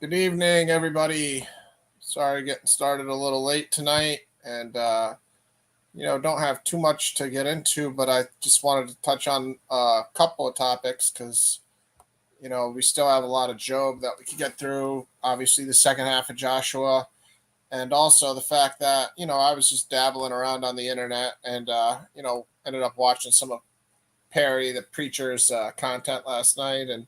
Good evening, everybody. Sorry getting started a little late tonight, and don't have too much to get into, but I just wanted to touch on a couple of topics because we still have a lot of Job that we could get through. Obviously, the second half of Joshua, and also the fact that I was just dabbling around on the internet and ended up watching some of Perry, the preacher's content last night, and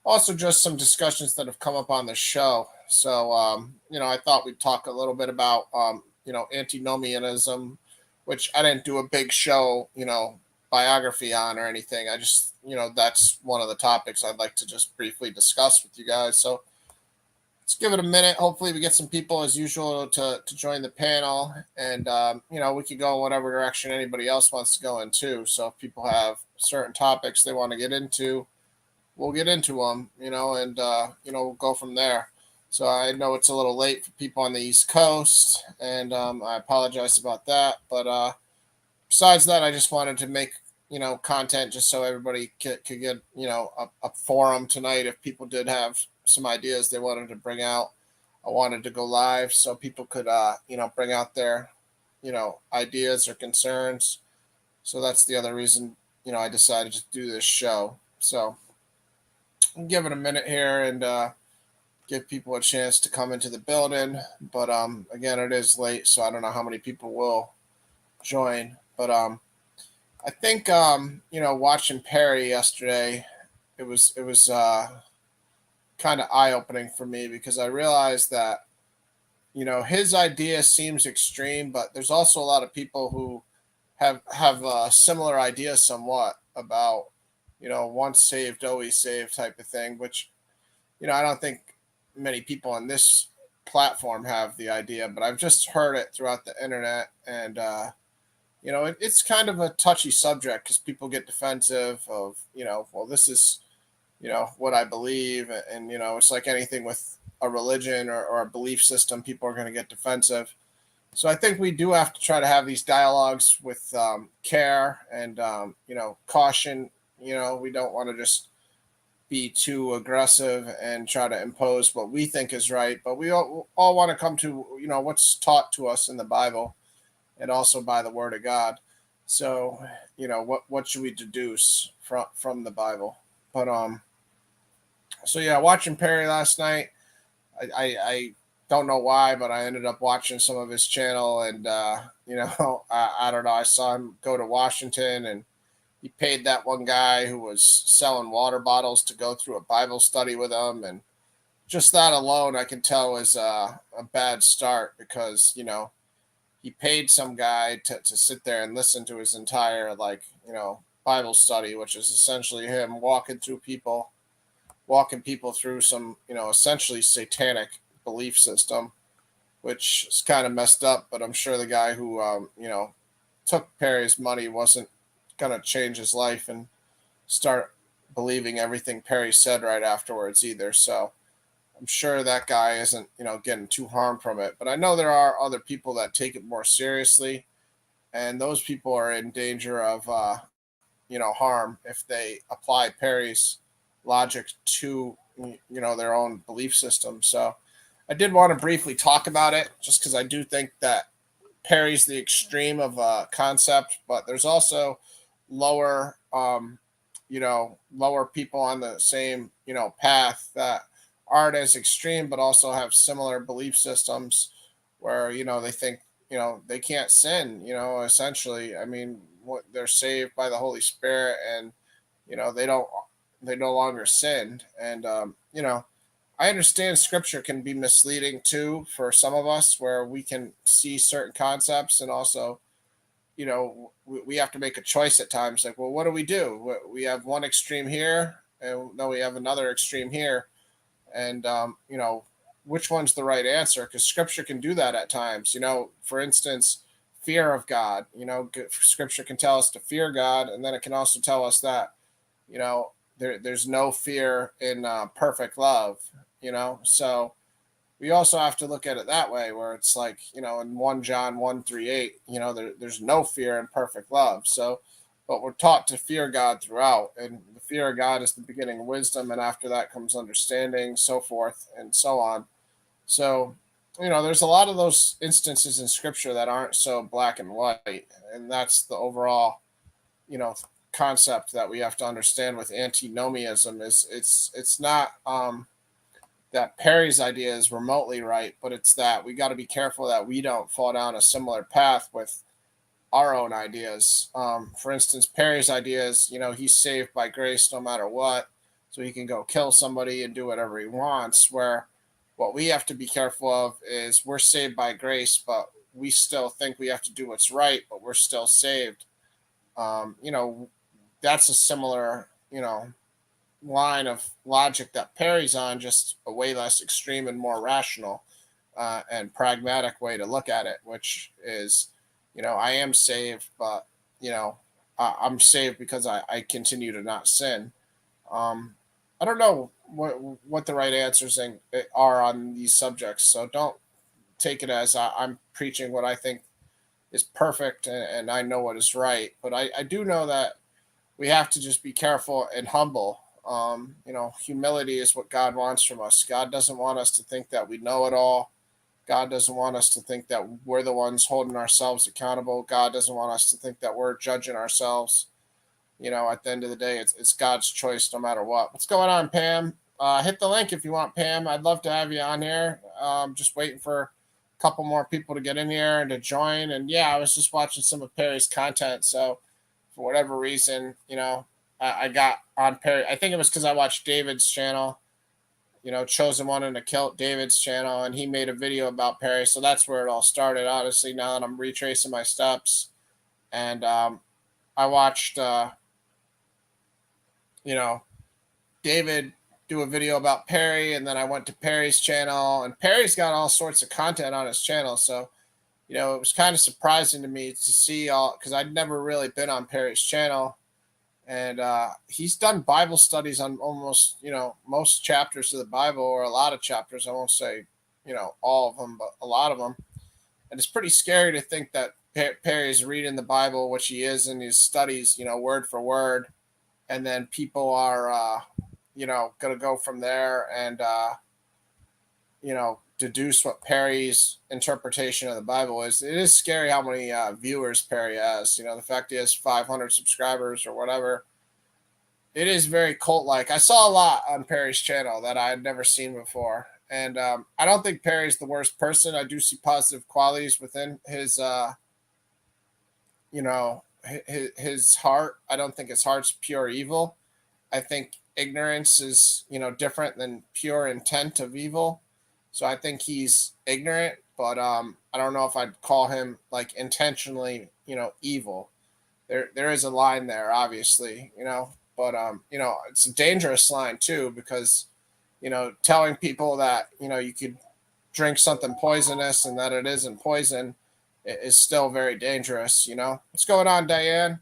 also just some discussions that have come up on the show. So, I thought we'd talk a little bit about, antinomianism, which I didn't do a big show, biography on or anything. I just, that's one of the topics I'd like to just briefly discuss with you guys. So let's give it a minute. Hopefully we get some people as usual to join the panel, and, we could go in whatever direction anybody else wants to go in too. So if people have certain topics they want to get into, we'll get into them, and we'll go from there. So I know it's a little late for people on the East Coast, and I apologize about that. But besides that, I just wanted to make content just so everybody could get a forum tonight. If people did have some ideas they wanted to bring out, I wanted to go live so people could bring out their ideas or concerns. So that's the other reason I decided to do this show. So give it a minute here and give people a chance to come into the building. But again, it is late, so I don't know how many people will join. But I think watching Perry yesterday, it was kind of eye opening for me because I realized that his idea seems extreme, but there's also a lot of people who have similar ideas somewhat about once saved, always saved type of thing, which, I don't think many people on this platform have the idea, but I've just heard it throughout the internet. And, it's kind of a touchy subject because people get defensive of, well, this is, what I believe. And, it's like anything with a religion or a belief system, people are going to get defensive. So I think we do have to try to have these dialogues with care and, caution. We don't want to just be too aggressive and try to impose what we think is right, but we all want to come to, what's taught to us in the Bible and also by the Word of God. So, what should we deduce from the Bible? But so yeah, watching Perry last night, I don't know why, but I ended up watching some of his channel, and I don't know. I saw him go to Washington, and he paid that one guy who was selling water bottles to go through a Bible study with him, and just that alone, I can tell is a bad start because he paid some guy to sit there and listen to his entire Bible study, which is essentially him walking people through some essentially satanic belief system, which is kind of messed up. But I'm sure the guy who took Perry's money wasn't gonna change his life and start believing everything Perry said right afterwards either. So I'm sure that guy isn't getting too harmed from it. But I know there are other people that take it more seriously, and those people are in danger of harm if they apply Perry's logic to their own belief system. So I did want to briefly talk about it just because I do think that Perry's the extreme of a concept, but there's also lower lower people on the same path that aren't as extreme but also have similar belief systems where they think they can't sin, essentially. I mean, they're saved by the Holy Spirit, and they no longer sinned. And I understand scripture can be misleading too for some of us, where we can see certain concepts and also, we have to make a choice at times. Like, well, what do? We have one extreme here, and then we have another extreme here, and which one's the right answer? Because scripture can do that at times. For instance, fear of God. Scripture can tell us to fear God, and then it can also tell us that there's no fear in perfect love. So we also have to look at it that way, where it's like, in 1 John 1:3-8, there's no fear in perfect love. So, but we're taught to fear God throughout. And the fear of God is the beginning of wisdom, and after that comes understanding, so forth and so on. So, there's a lot of those instances in scripture that aren't so black and white. And that's the overall, you know, concept that we have to understand with antinomianism is it's not that Perry's idea is remotely right, but it's that we got to be careful that we don't fall down a similar path with our own ideas. For instance, Perry's idea is, he's saved by grace no matter what, so he can go kill somebody and do whatever he wants. Where what we have to be careful of is we're saved by grace, but we still think we have to do what's right, but we're still saved. That's a similar, line of logic that Perry's on, just a way less extreme and more rational and pragmatic way to look at it, which is, I am saved, but, I'm saved because I continue to not sin. Um, I don't know what the right answers are on these subjects, so don't take it as I'm preaching what I think is perfect and I know what is right. But I do know that we have to just be careful and humble. Humility is what God wants from us. God doesn't want us to think that we know it all. God doesn't want us to think that we're the ones holding ourselves accountable. God doesn't want us to think that we're judging ourselves. At the end of the day, it's God's choice no matter what. What's going on, Pam? Hit the link if you want, Pam. I'd love to have you on here. Just waiting for a couple more people to get in here and to join. And yeah, I was just watching some of Perry's content. So for whatever reason, I got on Perry. I think it was because I watched David's channel, Chosen One and a Kilt, David's channel, and he made a video about Perry. So that's where it all started, honestly, now that I'm retracing my steps. And I watched, David do a video about Perry, and then I went to Perry's channel, and Perry's got all sorts of content on his channel. So, it was kind of surprising to me to see all, because I'd never really been on Perry's channel. And he's done Bible studies on almost, most chapters of the Bible, or a lot of chapters. I won't say, all of them, but a lot of them. And it's pretty scary to think that Perry's reading the Bible, which he is in his studies, word for word. And then people are, going to go from there and, deduce what Perry's interpretation of the Bible is. It is scary how many viewers Perry has. The fact he has 500 subscribers or whatever. It is very cult-like. I saw a lot on Perry's channel that I had never seen before. And I don't think Perry's the worst person. I do see positive qualities within his, his heart. I don't think his heart's pure evil. I think ignorance is, different than pure intent of evil. So I think he's ignorant, but I don't know if I'd call him like intentionally, evil. There is a line there, obviously, but it's a dangerous line too, because, telling people that, you could drink something poisonous and that it isn't poison is still very dangerous, What's going on, Diane?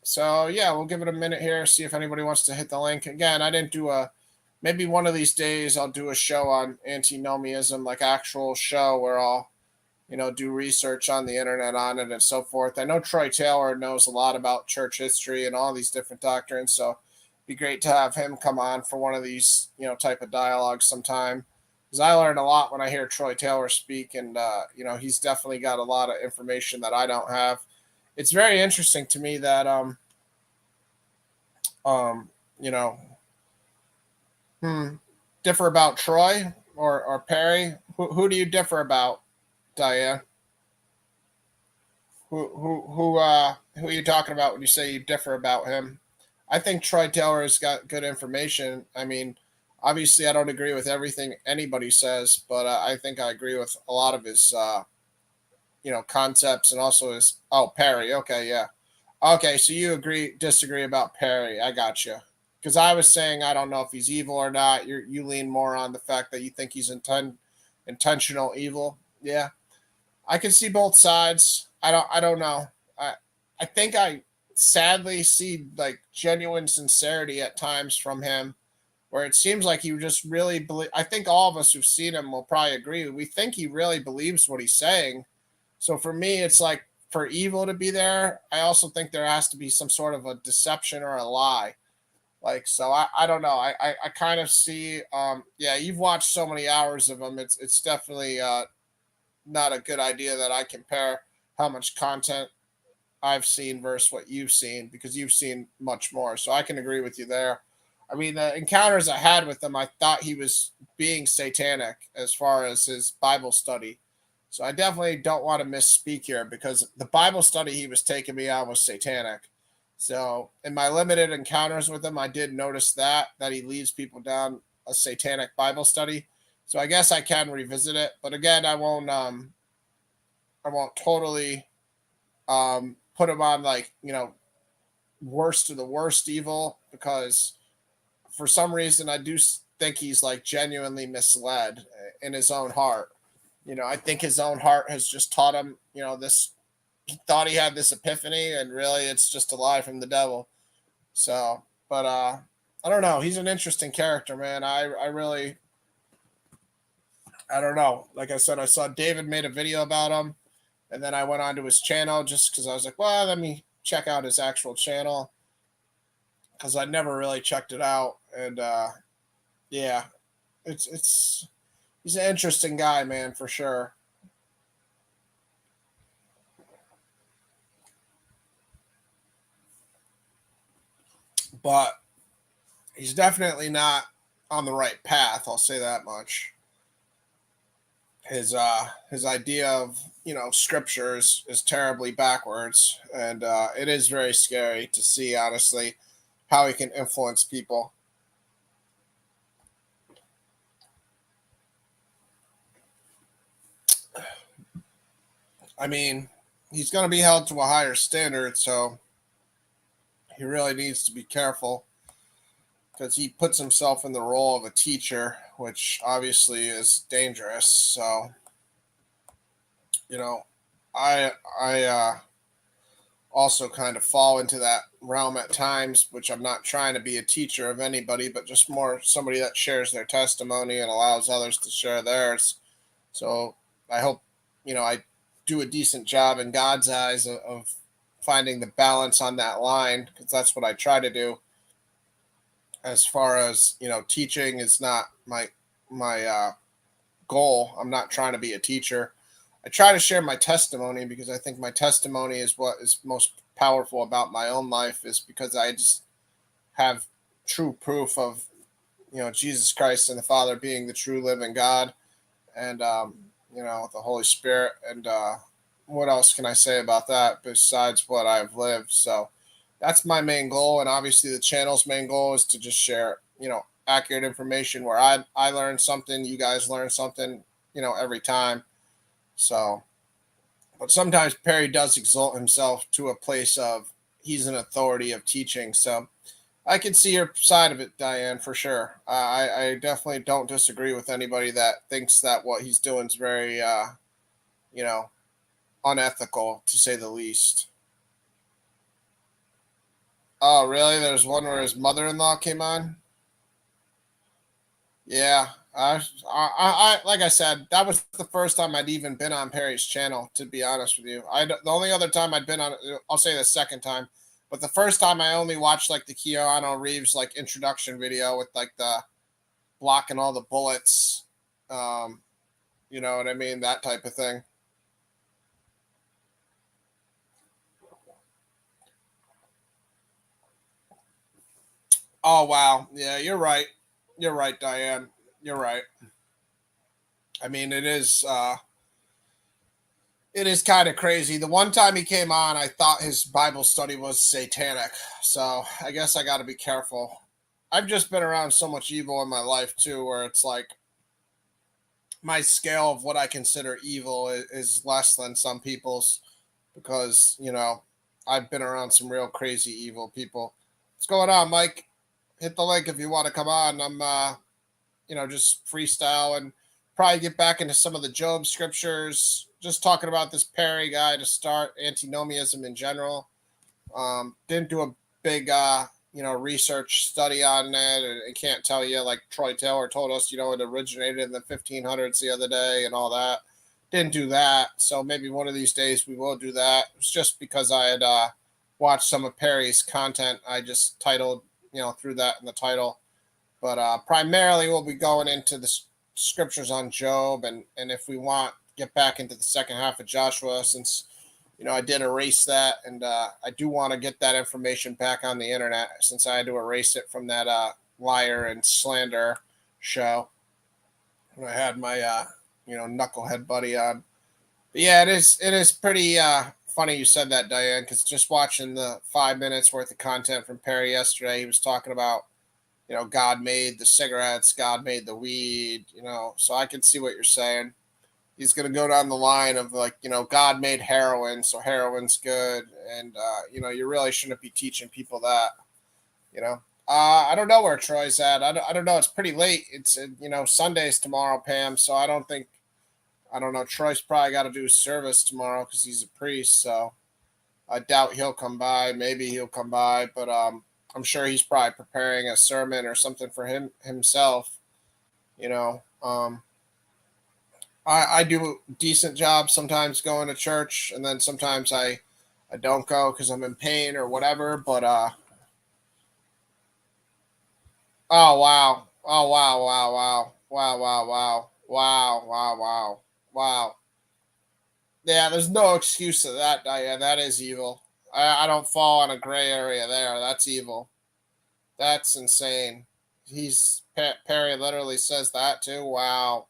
So yeah, we'll give it a minute here, see if anybody wants to hit the link. Again, I didn't do maybe one of these days I'll do a show on antinomianism, like actual show where I'll, do research on the internet on it and so forth. I know Troy Taylor knows a lot about church history and all these different doctrines, so it'd be great to have him come on for one of these, type of dialogues sometime. Because I learn a lot when I hear Troy Taylor speak, and he's definitely got a lot of information that I don't have. It's very interesting to me that differ about Troy or Perry. Who do you differ about, Diane? Who are you talking about when you say you differ about him? I think Troy Taylor has got good information. I mean, obviously, I don't agree with everything anybody says, but I think I agree with a lot of his, concepts, and also his. Oh, Perry. Okay, yeah. Okay, so you disagree about Perry. I got you. Because I was saying I don't know if he's evil or not. You lean more on the fact that you think he's intentional evil. Yeah, I can see both sides. I don't know. I think I sadly see like genuine sincerity at times from him, where it seems like he just really believe. I think all of us who've seen him will probably agree. We think he really believes what he's saying. So for me, it's like for evil to be there, I also think there has to be some sort of a deception or a lie. Like, so I don't know. I kind of see, yeah, you've watched so many hours of them. It's definitely not a good idea that I compare how much content I've seen versus what you've seen, because you've seen much more. So I can agree with you there. I mean, the encounters I had with him, I thought he was being satanic as far as his Bible study. So I definitely don't want to misspeak here, because the Bible study he was taking me on was satanic. So in my limited encounters with him, I did notice that he leads people down a satanic Bible study. So I guess I can revisit it, but again, I won't totally put him on, like, worst of the worst evil, because for some reason I do think he's like genuinely misled in his own heart. I think his own heart has just taught him, this. He thought he had this epiphany, and really it's just a lie from the devil. So, but I don't know. He's an interesting character, man. I really, I don't know. Like I said, I saw David made a video about him, and then I went onto his channel just because I was like, well, let me check out his actual channel, because I never really checked it out. And yeah, it's he's an interesting guy, man, for sure. But he's definitely not on the right path. I'll say that much. His idea of scripture is terribly backwards, and it is very scary to see, honestly, how he can influence people. I mean, he's going to be held to a higher standard, so he really needs to be careful, because he puts himself in the role of a teacher, which obviously is dangerous. So, you know, I also kind of fall into that realm at times, which I'm not trying to be a teacher of anybody, but just more somebody that shares their testimony and allows others to share theirs. So I hope, I do a decent job in God's eyes of finding the balance on that line, because that's what I try to do. As far as, teaching is not my goal. I'm not trying to be a teacher. I try to share my testimony, because I think my testimony is what is most powerful about my own life, is because I just have true proof of, Jesus Christ and the Father being the true living God, and the Holy Spirit. And what else can I say about that besides what I've lived? So that's my main goal, and obviously the channel's main goal is to just share, accurate information where I learn something, you guys learn something, every time. So, but sometimes Perry does exalt himself to a place of he's an authority of teaching. So I can see your side of it, Diane, for sure. I definitely don't disagree with anybody that thinks that what he's doing is very, you know, unethical, to say the least. Oh, really? There's one where his mother-in-law came on. Yeah, like I said, that was the first time I'd even been on Perry's channel. To be honest with you, the only other time I'd been on, I'll say the second time, but the first time I only watched like the Keanu Reeves like introduction video with like the blocking all the bullets, um, you know what I mean, that type of thing. Oh wow, yeah, you're right. You're right, Diane. You're right. I mean, it is kind of crazy. The one time he came on, I thought his Bible study was satanic. So I guess I got to be careful. I've just been around so much evil in my life too, where it's like my scale of what I consider evil is less than some people's, because I've been around some real crazy evil people. What's going on, Mike? Hit the link if you want to come on. I'm just freestyle and probably get back into some of the Job scriptures. Just talking about this Perry guy to start, antinomianism in general. Didn't do a big, research study on it. And I can't tell you, like Troy Taylor told us, it originated in the 1500s the other day and all that. didn't do that. So maybe one of these days we will do that. It's just because I had watched some of Perry's content. I just titled, threw that in the title. But primarily we'll be going into the scriptures on Job, and if we want, get back into the second half of Joshua, since I did erase that, and I do want to get that information back on the internet, since I had to erase it from that liar and slander show when I had my knucklehead buddy on. But yeah, it is pretty funny you said that, Diane, because just watching the 5 minutes worth of content from Perry yesterday, he was talking about God made the cigarettes, God made the weed, so I can see what you're saying. He's going to go down the line of like, God made heroin, so heroin's good. And, you really shouldn't be teaching people that, I don't know where Troy's at. I don't know. It's pretty late. It's, Sunday's tomorrow, Pam. So I don't know. Troy's probably got to do service tomorrow because he's a priest. So I doubt he'll come by. Maybe he'll come by, but, I'm sure he's probably preparing a sermon or something for himself. I do a decent job sometimes going to church, and then sometimes I don't go because I'm in pain or whatever. But oh wow, oh wow, wow, wow, wow, wow, wow, wow, wow, wow, wow. Yeah, there's no excuse to that, Diane. That is evil. I don't fall in a gray area there. That's evil. That's insane. Perry literally says that too. Wow.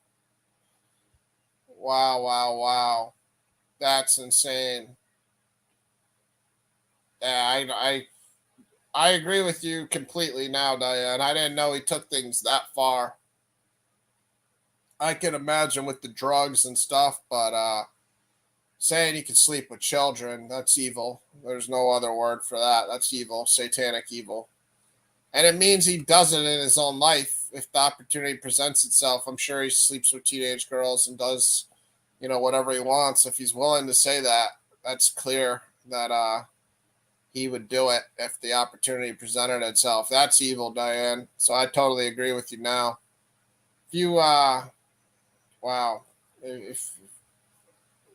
Wow, wow, wow. That's insane. Yeah, I agree with you completely now, Diane. I didn't know he took things that far. I can imagine with the drugs and stuff, but saying he can sleep with children, that's evil. There's no other word for that. That's evil, satanic evil. And it means he does it in his own life. If the opportunity presents itself, I'm sure he sleeps with teenage girls and does, whatever he wants. If he's willing to say that, that's clear that he would do it if the opportunity presented itself. That's evil, Diane. So I totally agree with you now. If you, wow, if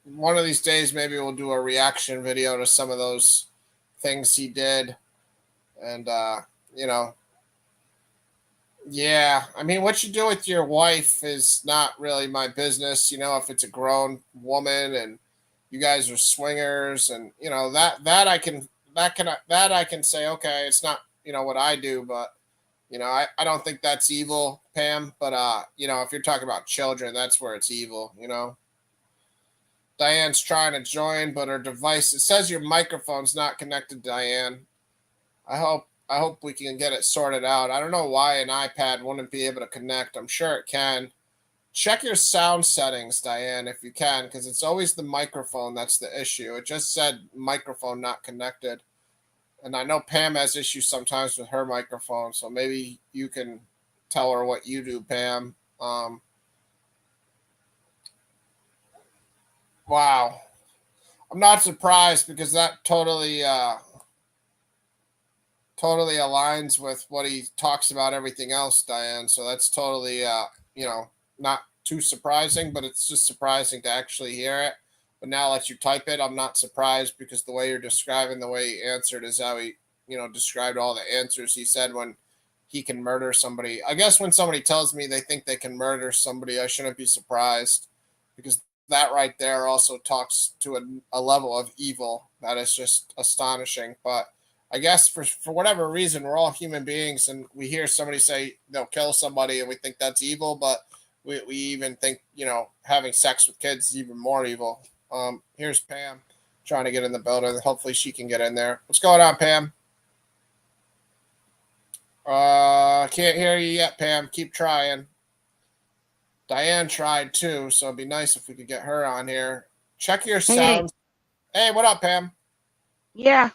one of these days maybe we'll do a reaction video to some of those things he did, and yeah, I mean, what you do with your wife is not really my business. If it's a grown woman and you guys are swingers, and that I can say, okay, it's not what I do, but I don't think that's evil, Pam. But if you're talking about children, that's where it's evil. Diane's trying to join, but her device, it says your microphone's not connected, Diane. I hope we can get it sorted out. I don't know why an iPad wouldn't be able to connect. I'm sure it can. Check your sound settings, Diane, if you can, because it's always the microphone that's the issue. It just said microphone not connected. And I know Pam has issues sometimes with her microphone, so maybe you can tell her what you do, Pam. Wow. I'm not surprised because that totally aligns with what he talks about everything else, Diane. So that's totally, not too surprising, but it's just surprising to actually hear it. But now that you type it, I'm not surprised because the way you're describing the way he answered is how he, described all the answers he said when he can murder somebody. I guess when somebody tells me they think they can murder somebody, I shouldn't be surprised because that right there also talks to a level of evil that is just astonishing. But I guess for whatever reason, we're all human beings, and we hear somebody say they'll kill somebody, and we think that's evil. But we even think having sex with kids is even more evil. Here's Pam trying to get in the building. Hopefully she can get in there. What's going on, Pam? Can't hear you yet, Pam. Keep trying. Diane tried too, so it'd be nice if we could get her on here. Check your sounds. Hey, what up, Pam? Yeah.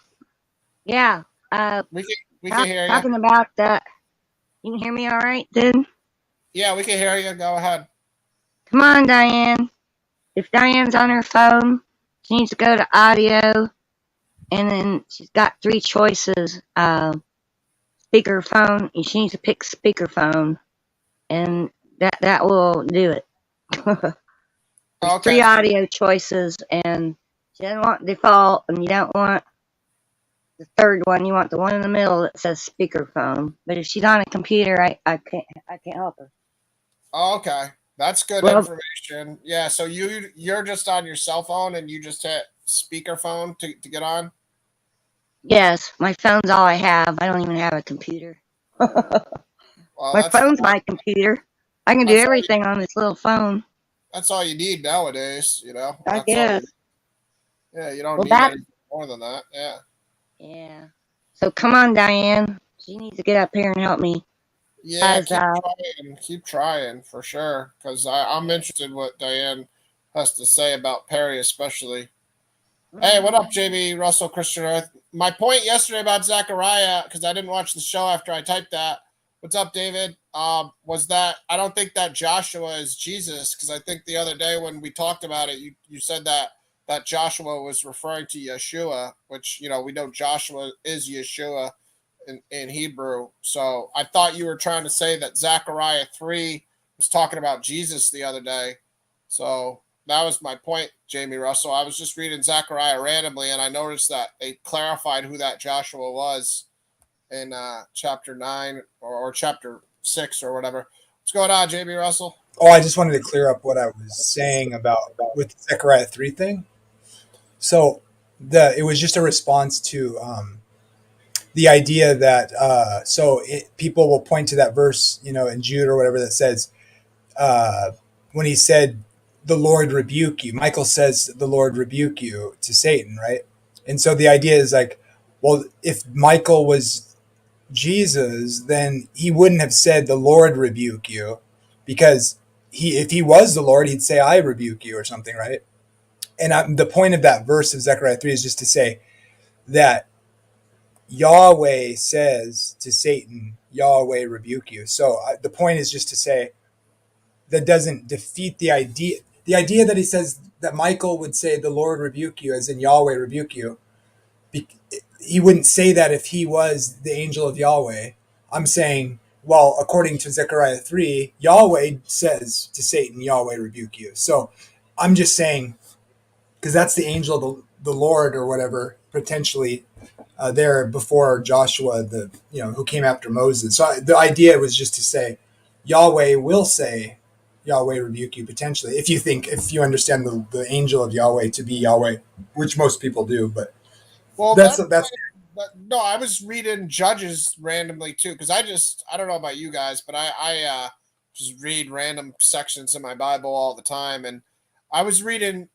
We can hear you. Talking about that. You can hear me all right, then? Yeah, we can hear you. Go ahead. Come on, Diane. If Diane's on her phone, she needs to go to audio, and then she's got three choices. Speakerphone, and she needs to pick speakerphone, and that will do it. There's Okay. three audio choices, and she doesn't want default, and you don't want the third one. You want the one in the middle that says speakerphone. But if she's on a computer, I can't help her. Okay. That's good Well, information. Yeah, so you're just on your cell phone and you just hit speakerphone to get on? yes, my phone's all I have. I don't even have a computer. Well, My that's phone's fine. my computer. I can do That's all everything on this little phone. that's all you need nowadays, you know. I That's all guess. you Yeah, you don't Well, need that. anything more than that. Yeah. Yeah. So come on, Diane. She needs to get up here and help me. Yeah, Guys, keep trying for sure. Because I'm interested what Diane has to say about Perry, especially. Hey, what up, JB Russell Christian Earth? My point yesterday about Zechariah, because I didn't watch the show after I typed that. What's up, David? Was that I don't think that Joshua is Jesus, because I think the other day when we talked about it, you said that Joshua was referring to Yeshua, which we know Joshua is Yeshua in Hebrew. So I thought you were trying to say that Zechariah 3 was talking about Jesus the other day. So that was my point, Jamie Russell. I was just reading Zechariah randomly, and I noticed that they clarified who that Joshua was in chapter 9 or chapter 6 or whatever. What's going on, Jamie Russell? Oh, I just wanted to clear up what I was saying about with the Zechariah 3 thing. So it was just a response to the idea that people will point to that verse, in Jude or whatever that says when he said the Lord rebuke you. Michael says the Lord rebuke you to Satan, right? And so the idea is like, well, if Michael was Jesus, then he wouldn't have said the Lord rebuke you, because if he was the Lord, he'd say I rebuke you or something, right? And the point of that verse of Zechariah 3 is just to say that Yahweh says to Satan, Yahweh rebuke you. So the point is just to say that doesn't defeat the idea. The idea that he says that Michael would say the Lord rebuke you, as in Yahweh rebuke you, he wouldn't say that if he was the angel of Yahweh. I'm saying, well, according to Zechariah 3, Yahweh says to Satan, Yahweh rebuke you. So I'm just saying, because that's the angel of the Lord or whatever, potentially there before Joshua, who came after Moses. So the idea was just to say, Yahweh will say, Yahweh rebuke you potentially, if you understand the angel of Yahweh to be Yahweh, which most people do, but Well, that's no, I was reading Judges randomly too, because I don't know about you guys, but I just read random sections in my Bible all the time, and I was reading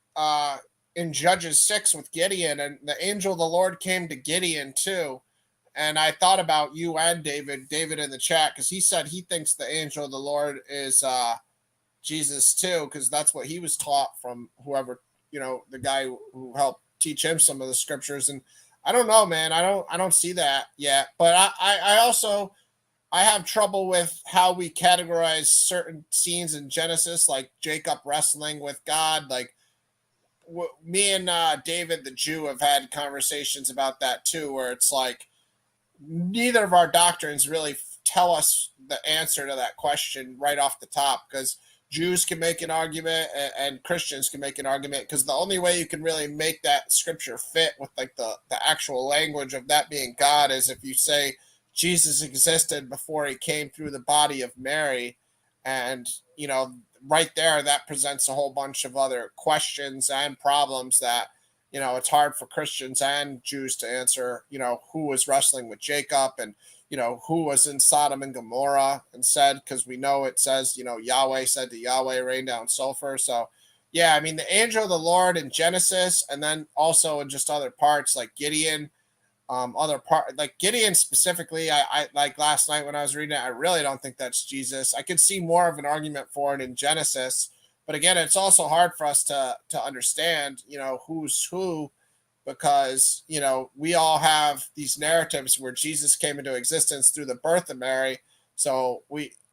in Judges 6 with Gideon, and the angel of the Lord came to Gideon too, and I thought about you and David in the chat, because he said he thinks the angel of the Lord is Jesus too, because that's what he was taught from whoever, the guy who helped teach him some of the scriptures. And I don't know, man. I don't see that yet. But I also I have trouble with how we categorize certain scenes in Genesis, like Jacob wrestling with God. Like me and David the Jew have had conversations about that too, where it's like neither of our doctrines really tell us the answer to that question right off the top, because Jews can make an argument and Christians can make an argument, because the only way you can really make that scripture fit with like the actual language of that being God is if you say Jesus existed before he came through the body of Mary. And right there, that presents a whole bunch of other questions and problems that it's hard for Christians and Jews to answer, who was wrestling with Jacob, and, who was in Sodom and Gomorrah and said, because we know it says, Yahweh said to Yahweh, rain down sulfur. So, yeah, I mean, the angel of the Lord in Genesis, and then also in just other parts like Gideon, other part like Gideon specifically, I like last night when I was reading it, I really don't think that's Jesus. I could see more of an argument for it in Genesis, but again, it's also hard for us to understand, who's who, because we all have these narratives where Jesus came into existence through the birth of Mary. So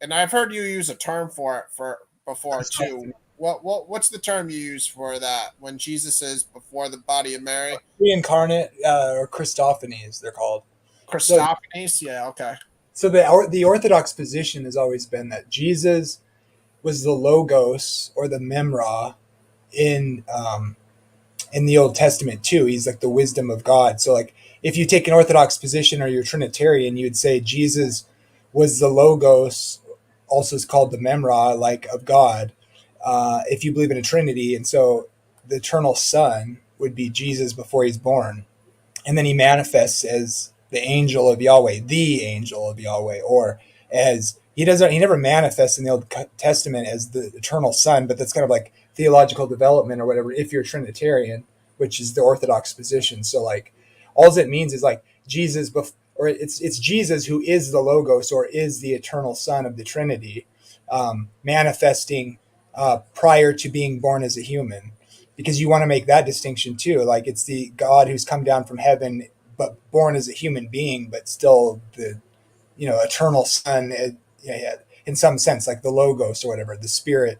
and I've heard you use a term for it for before too. What's the term you use for that when Jesus is before the body of Mary? reincarnate or Christophanies, they're called. So, Christophanies? Yeah, okay. so the Orthodox position has always been that Jesus was the Logos or the Memra, in in the Old Testament too. He's like the wisdom of God. So like if you take an Orthodox position or you're Trinitarian, you would say Jesus was the Logos, also is called the Memra, like of God. If you believe in a Trinity, and so the eternal Son would be Jesus before he's born, and then he manifests as the angel of Yahweh, the angel of Yahweh, or as he never manifests in the Old Testament as the eternal Son, but that's kind of like theological development or whatever. If you're Trinitarian, which is the Orthodox position, so like all it means is like Jesus, or it's Jesus who is the Logos or is the eternal Son of the Trinity, manifesting prior to being born as a human, because you want to make that distinction too. Like it's the God who's come down from heaven, but born as a human being, but still the eternal Son, in some sense, like the Logos or whatever, the Spirit,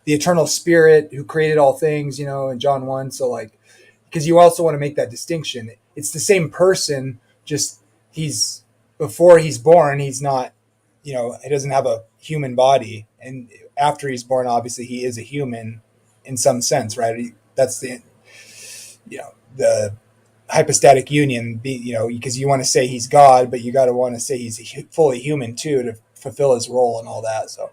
the eternal Spirit who created all things, in John 1. So like, because you also want to make that distinction. It's the same person, just he's before he's born, he's not, he doesn't have a human body, and after he's born, obviously he is a human in some sense, right? That's the hypostatic union, because you want to say he's God, but you got to want to say he's fully human too to fulfill his role and all that. So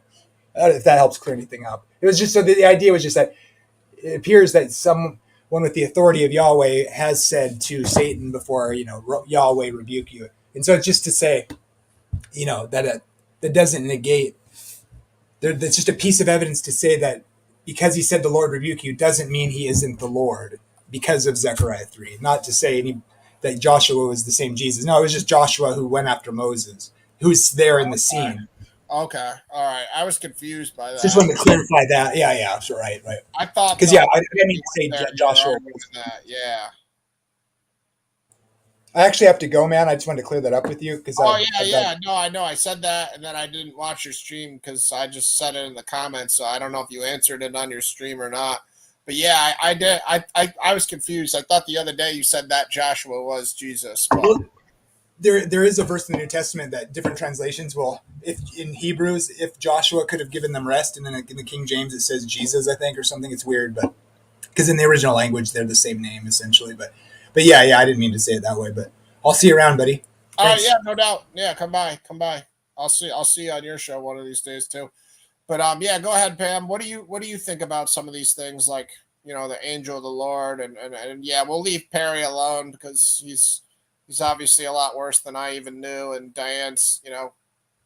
if that helps clear anything up, it was just so the idea was just that it appears that someone with the authority of Yahweh has said to Satan before, Yahweh rebuke you. And so just to say, that doesn't negate. That's just a piece of evidence to say that because he said the Lord rebuke you doesn't mean he isn't the Lord because of Zechariah 3. Not to say that Joshua was the same Jesus. No, it was just Joshua who went after Moses, who's there in the scene. Okay, all right. I was confused by that. Just wanted to clarify that. Yeah, sure, right. I thought because I didn't mean to say Joshua. That. Yeah. I actually have to go, man. I just wanted to clear that up with you because. Yeah. No, I know. I said that, and then I didn't watch your stream because I just said it in the comments. So I don't know if you answered it on your stream or not. But yeah, I did. I was confused. I thought the other day you said that Joshua was Jesus. But there is a verse in the New Testament that different translations will, if in Hebrews, if Joshua could have given them rest, and then in the King James it says Jesus, I think, or something. It's weird, but because in the original language they're the same name essentially. But yeah, I didn't mean to say it that way. But I'll see you around, buddy. All right, yeah, no doubt. Yeah, come by. I'll see you on your show one of these days too. But yeah, go ahead, Pam. What do you think about some of these things, like the angel of the Lord, and yeah, we'll leave Perry alone because he's obviously a lot worse than I even knew, and Diane's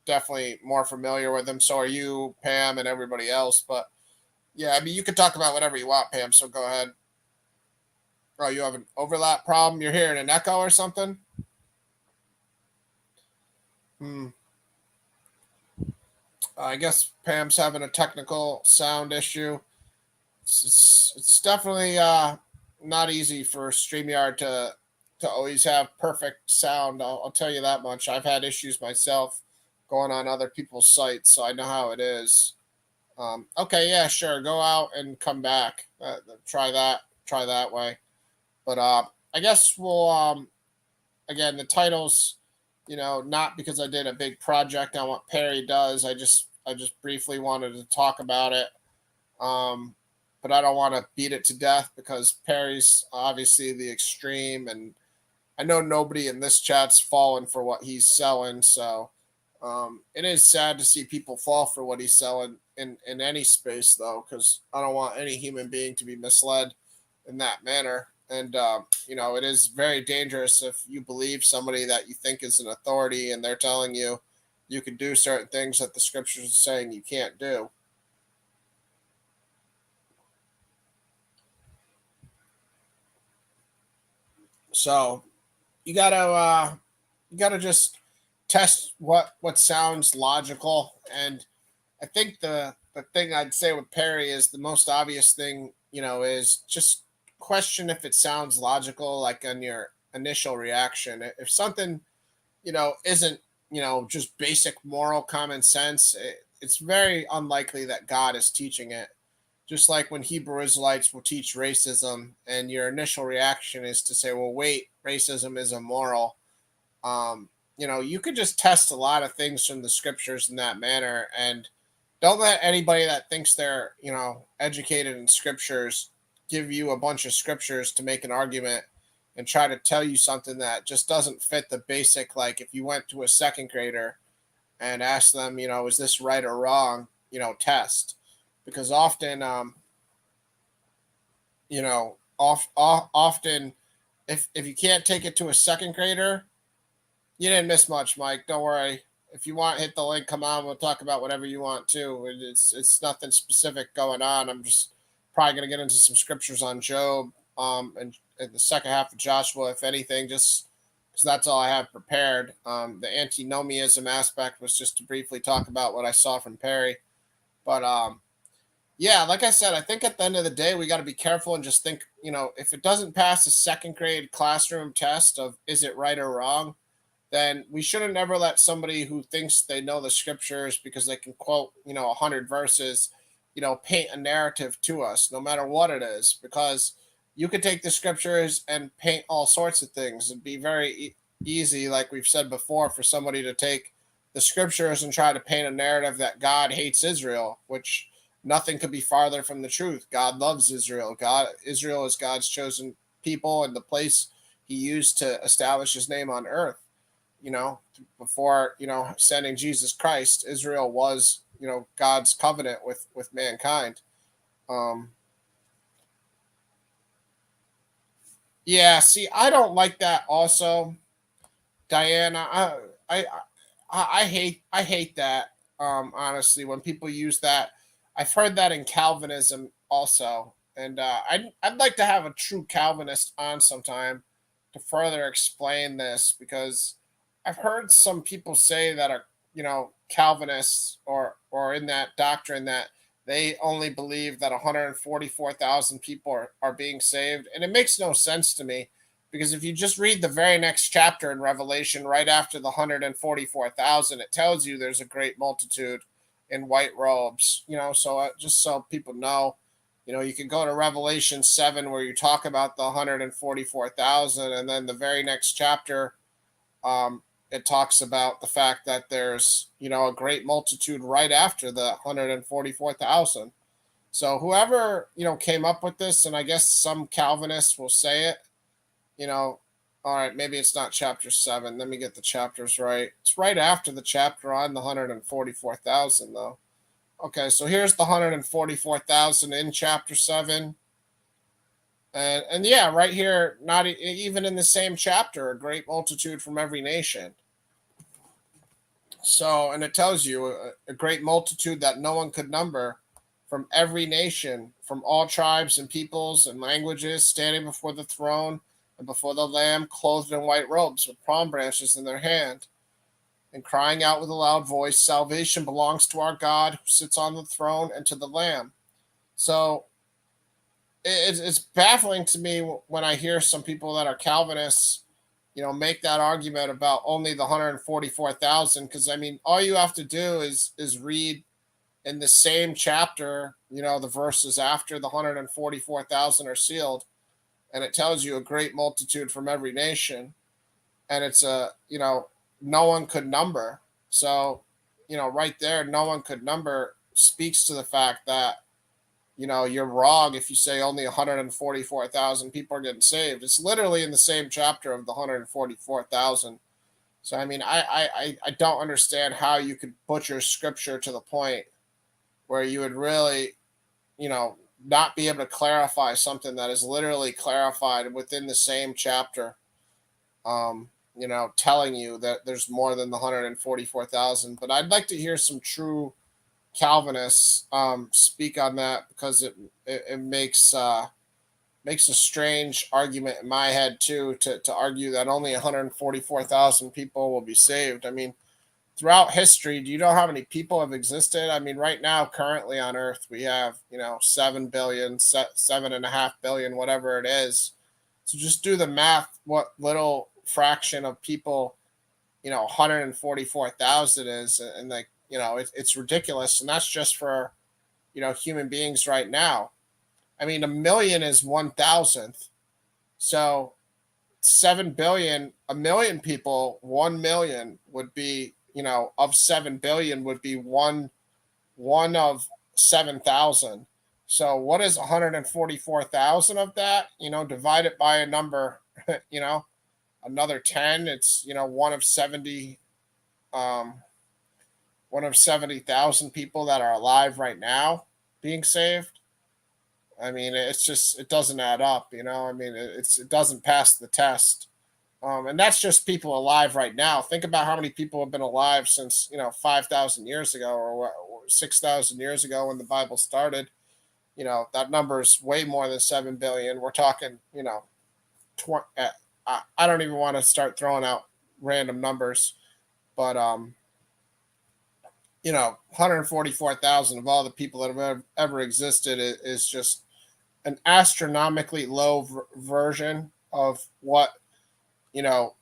definitely more familiar with him. So are you, Pam, and everybody else. But yeah, I mean, you can talk about whatever you want, Pam. So go ahead. Oh, you have an overlap problem? You're hearing an echo or something? I guess Pam's having a technical sound issue. It's definitely not easy for StreamYard to always have perfect sound. I'll tell you that much. I've had issues myself going on other people's sites, so I know how it is. Okay, yeah, sure. Go out and come back. Try that way. But I guess we'll again, the titles, not because I did a big project on what Perry does. I just briefly wanted to talk about it. But I don't want to beat it to death because Perry's obviously the extreme, and I know nobody in this chat's fallen for what he's selling. So it is sad to see people fall for what he's selling in any space, though, because I don't want any human being to be misled in that manner. And, it is very dangerous if you believe somebody that you think is an authority and they're telling you you can do certain things that the scriptures are saying you can't do. So you gotta just test what sounds logical. And I think the thing I'd say with Perry is the most obvious thing, is just question if it sounds logical, like on your initial reaction. If something, isn't, just basic moral common sense, it's very unlikely that God is teaching it. Just like when Hebrew Israelites will teach racism, and your initial reaction is to say, well, wait, racism is immoral. You could just test a lot of things from the scriptures in that manner, and don't let anybody that thinks they're, educated in scriptures give you a bunch of scriptures to make an argument and try to tell you something that just doesn't fit the basic. Like if you went to a second grader and asked them, is this right or wrong, test. Because often, often if you can't take it to a second grader, you didn't miss much, Mike. Don't worry. If you want, hit the link. Come on, we'll talk about whatever you want to. It's nothing specific going on. I'm just probably going to get into some scriptures on Job, and the second half of Joshua, if anything, just because that's all I have prepared. The antinomianism aspect was just to briefly talk about what I saw from Perry, but yeah, like I said, I think at the end of the day, we got to be careful and just think, if it doesn't pass a second grade classroom test of is it right or wrong, then we shouldn't ever let somebody who thinks they know the scriptures because they can quote, 100 verses, paint a narrative to us, no matter what it is, because you could take the scriptures and paint all sorts of things. It'd be very easy, like we've said before, for somebody to take the scriptures and try to paint a narrative that God hates Israel, which nothing could be farther from the truth. God loves Israel. Israel is God's chosen people and the place he used to establish his name on earth. Before, sending Jesus Christ, Israel was, God's covenant with mankind. Yeah, see, I don't like that also, Diana. I hate that. Honestly, when people use that, I've heard that in Calvinism also, and I'd like to have a true Calvinist on sometime to further explain this, because I've heard some people say that are, Calvinists or in that doctrine that they only believe that 144,000 people are being saved, and it makes no sense to me, because if you just read the very next chapter in Revelation, right after the 144,000, it tells you there's a great multitude in white robes. So just so people know, you can go to Revelation 7 where you talk about the 144,000, and then the very next chapter, it talks about the fact that there's, a great multitude right after the 144,000. So whoever, came up with this, and I guess some Calvinists will say it, all right, maybe it's not chapter 7. Let me get the chapters right. It's right after the chapter on the 144,000, though. Okay, so here's the 144,000 in chapter 7. And yeah, right here, not even in the same chapter, a great multitude from every nation. So, and it tells you a great multitude that no one could number from every nation, from all tribes and peoples and languages, standing before the throne and before the Lamb, clothed in white robes with palm branches in their hand, and crying out with a loud voice, "Salvation belongs to our God who sits on the throne and to the Lamb." So it's baffling to me when I hear some people that are Calvinists, make that argument about only the 144,000, because I mean, all you have to do is read in the same chapter, the verses after the 144,000 are sealed, and it tells you a great multitude from every nation, and it's no one could number. So, right there, no one could number speaks to the fact that, you're wrong if you say only 144,000 people are getting saved. It's literally in the same chapter of the 144,000. So, I mean, I don't understand how you could butcher scripture to the point where you would really, not be able to clarify something that is literally clarified within the same chapter, telling you that there's more than the 144,000. But I'd like to hear some true Calvinists speak on that, because it makes a strange argument in my head too, to argue that only 144,000 people will be saved. I mean, throughout history, do you know how many people have existed? I mean, right now, currently on Earth, we have 7 billion, 7.5 billion, whatever it is. So just do the math. What little fraction of people 144,000 is, and like, it's ridiculous, and that's just for human beings right now. I mean, a million is 1,000th, so 7 billion, a million people, 1 million would be, of 7 billion would be 1 one of 7,000. So what is 144,000 of that? Divide it by a number, another 10. It's, one of 70, um, one of 70,000 people that are alive right now being saved. I mean, it's just, it doesn't add up, I mean, it doesn't pass the test. And that's just people alive right now. Think about how many people have been alive since 5,000 years ago or 6,000 years ago when the Bible started. That number is way more than 7 billion. We're talking, 20. I don't even want to start throwing out random numbers, but 144,000 of all the people that have ever existed is just an astronomically low version of what you know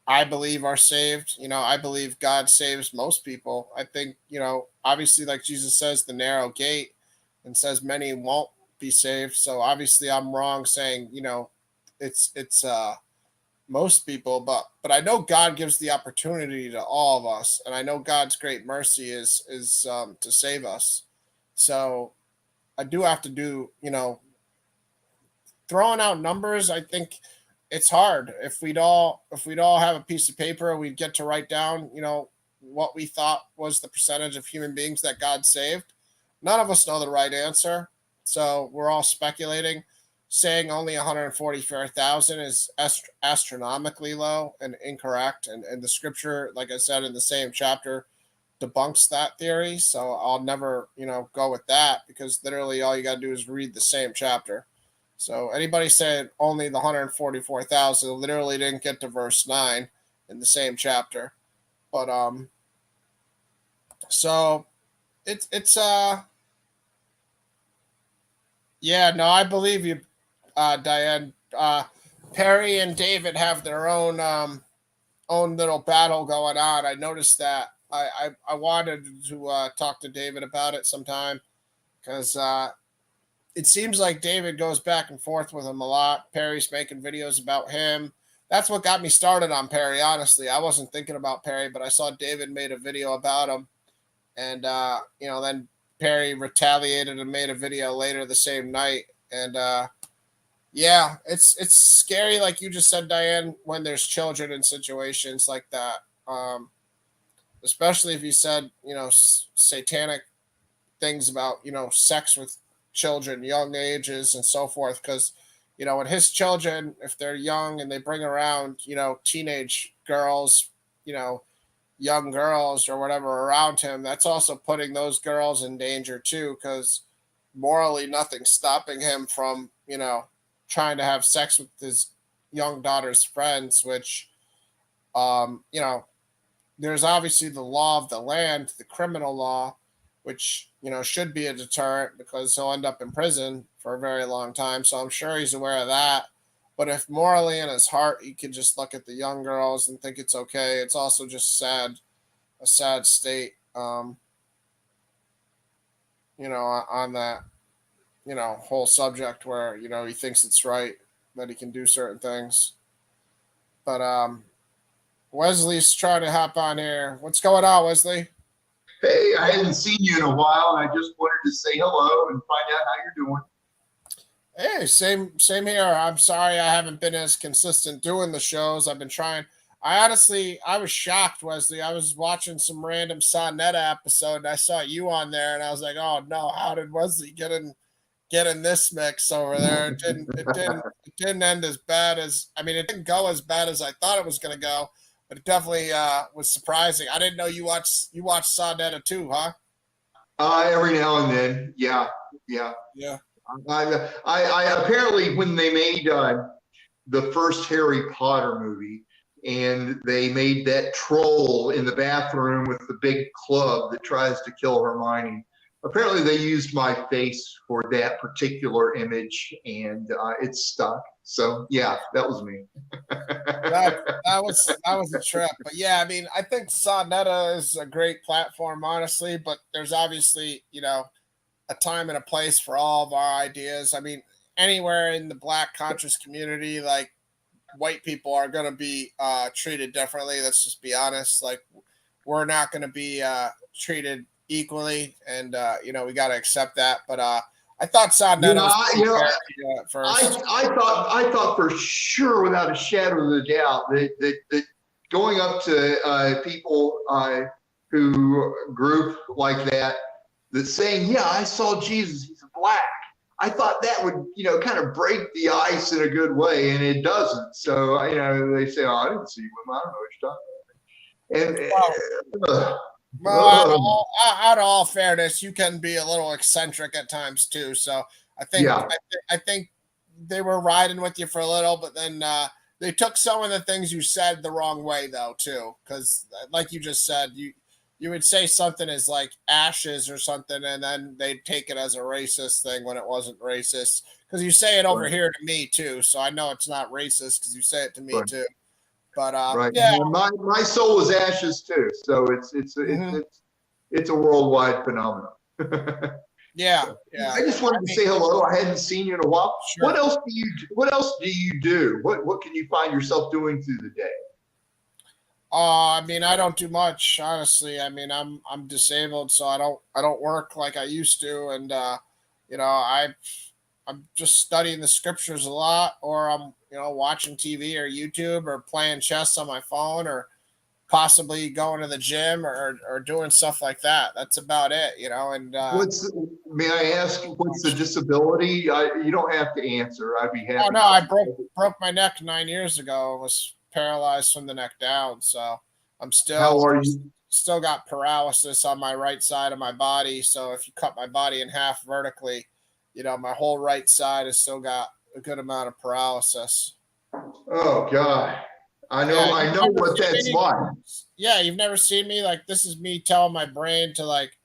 I believe are saved. I believe God saves most people. I think, obviously, like Jesus says, the narrow gate, and says many won't be saved. So obviously I'm wrong saying, it's most people, but I know God gives the opportunity to all of us, and I know God's great mercy is to save us. So I do have to do, throwing out numbers. I think it's hard. If we'd all have a piece of paper, we'd get to write down, what we thought was the percentage of human beings that God saved. None of us know the right answer, so we're all speculating. Saying only 144,000 is astronomically low and incorrect, and the scripture, like I said in the same chapter, debunks that theory. So I'll never, go with that, because literally all you got to do is read the same chapter. So anybody said only the 144,000 literally didn't get to verse 9 in the same chapter. But so it's yeah, no, I believe you, Diane. Perry and David have their own little battle going on. I noticed that. I wanted to talk to David about it sometime, because it seems like David goes back and forth with him a lot. Perry's making videos about him. That's what got me started on Perry, honestly. I wasn't thinking about Perry, but I saw David made a video about him. And, then Perry retaliated and made a video later the same night. And, yeah, it's scary, like you just said, Diane, when there's children in situations like that. Especially if you said, satanic things about, sex with children, young ages, and so forth. Because, when his children, if they're young and they bring around, teenage girls, you know, young girls or whatever around him, that's also putting those girls in danger too. Because morally, nothing's stopping him from, trying to have sex with his young daughter's friends, which, you know, there's obviously the law of the land, the criminal law, which should be a deterrent, because he'll end up in prison for a very long time. So I'm sure he's aware of that. But if morally in his heart he can just look at the young girls and think it's okay, it's also just sad, a sad state. On that whole subject where he thinks it's right that he can do certain things. But Wesley's trying to hop on here. What's going on, Wesley? Hey, I hadn't seen you in a while, and I just wanted to say hello and find out how you're doing. Hey, same here. I'm sorry I haven't been as consistent doing the shows. I've been trying. I was shocked, Wesley. I was watching some random Sonetta episode, and I saw you on there, and I was like, "Oh no, how did Wesley get in this mix over there?" It didn't end as bad as, I mean, it didn't go as bad as I thought it was going to go, but it definitely was surprising. I didn't know you watched Sonetta too, huh? Every now and then, yeah, yeah. Yeah. I apparently, when they made the first Harry Potter movie, and they made that troll in the bathroom with the big club that tries to kill Hermione. Apparently, they used my face for that particular image, and it stuck. So, yeah, that was me. that was a trip. But yeah, I mean, I think Sonetta is a great platform, honestly. But there's obviously, a time and a place for all of our ideas. I mean, anywhere in the Black conscious community, like, white people are going to be treated differently. Let's just be honest. Like, we're not going to be treated equally, and we got to accept that. But I thought Sodnetto was at first. I thought for sure, without a shadow of a doubt, that going up to people who group like that, that's saying, yeah, I saw Jesus, he's black. I thought that would, kind of break the ice in a good way, and it doesn't. So, they say, oh, I didn't see him. I don't know what you're talking about. Well, out of all fairness, you can be a little eccentric at times too. So I think I think they were riding with you for a little, but then they took some of the things you said the wrong way though too, because like you just said, you would say something as like ashes or something, and then they'd take it as a racist thing when it wasn't racist. Because you say it over here to me too, so I know it's not racist because you say it to me too. But yeah, my soul is ashes too, so it's a worldwide phenomenon. yeah. I just wanted to say hello. I hadn't seen you in a while. Sure. What else do you do? What can you find yourself doing through the day? I mean, I don't do much, honestly. I mean, I'm disabled, so I don't work like I used to, and I'm just studying the scriptures a lot, or I'm watching TV or YouTube or playing chess on my phone, or possibly going to the gym or doing stuff like that. That's about it, And may I ask what's the disability? You don't have to answer. I'd be happy. Oh no, I broke my neck 9 years ago. I was paralyzed from the neck down, so I'm still. How are you? Still got paralysis on my right side of my body. So if you cut my body in half vertically, my whole right side has still got a good amount of paralysis. Oh God, I know what that's like. Yeah, you've never seen me. Like, this is me telling my brain to like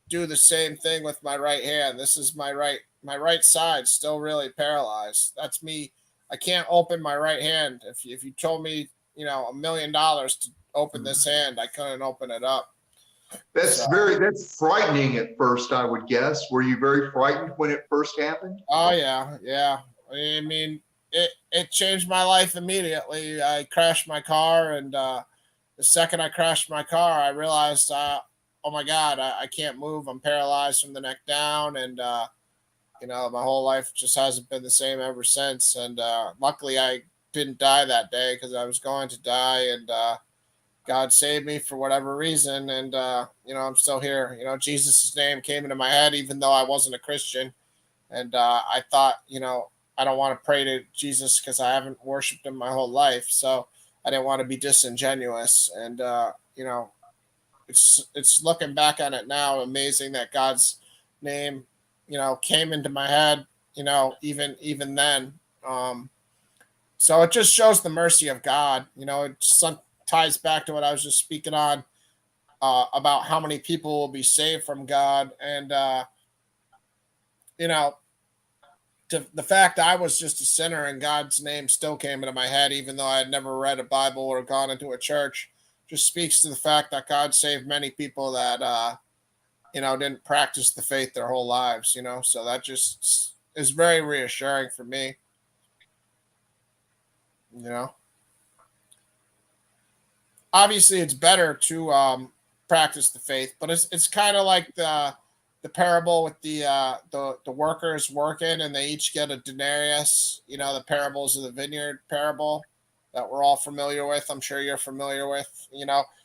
do the same thing with my right hand. This is my right side still really paralyzed. That's me. I can't open my right hand. If you told me, $1 million to open this hand, I couldn't open it up. That's frightening at first, I would guess. Were you very frightened when it first happened? Oh yeah. I mean, it changed my life immediately. I crashed my car, and the second I crashed my car, I realized, oh my God, I can't move. I'm paralyzed from the neck down, and my whole life just hasn't been the same ever since. And luckily, I didn't die that day because I was going to die, and God saved me for whatever reason, and I'm still here. Jesus' name came into my head, even though I wasn't a Christian, and I thought, I don't want to pray to Jesus because I haven't worshipped him my whole life, so I didn't want to be disingenuous. And it's looking back on it now, amazing that God's name, came into my head, even then. So it just shows the mercy of God. It ties back to what I was just speaking on about how many people will be saved from God, and the fact I was just a sinner and God's name still came into my head, even though I had never read a Bible or gone into a church, just speaks to the fact that God saved many people that didn't practice the faith their whole lives. So that just is very reassuring for me. Obviously it's better to practice the faith, but it's kind of like the parable with the workers working, and they each get a denarius. The parables of the vineyard parable that we're all familiar with. I'm sure you're familiar with.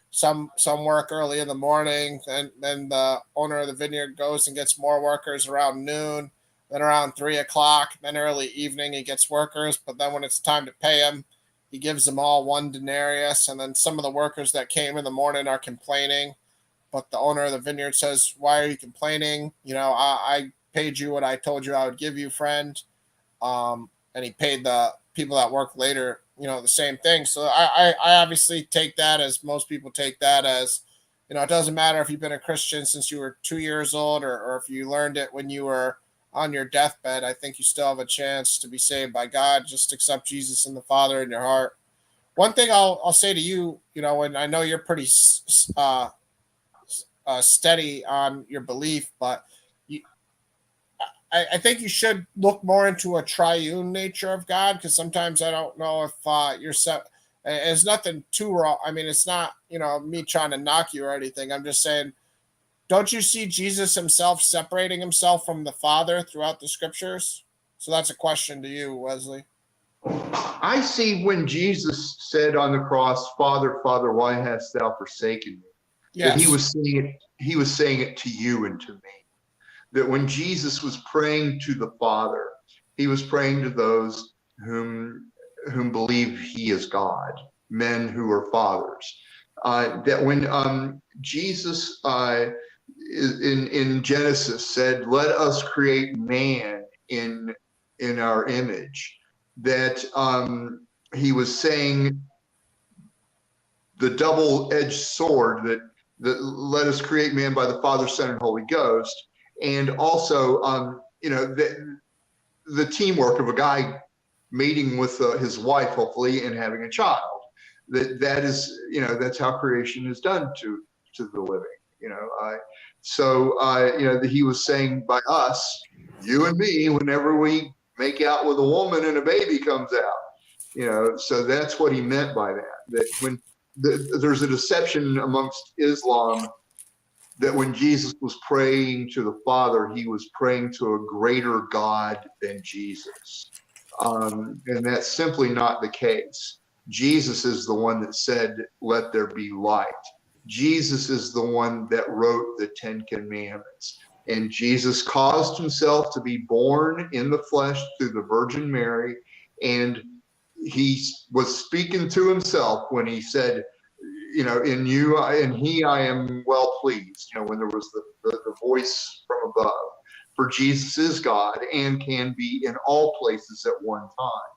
Some work early in the morning, and then the owner of the vineyard goes and gets more workers around noon, then around 3:00, then early evening he gets workers, but then when it's time to pay him, he gives them all one denarius. And then some of the workers that came in the morning are complaining, but the owner of the vineyard says, "Why are you complaining? I paid you what I told you I would give you, friend." And he paid the people that work later, the same thing. So I obviously take that as most people take that as, it doesn't matter if you've been a Christian since you were 2 years old, or if you learned it when you were on your deathbed. I think you still have a chance to be saved by God. Just accept Jesus and the Father in your heart. One thing I'll say to you, and I know you're pretty steady on your belief, but I think you should look more into a triune nature of God, because sometimes I don't know if you're set. There's nothing too wrong. I mean, it's not me trying to knock you or anything. I'm just saying don't you see Jesus himself separating himself from the Father throughout the scriptures? So that's a question to you, Wesley. I see when Jesus said on the cross, Father, Father, why hast thou forsaken me? Yes. That he was saying it to you and to me. That when Jesus was praying to the Father, he was praying to those whom believe he is God, men who are fathers. That when Jesus in Genesis said, "Let us create man in our image," that he was saying the double-edged sword that let us create man by the Father, Son, and Holy Ghost, and also the teamwork of a guy mating with his wife, hopefully, and having a child. That is, that's how creation is done to the living. He was saying by us, you and me, whenever we make out with a woman and a baby comes out, so that's what he meant by that. That when there's a deception amongst Islam that when Jesus was praying to the Father, he was praying to a greater God than Jesus. And that's simply not the case. Jesus is the one that said, let there be light. Jesus is the one that wrote the Ten Commandments. And Jesus caused himself to be born in the flesh through the Virgin Mary. And he was speaking to himself when he said, in you and he I am well pleased, when there was the voice from above. For Jesus is God and can be in all places at one time.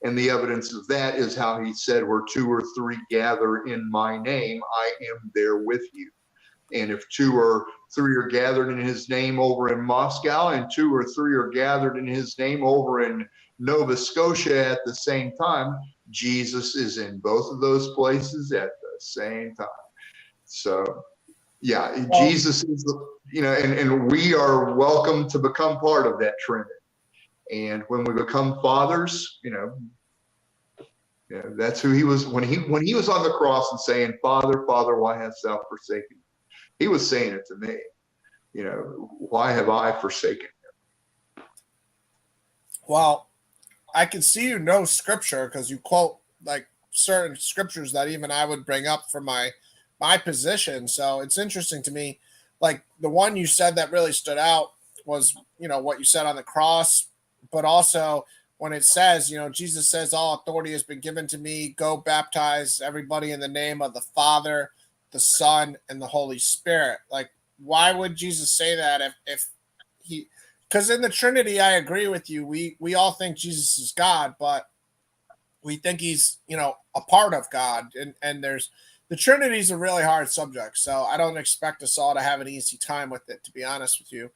And the evidence of that is how he said, where two or three gather in my name, I am there with you. And if two or three are gathered in his name over in Moscow, and two or three are gathered in his name over in Nova Scotia at the same time, Jesus is in both of those places at the same time. So, yeah, Jesus is, and we are welcome to become part of that Trinity. And when we become fathers, that's who he was. When he was on the cross and saying, Father, Father, why hast thou forsaken me? He was saying it to me. Why have I forsaken him? Well, I can see you know scripture because you quote like certain scriptures that even I would bring up for my position. So it's interesting to me. Like the one you said that really stood out was, what you said on the cross, but also when it says, Jesus says, all authority has been given to me. Go baptize everybody in the name of the Father, the Son, and the Holy Spirit. Like, why would Jesus say that if he, because in the Trinity, I agree with you. We all think Jesus is God, but we think he's, a part of God. And the Trinity is a really hard subject. So I don't expect us all to have an easy time with it, to be honest with you.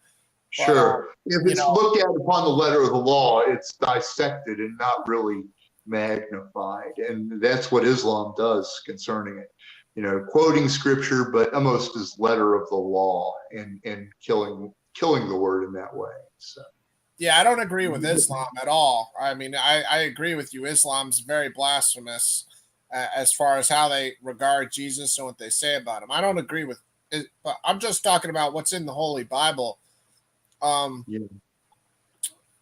Sure. If it's looked at upon the letter of the law, it's dissected and not really magnified. And that's what Islam does concerning it. Quoting scripture, but almost as letter of the law and killing the word in that way. So. Yeah, I don't agree with Islam at all. I mean, I agree with you. Islam's very blasphemous as far as how they regard Jesus and what they say about him. I don't agree with it, but I'm just talking about what's in the Holy Bible. Yeah.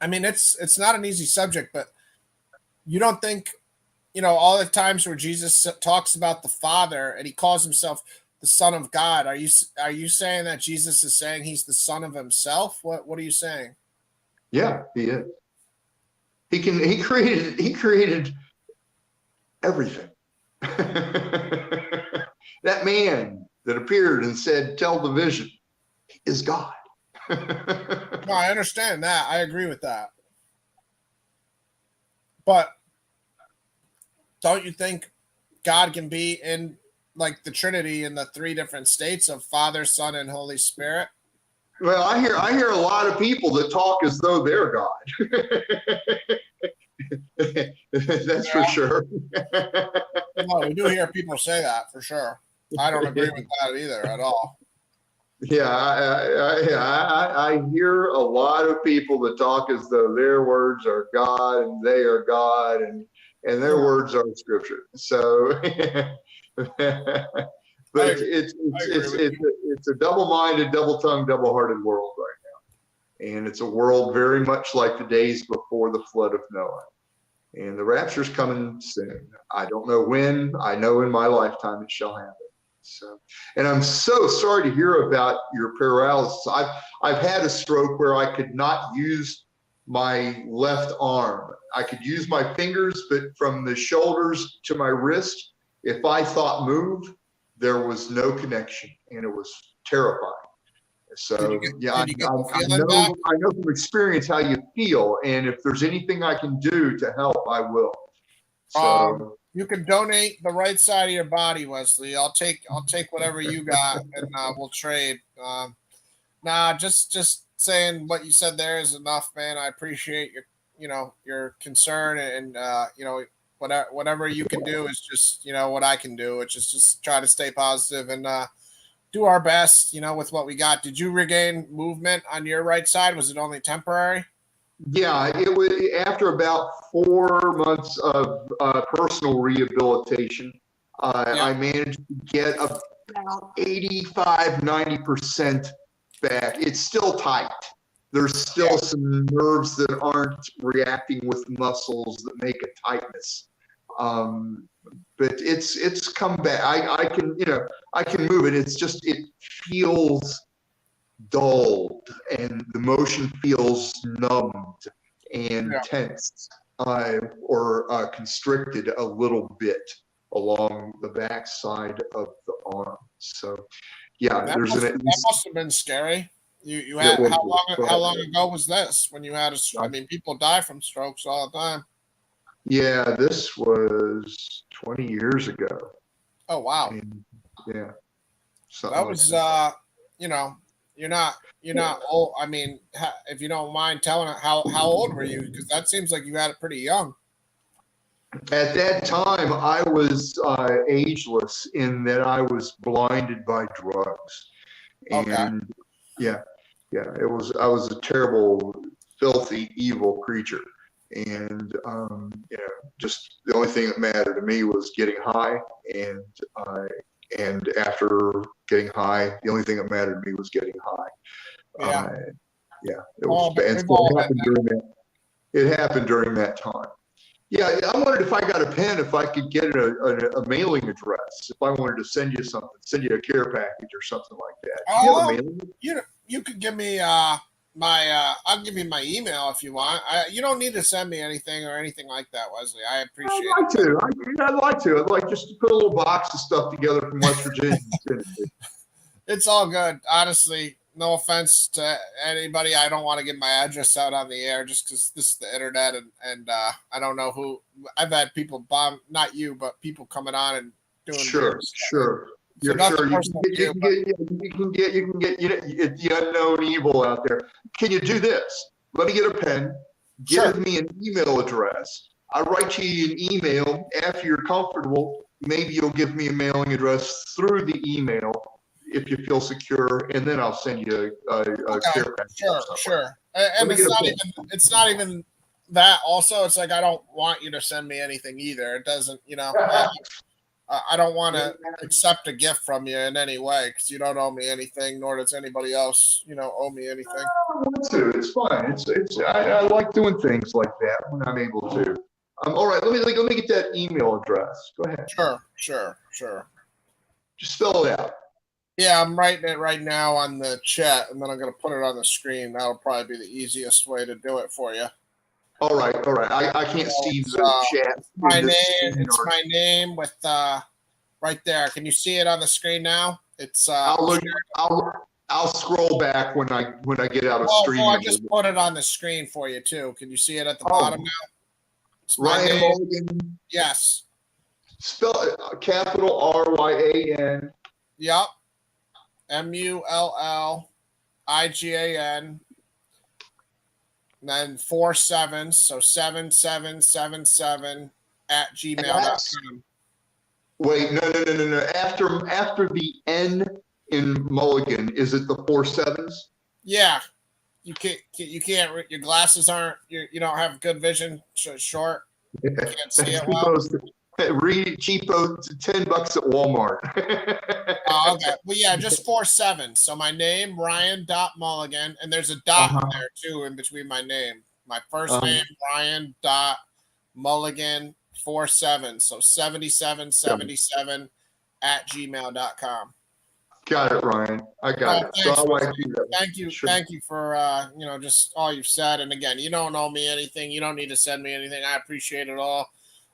I mean, it's not an easy subject, but you don't think, all the times where Jesus talks about the Father and he calls himself the Son of God, are you saying that Jesus is saying he's the Son of himself? What are you saying? Yeah, he is. He created everything. That man that appeared and said, tell the vision, is God. No, I understand that. I agree with that. But don't you think God can be in like the Trinity in the three different states of Father, Son, and Holy Spirit? Well, I hear a lot of people that talk as though they're God. That's for sure. No, we do hear people say that for sure. I don't agree with that either at all. Yeah, I hear a lot of people that talk as though their words are God and they are God and their words are scripture. So But I it's agree with it's a double-minded, double-tongued, double-hearted world right now, and it's a world very much like the days before the flood of Noah. And the rapture's coming soon. I don't know when. I know in my lifetime it shall happen. So, and I'm so sorry to hear about your paralysis. I've had a stroke where I could not use my left arm. I could use my fingers, but from the shoulders to my wrist, if I thought move, there was no connection, and it was terrifying. So yeah, did you get the feeling back? I know from experience how you feel, and if there's anything I can do to help, I will. So you can donate the right side of your body, Wesley. I'll take whatever you got, and we'll trade. Nah, just saying what you said there is enough, man. I appreciate your concern, and whatever you can do is just what I can do, which is just try to stay positive and do our best, with what we got. Did you regain movement on your right side? Was it only temporary? yeah, it was after about 4 months of personal rehabilitation. I managed to get about 85-90% back. It's still tight. There's still some nerves that aren't reacting with muscles that make a tightness. But it's come back. I can move it. It's just it feels dulled and the motion feels numbed and tense or constricted a little bit along the back side of the arm. So yeah, that must have been scary. You had how long ago was this when you had a stroke? I mean, people die from strokes all the time. Yeah, this was 20 years ago. Oh wow. And, yeah. That was you're not old. I mean, if you don't mind telling how old were you? Because that seems like you had it pretty young. At that time, I was ageless in that I was blinded by drugs. And yeah, it was. I was a terrible, filthy, evil creature. And just the only thing that mattered to me was getting high, and after getting high, the only thing that mattered to me was getting high. It was bad. It happened during that time. Yeah, I wondered if I got a pen, if I could get a mailing address, if I wanted to send you something, send you a care package or something like that. You have a mailing? You could give me I'll give you my email if you want. You don't need to send me anything or anything like that, Wesley. I appreciate it. I'd like to. I'd like just to put a little box of stuff together from West Virginia. It's all good. Honestly, no offense to anybody. I don't want to get my address out on the air just because this is the internet, and I don't know who. I've had people bomb, not you, but people coming on and doing Sure. You're sure you can get the unknown evil out there. Can you do this? Let me get a pen. Give me an email address. I'll write you an email after you're comfortable. Maybe you'll give me a mailing address through the email if you feel secure, and then I'll send you a care package. Sure. And it's not even that. Also, it's like I don't want you to send me anything either. It doesn't, I don't want to accept a gift from you in any way because you don't owe me anything, nor does anybody else, owe me anything. I want to. It's fine. I like doing things like that when I'm able to. All right. Let me get that email address. Go ahead. Sure. Just spell it out. Yeah, I'm writing it right now on the chat, and then I'm going to put it on the screen. That'll probably be the easiest way to do it for you. All right. I can't see the chat. It's my name with right there. Can you see it on the screen now? It's I'll scroll back when I get out of stream. I just put it on the screen for you too. Can you see it at the bottom now? It's Ryan Mulligan. Yes. Spell it capital RYAN. Yep. MULLIGAN. And then 4 7s, so 7777 at gmail.com. Wait, no. After the N in Mulligan, is it the 4 7s? Yeah. You can't. Your glasses aren't. You don't have good vision. Short. You can't see it well. cheapo, $10 at Walmart. Oh, okay. Well, yeah, just 47. So my name, Ryan.Mulligan, and there's a dot in there too in between my name. My first name, Ryan.Mulligan 47. So 7777 at gmail.com. Got it, Ryan. I got it. Thanks, So I like you. thank you for just all you've said. And again, you don't owe me anything. You don't need to send me anything. I appreciate it all.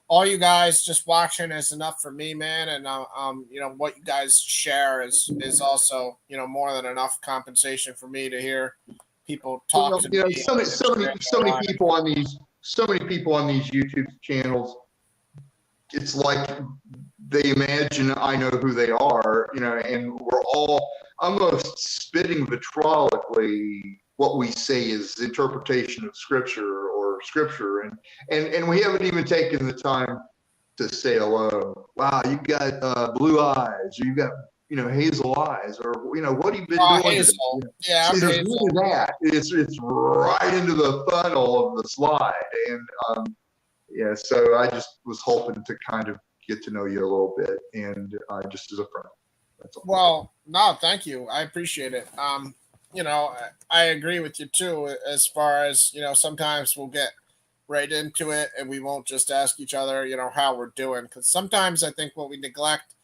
All you guys just watching is enough for me, man. And what you guys share is also more than enough compensation for me to hear people talk to me. So many people on these YouTube channels. It's like they imagine I know who they are, and we're all almost spitting vitriolically what we say is interpretation of scripture or scripture, and we haven't even taken the time to say hello. Wow, you got blue eyes, or you got hazel eyes, or what have you been doing? Hazel. Yeah, see, I'm there's hazel. really that. It's right into the funnel of the slide, and yeah. So I just was hoping to kind of get to know you a little bit, and just as a friend. That's all. Well, no, thank you. I appreciate it. I agree with you too, as far as, sometimes we'll get right into it and we won't just ask each other, how we're doing. Because sometimes I think what we neglect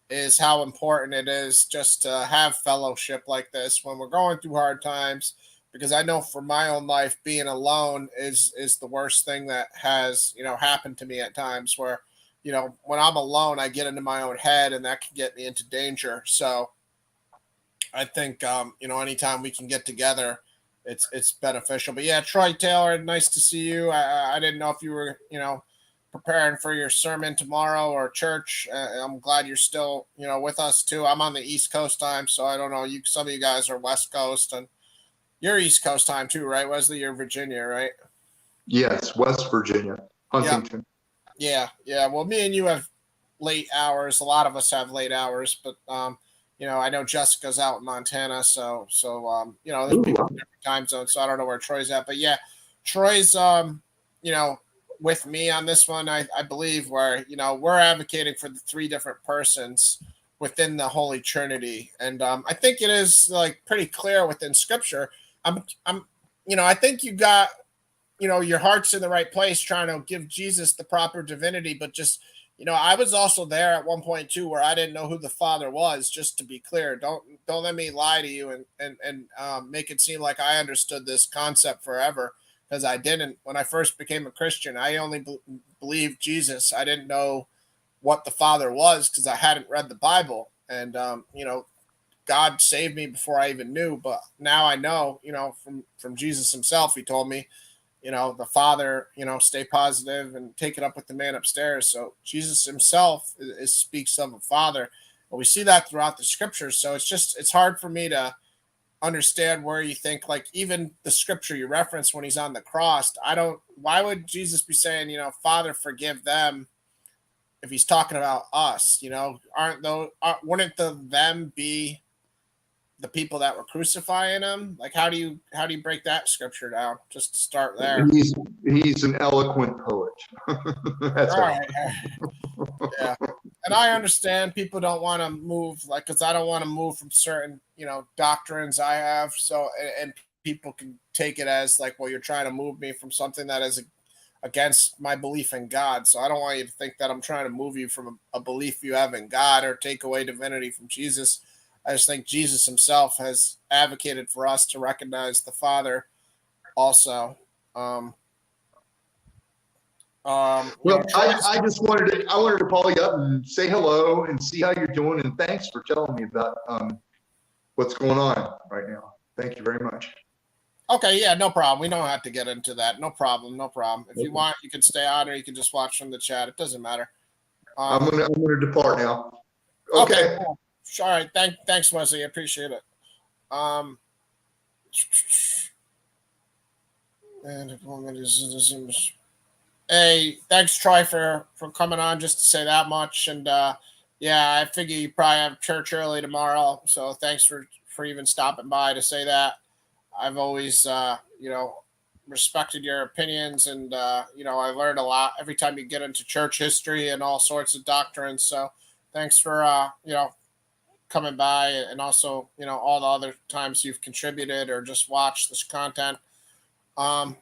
is how important it is just to have fellowship like this when we're going through hard times. Because I know for my own life, being alone is the worst thing that has, happened to me at times where, when I'm alone, I get into my own head and that can get me into danger. So I think, anytime we can get together, it's beneficial. But yeah, Troy Taylor, nice to see you. I didn't know if you were, preparing for your sermon tomorrow or church. I'm glad you're still, with us too. I'm on the East Coast time, so I don't know. Some of you guys are West Coast, and you're East Coast time too, right, Wesley? You're Virginia, right? Yes, West Virginia, Huntington. Yeah. Well, me and you have late hours. A lot of us have late hours, but I know Jessica's out in Montana, so there's people in different time zones, so I don't know where Troy's at. But yeah, Troy's with me on this one, I believe, where we're advocating for the three different persons within the Holy Trinity, and I think it is like pretty clear within Scripture. I think you got your heart's in the right place, trying to give Jesus the proper divinity, but just I was also there at one point too, where I didn't know who the Father was. Just to be clear, don't let me lie to you and make it seem like I understood this concept forever, because I didn't. When I first became a Christian, I only believed Jesus. I didn't know what the Father was because I hadn't read the Bible, and God saved me before I even knew. But now I know, from Jesus himself, he told me, the Father, stay positive and take it up with the man upstairs. So Jesus himself speaks of a Father. But we see that throughout the scriptures. So it's hard for me to understand where you think, like, even the scripture you reference when he's on the cross, why would Jesus be saying, Father, forgive them, if he's talking about us? Wouldn't the them be the people that were crucifying him? Like, how do you break that scripture down? Just to start there. He's an eloquent poet. That's right. Yeah, and I understand people don't want to move, like, because I don't want to move from certain doctrines I have. So and people can take it as like, well, you're trying to move me from something that is against my belief in God. So I don't want you to think that I'm trying to move you from a belief you have in God or take away divinity from Jesus. I just think Jesus himself has advocated for us to recognize the Father also. Well, I just wanted to call you up and say hello and see how you're doing, and thanks for telling me about what's going on right now. Thank you very much. Okay, yeah, no problem. We don't have to get into that. No problem. If you want, you can stay on, or you can just watch from the chat. It doesn't matter. I'm gonna depart now. Okay. Cool. All right. Thanks, Wesley. I appreciate it. Hey, thanks, Troy, for coming on, just to say that much. And yeah, I figure you probably have church early tomorrow, so thanks for even stopping by to say that. I've always respected your opinions, and I learned a lot every time you get into church history and all sorts of doctrines. So thanks for coming by, and also all the other times you've contributed or just watched this content. Um,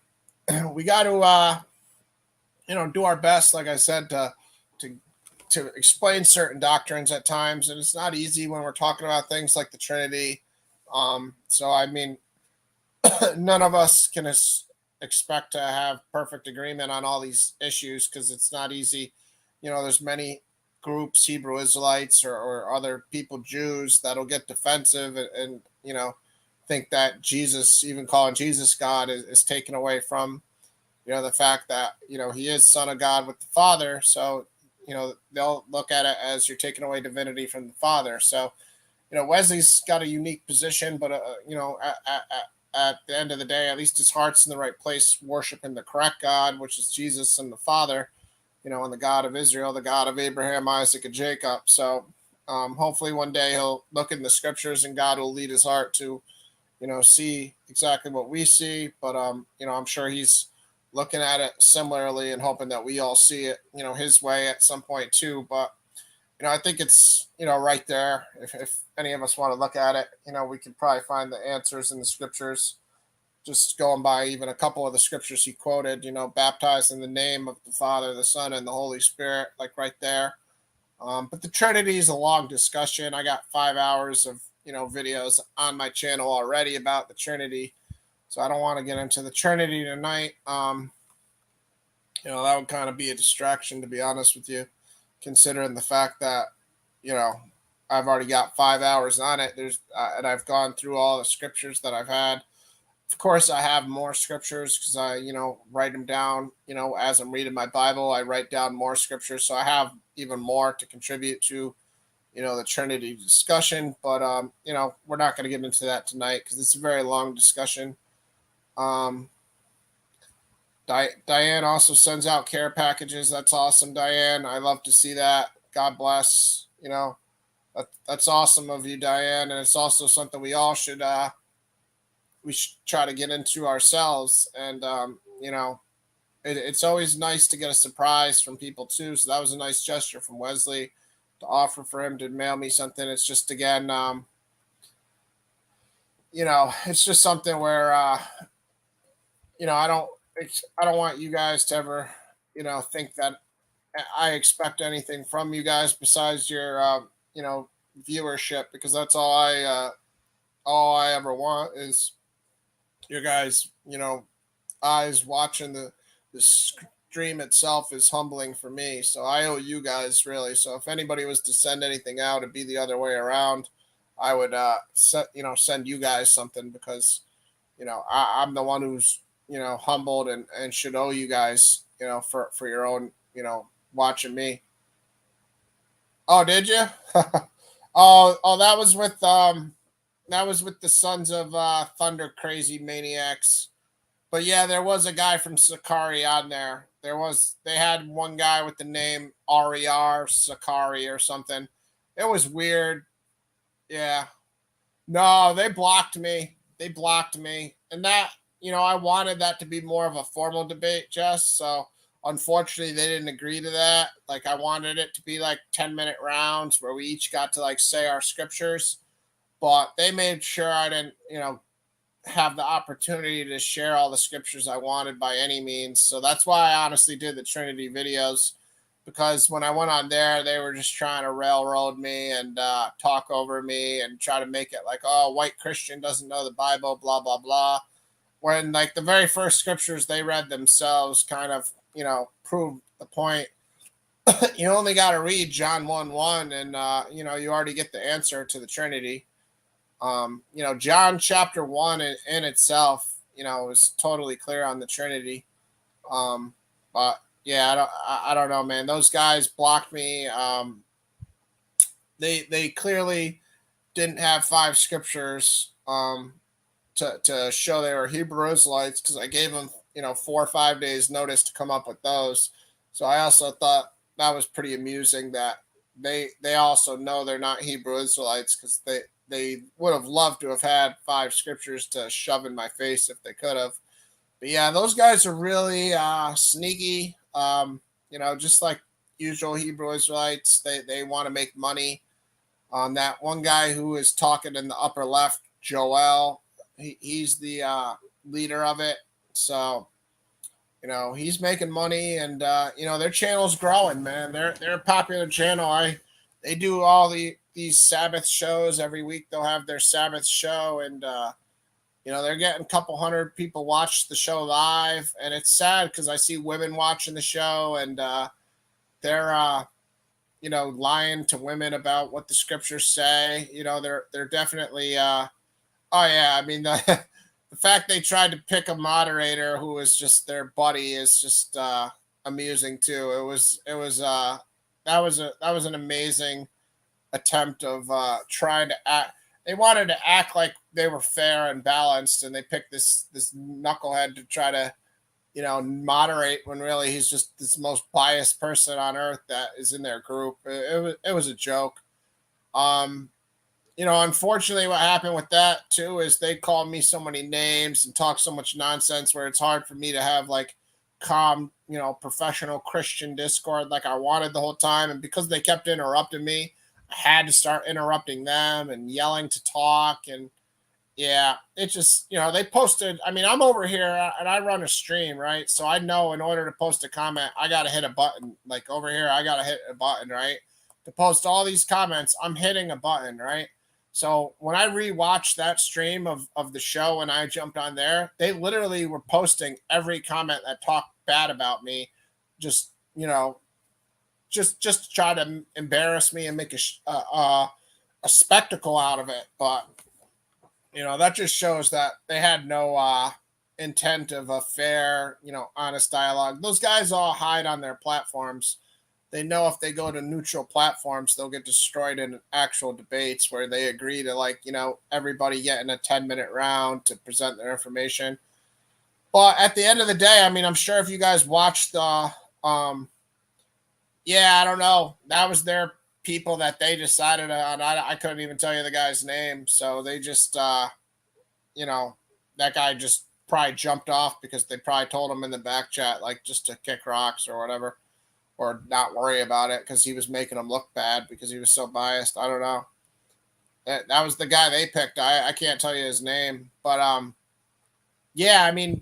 we got to do our best, like I said, to to explain certain doctrines at times, and it's not easy when we're talking about things like the Trinity. So I mean, none of us can expect to have perfect agreement on all these issues because it's not easy. There's many groups, Hebrew Israelites or other people, Jews, that'll get defensive and think that Jesus, even calling Jesus God, is taken away from the fact that he is Son of God with the Father. So they'll look at it as you're taking away divinity from the Father. So Wesley's got a unique position, but at the end of the day, at least his heart's in the right place, worshiping the correct God, which is Jesus and the Father, and the God of Israel, the God of Abraham, Isaac, and Jacob. So hopefully one day he'll look in the scriptures and God will lead his heart to, see exactly what we see. But, I'm sure he's looking at it similarly and hoping that we all see it, his way at some point too. But, I think it's, right there. If any of us want to look at it, we could probably find the answers in the scriptures. Just going by even a couple of the scriptures he quoted, baptized in the name of the Father, the Son, and the Holy Spirit, like right there. But the Trinity is a long discussion. I got 5 hours of, videos on my channel already about the Trinity. So I don't want to get into the Trinity tonight. That would kind of be a distraction, to be honest with you, considering the fact that, I've already got 5 hours on it. And I've gone through all the scriptures that I've had. Of course, I have more scriptures because I, write them down, as I'm reading my Bible, I write down more scriptures. So I have even more to contribute to, the Trinity discussion. But, we're not going to get into that tonight because it's a very long discussion. Diane also sends out care packages. That's awesome, Diane. I love to see that. God bless. That's awesome of you, Diane. And it's also something we all should try to get into ourselves. And it's always nice to get a surprise from people too. So that was a nice gesture from Wesley to offer for him to mail me something. It's just, again, it's just something where I don't want you guys to ever think that I expect anything from you guys besides your viewership, because that's all I ever want is your guys eyes watching. The stream itself is humbling for me, so I owe you guys, really. So if anybody was to send anything out, it'd be the other way around. I would send you guys something, because I'm the one who's humbled and should owe you guys for your own watching me. Oh, did you? oh, that was with the Sons of Thunder Crazy Maniacs. But yeah, there was a guy from Sakari on there. They had one guy with the name RER Sakari or something. It was weird. Yeah. No, they blocked me. And that, I wanted that to be more of a formal debate, Jess. So unfortunately, they didn't agree to that. Like, I wanted it to be like 10-minute rounds where we each got to say our scriptures. But they made sure I didn't, have the opportunity to share all the scriptures I wanted by any means. So that's why I honestly did the Trinity videos, because when I went on there, they were just trying to railroad me and talk over me and try to make it like, oh, white Christian doesn't know the Bible, blah, blah, blah. When the very first scriptures they read themselves kind of, proved the point. You only got to read John 1:1 and, you already get the answer to the Trinity. John chapter 1 in itself, is totally clear on the Trinity. But yeah, I don't know, man. Those guys blocked me. They clearly didn't have 5 scriptures to show they were Hebrew Israelites, because I gave them 4 or 5 days notice to come up with those. So I also thought that was pretty amusing that they also know they're not Hebrew Israelites, because they would have loved to have had 5 scriptures to shove in my face if they could have. But yeah, those guys are really sneaky. Just like usual Hebrew Israelites, they want to make money. That one guy who is talking in the upper left, Joel, he's the leader of it. So he's making money, and their channel's growing, man. They're a popular channel. They do all these Sabbath shows every week. They'll have their Sabbath show, and they're getting a couple hundred people watch the show live, and it's sad because I see women watching the show, and they're lying to women about what the scriptures say. They're definitely oh yeah, I mean the fact they tried to pick a moderator who was just their buddy is just amusing too. That was an amazing attempt of trying to act. They wanted to act like they were fair and balanced, and they picked this knucklehead to try to moderate when really he's just this most biased person on earth that is in their group. It was a joke. Unfortunately, what happened with that too is they called me so many names and talk so much nonsense where it's hard for me to have like calm, professional Christian discord like I wanted the whole time. And because they kept interrupting me, I had to start interrupting them and yelling to talk. And yeah, it just, they posted. I mean, I'm over here and I run a stream, right? So I know in order to post a comment, I got to hit a button. Like over here, I got to hit a button, right? To post all these comments, I'm hitting a button, right? So when I rewatched that stream of the show and I jumped on there, they literally were posting every comment that talked bad about me, just just to try to embarrass me and make a spectacle out of it. But that just shows that they had no intent of a fair, honest dialogue. Those guys all hide on their platforms. They know if they go to neutral platforms, they'll get destroyed in actual debates where they agree to everybody getting a 10-minute round to present their information. But at the end of the day, I mean, I'm sure if you guys watched the, I don't know, that was their people that they decided on. I couldn't even tell you the guy's name. So they just, that guy just probably jumped off because they probably told him in the back chat, like just to kick rocks or whatever, or not worry about it because he was making them look bad because he was so biased. I don't know. That was the guy they picked. I can't tell you his name, but I mean,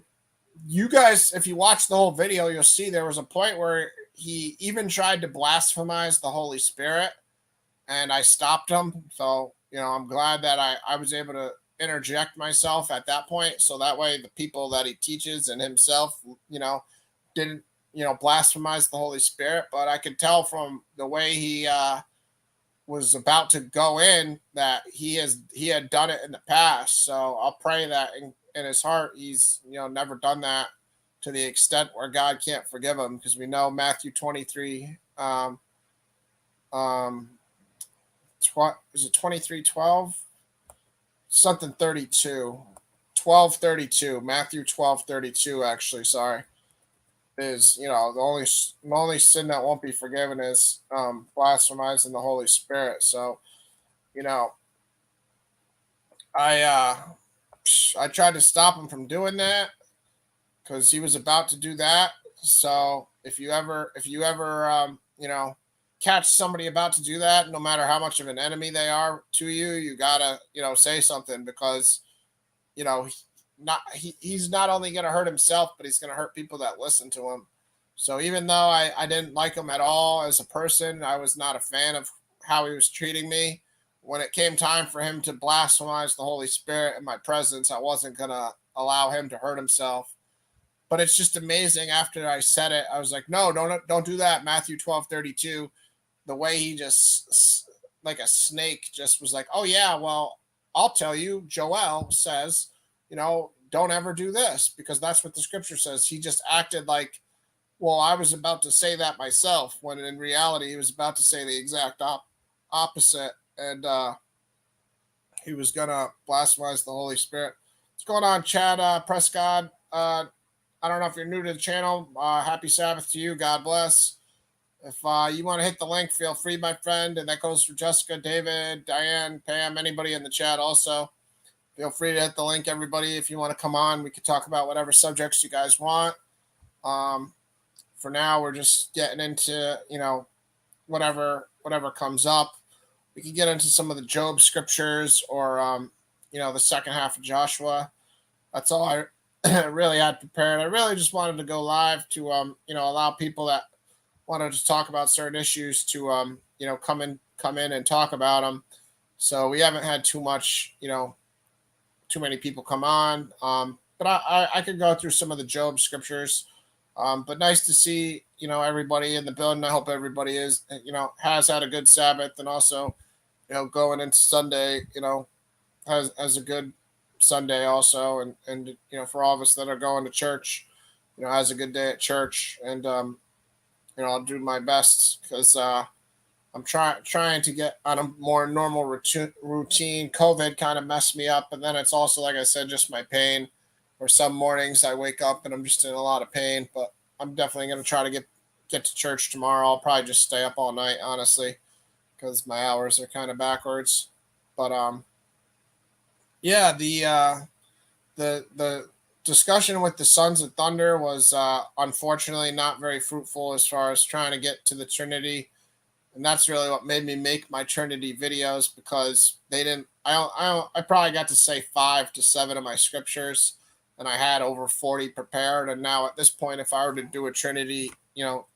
you guys, if you watch the whole video, you'll see there was a point where he even tried to blasphemize the Holy Spirit, and I stopped him. So, I'm glad that I was able to interject myself at that point. So that way the people that he teaches and himself, didn't, blasphemize the Holy Spirit. But I could tell from the way he was about to go in that he had done it in the past. So I'll pray that in his heart, he's, never done that to the extent where God can't forgive him, because we know Matthew 23, is it 23:12? Something 32. 12:32. Matthew 12:32, actually, sorry. Is, the only sin that won't be forgiven is blasphemizing the Holy Spirit. So, I tried to stop him from doing that because he was about to do that. So if you ever catch somebody about to do that, no matter how much of an enemy they are to you, you gotta say something, because he's not only gonna hurt himself, but he's gonna hurt people that listen to him. So even though I didn't like him at all as a person, I was not a fan of how he was treating me. When it came time for him to blasphemize the Holy Spirit in my presence, I wasn't going to allow him to hurt himself. But it's just amazing. After I said it, I was like, no, don't do that. Matthew 12:32. The way he just, like a snake, just was like, oh yeah, well, I'll tell you, Joel says, don't ever do this, because that's what the scripture says. He just acted like, well, I was about to say that myself, when in reality, he was about to say the exact opposite. And he was going to blasphemize the Holy Spirit. What's going on, Chad Prescott? I don't know if you're new to the channel. Happy Sabbath to you. God bless. If you want to hit the link, feel free, my friend. And that goes for Jessica, David, Diane, Pam, anybody in the chat also. feel free to hit the link, everybody. If you want to come on, we could talk about whatever subjects you guys want. For now, we're just getting into, whatever comes up. We could get into some of the Job scriptures or, the second half of Joshua. That's all I really had prepared. I really just wanted to go live to, allow people that wanted to talk about certain issues to, come in and talk about them. So we haven't had too many people come on. But I could go through some of the Job scriptures. But nice to see, everybody in the building. I hope everybody has had a good Sabbath, and also, going into Sunday, has a good Sunday also. And, for all of us that are going to church, has a good day at church. And, I'll do my best because, I'm trying to get on a more normal routine. COVID kind of messed me up, and then it's also, like I said, just my pain. Or some mornings I wake up and I'm just in a lot of pain, but I'm definitely going to try to get to church tomorrow. I'll probably just stay up all night, honestly, because my hours are kind of backwards. But yeah, the discussion with the Sons of Thunder was unfortunately not very fruitful as far as trying to get to the Trinity. And that's really what made me make my Trinity videos, because they didn't. I probably got to say 5 to 7 of my scriptures, and I had over 40 prepared. And now at this point, if I were to do a Trinity,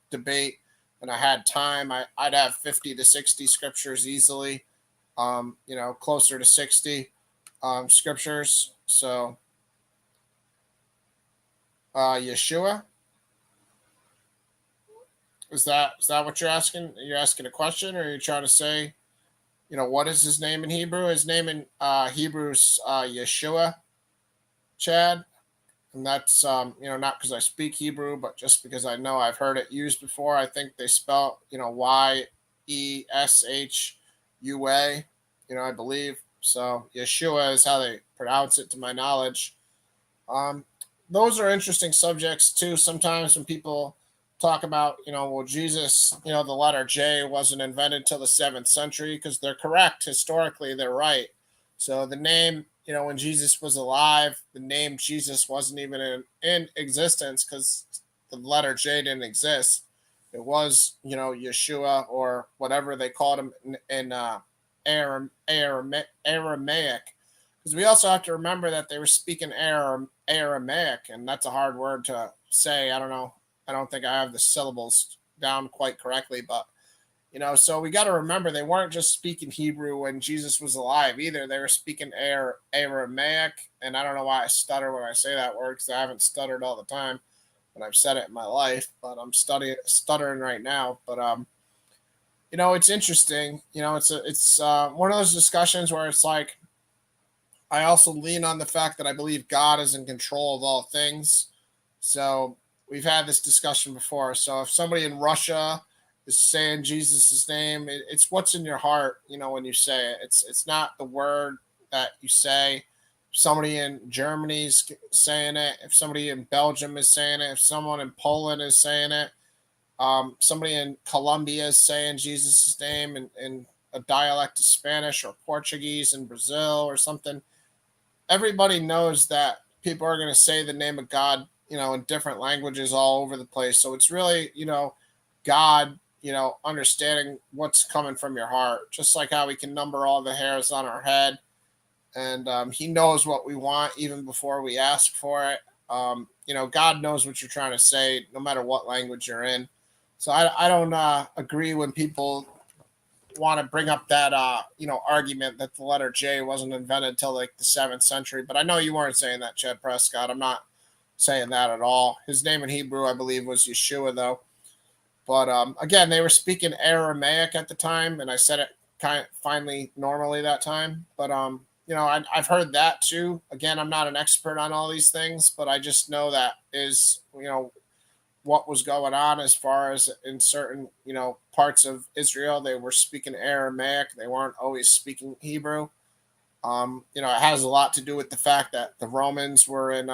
debate, and I had time, I'd have 50 to 60 scriptures easily. Closer to 60 scriptures. So, Yeshua. Is that what you're asking? You're asking a question, or are you trying to say, what is his name in Hebrew? His name in Hebrew is Yeshua, Chad. And that's, not because I speak Hebrew, but just because I know I've heard it used before. I think they spell, Yeshua, I believe. So Yeshua is how they pronounce it, to my knowledge. Those are interesting subjects, too. Sometimes when people talk about, Jesus, the letter J wasn't invented till the 7th century, because they're correct. Historically, they're right. So the name, when Jesus was alive, the name Jesus wasn't even in existence, because the letter J didn't exist. It was, Yeshua, or whatever they called him in Aramaic. Because we also have to remember that they were speaking Aramaic, and that's a hard word to say. I don't know. I don't think I have the syllables down quite correctly, but, so we got to remember they weren't just speaking Hebrew when Jesus was alive either. They were speaking Aramaic, and I don't know why I stutter when I say that word, because I haven't stuttered all the time when I've said it in my life, but I'm stuttering right now. But, it's interesting. It's one of those discussions where it's like, I also lean on the fact that I believe God is in control of all things. So we've had this discussion before. So if somebody in Russia is saying Jesus' name, it's what's in your heart, when you say it. It's not the word that you say. If somebody in Germany is saying it, if somebody in Belgium is saying it, if someone in Poland is saying it, somebody in Colombia is saying Jesus' name in a dialect of Spanish or Portuguese in Brazil or something, everybody knows that people are going to say the name of God, in different languages all over the place. So it's really, God, understanding what's coming from your heart, just like how we can number all the hairs on our head. And he knows what we want even before we ask for it. God knows what you're trying to say, no matter what language you're in. So I don't agree when people want to bring up that argument that the letter J wasn't invented until like the 7th century. But I know you weren't saying that, Chad Prescott. I'm not saying that at all. His name in Hebrew, I believe, was Yeshua, though. But again, they were speaking Aramaic at the time, and I said it kind of finally normally that time. But I've heard that too. Again, I'm not an expert on all these things, but I just know that is what was going on as far as in certain parts of Israel. They were speaking Aramaic. They weren't always speaking Hebrew. It has a lot to do with the fact that the Romans were in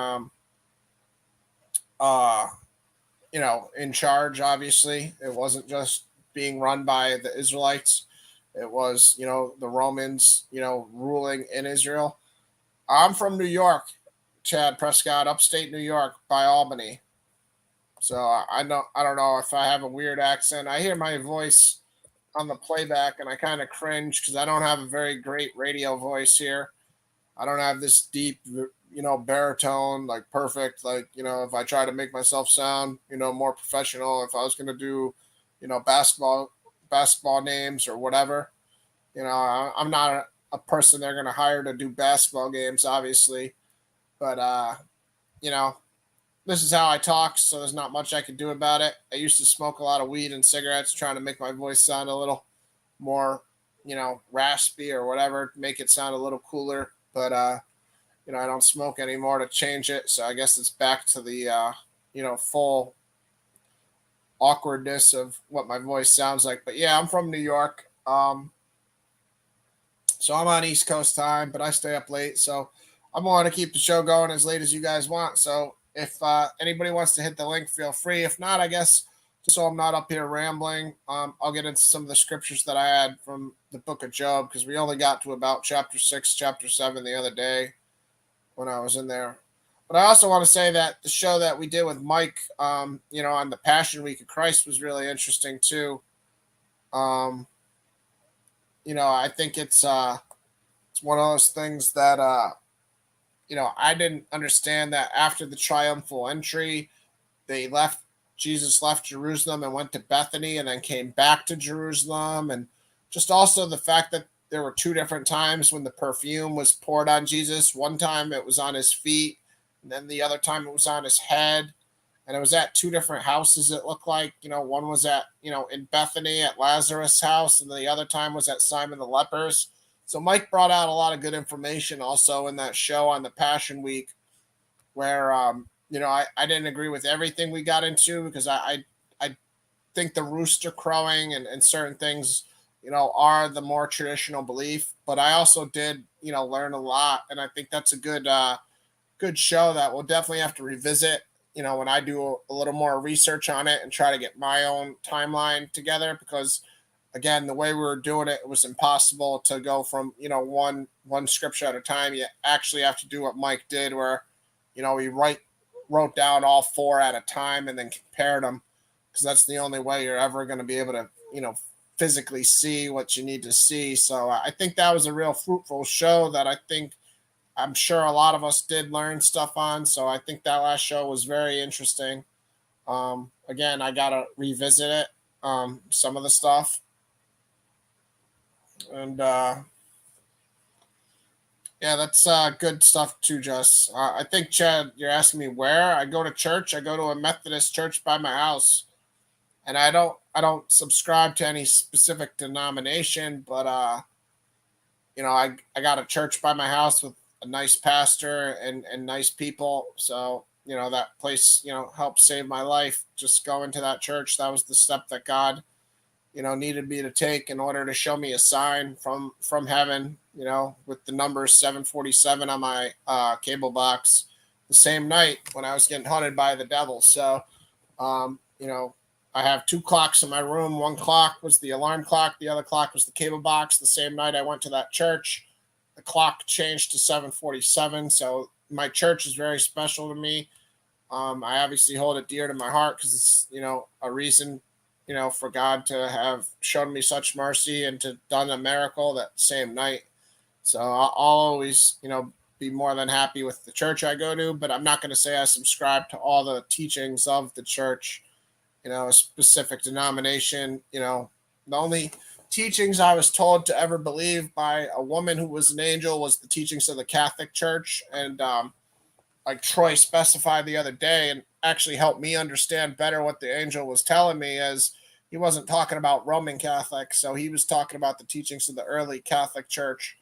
charge. Obviously, it wasn't just being run by the Israelites. It was, the Romans, ruling in Israel. I'm from New York, Chad Prescott, upstate New York by Albany. So I don't know if I have a weird accent. I hear my voice on the playback and I kind of cringe because I don't have a very great radio voice here. I don't have this deep, baritone, like perfect. Like, if I try to make myself sound, more professional, if I was going to do, basketball names or whatever, I'm not a person they're going to hire to do basketball games, obviously. But, you know, this is how I talk, so there's not much I can do about it. I used to smoke a lot of weed and cigarettes trying to make my voice sound a little more, raspy or whatever, make it sound a little cooler. But, I don't smoke anymore to change it. So I guess it's back to the, full awkwardness of what my voice sounds like. But yeah, I'm from New York. So I'm on East Coast time, but I stay up late. So I'm going to keep the show going as late as you guys want. So if anybody wants to hit the link, feel free. If not, I guess just so I'm not up here rambling, I'll get into some of the scriptures that I had from the book of Job because we only got to about chapter 6, chapter 7 the other day when I was in there. But I also want to say that the show that we did with Mike, on the Passion Week of Christ was really interesting too. I think it's one of those things that I didn't understand that after the triumphal entry, Jesus left Jerusalem and went to Bethany and then came back to Jerusalem. And just also the fact that there were two different times when the perfume was poured on Jesus. One time it was on his feet, and then the other time it was on his head. And it was at two different houses, it looked like. One was at, in Bethany at Lazarus' house, and the other time was at Simon the leper's. So Mike brought out a lot of good information also in that show on the Passion Week where, I didn't agree with everything we got into because I think the rooster crowing and certain things, are the more traditional belief. But I also did, learn a lot. And I think that's a good show that we'll definitely have to revisit, when I do a little more research on it and try to get my own timeline together because again, the way we were doing it, it was impossible to go from, one scripture at a time. You actually have to do what Mike did where, he wrote down all four at a time and then compared them because that's the only way you're ever going to be able to, physically see what you need to see. So I think that was a real fruitful show that I'm sure a lot of us did learn stuff on. So I think that last show was very interesting. Again, I got to revisit it, some of the stuff. And yeah, that's good stuff too, Jess. I think, Chad, you're asking me where I go to church. I go to a Methodist church by my house, and I don't subscribe to any specific denomination, but I got a church by my house with a nice pastor and nice people. So that place helped save my life. Just going to that church, that was the step that God needed me to take in order to show me a sign from heaven, with the number 747 on my cable box the same night when I was getting haunted by the devil. So, I have two clocks in my room. One clock was the alarm clock. The other clock was the cable box. The same night I went to that church, the clock changed to 747. So my church is very special to me. I obviously hold it dear to my heart because it's, a reason for God to have shown me such mercy and to done a miracle that same night. So I'll always, be more than happy with the church I go to, but I'm not going to say I subscribe to all the teachings of the church, a specific denomination. The only teachings I was told to ever believe by a woman who was an angel was the teachings of the Catholic Church. And like Troy specified the other day and actually helped me understand better what the angel was telling me as he wasn't talking about Roman Catholic. So he was talking about the teachings of the early Catholic Church.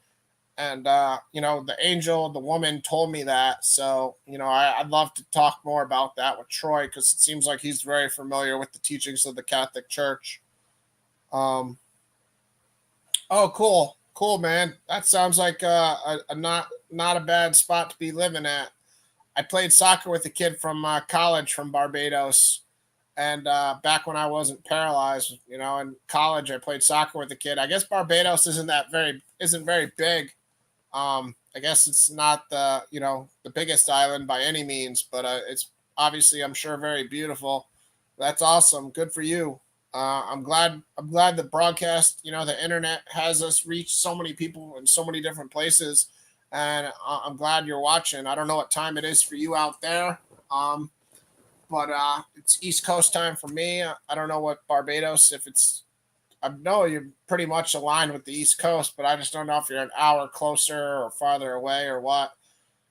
And, the angel, the woman told me that. So, I'd love to talk more about that with Troy because it seems like he's very familiar with the teachings of the Catholic Church. Oh, cool. Cool, man. That sounds like a not a bad spot to be living at. I played soccer with a kid from college from Barbados. And back when I wasn't paralyzed, in college, I played soccer with a kid. I guess Barbados isn't very big. I guess it's not the biggest island by any means, but it's obviously, I'm sure, very beautiful. That's awesome. Good for you. I'm glad. I'm glad the broadcast, the internet has us reach so many people in so many different places, and I'm glad you're watching. I don't know what time it is for you out there, but it's East Coast time for me. I don't know what Barbados. If it's, I know you're pretty much aligned with the East Coast, but I just don't know if you're an hour closer or farther away or what,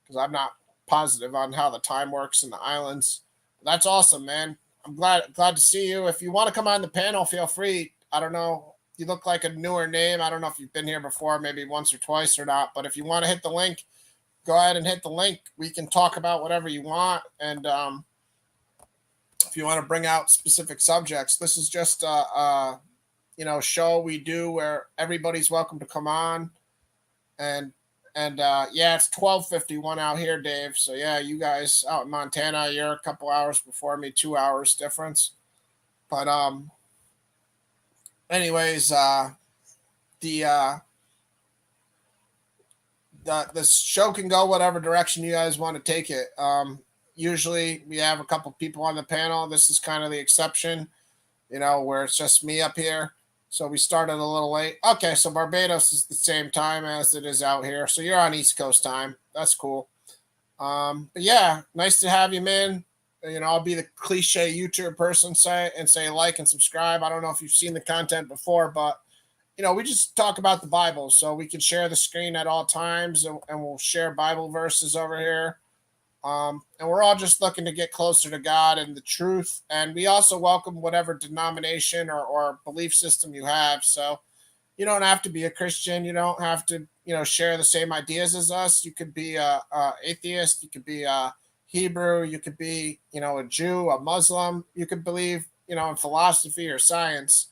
because I'm not positive on how the time works in the islands. That's awesome, man. I'm glad to see you. If you want to come on the panel, feel free. I don't know. You look like a newer name. I don't know if you've been here before, maybe once or twice or not. But if you want to hit the link, go ahead and hit the link. We can talk about whatever you want. And if you want to bring out specific subjects, this is just a show we do where everybody's welcome to come on. And yeah, it's 12:51 out here, Dave. So yeah, you guys out in Montana, you're a couple hours before me, 2 hours difference. But anyways, the the show can go whatever direction you guys want to take it. Usually we have a couple people on the panel. This is kind of the exception, where it's just me up here. So we started a little late. Okay, so Barbados is the same time as it is out here. So you're on East Coast time. That's cool. But yeah, nice to have you, man. I'll be the cliche YouTube person say like and subscribe. I don't know if you've seen the content before, but we just talk about the Bible, so we can share the screen at all times, and we'll share Bible verses over here. And we're all just looking to get closer to God and the truth. And we also welcome whatever denomination or belief system you have. So you don't have to be a Christian. You don't have to, share the same ideas as us. You could be a atheist. You could be a Hebrew. You could be, a Jew, a Muslim. You could believe, in philosophy or science.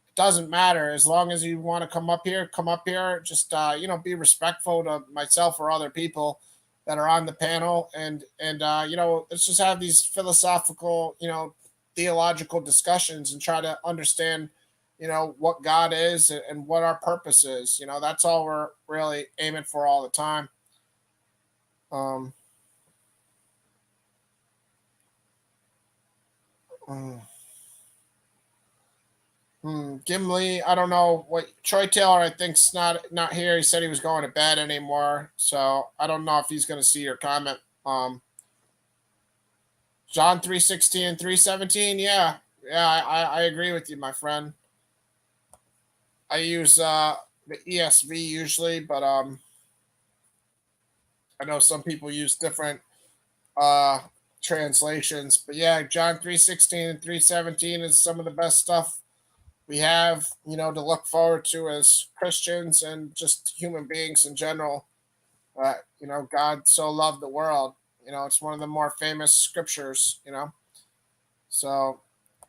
It doesn't matter. As long as you want to come up here, come up here. Just, be respectful to myself or other people that are on the panel, and let's just have these philosophical, theological discussions and try to understand, what God is and what our purpose is. That's all we're really aiming for all the time. Um, mm, Gimli, I don't know what Troy Taylor, I think's not here. He said he was going to bed anymore, so I don't know if he's going to see your comment. John 3:16 and 3:17, yeah, I agree with you, my friend. I use the ESV usually, but I know some people use different translations. But yeah, John 3:16 and 3:17 is some of the best stuff we have, to look forward to as Christians and just human beings in general. God so loved the world. It's one of the more famous scriptures, So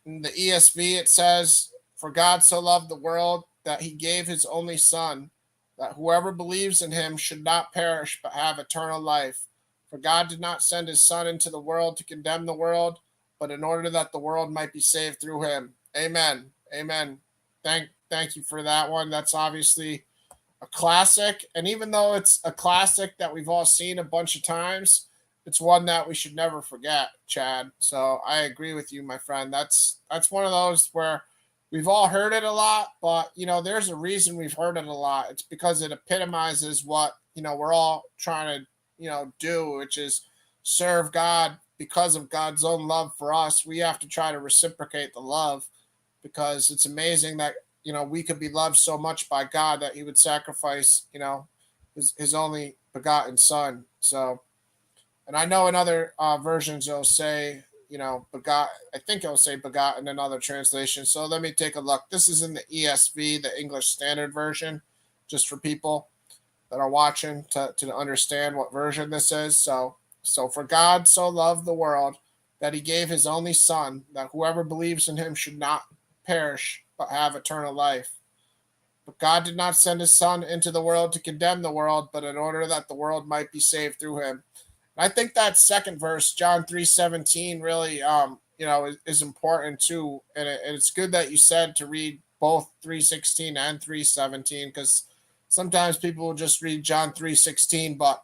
in the ESV, it says, "For God so loved the world that he gave his only Son, that whoever believes in him should not perish but have eternal life. For God did not send his Son into the world to condemn the world, but in order that the world might be saved through him." Amen. Amen. Thank you for that one. That's obviously a classic. And even though it's a classic that we've all seen a bunch of times, it's one that we should never forget, Chad. So I agree with you, my friend. That's one of those where we've all heard it a lot, but there's a reason we've heard it a lot. It's because it epitomizes what we're all trying to do, which is serve God. Because of God's own love for us, we have to try to reciprocate the love, because it's amazing that we could be loved so much by God that he would sacrifice his only begotten Son. So, and I know in other versions it'll say begot. I think it'll say begotten in other translations. So let me take a look. This is in the ESV, the English Standard Version, just for people that are watching to understand what version this is. So for God so loved the world that he gave his only Son, that whoever believes in him should not perish but have eternal life. But God did not send his Son into the world to condemn the world, but in order that the world might be saved through him. And I think that second verse, John 3:17, really is important too. And it's good that you said to read both 3:16 and 3:17, because sometimes people will just read John 3:16, but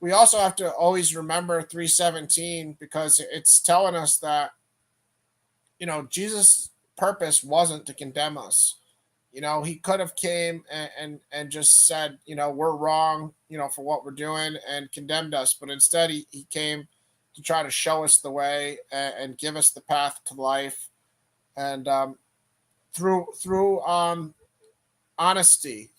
we also have to always remember 3:17 because it's telling us that, Jesus' purpose wasn't to condemn us. He could have came and just said, we're wrong, for what we're doing and condemned us. But instead, he came to try to show us the way and give us the path to life. And through honesty,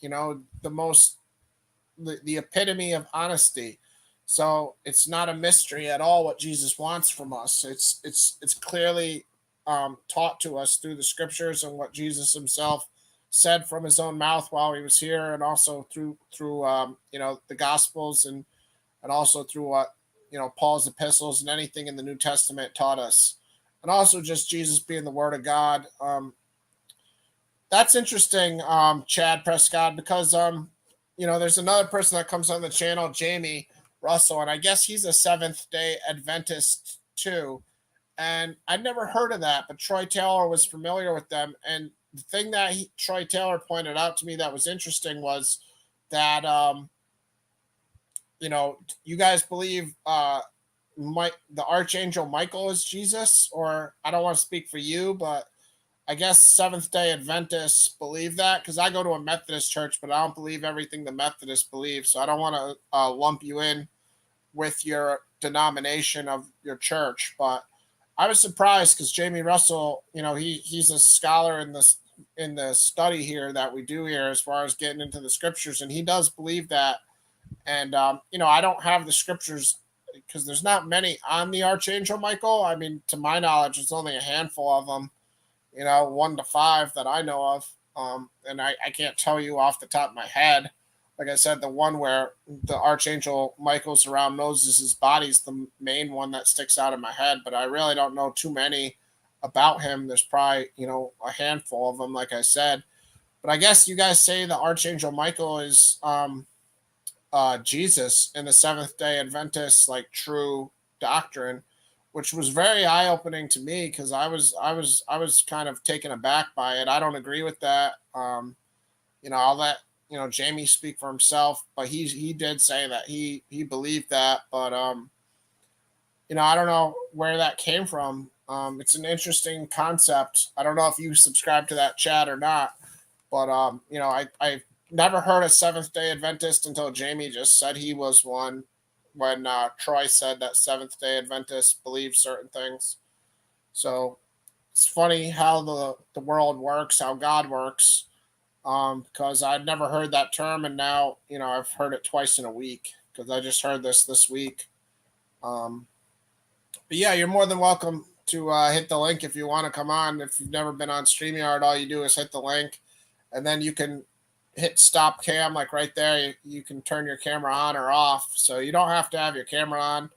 the epitome of honesty. So it's not a mystery at all what Jesus wants from us. It's clearly taught to us through the scriptures and what Jesus himself said from his own mouth while he was here, and also through the Gospels and also through what Paul's epistles and anything in the New Testament taught us, and also just Jesus being the Word of God. That's interesting, Chad Prescott, because there's another person that comes on the channel, Jamie Russell, and I guess he's a Seventh-day Adventist too. And I'd never heard of that, but Troy Taylor was familiar with them. And the thing that Troy Taylor pointed out to me that was interesting was that, you guys believe the Archangel Michael is Jesus, or I don't want to speak for you, but I guess Seventh-day Adventists believe that, because I go to a Methodist church, but I don't believe everything the Methodists believe. So I don't want to lump you in with your denomination of your church. But I was surprised because Jamie Russell, he's a scholar in the study here that we do here as far as getting into the scriptures, and he does believe that. And I don't have the scriptures because there's not many on the Archangel Michael. I mean, to my knowledge, it's only a handful of them. 1 to 5 that I know of. And I can't tell you off the top of my head. Like I said, the one where the Archangel Michael's around Moses' body is the main one that sticks out in my head, but I really don't know too many about him. There's probably, a handful of them, like I said. But I guess you guys say the Archangel Michael is Jesus in the Seventh-day Adventist, like, true doctrine, which was very eye-opening to me because I was kind of taken aback by it. I don't agree with that. I'll let Jamie speak for himself, but he did say that he believed that, but I don't know where that came from. It's an interesting concept. I don't know if you subscribe to that chat or not, but I never heard a Seventh-day Adventist until Jamie just said he was one, when Troy said that Seventh-day Adventists believe certain things. So it's funny how the world works, how God works, because I'd never heard that term, and now, I've heard it twice in a week because I just heard this week. But yeah, you're more than welcome to hit the link if you want to come on. If you've never been on StreamYard, all you do is hit the link, and then you can hit stop cam, like right there. You can turn your camera on or off, so you don't have to have your camera on.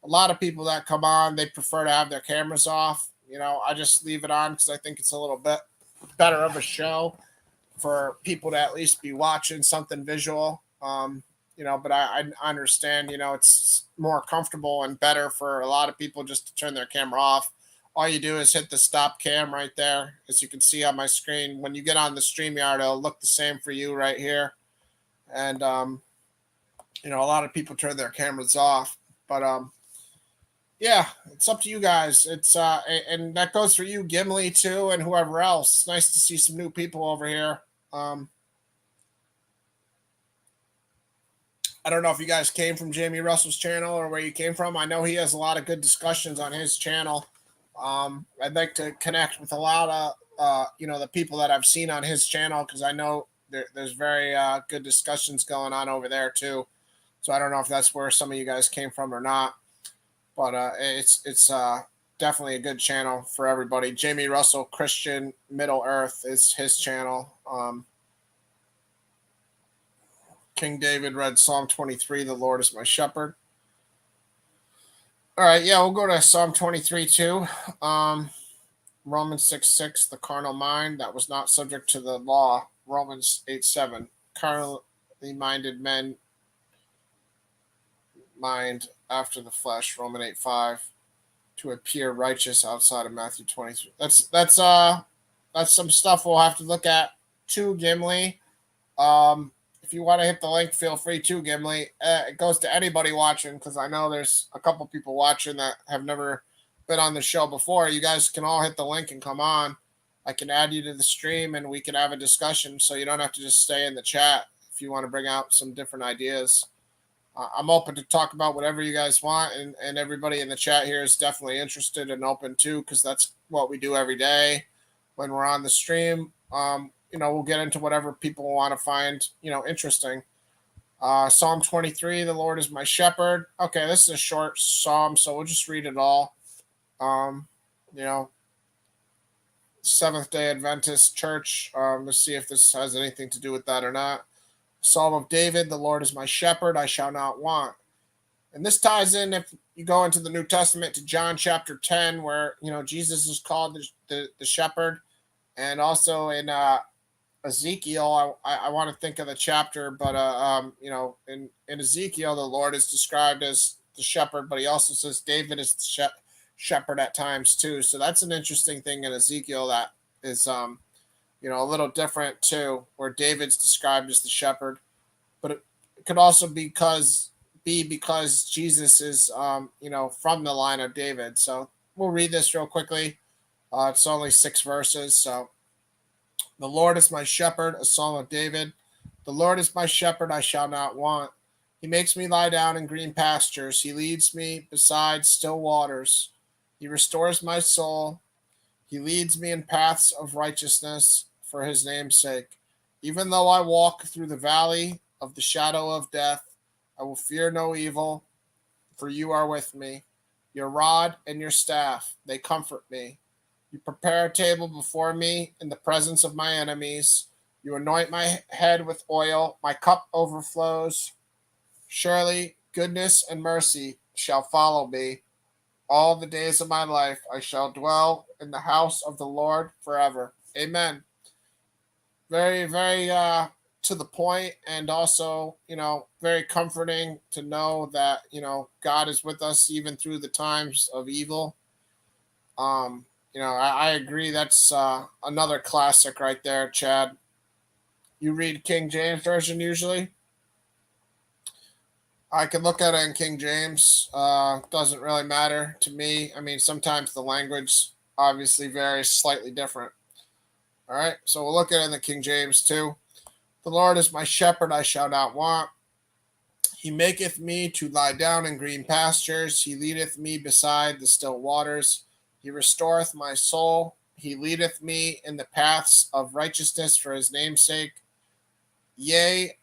A lot of people that come on, they prefer to have their cameras off. I just leave it on because I think it's a little bit better of a show for people to at least be watching something visual. But I understand, it's more comfortable and better for a lot of people just to turn their camera off. All you do is hit the stop cam right there. As you can see on my screen, when you get on the StreamYard, it'll look the same for you right here. And, a lot of people turn their cameras off, but, yeah, it's up to you guys. It's, and that goes for you, Gimli, too, and whoever else. It's nice to see some new people over here. I don't know if you guys came from Jamie Russell's channel or where you came from. I know he has a lot of good discussions on his channel. I'd like to connect with a lot of, the people that I've seen on his channel, because I know there's very good discussions going on over there too. So I don't know if that's where some of you guys came from or not, but it's definitely a good channel for everybody. Jamie Russell, Christian Middle Earth is his channel. King David read Psalm 23, the Lord is my shepherd. All right, yeah, we'll go to Psalm 23 too. Romans 6:6, the carnal mind that was not subject to the law. Romans 8:7, carnally minded men mind after the flesh. Romans 8:5, to appear righteous outside of Matthew 23. That's some stuff we'll have to look at too, Gimli. if you want to hit the link, feel free to, Gimli. It goes to anybody watching, because I know there's a couple people watching that have never been on the show before. You guys can all hit the link and come on. I can add you to the stream and we can have a discussion, so you don't have to just stay in the chat if you want to bring out some different ideas. I'm open to talk about whatever you guys want, and everybody in the chat here is definitely interested and open too, because that's what we do every day when we're on the stream. We'll get into whatever people want to find, interesting. Psalm 23, the Lord is my shepherd. Okay, this is a short psalm, so we'll just read it all. Seventh-day Adventist Church. Let's see if this has anything to do with that or not. Psalm of David, the Lord is my shepherd, I shall not want. And this ties in, if you go into the New Testament, to John chapter 10, where, Jesus is called the shepherd. And also in Ezekiel, I want to think of the chapter, but, in Ezekiel, the Lord is described as the shepherd, but he also says David is the shepherd at times too. So that's an interesting thing in Ezekiel that is, a little different too, where David's described as the shepherd, but it could also be because Jesus is, from the line of David. So we'll read this real quickly. It's only 6 verses. So, the Lord is my shepherd, a psalm of David. The Lord is my shepherd, I shall not want. He makes me lie down in green pastures. He leads me beside still waters. He restores my soul. He leads me in paths of righteousness for his name's sake. Even though I walk through the valley of the shadow of death, I will fear no evil, for you are with me. Your rod and your staff, they comfort me. You prepare a table before me in the presence of my enemies. You anoint my head with oil. My cup overflows. Surely goodness and mercy shall follow me all the days of my life. I shall dwell in the house of the Lord forever. Amen. Very, very to the point, and also, very comforting to know that, God is with us even through the times of evil. I agree. That's another classic right there, Chad. You read King James Version usually? I can look at it in King James. Doesn't really matter to me. I mean, sometimes the language obviously varies slightly different. All right, so we'll look at it in the King James too. The Lord is my shepherd, I shall not want. He maketh me to lie down in green pastures. He leadeth me beside the still waters. He restoreth my soul. He leadeth me in the paths of righteousness for his name's sake. Yea,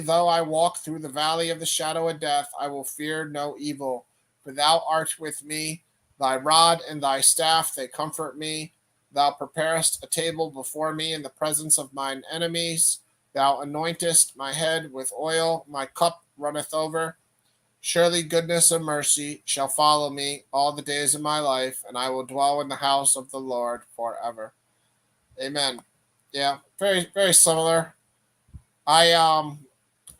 though I walk through the valley of the shadow of death, I will fear no evil, for thou art with me. Thy rod and thy staff, they comfort me. Thou preparest a table before me in the presence of mine enemies. Thou anointest my head with oil, my cup runneth over. Surely goodness and mercy shall follow me all the days of my life, and I will dwell in the house of the Lord forever. Amen. Yeah, very, very similar. I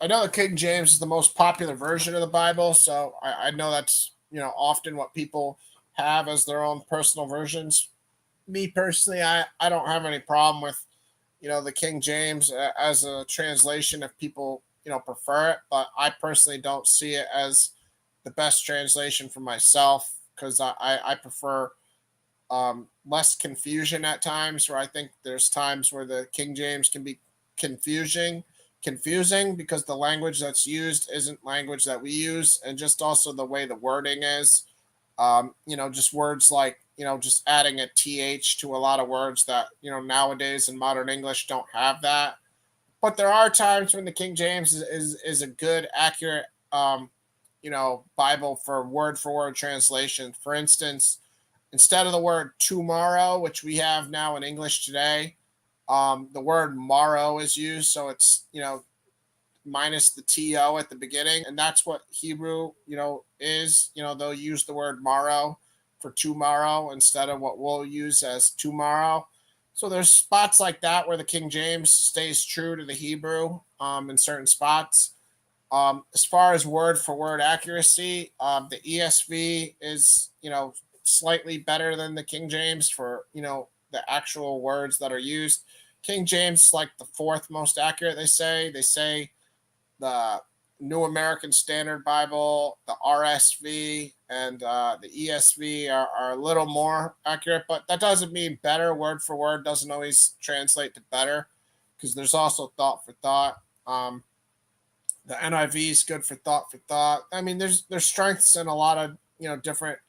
know the King James is the most popular version of the Bible, so I know that's, often what people have as their own personal versions. Me personally, I don't have any problem with, the King James as a translation if people, prefer it, but I personally don't see it as the best translation for myself, because I prefer less confusion at times, where I think there's times where the King James can be confusing because the language that's used isn't language that we use, and just also the way the wording is. Just words like, just adding a th to a lot of words that, nowadays in modern English don't have that. But there are times when the King James is a good, accurate, Bible for word translation. For instance, instead of the word tomorrow, which we have now in English today, the word morrow is used. So it's, minus the to at the beginning, and that's what Hebrew, is. They'll use the word morrow for tomorrow instead of what we'll use as tomorrow. So there's spots like that where the King James stays true to the Hebrew in certain spots. As far as word for word accuracy, the ESV is, slightly better than the King James for, the actual words that are used. King James is like the fourth most accurate. They say the New American Standard Bible, the RSV, and the ESV are a little more accurate, but that doesn't mean better. Word for word doesn't always translate to better, because there's also thought for thought. The NIV is good for thought for thought. I mean, there's strengths in a lot of different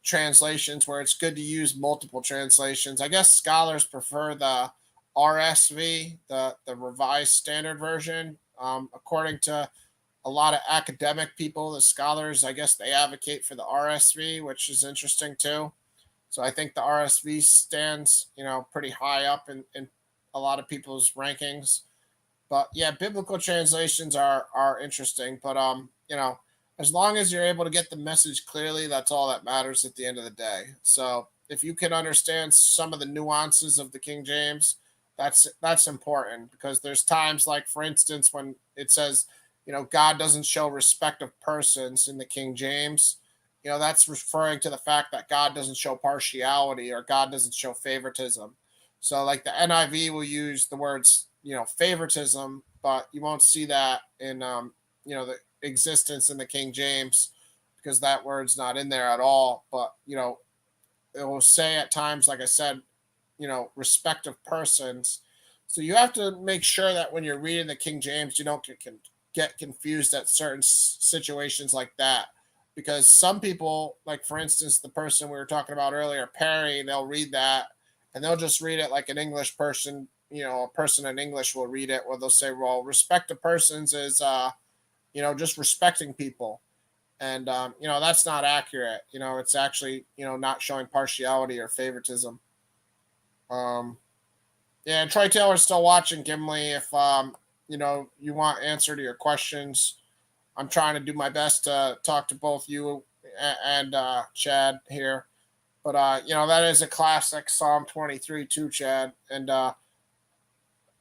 translations where it's good to use multiple translations. I guess scholars prefer the RSV, the Revised Standard Version. According to a lot of academic people, the scholars, I guess they advocate for the RSV, which is interesting too. So I think the RSV stands, pretty high up in a lot of people's rankings. But yeah, biblical translations are interesting. But as long as you're able to get the message clearly, that's all that matters at the end of the day. So if you can understand some of the nuances of the King James, that's important, because there's times, like for instance, when it says, God doesn't show respect of persons in the King James, that's referring to the fact that God doesn't show partiality, or God doesn't show favoritism. So like the NIV will use the words, favoritism, but you won't see that in, the existence in the King James, because that word's not in there at all. But, it will say at times, like I said, respect of persons. So you have to make sure that when you're reading the King James, you don't get confused at certain situations like that. Because some people, like for instance, the person we were talking about earlier, Perry, they'll read that and they'll just read it like an English person, a person in English will read it, where they'll say, well, respect of persons is, just respecting people. And, that's not accurate. It's actually, not showing partiality or favoritism. Yeah, and Troy Taylor's still watching, Gimli. If, you want answer to your questions, I'm trying to do my best to talk to both you and Chad here. But, that is a classic, Psalm 23 too, Chad. And,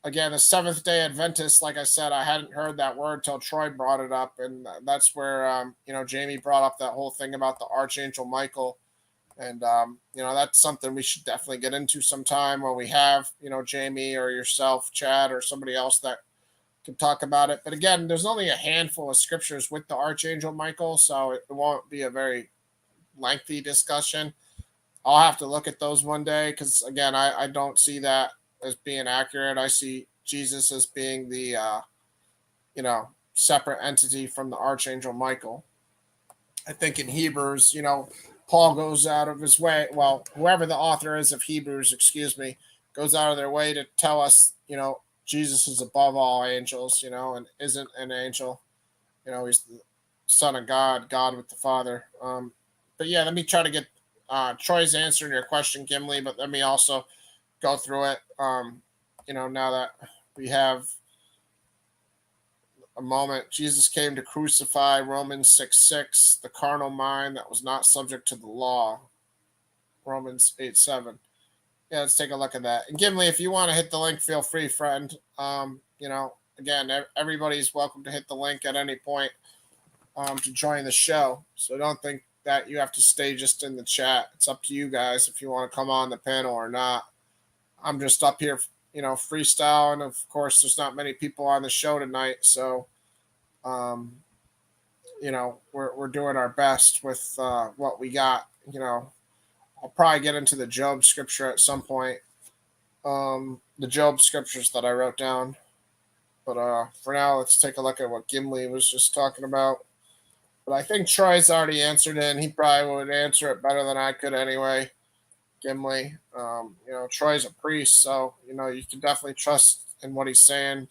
again, the Seventh-day Adventist, like I said, I hadn't heard that word till Troy brought it up. And that's where, Jamie brought up that whole thing about the Archangel Michael. And, that's something we should definitely get into sometime when we have, Jamie or yourself, Chad, or somebody else that can talk about it. But again, there's only a handful of scriptures with the Archangel Michael, so it won't be a very lengthy discussion. I'll have to look at those one day, because, again, I don't see that as being accurate. I see Jesus as being the, separate entity from the Archangel Michael. I think in Hebrews, Paul goes out of his way, well, whoever the author is of Hebrews, goes out of their way to tell us, Jesus is above all angels, and isn't an angel. He's the Son of God, God with the Father. But yeah, let me try to get Troy's answer to your question, Gimli, but let me also go through it. Now that we have a moment, Jesus came to crucify, Romans 6:6, the carnal mind that was not subject to the law, Romans 8:7. Yeah, let's take a look at that. And Gimli, if you want to hit the link, feel free, friend. Again, everybody's welcome to hit the link at any point to join the show. So don't think that you have to stay just in the chat. It's up to you guys if you want to come on the panel or not. I'm just up here, freestyle. And of course, there's not many people on the show tonight. So, we're doing our best with what we got. I'll probably get into the Job scripture at some point. The Job scriptures that I wrote down. But for now, let's take a look at what Gimli was just talking about. But I think Troy's already answered it, and he probably would answer it better than I could anyway. Gimli, Troy's a priest, so, you can definitely trust in what he's saying.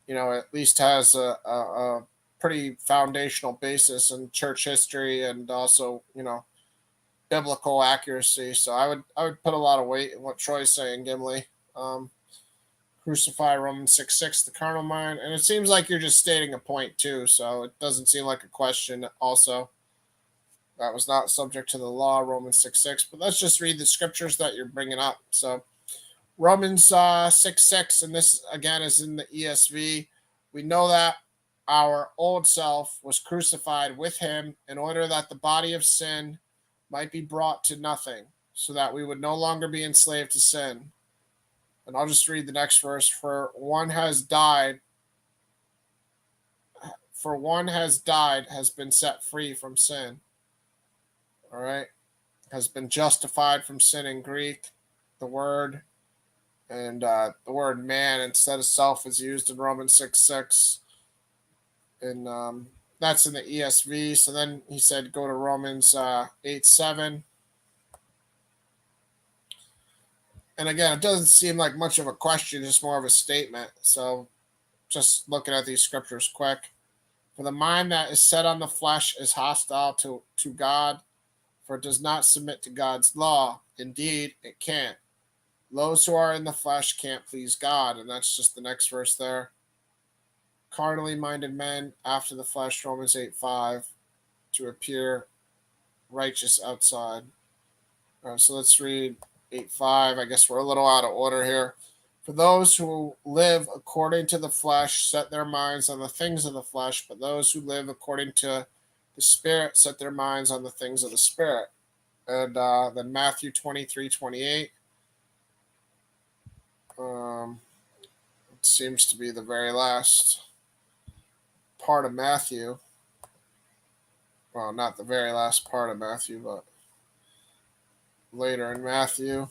At least has a pretty foundational basis in church history and also, biblical accuracy. So I would put a lot of weight in what Troy's saying, Gimli. Crucify, Romans 6:6, the carnal mind. And it seems like you're just stating a point too, so it doesn't seem like a question also. That was not subject to the law, Romans 6:6. But let's just read the scriptures that you're bringing up. So Romans 6:6, and this again is in the ESV. We know that our old self was crucified with him in order that the body of sin might be brought to nothing, so that we would no longer be enslaved to sin. And I'll just read the next verse. For one has died, has been set free from sin. All right. Has been justified from sin in Greek, the word. And the word man instead of self is used in Romans 6:6. And that's in the ESV. So then he said, go to Romans 8:7. And again, it doesn't seem like much of a question, just more of a statement. So just looking at these scriptures quick. For the mind that is set on the flesh is hostile to God, for it does not submit to God's law. Indeed, it can't. Those who are in the flesh can't please God. And that's just the next verse there. Carnally minded men after the flesh, Romans 8:5, to appear righteous outside. All right, so let's read 8:5. I guess we're a little out of order here. For those who live according to the flesh set their minds on the things of the flesh, but those who live according to the Spirit set their minds on the things of the Spirit. And then Matthew 23:28. It seems to be the very last part of Matthew. Well, not the very last part of Matthew, but later in Matthew.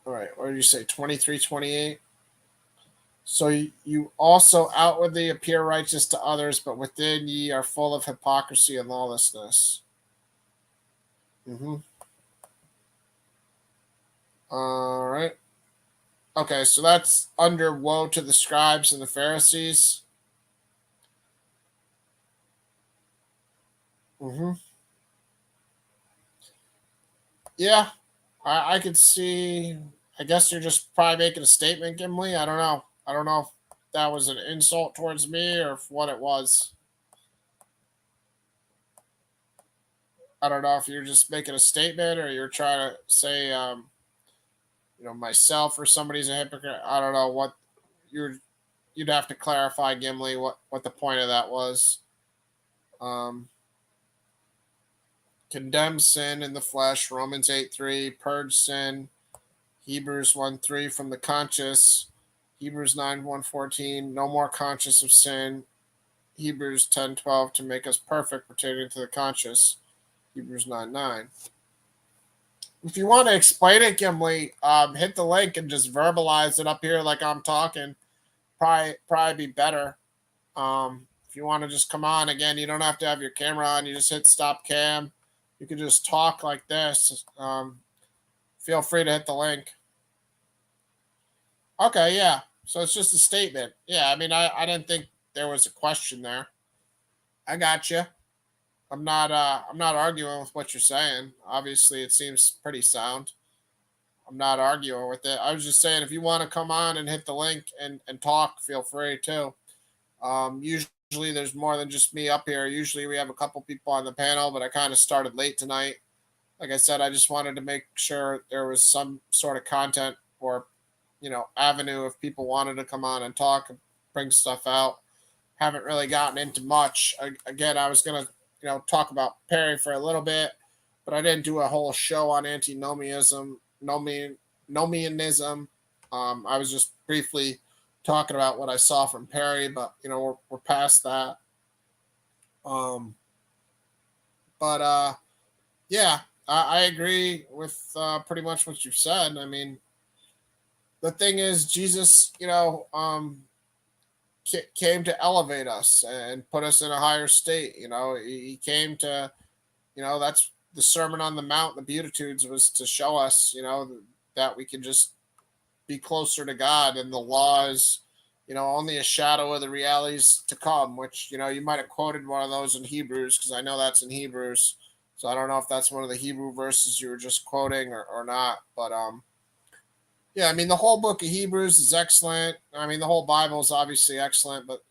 All right, what did you say? 23:28. So you also outwardly appear righteous to others, but within ye are full of hypocrisy and lawlessness. All right. Okay, so that's under woe to the scribes and the Pharisees. Yeah, I could see. I guess you're just probably making a statement, Gimli. I don't know. I don't know if that was an insult towards me or if what it was. I don't know if you're just making a statement or you're trying to say, myself or somebody's a hypocrite. I don't know what you'd have to clarify, Gimli, what the point of that was. Condemn sin in the flesh, Romans 8:3, purge sin, Hebrews 1:3 from the conscious, Hebrews 9:1-14, no more conscious of sin, Hebrews 10:12 to make us perfect pertaining to the conscious, Hebrews 9:9. If you want to explain it, Gimli, hit the link and just verbalize it up here like I'm talking. Probably be better. If you want to just come on again, you don't have to have your camera on. You just hit stop cam. You can just talk like this. Feel free to hit the link. Okay, yeah. So it's just a statement. Yeah, I mean, I didn't think there was a question there. I got you. I'm not arguing with what you're saying. Obviously, it seems pretty sound. I'm not arguing with it. I was just saying if you want to come on and hit the link and talk, feel free to. Usually there's more than just me up here. Usually we have a couple people on the panel, but I kind of started late tonight. Like I said, I just wanted to make sure there was some sort of content or, avenue if people wanted to come on and talk and bring stuff out. Haven't really gotten into much. Again, I was going to, talk about Perry for a little bit, but I didn't do a whole show on antinomianism. Nomianism. I was just briefly talking about what I saw from Perry, but we're past that. Yeah, I agree with pretty much what you've said. I mean, the thing is, Jesus, came to elevate us and put us in a higher state. He came to, that's the Sermon on the Mount, the Beatitudes, was to show us, that we can just be closer to God, and the law is, only a shadow of the realities to come, which, you might have quoted one of those in Hebrews, because I know that's in Hebrews. So I don't know if that's one of the Hebrew verses you were just quoting or not. But yeah, I mean, the whole book of Hebrews is excellent. I mean, the whole Bible is obviously excellent. But,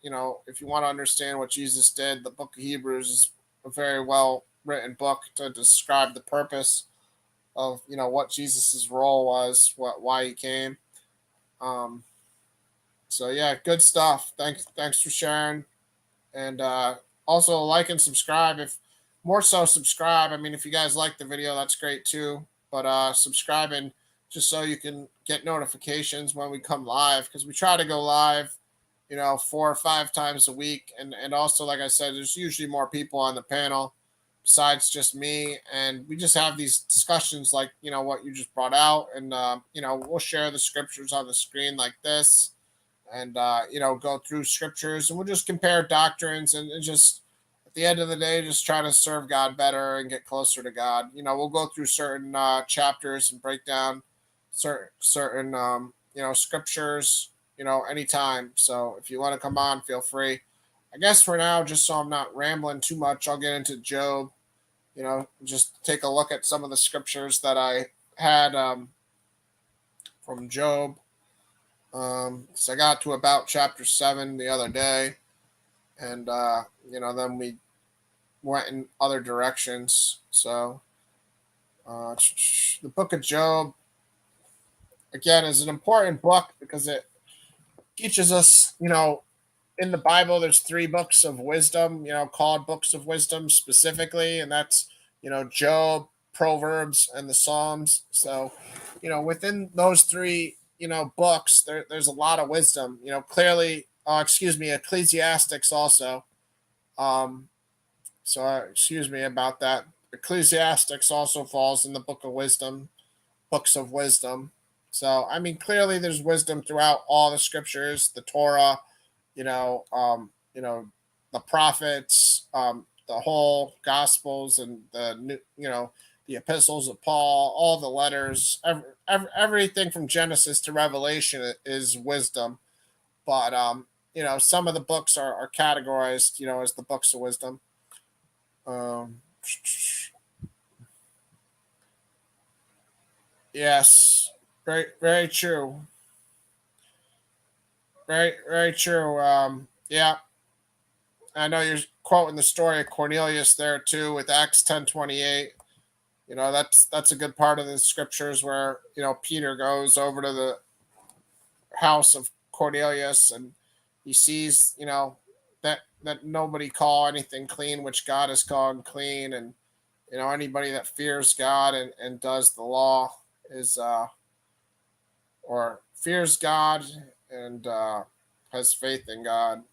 if you want to understand what Jesus did, the book of Hebrews is a very well written book to describe the purpose of, what Jesus's role was, why he came. So yeah, good stuff. Thanks for sharing. And also like and subscribe. If more so subscribe. I mean, if you guys like the video, that's great too. but subscribing just so you can get notifications when we come live, because we try to go live, 4 or 5 times a week. And also, like I said, there's usually more people on the panel besides just me. And we just have these discussions like, what you just brought out. And, we'll share the scriptures on the screen like this and, go through scriptures, and we'll just compare doctrines and just at the end of the day, just try to serve God better and get closer to God. We'll go through certain chapters and break down certain scriptures, anytime. So if you want to come on, feel free. I guess for now, just so I'm not rambling too much, I'll get into Job. Just take a look at some of the scriptures that I had from Job. So I got to about chapter 7 the other day, and then we went in other directions. So the book of Job, again, is an important book because it teaches us, in the Bible, there's 3 books of wisdom, called books of wisdom specifically, and that's, Job, Proverbs, and the Psalms. So, within those 3, books, there's a lot of wisdom, clearly, Ecclesiastics also. Excuse me about that. Ecclesiastics also falls in the books of wisdom. So, I mean, clearly there's wisdom throughout all the scriptures, the Torah, the prophets, the whole gospels, and the epistles of Paul, all the letters, everything from Genesis to Revelation is wisdom. But, some of the books are categorized, as the books of wisdom. Yes, very, very true. Very, very true. Yeah, I know you're quoting the story of Cornelius there too with Acts 10:28. That's a good part of the scriptures where Peter goes over to the house of Cornelius and he sees that nobody call anything clean which God has called clean, and anybody that fears God and does the law is or fears God and has faith in God.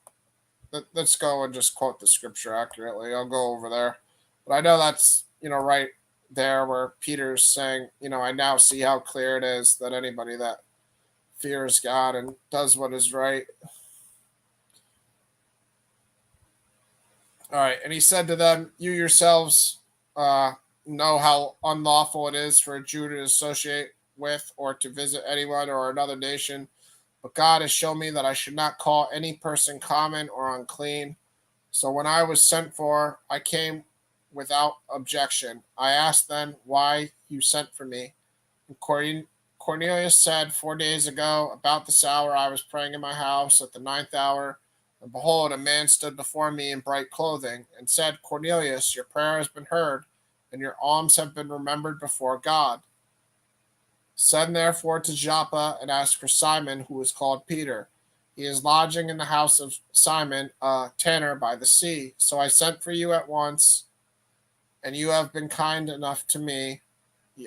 Let's go and just quote the scripture accurately. I'll go over there. But I know that's, right there where Peter's saying, I now see how clear it is that anybody that fears God and does what is right. All right. And he said to them, you yourselves know how unlawful it is for a Jew to associate with or to visit anyone or another nation. But God has shown me that I should not call any person common or unclean. So when I was sent for, I came without objection. I asked then why you sent for me. And Cornelius said, 4 days ago, about this hour, I was praying in my house at the 9th hour. And behold, a man stood before me in bright clothing and said, Cornelius, your prayer has been heard, and your alms have been remembered before God. Send therefore to Joppa and ask for Simon, who is called Peter. He is lodging in the house of Simon, a tanner by the sea. So I sent for you at once, and you have been kind enough to me,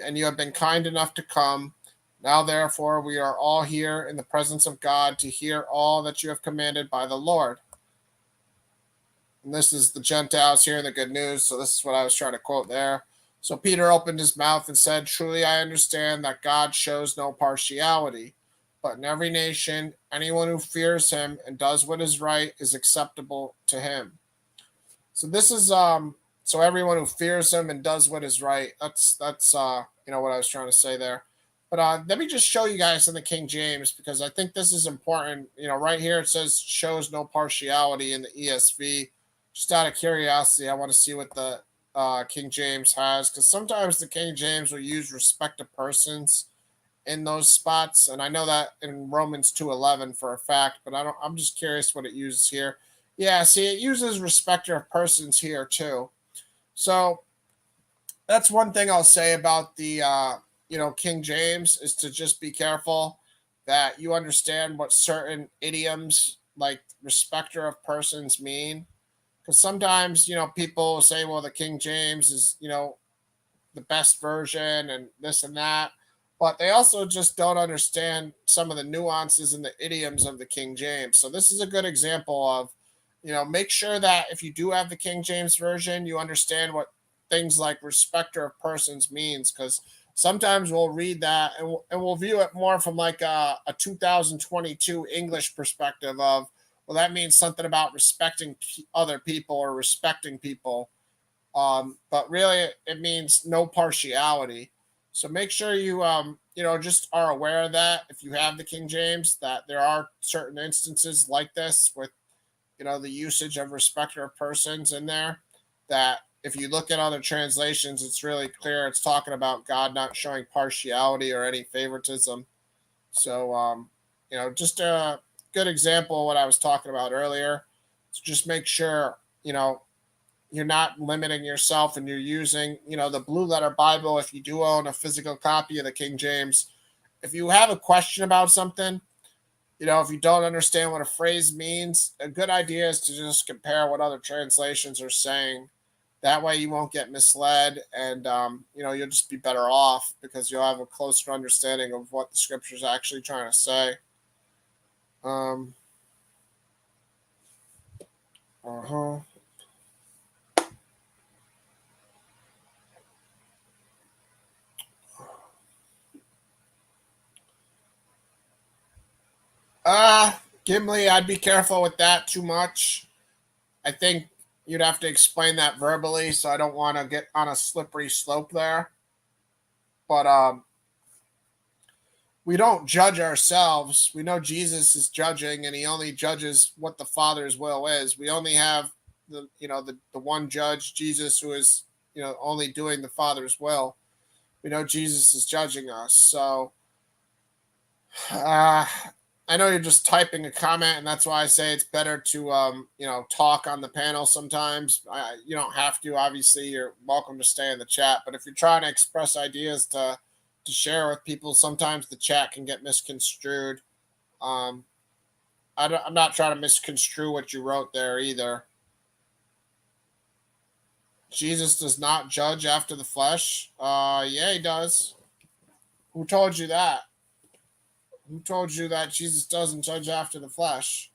and you have been kind enough to come. Now therefore we are all here in the presence of God to hear all that you have commanded by the Lord. And this is the Gentiles hearing the good news. So this is what I was trying to quote there. So Peter opened his mouth and said, truly I understand that God shows no partiality, but in every nation, anyone who fears him and does what is right is acceptable to him. So this is so everyone who fears him and does what is right. That's what I was trying to say there. But let me just show you guys in the King James, because I think this is important. Right here it says shows no partiality in the ESV. Just out of curiosity, I want to see what the King James has, because sometimes the King James will use respect of persons in those spots, and I know that in Romans 2:11 for a fact, but I'm just curious what it uses here. Yeah, see, it uses respecter of persons here too. So that's one thing I'll say about the King James, is to just be careful that you understand what certain idioms like respecter of persons mean. Because sometimes, people say, well, the King James is, the best version and this and that, but they also just don't understand some of the nuances and the idioms of the King James. So this is a good example of, make sure that if you do have the King James version, you understand what things like respecter of persons means, because sometimes we'll read that and we'll view it more from like a 2022 English perspective of, well, that means something about respecting other people or respecting people. But really, it means no partiality. So make sure you, just are aware of that if you have the King James, that there are certain instances like this with, the usage of respecter of persons in there, that if you look at other translations, it's really clear it's talking about God not showing partiality or any favoritism. So, just a good example of what I was talking about earlier. So just make sure, you're not limiting yourself and you're using, the Blue Letter Bible. If you do own a physical copy of the King James, if you have a question about something, if you don't understand what a phrase means, a good idea is to just compare what other translations are saying. That way you won't get misled, and, you'll just be better off because you'll have a closer understanding of what the scripture is actually trying to say. Uh-huh. Gimli, I'd be careful with that too much. I think you'd have to explain that verbally, so I don't want to get on a slippery slope there. But we don't judge ourselves. We know Jesus is judging, and he only judges what the Father's will is. We only have the one judge, Jesus, who is only doing the Father's will. We know Jesus is judging us. So I know you're just typing a comment, and that's why I say it's better to talk on the panel sometimes. You don't have to. Obviously, you're welcome to stay in the chat. But if you're trying to express ideas to share with people, sometimes the chat can get misconstrued. I'm not trying to misconstrue what you wrote there either. Jesus does not judge after the flesh. Yeah, he does. Who told you that? Who told you that Jesus doesn't judge after the flesh?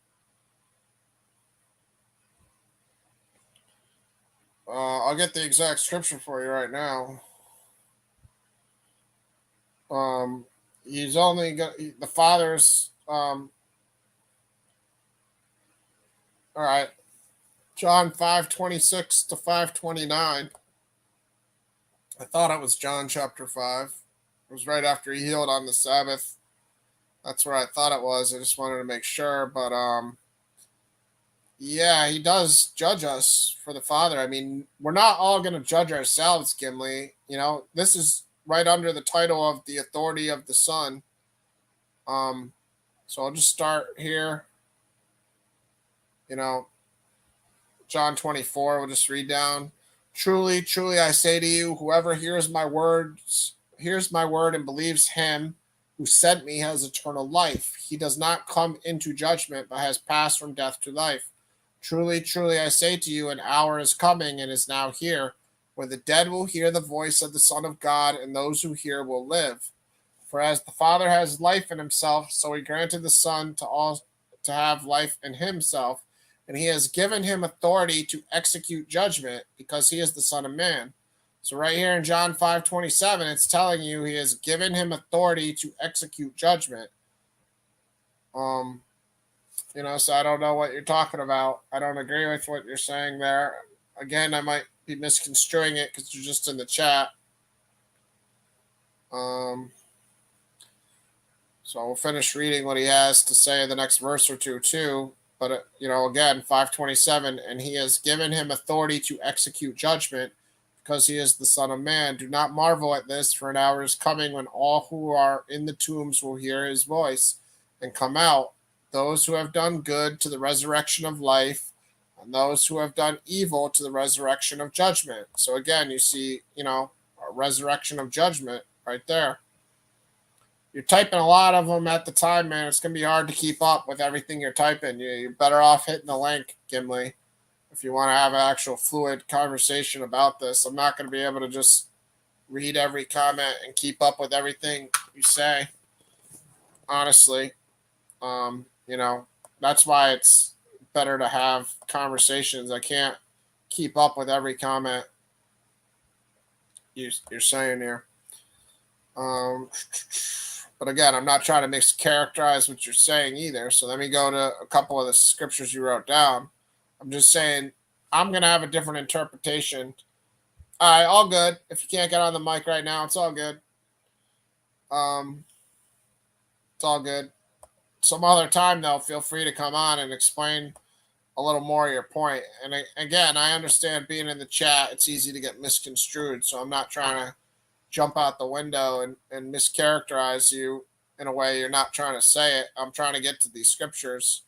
I'll get the exact scripture for you right now. He's only got the Father's. All right, John 5:26 to 5:29. I thought it was John chapter 5. It was right after he healed on the Sabbath. That's where I thought it was. I just wanted to make sure, but yeah, he does judge us for the Father. I mean, we're not all going to judge ourselves, Gimli. This is right under the title of the authority of the Son. So I'll just start here. John 24, we'll just read down. Truly, truly, I say to you, whoever hears my word and believes him who sent me has eternal life. He does not come into judgment, but has passed from death to life. Truly, truly, I say to you, an hour is coming and is now here, where the dead will hear the voice of the Son of God, and those who hear will live. For as the Father has life in himself, so he granted the Son to have life in himself, and he has given him authority to execute judgment, because he is the Son of Man. So right here in John 5:27, it's telling you he has given him authority to execute judgment. So I don't know what you're talking about. I don't agree with what you're saying there. Again, I might be misconstruing it because you're just in the chat. So we'll finish reading what he has to say in the next verse or two, too. But, again, 5:27, and he has given him authority to execute judgment, because he is the Son of Man. Do not marvel at this, for an hour is coming when all who are in the tombs will hear his voice and come out, those who have done good to the resurrection of life, and those who have done evil to the resurrection of judgment. So again, you see, a resurrection of judgment right there. You're typing a lot of them at the time, man. It's going to be hard to keep up with everything you're typing. You're better off hitting the link, Gimli, if you want to have an actual fluid conversation about this. I'm not going to be able to just, read every comment and keep up with everything you say. Honestly, you know, that's why it's better to have conversations. I can't keep up with every comment you're saying here. But again, I'm not trying to mischaracterize what you're saying either. So let me go to a couple of the scriptures you wrote down. I'm just saying I'm going to have a different interpretation. All right, all good. If you can't get on the mic right now, it's all good. It's all good. Some other time, though, feel free to come on and explain a little more of your point. And again, I understand being in the chat, it's easy to get misconstrued. So I'm not trying to jump out the window and mischaracterize you in a way you're not trying to say it. I'm trying to get to these scriptures.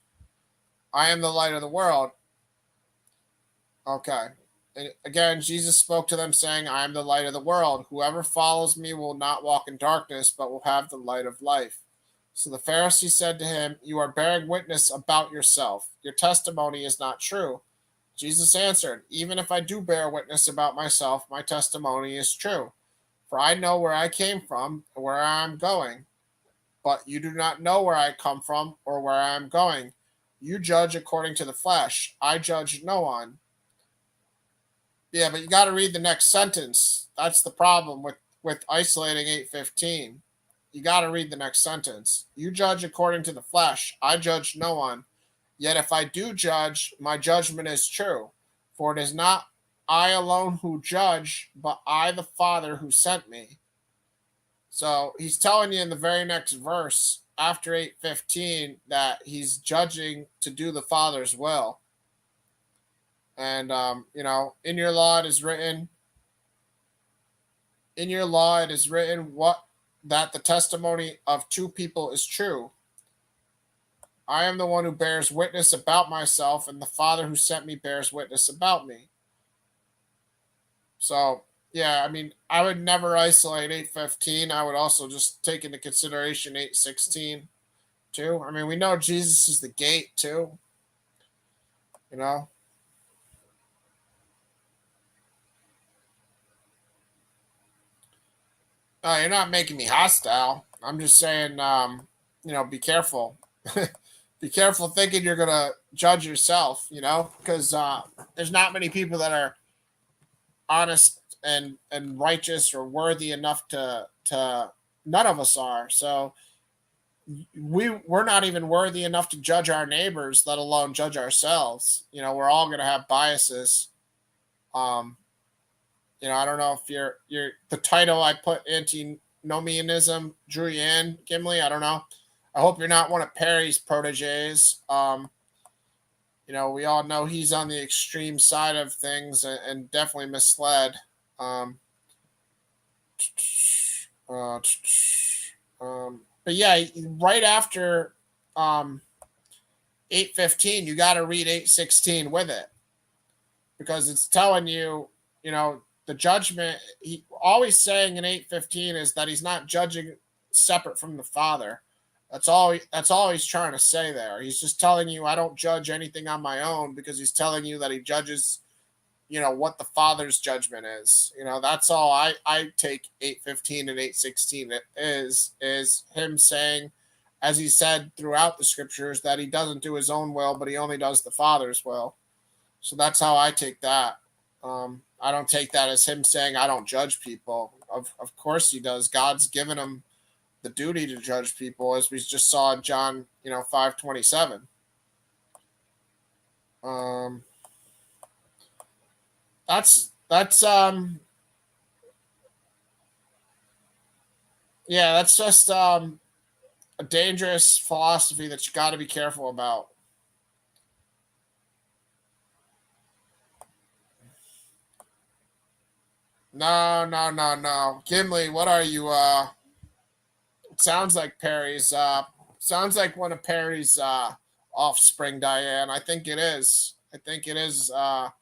I am the light of the world. Okay. And again, Jesus spoke to them saying, I am the light of the world. Whoever follows me will not walk in darkness, but will have the light of life. So the Pharisee said to him, you are bearing witness about yourself. Your testimony is not true. Jesus answered, even if I do bear witness about myself, my testimony is true. For I know where I came from and where I am going. But you do not know where I come from or where I am going. You judge according to the flesh. I judge no one. Yeah, but you got to read the next sentence. That's the problem with isolating 8:15. You got to read the next sentence. You judge according to the flesh. I judge no one. Yet if I do judge, my judgment is true. For it is not I alone who judge, but I the Father who sent me. So he's telling you in the very next verse, after 8:15, that he's judging to do the Father's will. And, you know, in your law it is written, what that the testimony of two people is true. I am the one who bears witness about myself, and the Father who sent me bears witness about me. So, yeah, I mean, I would never isolate 8:15. I would also just take into consideration 8:16 too. I mean, we know Jesus is the gate too. You know. You're not making me hostile. I'm just saying, you know, be careful. Be careful thinking you're gonna judge yourself. You know, because there's not many people that are honest and righteous or worthy enough to none of us are. So we're not even worthy enough to judge our neighbors, let alone judge ourselves. You know, we're all going to have biases. You know, I don't know if you're the title I put, Antinomianism, drew you in, Gimli. I don't know. I hope you're not one of Perry's proteges. You know, we all know he's on the extreme side of things and definitely misled. But yeah, right after 8:15, you got to read 8:16 with it, because it's telling you, you know, the judgment. He always saying in 8:15 is that he's not judging separate from the Father. That's all he's trying to say there. He's just telling you, I don't judge anything on my own, because he's telling you that he judges, you know, what the Father's judgment is. You know, that's all I take 8:15 and 8:16 is him saying, as he said throughout the scriptures, that he doesn't do his own will, but he only does the Father's will. So that's how I take that. I don't take that as him saying I don't judge people. Of course he does. God's given him the duty to judge people, as we just saw in John, 5:27. That's yeah, that's just a dangerous philosophy that you got to be careful about. No. Gimli, what are you? It sounds like Perry's. Sounds like one of Perry's offspring, Diane. I think it is. I think it is a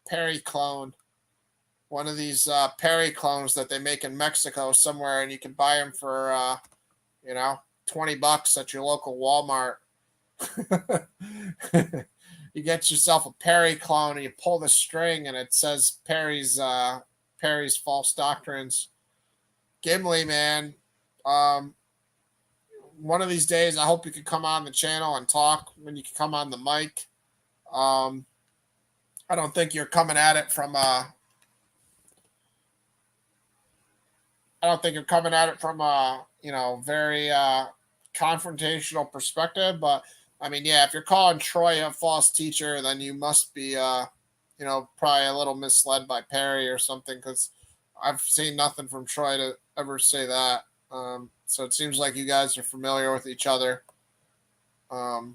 Perry clone. One of these Perry clones that they make in Mexico somewhere, and you can buy them for $20 at your local Walmart. you get yourself a Perry clone and you pull the string and it says Perry's false doctrines. Gimli, man, one of these days I hope you can come on the channel and talk when you can come on the mic. I don't think you're coming at it from a very confrontational perspective, but I mean, yeah, if you're calling Troy a false teacher, then you must be probably a little misled by Perry or something, because I've seen nothing from Troy to ever say that. So it seems like you guys are familiar with each other. All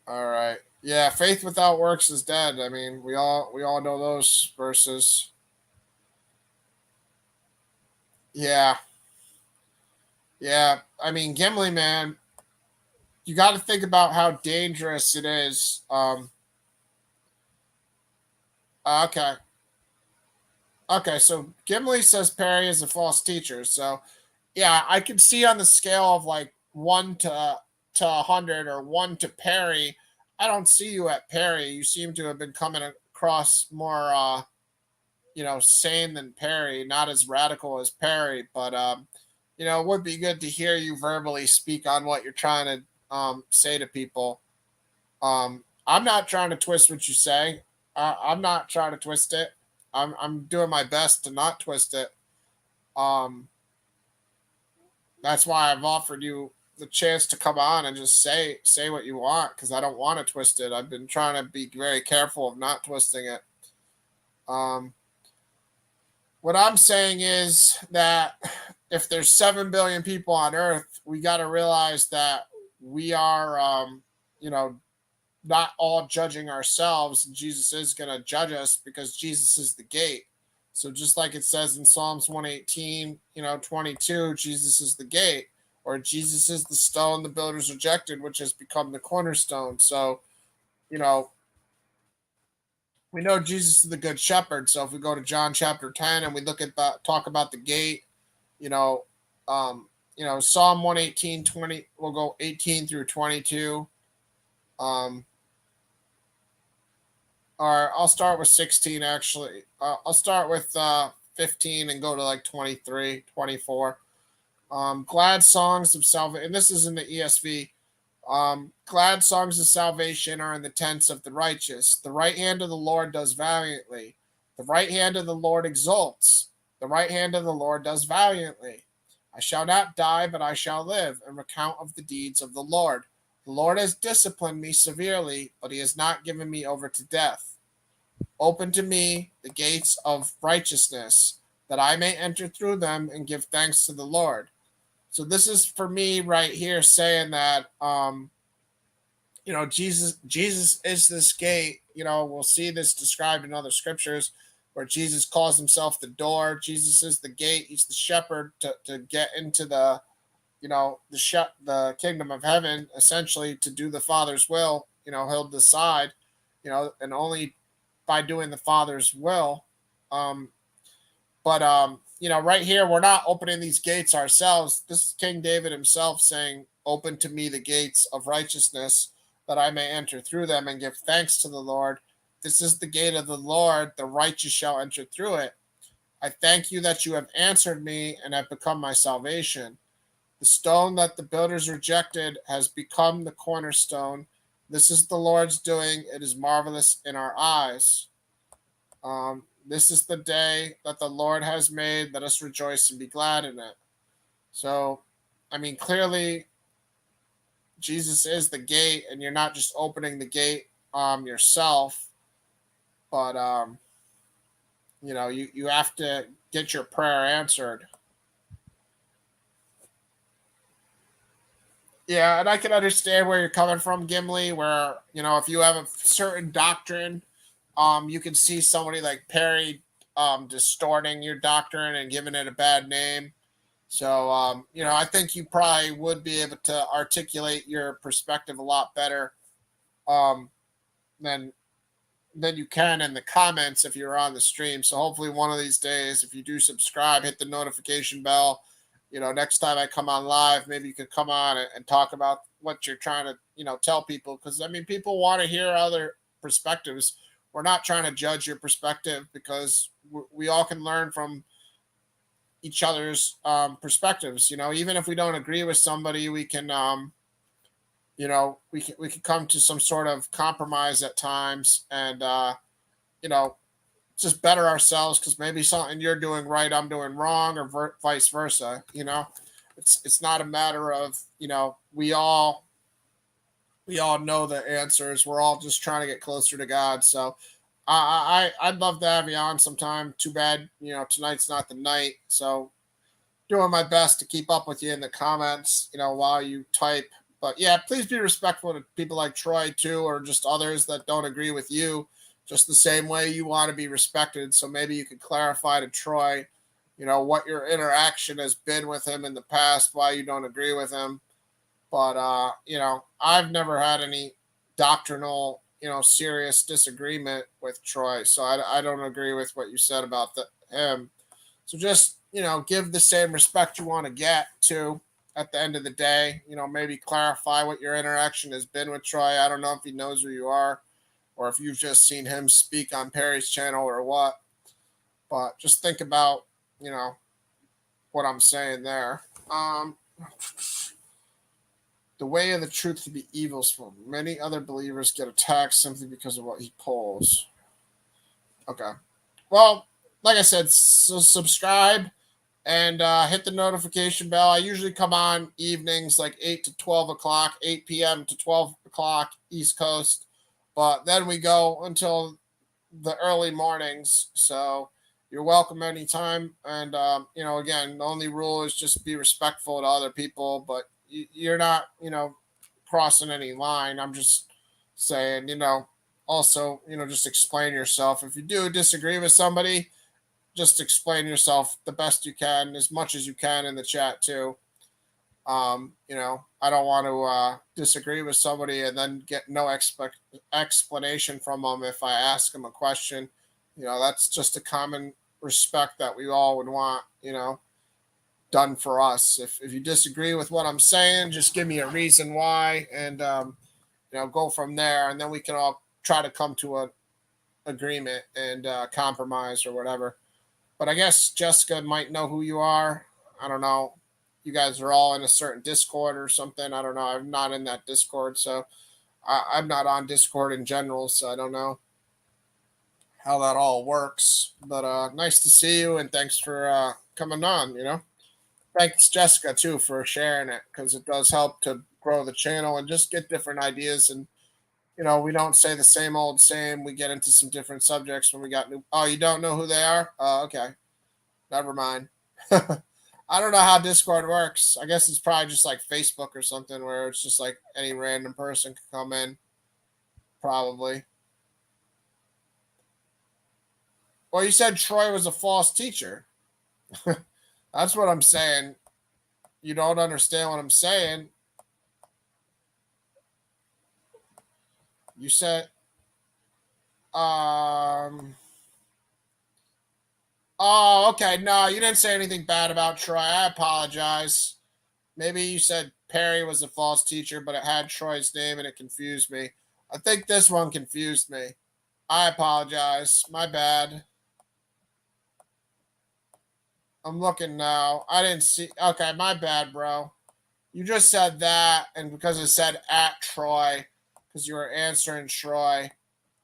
right. Yeah, faith without works is dead. I mean, we all know those verses. Yeah. Yeah. I mean, Gimli, man, you got to think about how dangerous it is. Okay. Okay, so Gimli says Perry is a false teacher. So, yeah, I can see on the scale of like 1 to 100 or 1 to Perry. I don't see you at Perry. You seem to have been coming across more sane than Perry, not as radical as Perry, but it would be good to hear you verbally speak on what you're trying to say to people. I'm not trying to twist what you say. I'm not trying to twist it. I'm doing my best to not twist it. That's why I've offered you the chance to come on and just say what you want, because I don't want to twist it. I've been trying to be very careful of not twisting it. What I'm saying is that if there's 7 billion people on Earth, we got to realize that we are, not all judging ourselves. Jesus is going to judge us because Jesus is the gate. So just like it says in Psalms 118, 22, Jesus is the gate, or Jesus is the stone the builders rejected, which has become the cornerstone. So, we know Jesus is the good shepherd. So if we go to John chapter 10 and we talk about the gate, Psalm 118, 20, we'll go 18 through 22. Or I'll start with 16, actually. I'll start with 15 and go to like 23, 24. Glad songs of salvation. And this is in the ESV. Glad songs of salvation are in the tents of the righteous. The right hand of the Lord does valiantly. The right hand of the Lord exults. The right hand of the Lord does valiantly. I shall not die, but I shall live and recount of the deeds of the Lord. The Lord has disciplined me severely, but he has not given me over to death. Open to me the gates of righteousness, that I may enter through them and give thanks to the Lord. So this is for me right here saying that, Jesus is this gate. We'll see this described in other scriptures where Jesus calls himself the door. Jesus is the gate. He's the shepherd to get into the kingdom of heaven, essentially to do the Father's will. He'll decide, and only by doing the Father's will. Right here, we're not opening these gates ourselves. This is King David himself saying, open to me the gates of righteousness, that I may enter through them and give thanks to the Lord. This is the gate of the Lord. The righteous shall enter through it. I thank you that you have answered me and have become my salvation. The stone that the builders rejected has become the cornerstone. This is the Lord's doing. It is marvelous in our eyes. This is the day that the Lord has made. Let us rejoice and be glad in it. So, I mean, clearly, Jesus is the gate, and you're not just opening the gate yourself, but you have to get your prayer answered. Yeah, and I can understand where you're coming from, Gimli, where, if you have a certain doctrine, you can see somebody like Perry distorting your doctrine and giving it a bad name. So, I think you probably would be able to articulate your perspective a lot better than you can in the comments if you're on the stream. So hopefully one of these days, if you do subscribe, hit the notification bell. Next time I come on live, maybe you could come on and talk about, what you're trying to, tell people. Because, I mean, people want to hear other perspectives. We're not trying to judge your perspective, because we all can learn from each other's perspectives. Even if we don't agree with somebody, we can, we can come to some sort of compromise at times, and just better ourselves, because maybe something you're doing right, I'm doing wrong, or vice versa. It's not a matter of, we all know the answers. We're all just trying to get closer to God. So I'd love to have you on sometime. Too bad, tonight's not the night. So doing my best to keep up with you in the comments, while you type. But yeah, please be respectful to people like Troy too, or just others that don't agree with you, just the same way you want to be respected. So maybe you could clarify to Troy, what your interaction has been with him in the past, why you don't agree with him. But, I've never had any doctrinal, serious disagreement with Troy. So I don't agree with what you said about him. So just, give the same respect you want to get to at the end of the day. Maybe clarify what your interaction has been with Troy. I don't know if he knows who you are, or if you've just seen him speak on Perry's channel or what. But just think about, what I'm saying there. The way of the truth to be evil, for many other believers get attacked simply because of what he pulls. Okay. Well, like I said, so subscribe and hit the notification bell. I usually come on evenings like 8 to 12 o'clock, 8 p.m. to 12 o'clock East Coast. But then we go until the early mornings. So you're welcome anytime. And, again, the only rule is just be respectful to other people. But you're not, crossing any line. I'm just saying, also, just explain yourself. If you do disagree with somebody, just explain yourself the best you can, as much as you can in the chat too. I don't want to disagree with somebody and then get no explanation from them if I ask them a question. That's just a common respect that we all would want, done for us. If you disagree with what I'm saying, just give me a reason why, and go from there, and then we can all try to come to an agreement and compromise or whatever. But I guess Jessica might know who you are. I don't know. You guys are all in a certain Discord or something. I don't know. I'm not in that Discord, so I'm not on Discord in general, so I don't know how that all works. But nice to see you, and thanks for coming on, Thanks, Jessica, too, for sharing it, because it does help to grow the channel and just get different ideas. And, we don't say the same old same. We get into some different subjects when we got new. Oh, you don't know who they are? Oh, okay. Never mind. I don't know how Discord works. I guess it's probably just like Facebook or something, where it's just like any random person can come in. Probably. Well, you said Troy was a false teacher. That's what I'm saying. You don't understand what I'm saying. You said, oh, okay. No, you didn't say anything bad about Troy. I apologize. Maybe you said Perry was a false teacher, but it had Troy's name and it confused me. I think this one confused me. I apologize. My bad. I'm looking now. I didn't see. Okay, my bad, bro. You just said that, and because it said at Troy, because you were answering Troy,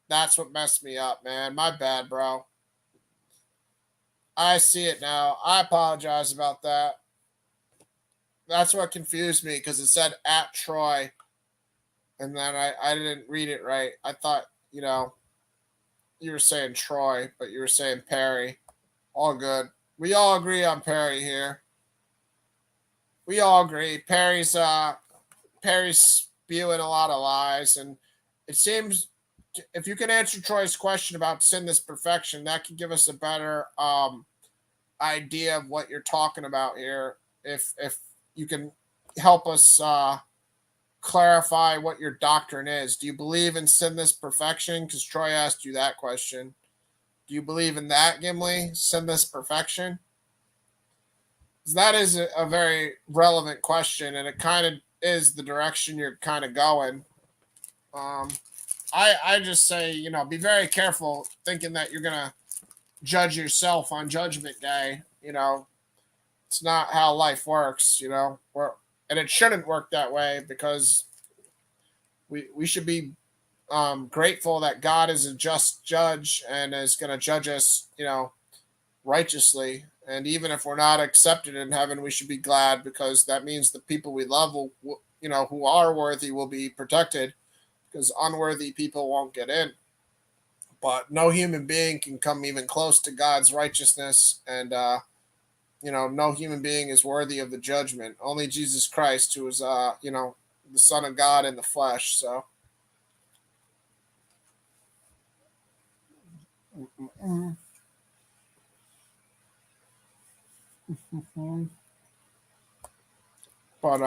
that's what messed me up, man. My bad, bro. I see it now. I apologize about that. That's what confused me, because it said at Troy, and then I didn't read it right. I thought, you were saying Troy, but you were saying Perry. All good. We all agree on Perry here. We all agree. Perry's spewing a lot of lies, and it seems if you can answer Troy's question about sinless perfection, that can give us a better idea of what you're talking about here. If you can help us clarify what your doctrine is. Do you believe in sinless perfection? Because Troy asked you that question. Do you believe in that, Gimli? Sinless perfection? That is a very relevant question, and it kind of is the direction you're kind of going. I just say, be very careful thinking that you're gonna judge yourself on Judgment Day. It's not how life works. And it shouldn't work that way, because we should be grateful that God is a just judge and is going to judge us, righteously. And even if we're not accepted in heaven, we should be glad, because that means the people we love will who are worthy will be protected, because unworthy people won't get in. But no human being can come even close to God's righteousness, and no human being is worthy of the judgment. Only Jesus Christ, who is the Son of God in the flesh. So. But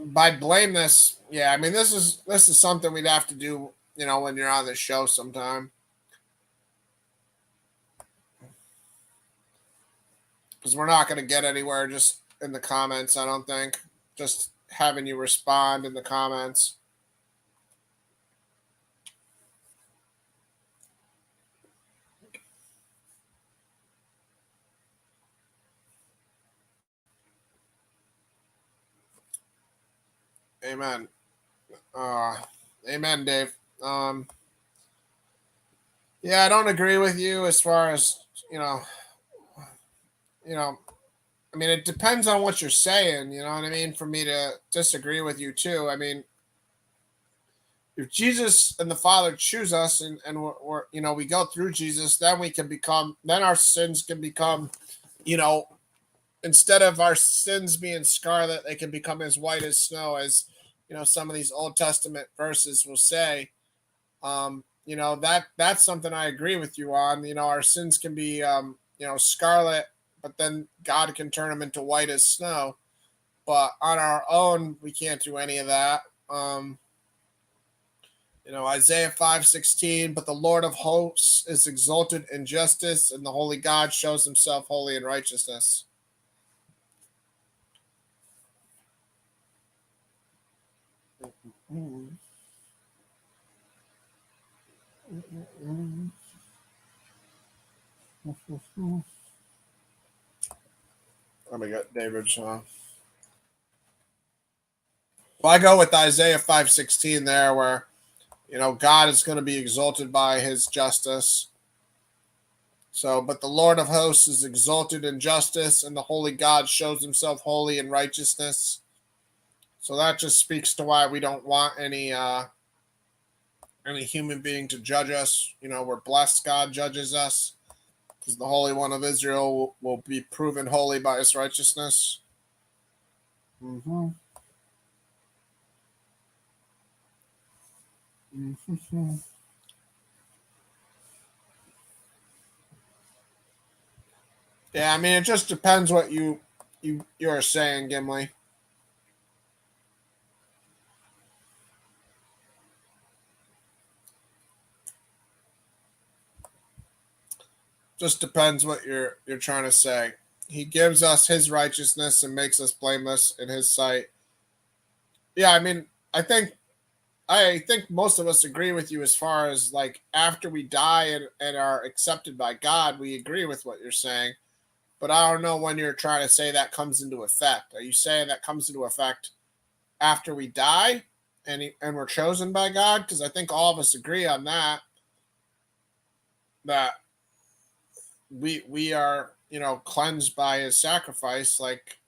by blameless, yeah, I mean this is something we'd have to do, when you're on the show sometime, because we're not going to get anywhere just in the comments. I don't think just having you respond in the comments. Amen. Amen, Dave. Yeah, I don't agree with you as far as, I mean, it depends on what you're saying, you know what I mean, for me to disagree with you too. I mean, if Jesus and the Father choose us, and we go through Jesus, then then our sins can become, instead of our sins being scarlet, they can become as white as snow, as, some of these Old Testament verses will say. That's something I agree with you on. Our sins can be, scarlet, but then God can turn them into white as snow. But on our own, we can't do any of that. Isaiah 5:16, but the Lord of hosts is exalted in justice, and the holy God shows himself holy in righteousness. Let me get David's. Well, I go with Isaiah 5:16 there, where God is going to be exalted by his justice. So, but the Lord of hosts is exalted in justice, and the holy God shows himself holy in righteousness. So that just speaks to why we don't want any human being to judge us. We're blessed God judges us, because the Holy One of Israel will be proven holy by his righteousness. Mm-hmm. Mm-hmm. Yeah, I mean, it just depends what you're saying, Gimli. Just depends what you're trying to say. He gives us his righteousness and makes us blameless in his sight. Yeah, I mean, I think most of us agree with you as far as, like, after we die and are accepted by God, we agree with what you're saying. But I don't know when you're trying to say that comes into effect. Are you saying that comes into effect after we die and we're chosen by God? Because I think all of us agree on that we are, cleansed by his sacrifice, like,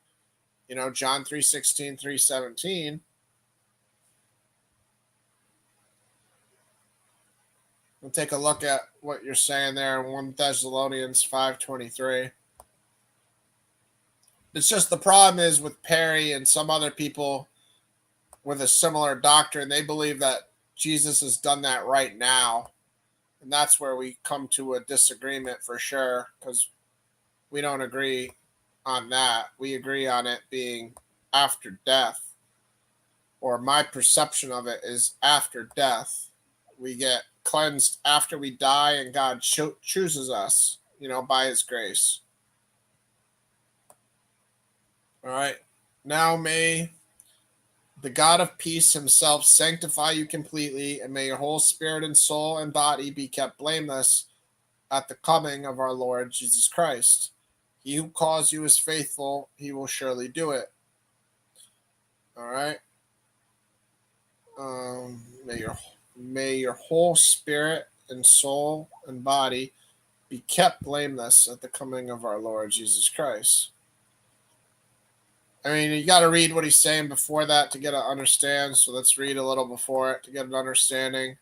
John 3:16, 3:17. We'll take a look at what you're saying there in 1 Thessalonians 5:23. It's just the problem is with Perry and some other people with a similar doctrine, they believe that Jesus has done that right now. And that's where we come to a disagreement for sure, because we don't agree on that. We agree on it being after death, or my perception of it is after death. We get cleansed after we die, and God chooses us, by his grace. All right. Now may the God of peace himself sanctify you completely, and may your whole spirit and soul and body be kept blameless at the coming of our Lord Jesus Christ. He who calls you is faithful, he will surely do it. All right. May your whole spirit and soul and body be kept blameless at the coming of our Lord Jesus Christ. I mean, you got to read what he's saying before that to get an understand. So let's read a little before it to get an understanding.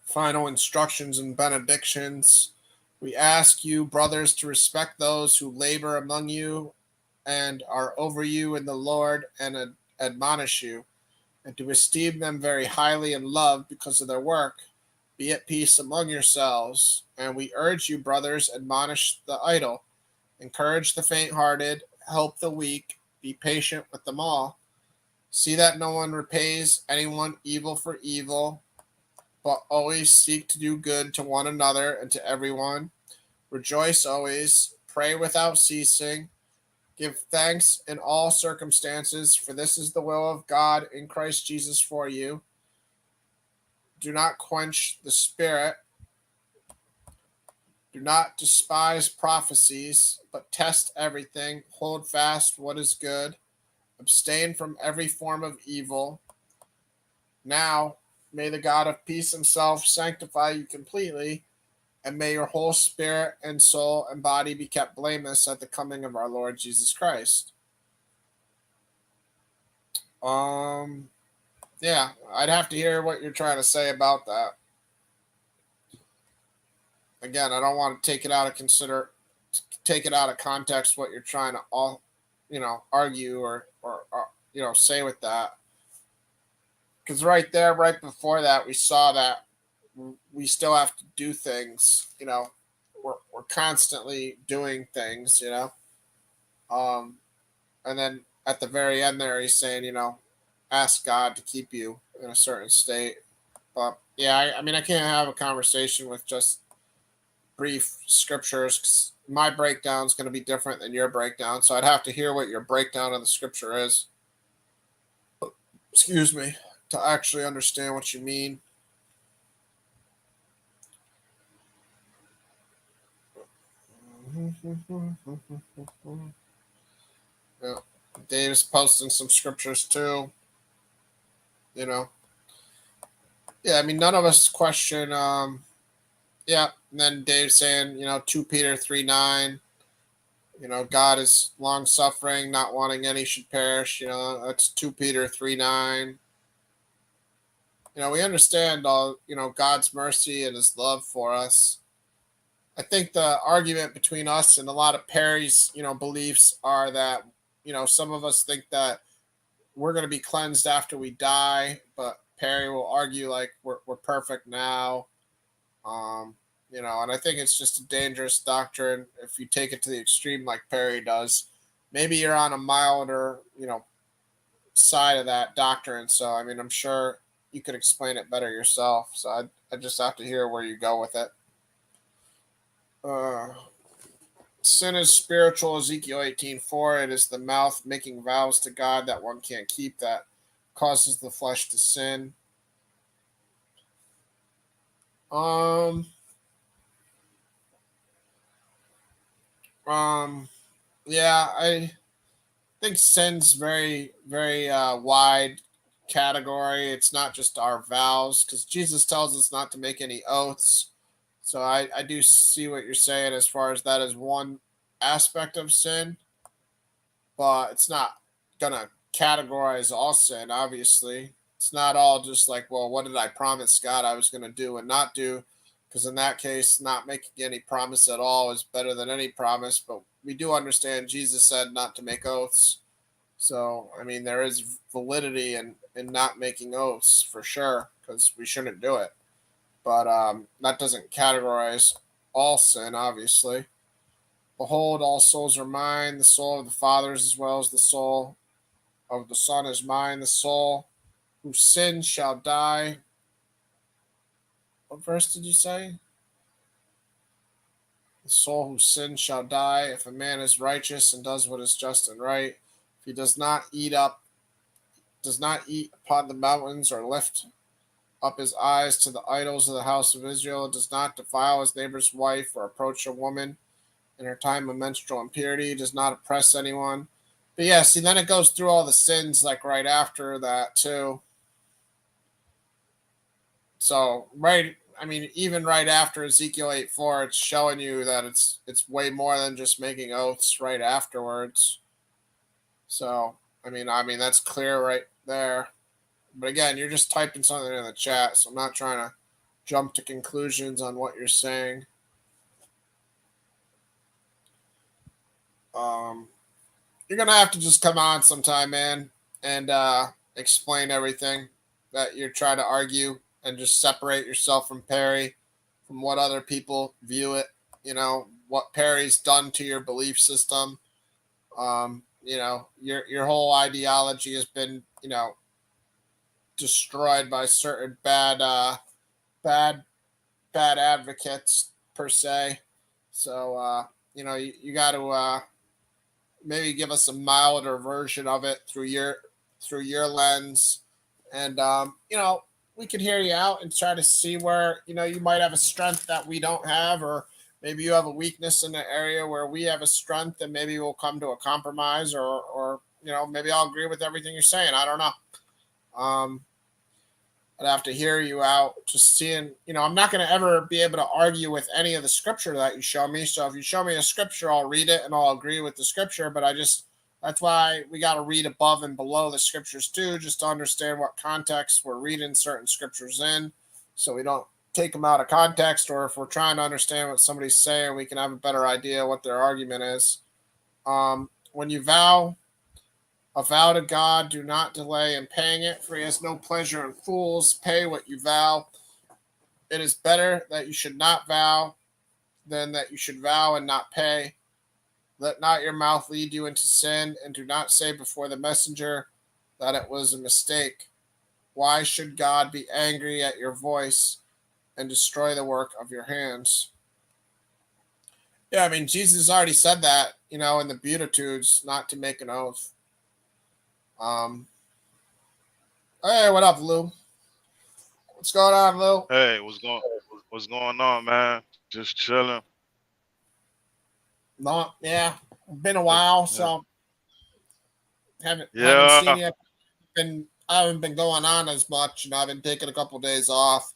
Final instructions and benedictions. We ask you, brothers, to respect those who labor among you and are over you in the Lord and admonish you, and to esteem them very highly in love because of their work. Be at peace among yourselves. And we urge you, brothers, admonish the idle, encourage the faint-hearted, help the weak, be patient with them all. See that no one repays anyone evil for evil, but always seek to do good to one another and to everyone. Rejoice always, pray without ceasing, give thanks in all circumstances, for this is the will of God in Christ Jesus for you. Do not quench the spirit. Do not despise prophecies, but test everything. Hold fast what is good. Abstain from every form of evil. Now, may the God of peace himself sanctify you completely, and may your whole spirit and soul and body be kept blameless at the coming of our Lord Jesus Christ. Yeah, I'd have to hear what you're trying to say about that. Again, I don't want to take it out of context what you're trying to argue or say with that. Because right there, right before that, we saw that we still have to do things. We're constantly doing things. And then at the very end there, he's saying, ask God to keep you in a certain state. But yeah, I mean, I can't have a conversation with just brief scriptures, 'cause my breakdown is going to be different than your breakdown. So I'd have to hear what your breakdown of the scripture is. Excuse me, to actually understand what you mean. Yeah. Dave's posting some scriptures too. Yeah, I mean, none of us question. Yeah, and then Dave's saying, 2 Peter 3:9. God is long suffering, not wanting any should perish. That's 2 Peter 3:9. We understand all, God's mercy and his love for us. I think the argument between us and a lot of Perry's, beliefs are that, some of us think that we're going to be cleansed after we die, but Perry will argue like we're perfect now. And I think it's just a dangerous doctrine if you take it to the extreme like Perry does. Maybe you're on a milder, side of that doctrine. So, I mean, I'm sure you could explain it better yourself. So I just have to hear where you go with it. Sin is spiritual, Ezekiel 18:4. It is the mouth making vows to God that one can't keep that causes the flesh to sin. Yeah, I think sin's very, very wide category. It's not just our vows, because Jesus tells us not to make any oaths. So I do see what you're saying as far as that is one aspect of sin, but it's not gonna categorize all sin. Obviously, it's not all just like, well, what did I promise God I was gonna do and not do? Because in that case, not making any promise at all is better than any promise. But we do understand Jesus said not to make oaths. So, I mean, there is validity in not making oaths for sure, because we shouldn't do it. But that doesn't categorize all sin, obviously. Behold, all souls are mine. The soul of the Father is as well as the soul of the Son is mine. The soul who sins shall die. What verse did you say? The soul who sins shall die. If a man is righteous and does what is just and right, if he does not eat upon the mountains or lift up his eyes to the idols of the house of Israel, does not defile his neighbor's wife or approach a woman in her time of menstrual impurity, does not oppress anyone. But yeah, see, then it goes through all the sins like right after that too. So even right after Ezekiel 8:4, it's showing you that it's way more than just making oaths right afterwards. So I mean that's clear right there. But again, you're just typing something in the chat, so I'm not trying to jump to conclusions on what you're saying. You're gonna have to just come on sometime, man, and explain everything that you're trying to argue, and just separate yourself from Perry, from what other people view it. What Perry's done to your belief system. Your whole ideology has been, destroyed by certain bad advocates per se. So you got to maybe give us a milder version of it through your lens, and we can hear you out and try to see where you might have a strength that we don't have, or maybe you have a weakness in the area where we have a strength, and maybe we'll come to a compromise, or maybe I'll agree with everything you're saying. I don't know. I'd have to hear you out, just seeing, I'm not going to ever be able to argue with any of the scripture that you show me. So if you show me a scripture, I'll read it and I'll agree with the scripture. But that's why we got to read above and below the scriptures too, just to understand what context we're reading certain scriptures in, so we don't take them out of context, or if we're trying to understand what somebody's saying, we can have a better idea what their argument is. When you vow a vow to God, do not delay in paying it, for he has no pleasure in fools. Pay what you vow. It is better that you should not vow than that you should vow and not pay. Let not your mouth lead you into sin, and do not say before the messenger that it was a mistake. Why should God be angry at your voice and destroy the work of your hands? Yeah, Jesus already said that, in the Beatitudes, not to make an oath. Hey, what up, Lou? What's going on, Lou? Hey, what's going on, man? Just chilling. No, yeah, been a while, so haven't seen you. I haven't been going on as much, I've been taking a couple days off.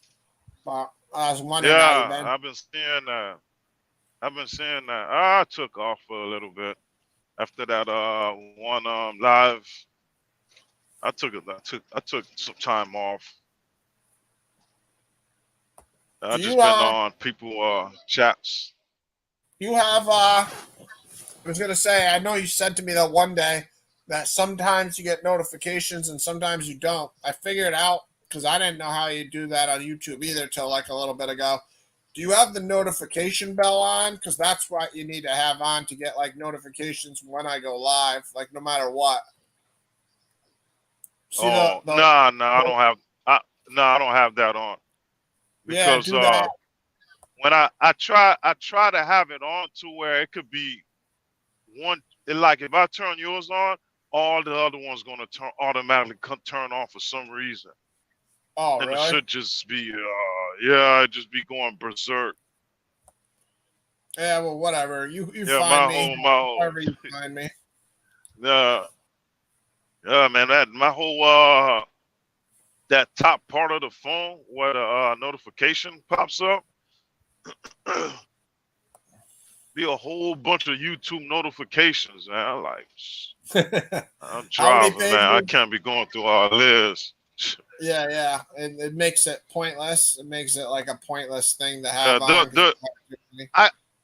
But I was wondering how you've been. I've been seeing that. I took off for a little bit after that one live. I took some time off. I just been on people chats. You have I was gonna say, I know you said to me that one day that sometimes you get notifications and sometimes you don't. I figured out, because I didn't know how you do that on YouTube either till like a little bit ago. Do you have the notification bell on? Because that's what you need to have on to get like notifications when I go live, like no matter what. See I don't have. I don't have that on. Because do that. When I try to have it on to where it could be one, like if I turn yours on, all the other ones gonna automatically turn on for some reason. Oh, and really? It should just be just be going berserk. Yeah, well, whatever. You find me. Wherever you find me. Yeah, man. That my whole that top part of the phone where the notification pops up, be a whole bunch of YouTube notifications, man. I'm like, I'm driving, man. I can't be going through all this. Yeah. It makes it pointless. It makes it like a pointless thing to have on.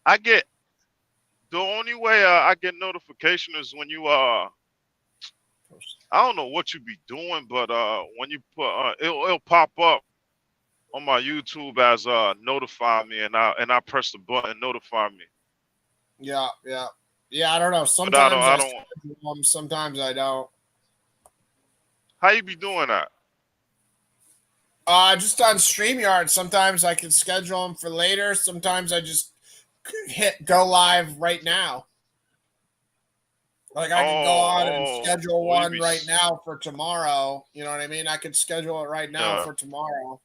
I get the only way I get notification is when you I don't know what you be doing, but when you put it'll pop up on my YouTube as notify me, and I press the button notify me. Yeah. I don't know. Sometimes I don't. Sometimes I don't. How you be doing that? Just on StreamYard. Sometimes I can schedule them for later. Sometimes I just hit go live right now. Like I could go on and schedule one right now for tomorrow. You know what I mean? I could schedule it right now for tomorrow.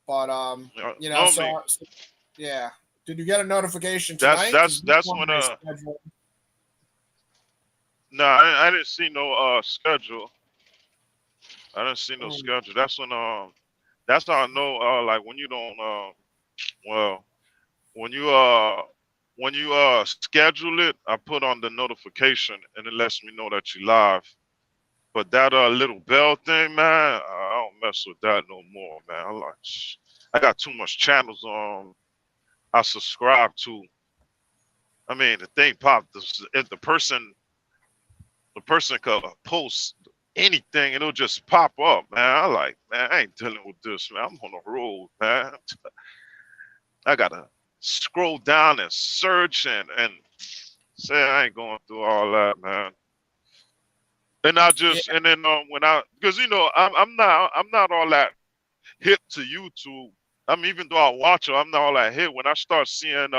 But you know, so yeah. Did you get a notification tonight? That's when no, I didn't see no schedule. I didn't see no schedule. That's when that's how I know like when you don't well when you schedule it, I put on the notification and it lets me know that you live. But that little bell thing, man, I don't mess with that no more, man. I got too much channels I subscribe to. I mean, the thing popped. If the person could post anything and it'll just pop up, man. Man, I ain't dealing with this, man. I'm on the road, man. I gotta scroll down and search and say I ain't going through all that, man. And I just and then when because you know I'm not all that hip to YouTube. I mean, even though I watch it, I'm not all that hip. When I start seeing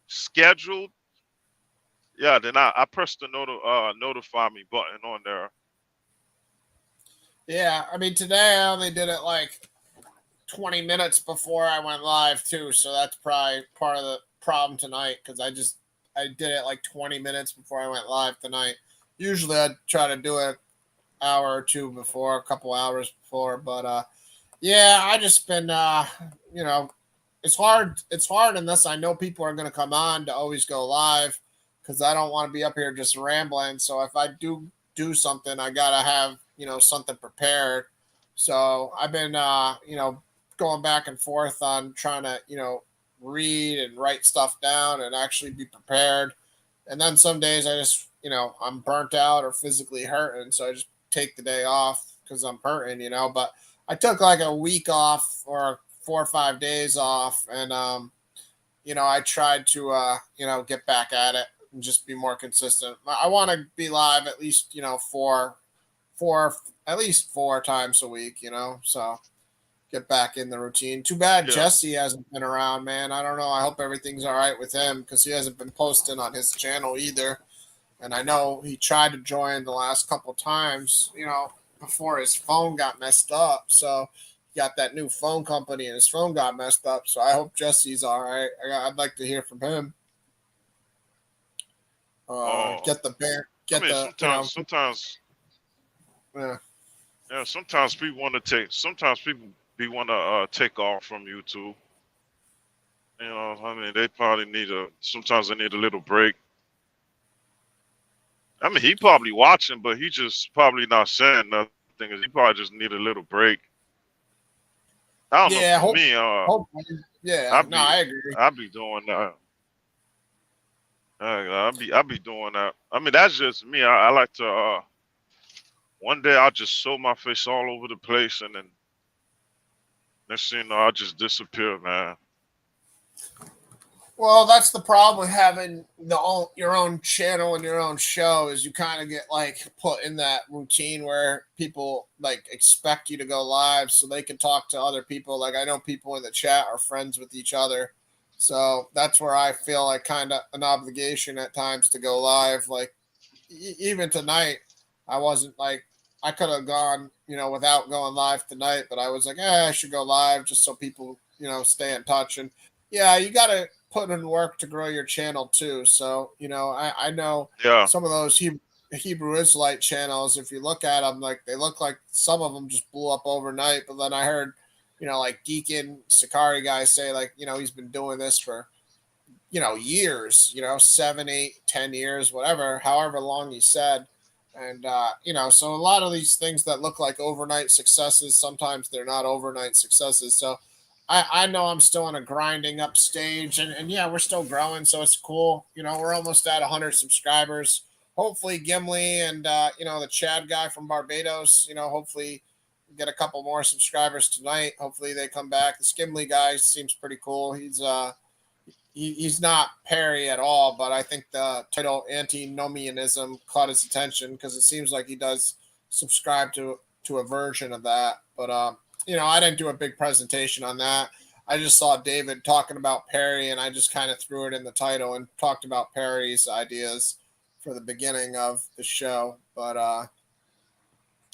scheduled, yeah, then I press the notify me button on there. Yeah, I mean today I only did it like 20 minutes before I went live too, so that's probably part of the problem tonight because I did it like 20 minutes before I went live tonight. Usually I'd try to do it an hour or two before, a couple hours before, but yeah, I just been you know, it's hard unless I know people are going to come on to always go live because I don't want to be up here just rambling. So if I do something, I got to have, you know, something prepared. So I've been you know, going back and forth on trying to, you know, read and write stuff down and actually be prepared. And then some days I just, you know, I'm burnt out or physically hurting, so I just take the day off because I'm hurting, you know. But I took like a week off or 4 or 5 days off, and you know, I tried to you know, get back at it and just be more consistent. I want to be live at least, you know, at least four times a week, you know, so get back in the routine. Too bad Jesse hasn't been around, man. I don't know. I hope everything's all right with him because he hasn't been posting on his channel either. And I know he tried to join the last couple times, you know, before his phone got messed up. So he got that new phone company and his phone got messed up. So I hope Jesse's all right. I'd like to hear from him. Get the band. Get I mean, the sometimes. Yeah. Yeah. Sometimes people want to take. Sometimes people want to take off from YouTube. You know, I mean, they probably sometimes they need a little break. I mean, he probably watching, but he just probably not saying nothing. He probably just need a little break. I don't know. For me, I agree. I'd be doing that. I'd be doing that. I mean, that's just me. I like to. One day I'll just show my face all over the place, and then next thing you know, I'll just disappear, man. Well, that's the problem with having your own channel and your own show is you kind of get like put in that routine where people like expect you to go live so they can talk to other people. Like I know people in the chat are friends with each other. So that's where I feel like kind of an obligation at times to go live. Like even tonight, I wasn't like, I could have gone, you know, without going live tonight, but I was like, I should go live just so people, you know, stay in touch. And yeah, you got to put in work to grow your channel too. So, you know, I know some of those Hebrew Israelite channels, if you look at them, like they look like some of them just blew up overnight. But then I heard, you know, like Deacon Sakari guys say like, you know, he's been doing this for, you know, years, you know, 7, 8, 10 years, whatever, however long he said. And, you know, so a lot of these things that look like overnight successes, sometimes they're not overnight successes. So I know I'm still in a grinding up stage and yeah, we're still growing. So it's cool. You know, we're almost at 100 subscribers. Hopefully Gimli and, you know, the Chad guy from Barbados, you know, hopefully get a couple more subscribers tonight. Hopefully they come back. The Gimli guy seems pretty cool. He's not Perry at all, but I think the title Antinomianism caught his attention because it seems like he does subscribe to a version of that. But, you know, I didn't do a big presentation on that. I just saw David talking about Perry, and I just kind of threw it in the title and talked about Perry's ideas for the beginning of the show. But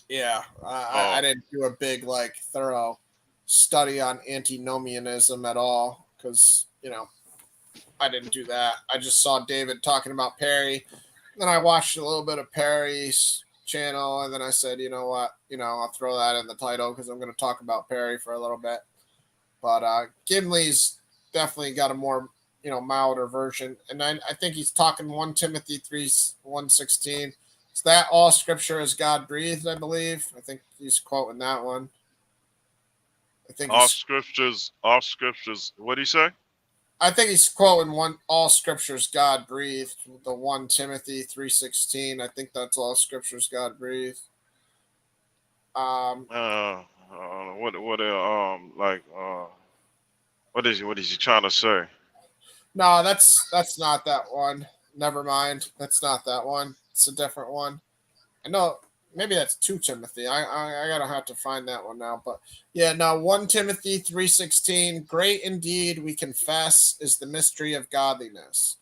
yeah, I Oh, didn't do a big like thorough study on antinomianism at all because I didn't do that. I just saw David talking about Perry. Then I watched a little bit of Perry's channel, and then I said, you know what, I'll throw that in the title because I'm going to talk about Perry for a little bit. But Gimli's definitely got a more milder version, and I think he's talking 1 Timothy 3:116. Is that all Scripture is God breathed? I believe. I think he's quoting that one. I think all he's scriptures, all scriptures. What do you say? I think he's quoting one all scriptures God breathed, the 1 Timothy 3:16. I think that's all scriptures God breathed. Um Like what is he trying to say? no, that's not that one. Never mind. That's not that one. It's a different one. I know maybe that's 2 Timothy. I gotta have to find that one now. But yeah, no, 1 Timothy 3:16. Great indeed, we confess, is the mystery of godliness.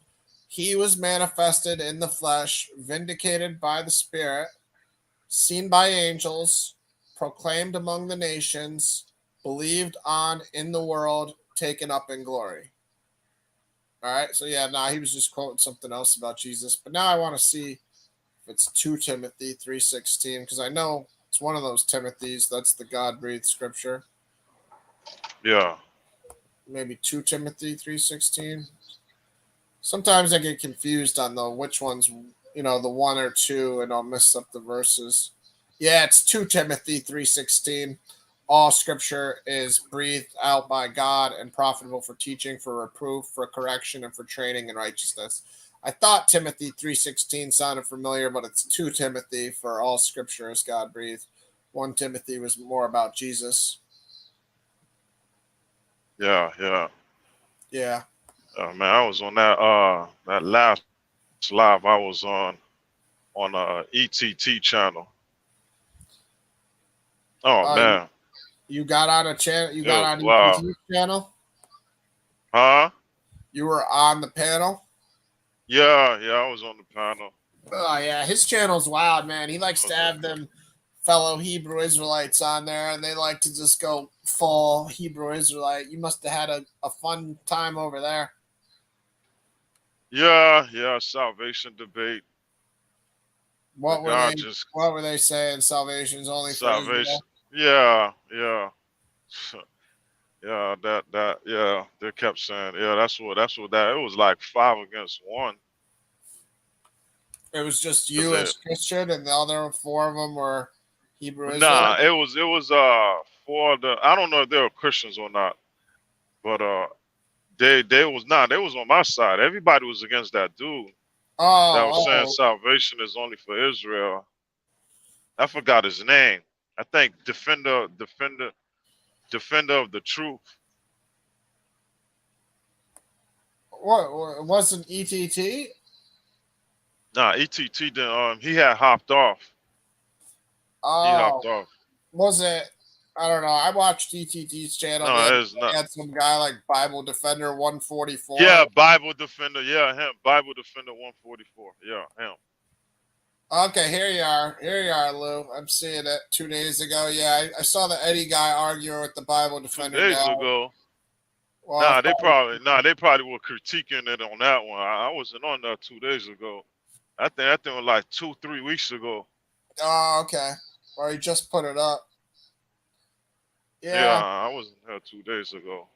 He was manifested in the flesh, vindicated by the Spirit, seen by angels, proclaimed among the nations, believed on in the world, taken up in glory. All right, so yeah, he was just quoting something else about Jesus. But now I want to see if it's 2 Timothy 3:16 because I know it's one of those Timothys. That's the God breathed scripture. Yeah. Maybe 2 Timothy 3:16. Sometimes I get confused on the which one's the one or two, and I'll mess up the verses. Yeah, it's 2 Timothy 3:16. All scripture is breathed out by God and profitable for teaching, for reproof, for correction, and for training in righteousness. I thought Timothy 3:16 sounded familiar, but it's 2 Timothy for all scripture is God breathed. 1 Timothy was more about Jesus. Yeah, yeah. Yeah. Man, I was on that last live I was on ETT channel. Oh You, man. you got on a channel. You It got was on wow. EPT's channel. Huh? You were on the panel. Yeah, yeah, I was on the panel. Oh yeah, his channel's wild, man. He likes I to was have them fellow Hebrew Israelites on there, and they like to just go full Hebrew Israelite. You must have had a fun time over there. yeah, yeah, salvation debate. The What were they? God just What were they saying? Salvation's only for salvation. Israel. Yeah, yeah. Yeah, yeah, they kept saying, yeah, that's what that it was like 5 against 1. It was just Cause you as Christian, and the other four of them were Hebrew nah, Israelite. it was for the I don't know if they were Christians or not, but they was not. They was on my side. Everybody was against that dude that was saying Oh, salvation is only for Israel. I forgot his name. I think defender of the truth. what wasn't ETT? Nah, ETT didn't, he had hopped off. He Oh, hopped off. was it? I don't know. I watched ETT's channel the other No, day. it's not. He had some guy like Bible Defender 144. Yeah, Bible defender. Yeah, him. Bible defender 144. Yeah, him. Okay, here you are. Here you are, Lou. I'm seeing it 2 days ago. Yeah, I saw the Eddie guy arguing with the Bible Two Defender days guy. ago. Well, it's They probably were critiquing it on that one. I wasn't on that 2 days ago. I think that thing was like 2, 3 weeks ago. oh, okay. Or he just put it up. Yeah, Yeah, I wasn't there 2 days ago.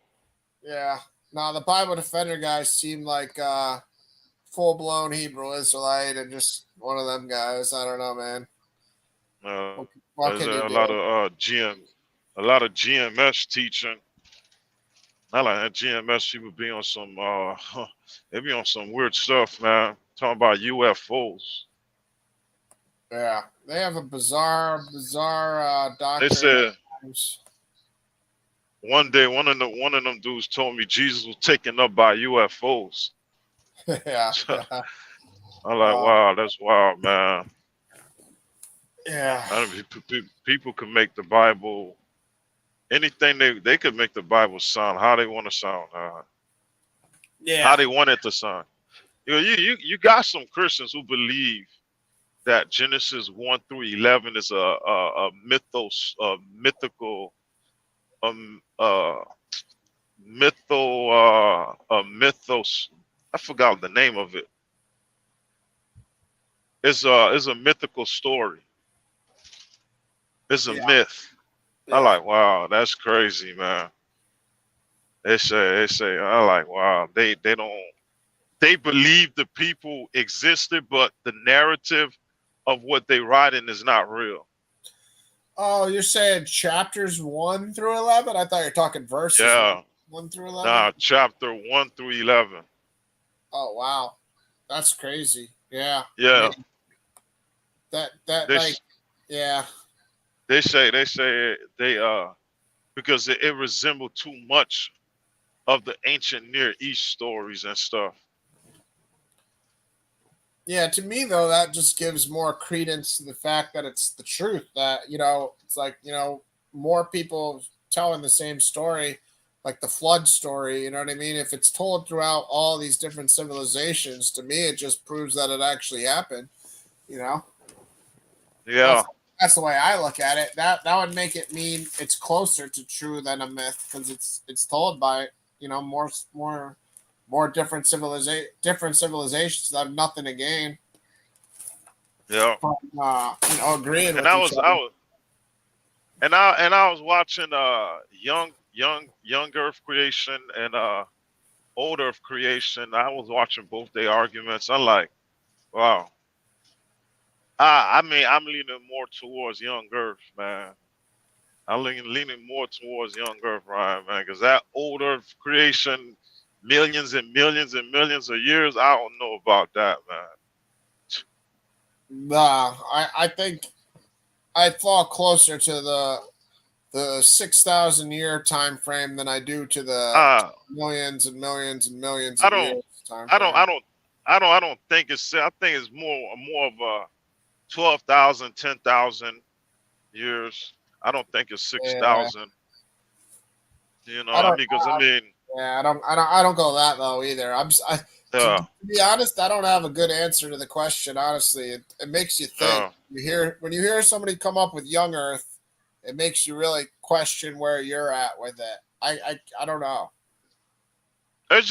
yeah. Now the Bible Defender guys seem like full blown Hebrew Israelite and just one of them guys. I don't know, man. Uh, What there's can you a do? lot of a lot of GMS teaching. I like that GMS people be on some they be on some weird stuff, man. Talking about UFOs. Yeah, they have a bizarre They doctrine. said one day one of them dudes told me Jesus was taken up by UFOs. Yeah, I'm yeah, like, wow, that's wild, man. yeah. I mean, people can make the Bible anything they could make the Bible sound how they want to sound, how Yeah. they want it to sound. You got some Christians who believe that Genesis 1 through 11 is a mythos, um, uh, mythos. I forgot the name of it. It's a mythical story. It's a Yeah. myth. I Yeah. like, wow, that's crazy, man. They say, I like, wow, they don't, they believe the people existed, but the narrative of what they writing is not real. Oh, you're saying chapters 1 through 11? I thought you were talking verses Yeah, 1 through 11. nah, chapter 1 through 11. Oh, wow. That's crazy. Yeah. I Yeah, mean, that they like, yeah. they say because it resembled too much of the ancient Near East stories and stuff. Yeah, to me though, that just gives more credence to the fact that it's the truth. That it's like more people telling the same story, like the flood story. You know what I mean? If it's told throughout all these different civilizations, to me, it just proves that it actually happened. You know, that's Yeah, that's the way I look at it. That would make it mean it's closer to true than a myth because it's told by more different civilizations that have nothing to gain yeah. from agreeing And with each I other. was I was watching young Earth creation and old Earth creation. I was watching both their arguments. I'm like, wow. I mean, I'm leaning more towards young Earth, man. I'm leaning more towards young Earth, Ryan, man, because that old Earth creation, millions and millions and millions of years, I don't know about that, man. Nah, I think I fall closer to the 6,000 year time frame than I do to the Uh, millions and millions and millions I of don't, years time I don't, I frame. don't, I don't think it's. I think it's more of a 12,000, 10,000 years. I don't think it's Yeah, 6,000. You know, I I don't. mean, because I mean, Yeah, I don't go that low either. To uh, be honest, I don't have a good answer to the question. Honestly, it makes you think. uh, When you hear somebody come up with young Earth, it makes you really question where you're at with it. I don't know. it's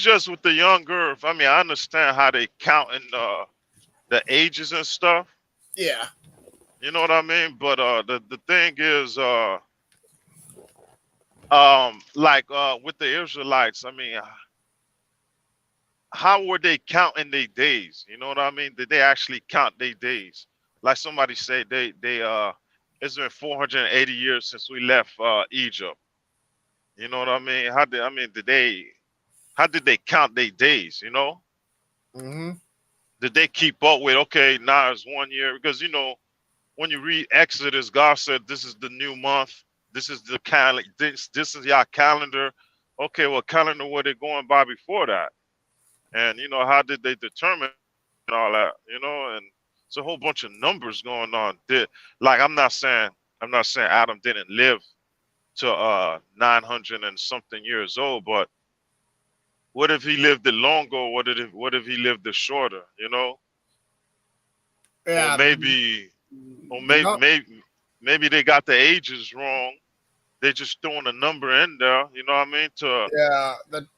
just with the young Earth. I mean, I understand how they count in the ages and stuff. Yeah. You know what I mean? But the thing is, like with the Israelites, I mean, how were they counting their days? You know what I mean? Did they actually count their days? Like somebody said, it's been 480 years since we left Egypt. You know what I mean? How did they count their days? You know, Mm-hmm. did they keep up with? Okay, now it's 1 year because when you read Exodus, God said this is the new month. This is the calendar. This is your calendar. Okay, well, calendar were they going by before that? And how did they determine all that? And it's a whole bunch of numbers going on. Like I'm not saying Adam didn't live to 900 and something years old, but what if he lived it longer? What if he lived it shorter? Or Yeah. maybe or The maybe no, maybe they got the ages wrong. They just throwing a number in there. You know what I mean? Yeah.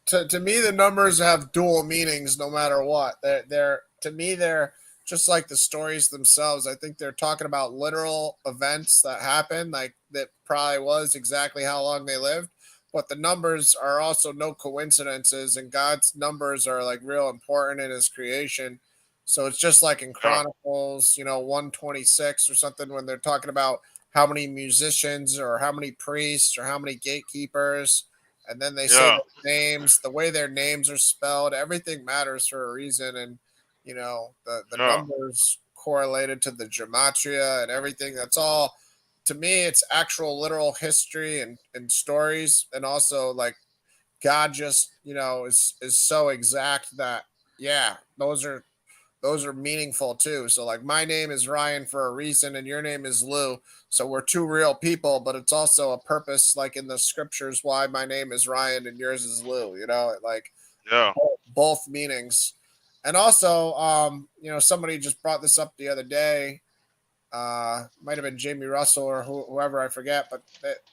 To me, the numbers have dual meanings no matter what. They're to me they're just like the stories themselves. I think they're talking about literal events that happened, like that probably was exactly how long they lived. But the numbers are also no coincidences, and God's numbers are like real important in His creation. So it's just like in Yeah, Chronicles, 126 or something when they're talking about how many musicians or how many priests or how many gatekeepers, and then they say yeah, their names, the way their names are spelled, everything matters for a reason. And the yeah, numbers correlated to the gematria and everything. That's all. To me, it's actual literal history and stories, and also like God just is so exact that yeah, those are those are meaningful too. So like my name is Ryan for a reason and your name is Lou. So we're two real people, but it's also a purpose like in the scriptures why my name is Ryan and yours is Lou, you know, like Yeah. both meanings. And also, somebody just brought this up the other day. Might have been Jamie Russell or whoever, I forget, but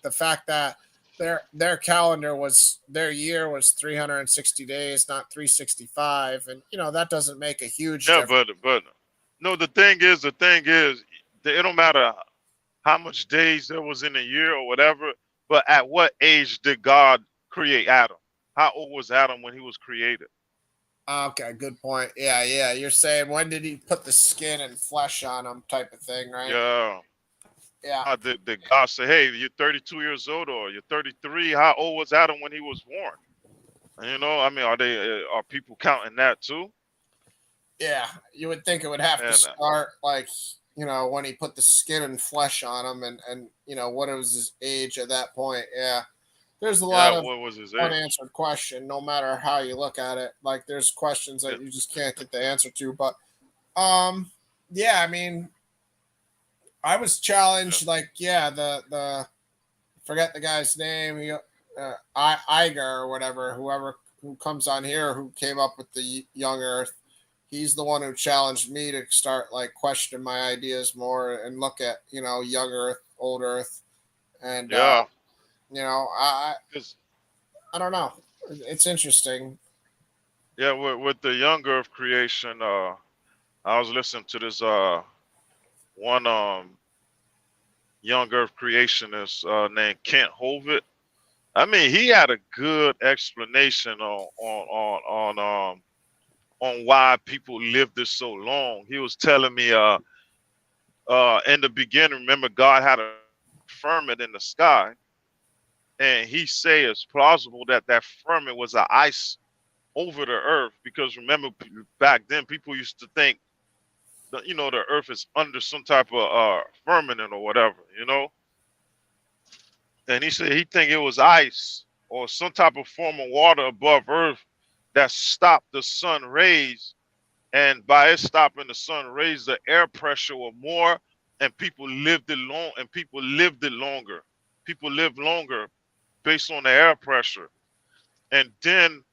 the fact that their calendar was their year was 360 days, not 365, and that doesn't make a huge Yeah, difference. but no, the thing is, it don't matter how much days there was in a year or whatever. But at what age did God create Adam? How old was Adam when he was created? Okay, good point. Yeah, yeah. You're saying when did he put the skin and flesh on him, type of thing, right? Yeah. Yeah. Did God say, "Hey, you're 32 years old or you're 33"? How old was Adam when he was born? I mean, are people counting that too? Yeah, you would think it would have to And start like when he put the skin and flesh on him, and what was his age at that point. Yeah, there's a yeah, lot of what was his age? unanswered question. No matter how you look at it, like there's questions Yeah, that you just can't get the answer to. But um, yeah, I mean, I was yeah, challenged. Like, yeah, the forget the guy's name. Iger or whatever, whoever who comes on here who came up with the young Earth. He's the one who challenged me to start like questioning my ideas more and look at young Earth, old Earth, and yeah. I 'Cause, I don't know. It's interesting. yeah, with the young Earth creation, I was listening to this one young Earth creationist named Kent Hovitt. I mean, he had a good explanation on why people lived this so long. He was telling me in the beginning, remember God had a firmament in the sky, and he say it's plausible that that firmament was an ice over the earth, because remember back then people used to think that the earth is under some type of firmament or whatever, and he said he think it was ice or some type of form of water above earth that stopped the sun rays, and by it stopping the sun rays, the air pressure was more, and people lived it long, and people lived it longer. People lived longer based on the air pressure. And then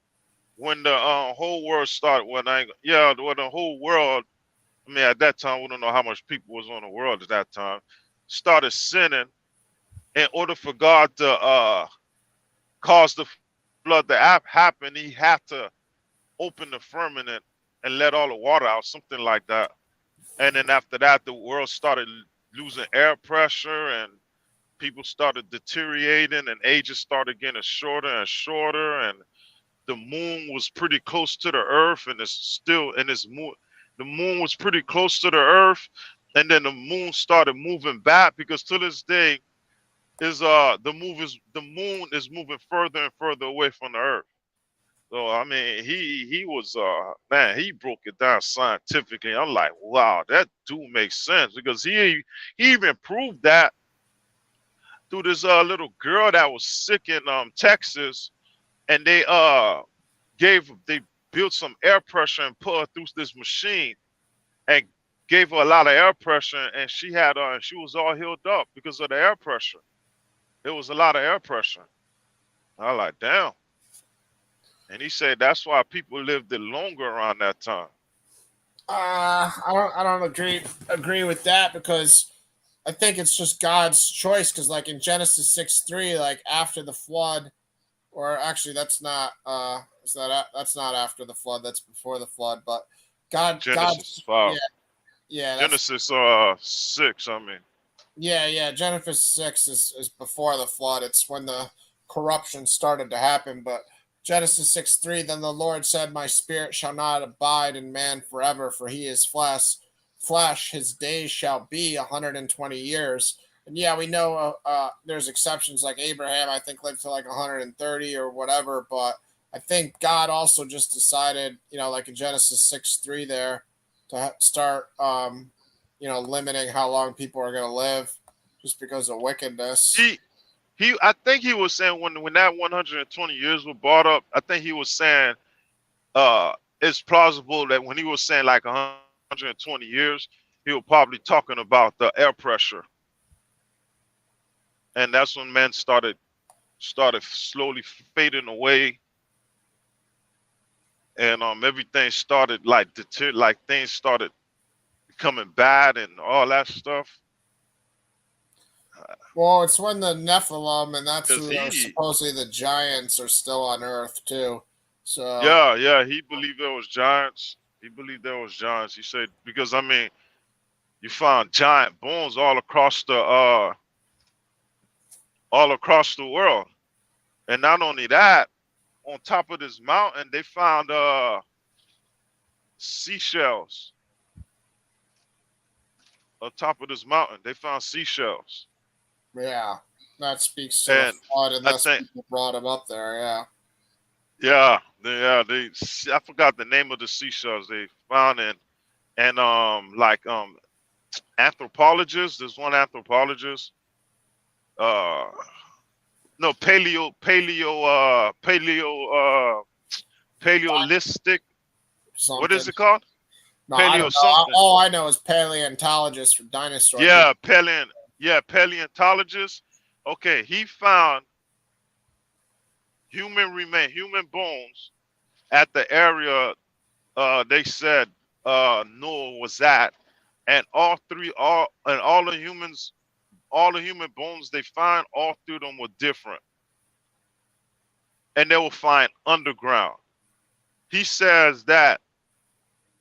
when the whole world started, when the whole world, I mean, at that time we don't know how much people was on the world at that time, started sinning. In order for God to cause the flood to happen, He had to open the firmament and let all the water out, something like that. And then after that, the world started losing air pressure, and people started deteriorating, and ages started getting shorter and shorter, and the moon was pretty close to the earth, and the moon was pretty close to the earth, and then the moon started moving back, because to this day is the moon is moving further and further away from the earth. So I mean, he was man, he broke it down scientifically. I'm like, wow, that do make sense, because he even proved that through this little girl that was sick in Texas, and they built some air pressure and put her through this machine, and gave her a lot of air pressure, and she was all healed up because of the air pressure. It was a lot of air pressure. I like, damn. And he said that's why people lived it longer around that time. I don't agree with that, because I think it's just God's choice. Because like in Genesis 6:3, like after the flood, or actually that's not that's not after the flood, that's before the flood. But God, Genesis 5. yeah, yeah, that's Genesis 6, I mean. yeah. Genesis 6 is before the flood. It's when the corruption started to happen. But Genesis 6:3, then the Lord said, my spirit shall not abide in man forever, for he is flesh, his days shall be 120 years. And yeah, we know there's exceptions, like Abraham, I think, lived to like 130 or whatever. But I think God also just decided, like in Genesis 6:3 there, to start limiting how long people are going to live just because of wickedness. I think he was saying when that 120 years were brought up, I think he was saying uh it's plausible that when he was saying like 100 120 years, he was probably talking about the air pressure, and that's when men started slowly fading away, and everything started like like things started becoming bad and all that stuff. Well, it's when the Nephilim, and that's Cause who are he, supposedly the giants, are still on Earth too. So yeah, he believed there was giants. He believed there was giants. He said because I mean, you found giant bones all across the world, and not only that, on top of this mountain, they found seashells. On top of this mountain, they found seashells, yeah, that speaks to the and flood, I unless think people brought him up there. Yeah. they I forgot the name of the seashells they found, and like anthropologists. There's one anthropologist. Uh, no paleolistic. What is Something. it called? No, I Paleo don't know. something. All I know is paleontologist for dinosaur. Yeah, paleontologist. Okay, he found human bones at the area they said Noah was at, and all the human bones they find, all three of them were different, and they will find underground. He says that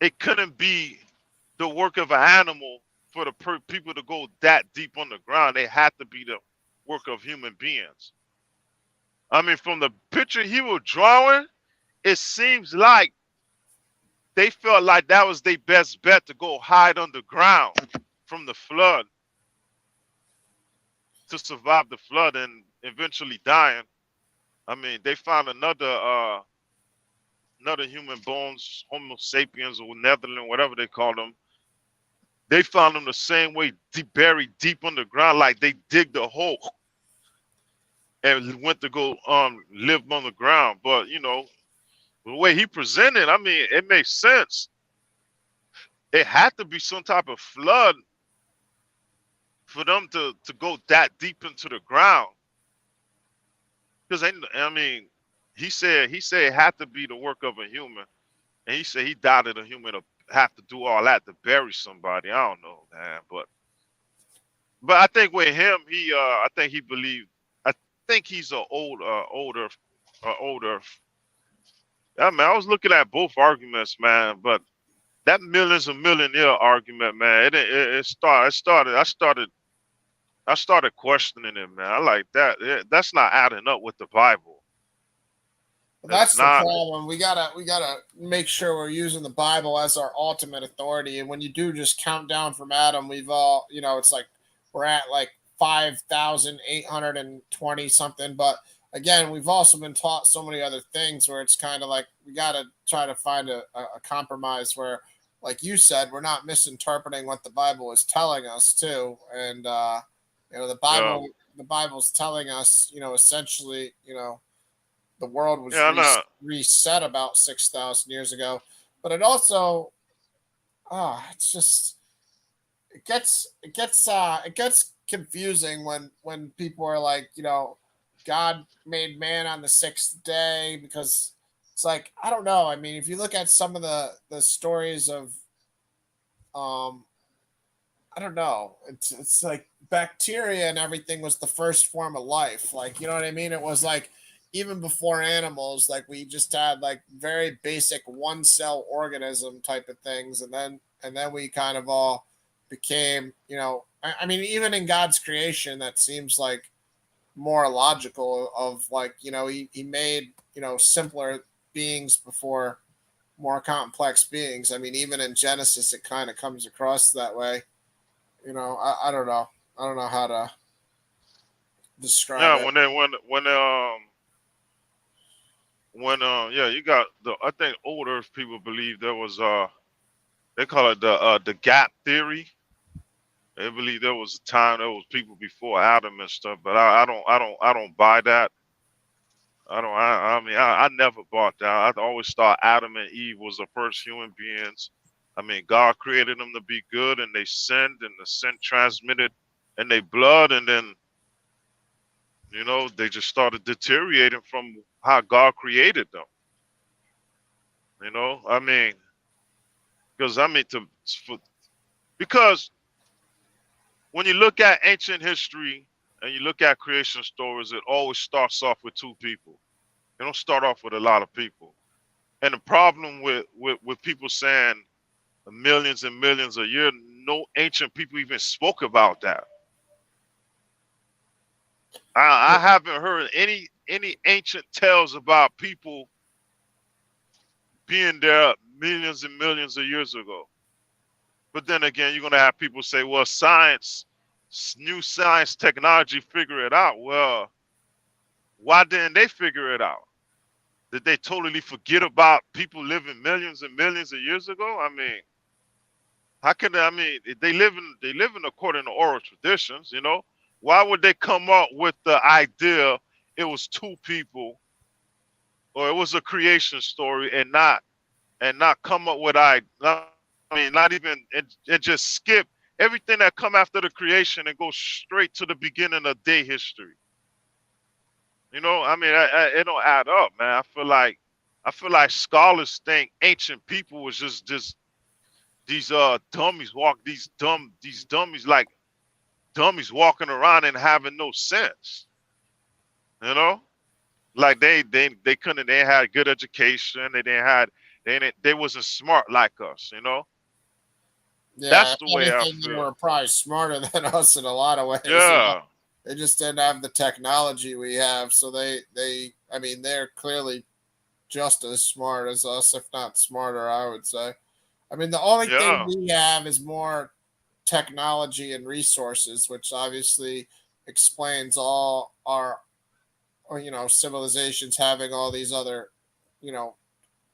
it couldn't be the work of an animal for the people to go that deep underground. They had to be the work of human beings. I mean, from the picture he was drawing, it seems like they felt like that was their best bet to go hide underground from the flood to survive the flood and eventually dying. I mean, they found another human bones, Homo sapiens or Netherland, whatever they call them. They found them the same way, buried deep underground, like they digged a hole and went to go live on the ground. But you know, the way he presented, I mean, it makes sense. It had to be some type of flood for them to go that deep into the ground. Because I mean, he said it had to be the work of a human, and he said he doubted a human to have to do all that to bury somebody. I don't know, man, but I think with him, I think he believed. I think he's a older. Yeah, man. I was looking at both arguments, man, but that millions a millionaire argument, man. It started. I started questioning it, man. I like that. That's not adding up with the Bible. That's It's the not. problem. We gotta make sure we're using the Bible as our ultimate authority. And when you do just count down from Adam, we've all, it's like we're at like 5,820 something. But again, we've also been taught so many other things where it's kind of like we gotta try to find a compromise where, like you said, we're not misinterpreting what the Bible is telling us too. And the Yeah, Bible's telling us, essentially, the world was yeah, no, reset about 6,000 years ago. But it also, it's just it gets confusing when people are like, God made man on the sixth day, because it's like, I don't know. I mean, if you look at some of the stories of, um, I don't know, it's like bacteria and everything was the first form of life. Like, you know what I mean? It was like even before animals, like we just had like very basic one cell organism type of things, and then we kind of all became, I mean, even in God's creation, that seems like more logical of like, he made, simpler beings before more complex beings. I mean, even in Genesis, it kind of comes across that way. I don't know. I don't know how to describe yeah. it. Yeah, you got the. I think old Earth people believe there was they call it the gap theory. They believe there was a time there was people before Adam and stuff, but I don't buy that. I mean, I never bought that. I always thought Adam and Eve was the first human beings, I mean, God created them to be good, and they sinned, and the sin transmitted in their blood, and then they just started deteriorating from how God created them. I mean, because I mean because when you look at ancient history and you look at creation stories, it always starts off with two people. They don't start off with a lot of people. And the problem with people saying millions and millions a year, no ancient people even spoke about that. I haven't heard any ancient tales about people being there millions and millions of years ago. But then again, you're gonna have people say, "Well, new science, technology, figure it out." Well, why didn't they figure it out? Did they totally forget about people living millions and millions of years ago? I mean, how can they? I mean, they live in according to oral traditions. Why would they come up with the idea it was two people or it was a creation story and not come up with not even and just skip everything that come after the creation and go straight to the beginning of day history. I mean, it don't add up, man. I feel like scholars think ancient people was just these dummies these dummies like dummies walking around and having no sense. You know, like they couldn't they had good education. They wasn't smart like us. Yeah, That's the if way I anything, they feel. were probably smarter than us in a lot of ways. Yeah, They just didn't have the technology we have, so I mean, they're clearly just as smart as us, if not smarter, I would say. I mean, the only thing yeah, we have is more technology and resources, which obviously explains all our, civilizations having all these other, you know,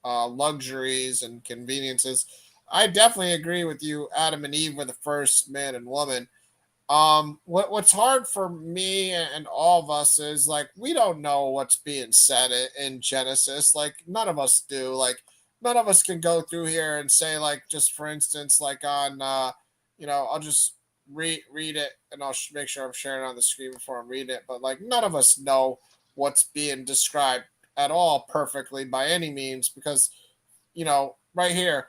luxuries and conveniences. I definitely agree with you. Adam and Eve were the first man and woman. What's hard for me and all of us is like we don't know what's being said in Genesis. Like none of us do. Like none of us can go through here and say like just for instance like on I'll just read it and I'll make sure I'm sharing it on the screen before I'm reading it. But like none of us know what's being described at all perfectly by any means because right here,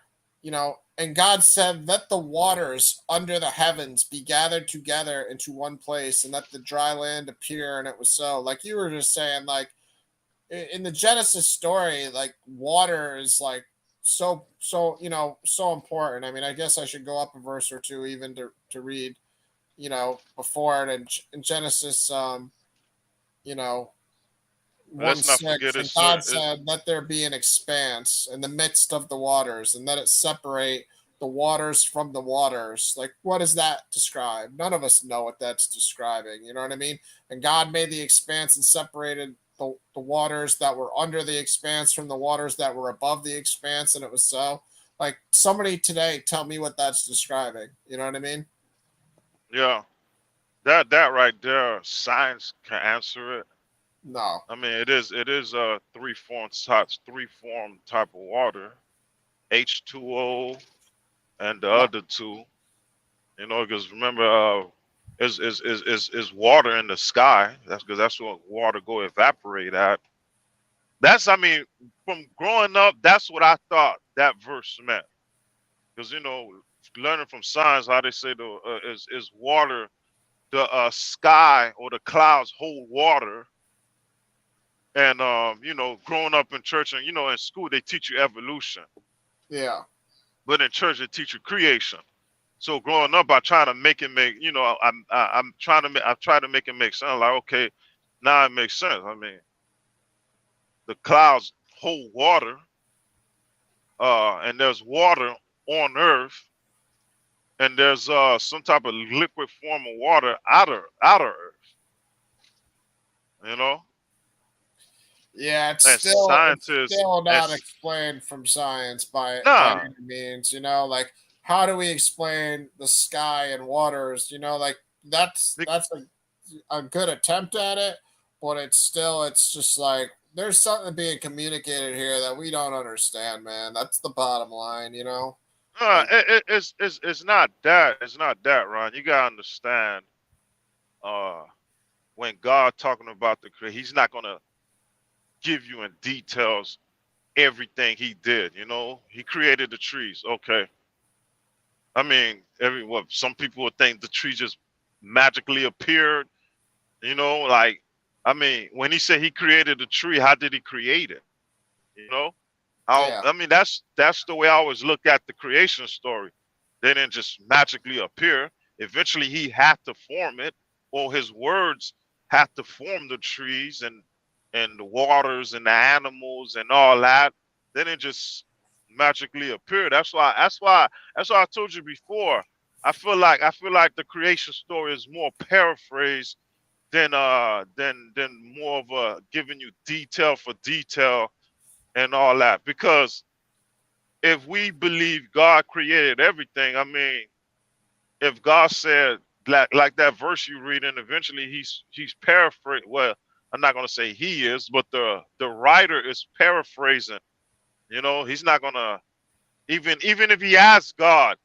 and God said, let the waters under the heavens be gathered together into one place and let the dry land appear. And it was so. Like you were just saying, like in the Genesis story, like water is like so important. I mean, I guess I should go up a verse or two even to read, before it. And in Genesis, you know, and 1 let's not 6, forget and it's God certain. said, let there be an expanse in the midst of the waters, and let it separate the waters from the waters. Like, what does that describe? None of us know what that's describing. You know what I mean? And God made the expanse and separated the waters that were under the expanse from the waters that were above the expanse, and it was so. Like, somebody today tell me what that's describing. You know what I mean? Yeah, that right there, science can answer it. No. I mean, it is a three form type of water, H2O and the Yeah. other two. Because remember, is water in the sky. That's because that's what water go evaporate at. I mean, from growing up, that's what I thought that verse meant. Because learning from science, how they say the is water, the sky or the clouds hold water. And growing up in church and in school they teach you evolution, Yeah. but in church they teach you creation. So growing up, I try to make it make I'm trying to I try to make it make sense. Like okay, now it makes sense. I mean, the clouds hold water, and there's water on Earth, and there's some type of liquid form of water out of Earth. You know, Yeah, it's and scientists still and not explained from science by nah, any means. Like how do we explain the sky and waters? Like that's a good attempt at it, but it's just like there's something being communicated here that we don't understand, man. That's the bottom line. It's not that. It's not that, Ron. You gotta understand. Uh, when God talking about the creation, He's not gonna give you in details everything He did. You know, He created the trees. Okay. I mean, some people would think the tree just magically appeared. You know, like, I mean, when He said He created the tree, how did He create it? You know, Yeah. I mean, that's the way I always look at the creation story. They didn't just magically appear. Eventually, He had to form it, or His words had to form the trees and the waters and the animals and all that. They didn't just magically appear. That's why I told you before. I feel like the creation story is more paraphrased than more of a giving you detail for detail and all that. Because if we believe God created everything, I mean, if God said like that verse you read, and eventually he's paraphrasing. Well, I'm not gonna say he is, but the writer is paraphrasing. You know, he's not gonna even if he asks God,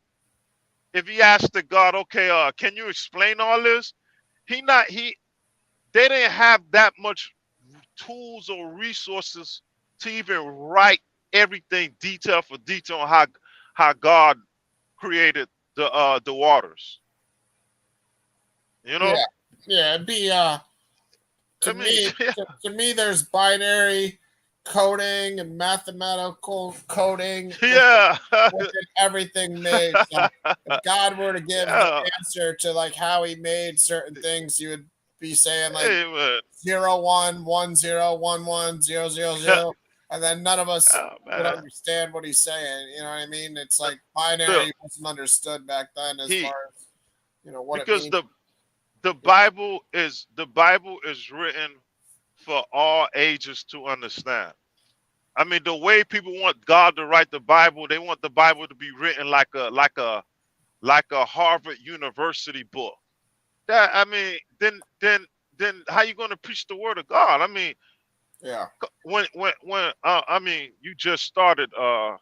if he asks the God, okay, can you explain all this? He they didn't have that much tools or resources to even write everything detail for detail on how God created the waters. You Yeah. know, Yeah. It'd be I to mean, me to me there's binary coding and mathematical coding yeah, within everything made. So if God were to give the yeah. answer to like how He made certain things, you would be saying like Hey man, 0 1 1 0 1 1 0 0 0, and then none of us oh, would man. understand what He's saying. You know what I mean? It's Uh, like Look, binary wasn't understood back then as he far as what it because means. the Bible is written for all ages to understand. I mean, the way people want God to write the Bible, they want the Bible to be written like a Harvard University book. That I mean, then how you going to preach the word of God? I mean, Yeah. when I mean, you just started uh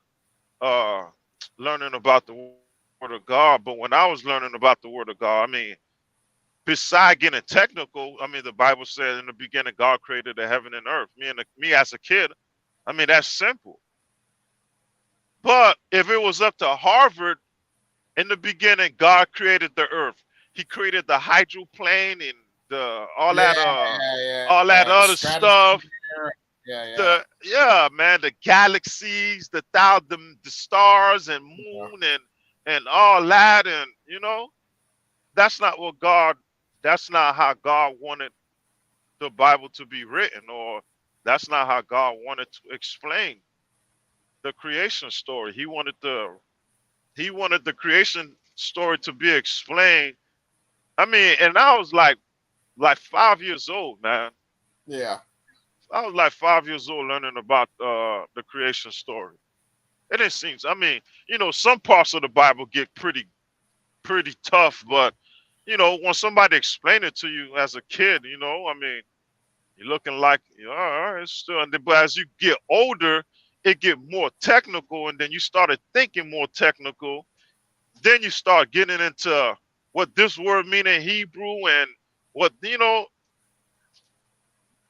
learning about the word of God, but when I was learning about the word of God, I mean, beside getting technical, I mean, the Bible said in the beginning God created the heaven and earth. Me as a kid, I mean, that's simple. But if it was up to Harvard, in the beginning, God created the earth. He created the hydroplane and the Yeah, yeah, all that the other stratosphere. stuff. Yeah, yeah, Yeah, man, the galaxies, the stars and yeah. moon and all that, and that's not what God. That's not how God wanted the Bible to be written, or that's not how God wanted to explain the creation story. He wanted the creation story to be explained. I mean, and I was like 5 years old, man. Yeah. I was like 5 years old learning about the creation story. It didn't seem. I mean, some parts of the Bible get pretty tough, but when somebody explain it to you as a kid, I mean, you're looking like, all right, it's still. But as you get older, it get more technical, and then you started thinking more technical. Then you start getting into what this word mean in Hebrew, and what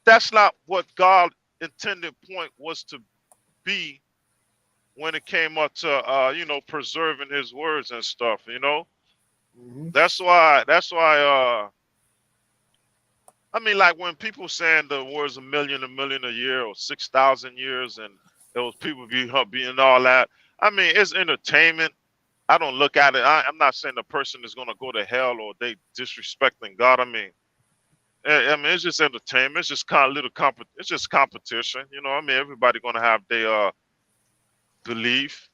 that's not what God intended point was to be when it came up to preserving His words and stuff. Hmm. That's why I mean, like when people saying the words a million a year, or 6,000 years, and those people being all that. I mean, it's entertainment. I don't look at it. I'm not saying the person is gonna go to hell or they disrespecting God. I mean, it's just entertainment. It's just kind of It's just competition. I mean, everybody gonna have their belief.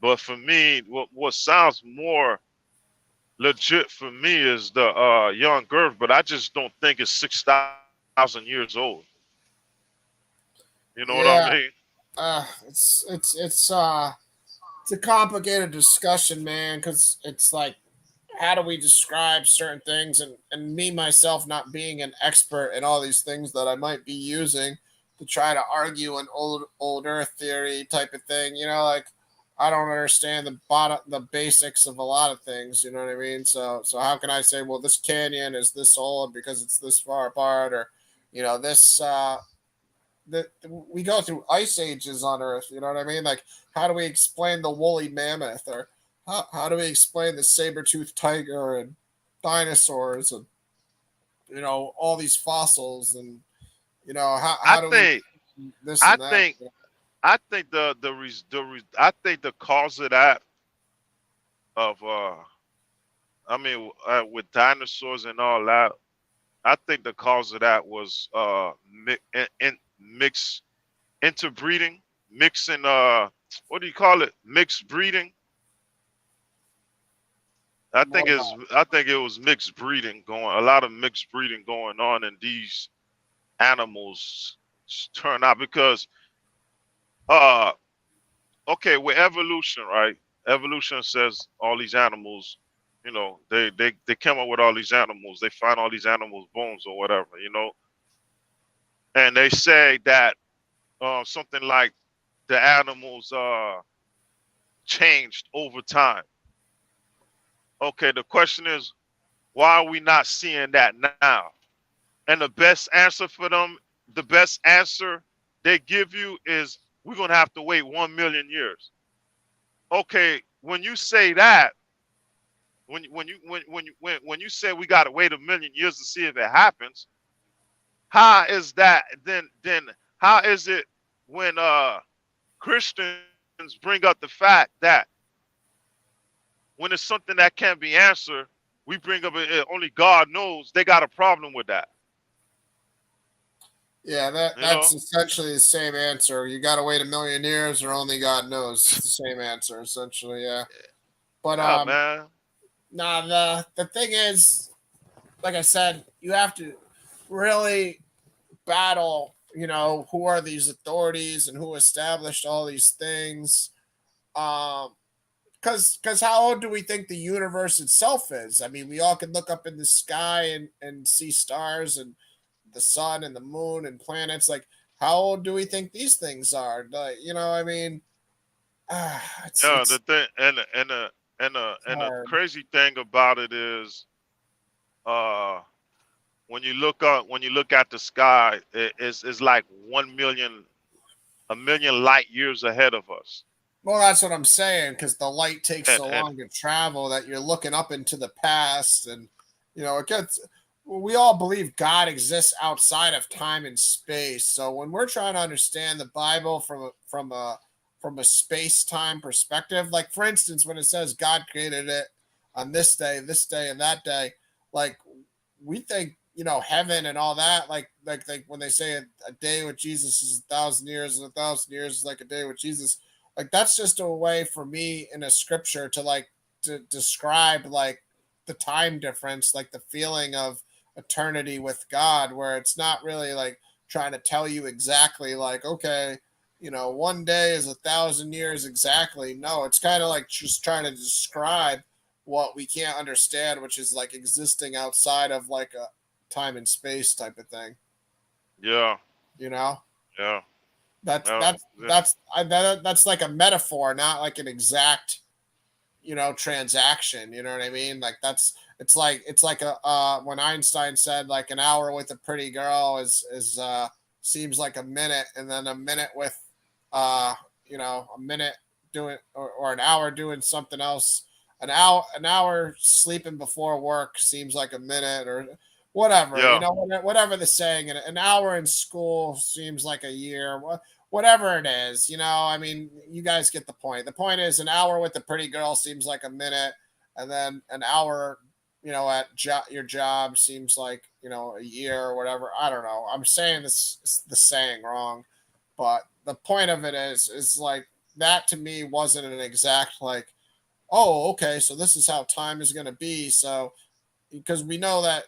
But for me, what sounds more legit for me is the young girth. But I just don't think it's 6,000 years old. You know what I Yeah. mean? It's a complicated discussion, man, because it's like how do we describe certain things, and me myself not being an expert in all these things that I might be using to try to argue an old earth theory type of thing, like I don't understand the basics of a lot of things. You know what I mean? So how can I say, well, this canyon is this old because it's this far apart, or this that we go through ice ages on Earth. You know what I mean? Like, how do we explain the woolly mammoth, or how do we explain the saber-toothed tiger and dinosaurs, and all these fossils, and I how do we think this I and that? think I think I think the cause of that of I mean with dinosaurs and all that, I think the cause of that was mix interbreeding, mixing what do you call it? Mixed breeding. What about? I think it was mixed breeding going, a lot of mixed breeding going on in these animals turn out because uh okay, with evolution, right? Evolution says all these animals, they come up with all these animals, they find all these animals bones or whatever, and they say that something like the animals changed over time. Okay, the question is, why are we not seeing that now? And the best answer for them, the best answer they give you is we're gonna have to wait 1 million years. Okay, when you say that, when you say we gotta wait 1 million years to see if it happens, how is that then how is it when Christians bring up the fact that when it's something that can't be answered, we bring up only God knows, they got a problem with that. Yeah, that You that's know? essentially the same answer. You got to wait 1 million years, or only God knows. It's the same answer, essentially. Yeah, but Yeah, man. nah. The thing is, like I said, you have to really battle. Who are these authorities and who established all these things? Um, because how old do we think the universe itself is? I mean, we all can look up in the sky and see stars and the sun and the moon and planets. Like, how old do we think these things are? Like, I mean, it's Yeah, it's the thing and the hard. crazy thing about it is uh when you look at the sky, it's like 1 million, a million light years ahead of us. Well, that's what I'm saying, because the light takes And so and long to travel that you're looking up into the past, and it gets. We all believe God exists outside of time and space. So when we're trying to understand the Bible from a space time perspective, like for instance, when it says God created it on this day, and that day, like we think heaven and all that, like when they say a day with Jesus is 1,000 years, and 1,000 years is like a day with Jesus, like that's just a way for me in a scripture to to describe like the time difference, like the feeling of eternity with God, where it's not really like trying to tell you exactly like, okay, one day is 1,000 years exactly. No, it's kind of like just trying to describe what we can't understand, which is like existing outside of like a time and space type of thing. yeah, You know, yeah, that's yeah, that's yeah, that's like a metaphor, not like an exact transaction. You know what I mean? Like it's like a when Einstein said like an hour with a pretty girl is seems like a minute, and then a minute with uh a minute doing, or an hour doing something else, an hour sleeping before work seems like a minute, or whatever, yeah, whatever the saying. And an hour in school seems like a year, whatever it is. I mean, you guys get the point. The point is, an hour with a pretty girl seems like a minute, and then an hour, at your job seems like a year or whatever. I don't know. I'm saying the saying wrong, but the point of it is like that to me wasn't an exact like, oh, okay, so this is how time is going to be. So because we know that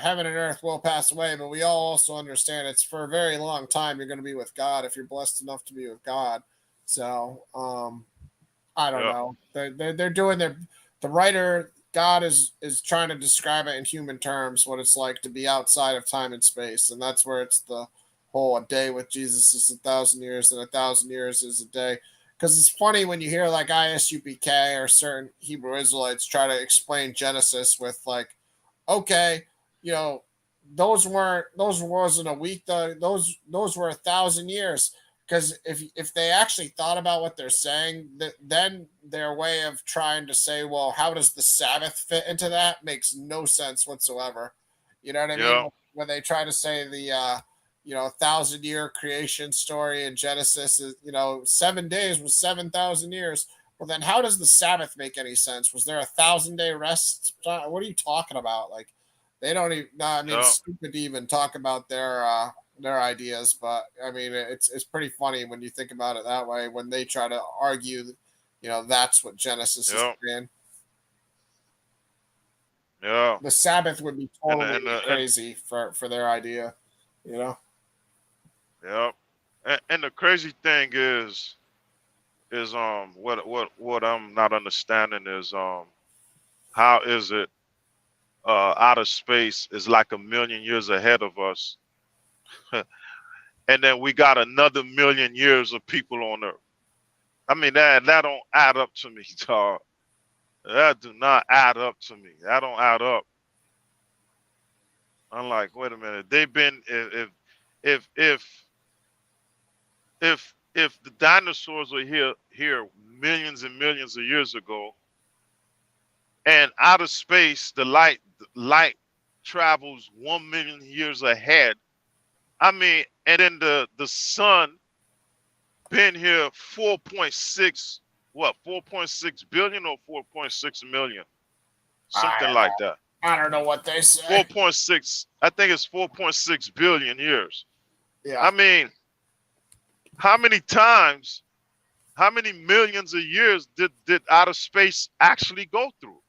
heaven and earth will pass away, but we all also understand it's for a very long time you're going to be with God if you're blessed enough to be with God. So, I don't yeah, know. They're doing the writer God is trying to describe it in human terms what it's like to be outside of time and space, and that's where it's the whole a day with Jesus is 1,000 years and 1,000 years is a day. because it's funny when you hear like ISUPK or certain Hebrew Israelites try to explain Genesis with like, okay, you know, those wasn't a week, those were 1,000 years. Because if they actually thought about what they're saying, then their way of trying to say, well, how does the Sabbath fit into that makes no sense whatsoever. You know what I mean? Yeah. When they try to say the 1,000-year creation story in Genesis is 7 days was 7,000 years. Well, then how does the Sabbath make any sense? Was there 1,000-day rest? What are you talking about? Like, they don't even. I mean, it's Yeah. stupid to even talk about their ideas, but I mean, it's pretty funny when you think about it that way. When they try to argue, that's what Genesis is Yeah. saying. Yeah. The Sabbath would be And totally and crazy for their idea, you know. yeah. And the crazy thing is what I'm not understanding is how is it outer space is like 1,000,000 years ahead of us, and then we got another 1,000,000 years of people on Earth. I mean that don't add up to me, dog. That do not add up to me. That don't add up. I'm like, wait a minute. They've been if if the dinosaurs were here millions and millions of years ago, and outer space the light travels 1,000,000 years ahead. I mean, and then the sun been here 4.6 what 4.6 billion or 4.6 million, something like that. I don't know what they say. 4.6, I think it's 4.6 billion years. Yeah. I mean, how many times, how many millions of years did outer space actually go through?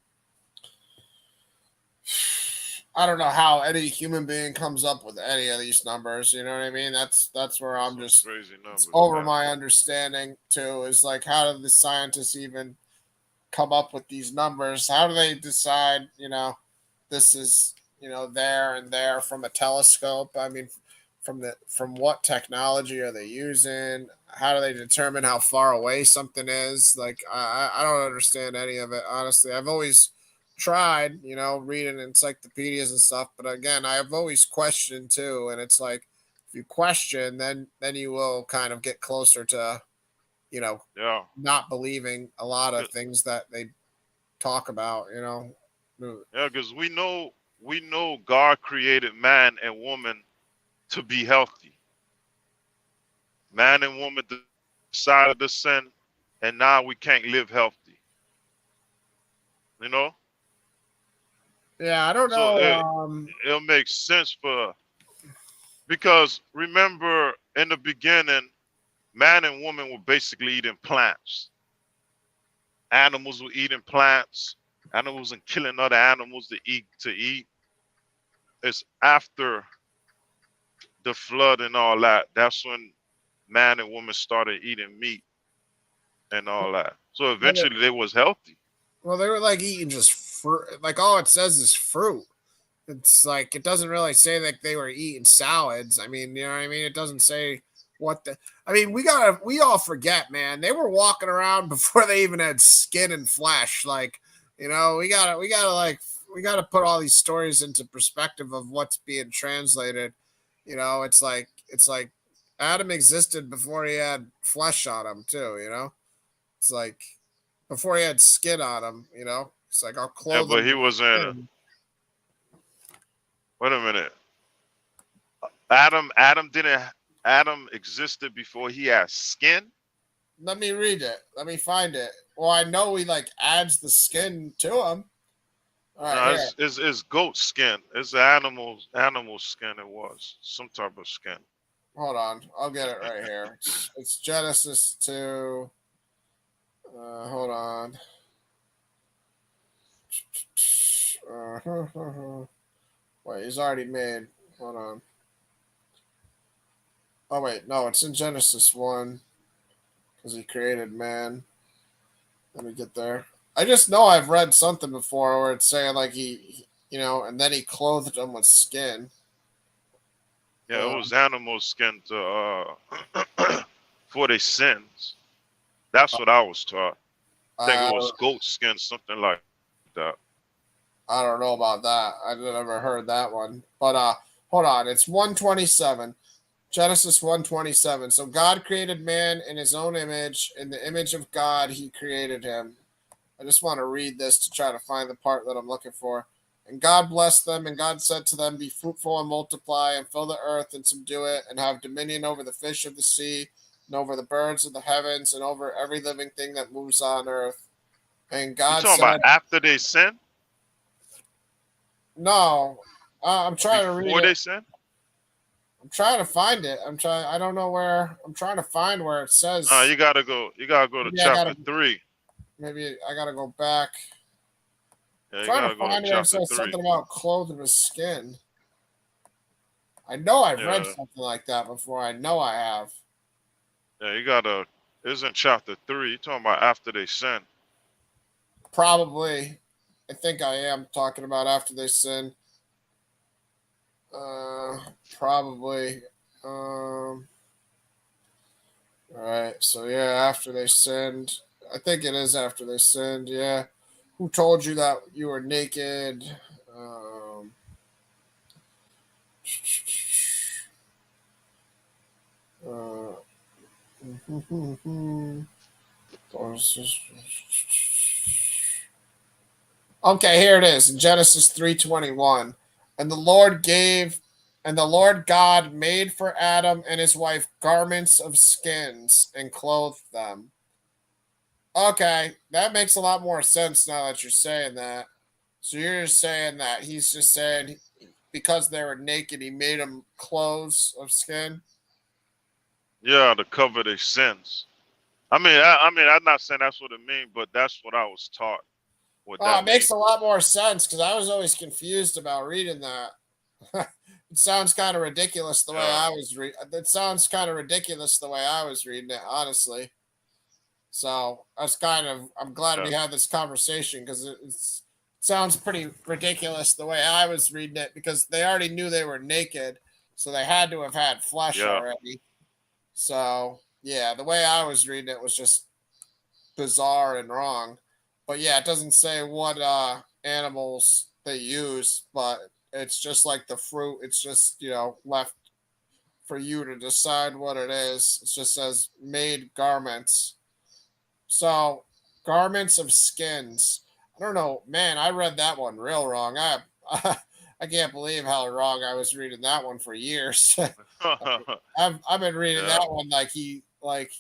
I don't know how any human being comes up with any of these numbers. You know what I mean? That's where I'm Some just crazy numbers, it's over man. my understanding too. Is like, how do the scientists even come up with these numbers? How do they decide? This is there and there from a telescope. I mean, from what technology are they using? How do they determine how far away something is? Like, I don't understand any of it, honestly. I've always tried, reading encyclopedias and stuff, but again, I've always questioned too, and it's like, if you question, then you will kind of get closer to Yeah. not believing a lot of Yeah, things that they talk about. because we know God created man and woman to be healthy. Man and woman decided to sin, and now we can't live healthy. You know, Yeah, I don't so know. it'll make sense because remember in the beginning, man and woman were basically eating plants. Animals were eating plants. Animals and killing other animals to eat. It's after the flood and all that. That's when man and woman started eating meat and all that. So eventually they was healthy. Well, they were like eating just fruit. Like, all it says is fruit. It's like, it doesn't really say that they were eating salads. I mean, you know what I mean? It doesn't say what the. I mean, we all forget, man. They were walking around before they even had skin and flesh. Like, we gotta put all these stories into perspective of what's being translated. It's like Adam existed before he had flesh on him too. It's like before he had skin on him. It's like, I'll Yeah, clothe but him he with wasn't. skin. Wait a minute. Adam existed before he had skin. Let me read it. Let me find it. Well, I know he like adds the skin to him. All right, No, here. it's goat skin. It's animal skin. It was some type of skin. Hold on. I'll get it right here. It's Genesis 2. Hold on. Wait, he's already made. Hold on. Oh, wait. No, it's in Genesis 1 because he created man. Let me get there. I just know I've read something before where it's saying like and then he clothed him with skin. Yeah, it was animal skin to for their sins. That's what I was taught. I think I it was goat skin, something like that. I don't know about that. I've never heard that one. But hold on, it's 127. Genesis 127. So God created man in his own image. In the image of God, he created him. I just want to read this to try to find the part that I'm looking for. And God blessed them, and God said to them, be fruitful and multiply, and fill the earth and subdue it, and have dominion over the fish of the sea, and over the birds of the heavens, and over every living thing that moves on earth. And You God talking said, about after they sin? no, I'm trying to read Before it. they sin? I'm trying to find it. I don't know where. I'm trying to find where it says. You gotta go. You gotta go to Maybe I chapter gotta. 3. Maybe I gotta go back. Yeah, you Trying to gotta go to find where it chapter says 3. something about clothing with skin. I know I've read Yeah, something like that before. I know I have. yeah, you gotta. It's in chapter 3. You talking about after they sin? Probably. I think I am talking about after they sin. Uh, Probably. All right. So yeah, after they sinned. I think it is after they sinned. Yeah. Who told you that you were naked? Um, uh, okay, here it is in Genesis 3:21. And the Lord gave and the Lord God made for Adam and his wife garments of skins and clothed them. Okay, that makes a lot more sense now that you're saying that. So you're just saying that he's just saying because they were naked, he made them clothes of skin. Yeah, to cover their sins. I mean, I'm not saying that's what it means, but that's what I was taught. What Oh, that it makes means. a lot more sense because I was always confused about reading that. It sounds kind of ridiculous the way Yeah, I was reading. It sounds kind of ridiculous the way I was reading it, honestly. So that's kind of. I'm glad yeah, we had this conversation because it sounds pretty ridiculous the way I was reading it because they already knew they were naked, so they had to have had flesh yeah, already. So yeah, the way I was reading it was just bizarre and wrong. But yeah, it doesn't say what animals they use, but it's just like the fruit. It's just left for you to decide what it is. It just says made garments. So garments of skins. I don't know, man. I read that one real wrong. I can't believe how wrong I was reading that one for years. I've been reading yeah, that one like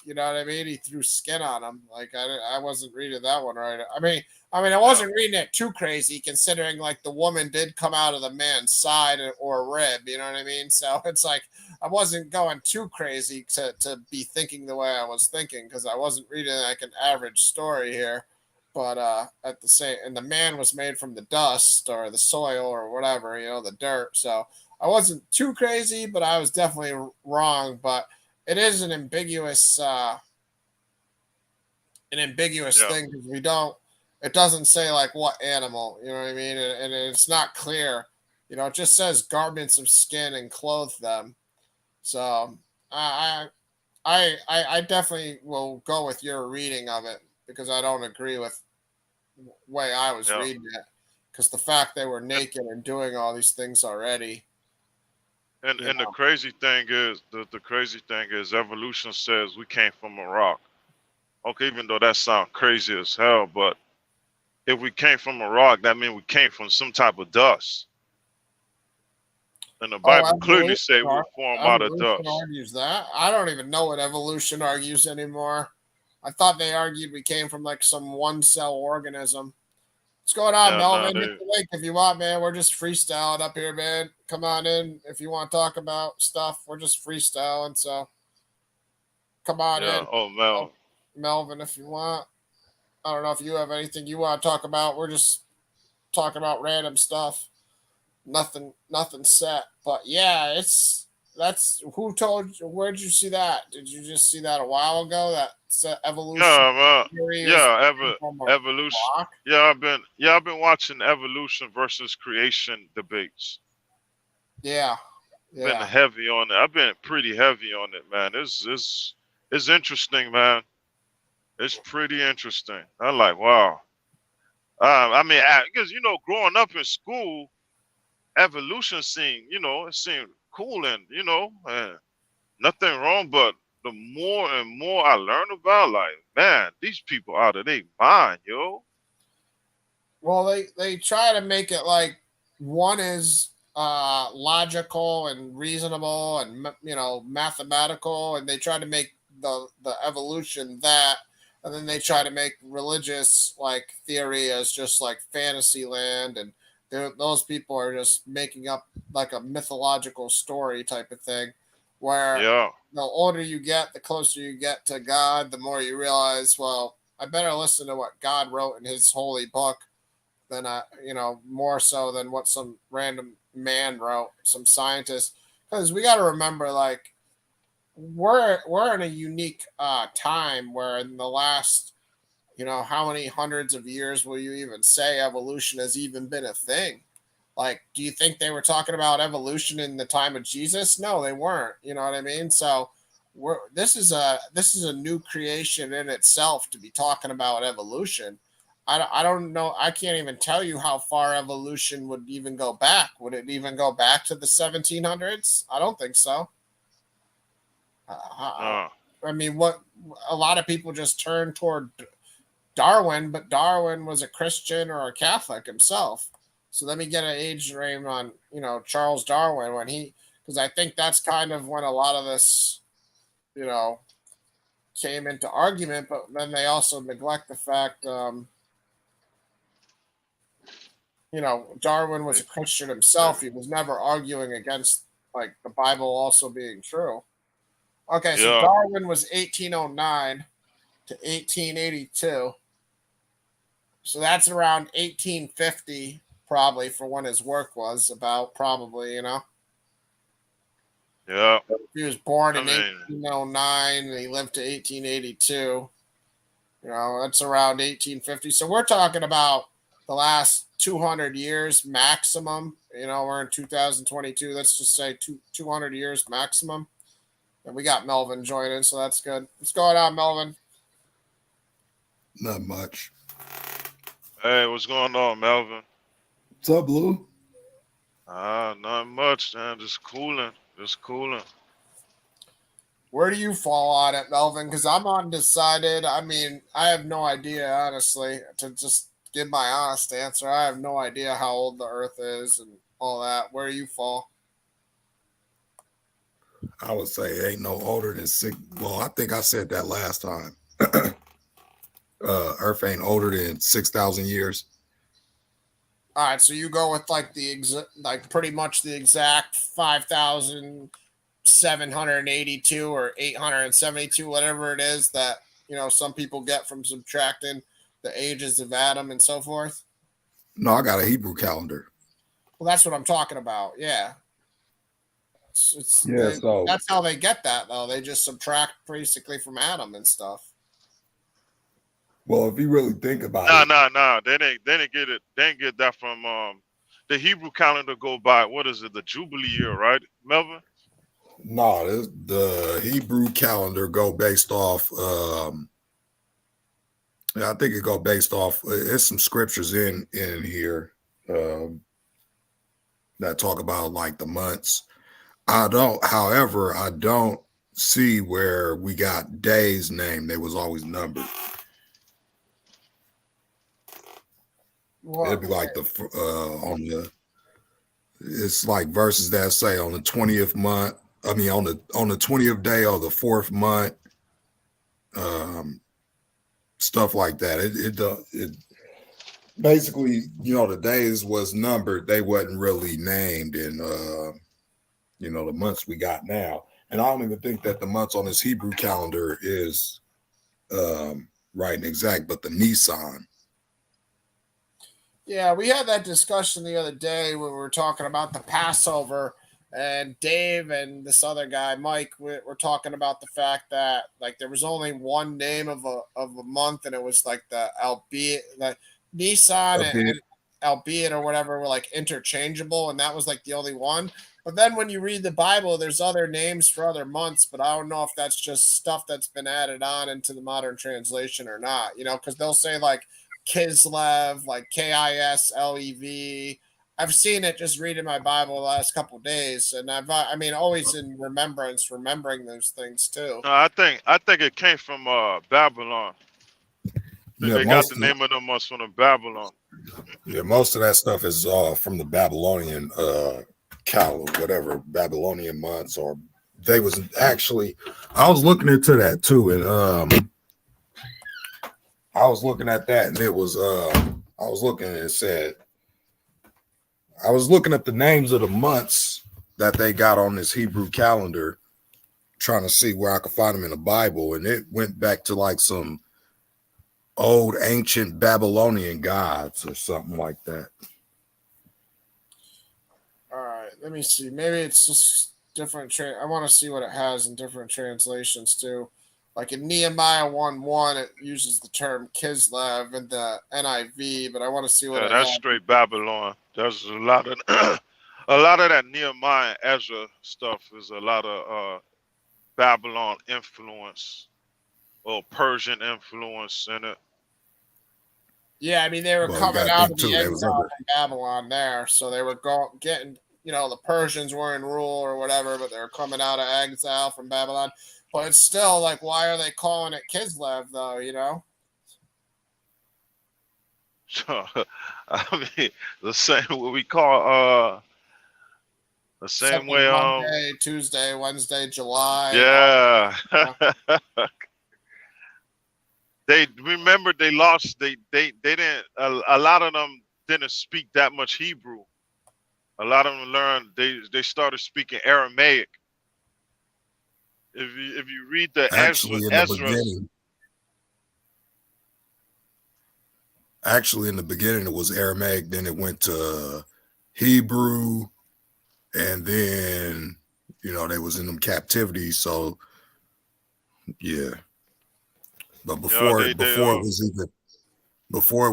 you know what I mean. He threw skin on him. Like I wasn't reading that one right. I yeah, wasn't reading it too crazy considering like the woman did come out of the man's side or a rib. You know what I mean? So it's like I wasn't going too crazy to be thinking the way I was thinking because I wasn't reading like an average story here. But at the same, and the man was made from the dust or the soil or whatever, the dirt. So I wasn't too crazy, but I was definitely wrong. But it is an ambiguous yeah. thing because we don't. It doesn't say like what animal, you know what I mean, and it's not clear. It just says garments of skin and clothe them. So I I definitely will go with your reading of it because I don't agree with the way I was Yeah. reading it. Because the fact they were And naked and doing all these things already, and, you and the know. crazy thing is the crazy thing is evolution says we came from a rock. Okay, even though that sounds crazy as hell, but if we came from a rock, that means we came from some type of dust. And the Oh, Bible clearly say we were formed out of evolution dust. argues that. I don't even know what evolution argues anymore. I thought they argued we came from like some one cell organism. What's going on, Yeah, no, Melvin? Hit the link if you want, man. We're just freestyling up here, man. Come on in if you want to talk about stuff. We're just freestyling, so come on yeah. in, Oh man, Melvin, if you want. I don't know if you have anything you want to talk about. We're just talking about random stuff. Nothing set. But yeah, that's who told you. Where did you see that? Did you just see that a while ago? That evolution yeah, theory is yeah. from a Evolution. rock. I've been watching evolution versus creation debates. Yeah, Been yeah. heavy on it. I've been pretty heavy on it, man. It's interesting, man. It's pretty interesting. I'm like, wow. I mean, because growing up in school, evolution seemed, it seemed cool and nothing wrong. But the more and more I learn about, like, man, these people out of their mind, yo. Well, they try to make it like one is logical and reasonable and mathematical, and they try to make the evolution that, and then they try to make religious like theory as just like fantasy land, and those people are just making up like a mythological story type of thing, where Yeah, the older you get, the closer you get to God, the more you realize, well, I better listen to what God wrote in His holy book than more so than what some random man wrote, some scientist. Because we got to remember, like, we're in a unique time where in the last, how many hundreds of years will you even say evolution has even been a thing? Like, do you think they were talking about evolution in the time of Jesus? No, they weren't. You know what I mean? So this is a new creation in itself to be talking about evolution. I don't know. I can't even tell you how far evolution would even go back. Would it even go back to the 1700s? I don't think so. no, I mean, what a lot of people just turn toward Darwin, but Darwin was a Christian or a Catholic himself. So let me get an age range on, Charles Darwin because I think that's kind of when a lot of this, you know, came into argument. But then they also neglect the fact, Darwin was a Christian himself. He was never arguing against like the Bible also being true. Okay, so yeah, Darwin was 1809 to 1882. So that's around 1850, probably, for when his work was about, probably, yeah. He was born I in mean, 1809 and he lived to 1882. That's around 1850. So we're talking about the last 200 years maximum. We're in 2022. Let's just say 200 years maximum. And we got Melvin joining, so that's good. What's going on, Melvin? Not much. hey, what's going on, Melvin? What's up, Lou? Not much, man. Just cooling, just cooling. Where do you fall on it, Melvin? Because I'm undecided. I mean, I have no idea, honestly, to just give my honest answer. I have no idea how old the Earth is and all that. Where do you fall? I would say it ain't no older than six. Well, I think I said that last time. Earth ain't older than 6,000 years. All right, so you go with like pretty much the exact 5,782 or 872, whatever it is that some people get from subtracting the ages of Adam and so forth. No, I got a Hebrew calendar. Well, that's what I'm talking about. Yeah. So That's how they get that, though. They just subtract basically from Adam and stuff. well, if you really think about Nah, it, nah, nah. They didn't get it. They didn't get that from the Hebrew calendar. Go by what is it? The Jubilee year, right, Melvin? no, the Hebrew calendar go based off. I think it go based off. There's some scriptures in here that talk about like the months. However, I don't see where we got days named. They was always numbered. It'd be like on the. It's like verses that say on the 20th month. I mean, on the 20th day of the fourth month. Stuff like that. It basically, the days was numbered. They wasn't really named in the months we got now. And I don't even think that the months on this Hebrew calendar is right and exact, but the Nisan. Yeah, we had that discussion the other day when we were talking about the Passover, and Dave and this other guy, Mike, were talking about the fact that like there was only one name of a month, and it was like the albeit like Nisan, albeit or whatever were like interchangeable, and that was like the only one. But then when you read the Bible, there's other names for other months, but I don't know if that's just stuff that's been added on into the modern translation or not, because they'll say like Kislev, like Kislev. I've seen it just reading my Bible the last couple of days, and I mean, always in remembering those things too. No, I think it came from Babylon. Yeah, They got the name of them months from the Babylon. Yeah, most of that stuff is from the Babylonian calendar, whatever Babylonian months, or they was actually. I was looking into that too, and I was looking at that, and it was I was looking and it said I was looking at the names of the months that they got on this Hebrew calendar, trying to see where I could find them in the Bible, and it went back to like some old ancient Babylonian gods or something like that. All right, let me see. Maybe it's just different. I want to see what it has in different translations too. Like in Nehemiah 1:1, it uses the term Kislev in the NIV, but I want to see what it That's has. straight Babylon. There's a lot of a lot of that Nehemiah and Ezra stuff is a lot of Babylon influence or Persian influence in it. Yeah, I mean they were Well, coming out of too, the exile from Babylon there, so they were getting, the Persians were in rule or whatever, but they were coming out of exile from Babylon. But it's still like, why are they calling it Kislev though? So, I mean, the same what we call the same Except way. Monday, Tuesday, Wednesday, July. Yeah. They remember they lost. They didn't. A lot of them didn't speak that much Hebrew. A lot of them learned. They started speaking Aramaic. If you read the actually in the beginning it was Aramaic, then it went to Hebrew, and then they was in them captivities. So yeah, but before it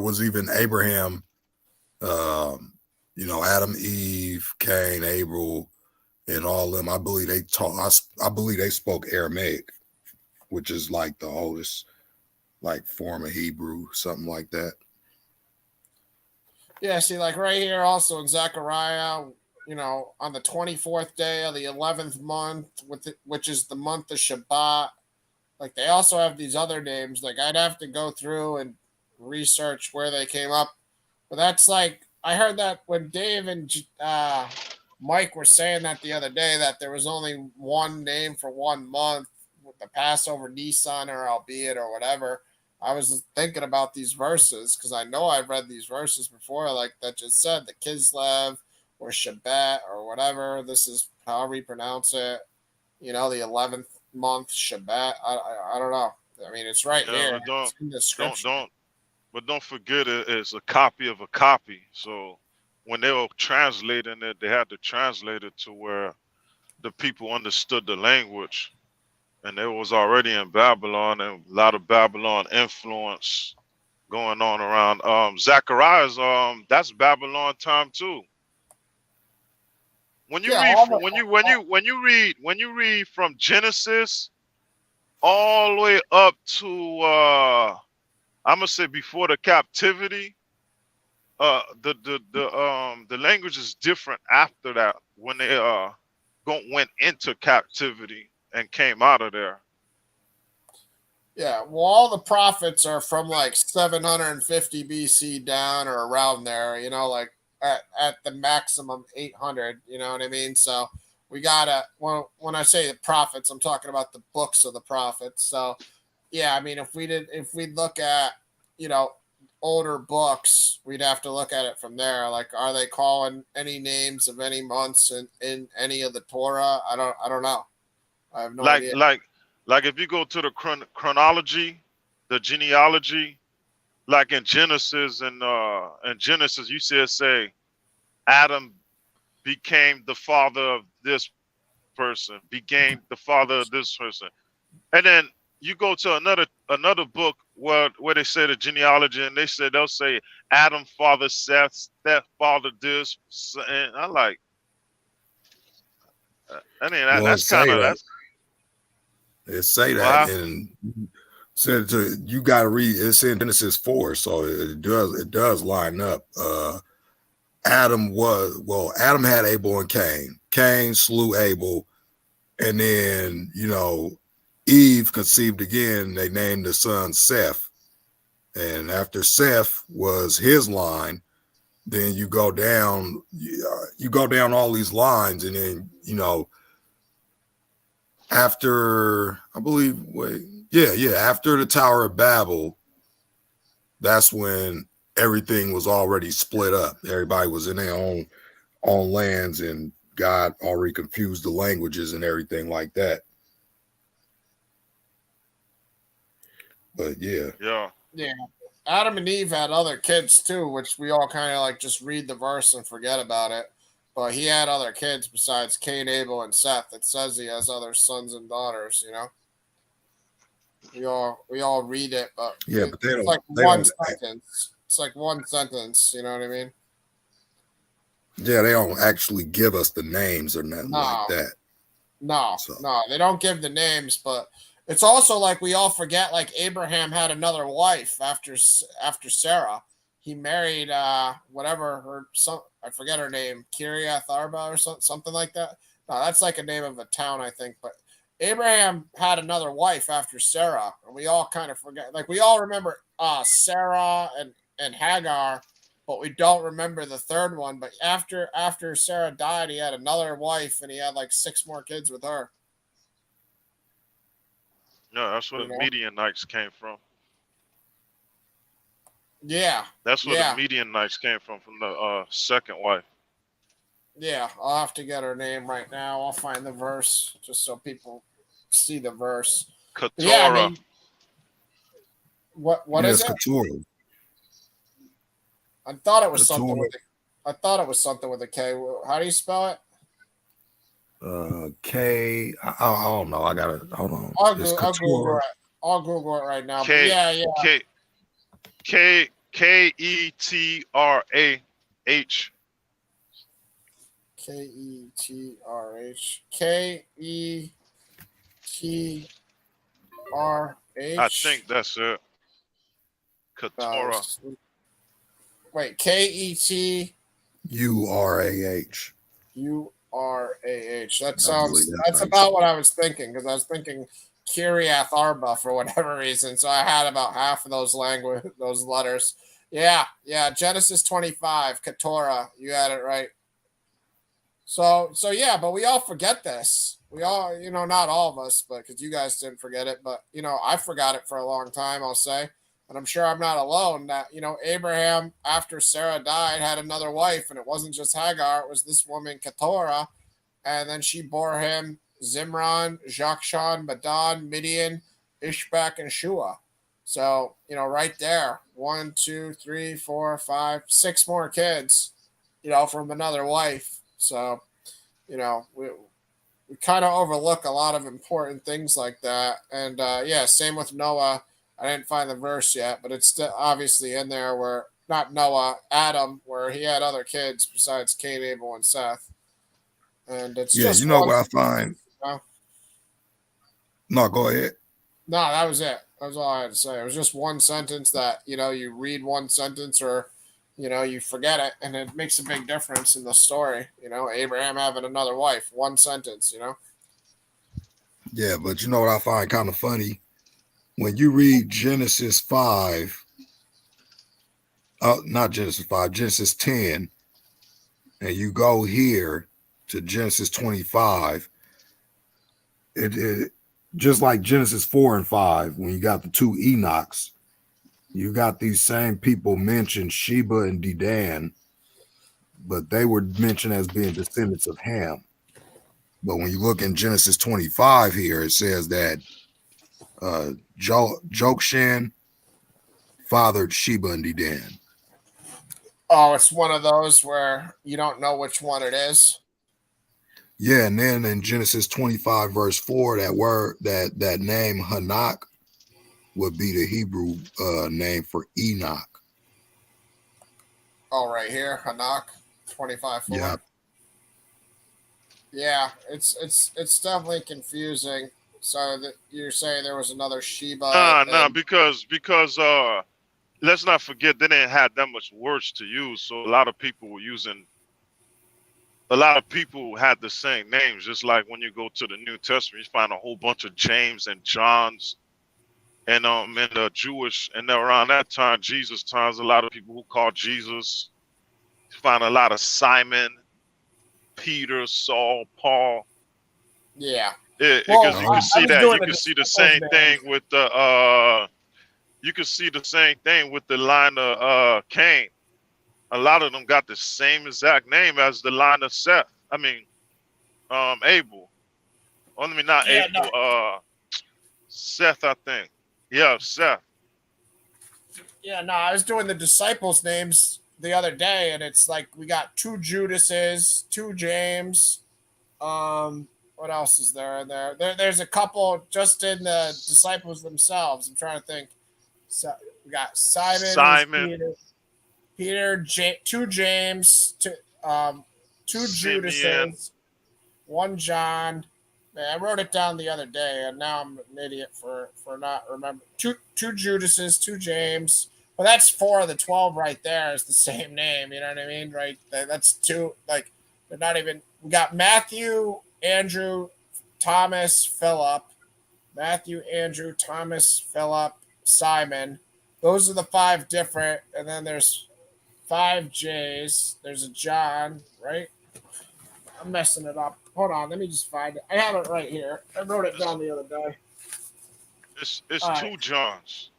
was even Abraham, Adam, Eve, Cain, Abel, and all them, I believe they spoke Aramaic, which is like the oldest form of Hebrew, something like that. Yeah, see, like right here also in Zechariah, on the 24th day of the 11th month, which is the month of Shabbat. Like they also have these other names. Like I'd have to go through and research where they came up. But that's like, I heard that when Dave and Mike were saying that the other day, that there was only one name for 1 month with the Passover, Nisan, or albeit or whatever. I was thinking about these verses because I know I've read these verses before, like that just said the Kislev or Shabbat or whatever. This is however you pronounce it. The 11th month Shabbat. I don't know. I mean, it's right here. It's in the scripture. Don't forget it's a copy of a copy. So when they were translating it, they had to translate it to where the people understood the language. And it was already in Babylon, and a lot of Babylon influence going on around. Zachariah's that's Babylon time too. When you read from Genesis all the way up to I'm gonna say before the captivity, the language is different after that when they went into captivity and came out of there. Yeah, well, all the prophets are from like 750 BC down or around there, like at the maximum 800, you know what I mean? So we gotta, when I say the prophets, I'm talking about the books of the prophets. So yeah, I mean, if we look at, older books, we'd have to look at it from there. Like, are they calling any names of any months in any of the Torah? I don't know. I have no idea. Like if you go to the chronology, the genealogy, like in Genesis and you say Adam became the father of this person, became the father of this person, and then you go to another book where they say the genealogy, and they'll say Adam father Seth, Seth father this, and I like. I mean, Well, that's kind of that's. it say that, Well, and said to you got to read. It's in Genesis 4, so it does line up. Adam had Abel and Cain. Cain slew Abel, and then Eve conceived again. They named the son Seth, and after Seth was his line, then you go down all these lines, and then after after the Tower of Babel, that's when everything was already split up. Everybody was in their own lands, and God already confused the languages and everything like that. But yeah. Adam and Eve had other kids too, which we all kind of like just read the verse and forget about it. But he had other kids besides Cain, Abel, and Seth. It says he has other sons and daughters. We all read it, but but they it's don't. like They one don't. sentence. It's like one sentence. You know what I mean? Yeah, they don't actually give us the names or nothing like that. No, they don't give the names, but it's also like we all forget. Like Abraham had another wife after Sarah. He married whatever I forget her name, Kiriath Arba or something like that. No, that's like a name of a town, I think. But Abraham had another wife after Sarah, and we all kind of forget. Like we all remember Sarah and Hagar, but we don't remember the third one. But after Sarah died, he had another wife, and he had like 6 more kids with her. No, that's where the Midianites came from. Yeah. That's where the Midianites came from the second wife. Yeah, I'll have to get her name right now. I'll find the verse just so people see the verse. Keturah. Yeah, I mean, what is it? Keturah. I thought it was something with a K. How do you spell it? K. I don't know. I gotta hold on. I'll Google it. I'll Google it right now. Ketrah. Ketrah. I think that's it. Keturah. Wait, Keturah. Urah. That's about what I was thinking, because I was thinking Kiriath Arba for whatever reason. So I had about half of those letters. Yeah. Genesis 25, Keturah. You had it right. So yeah, but we all forget this. We all, not all of us, but because you guys didn't forget it, but I forgot it for a long time, I'll say. And I'm sure I'm not alone that, Abraham, after Sarah died, had another wife, and it wasn't just Hagar, it was this woman, Keturah. And then she bore him Zimran, Jokshan, Medan, Midian, Ishbak, and Shua. So, right there, 1, 2, 3, 4, 5, 6 more kids, from another wife. So, we kind of overlook a lot of important things like that. And same with Noah. I didn't find the verse yet, but it's still obviously in there where, not Noah, Adam, where he had other kids besides Cain, Abel, and Seth. And it's just what I find. No, go ahead. No, that was it. That was all I had to say. It was just one sentence that, you read one sentence or, you forget it, and it makes a big difference in the story. Abraham having another wife, one sentence, Yeah, but what I find kind of funny? When you read Genesis 5, not Genesis 5, Genesis 10, and you go here to Genesis 25, it just like Genesis 4 and 5, when you got the 2 Enochs, you got these same people mentioned, Sheba and Dedan, but they were mentioned as being descendants of Ham. But when you look in Genesis 25 here, it says that Jokshan fathered Sheba and Dedan. Oh, it's one of those where you don't know which one it is. Yeah, and then in Genesis 25, verse 4, that word, that name Hanak would be the Hebrew name for Enoch. Oh, right here, Hanak, 25:4. Yeah. Yeah, it's definitely confusing. So that you're saying there was another Sheba Nah, and because let's not forget they didn't have that much words to use, so a lot of people were using. A lot of people had the same names, just like when you go to the New Testament, you find a whole bunch of James and Johns, and in the Jewish, and then around that time, Jesus times, a lot of people who called Jesus. You find a lot of Simon, Peter, Saul, Paul. yeah. Because Well, you can I see was that. doing You the can see the disciples same thing names. with the you can see the same thing with the line of Cain. A lot of them got the same exact name as the line of Seth. I mean, Abel. Oh, I mean not Yeah, no, Abel, Seth, I think. Yeah, Seth. yeah, no. I was doing the disciples names the other day, and it's like we got two Judases, two James. What else is there in there? There's a couple just in the disciples themselves. I'm trying to think. So we got Simon, who's Simon, Peter, two James, two Simeon. Judases, one John. Man, I wrote it down the other day, and now I'm an idiot for not remembering. Two Judases, two James. Well, that's four of the 12 right there. Is the same name. You know what I mean? Right? That's two. Like they're not even. We got Matthew, Andrew, Thomas, Philip. Matthew, Andrew, Thomas, Philip, Simon. Those are the five different, and then there's five J's. There's a John, right? I'm messing it up. Hold on, let me just find it. I have it right here. I wrote it It's down the other day. it's All right. two Johns.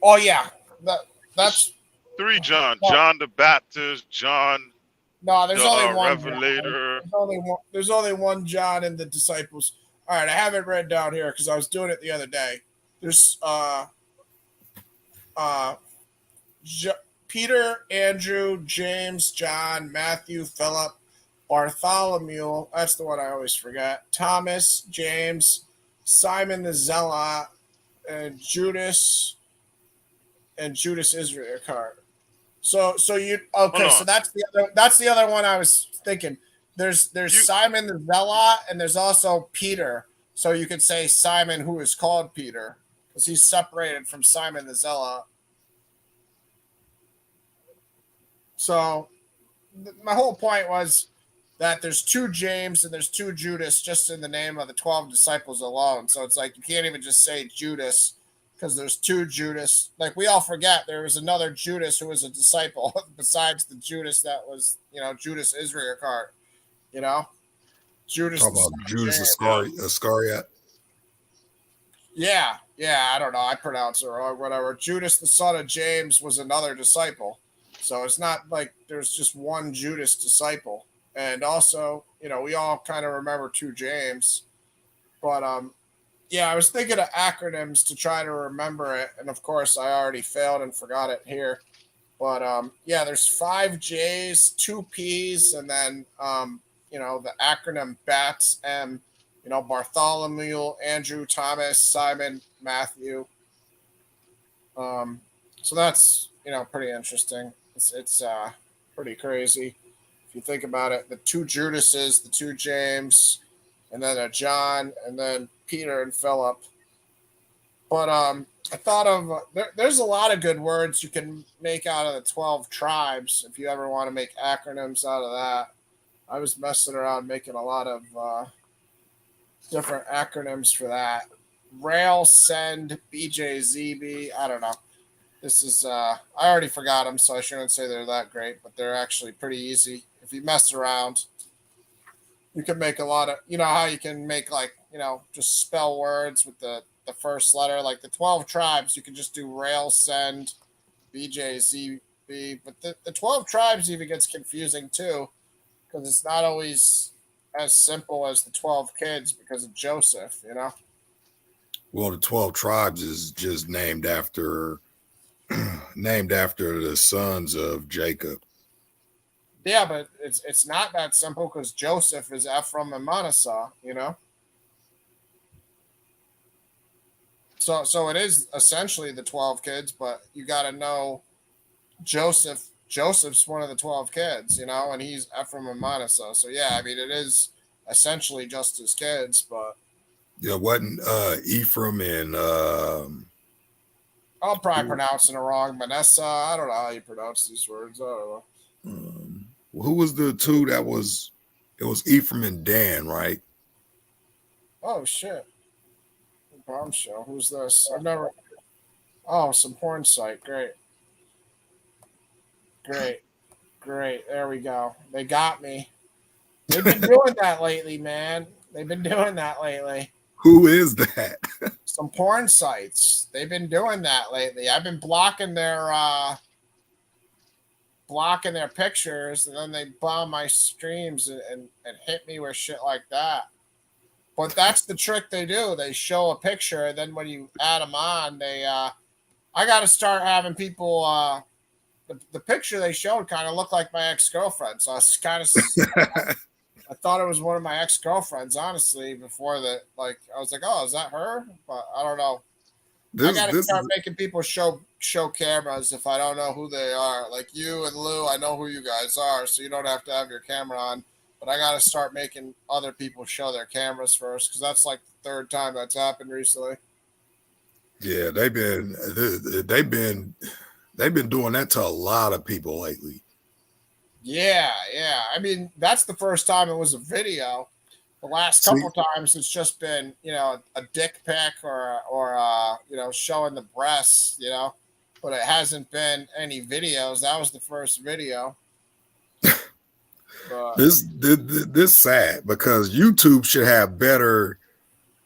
Oh yeah, It's that's three John. no, John the Baptist, John no. the There's only one John. Revelator. There's only one. There's only one John in the disciples. All right, I have it read down here because I was doing it the other day. There's uh Peter, Andrew, James, John, Matthew, Philip, Bartholomew. That's the one I always forget. Thomas, James, Simon the Zealot, and Judas Iscariot. So you Hold okay? So on. that's the other one I was thinking. There's You Simon the Zealot, and there's also Peter. So you could say Simon, who is called Peter, because he's separated from Simon the Zealot. So my whole point was that there's two James and there's two Judas just in the name of the 12 disciples alone. So it's like you can't even just say Judas because there's two Judas. Like we all forget there was another Judas who was a disciple besides the Judas that was, Judas Iscariot, you know, Judas Talk the son about of Judas James. yeah. Iscariot. Yeah, I don't know. I pronounce it wrong, whatever. Judas the son of James was another disciple. So it's not like there's just one Judas disciple. And also, we all kind of remember two James. But yeah, I was thinking of acronyms to try to remember it. And of course, I already failed and forgot it here. But yeah, there's five J's, two P's, and then, the acronym BATS, Bartholomew, Andrew, Thomas, Simon, Matthew. So that's, pretty interesting. It's pretty crazy if you think about it. The two Judases, the two James, and then a John, and then Peter and Philip. But I thought of there's a lot of good words you can make out of the 12 tribes if you ever want to make acronyms out of that. I was messing around making a lot of different acronyms for that. Rail, Send, BJZB. I don't know. This is I already forgot them, so I shouldn't say they're that great, but they're actually pretty easy. If you mess around, you can make a lot of, how you can make just spell words with the first letter, like the 12 tribes, you can just do rail, send, BJZB. But the 12 tribes even gets confusing too, because it's not always as simple as the 12 kids because of Joseph. Well, the 12 tribes is just named after the sons of Jacob. Yeah, but it's not that simple because Joseph is Ephraim and Manasseh, So it is essentially the 12 kids, but you got to know Joseph's one of the 12 kids, and he's Ephraim and Manasseh. So yeah, I mean it is essentially just his kids, but Yeah, wasn't Ephraim and I'm probably pronouncing it wrong. Manasseh, I don't know how you pronounce these words. I don't know. who was the two that was? It was Ephraim and Dan, right? Oh shit. Bombshell. Who's this? I've never. Oh, some porn site. Great. Great. Great. There we go. They got me. They've been doing that lately, man. They've been doing that lately. Who is that? Some porn sites. They've been doing that lately. I've been blocking their pictures, and then they bomb my streams and hit me with shit like that. But that's the trick they do. They show a picture, and then when you add them on, they I got to start having people. The picture they showed kind of looked like my ex-girlfriend, so I was kind of I thought it was one of my ex-girlfriends, honestly. Before that, like I was like, oh, is that her? But I don't know. I got to start making people show cameras if I don't know who they are. Like you and Lou, I know who you guys are, so you don't have to have your camera on. But I got to start making other people show their cameras first because that's like the third time that's happened recently. Yeah, they've been doing that to a lot of people lately. Yeah. I mean, that's the first time it was a video. The last couple times it's just been, a dick pic or showing the breasts, but it hasn't been any videos. That was the first video. But, this sad because YouTube should have better,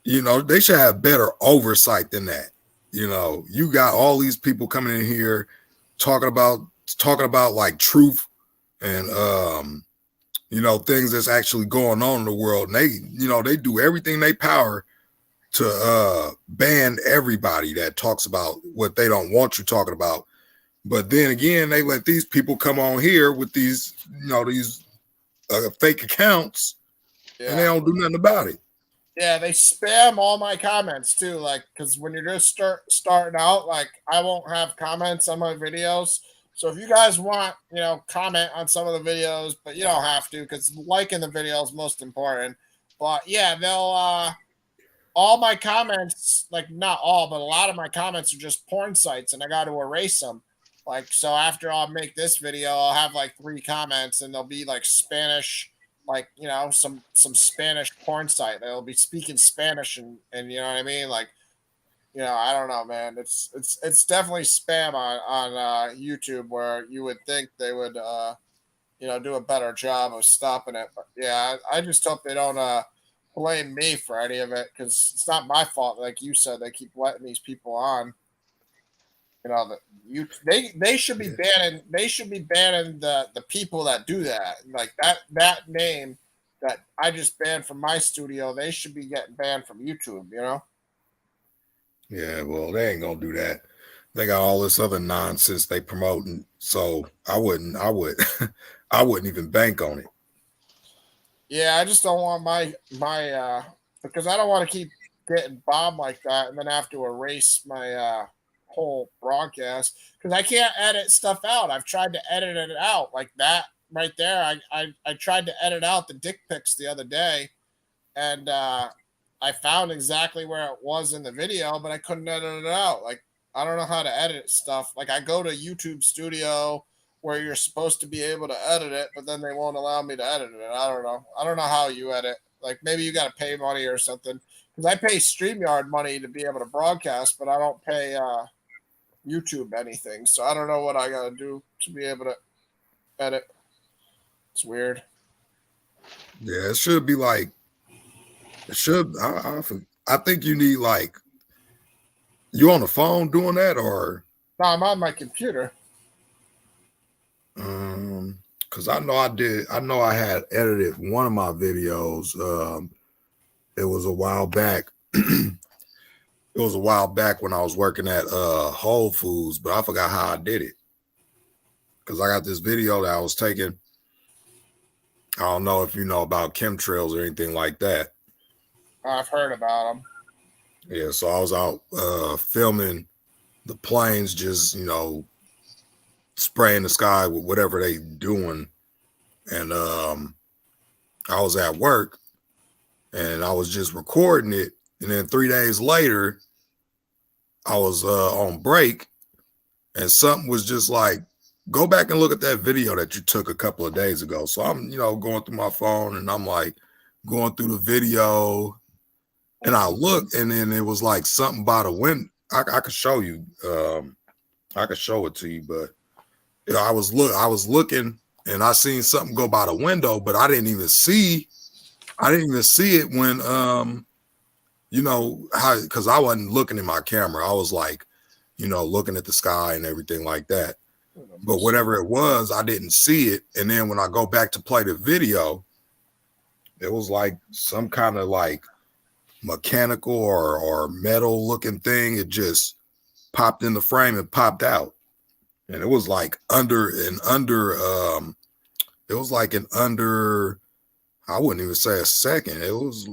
they should have better oversight than that. You got all these people coming in here talking about like truth and things that's actually going on in the world, and they do everything they power to ban everybody that talks about what they don't want you talking about. But then again, they let these people come on here with these fake accounts, and they don't do nothing about it. Yeah, they spam all my comments too. Like, because when you're just starting out, like I won't have comments on my videos. So if you guys want, comment on some of the videos, but you don't have to because liking the video is most important. But yeah, they'll all my comments, like not all, but a lot of my comments are just porn sites, and I got to erase them. Like, so after I'll make this video, I'll have like 3 comments, and they'll be like Spanish, like some Spanish porn site. They'll be speaking Spanish, and you know what I mean, like. I don't know, man. It's definitely spam on YouTube, where you would think they would do a better job of stopping it. But yeah, I just hope they don't blame me for any of it because it's not my fault. Like you said, they keep letting these people on. They should be banning. They should be banning the people that do that. Like that name that I just banned from my studio. They should be getting banned from YouTube. Yeah, well, they ain't gonna do that. They got all this other nonsense they promoting, so I wouldn't even bank on it. Yeah, I just don't want my because I don't want to keep getting bombed like that and then have to erase my whole broadcast because I can't edit stuff out. I've tried to edit it out like that right there. I tried to edit out the dick pics the other day, and I found exactly where it was in the video, but I couldn't edit it out. Like, I don't know how to edit stuff. Like, I go to YouTube Studio where you're supposed to be able to edit it, but then they won't allow me to edit it. I don't know. I don't know how you edit. Like, maybe you got to pay money or something. Because I pay StreamYard money to be able to broadcast, but I don't pay YouTube anything. So I don't know what I got to do to be able to edit. It's weird. Yeah, it should be like, I think you need like, you on the phone doing that or? No, I'm on my computer. Because I know I had edited one of my videos. It was a while back. It was a while back when I was working at Whole Foods, but I forgot how I did it. Because I got this video that I was taking I don't know if you know about chemtrails or anything like that. I've heard about them. Yeah, so I was out filming the planes just, spraying the sky with whatever they doing. And I was at work and I was just recording it. And then 3 days later, I was on break and something was just like, go back and look at that video that you took a couple of days ago. So I'm, going through my phone and I'm like going through the video and I looked and then it was like something by the window. I could show you. I could show it to you, but I was looking and I seen something go by the window, but I didn't even see it when how, because I wasn't looking at my camera. I was like, looking at the sky and everything like that. But whatever it was, I didn't see it. And then when I go back to play the video, it was like some kind of like mechanical or metal looking thing. It just popped in the frame and popped out. And it was like it was like I wouldn't even say a second. It was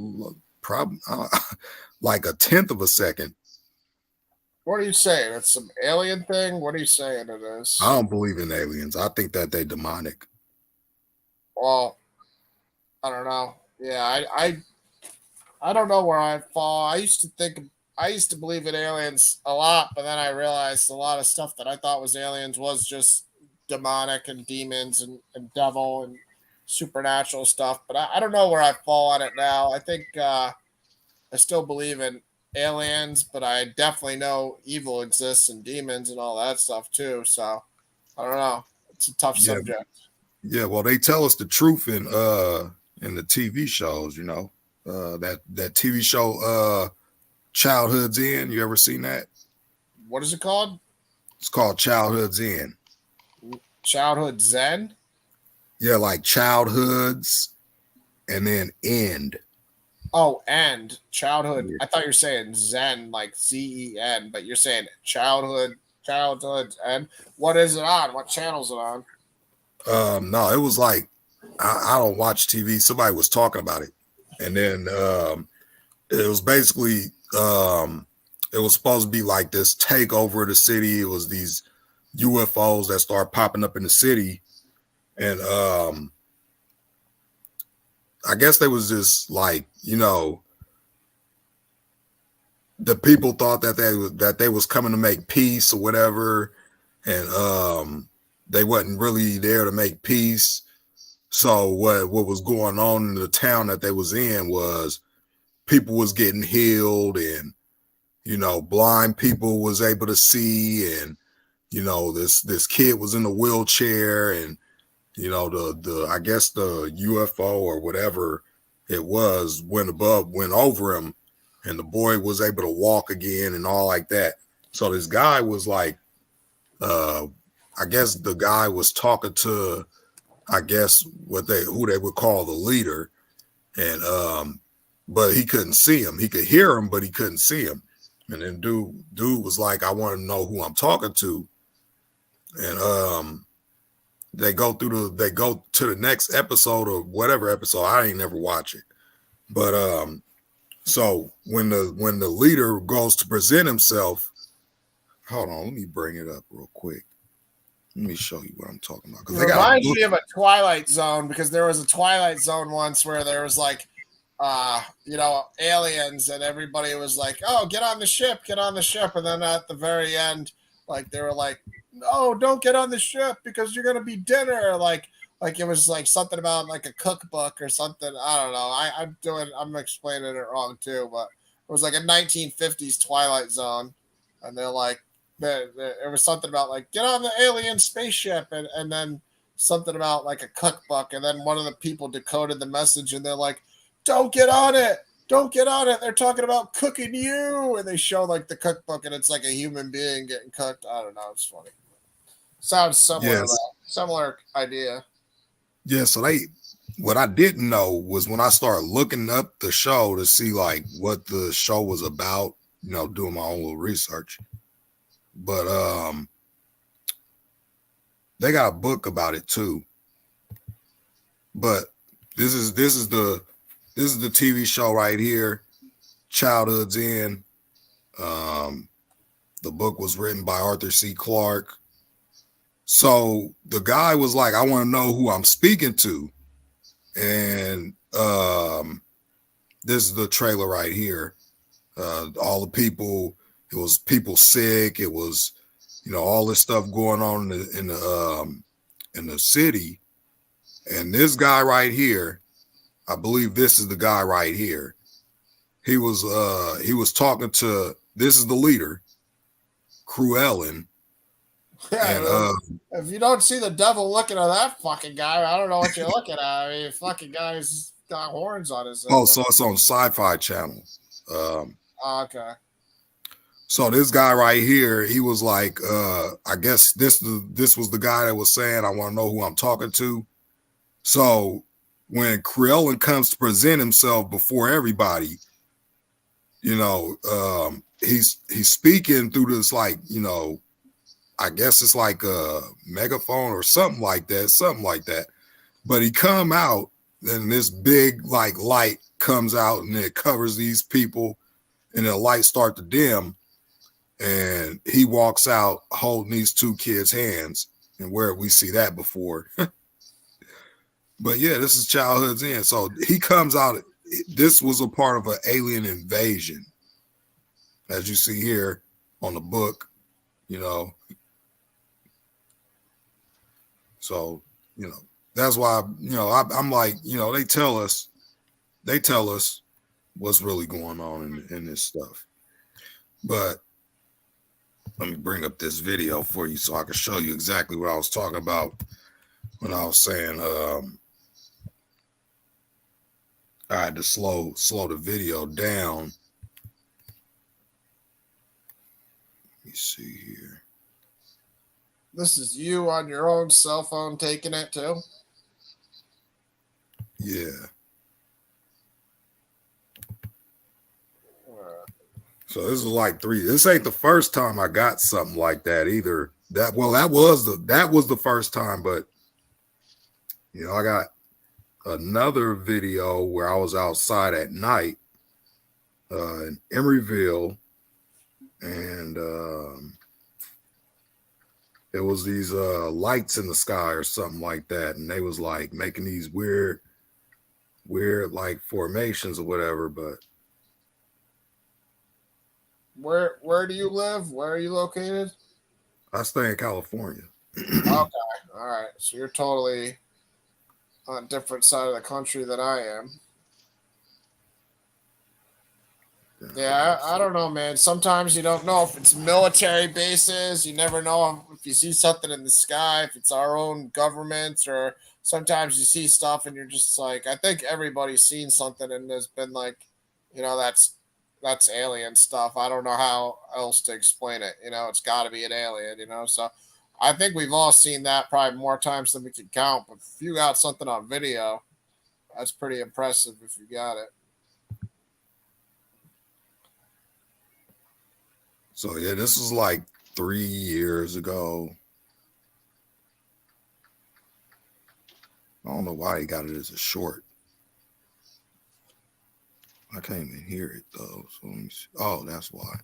probably like a tenth of a second. What are you saying? It's some alien thing? What are you saying it is? I don't believe in aliens. I think that they're demonic. Well, I don't know. Yeah, I don't know where I fall. I used to believe in aliens a lot, but then I realized a lot of stuff that I thought was aliens was just demonic and demons and devil and supernatural stuff. But I don't know where I fall on it now. I think I still believe in aliens, but I definitely know evil exists and demons and all that stuff too. So I don't know. It's a tough subject. Yeah, well, they tell us the truth in the TV shows, that TV show Childhood's End. You ever seen that? What is it called? It's called Childhood's End. Childhood Zen? Yeah, like childhoods and then end. Oh, end. Childhood. Yeah. I thought you were saying Zen, like Zen, but you're saying childhood end. What is it on? What channel is it on? No, it was like I don't watch TV. Somebody was talking about it. And then it was basically it was supposed to be like this takeover of the city. It was these UFOs that start popping up in the city. And I guess they was just like, the people thought that they was coming to make peace or whatever. And they wasn't really there to make peace. So what was going on in the town that they was in was people was getting healed and, blind people was able to see. And, this kid was in a wheelchair and, the I guess the UFO or whatever it was went over him and the boy was able to walk again and all like that. So this guy was like, I guess the guy was talking to, I guess who they would call the leader. And, but he couldn't see him. He could hear him, but he couldn't see him. And then dude was like, I want to know who I'm talking to. And, they go to the next episode or whatever episode. I ain't never watch it. But, so when the leader goes to present himself, hold on, let me bring it up real quick. Let me show you what I'm talking about. It reminds me of a Twilight Zone because there was a Twilight Zone once where there was like, aliens and everybody was like, oh, get on the ship. And then at the very end, like they were like, no, don't get on the ship because you're going to be dinner. Like it was like something about like a cookbook or something. I don't know. I'm explaining it wrong too, but it was like a 1950s Twilight Zone. And they're like, it was something about like, get on the alien spaceship. And then something about like a cookbook. And then one of the people decoded the message and they're like, don't get on it. They're talking about cooking you. And they show like the cookbook and it's like a human being getting cooked. I don't know. It's funny. Sounds similar to that. Similar idea. Yeah, so what I didn't know was when I started looking up the show to see like what the show was about, doing my own little research. But they got a book about it too. But This is the TV show right here, Childhood's End. The book was written by Arthur C. Clarke. So the guy was like, I want to know who I'm speaking to. And this is the trailer right here. All the people, it was people sick. It was, all this stuff going on in the city. And this guy right here, I believe this is the guy right here. He was talking to, this is the leader, Cruellen. Yeah, if you don't see the devil looking at that fucking guy, I don't know what you're looking at. I mean, fucking guy's got horns on his head. Oh, so it's on Sci-Fi Channel. Okay. So this guy right here, he was like, I guess this was the guy that was saying, I want to know who I'm talking to. So when Cruellen comes to present himself before everybody, he's speaking through this, like, I guess it's like a megaphone or something like that. But he come out and this big like light comes out and it covers these people and the lights start to dim. And he walks out holding these two kids' hands. And where we see that before. But yeah, this is Childhood's End. So he comes out. This was a part of an alien invasion. As you see here on the book, So, that's why, I'm like, they tell us what's really going on in this stuff. But let me bring up this video for you so I can show you exactly what I was talking about when I was saying I had to slow the video down. Let me see here. This is you on your own cell phone taking it too? Yeah. So this is like this ain't the first time I got something like that either. That was the first time, but I got another video where I was outside at night in Emeryville, and it was these lights in the sky or something like that, and they was like making these weird like formations or whatever. But where do you live? Where are you located? I stay in California. Okay, all right. So you're totally on a different side of the country than I am. Yeah, I don't know, man. Sometimes you don't know if it's military bases. You never know if you see something in the sky, if it's our own government, or sometimes you see stuff and you're just like, I think everybody's seen something and there's been like, that's alien stuff. I don't know how else to explain it. It's got to be an alien, So I think we've all seen that probably more times than we can count. But if you got something on video, that's pretty impressive if you got it. So yeah, this was like 3 years ago. I don't know why he got it as a short. I can't even hear it though. So let me see. Oh, that's why.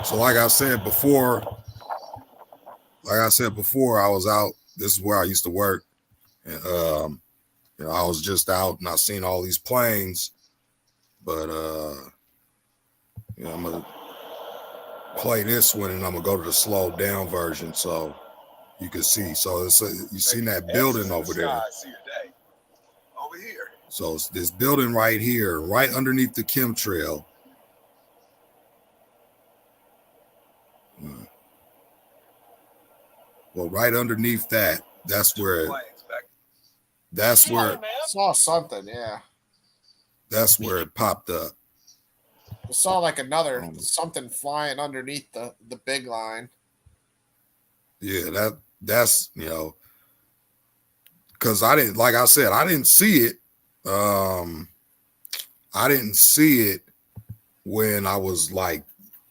So like I said before, I was out. This is where I used to work. And I was just out and I seen all these planes. But I'm gonna play this one and I'm gonna go to the slowed down version so you can see. So you seen that building over there. Over here. So it's this building right here, right underneath the chemtrail. Well, right underneath that, that's where I saw something, yeah. That's where it popped up. I saw like something flying underneath the big line. Yeah, that's because I didn't, like I said, I didn't see it. I didn't see it when I was like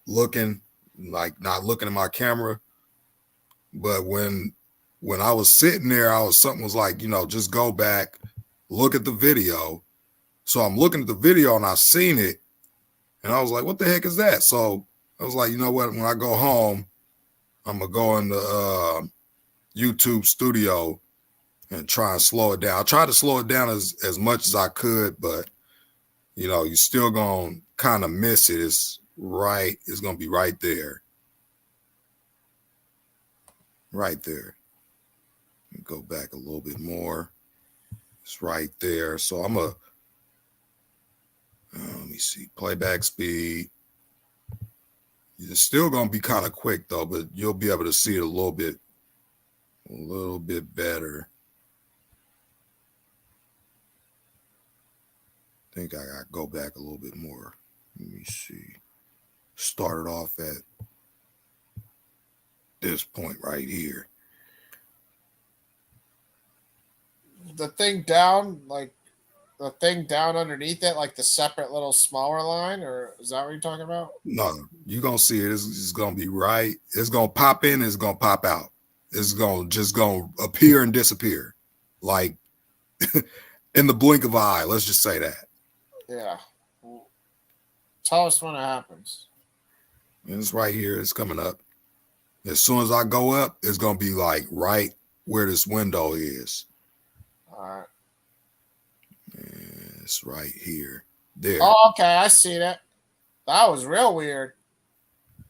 looking, like not looking at my camera. But when when I was sitting there, something was like, just go back, look at the video. So I'm looking at the video and I seen it, and I was like, what the heck is that? So I was like, you know what? When I go home, I'm gonna go in the YouTube studio and try and slow it down. I tried to slow it down as much as I could, but you're still gonna kind of miss it. It's gonna be right there. Right there. Go back a little bit more. It's right there. So I'm let me see, playback speed. It's still gonna be kind of quick though, but you'll be able to see it a little bit better. I think I gotta go back a little bit more. Let me see. Started off at this point right here. The thing down, like the thing down underneath it, like the separate little smaller line, or is that what you're talking about? No, you're gonna see it. It's gonna be right. It's gonna pop in, it's gonna pop out. It's gonna appear and disappear. Like in the blink of an eye. Let's just say that. Yeah. Tell us when it happens. And it's right here. It's coming up. As soon as I go up, it's going to be like right where this window is. All right. And it's right here. There. Oh, okay. I see that. That was real weird.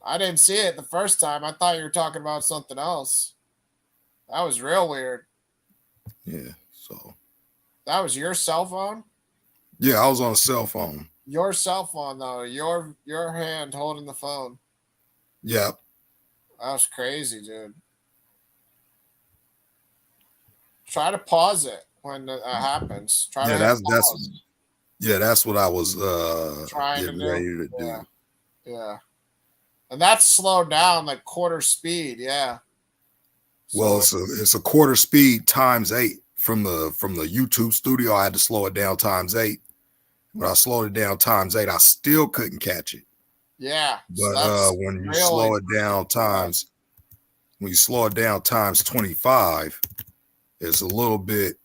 I didn't see it the first time. I thought you were talking about something else. That was real weird. Yeah. So. That was your cell phone? Yeah, I was on a cell phone. Your cell phone, though. Your hand holding the phone. Yep. That was crazy, dude. Try to pause it when that happens. That's what I was trying getting to do. ready to do. Yeah. And that's slowed down like quarter speed, yeah. Well, it's a quarter speed times 8 from the YouTube studio. I had to slow it down times 8. When I slowed it down times 8, I still couldn't catch it. Yeah. But when you slow it down times 25, it's a little bit.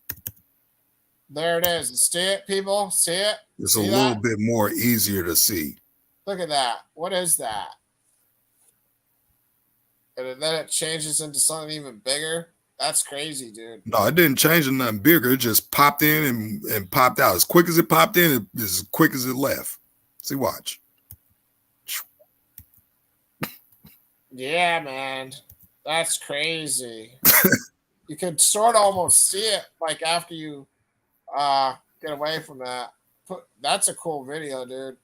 There it is. See it, people? See it? It's a little bit more easier to see. Look at that. What is that? And then it changes into something even bigger. That's crazy, dude. No, it didn't change into nothing bigger. It just popped in and popped out. As quick as it popped in, as quick as it left. See, watch. Yeah, man. That's crazy. You could sort of almost see it like after you get away from that. That's a cool video, dude.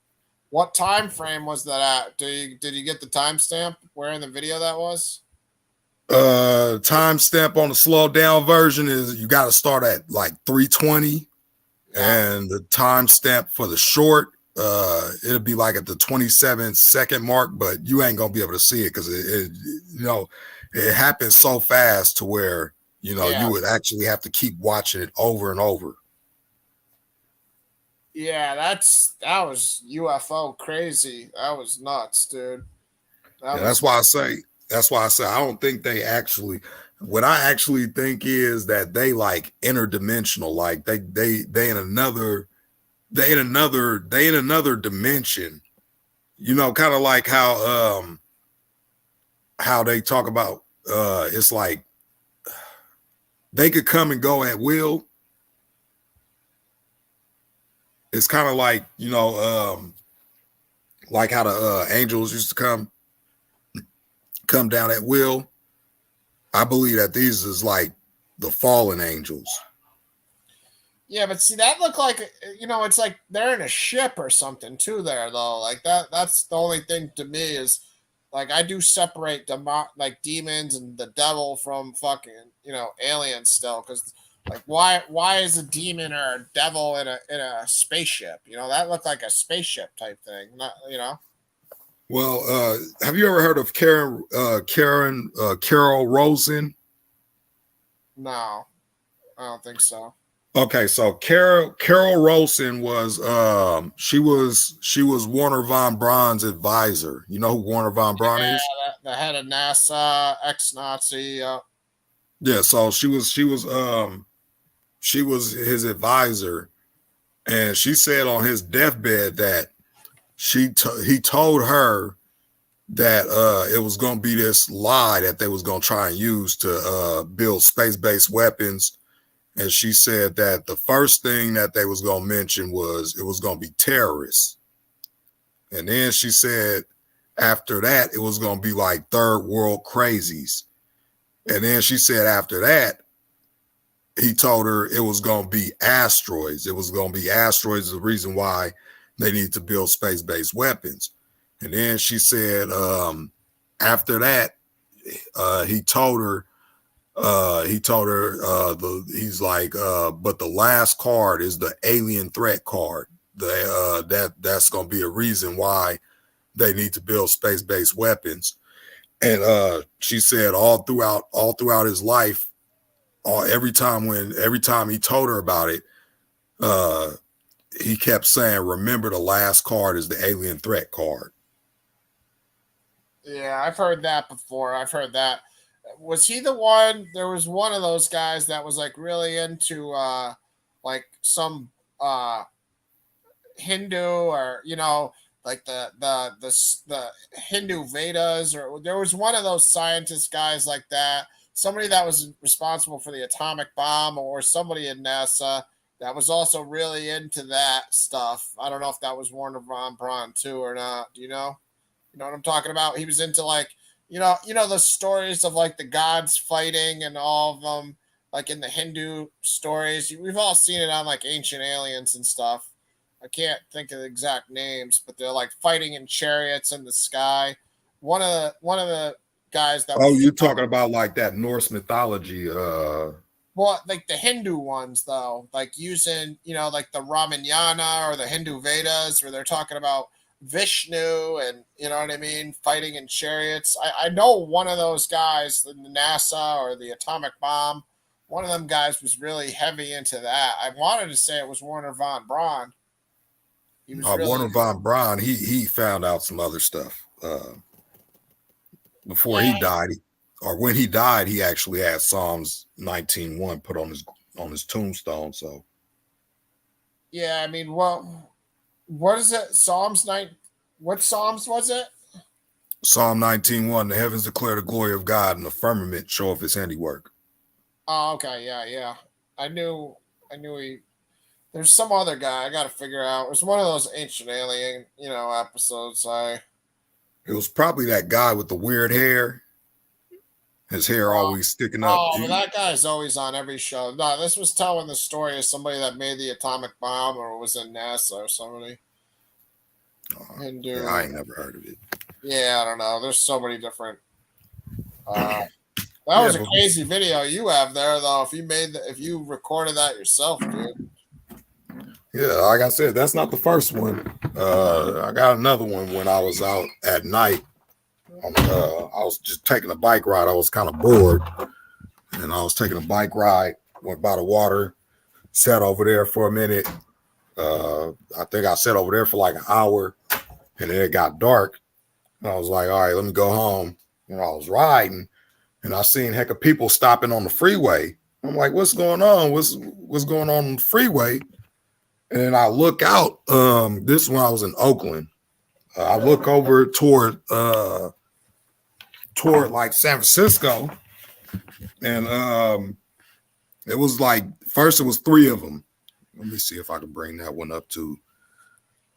What time frame was that at? Did you get the timestamp where in the video that was? Timestamp on the slow down version is you got to start at like 3:20, and the timestamp for the short it'll be like at the 27-second mark, but you ain't gonna be able to see it because it happens so fast to where you would actually have to keep watching it over and over. Yeah, that was UFO crazy. That was nuts, dude. That's why I say I don't think they actually. What I actually think is that they like interdimensional, like they in another dimension. Kind of like how they talk about it's like they could come and go at will. It's kind of like, like how the angels used to come down at will. I believe that these is like the fallen angels. Yeah, but see, that looked like, it's like they're in a ship or something too there, though. Like that's the only thing to me is, like, I do separate like demons and the devil from fucking, aliens still, because like why is a demon or a devil in a spaceship? That looked like a spaceship type thing. Not, Well, have you ever heard of Carol Rosen? No, I don't think so. Okay, so Carol Rosen was she was Warner von Braun's advisor. You know who Warner von Braun is? The head of NASA, ex-Nazi. Yeah, so she was his advisor, and she said on his deathbed that he told her that it was going to be this lie that they was going to try and use to build space-based weapons. And she said that the first thing that they was going to mention was it was going to be terrorists. And then she said after that, it was going to be like third world crazies. And then she said after that, he told her it was going to be asteroids. It was going to be asteroids, the reason why they need to build space-based weapons. And then she said after that, he told her, he's like, but the last card is the alien threat card. That's going to be a reason why they need to build space-based weapons. And she said all throughout his life, every time he told her about it, he kept saying, remember the last card is the alien threat card. Yeah, I've heard that before. I've heard that. Was he the one? There was one of those guys that was like really into like some Hindu, or like the Hindu Vedas, or there was one of those scientist guys like that. Somebody that was responsible for the atomic bomb, or somebody in NASA that was also really into that stuff. I don't know if that was Warner von Braun too or not. Do you know? You know what I'm talking about? He was into like, the stories of like the gods fighting and all of them, like in the Hindu stories. We've all seen it on like Ancient Aliens and stuff. I can't think of the exact names, but they're like fighting in chariots in the sky. One of the guys that you're talking about like that Norse mythology. Well, like the Hindu ones though, like using, like the Ramayana or the Hindu Vedas, where they're talking about Vishnu and you know what I mean, fighting in chariots. I know one of those guys in the NASA or the atomic bomb. One of them guys was really heavy into that. I wanted to say it was Warner von Braun. He was Warner von Braun. He found out some other stuff before he died, or when he died. He actually had Psalms 19:1 put on his tombstone. So yeah, I mean, well. What is it? Psalms 9. What Psalms was it? Psalm 19:1. The heavens declare the glory of God, and the firmament showeth his handiwork. Oh, okay. Yeah. I knew he. There's some other guy I got to figure out. It was one of those Ancient Alien, episodes. It was probably that guy with the weird hair. His hair always sticking up. Oh, that guy's always on every show. No, this was telling the story of somebody that made the atomic bomb, or was in NASA or somebody. Hindu. Yeah, I ain't never heard of it. Yeah, I don't know. There's so many different. That was a crazy video you have there, though. If you recorded that yourself, dude. Yeah, like I said, that's not the first one. I got another one when I was out at night. I was just taking a bike ride. I was kind of bored, and I was taking a bike ride. Went by the water, sat over there for a minute. I think I sat over there for like an hour, and then it got dark. And I was like, all right, let me go home. And I was riding, and I seen heck of people stopping on the freeway. I'm like, what's going on? What's going on the freeway? And then I look out. This one I was in Oakland. I look over toward like San Francisco, and it was like first it was 3 of them. Let me see if I can bring that one up too.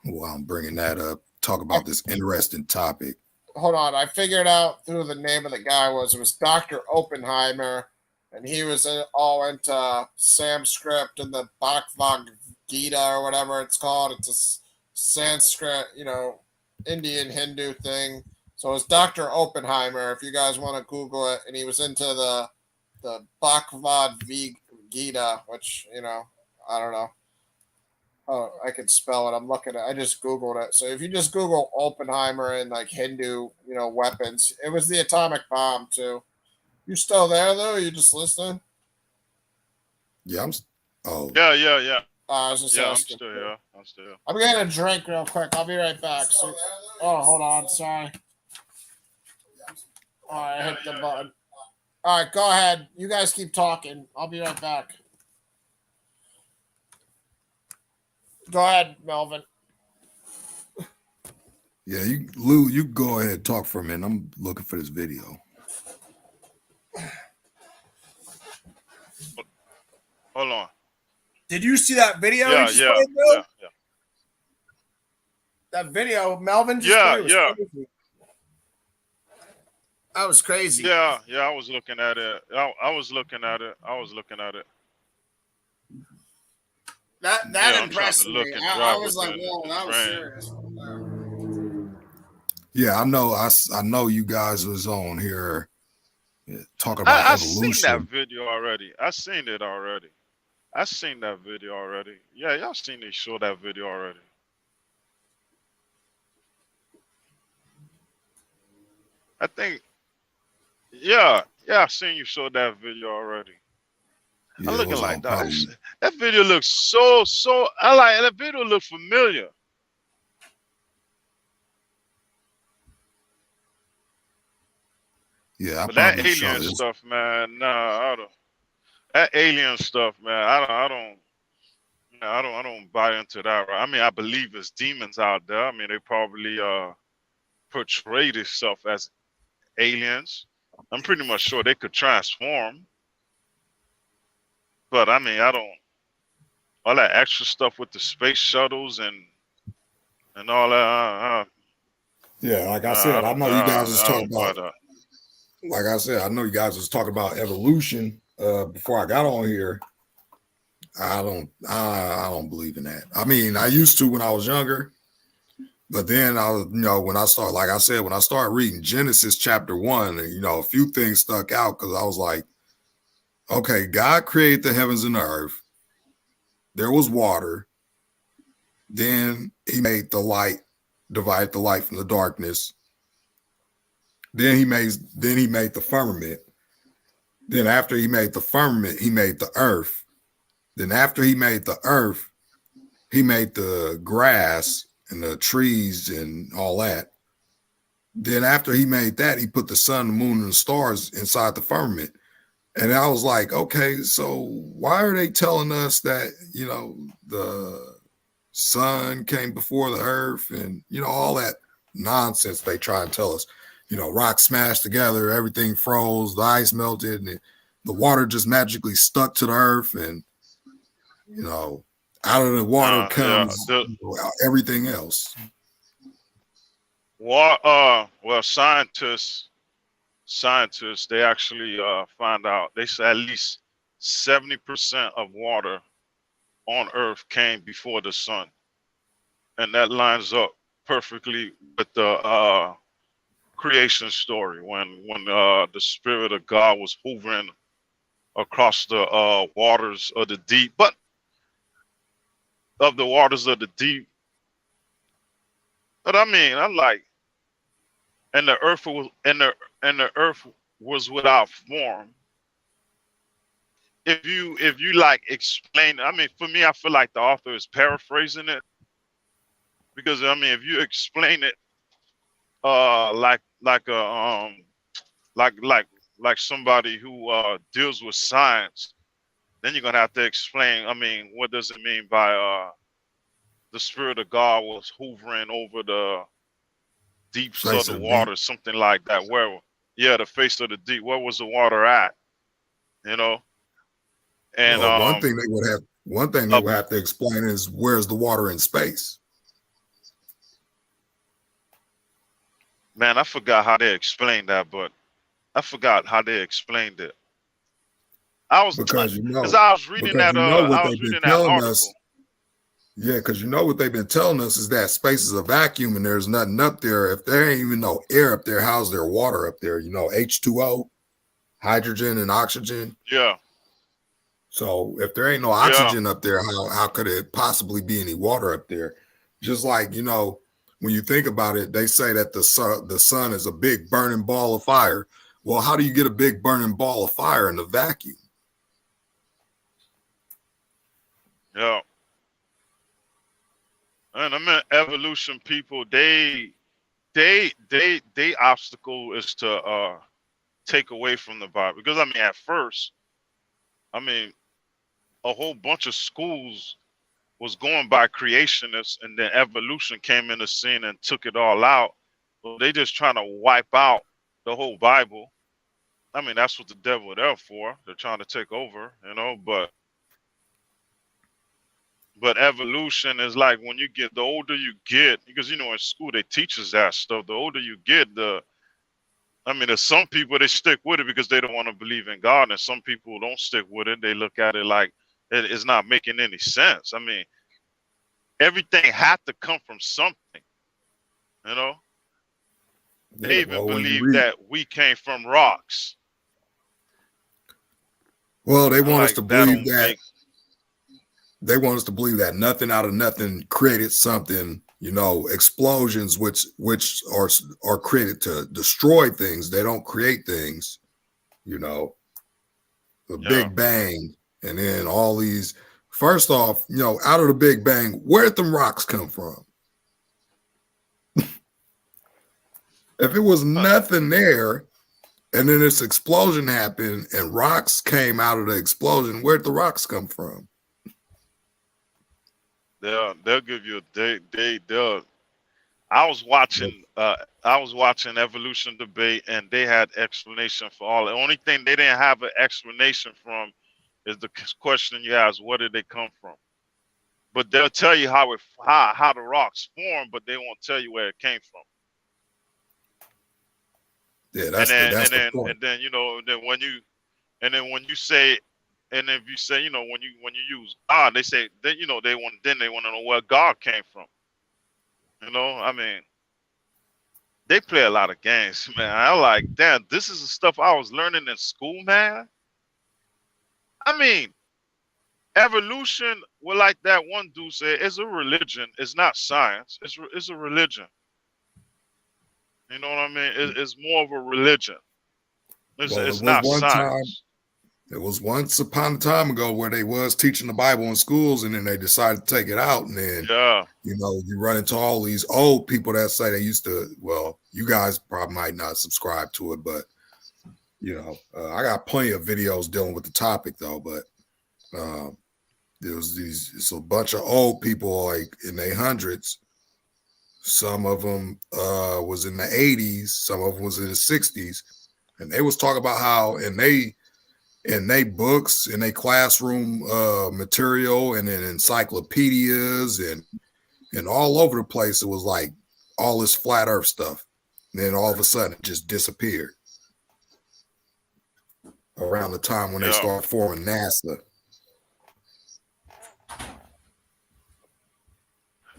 While I'm bringing that up, talk about this interesting topic. Hold on, I figured out who the name of the guy was. It was Dr. Oppenheimer, and he was all into Sanskrit and the Bhagavad Gita or whatever it's called. It's a Sanskrit, Indian Hindu thing. So it's Dr. Oppenheimer, if you guys want to Google it, and he was into the Bhagavad Gita, which, I don't know. Oh, I can spell it. I'm looking at. I just Googled it. So if you just Google Oppenheimer and like Hindu, weapons, it was the atomic bomb too. You still there though? Or you just listening? Yeah, Yeah. I was just asking. I'm still here. I'm getting a drink real quick. I'll be right back. So, hold on. Sorry. Oh, I hit the button. All right, go ahead. You guys keep talking. I'll be right back. Go ahead, Melvin. Yeah, Lou, you go ahead and talk for a minute. I'm looking for this video. Hold on. Did you see that video? Yeah, Just yeah, played, yeah, yeah. That video Melvin just Yeah, played was yeah. crazy. That was crazy. Yeah, yeah, I was looking at it. I was looking at it. I was looking at it. That Yeah, I'm trying impressed to me. look and I drive was with like, the whoa, that was train. serious. Yeah, I know. I know you guys was on here talking about I seen that evolution. video already. I seen it already. I seen that video already. Yeah, y'all seen they show that video already. I think. Yeah, yeah, I seen you show that video already. Yeah, I'm it looking was like on that. probably. That video looks so. I like that video. Look familiar. Yeah, I But that probably shot alien it. stuff, man. Nah, I don't. That alien stuff, man. I don't buy into that. Right? I mean, I believe there's demons out there. I mean, they probably portray themselves as aliens. I'm pretty much sure they could transform. But I mean, I don't. All that extra stuff with the space shuttles and all that. Yeah, like I I said, I don't. know you guys was I talking don't buy about. that. Like I said, I know you guys was talking about evolution before I got on here. I don't believe in that. I mean, I used to when I was younger, but then I was, when I started, like I said, when I started reading Genesis chapter 1, and a few things stuck out because I was like, okay, God created the heavens and the earth. There was water. Then he made the light, divided the light from the darkness. Then he made the firmament. Then after he made the firmament, he made the earth. Then after he made the earth, he made the grass and the trees and all that. Then after he made that, he put the sun, the moon, and the stars inside the firmament. And I was like, okay, so why are they telling us that, the sun came before the earth and, all that nonsense they try and tell us? Rocks smashed together, everything froze, the ice melted, and the water just magically stuck to the earth. And, out of the water Yeah. comes everything else. Well, scientists they actually find out. They say at least 70% of water on Earth came before the sun, and that lines up perfectly with the creation story when the Spirit of God was hovering across the waters of the deep, but of the waters of the deep. But I mean, I like, and the earth was and the earth was without form. If you like explain, I mean, for me, I feel like the author is paraphrasing it because I mean, if you explain it, like a like somebody who deals with science, then you're gonna have to explain. I mean, what does it mean by the Spirit of God was hovering over the deeps of Face the of the deep. water, something like that? Where, yeah, the face of the deep. Where was the water at? And Well, one thing they would have to explain is where's the water in space. Man, I forgot how they explained that, but I forgot how they explained it. I was Because I was reading that what I was they've been reading that telling article. us. Yeah, because what they've been telling us is that space is a vacuum and there's nothing up there. If there ain't even no air up there, how's there water up there? H2O, hydrogen and oxygen. Yeah. So if there ain't no oxygen up there, how could it possibly be any water up there? Just like, when you think about it, they say that the sun is a big burning ball of fire. Well, how do you get a big burning ball of fire in the vacuum? Yeah. And I mean, evolution people, they obstacle is to take away from the Bible. Because I mean, at first, I mean, a whole bunch of schools was going by creationists, and then evolution came in the scene and took it all out. Well, they just trying to wipe out the whole Bible. I mean, that's what the devil is there for. They're trying to take over, you know. But evolution is like when you get, the older you get, because you know in school they teach us that stuff. The older you get, I mean, there's some people they stick with it because they don't want to believe in God, and some people don't stick with it. They look at it like it's not making any sense. I mean, everything had to come from something, you know. They even well, believe that we came from rocks. Well, they want us Like, to that believe don't that. make, They want us to believe that nothing out of nothing created something. You know, explosions, which are created to destroy things. They don't create things. You know, the yeah. Big Bang, and then all these. First off, you know, out of the Big Bang, where did them rocks come from? If it was nothing there, and then this explosion happened, and rocks came out of the explosion, where'd the rocks come from? They'll give you they'll. I was watching evolution debate, and they had explanation for all. The only thing they didn't have an explanation from is the question you asked: where did they come from? But they'll tell you how the rocks formed, but they won't tell you where it came from. Yeah, that's the point. And then you know, when you say, and if you say, you know, when you use God, they say then you know they want to know where God came from. You know, I mean, they play a lot of games, man. I'm like, damn, this is the stuff I was learning in school, man. I mean, evolution, well, like that one dude said, is a religion. It's not science. It's a religion. You know what I mean? It's more of a religion. It's not science. It was once upon a time ago where they was teaching the Bible in schools, and then they decided to take it out. And then, you know, you run into all these old people that say they used to. Well, you guys probably might not subscribe to it, but you know, I got plenty of videos dealing with the topic though. But it's a bunch of old people like in their hundreds. Some of them was in the 80s, some of them was in the 60s, and they was talking about how in they books, in their classroom material, and in encyclopedias and all over the place, it was like all this flat earth stuff. And then all of a sudden it just disappeared around the time when they started forming NASA.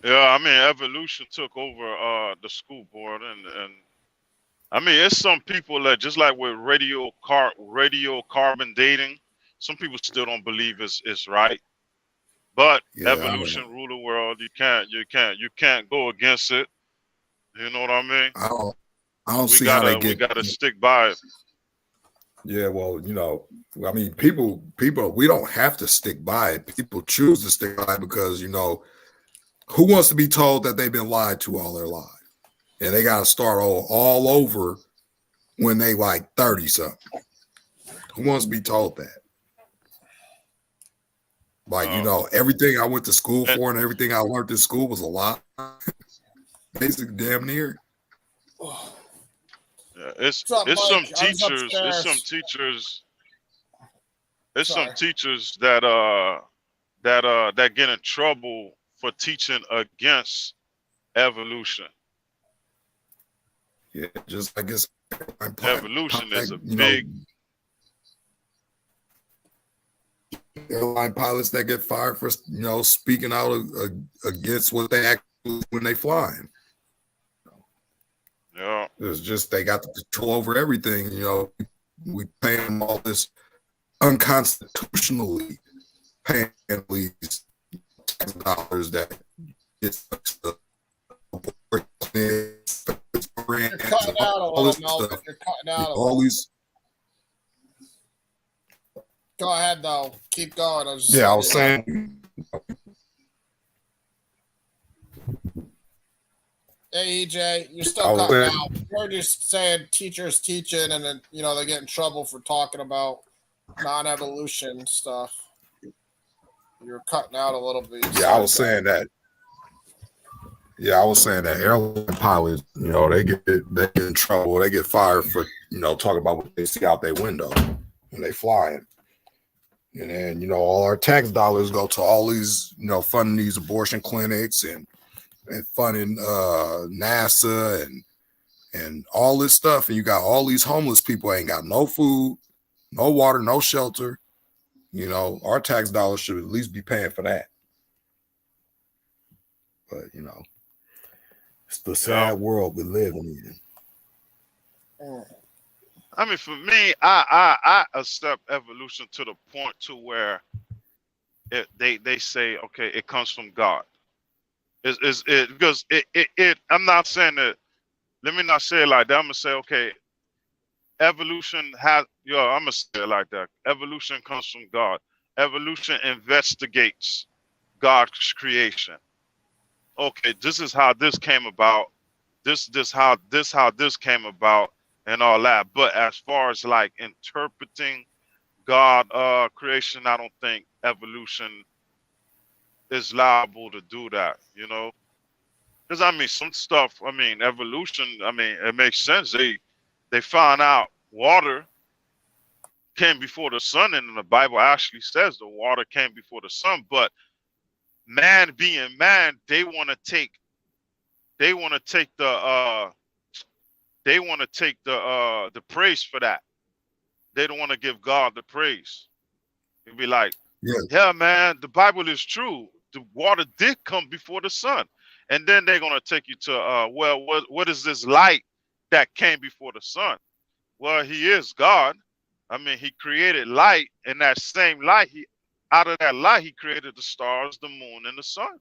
Yeah, I mean, evolution took over the school board, and I mean, it's some people that just like with radiocarbon dating, some people still don't believe it's right. But evolution rule the world. You can't go against it. You know what I mean? I don't see how they get. We gotta stick by it. Yeah, well, you know, I mean, people, we don't have to stick by it. People choose to stick by it because, you know, who wants to be told that they've been lied to all their life? And they got to start all over when they like 30 something. Who wants to be told that? Like, you know, everything I went to school for and everything I learned in school was a lie. Basically, damn near. Yeah, it's some teachers that get in trouble for teaching against evolution. Yeah, just I guess evolution is a big airline pilots that get fired for, you know, speaking out against what they actually when they flying. Yeah, it's just they got the control over everything. You know, we pay them all this unconstitutionally paying these dollars that it's you're cutting out a little, Melvin. You're cutting out all these. Go ahead, though. Keep going. I was saying. Hey EJ, you're still Oh, cutting well, out. We're just saying teachers teaching, and then they get in trouble for talking about non-evolution stuff. You're cutting out a little bit. You yeah, I said was saying that. Yeah, I was saying that airline pilots, they get in trouble. They get fired for talking about what they see out their window when they flying. And then all our tax dollars go to all these funding these abortion clinics and funding NASA and all this stuff. And you got all these homeless people ain't got no food, no water, no shelter. Our tax dollars should at least be paying for that. But it's the sad world we live in. I mean, for me, I accept evolution to the point to where they say, okay, it comes from God. Is it because it I'm not saying that. Let me not say it like that. I'm gonna say, okay, evolution has. I'm gonna say it like that. Evolution comes from God. Evolution investigates God's creation. Okay, this is how this came about. This how this came about and all that. But as far as like interpreting God creation, I don't think evolution is liable to do that, Because I mean some stuff, evolution, it makes sense. They found out water came before the sun, and the Bible actually says the water came before the sun, but man being man, they want to take the the praise for that. They don't want to give God the praise. It'd be like, yeah, man, the Bible is true. The water did come before the sun. And then they're gonna take you to what is this light that came before the sun? Well, he is God. He created light, and that same light, out of that light, he created the stars, the moon, and the sun.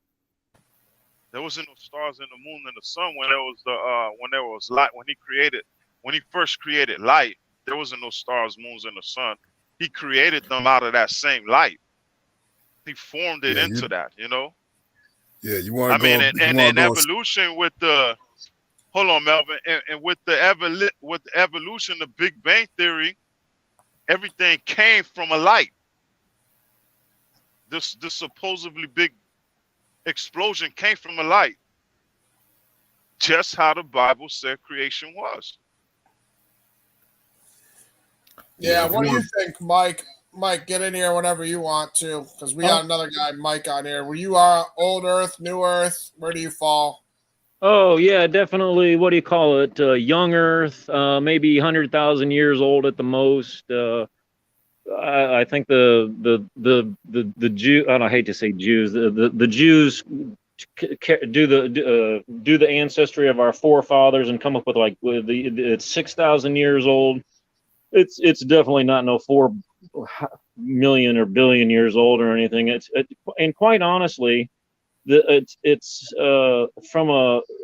There wasn't no stars and the moon and the sun when there was light. When he first created light, there wasn't no stars, moons, and the sun. He created them out of that same light. He formed it into that, Yeah, you want to go. And evolution with the hold on, Melvin, and with the evolution, the Big Bang Theory, everything came from a light. This supposedly big explosion came from a light. Just how the Bible said creation was. Yeah, what do you think, Mike? Mike, get in here whenever you want to, because we got another guy, Mike, on here. Were you old Earth, new Earth? Where do you fall? Oh yeah, definitely. What do you call it? Young Earth, maybe 100,000 years old at the most. I think the Jew. I hate to say Jews. The Jews do the ancestry of our forefathers and come up with it's 6,000 years old. It's definitely not no 4 million or billion years old or anything. And quite honestly, it's from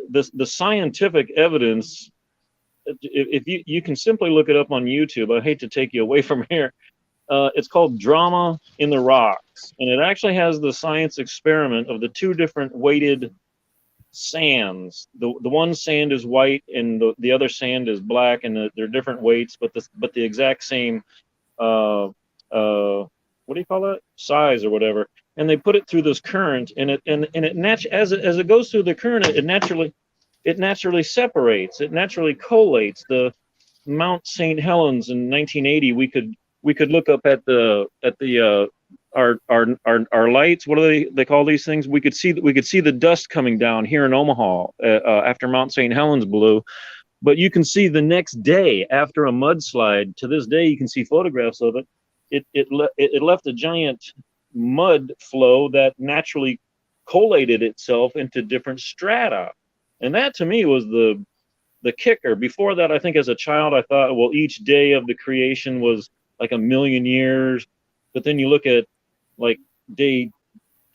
the scientific evidence. If you can simply look it up on YouTube. I hate to take you away from here. It's called Drama in the Rocks, and it actually has the science experiment of the two different weighted sands. The one sand is white and the other sand is black, and they're different weights, but the exact same what do you call that, size or whatever. And they put it through this current, and as it goes through the current, it naturally separates. It naturally collates. The Mount St. Helens in 1980, we could look up at our lights. What do they call these things? We could see the dust coming down here in Omaha after Mount St. Helens blew. But you can see the next day after a mudslide. To this day, you can see photographs of it. It left a giant mud flow that naturally collated itself into different strata, and that to me was the kicker. Before that, I think as a child, I thought, well, each day of the creation was like 1,000,000 years. But then you look at like day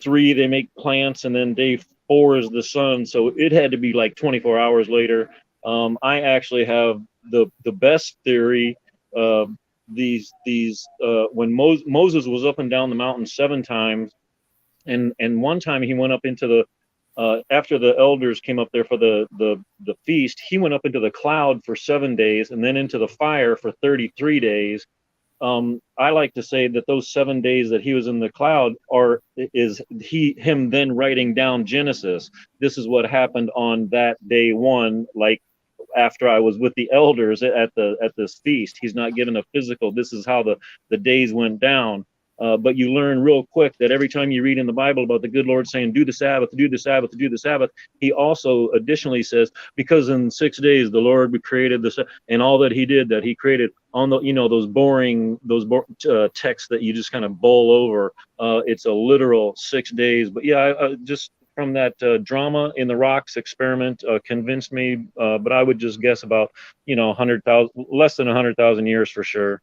3, they make plants, and then day 4 is the sun. So it had to be like 24 hours later. I actually have the best theory. When Moses was up and down the mountain 7 times, and one time he went up into the after the elders came up there for the feast, he went up into the cloud for 7 days and then into the fire for 33 days. I like to say that those 7 days that he was in the cloud is him then writing down Genesis. This is what happened on that day one, like after I was with the elders at this feast. He's not given a physical. This is how the days went down. But you learn real quick that every time you read in the Bible about the good Lord saying, do the Sabbath, do the Sabbath, do the Sabbath, he also additionally says, because in 6 days the Lord created this and all that he did, that he created on the, those boring texts that you just kind of bowl over. It's a literal 6 days. But yeah, just from that drama in the rocks experiment convinced me. But I would just guess about, 100,000, less than 100,000 years for sure.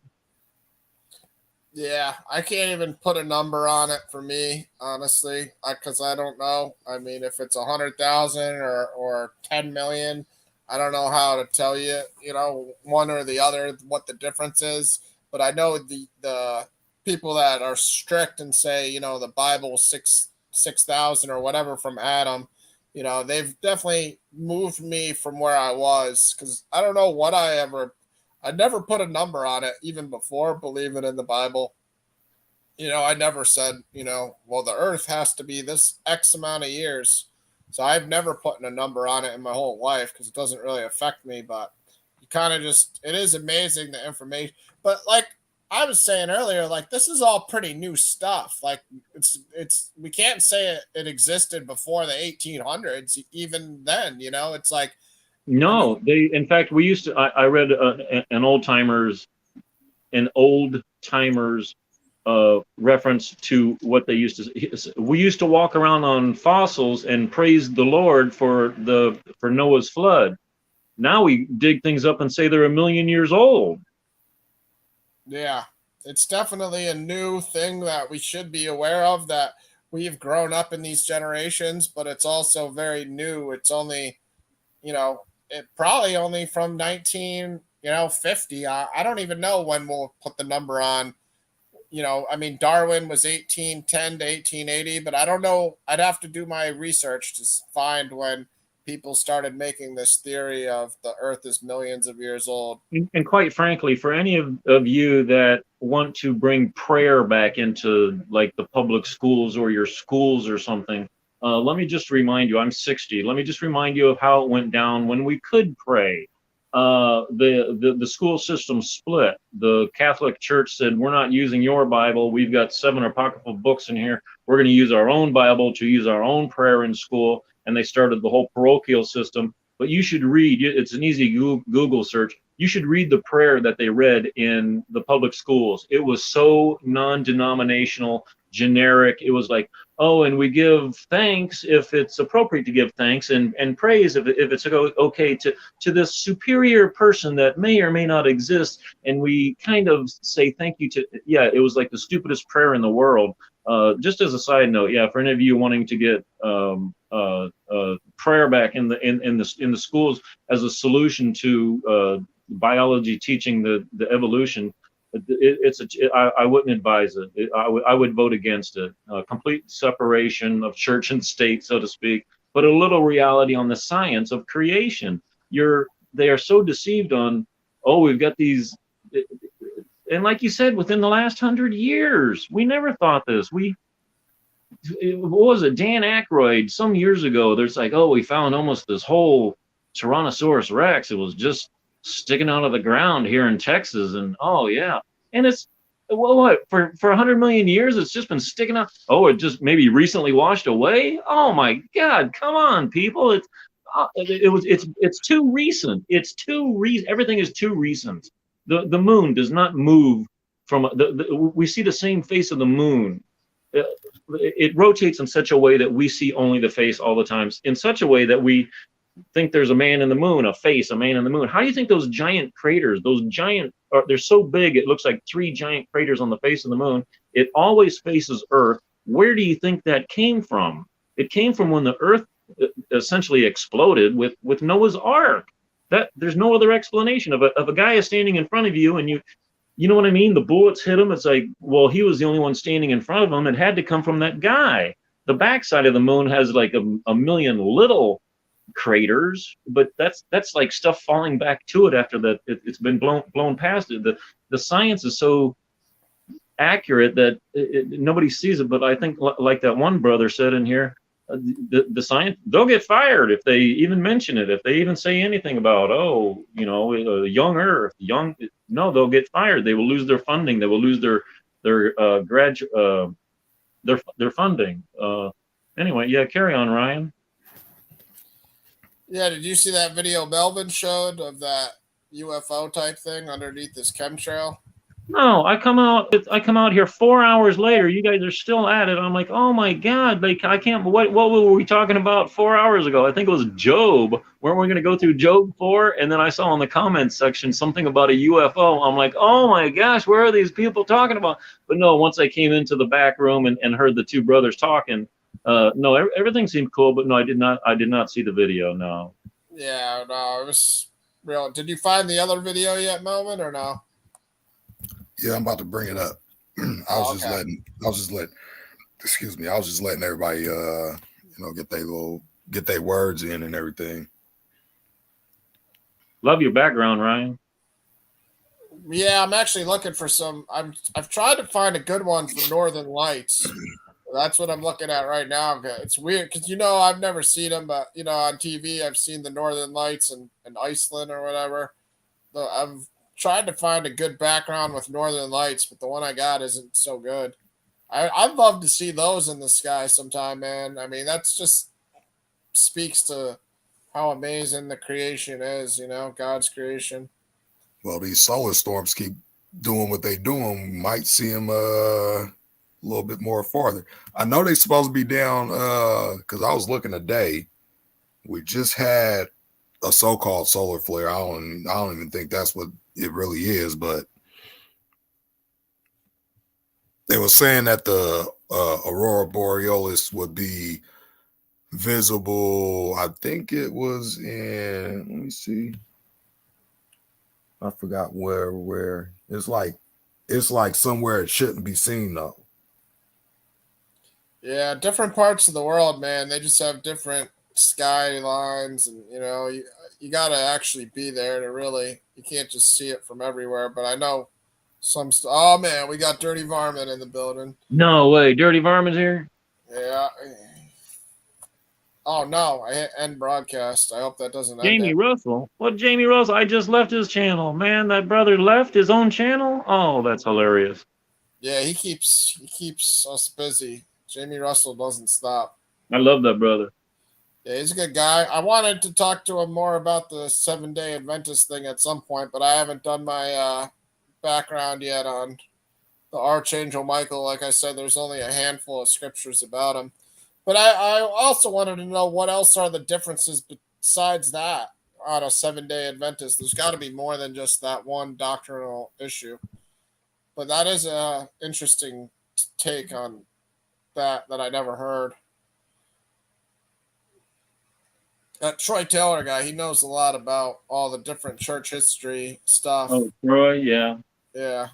Yeah, I can't even put a number on it for me, honestly, because I don't know. I mean, if it's 100,000 or 10 million, I don't know how to tell you, one or the other, what the difference is. But I know the people that are strict and say, the Bible 6,000 or whatever from Adam, they've definitely moved me from where I was, because I don't know what I never put a number on it, even before believing in the Bible. I never said, well, the earth has to be this X amount of years. So I've never put a number on it in my whole life because it doesn't really affect me. But you kind of it is amazing the information. But like I was saying earlier, like this is all pretty new stuff. Like we can't say it existed before the 1800s, even then, it's like, no, in fact, we used to, I read an old timers reference to what they used to, we used to walk around on fossils and praise the Lord for Noah's flood. Now we dig things up and say they're 1 million years old. Yeah, it's definitely a new thing that we should be aware of, that we've grown up in these generations, but it's also very new. It's only, it probably only from 1950. I don't even know when we'll put the number on. I mean, Darwin was 1810 to 1880, but I don't know. I'd have to do my research to find when people started making this theory of the earth is millions of years old. And quite frankly, for any of you that want to bring prayer back into like the public schools or your schools or something, let me just remind you, I'm 60. Let me just remind you of how it went down when we could pray. The school system split. The Catholic Church said, we're not using your Bible. We've got 7 apocryphal books in here. We're going to use our own Bible to use our own prayer in school. And they started the whole parochial system. But you should read, it's an easy Google search. You should read the prayer that they read in the public schools. It was so non-denominational, generic. It was like, oh, and we give thanks if it's appropriate to give thanks, and praise if it's okay to this superior person that may or may not exist. And we kind of say thank you to, yeah, it was like the stupidest prayer in the world. Just as a side note, yeah, for any of you wanting to get prayer back in the schools as a solution to biology teaching the evolution, I wouldn't advise it. I would vote against it. Complete separation of church and state, so to speak, but a little reality on the science of creation. They are so deceived on, oh, we've got these, and like you said, within the last 100 years, we never thought this. What was it? Dan Aykroyd, some years ago, there's like, oh, we found almost this whole Tyrannosaurus Rex. It was just sticking out of the ground here in Texas, and oh yeah, and it's what for 100 million years it's just been sticking out. Oh, it just maybe recently washed away. Oh my God, come on, people! It's too recent. It's too recent. Everything is too recent. The moon does not move from we see the same face of the moon. It rotates in such a way that we see only the face all the time, in such a way that we think there's a man in the moon, a man in the moon. How do you think those giant craters, they're so big, it looks like 3 giant craters on the face of the moon. It always faces Earth. Where do you think that came from? It came from when the Earth essentially exploded with Noah's Ark. There's no other explanation of a guy is standing in front of you, and you know what I mean? The bullets hit him. It's like, well, he was the only one standing in front of him. It had to come from that guy. the backside of the moon has like a million little craters, but that's like stuff falling back to it after that it's been blown past it. The science is so accurate that nobody sees it. But I think, like that one brother said in here, the science, they'll get fired if they even mention it, if they even say anything about, oh, you know, young Earth, young. No, they'll get fired. They will lose their funding. They will lose their funding. Anyway, yeah, carry on, Ryan. Yeah, did you see that video Melvin showed of that UFO type thing underneath this chemtrail? No, I come out here 4 hours later. You guys are still at it. I'm like, oh my God, like I can't. What were we talking about 4 hours ago? I think it was Job. Weren't we going to go through Job 4? And then I saw in the comments section something about a UFO. I'm like, oh my gosh, where are these people talking about? But no, once I came into the back room and heard the two brothers talking, no, everything seemed cool. But no, I did not see the video. No. Yeah, no, it was real. Did you find the other video yet, Melvin, or no? Yeah, I'm about to bring it up. I was just letting everybody get their words in and everything. Love your background, Ryan. Yeah, I'm actually looking for some. I've tried to find a good one for Northern Lights. That's what I'm looking at right now. It's weird because I've never seen them, but on TV I've seen the Northern Lights in Iceland or whatever. I've tried to find a good background with Northern Lights, but the one I got isn't so good. I'd love to see those in the sky sometime, man. I mean, that's just speaks to how amazing the creation is, God's creation. Well, these solar storms keep doing what they doing. We might see them a little bit more farther. I know they're supposed to be down because I was looking today. We just had a so-called solar flare. I don't even think that's what it really is, but they were saying that the aurora borealis would be visible. I think it was in, let me see, I forgot where it's like somewhere it shouldn't be seen though. Yeah, different parts of the world, man, they just have different skylines, and you got to actually be there to really, you can't just see it from everywhere. But I know oh man, we got Dirty Varmint in the building. No way, Dirty Varmint's here. Yeah. Oh no, I hit end broadcast. I hope that doesn't end. Jamie Russell. What, Jamie Russell? I just left his channel. Man, that brother left his own channel? Oh, that's hilarious. Yeah, he keeps us busy. Jamie Russell doesn't stop. I love that brother. Yeah, he's a good guy. I wanted to talk to him more about the 7-day Adventist thing at some point, but I haven't done my background yet on the Archangel Michael. Like I said, there's only a handful of scriptures about him. But I also wanted to know what else are the differences besides that on a 7-day Adventist. There's got to be more than just that one doctrinal issue. But that is an interesting take on that I never heard. That Troy Taylor guy, he knows a lot about all the different church history stuff. Oh, Troy, yeah. Yeah.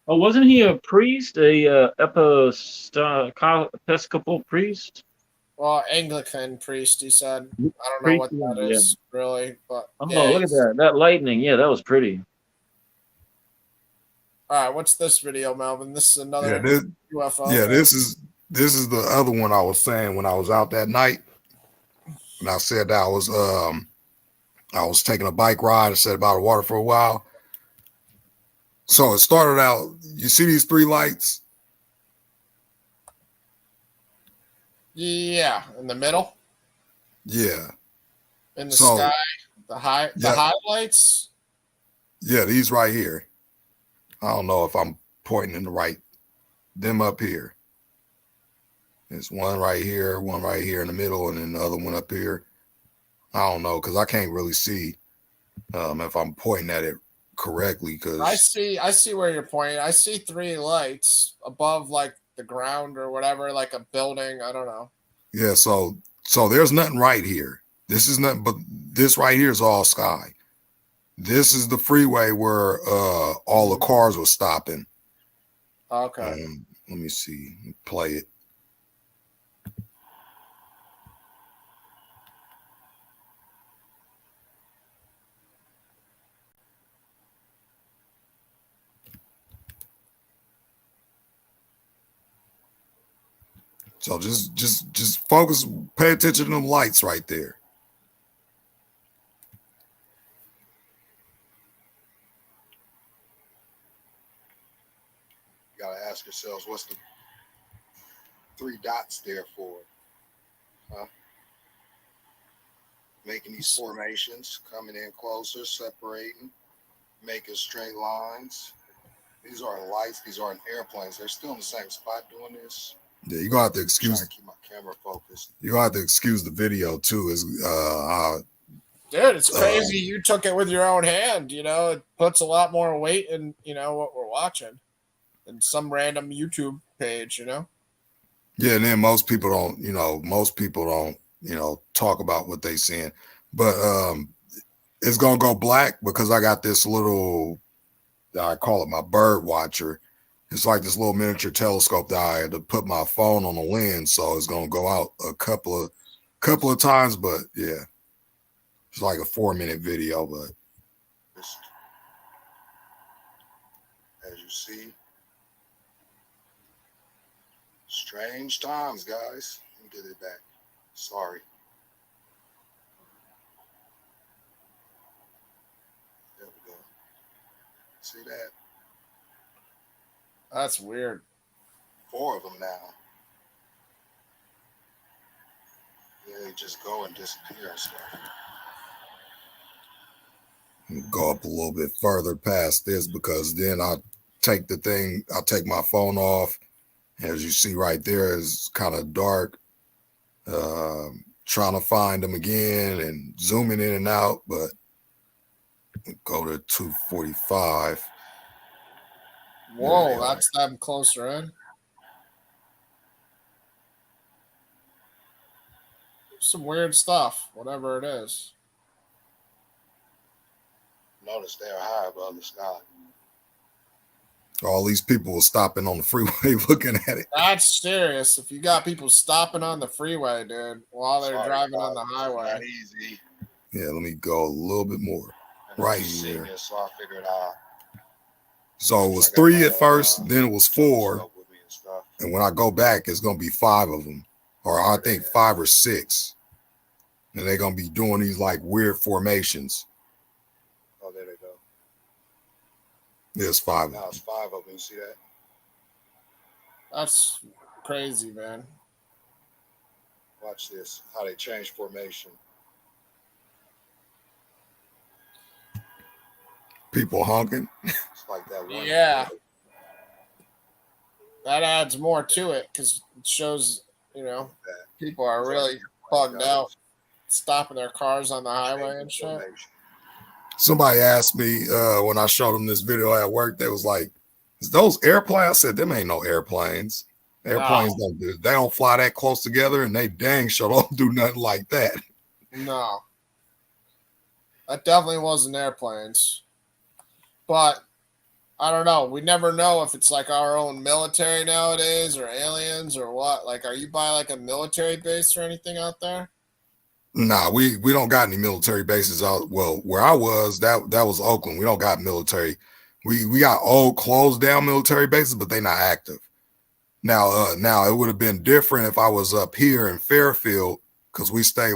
Oh, wasn't he a priest, a Episcopal priest? Well, Anglican priest, he said. I don't know what that is, really. But look at that. That lightning. Yeah, that was pretty. All right, what's this video, Melvin? This is another UFO. Yeah, this is the other one I was saying when I was out that night. And I said that I was taking a bike ride. I said by the water for a while. So it started out, you see these 3 lights? Yeah, in the middle. Yeah. In the sky, the highlights. Yeah, these right here. I don't know if I'm pointing in the right. Them up here. There's one right here in the middle, and then the other one up here. I don't know because I can't really see if I'm pointing at it correctly. Because I see where you're pointing. I see 3 lights above, like the ground or whatever, like a building. I don't know. Yeah, so there's nothing right here. This is nothing, but this right here is all sky. This is the freeway where all the cars were stopping. Okay. Let me see. Play it. So just focus, pay attention to them lights right there. You gotta ask yourselves, what's the 3 dots there for? Huh? Making these formations, coming in closer, separating, making straight lines. These aren't lights, these aren't airplanes. They're still in the same spot doing this. Yeah, you're gonna have to I'm excuse. trying to keep my camera focused. You're gonna have to excuse the video too. Is Dude, it's crazy. You took it with your own hand. You know, it puts a lot more weight in, you know, what we're watching than some random YouTube page, you know? Yeah, and then most people don't, talk about what they seeing. But it's gonna go black because I got this little, I call it my bird watcher. It's like this little miniature telescope that I had to put my phone on the lens, so it's gonna go out a couple of times, but yeah. It's like a 4-minute video, but Just, as you see, strange times, guys. Let me get it back. Sorry. There we go. See that? That's weird. 4 of them now. Yeah, they just go and disappear and stuff. go up a little bit further past this because then I'll take my phone off. As you see right there, is kind of dark. Trying to find them again and zooming in and out, but go to 245. Whoa, that's them closer in. Some weird stuff, whatever it is. Notice they're high above the sky. All these people stopping on the freeway looking at it. That's serious. If you got people stopping on the freeway, dude, while they're driving on the highway. Not easy. Yeah, let me go a little bit more. And Right I've seen here. this, so I figured out. So it was 3 at first, then it was 4. With me and stuff. And when I go back, it's going to be 5 of them. Or I think 5 or 6. And they're going to be doing these like weird formations. Oh, there they go. There's 5 of Now them. it's 5 of them. You see that? That's crazy, man. Watch this. How they change formation. People honking. It's like that one. Yeah. That adds more to it because it shows, you know, people are really bugged out, stopping their cars on the highway and shit. Somebody asked me when I showed them this video at work, they was like, is those airplanes? I said, them ain't no airplanes. Airplanes they don't fly that close together, and they dang sure don't do nothing like that. No. That definitely wasn't airplanes. But I don't know. We never know if it's like our own military nowadays or aliens or what. Like, are you by like a military base or anything out there? Nah, we don't got any military bases out. Well, where I was, that was Oakland. We don't got military. We got old closed down military bases, but they not active. Now it would have been different if I was up here in Fairfield because we stay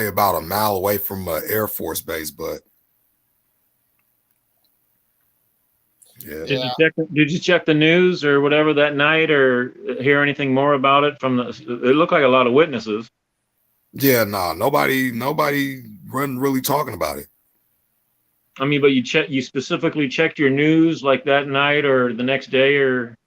about a mile away from an Air Force base, but yeah. Did you check the news or whatever that night or hear anything more about it from it looked like a lot of witnesses. Yeah, nobody wasn't really talking about it. I mean, but you specifically checked your news like that night or the next day or?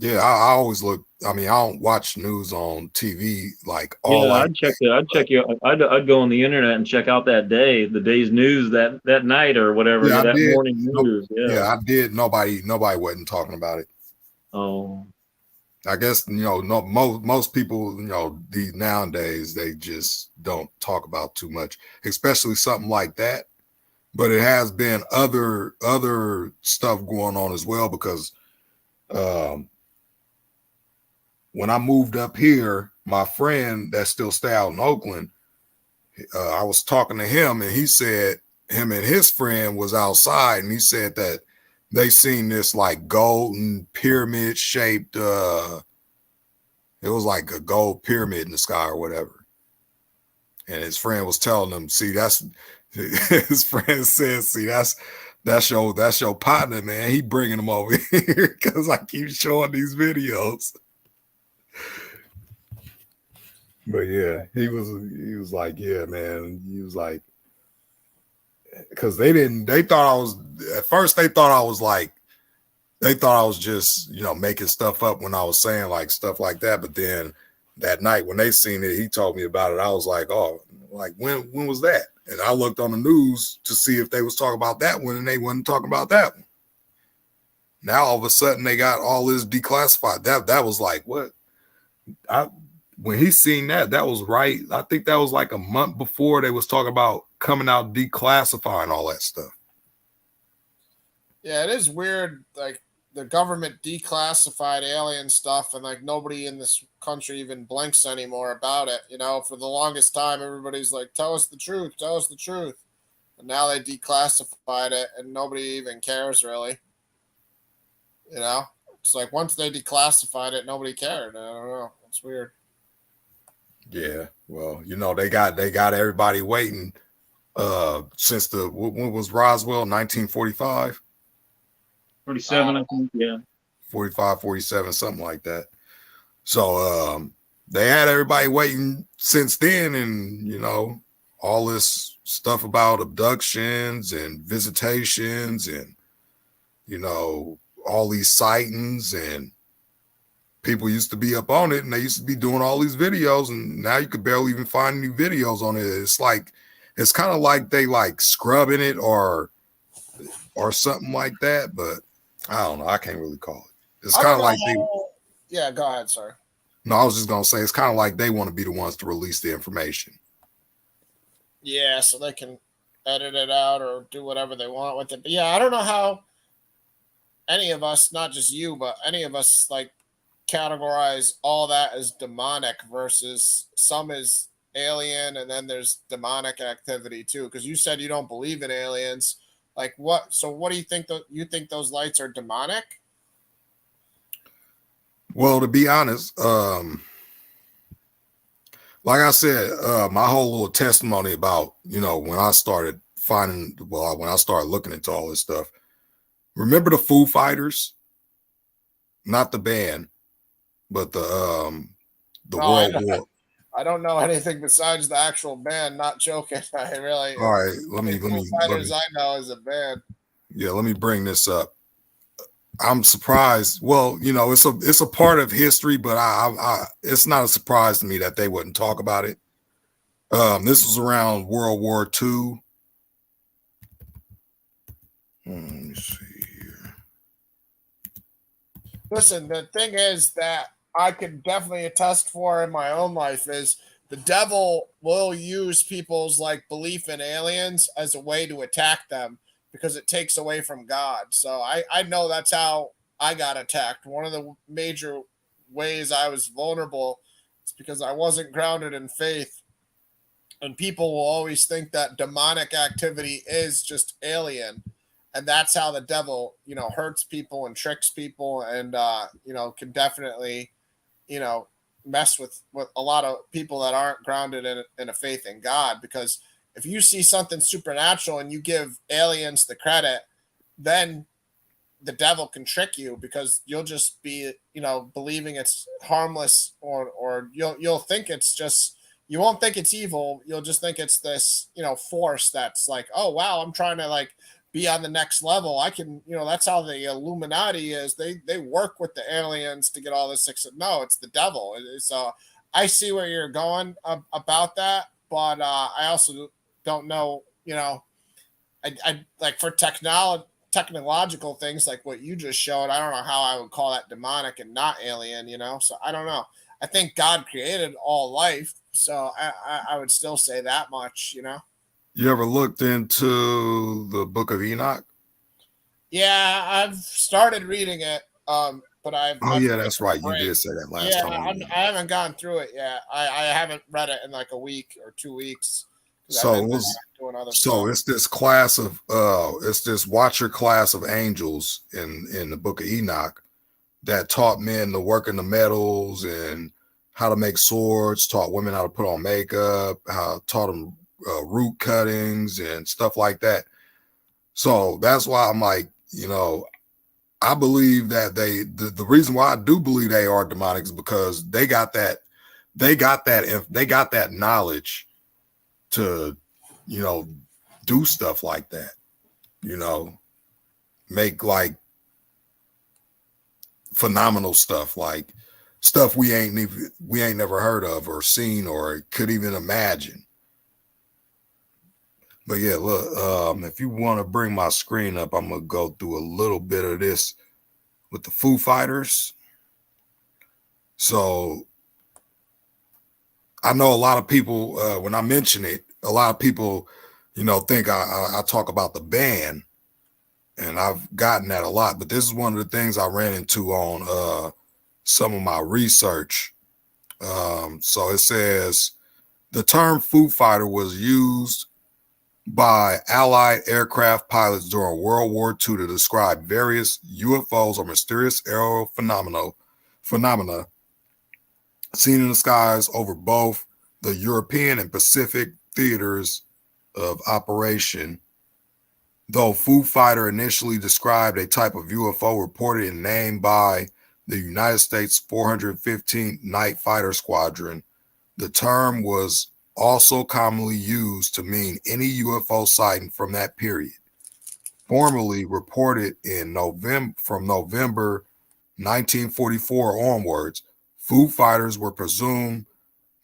Yeah, I always look. I mean, I don't watch news on TV like all. Yeah, I'd check it. I'd go on the internet and check out the day's news that night or whatever. Yeah, that morning news. Yeah, I did. Nobody wasn't talking about it. Oh, I guess most people nowadays they just don't talk about too much, especially something like that. But it has been other stuff going on as well because when I moved up here, my friend that still stay out in Oakland, I was talking to him and he said him and his friend was outside and he said that they seen this like golden pyramid shaped was like a gold pyramid in the sky or whatever. And his friend was telling him, see, that's his friend said, see, that's your partner, man. He bringing him over here because I keep showing these videos. But yeah, he was like, yeah, man. He was like, because they thought I was, at first they thought I was like, they thought I was just, making stuff up when I was saying like stuff like that. But then that night when they seen it, he told me about it. I was like, oh, like when was that? And I looked on the news to see if they was talking about that one, and they wasn't talking about that one. Now all of a sudden they got all this declassified. That was like what? When he seen that was right. I think that was like a month before they was talking about coming out declassifying all that stuff. Yeah, it is weird. Like the government declassified alien stuff, and like nobody in this country even blinks anymore about it. For the longest time, everybody's like, "Tell us the truth, tell us the truth," and now they declassified it, and nobody even cares really. It's like once they declassified it, nobody cared. I don't know. It's weird. Yeah, well, they got everybody waiting since when was Roswell, 1945? 47, I think, yeah. 45, 47, something like that. So they had everybody waiting since then, and all this stuff about abductions and visitations and all these sightings, and people used to be up on it, and they used to be doing all these videos, and now you could barely even find any videos on it. It's kind of like they like scrubbing it or something like that, but I don't know. I can't really call it. It's kind of like yeah, go ahead, sir. No, I was just gonna say it's kind of like they want to be the ones to release the information. Yeah, so they can edit it out or do whatever they want with it. But yeah, I don't know how any of us, not just you, but any of us, like categorize all that as demonic versus some is alien, and then there's demonic activity too. Because you said you don't believe in aliens. Like what? So what do you think? You think those lights are demonic? Well, to be honest, like I said, my whole little testimony about when I started when I started looking into all this stuff. Remember the Foo Fighters? Not the band, but the World War. I don't know anything besides the actual band. Not joking. I really. All right, let me. I know is a band. Yeah, let me bring this up. I'm surprised. Well, it's a part of history, but it's not a surprise to me that they wouldn't talk about it. This was around World War II. Let me see here. Listen, the thing is that I can definitely attest for in my own life is the devil will use people's like belief in aliens as a way to attack them because it takes away from God. So I know that's how I got attacked. One of the major ways I was vulnerable is because I wasn't grounded in faith. And people will always think that demonic activity is just alien. And that's how the devil, hurts people and tricks people and, can definitely, mess with a lot of people that aren't grounded in a faith in God. Because if you see something supernatural and you give aliens the credit, then the devil can trick you because you'll just be, believing it's harmless or you'll think it's just, you won't think it's evil. You'll just think it's this, force that's like, oh, wow, I'm trying to like be on the next level. I can, that's how the Illuminati is. They work with the aliens to get all this success. No, it's the devil. So I see where you're going about that, but I also don't know, I like for technological things like what you just showed. I don't know how I would call that demonic and not alien, so I don't know. I think God created all life, so I would still say that much, You ever looked into the Book of Enoch? Yeah, I've started reading it, but I've yeah, that's right. You did say that last time. I haven't gone through it yet. I haven't read it in like a week or 2 weeks. So it's this class of it's this watcher class of angels in the Book of Enoch that taught men to work in the metals and how to make swords, taught women how to put on makeup, taught them root cuttings and stuff like that. So that's why I'm like, I believe that the reason why I do believe they are demonic is because they got that knowledge to, do stuff like that, make like phenomenal stuff, like stuff we ain't never heard of or seen or could even imagine. But yeah, look, if you want to bring my screen up, I'm gonna go through a little bit of this with the Foo Fighters. So I know a lot of people, when I mention it, a lot of people, think I talk about the band, and I've gotten that a lot. But this is one of the things I ran into on some of my research. So it says the term Foo Fighter was used by Allied aircraft pilots during World War II to describe various UFOs or mysterious aerial phenomena seen in the skies over both the European and Pacific theaters of operation. Though Foo Fighter initially described a type of UFO reported and named by the United States 415th Night Fighter Squadron, the term was also commonly used to mean any UFO sighting from that period. Formerly reported in November 1944 onwards, Foo Fighters were presumed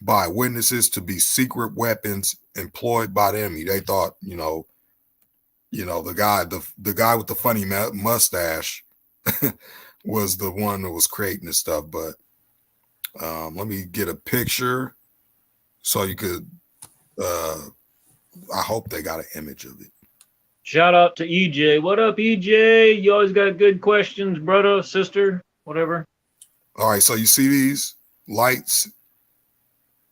by witnesses to be secret weapons employed by the enemy. They thought, the guy with the funny mustache was the one that was creating this stuff. But let me get a picture so you could. I hope they got an image of it. Shout out to EJ. What up, EJ? You always got good questions, brother, sister, whatever. All right, so you see these lights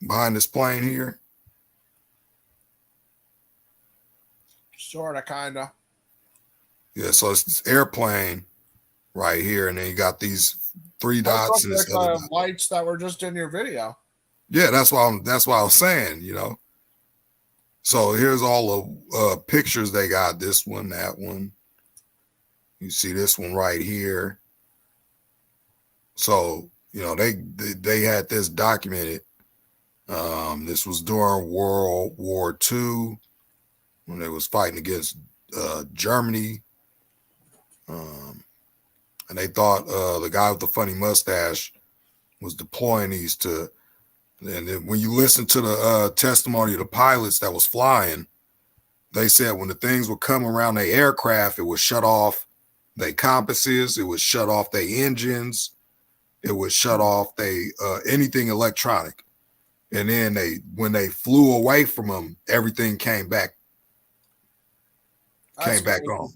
behind this plane here? Sorta, kinda. Yeah, so it's this airplane right here, and then you got these three dots and Like this other the dot. lights that were just in your video. Yeah, that's why I was saying, So here's all the pictures they got. This one, that one. You see this one right here. So, they had this documented. This was during World War II when they was fighting against Germany. And they thought the guy with the funny mustache was deploying these to. And then when you listen to the testimony of the pilots that was flying, they said when the things would come around their aircraft, it would shut off their compasses, it would shut off their engines, it would shut off anything electronic. And then when they flew away from them, everything came back on.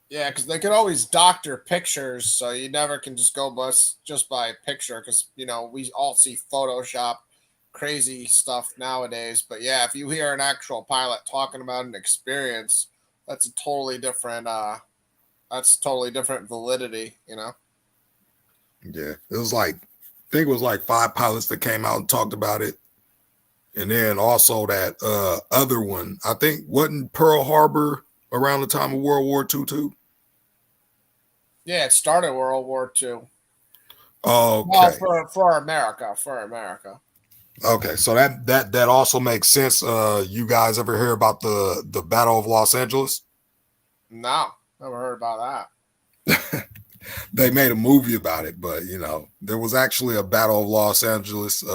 Yeah, because they could always doctor pictures, so you never can just go just by picture, because we all see Photoshop, crazy stuff nowadays. But yeah, if you hear an actual pilot talking about an experience, that's a totally different. That's totally different validity. Yeah, it was I think it was like 5 pilots that came out and talked about it, and then also that other one. I think wasn't Pearl Harbor around the time of World War II too? Yeah, it started World War II. Okay. Well, for America. Okay, so that also makes sense. You guys ever hear about the Battle of Los Angeles? No, never heard about that. They made a movie about it, but there was actually a Battle of Los Angeles.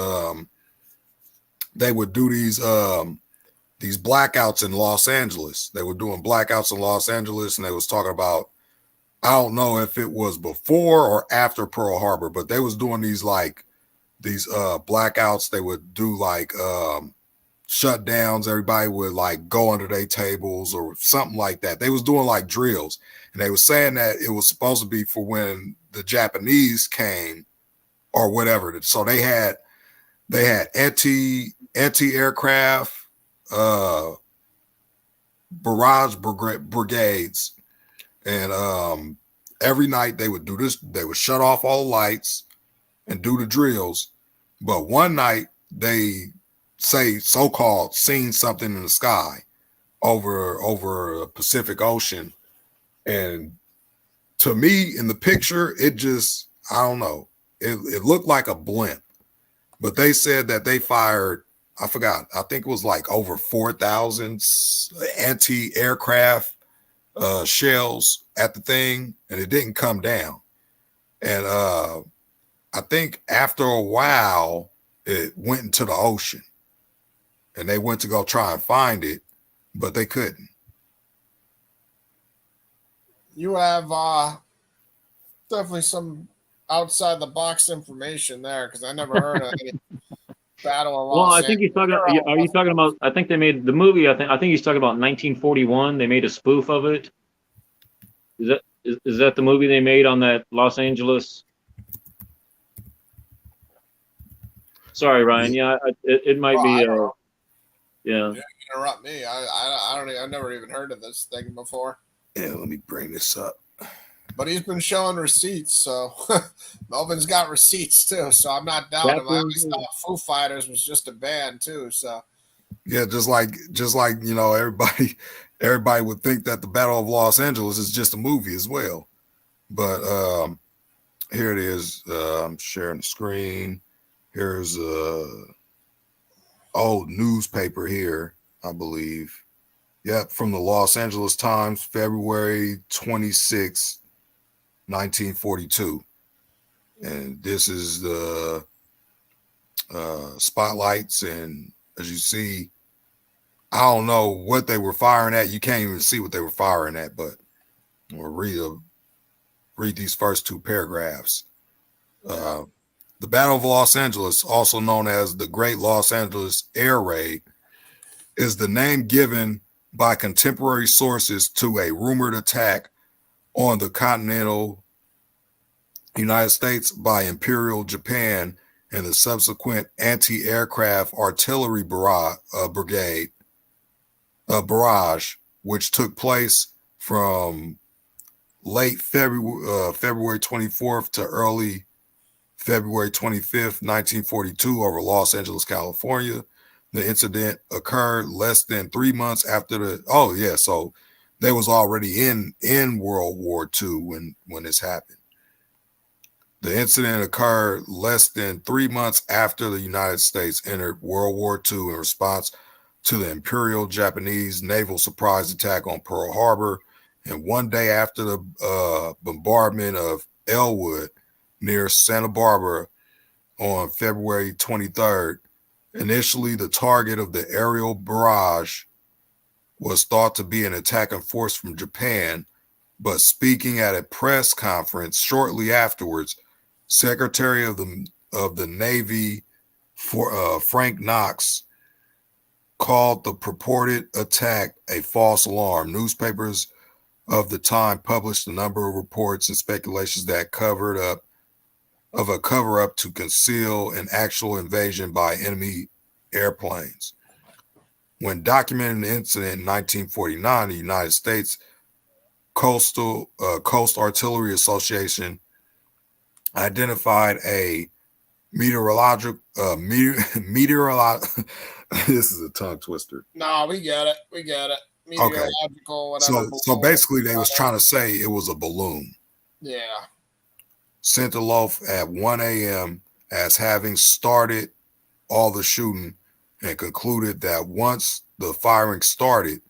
They would do these blackouts in Los Angeles. They were doing blackouts in Los Angeles, and they was talking about, I don't know if it was before or after Pearl Harbor, but they was doing these blackouts. They would do shutdowns. Everybody would go under their tables or something like that. They was doing drills, and they were saying that it was supposed to be for when the Japanese came or whatever. So they had anti-aircraft barrage brigades, and every night they would do this. They would shut off all the lights. and do the drills. But one night they say so-called seen something in the sky over a Pacific Ocean. And to me, in the picture, it just, I don't know. It looked like a blimp. But they said that they fired, I forgot, I think it was like over 4,000 anti-aircraft shells at the thing, and it didn't come down. And I think after a while, it went into the ocean. And they went to go try and find it, but they couldn't. You have definitely some outside the box information there, because I never heard of any Battle of Well, Los I think he's talking. Angeles. Are you talking about? I think they made the movie. I think he's talking about 1941. They made a spoof of it. Is that the movie they made on that Los Angeles? Sorry, Ryan. Yeah, it might be. Yeah. Interrupt me. I don't. I've never even heard of this thing before. Yeah, let me bring this up. But he's been showing receipts, so Melvin's got receipts too. So I'm not doubting him. I always thought Foo Fighters was just a band too. So yeah, just like everybody would think that the Battle of Los Angeles is just a movie as well. But here it is. I'm sharing the screen. Here's old newspaper here, I believe. Yep, from the Los Angeles Times, February 26, 1942. And this is the spotlights. And as you see, I don't know what they were firing at. You can't even see what they were firing at, but we'll read these first two paragraphs. The Battle of Los Angeles, also known as the Great Los Angeles Air Raid, is the name given by contemporary sources to a rumored attack on the continental United States by Imperial Japan and the subsequent anti-aircraft artillery barrage, which took place from late February 24th to early February 25th, 1942 over Los Angeles, California. The incident occurred less than 3 months after so they was already in World War II when this happened. The incident occurred less than 3 months after the United States entered World War II in response to the Imperial Japanese naval surprise attack on Pearl Harbor, and one day after the bombardment of Elwood near Santa Barbara on February 23rd. Initially, the target of the aerial barrage was thought to be an attacking force from Japan, but speaking at a press conference shortly afterwards, Secretary of the Navy Frank Knox called the purported attack a false alarm. Newspapers of the time published a number of reports and speculations that covered up a cover-up to conceal an actual invasion by enemy airplanes. When documenting the incident in 1949, the United States Coast Artillery Association identified a meteorological this is a tongue twister. No, we get it. Meteorological, okay. Whatever. So basically they was trying to say it was a balloon. Yeah. Sent aloft at 1 a.m. as having started all the shooting, and concluded that once the firing started,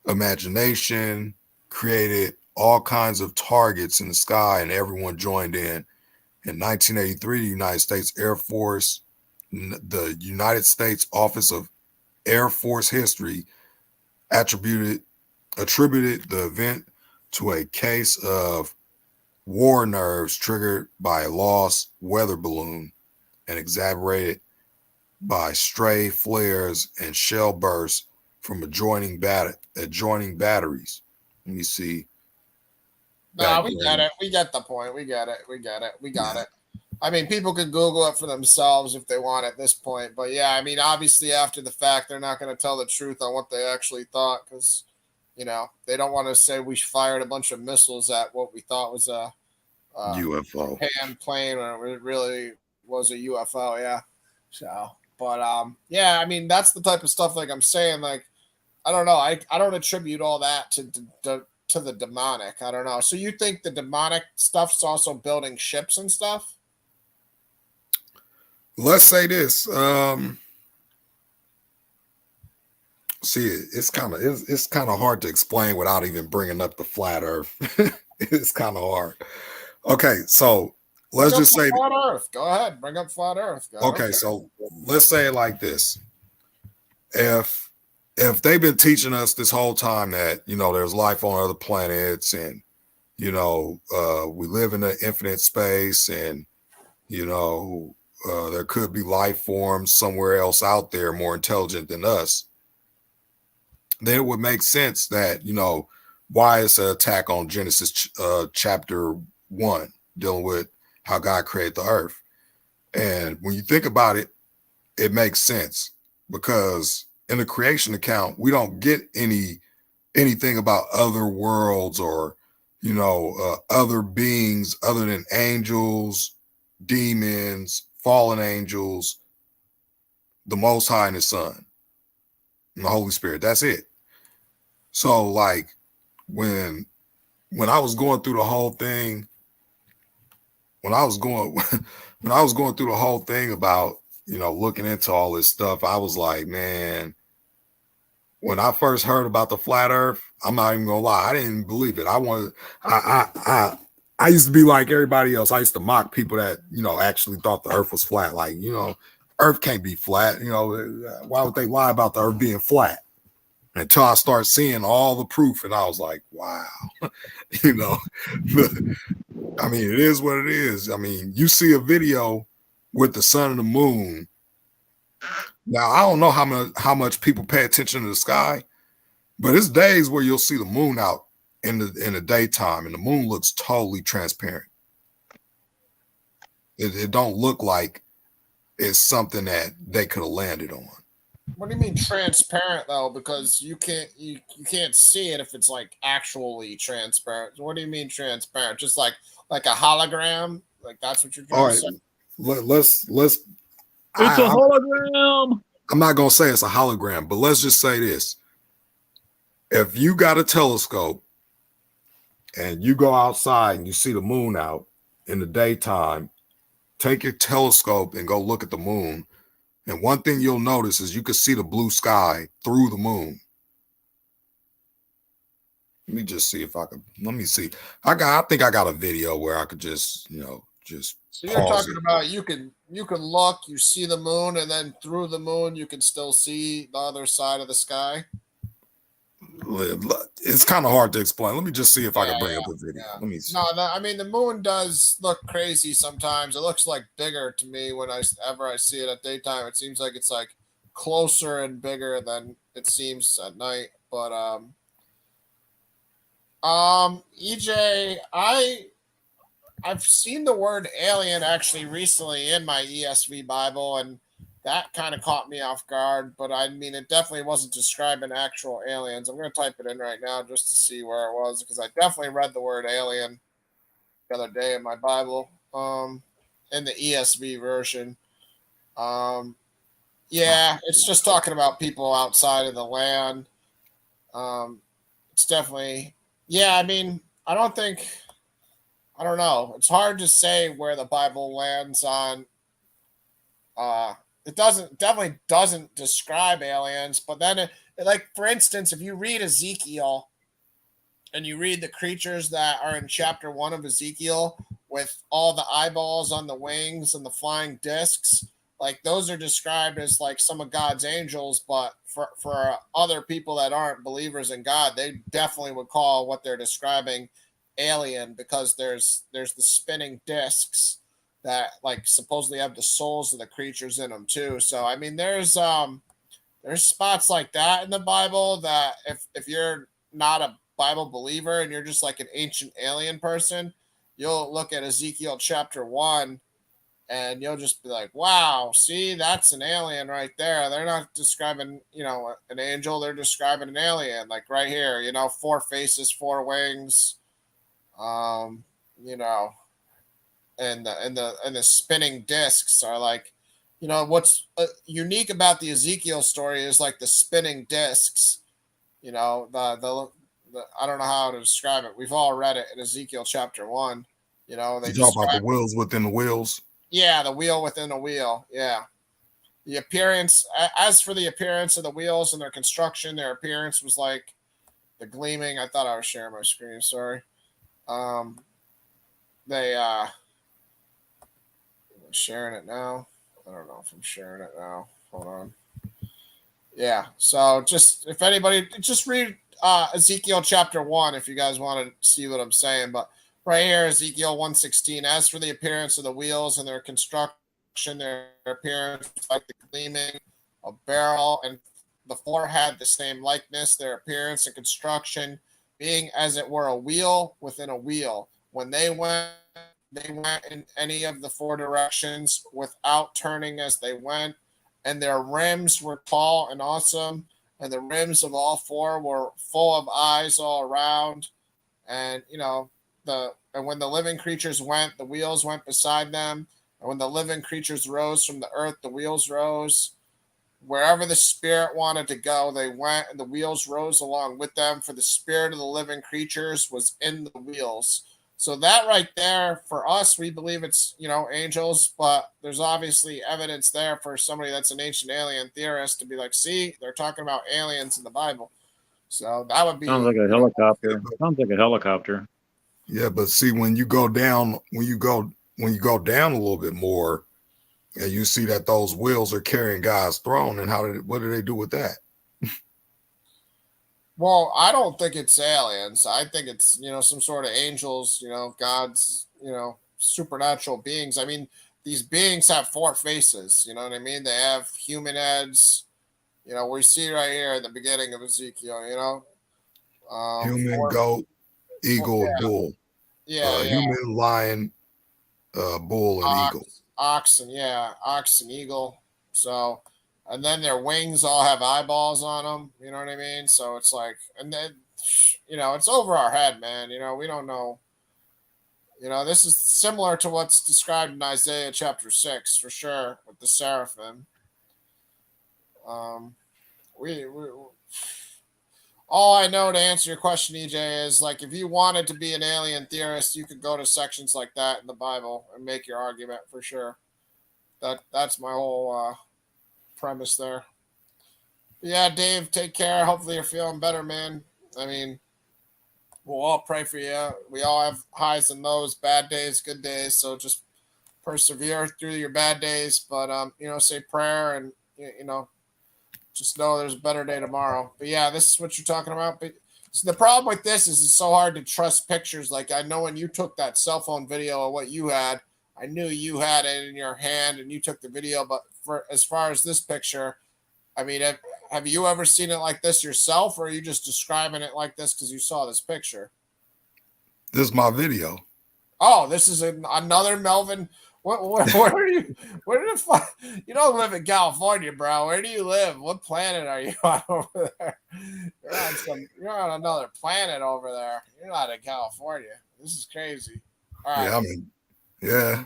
imagination created all kinds of targets in the sky and everyone joined in. In 1983, the United States Air Force, the United States Office of Air Force History attributed the event to a case of war nerves triggered by a lost weather balloon and exacerbated by stray flares and shell bursts from adjoining batteries. Let me see. No, we get it. We get the point. We got it. I mean, people could Google it for themselves if they want at this point. But yeah, I mean, obviously after the fact, they're not going to tell the truth on what they actually thought because, they don't want to say we fired a bunch of missiles at what we thought was a UFO. Japan plane, or it really was a UFO. Yeah. So, but yeah, I mean, that's the type of stuff like I'm saying. Like, I don't know. I don't attribute all that to the demonic. I don't know. So you think the demonic stuff's also building ships and stuff? Let's say this. See, it's kind of hard to explain without even bringing up the flat Earth. It's kind of hard. Okay, so let's just say flat Earth. Go ahead, bring up flat Earth. Okay, so let's say it like this: if they've been teaching us this whole time that there's life on other planets, and we live in an infinite space, and there could be life forms somewhere else out there more intelligent than us, then it would make sense that, why is an attack on Genesis chapter 1 dealing with how God created the earth. And when you think about it, it makes sense, because in the creation account, we don't get anything about other worlds or, other beings other than angels, demons, fallen angels, the Most High and His Son, and the Holy Spirit. That's it. So like when I was going through the whole thing, when I was going through the whole thing about, looking into all this stuff, I was like, man, when I first heard about the flat earth, I'm not even gonna lie, I didn't believe it. I used to be like everybody else. I used to mock people that, actually thought the earth was flat. Like, earth can't be flat. Why would they lie about the earth being flat? Until I start seeing all the proof, and I was like, wow, I mean, it is what it is. I mean, you see a video with the sun and the moon. Now, I don't know how much people pay attention to the sky, but it's days where you'll see the moon out in the daytime, and the moon looks totally transparent. It don't look like it's something that they could have landed on. What do you mean transparent though? Because you can't see it if it's like actually transparent. What do you mean transparent? Just like a hologram? Like that's what you're trying to say? Let's. It's a hologram. I'm not gonna say it's a hologram, but let's just say this: if you got a telescope and you go outside and you see the moon out in the daytime, take your telescope and go look at the moon. And one thing you'll notice is you can see the blue sky through the moon. Let me just see if I can. Let me see. I think I got a video where I could just. So you're talking about you can look, you see the moon, and then through the moon you can still see the other side of the sky. It's kind of hard to explain. Let me just see if I can bring up a video. Yeah. Let me see. No, I mean the moon does look crazy sometimes. It looks like bigger to me when I see it at daytime. It seems like it's like closer and bigger than it seems at night. But EJ, I've seen the word alien actually recently in my ESV Bible, and that kind of caught me off guard. But I mean, it definitely wasn't describing actual aliens. I'm going to type it in right now just to see where it was, because I definitely read the word alien the other day in my Bible, in the ESV version. Yeah, it's just talking about people outside of the land. It's definitely, yeah, I mean, I don't know. It's hard to say where the Bible lands on. It definitely doesn't describe aliens, but then like for instance, if you read Ezekiel and you read the creatures that are in chapter 1 of Ezekiel with all the eyeballs on the wings and the flying discs, like those are described as like some of God's angels, but for other people that aren't believers in God, they definitely would call what they're describing alien, because there's the spinning discs that like supposedly have the souls of the creatures in them too. So I mean, there's spots like that in the Bible that if you're not a Bible believer and you're just like an ancient alien person, you'll look at Ezekiel chapter 1 and you'll just be like, wow, see, that's an alien right there. They're not describing, an angel, they're describing an alien, like right here, 4 faces, 4 wings. and the spinning discs are like, you know, what's unique about the Ezekiel story is like the spinning discs. You know, the I don't know how to describe it. We've all read it in Ezekiel chapter 1. You know, they You talk about the describe, wheels within the wheels. yeah, the wheel within a wheel. Yeah. The appearance, as for the appearance of the wheels and their construction, their appearance was like the gleaming. I thought I was sharing my screen. Sorry. They I'm sharing it now. I don't know if I'm sharing it now. Hold on. Yeah. So just if anybody just read Ezekiel chapter 1 if you guys want to see what I'm saying. But right here, Ezekiel 1:16. As for the appearance of the wheels and their construction, their appearance was like the gleaming of barrel, and the four had the same likeness, their appearance and construction being as it were a wheel within a wheel. When they went in any of the four directions without turning as they went, and their rims were tall and awesome, and the rims of all four were full of eyes all around. And you know, and when the living creatures went, the wheels went beside them. And when the living creatures rose from the earth, the wheels rose. Wherever the spirit wanted to go, they went, and the wheels rose along with them, for the spirit of the living creatures was in the wheels. So that right there, for us, we believe it's, you know, angels, but there's obviously evidence there for somebody that's an ancient alien theorist to be like, see, they're talking about aliens in the Bible. So that would be, Sounds like a helicopter. Sounds like a helicopter. Yeah, but see, when you go down down a little bit more, and you see that those wheels are carrying God's throne, and what do they do with that? well, I don't think it's aliens. I think it's, you know, some sort of angels, you know, God's, you know, supernatural beings. I mean, these beings have four faces, you know what I mean? They have human heads, you know, we see right here in the beginning of Ezekiel, you know, Human, four, goat, eagle, yeah, bull. yeah, yeah. Human, lion, bull, and eagle. Ox and eagle. So, and then their wings all have eyeballs on them. You know what I mean? So it's like, and then, you know, it's over our head, man. You know, we don't know. You know, this is similar to what's described in Isaiah chapter 6 for sure with the seraphim. Um, we all I know to answer your question, EJ, is like if you wanted to be an alien theorist, you could go to sections like that in the Bible and make your argument for sure. That's my whole premise there. Yeah, Dave, take care. Hopefully you're feeling better, man. I mean, we'll all pray for you. We all have highs and lows, bad days, good days. So just persevere through your bad days, but you know, say prayer and you know, just know there's a better day tomorrow. But yeah, this is what you're talking about. But so the problem with this is it's so hard to trust pictures. Like I know when you took that cell phone video of what you had, I knew you had it in your hand and you took the video. But for as far as this picture, I mean, have you ever seen it like this yourself, or are you just describing it like this because you saw this picture? This is my video. Oh, this is another Melvin. Where are you? Where the fuck? You don't live in California, bro. Where do you live? What planet are you on over there? You're on another planet over there. You're not in California. This is crazy. All right. Yeah, I mean, yeah.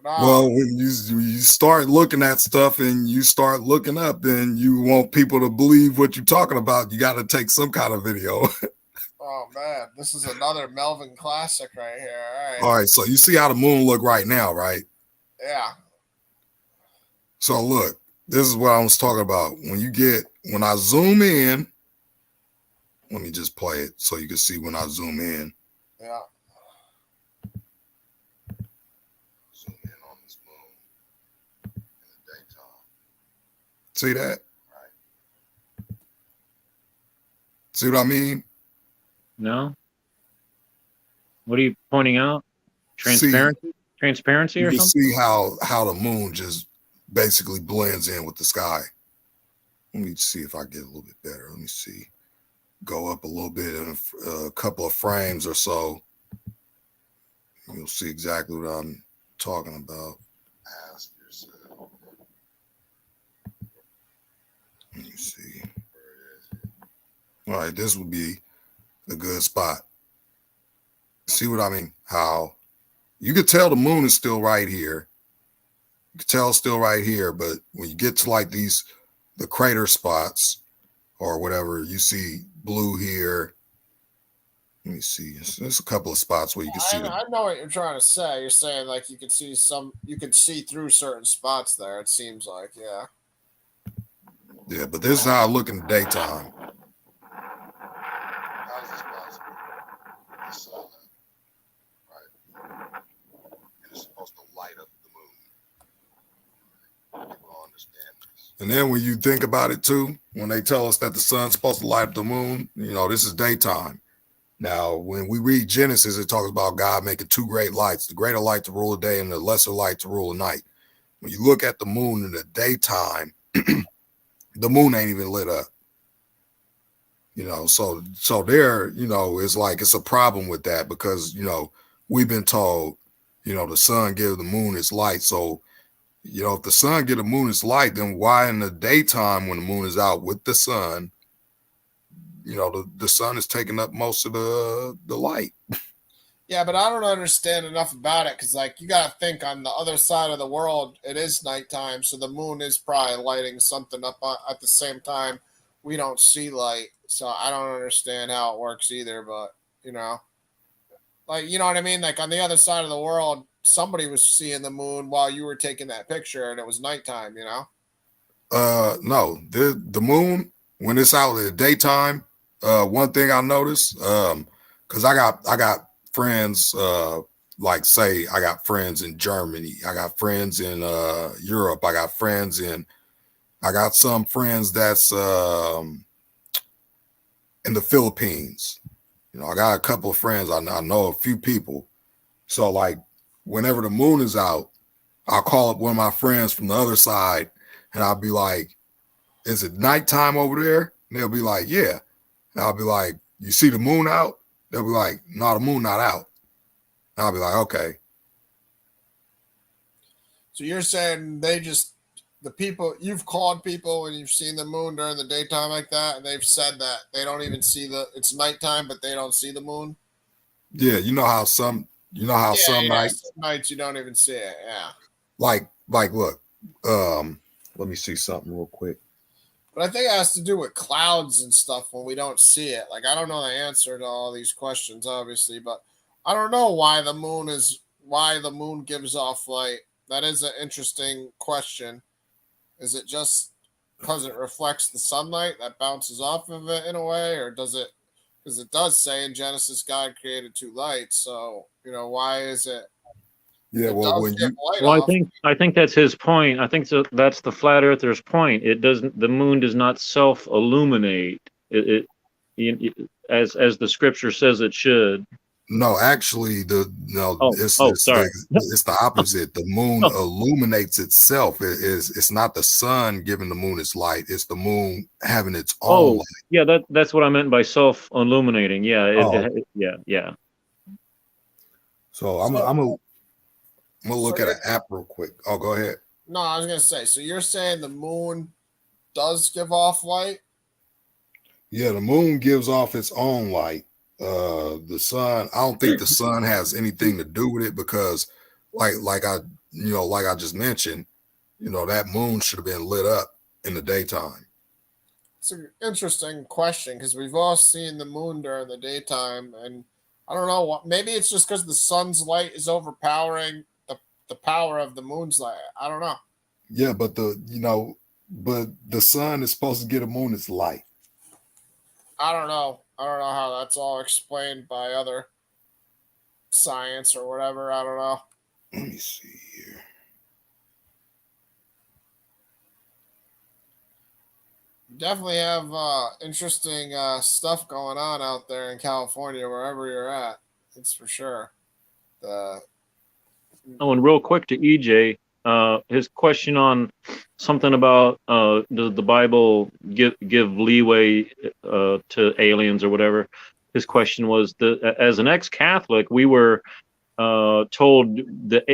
No. Well, when you start looking at stuff and you start looking up, then you want people to believe what you're talking about. You got to take some kind of video. Oh man, this is another Melvin classic right here. All right. All right, so you see how the moon look right now, right? Yeah. So look, this is what I was talking about. When I zoom in, let me just play it so you can see when I zoom in. Yeah. Zoom in on this moon in the daytime. See that? Right. See what I mean? No. What are you pointing out? Transparency? Transparency You or can something? see how the moon just basically blends in with the sky. Let me see if I get a little bit better. Let me see. Go up a little bit in a couple of frames or so. You'll see exactly what I'm talking about. Ask yourself. Let me see. All right, this would be a good spot. See what I mean? How, You could tell the moon is still right here. You can tell it's still right here, but when you get to like the crater spots or whatever, you see blue here. Let me see. There's a couple of spots where you can see I know what you're trying to say. You're saying like you could see through certain spots there. It seems like, yeah. Yeah, but this is how I look in the daytime. How is this possible? The sun, right? It is supposed to light up the moon. People don't understand this. And then when you think about it too, when they tell us that the sun's supposed to light up the moon, this is daytime. Now, when we read Genesis, it talks about God making two great lights, the greater light to rule the day and the lesser light to rule the night. When you look at the moon in the daytime, the moon ain't even lit up. So there, it's like it's a problem with that because, we've been told, the sun gives the moon its light. So, if the sun give the moon its light, then why in the daytime when the moon is out with the sun, the sun is taking up most of the light. Yeah, but I don't understand enough about it because, like, you got to think on the other side of the world, it is nighttime, so the moon is probably lighting something up at the same time. We don't see light, so I don't understand how it works either. But like, you know what I mean? Like on the other side of the world, somebody was seeing the moon while you were taking that picture, and it was nighttime. No, the moon when it's out in the daytime. One thing I noticed, because I got friends, like say I got friends in Germany, I got friends in Europe, I got some friends that's in the Philippines. I got a couple of friends. I know a few people. So like whenever the moon is out, I'll call up one of my friends from the other side and I'll be like, is it nighttime over there? And they'll be like, yeah. And I'll be like, you see the moon out? They'll be like, no, the moon not out. And I'll be like, okay. So you're saying the people, you've called people and you've seen the moon during the daytime like that, and they've said that they don't even see it's nighttime, but they don't see the moon? Yeah, some nights. Some nights you don't even see it, yeah. Like look, let me see something real quick. But I think it has to do with clouds and stuff when we don't see it. Like, I don't know the answer to all these questions, obviously, but I don't know why the moon gives off light. That is an interesting question. Is it just because it reflects the sunlight that bounces off of it in a way, or does it? Because it does say in Genesis, God created two lights. So why is it? Yeah, I think that's his point. I think that's the flat earther's point. The moon does not self-illuminate it as the scripture says it should. No, actually, it's the opposite. The moon illuminates itself. It's not the sun giving the moon its light. It's the moon having its own light. Yeah, that's what I meant by self-illuminating. Yeah, yeah. So I'm gonna look at an app real quick. Oh, go ahead. No, I was gonna say. So you're saying the moon does give off light? Yeah, the moon gives off its own light. The sun, I don't think the sun has anything to do with it because, like I just mentioned, that moon should have been lit up in the daytime. It's an interesting question because we've all seen the moon during the daytime, and I don't know. Maybe it's just because the sun's light is overpowering the power of the moon's light. I don't know. Yeah, but the sun is supposed to get the moon its light. I don't know how that's all explained by other science or whatever. I don't know. Let me see here. You definitely have interesting stuff going on out there in California, wherever you're at. It's for sure. And real quick to EJ, his question on something about does the Bible give leeway to aliens or whatever? His question was as an ex-Catholic, we were told that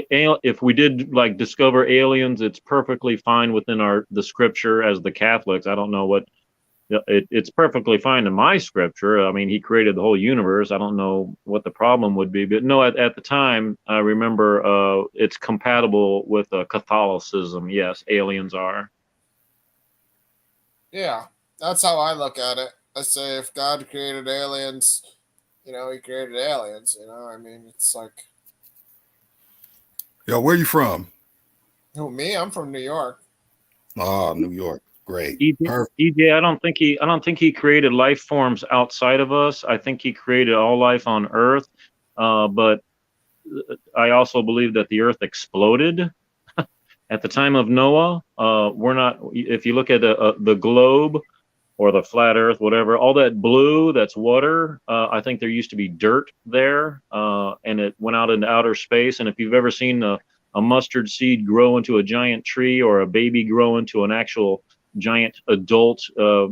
if we did like discover aliens, it's perfectly fine within the scripture as the Catholics. I don't know what it's perfectly fine in my scripture. I mean, he created the whole universe. I don't know what the problem would be, but no, at the time, I remember it's compatible with Catholicism. Yes, aliens are. Yeah, that's how I look at it. I say if God created aliens, he created aliens. I mean, it's like, Yo, where you from? who, me? I'm from New York. Oh, New York. Great. EJ, Perfect. EJ, I don't think he created life forms outside of us. I think he created all life on Earth. But I also believe that the Earth exploded at the time of Noah. We're not. If you look at the globe or the flat Earth, whatever, all that blue, that's water. I think there used to be dirt there, and it went out into outer space. And if you've ever seen a mustard seed grow into a giant tree or a baby grow into an actual giant adult,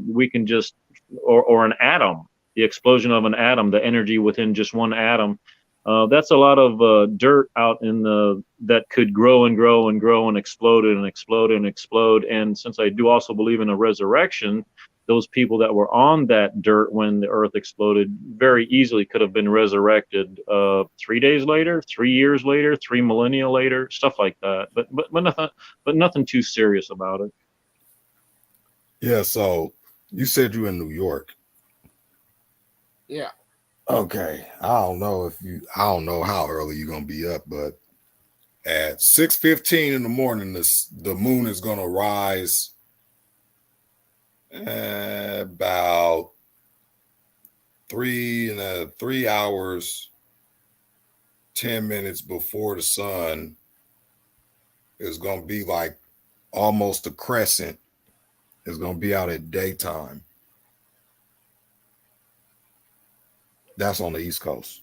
we can just, or an atom, the explosion of an atom, the energy within just one atom. That's a lot of dirt out in the that could grow and grow and grow and explode and explode and explode. And since I do also believe in a resurrection, those people that were on that dirt when the earth exploded very easily could have been resurrected 3 days later, 3 years later, 3 millennia later, stuff like that. But nothing too serious about it. Yeah, so you said you in New York. Yeah. Okay. I don't know how early you're gonna be up, but at 6:15 in the morning, the moon is gonna rise about 3 hours 10 minutes before the sun is gonna be like almost a crescent. It's gonna be out at daytime. That's on the East Coast.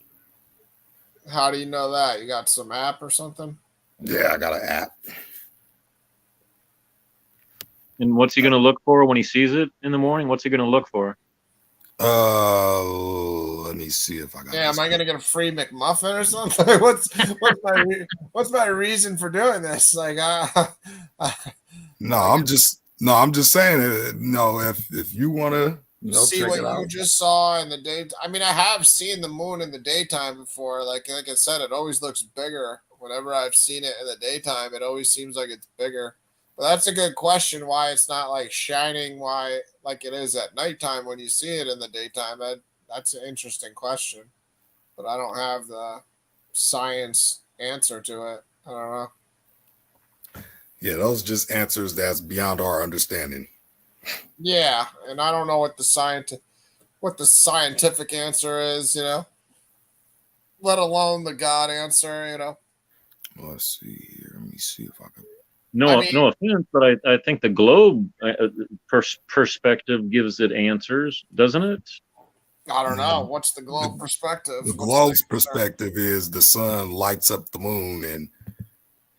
How do you know that? You got some app or something? Yeah, I got an app. And what's he going to look for when he sees it in the morning? What's he going to look for? Let me see if I got. Yeah, this am I gonna get a free McMuffin or something? what's my reason for doing this? Like, No, I'm just saying it. No, if you want to, see check what it you out. just saw in the day. I mean, I have seen the moon in the daytime before. Like I said, it always looks bigger. Whenever I've seen it in the daytime, it always seems like it's bigger. But that's a good question. Why it's not like shining? Why like it is at nighttime when you see it in the daytime? That's an interesting question. But I don't have the science answer to it. I don't know. Yeah, those are just answers that's beyond our understanding. Yeah, and I don't know what the scientific answer is, let alone the God answer. Let's see here. Let me see if I can. No, no offense, but I think the globe perspective gives it answers, doesn't it? I don't know. What's the globe perspective? The globe's perspective is the sun lights up the moon, and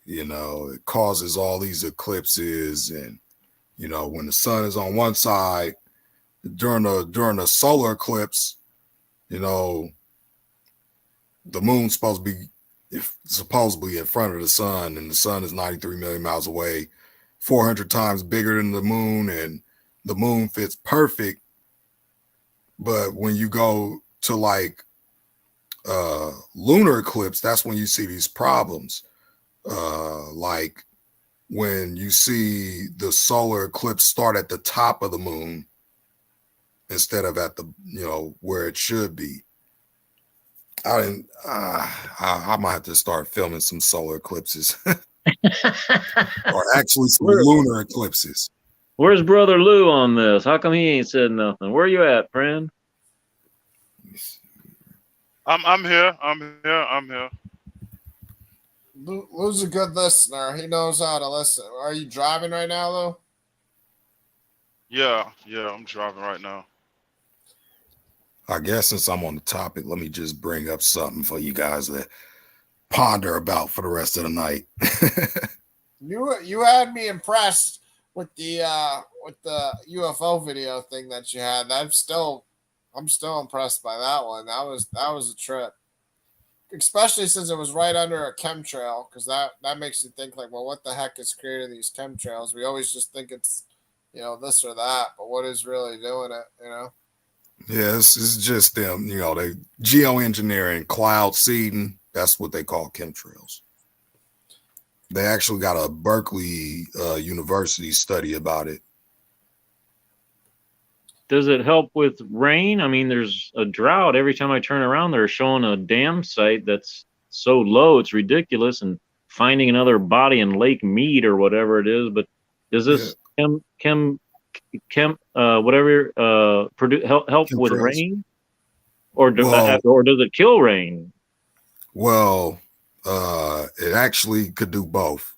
it causes all these eclipses. And when the sun is on one side during a solar eclipse, the moon's supposedly in front of the sun, and the sun is 93 million miles away, 400 times bigger than the moon, and the moon fits perfect. But when you go to like lunar eclipse, that's when you see these problems. Like when you see the solar eclipse start at the top of the moon instead of at the where it should be. I might have to start filming some solar eclipses or actually some lunar eclipses. Where's Brother Lou on this? How come he ain't said nothing? Where you at, friend? I'm here. I'm here. Lou's a good listener. He knows how to listen. Are you driving right now, Lou? Yeah, I'm driving right now. I guess since I'm on the topic, let me just bring up something for you guys to ponder about for the rest of the night. You had me impressed with the UFO video thing that you had. I'm still impressed by that one. That was a trip. Especially since it was right under a chemtrail, because that makes you think like, well, what the heck is creating these chemtrails? We always just think it's, this or that, but what is really doing it, Yeah, it's just them, they geoengineering, cloud seeding. That's what they call chemtrails. They actually got a Berkeley University study about it. Does it help with rain? I mean, there's a drought. Every time I turn around, they're showing a dam site that's so low, it's ridiculous, and finding another body in Lake Mead or whatever it is. But does this whatever help with Chemtrails. rain, or Well, or does it kill rain? Well, it actually could do both.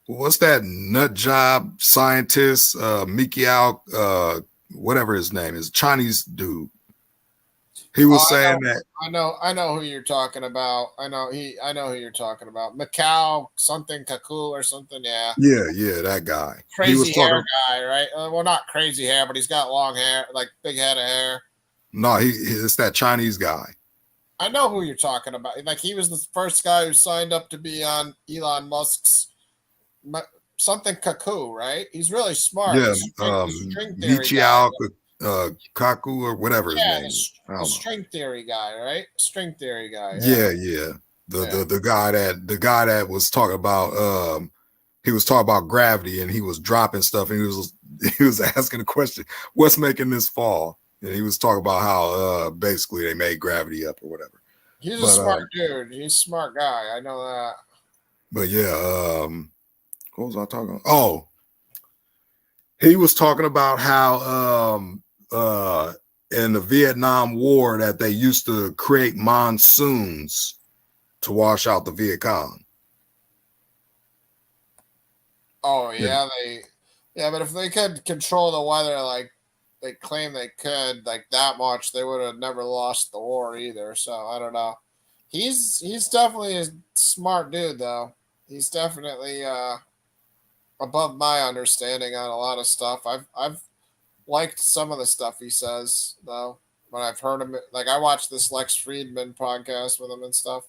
What's that nut job scientist, Mikiao, whatever his name is, Chinese dude? He was saying that. I know who you're talking about. I know who you're talking about. Macau something Kaku or something. Yeah. Yeah, that guy. Crazy hair guy, right? Well, not crazy hair, but he's got long hair, like big head of hair. No, it's that Chinese guy. I know who you're talking about. Like he was the first guy who signed up to be on Elon Musk's something Kaku, right? He's really smart. Yeah, Michiao Kaku or whatever his name is. The string theory guy, right? String theory guy. Yeah. The guy that was talking about he was talking about gravity, and he was dropping stuff, and he was asking the question, what's making this fall? And he was talking about how basically they made gravity up or whatever. He's a smart dude. He's a smart guy. I know that. But yeah, what was I talking about? Oh, he was talking about how in the Vietnam War that they used to create monsoons to wash out the Viet Cong. Oh yeah, but if they could control the weather like they claim they could, like that much, they would have never lost the war either. So I don't know. He's definitely a smart dude though. He's definitely above my understanding on a lot of stuff. I've liked some of the stuff he says though. When I've heard him, like I watched this Lex Friedman podcast with him and stuff.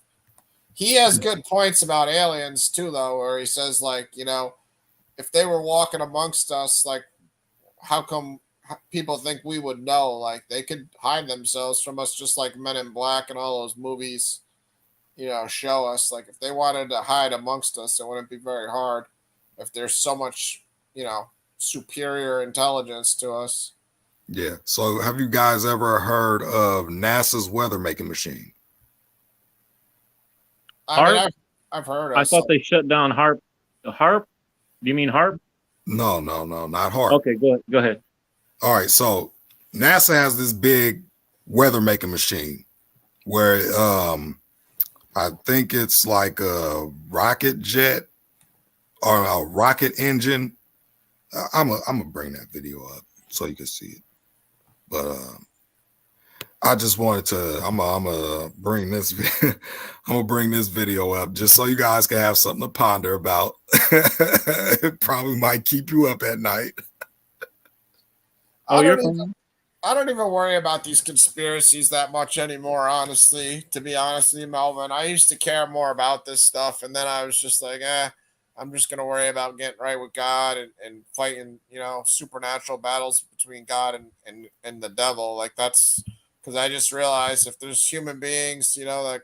He has good points about aliens too, though, where he says like, if they were walking amongst us, like, how come people think we would know? Like, they could hide themselves from us, just like Men in Black and all those movies, show us. Like, if they wanted to hide amongst us, it wouldn't be very hard. If there's so much, superior intelligence to us. Yeah. So, have you guys ever heard of NASA's weather making machine? I've heard of I thought they shut down HARP. HARP? Do you mean HARP? No, not HARP. Okay, go ahead. All right, so NASA has this big weather making machine where I think it's like a rocket jet or a rocket engine. I'm gonna bring that video up so you can see it. But I just wanted to. I'm gonna bring this. I'm gonna bring this video up just so you guys can have something to ponder about. It probably might keep you up at night. I don't even worry about these conspiracies that much anymore, honestly. To be honest with you, Melvin, I used to care more about this stuff, and then I was just like, I'm just gonna worry about getting right with God and fighting, supernatural battles between God and the devil. Like that's. Because I just realized if there's human beings, that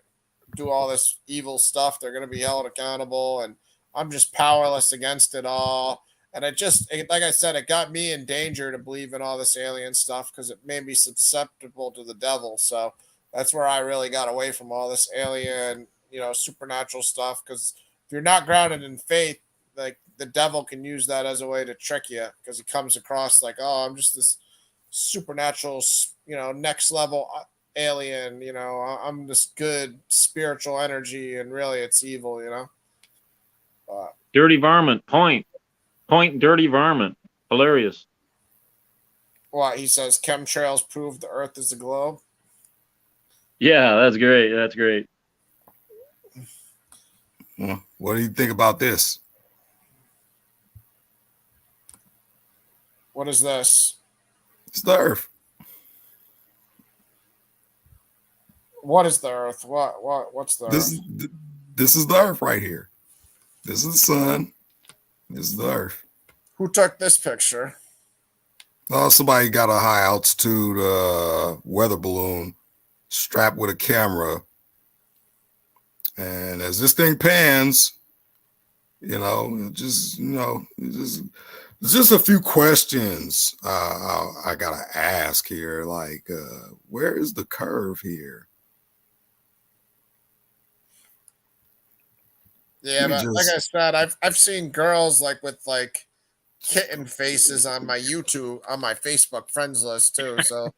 do all this evil stuff, they're going to be held accountable. And I'm just powerless against it all. And like I said, it got me in danger to believe in all this alien stuff because it made me susceptible to the devil. So that's where I really got away from all this alien, supernatural stuff. Because if you're not grounded in faith, like the devil can use that as a way to trick you because he comes across like, oh, I'm just this supernatural, next level alien, I'm this good spiritual energy and really it's evil, Dirty varmint, point, dirty varmint. Hilarious. What he says, chemtrails prove the earth is a globe. Yeah, that's great. What do you think about this? What is this? It's the earth. What is the earth? What's the earth? This is the earth right here. This is the sun. This is the earth. Who took this picture? Oh, somebody got a high altitude weather balloon strapped with a camera. And as this thing pans, just a few questions I gotta ask here. Like, where is the curve here? Yeah, but like I said, I've seen girls like with like kitten faces on my YouTube, on my Facebook friends list too. So,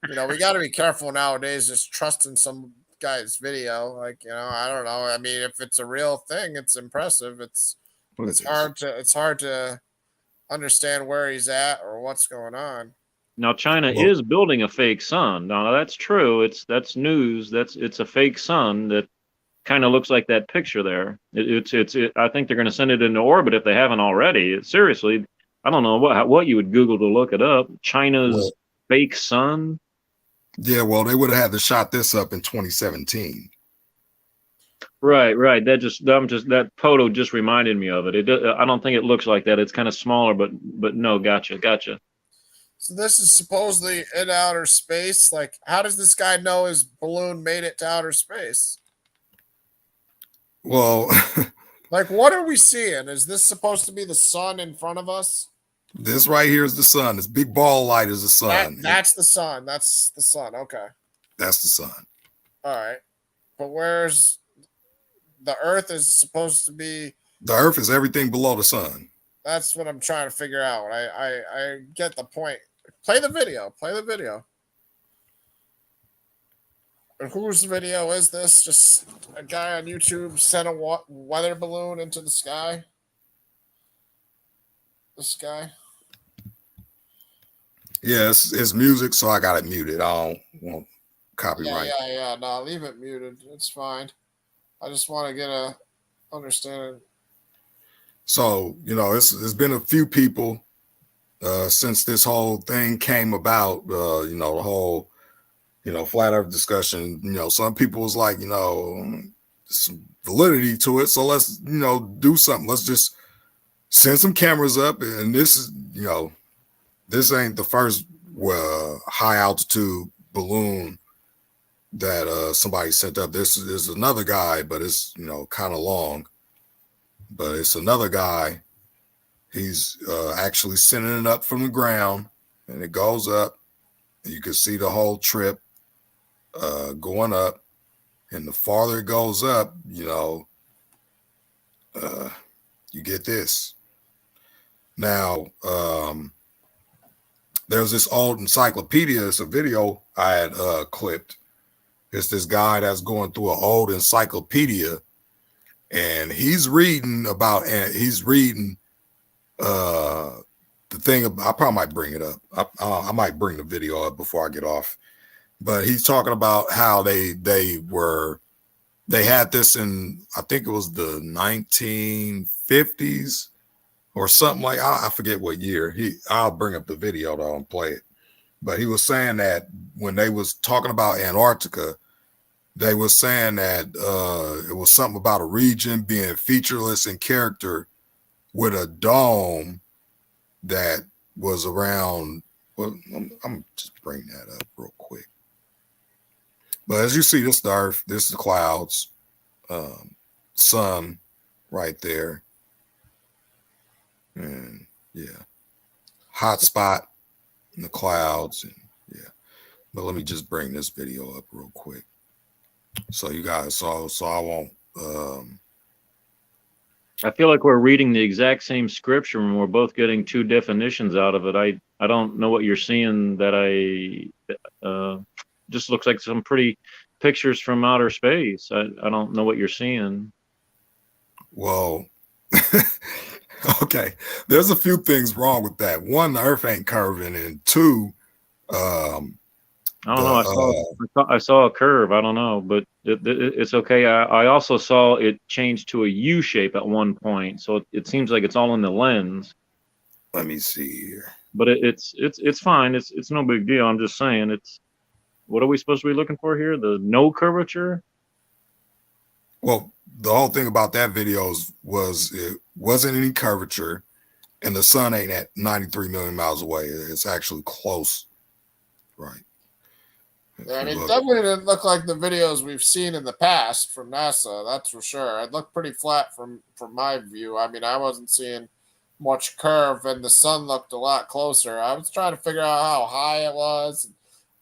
we got to be careful nowadays just trusting some guy's video. Like, I don't know. I mean, if it's a real thing, it's impressive. It's hard to understand where he's at or what's going on. Now China is building a fake sun. Now that's true. That's news. It's a fake sun that kind of looks like that picture there. I think they're going to send it into orbit if they haven't already. Seriously, I don't know what you would Google to look it up. China's fake sun. Yeah, well, they would have had to shot this up in 2017. Right. That photo just reminded me of it. I don't think it looks like that. It's kind of smaller, but no, gotcha. So this is supposedly in outer space. Like, how does this guy know his balloon made it to outer space? Well, like, what are we seeing? Is this supposed to be the sun in front of us? This right here is the sun. This big ball light is the sun. That's the sun. That's the sun. Okay. That's the sun. All right. But where's the Earth is supposed to be? The Earth is everything below the sun. That's what I'm trying to figure out. I get the point. Play the video. And whose video is this? Just a guy on YouTube sent a weather balloon into the sky? This guy? Yes, it's music, so I got it muted. I don't want copyright. Yeah. No, leave it muted. It's fine. I just want to get a understanding. So, it's been a few people since this whole thing came about, the whole flat earth discussion. Some people was like, some validity to it. So let's, do something. Let's just send some cameras up. And this is, this ain't the first high altitude balloon that somebody sent up. This is another guy, but it's, kind of long. But it's another guy. He's actually sending it up from the ground, and it goes up. You can see the whole trip going up, and the farther it goes up, you get this. Now, there's this old encyclopedia. It's a video I had clipped. It's this guy that's going through an old encyclopedia, and he's reading the thing. I probably might bring it up. I might bring the video up before I get off. But he's talking about how they had this in, I think it was the 1950s or something like. I forget what year. I'll bring up the video though and play it. But he was saying that when they was talking about Antarctica, they was saying that it was something about a region being featureless in character with a dome that was around. Well, I'm just bringing that up real quick. But as you see, this is the Earth, this is the clouds, sun right there. And yeah, hot spot in the clouds. And yeah, but let me just bring this video up real quick. So you guys saw, so I won't. I feel like we're reading the exact same scripture and we're both getting two definitions out of it. I don't know what you're seeing that just looks like some pretty pictures from outer space. I don't know what you're seeing. Well, okay. There's a few things wrong with that. One, the Earth ain't curving, and two, I don't know. I saw a curve. I don't know, but it's okay. I also saw it change to a U shape at one point, so it seems like it's all in the lens. Let me see here. But it's fine. It's no big deal. I'm just saying it's. What are we supposed to be looking for here? The no curvature? Well, the whole thing about that video was it wasn't any curvature. and the sun ain't at 93 million miles away. It's actually close, right? Yeah, I mean, definitely didn't look like the videos we've seen in the past from NASA. That's for sure. It looked pretty flat from my view. I mean, I wasn't seeing much curve, and the sun looked a lot closer. I was trying to figure out how high it was.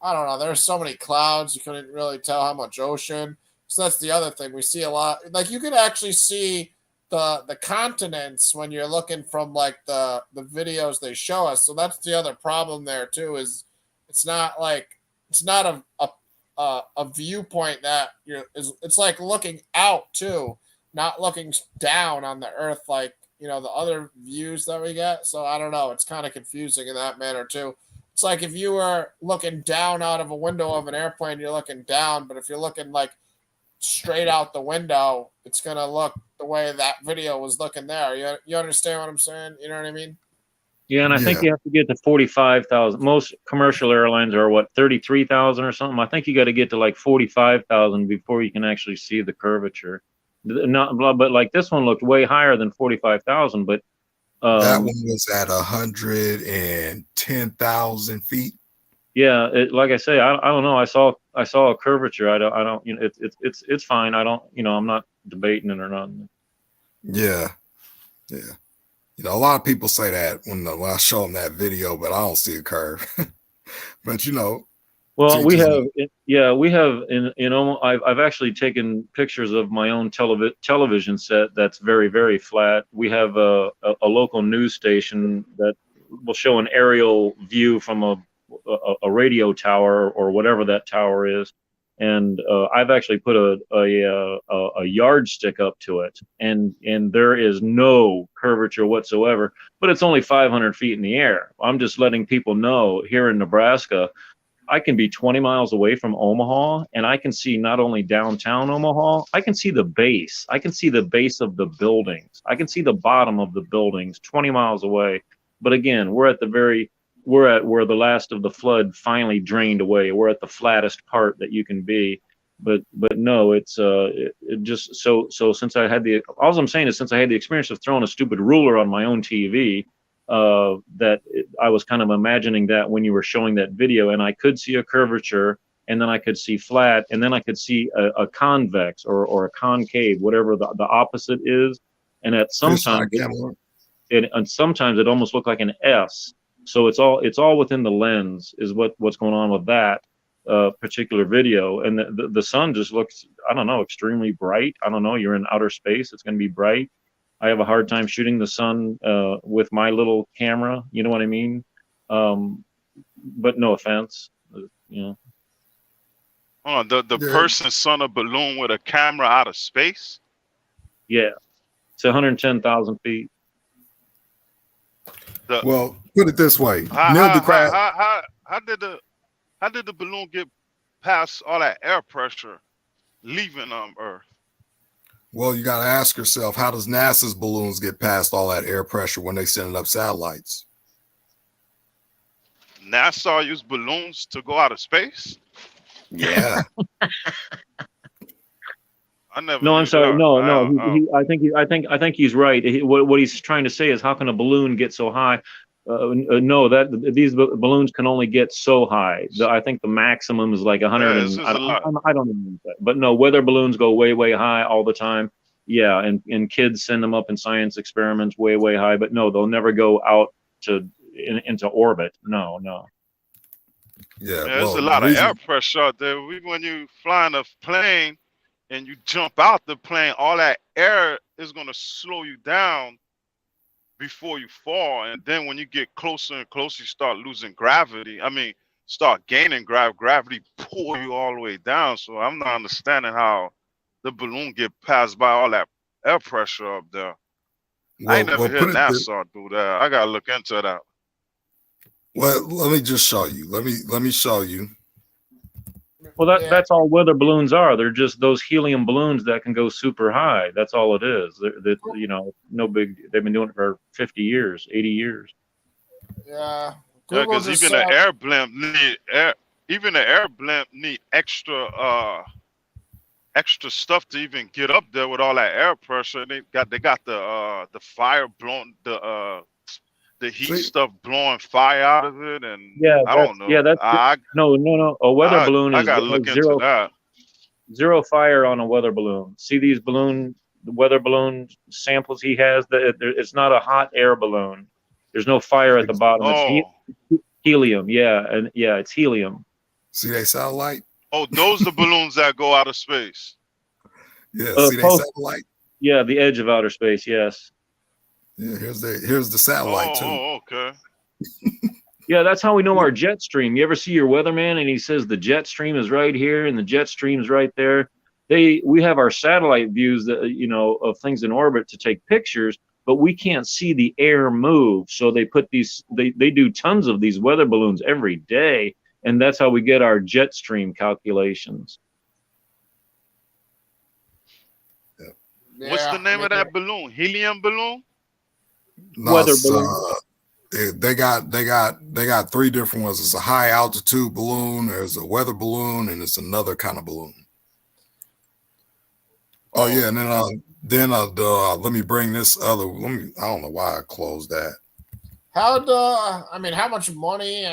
I don't know. There's so many clouds, you couldn't really tell how much ocean. So that's the other thing. We see a lot. Like you could actually see the continents when you're looking from like the videos they show us. So that's the other problem there too. Is it's not like it's not a viewpoint that it's like looking out too, not looking down on the earth like the other views that we get. So I don't know, it's kind of confusing in that manner too. It's like if you were looking down out of a window of an airplane, you're looking down, but if you're looking like straight out the window, it's gonna look the way that video was looking there. You understand what I'm saying? You know what I mean? Yeah, and I think you have to get to 45,000. Most commercial airlines are what, 33,000 or something. I think you got to get to like 45,000 before you can actually see the curvature. Not, but like this one looked way higher than 45,000. But that one was at 110,000 feet. Yeah, like I say, I don't know. I saw a curvature. I don't. It's fine. I don't. I'm not debating it or nothing. Yeah. A lot of people say that when I show them that video, but I don't see a curve. But well, we have I've actually taken pictures of my own television set that's very, very flat. We have a local news station that will show an aerial view from a radio tower or whatever that tower is. And I've actually put a yardstick up to it, and there is no curvature whatsoever. But it's only 500 feet in the air. I'm just letting people know here in Nebraska, I can be 20 miles away from Omaha, and I can see not only downtown Omaha, I can see the base. I can see the base of the buildings. I can see the bottom of the buildings 20 miles away. But again, we're at where the last of the flood finally drained away. We're at the flattest part that you can be, but no, it just so since I had all I'm saying is since I had the experience of throwing a stupid ruler on my own TV, I was kind of imagining that when you were showing that video, and I could see a curvature, and then I could see flat, and then I could see a convex or a concave, whatever the opposite is, and at sometimes it almost looked like an S. So it's all within the lens is what's going on with that particular video. And the sun just looks, I don't know, extremely bright. I don't know, you're in outer space, it's going to be bright. I have a hard time shooting the sun with my little camera, you know what I mean? But no offense, Oh, the person sent a balloon with a camera out of space? Yeah, it's 110,000 feet. Well, put it this way: how did the balloon get past all that air pressure leaving Earth? Well, you got to ask yourself, how does NASA's balloons get past all that air pressure when they send up satellites? NASA use balloons to go out of space? Yeah. I never. No, I'm sorry. No. I think he's right. What he's trying to say is, how can a balloon get so high? No, that these balloons can only get so high. I think the maximum is like 100. Yeah, I don't know, but no, weather balloons go way, way high all the time. Yeah, and kids send them up in science experiments way, way high. But no, they'll never go out into orbit. No. Yeah, there's a lot of air pressure out there. When you fly in a plane and you jump out the plane, all that air is going to slow you down before you fall. And then when you get closer and closer, you start losing gravity. I mean, start gaining gravity, pull you all the way down. So I'm not understanding how the balloon get passed by all that air pressure up there. I ain't never heard NASA do that. I got to look into that. Well, let me just show you. Let me show you. Well, that's all weather balloons are. They're just those helium balloons that can go super high. That's all it is. No big. They've been doing it for 50 years, 80 years. Yeah. Because even the air blimp need extra stuff to even get up there with all that air pressure. They got the fire blown, the the heat See, stuff blowing fire out of it, and Yeah, I don't know. that's no. A weather balloon I is gotta look into zero that. fire on a weather balloon. See these the weather balloon samples he has. It's not a hot air balloon. There's no fire at the bottom. It's Oh, helium. Yeah, and yeah, it's helium. see they satellite. oh, those the balloons that go out of space. Yeah, see they Close. satellite. Yeah, the edge of outer space. Yes. Yeah, here's the satellite too. Oh, okay. Yeah, that's how we know our jet stream. You ever see your weatherman and he says the jet stream is right here and the jet stream's right there? We have our satellite views that of things in orbit to take pictures, but we can't see the air move. So they put they do tons of these weather balloons every day, and that's how we get our jet stream calculations. Yeah, What's the name of that balloon? Helium balloon? No, Weather it's, balloon. they got three different ones. It's a high altitude balloon, there's a weather balloon, and it's another kind of balloon. Oh yeah, and then let me bring this other. I don't know why I closed that. How much money?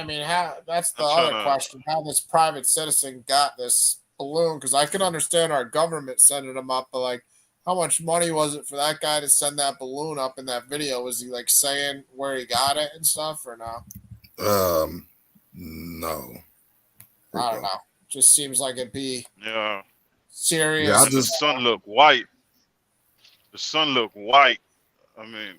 That's the other question. How this private citizen got this balloon? Because I can understand our government sending them up, but like, how much money was it for that guy to send that balloon up in that video? Was he like saying where he got it and stuff, or no? No. I don't know. Just seems like it'd be serious. Yeah, The sun look white. The sun look white. I mean,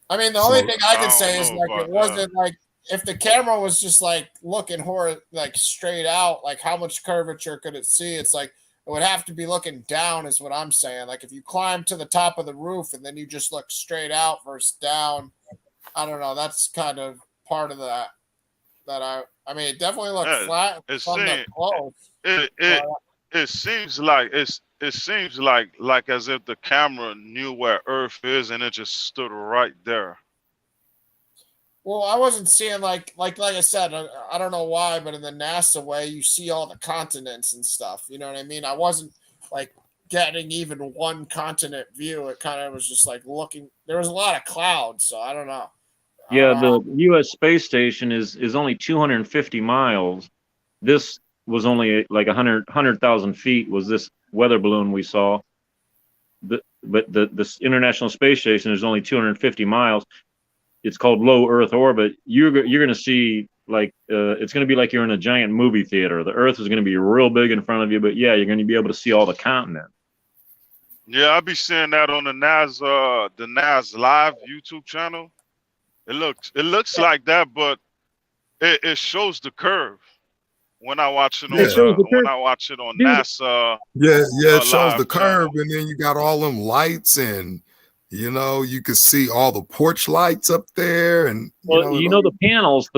the only thing I can say is like it wasn't like if the camera was just like looking like straight out, like how much curvature could it see? It's like it would have to be looking down, is what I'm saying. Like if you climb to the top of the roof and then you just look straight out versus down, I don't know. That's kind of part of that. It definitely looked flat from the close. It seems like like as if the camera knew where Earth is and it just stood right there. Well, I wasn't seeing like I said, I don't know why, but in the NASA way, you see all the continents and stuff. You know what I mean? I wasn't like getting even one continent view. It kind of was just like looking. There was a lot of clouds, so I don't know. Yeah, the U.S. space station is only 250 miles. This was only like 100,000 feet. Was this weather balloon we saw? But the International Space Station is only 250 miles. It's called low Earth orbit. You're going to see like it's going to be like you're in a giant movie theater. The Earth is going to be real big in front of you, but yeah, you're going to be able to see all the continents. Yeah, I'll be seeing that on the NAS Live YouTube channel. It looks like that, but it shows the curve when I watch it on NASA. Yeah, it shows live the curve, channel. and then you got all them lights, and you can see all the porch lights up there, and the panels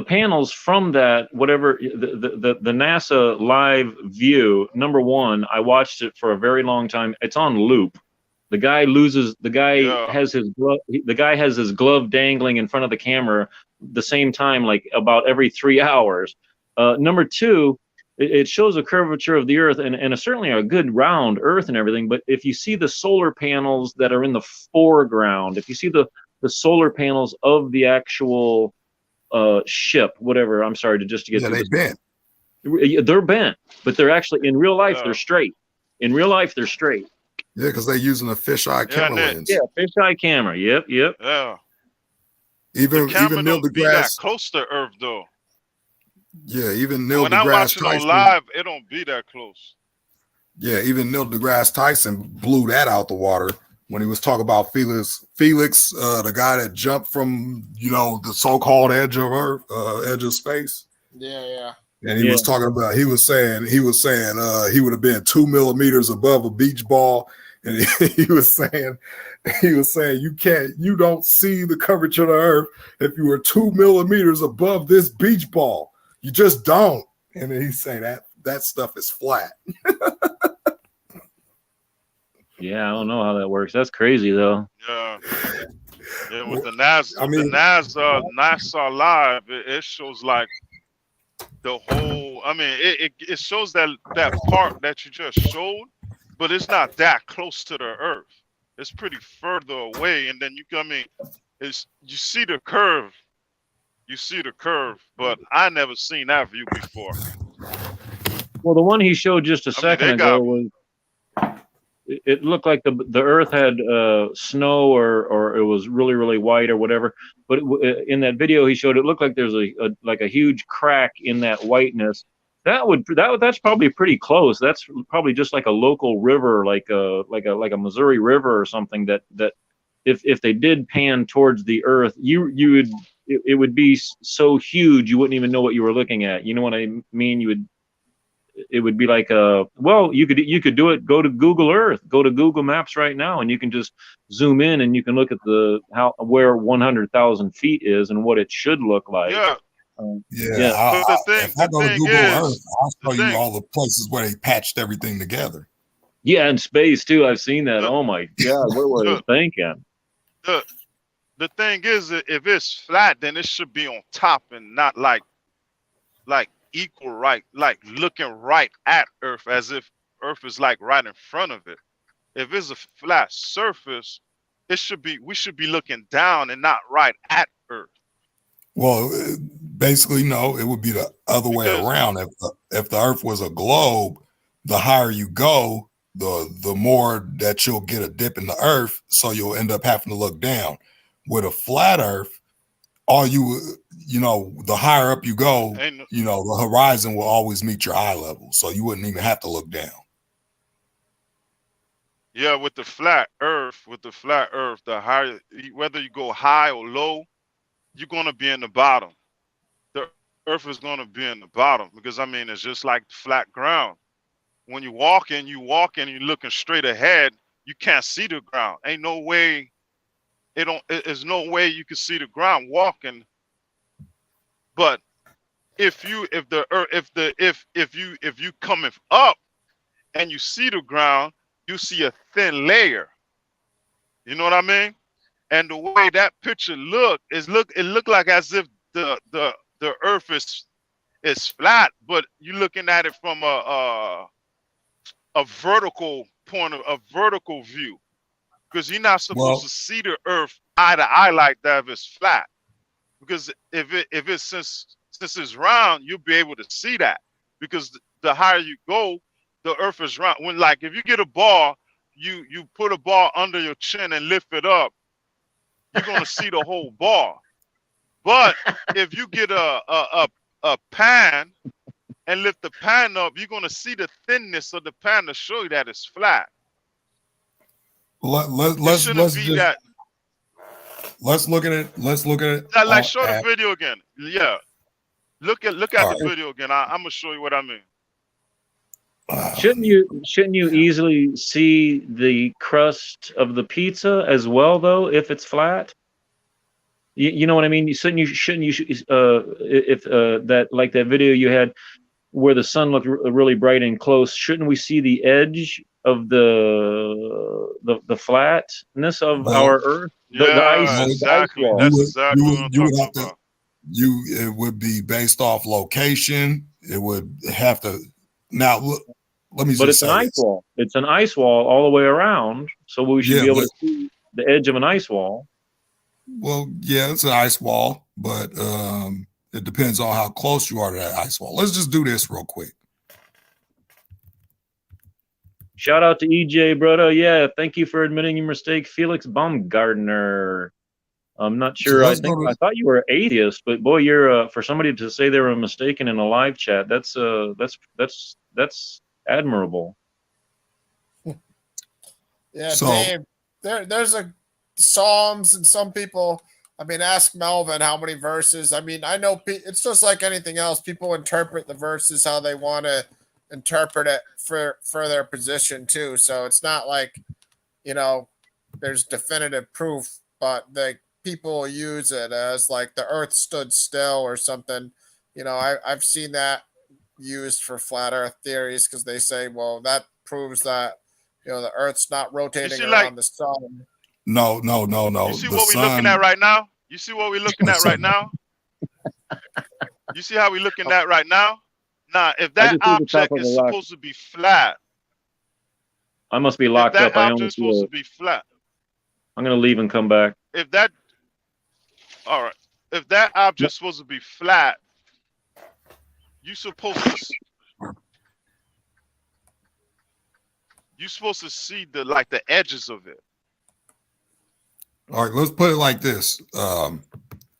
from that whatever the NASA live view. Number one, I watched it for a very long time. It's on loop. The guy has his glove dangling in front of the camera the same time, like about every 3 hours. Number two, it shows a curvature of the Earth and certainly a good round Earth and everything. But if you see the solar panels that are in the foreground, if you see the solar panels of the actual ship, whatever, I'm sorry to get they bent. They're bent, but they're actually in real life they're straight. In real life they're straight. Yeah, because they're using a fisheye camera lens. Yeah, fisheye camera. Yep. Yeah. Even Neil deGrasse close to Earth though. Yeah, even Neil when deGrasse I watch it Tyson on live, it don't be that close. Yeah, even Neil deGrasse Tyson blew that out the water when he was talking about Felix, the guy that jumped from the so-called edge of Earth, edge of space. Yeah. And he was talking about he was saying he would have been 2 millimeters above a beach ball, and he was saying you don't see the curvature of the Earth if you were 2 millimeters above this beach ball. You just don't. And then he's saying that stuff is flat. Yeah, I don't know how that works. That's crazy though. Yeah, with the NASA Live, it shows like the whole. It shows that part that you just showed, but it's not that close to the Earth. It's pretty further away, and then It's you see the curve. You see the curve, but I never seen that view before. Well, the one he showed just a I mean, second they got ago was it looked like the Earth had snow or it was really white or whatever. But in that video he showed, it looked like there's like a huge crack in that whiteness. That's probably pretty close. That's probably just like a local river, like a Missouri River or something. That if they did pan towards the Earth, you would it would be so huge you wouldn't even know what you were looking at. You know what I mean? It would be like well, you could do it. Go to Google Earth, go to Google Maps right now, and you can just zoom in and you can look at where 100,000 feet is and what it should look like. yeah. Yeah, Yeah, But if I go to Google Earth, I'll the show you thing, all the places where they patched everything together. yeah, in space too. I've seen that. the, Oh my God, what were the, they thinking? the, the thing is, that if it's flat, then it should be on top and not like equal, right, like looking right at Earth as if Earth is like right in front of it. If it's a flat surface, we should be looking down and not right at Earth. Well, basically, no, it would be the other way Because around. If the Earth was a globe, the higher you go, the more that you'll get a dip in the Earth, so you'll end up having to look down. With a flat Earth, the higher up you go, the horizon will always meet your eye level, so you wouldn't even have to look down. yeah, with the flat Earth, the higher, whether you go high or low, you're gonna be in the bottom. The Earth is gonna be in the bottom because I mean it's just like flat ground. When you walk in, you're looking straight ahead. You can't see the ground. Ain't no way. There's no way you can see the ground walking. But if you coming up and you see the ground, you see a thin layer. You know what I mean? And the way that picture it looked like as if the Earth is flat, but you're looking at it from a vertical view, because you're not supposed to see the Earth eye to eye like that if it's flat. Because if it's since it's round, you'll be able to see that. Because the higher you go, the Earth is round. When like if you get a ball, you put a ball under your chin and lift it up, you're gonna see the whole ball. But if you get a pan and lift the pan up, you're gonna see the thinness of the pan to show you that it's flat. Let's look at it. Let's look at it. Like show the video again. Yeah, look at the video again. I'm gonna show you what I mean. Shouldn't you easily see the crust of the pizza as well, though, if it's flat? You know what I mean? Shouldn't you if that, like that video you had where the sun looked really bright and close, shouldn't we see the edge of the flatness of our Earth? The ice, exactly. The ice wall. That's exactly what I'm talking about. It would be based off location. It would have to. Now, let me just say, but it's an ice wall. It's an ice wall all the way around, so we should be able to see the edge of an ice wall. Well, yeah, it's an ice wall, but it depends on how close you are to that ice wall. Let's just do this real quick. Shout out to EJ, brother. Yeah, thank you for admitting your mistake, Felix Baumgartner. I'm not sure. I thought you were atheist, but boy, you're for somebody to say they were mistaken in a live chat. That's admirable. Yeah, so, Dave. There's a Psalms, and some people. I mean, ask Melvin how many verses. I mean, I know it's just like anything else. People interpret the verses how they want to interpret it for their position too. So it's not like, there's definitive proof, but the people use it as like the earth stood still or something. I've seen that used for flat earth theories because they say, well, that proves that, the earth's not rotating around the sun. No. You see what we're looking at right now? You see what we're looking at right now? You see how we're looking at right now? Now, if that object is supposed to be flat, I must be locked up. That object is supposed to be flat. I'm going to leave and come back. If that All right. If that object's supposed to be flat, you're supposed to see the edges of it. All right, let's put it like this.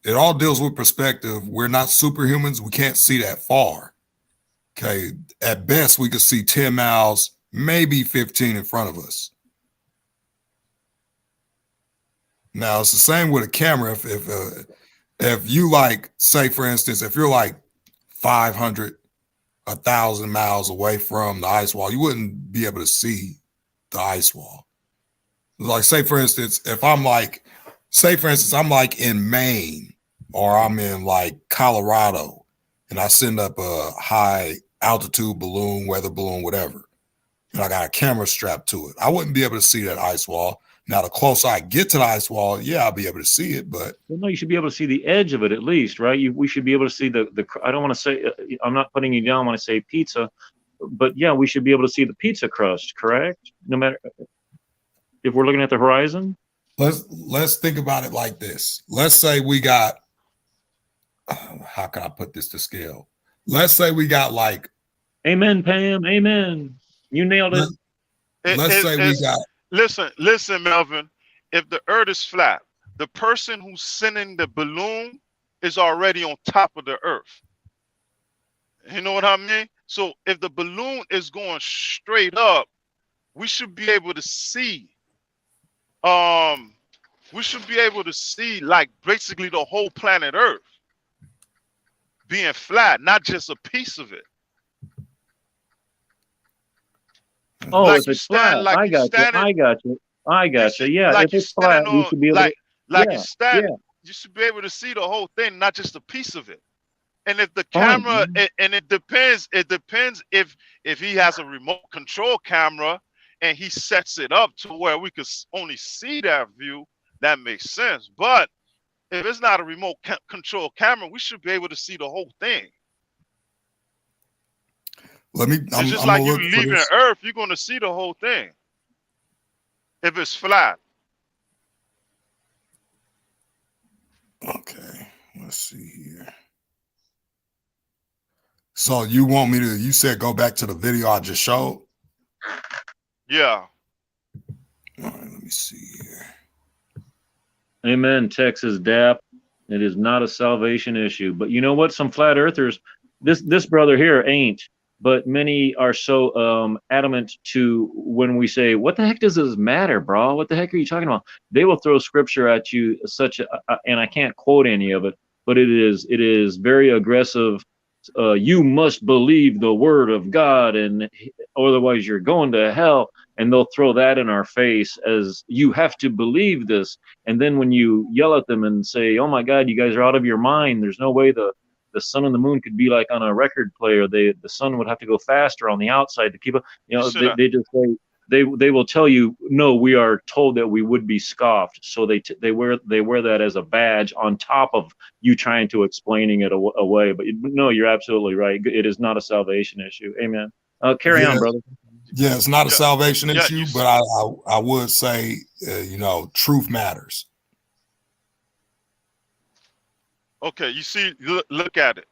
It all deals with perspective. We're not superhumans. We can't see that far. Okay. At best, we could see 10 miles, maybe 15 in front of us. Now, it's the same with a camera. If you like, say, for instance, if you're like 500, 1,000 miles away from the ice wall, you wouldn't be able to see the ice wall. Like, say, for instance, I'm like in Maine or I'm in like Colorado and I send up a high altitude balloon, weather balloon, whatever, and I got a camera strapped to it, I wouldn't be able to see that ice wall. Now, the closer I get to the ice wall, yeah, I'll be able to see it, but Well, no, you should be able to see the edge of it at least, right? We should be able to see the. I don't want to say. I'm not putting you down when I say pizza, but yeah, we should be able to see the pizza crust, correct? No matter if we're looking at the horizon. let's think about it like this. Let's say we got. How can I put this to scale? Let's say we got like. Amen, Pam. Amen. You nailed it. Let's say we got. Listen, Melvin. If the Earth is flat, the person who's sending the balloon is already on top of the Earth. You know what I mean? So if the balloon is going straight up, we should be able to see. We should be able to see like basically the whole planet Earth being flat, not just a piece of it. Oh, Like if you it's flat, stand, like I you got you. standing, I got you. I got you. should, Yeah, like if you it's flat, standing we on, should be able to. like Yeah, you stand, yeah. you should be able to see the whole thing, not just a piece of it. And if the Fine. camera, and it depends if he has a remote control camera and he sets it up to where we could only see that view, that makes sense. But if it's not a remote control camera, we should be able to see the whole thing. It's just like you leaving Earth, you're going to see the whole thing if it's flat. Okay, let's see here. So you want me to? You said go back to the video I just showed. Yeah. All right, let me see here. Amen, Texas DAP. It is not a salvation issue. But you know what? Some flat earthers, this brother here ain't, but many are so adamant to when we say, what the heck does this matter, bro? What the heck are you talking about? They will throw scripture at you and I can't quote any of it, but it is very aggressive. You must believe the word of God, and otherwise you're going to hell. And they'll throw that in our face as you have to believe this. And then when you yell at them and say, "Oh my God, you guys are out of your mind. There's no way the sun and the moon could be like on a record player. The sun would have to go faster on the outside to keep up." You know, they just say they will tell you, "No, we are told that we would be scoffed." So they wear that as a badge on top of you trying to explaining it away. But no, you're absolutely right. It is not a salvation issue. Amen. Carry on, brother. Yeah, it's not a salvation issue, but I would say, truth matters. Okay, you see, look at it.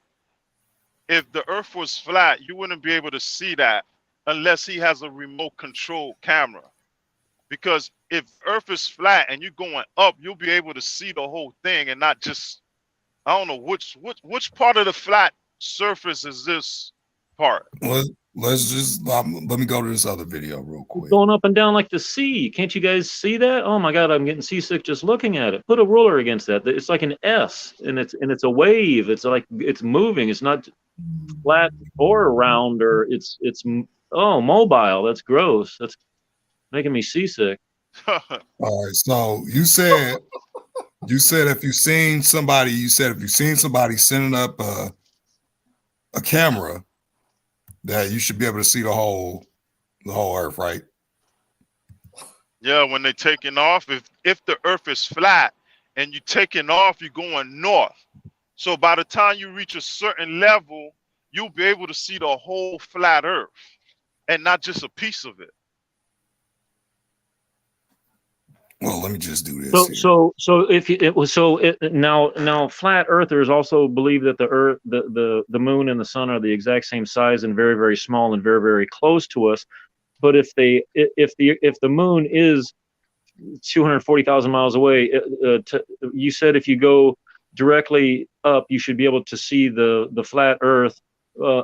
If the Earth was flat, you wouldn't be able to see that unless he has a remote control camera. Because if Earth is flat and you're going up, you'll be able to see the whole thing and not just, I don't know which part of the flat surface is this part. Let's just let me go to this other video real quick. It's going up and down like the sea. Can't you guys see that? Oh my God, I'm getting seasick just looking at it. Put a ruler against that. It's like an S, and it's a wave. It's like it's moving. It's not flat or round, or it's mobile. That's gross. That's making me seasick. All right. So you said if you've seen somebody sending up a camera, that you should be able to see the whole Earth, right? Yeah, when they're taking off, if the Earth is flat and you're taking off, you're going north. So by the time you reach a certain level, you'll be able to see the whole flat Earth and not just a piece of it. Well, let me just do this So, here. so if you, it was so it, now flat earthers also believe that the earth, the moon and the sun are the exact same size and very, very small and very, very close to us. But if the moon is 240,000 miles away, you said if you go directly up, you should be able to see the flat Earth.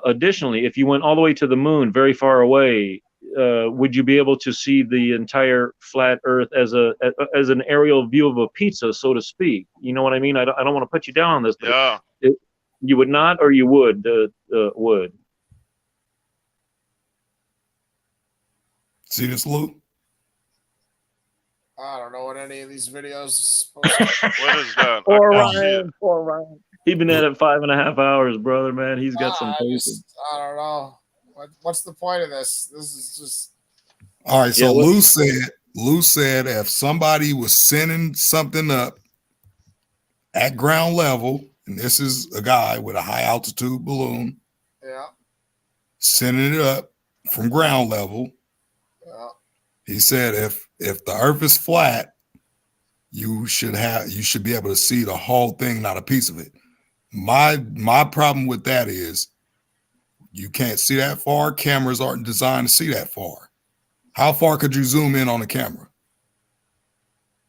Additionally, if you went all the way to the moon, very far away, would you be able to see the entire flat Earth as an aerial view of a pizza, so to speak? You know what I mean? I don't want to put you down on this, but Yeah. you would not, or you would would. See this, Luke? I don't know what any of these videos is supposed to. What is that? Poor I see it. Ryan, poor Ryan. He's been at it 5.5 hours, brother. Man, he's got some patience. I don't know. What's the point of this? This is just. All right. So Yeah, Lou said if somebody was sending something up at ground level, and this is a guy with a high altitude balloon, Yeah. sending it up from ground level. Yeah. He said if the earth is flat, you should be able to see the whole thing, not a piece of it. My problem with that is you can't see that far. Cameras aren't designed to see that far. How far could you zoom in on a camera?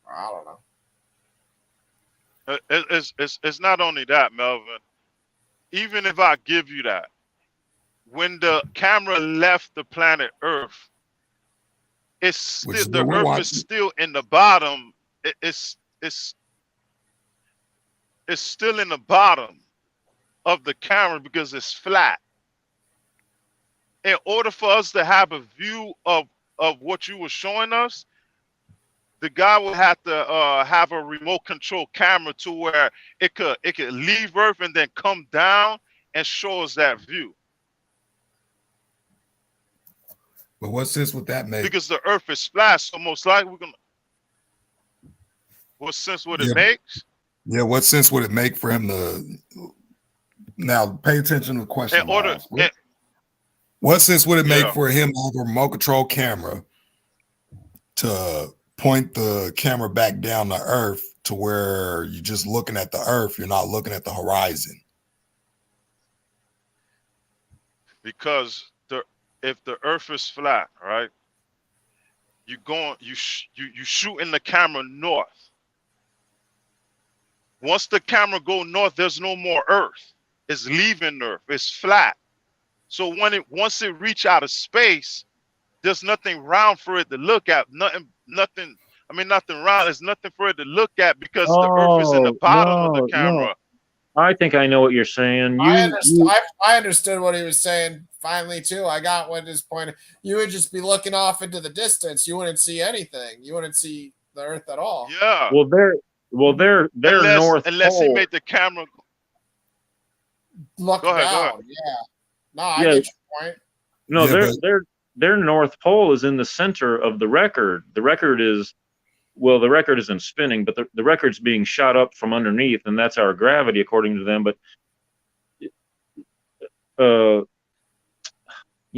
I don't know. It's not only that, Melvin. Even if I give you that, when the camera left the planet Earth, it's still the Earth is still in the bottom. It's still in the bottom of the camera because it's flat. In order for us to have a view of what you were showing us, the guy would have to have a remote control camera to where it could leave Earth and then come down and show us that view. But what sense would that make? Because the Earth is flat, so most likely we're gonna. What sense would it make? Yeah, what sense would it make for him to? Now, pay attention to the question. What sense would it make for him to have a remote control camera to point the camera back down to Earth to where you're just looking at the Earth, you're not looking at the horizon? Because if the Earth is flat, right, you shooting the camera north. Once the camera go north, there's no more Earth. It's leaving Earth. It's flat. So once it reach out of space, there's nothing round for it to look at. Nothing round. There's nothing for it to look at because the Earth is in the bottom of the camera. No. I think I know what you're saying. I understood what he was saying finally too. I got what his point. You would just be looking off into the distance. You wouldn't see anything. You wouldn't see the Earth at all. Yeah. Well, they're north unless pole. he made the camera look go ahead, down. go ahead. Yeah. No, I get your point. No, their north pole is in the center of the record. The record isn't spinning, but the record's being shot up from underneath, and that's our gravity according to them. But you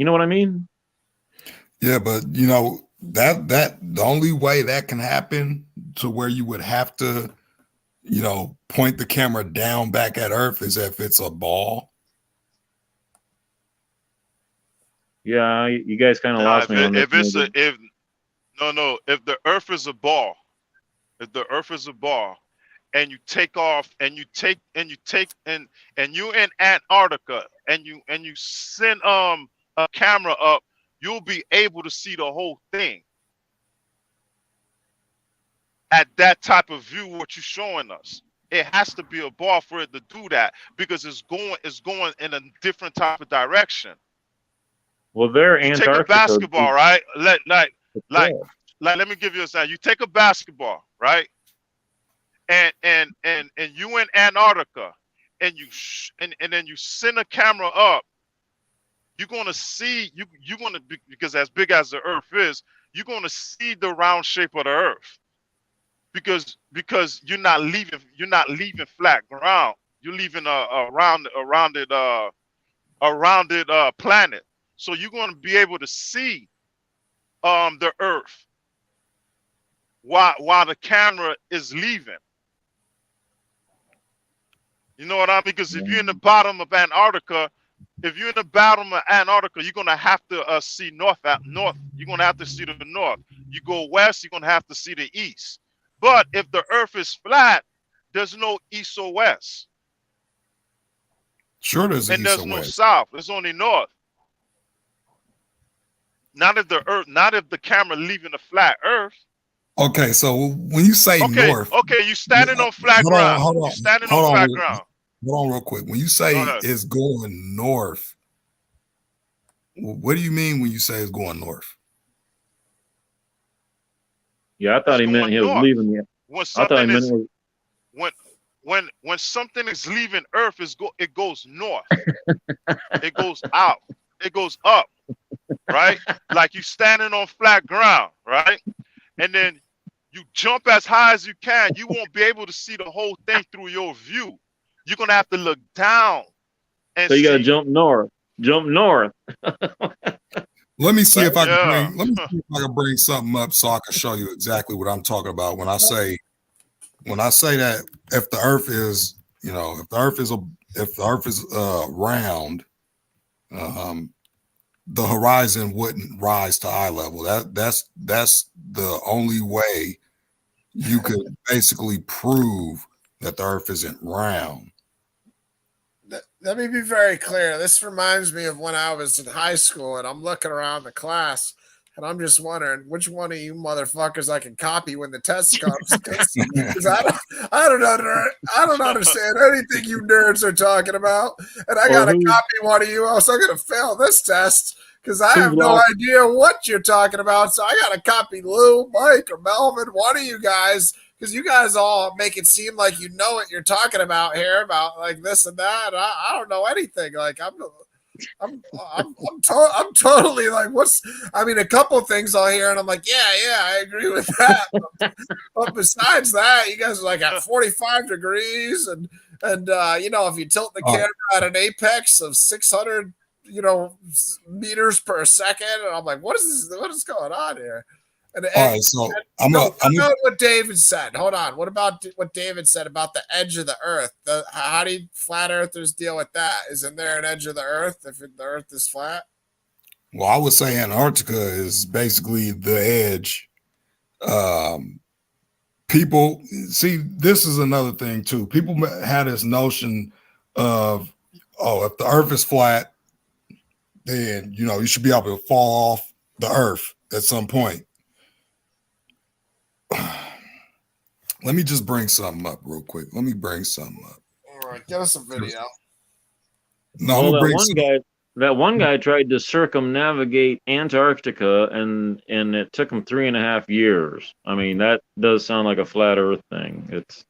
know what I mean? Yeah, but you know that the only way that can happen to where you would have to, point the camera down back at Earth is if it's a ball. Yeah, you guys kind of lost me on this. If the Earth is a ball, and you take off and you in Antarctica and you send a camera up, you'll be able to see the whole thing at that type of view. What you're showing us, it has to be a ball for it to do that because it's going in a different type of direction. Well, they're you Antarctica. Take a basketball, right? Let me give you a sign. You take a basketball, right? And you in Antarctica, and then you send a camera up. You're gonna see because as big as the Earth is, you're gonna see the round shape of the Earth. Because you're not leaving flat ground. You're leaving a rounded planet. So you're going to be able to see the Earth while the camera is leaving. You know what I mean? Because if you're in the bottom of Antarctica, you're gonna have to see north. You're gonna have to see the north. You go west, you're gonna have to see the east. But if the Earth is flat, there's no east or west, Sure, there's and east there's or no west. south. There's only north. Not if the camera leaving the flat Earth. Okay, so when you say north, okay, you standing on flat ground. You standing on flat ground. Hold on, real quick. When you say it's going north, what do you mean when you say it's going north? Yeah, I thought he meant he was leaving the. When something is when something is leaving Earth, it goes north. It goes out. It goes up. Right? Like you standing on flat ground, right? And then you jump as high as you can. You won't be able to see the whole thing through your view. You're gonna have to look down. And so you gotta jump north. Jump north. Let me see if I can bring something up so I can show you exactly what I'm talking about when I say that if the Earth is, if the Earth is round, the horizon wouldn't rise to eye level. That's the only way you could basically prove that the Earth isn't round. Let me be very clear. This reminds me of when I was in high school and I'm looking around the class and I'm just wondering which one of you motherfuckers I can copy when the test comes. Because I don't understand anything you nerds are talking about. And I got to copy one of you else. I'm going to fail this test because I have no idea what you're talking about. So I got to copy Lou, Mike, or Melvin, one of you guys. Because you guys all make it seem like you know what you're talking about here, about like this and that. I don't know anything. Like I'm totally like, a couple of things I'll hear and I'm like, yeah, I agree with that. But besides that, you guys are like at 45 degrees and if you tilt the camera at an apex of 600, meters per second, and I'm like, what is this? What is going on here? And, all right, so I'm what David said. Hold on. What about what David said about the edge of the Earth? How do flat earthers deal with that? Isn't there an edge of the Earth if the Earth is flat? Well, I would say Antarctica is basically the edge. People see, this is another thing too. People had this notion of, if the Earth is flat, then you should be able to fall off the Earth at some point. Let me just bring something up real quick. Let me bring something up. All right, get us a video. No, that one guy tried to circumnavigate Antarctica, and it took him 3.5 years. I mean, that does sound like a flat Earth thing. It's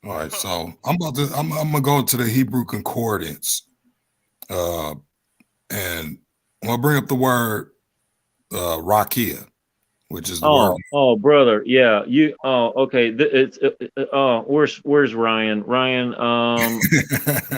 all right. So I'm gonna go to the Hebrew concordance, and I'm gonna bring up the word rakia, which is the word. Oh, brother, yeah, you. Oh, okay. Where's Ryan? Ryan.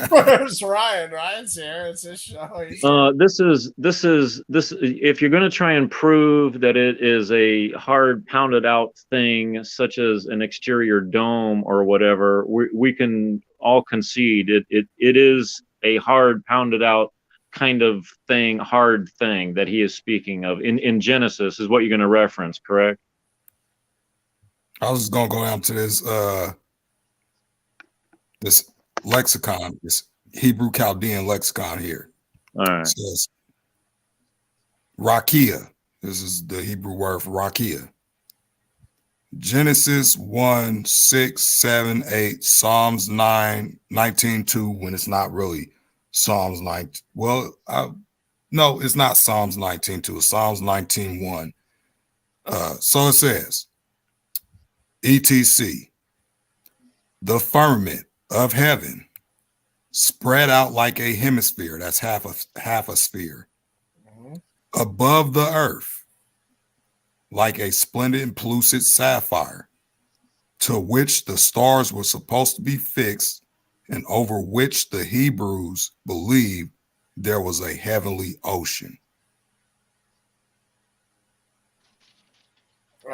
Where's Ryan? Ryan's here. It's his show. This. If you're going to try and prove that it is a hard pounded out thing, such as an exterior dome or whatever, we can all concede it is a hard pounded out kind of thing, hard thing that he is speaking of in Genesis is what you're going to reference, correct? I was just going to go down to this lexicon, this Hebrew Chaldean lexicon here. All right. It says rakia. This is the Hebrew word for rakia. Genesis 1, 6, 7, 8, Psalms 9, 19, 2, when it's not really Psalms 9. Well, no, it's not Psalms 19:2. It's Psalms 19:1. So it says, etc. The firmament of heaven spread out like a hemisphere. That's half a sphere. Above the earth, like a splendid and pellucid sapphire, to which the stars were supposed to be fixed, and over which the Hebrews believed there was a heavenly ocean.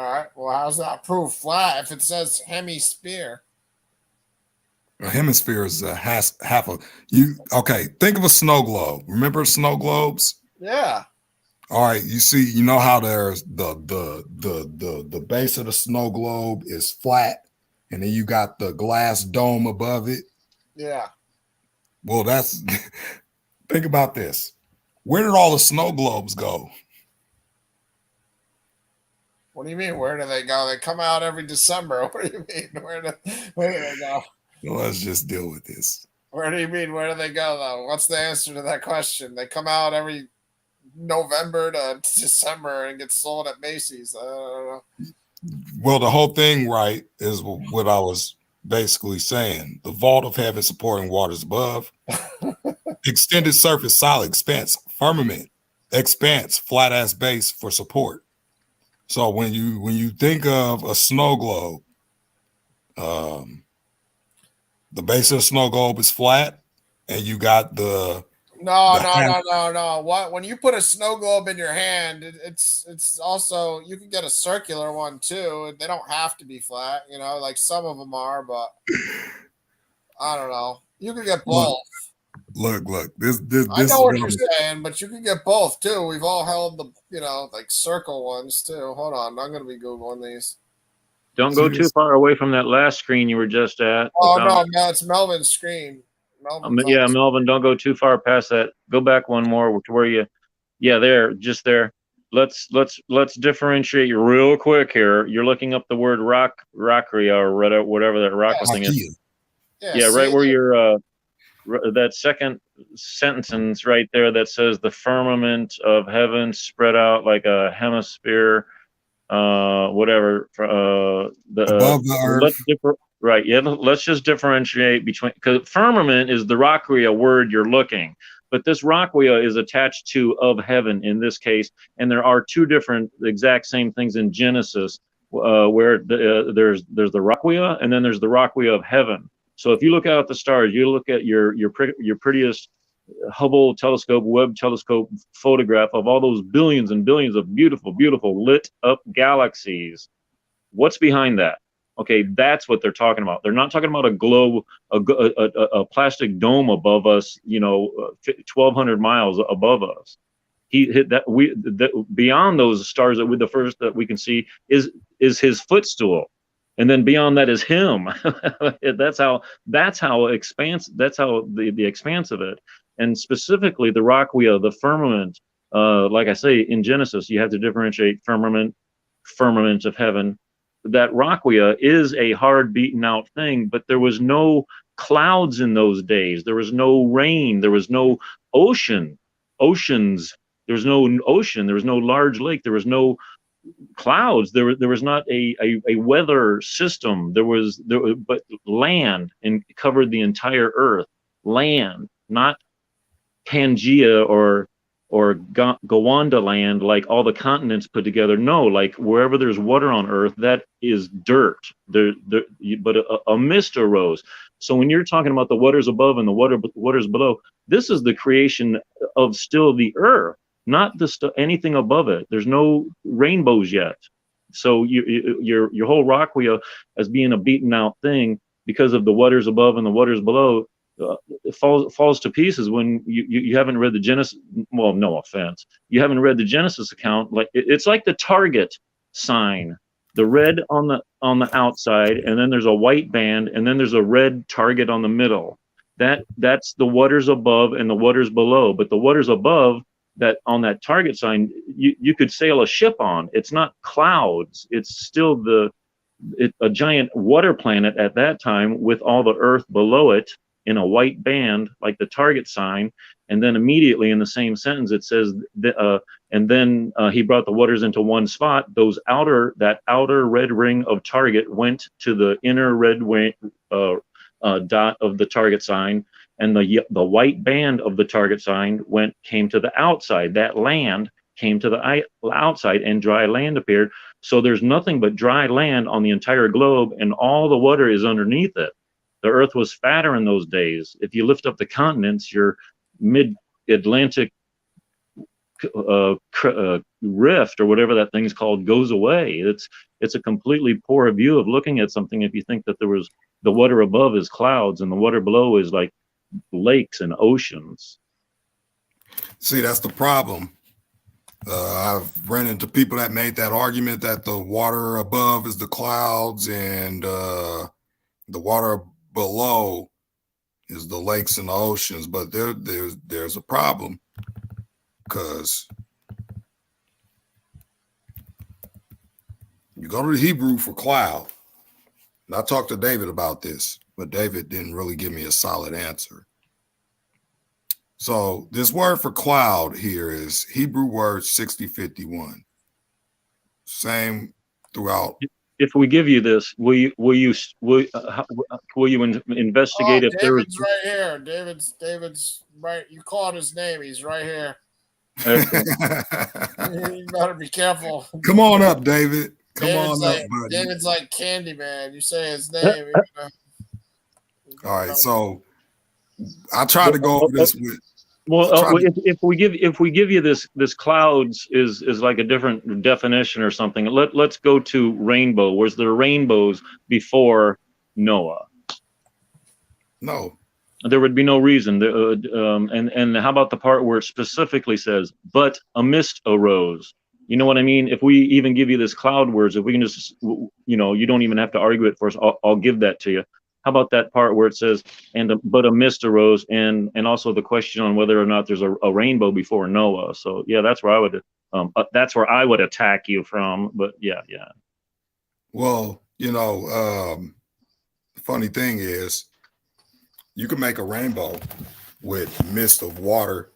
right. Well, how's that proof flat if it says hemisphere? A hemisphere is half a you. Okay, think of a snow globe. Remember snow globes? Yeah. All right, you know how there's the base of the snow globe is flat, and then you got the glass dome above it. Yeah. Well, that's think about this. Where did all the snow globes go? What do you mean? Where do they go? They come out every December. What do you mean? Where do they go? Well, let's just deal with this. Where do you mean? Where do they go though? What's the answer to that question? They come out every November to December and get sold at Macy's. I don't know. Well, the whole thing, right, is what I was basically saying. The vault of heaven supporting waters above, extended surface, solid expanse, firmament, expanse, flat ass base for support. So when you think of a snow globe, the base of the snow globe is flat, and you got the No. What when you put a snow globe in your hand, it's also you can get a circular one too. They don't have to be flat, you know, like some of them are, but I don't know. You can get both. Look. This I is know what really, you're saying, but you can get both too. We've all held the like circle ones too. Hold on, I'm gonna be googling these. Don't go too far away from that last screen you were just at. Oh no, it's Melvin's screen. Yeah, Melvin, don't go too far past that. Go back one more to where just there. Let's differentiate real quick here. You're looking up the word rockery or whatever that rock thing is. Yeah, right where you're that second sentence right there that says the firmament of heaven spread out like a hemisphere, whatever. Above the earth. Right. Yeah. Let's just differentiate between, because firmament is the rockeria word you're looking, but this rockeria is attached to of heaven in this case, and there are two different exact same things in Genesis, where there's the rockeria and then there's the rockeria of heaven. So if you look out at the stars, you look at your prettiest Hubble telescope, Webb telescope photograph of all those billions and billions of beautiful, beautiful lit up galaxies. What's behind that? Okay, that's what they're talking about. They're not talking about a globe, a plastic dome above us, 1,200 miles above us. He hit that. Beyond those stars the first that we can see is his footstool, and then beyond that is him. That's how the expanse of it, and specifically the rockeria, the firmament. Like I say in Genesis, you have to differentiate firmament of heaven. That rockeria is a hard beaten out thing, but there was no clouds in those days. There was no rain. There was no oceans. There was no ocean. There was no large lake. There was no clouds. There was not a weather system. But land and covered the entire earth. Land, not Pangea or Gowanda land, like all the continents put together. No, like wherever there's water on earth, that is dirt. But a mist arose. So when you're talking about the waters above and the waters below, this is the creation of still the earth, not anything above it. There's no rainbows yet. So your whole rockeria as being a beaten out thing because of the waters above and the waters below. It falls to pieces when you haven't read the Genesis. Well, no offense, you haven't read the Genesis account. Like it's like the target sign, the red on the outside, and then there's a white band, and then there's a red target on the middle. That's the waters above and the waters below. But the waters above that on that target sign, you could sail a ship on. It's not clouds. It's still a giant water planet at that time with all the earth below it in a white band, like the target sign. And then immediately in the same sentence, it says, and then he brought the waters into one spot. That outer red ring of target went to the inner red dot of the target sign, and the white band of the target sign came to the outside. That land came to the outside, and dry land appeared. So there's nothing but dry land on the entire globe, and all the water is underneath it. The earth was fatter in those days. If you lift up the continents, your mid-Atlantic rift or whatever that thing's called goes away. it's a completely poor view of looking at something if you think that there was the water above is clouds and the water below is like lakes and oceans. See, that's the problem. I've run into people that made that argument that the water above is the clouds and the water below is the lakes and the oceans. But there's a problem, because you go to the Hebrew for cloud. And I talked to David about this, but David didn't really give me a solid answer. So this word for cloud here is Hebrew word 6051. Same throughout. If we give you this, will you investigate if there is? David's right here. David's right. You called his name. He's right here. You better be careful. Come on up, David. Come David's on like, up, buddy. David's like Candyman. You say his name. All right, so I try to go over this with. If we give you this clouds is like a different definition or something. Let's go to rainbow. Was there rainbows before Noah? No. There would be no reason. And how about the part where it specifically says, "But a mist arose"? You know what I mean? If we even give you this cloud words, if we can just, you don't even have to argue it for us. I'll give that to you. How about that part where it says, but a mist arose, and also the question on whether or not there's a rainbow before Noah. So yeah, that's where I would attack you from. But yeah. Well, the funny thing is, you can make a rainbow with mist of water.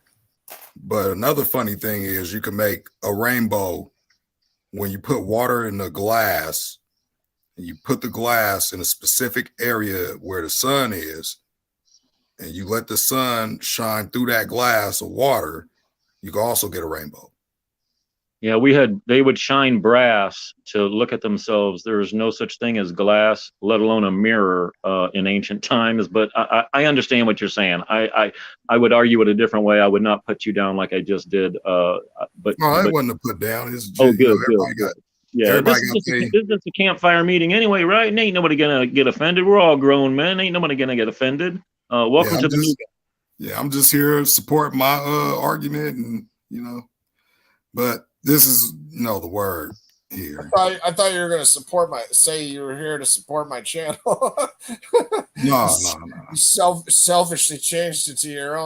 But another funny thing is, you can make a rainbow when you put water in a glass. You put the glass in a specific area where the sun is, and you let the sun shine through that glass of water, you can also get a rainbow. Yeah, they would shine brass to look at themselves. There is no such thing as glass, let alone a mirror in ancient times. But I understand what you're saying. I would argue it a different way. I would not put you down like I just did. But it wasn't a put down. It's just, good. Yeah, this is a campfire meeting anyway, right? And ain't nobody gonna get offended. We're all grown men. Ain't nobody gonna get offended. Welcome to the new guy. Yeah, I'm just here to support my argument, and but this is the word here. I thought you were going to say you were here to support my channel. No. You selfishly changed it to your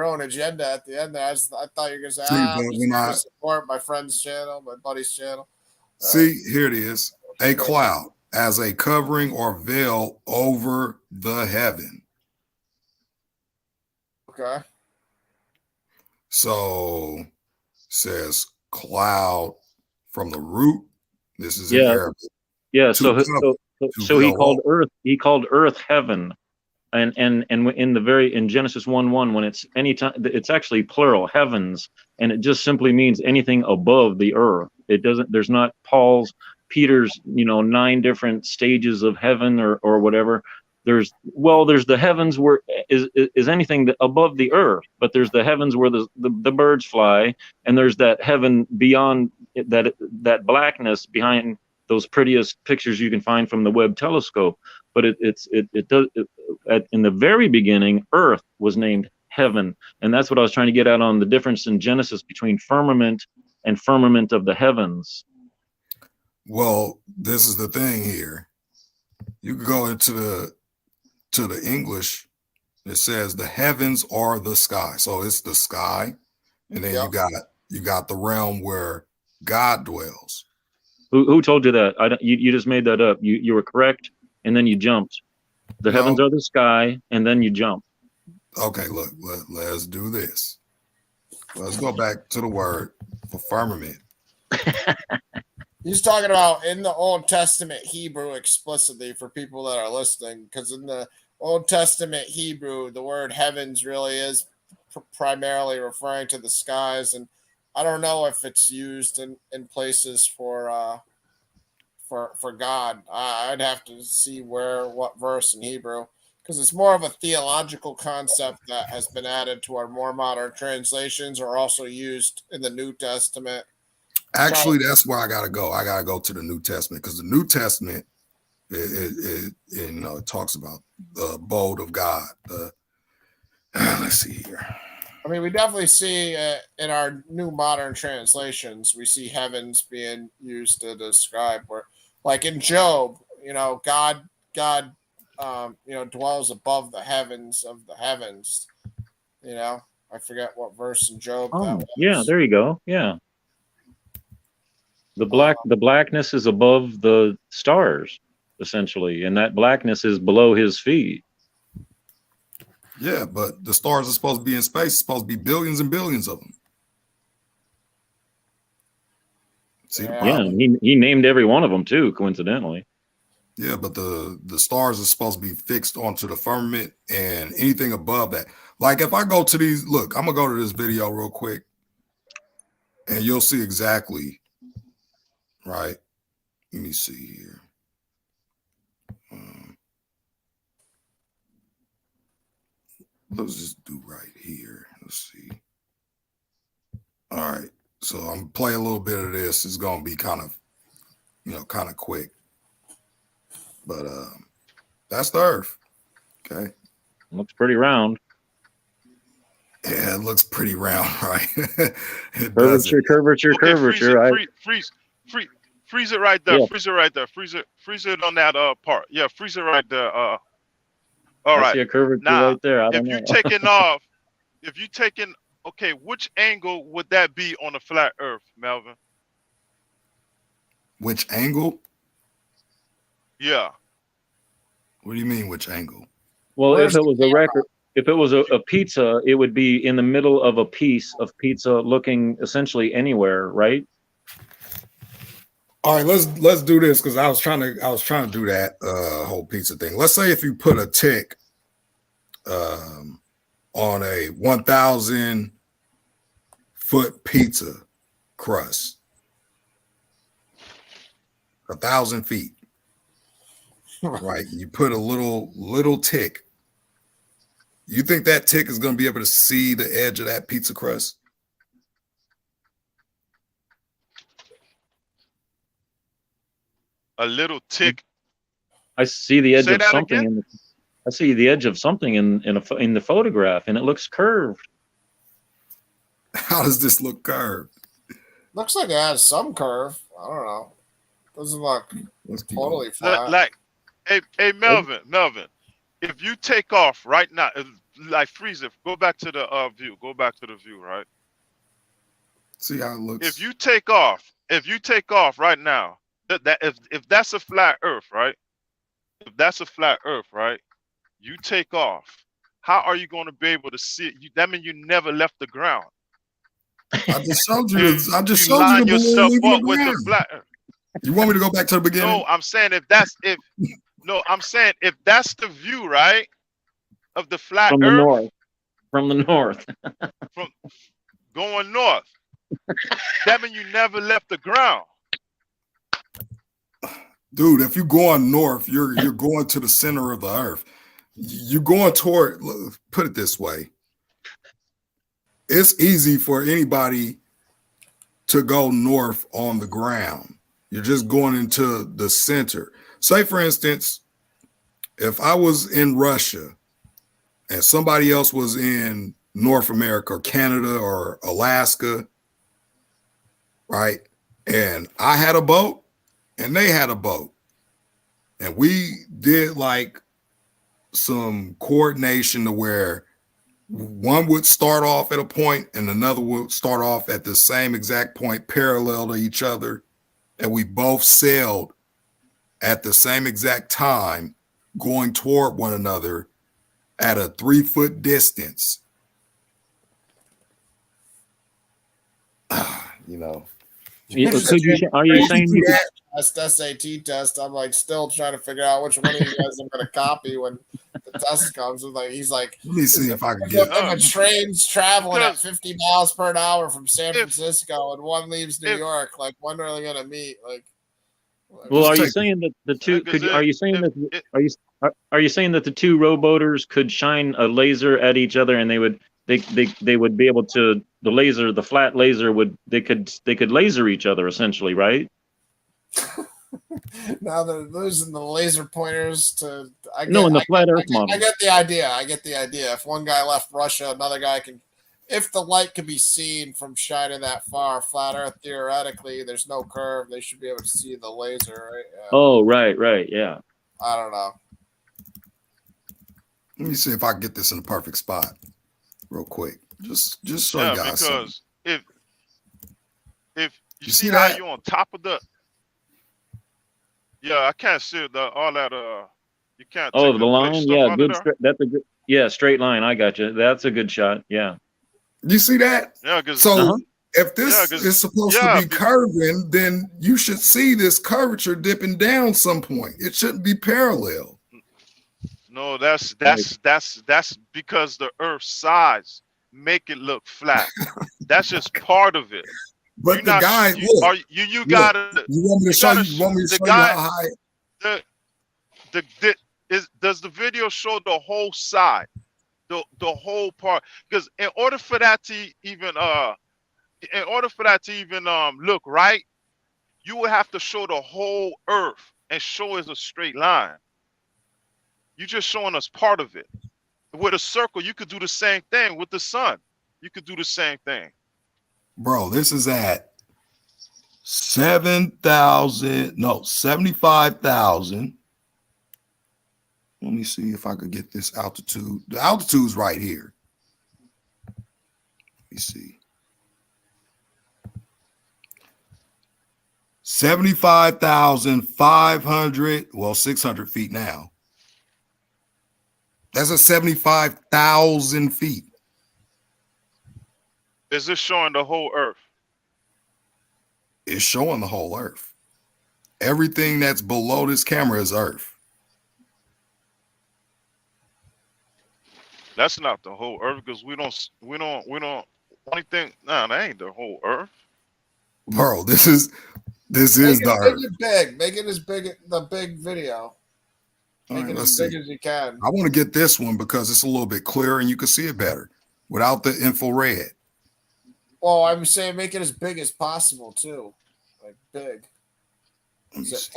own agenda at the end there. I thought you were going to say, I'm going to support my friend's channel, my buddy's channel. See, here it is. A cloud as a covering or veil over the heaven. Okay. So says cloud from the root. This is in Arabic. Yeah. So he called earth heaven, and in Genesis 1:1, when it's anytime, it's actually plural, heavens, and it just simply means anything above the earth. It doesn't. There's not Peter's 9 different stages of heaven or whatever. There's the heavens where is anything that above the earth, but there's the heavens where the birds fly, and there's that heaven beyond that blackness behind those prettiest pictures you can find from the Webb telescope. But in the very beginning, earth was named heaven, and that's what I was trying to get at on the difference in Genesis between firmament and firmament of the heavens. Well, this is the thing here. You can go into the English. It says the heavens are the sky, so it's the sky, and then you got the realm where God dwells. Who told you that? You just made that up. You were correct, and then you jumped. The heavens are the sky, and then you jump. Okay, look, let's do this. Let's go back to the word for firmament. He's talking about in the Old Testament Hebrew explicitly for people that are listening, because in the Old Testament Hebrew, the word heavens really is primarily referring to the skies, and I don't know if it's used in places for God. I'd have to see what verse in Hebrew, because it's more of a theological concept that has been added to our more modern translations, or also used in the New Testament. Actually, that's where I gotta go. I gotta go to the New Testament because the New Testament, it talks about the abode of God. Let's see here. I mean, we definitely see in our new modern translations, we see heavens being used to describe where, like in Job, God, dwells above the heavens of the heavens. I forget what verse in Job that Oh, was. yeah, there you go. Yeah. The blackness is above the stars, essentially, and that blackness is below his feet. Yeah, but the stars are supposed to be in space. It's supposed to be billions and billions of them. See the problem? Yeah, he named every one of them too, coincidentally. Yeah, but the stars are supposed to be fixed onto the firmament, and anything above that. Like if I go to these, look, I'm gonna go to this video real quick, and you'll see exactly. Right. Let me see here. Let's just do right here. Let's see. All right. So I'm gonna play a little bit of this. It's gonna be kind of quick. But that's the Earth. Okay. Looks pretty round. Yeah, it looks pretty round, right? Curvature. Freeze it right there. Yeah. Freeze it right there. Freeze it on that part. Yeah, freeze it right there. All I right. see a curvature now, right there. if you taking okay, which angle would that be on a flat Earth, Melvin? Which angle? Yeah. What do you mean, which angle? Well, if it was a pizza, it would be in the middle of a piece of pizza, looking essentially anywhere, right? All right, let's do this because I was trying to do that whole pizza thing. Let's say if you put a tick on a 1,000 foot pizza crust, 1,000 feet, right? You put a little tick. You think that tick is going to be able to see the edge of that pizza crust? A little tick. I see the edge Say of that something. again? I see the edge of something in the photograph, and it looks curved. How does this look curved? Looks like it has some curve. I don't know. Doesn't look totally flat. Like, hey, Melvin, if you take off right now, like freeze it, go back to the view. Go back to the view, right? See how it looks. If you take off right now, if that's a flat Earth, right? If that's a flat Earth, right? You take off. How are you going to be able to see it? That means you never left the ground. I just showed you. I just you showed line you yourself the up with the flat Earth. You want me to go back to the beginning? No, I'm saying if that's the view, right, of the flat From the Earth north. From the north. from going north, that means you never left the ground. Dude, if you're going north, you're going to the center of the Earth. You're going toward. Put it this way: it's easy for anybody to go north on the ground. You're just going into the center. Say, for instance, if I was in Russia and somebody else was in North America or Canada or Alaska, right? And I had a boat and they had a boat. And we did like some coordination to where one would start off at a point and another would start off at the same exact point parallel to each other. And we both sailed at the same exact time, going toward one another at a 3-foot distance. You know. Are you saying you SAT test? I'm like still trying to figure out which one of you guys I'm going to copy when the test comes. He's like, let me see if I can get. If a train's traveling at 50 miles per hour from San Francisco and one leaves New York, like when are they going to meet? Like, well, are you saying that the two? Are you saying that the two rowboaters could shine a laser at each other and they would they would be able to, the flat laser they could laser each other essentially, right? Now they're losing the laser pointers to. No, in the flat Earth model. I get the idea. I get the idea. If one guy left Russia, another guy can. If the light can be seen from shining that far, flat Earth theoretically, there's no curve. They should be able to see the laser, right? Yeah. Oh, right, yeah. I don't know. Let me see if I can get this in the perfect spot, real quick. Just so you guys. Because if you see see how that? you're on top of the. Yeah, I can't see all that. You can't. Oh, take the line. stuff Yeah, out good. of there. That's a good. Straight line. I got you. That's a good shot. Yeah. You see that? Yeah, because so if this is supposed to be curving, then you should see this curvature dipping down some point. It shouldn't be parallel. No, that's because the Earth's size make it look flat. That's just part of it. But the guy, you gotta. You want me to show you? You want me to show you how high? Does the video show the whole side, the whole part? Because in order for that to even look right, you would have to show the whole Earth and show it as a straight line. You're just showing us part of it. With a circle, you could do the same thing. With the sun, you could do the same thing. Bro, this is at 75,000. Let me see if I could get this altitude. The altitude's right here. Let me see. 75,500, 600 feet now. That's at 75,000 feet. Is this showing the whole Earth? It's showing the whole Earth. Everything that's below this camera is Earth. That's not the whole Earth because we don't only thing. No, that ain't the whole Earth. Bro, this is the Earth. Make it as big the big video. Make it as big as you can. I want to get this one because it's a little bit clearer and you can see it better without the infrared. Well, I'm saying make it as big as possible too, like big. Is it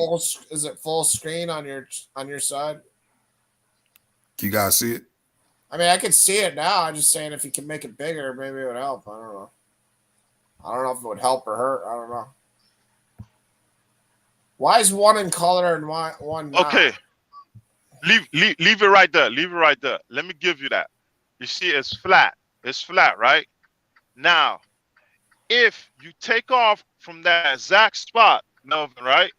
full screen on your side? Can you guys see it? I mean, I can see it now. I'm just saying if you can make it bigger, maybe it would help. I don't know. I don't know if it would help or hurt. I don't know. Why is one in color and one not? Okay. Leave it right there. Leave it right there. Let me give you that. You see, it's flat. It's flat, right? Now, if you take off from that exact spot, Melvin, right?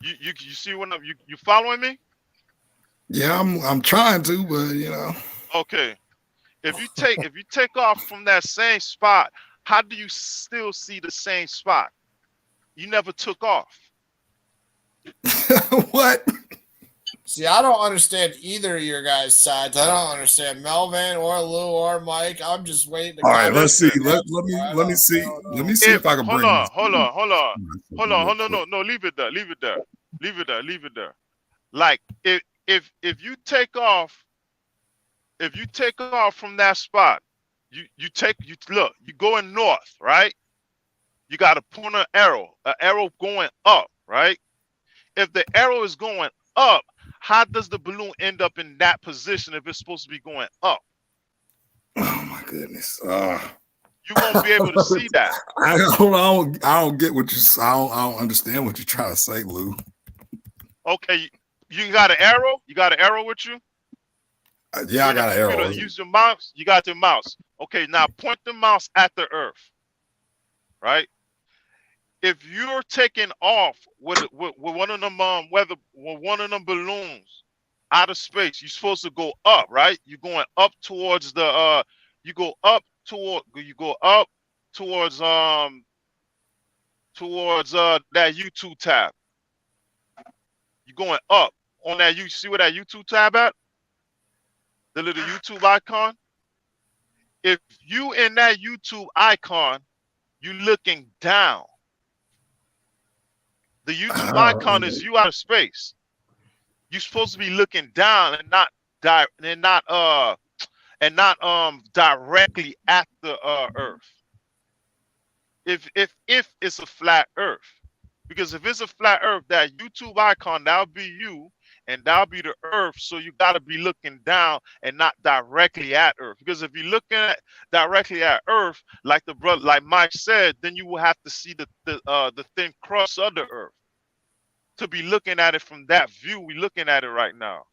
You see what you following me? Yeah, I'm trying to, but you know. Okay. If you take off from that same spot, how do you still see the same spot? You never took off. What? See, I don't understand either of your guys' sides. I don't understand Melvin or Lou or Mike. I'm just waiting. All right, let's see. Let me see. Let me see if I can bring this. Hold on. No, leave it there. Leave it there. Like if you take off from that spot, you going north, right? You got to point an arrow going up, right? If the arrow is going up, how does the balloon end up in that position if it's supposed to be going up? Oh my goodness! You won't be able to see that. I don't get what you. I don't understand what you're trying to say, Lou. Okay, you got an arrow. You got an arrow with you? Yeah, I got an arrow. Use your mouse. You got your mouse. Okay, now point the mouse at the Earth. Right. If you're taking off with one of them one of them balloons out of space, you're supposed to go up, right? You're going up towards the you go up towards that YouTube tab. You're going up on that. You see where that YouTube tab at? The little YouTube icon. If you in that YouTube icon, you looking down. The YouTube icon is you out of space. You're supposed to be looking down and not and not directly at the Earth. If it's a flat Earth, because if it's a flat Earth, that YouTube icon, that'll be you, and that'll be the Earth. So you got to be looking down and not directly at Earth. Because if you're looking at directly at Earth, like the brother, like Mike said, then you will have to see the thin crust of the Earth to be looking at it from that view. We're looking at it right now.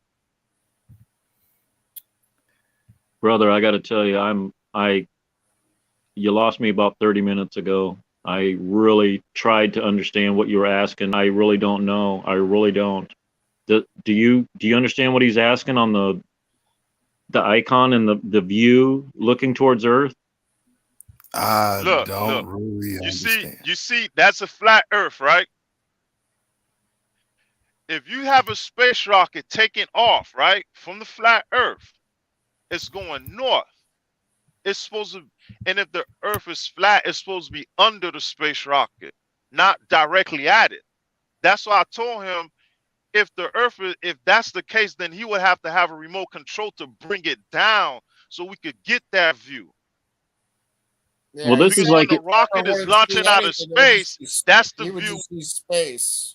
Brother, I got to tell you, you lost me about 30 minutes ago. I really tried to understand what you were asking. I really don't know. I really don't. Do you understand what he's asking on the icon and the view looking towards Earth? I Look, don't really you understand. see, that's a flat Earth, right? If you have a space rocket taking off, right, from the flat Earth, it's going north. It's supposed to, and if the Earth is flat, it's supposed to be under the space rocket, not directly at it. That's why I told him, if the Earth, if that's the case, then he would have to have a remote control to bring it down so we could get that view. Yeah, Well, this Because is like when the rocket is launching out of space, that's the he would view. just see space.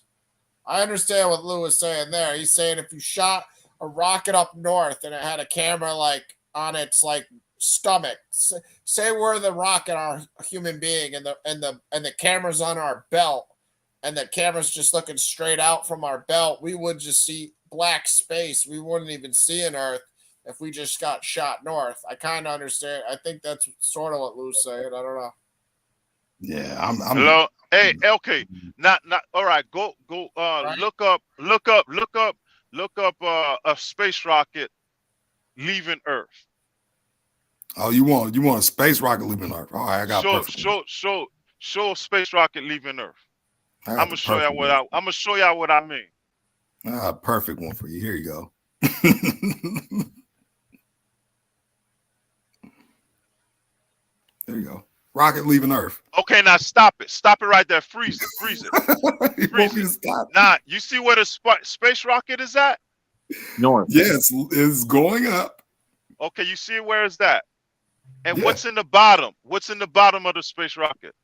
I understand what Lou was saying there. He's saying if you shot a rocket up north and it had a camera like on its like stomach, say we're the rocket, our human being, and the camera's on our belt, and the camera's just looking straight out from our belt, we would just see black space. We wouldn't even see an Earth if we just got shot north. I kind of understand. I think that's sort of what Lou's saying. I don't know. Yeah, I'm Hello, hey, okay, not all right. Go, Right. look up a space rocket leaving Earth. Oh, you want a space rocket leaving Earth? All right, I got a perfect one. Show a space rocket leaving Earth. I I'm got gonna the show perfect y'all one. I'm gonna show y'all what I mean. I got a perfect one for you. Here you go. There you go. Rocket leaving Earth. Okay, now stop it. Stop it right there. Freeze it. Freeze it. You Freeze want me it. to stop? Now, you see where the space rocket is at? North. Yes, it's going up. Okay, you see where is that? And Yeah. what's in the bottom? What's in the bottom of the space rocket?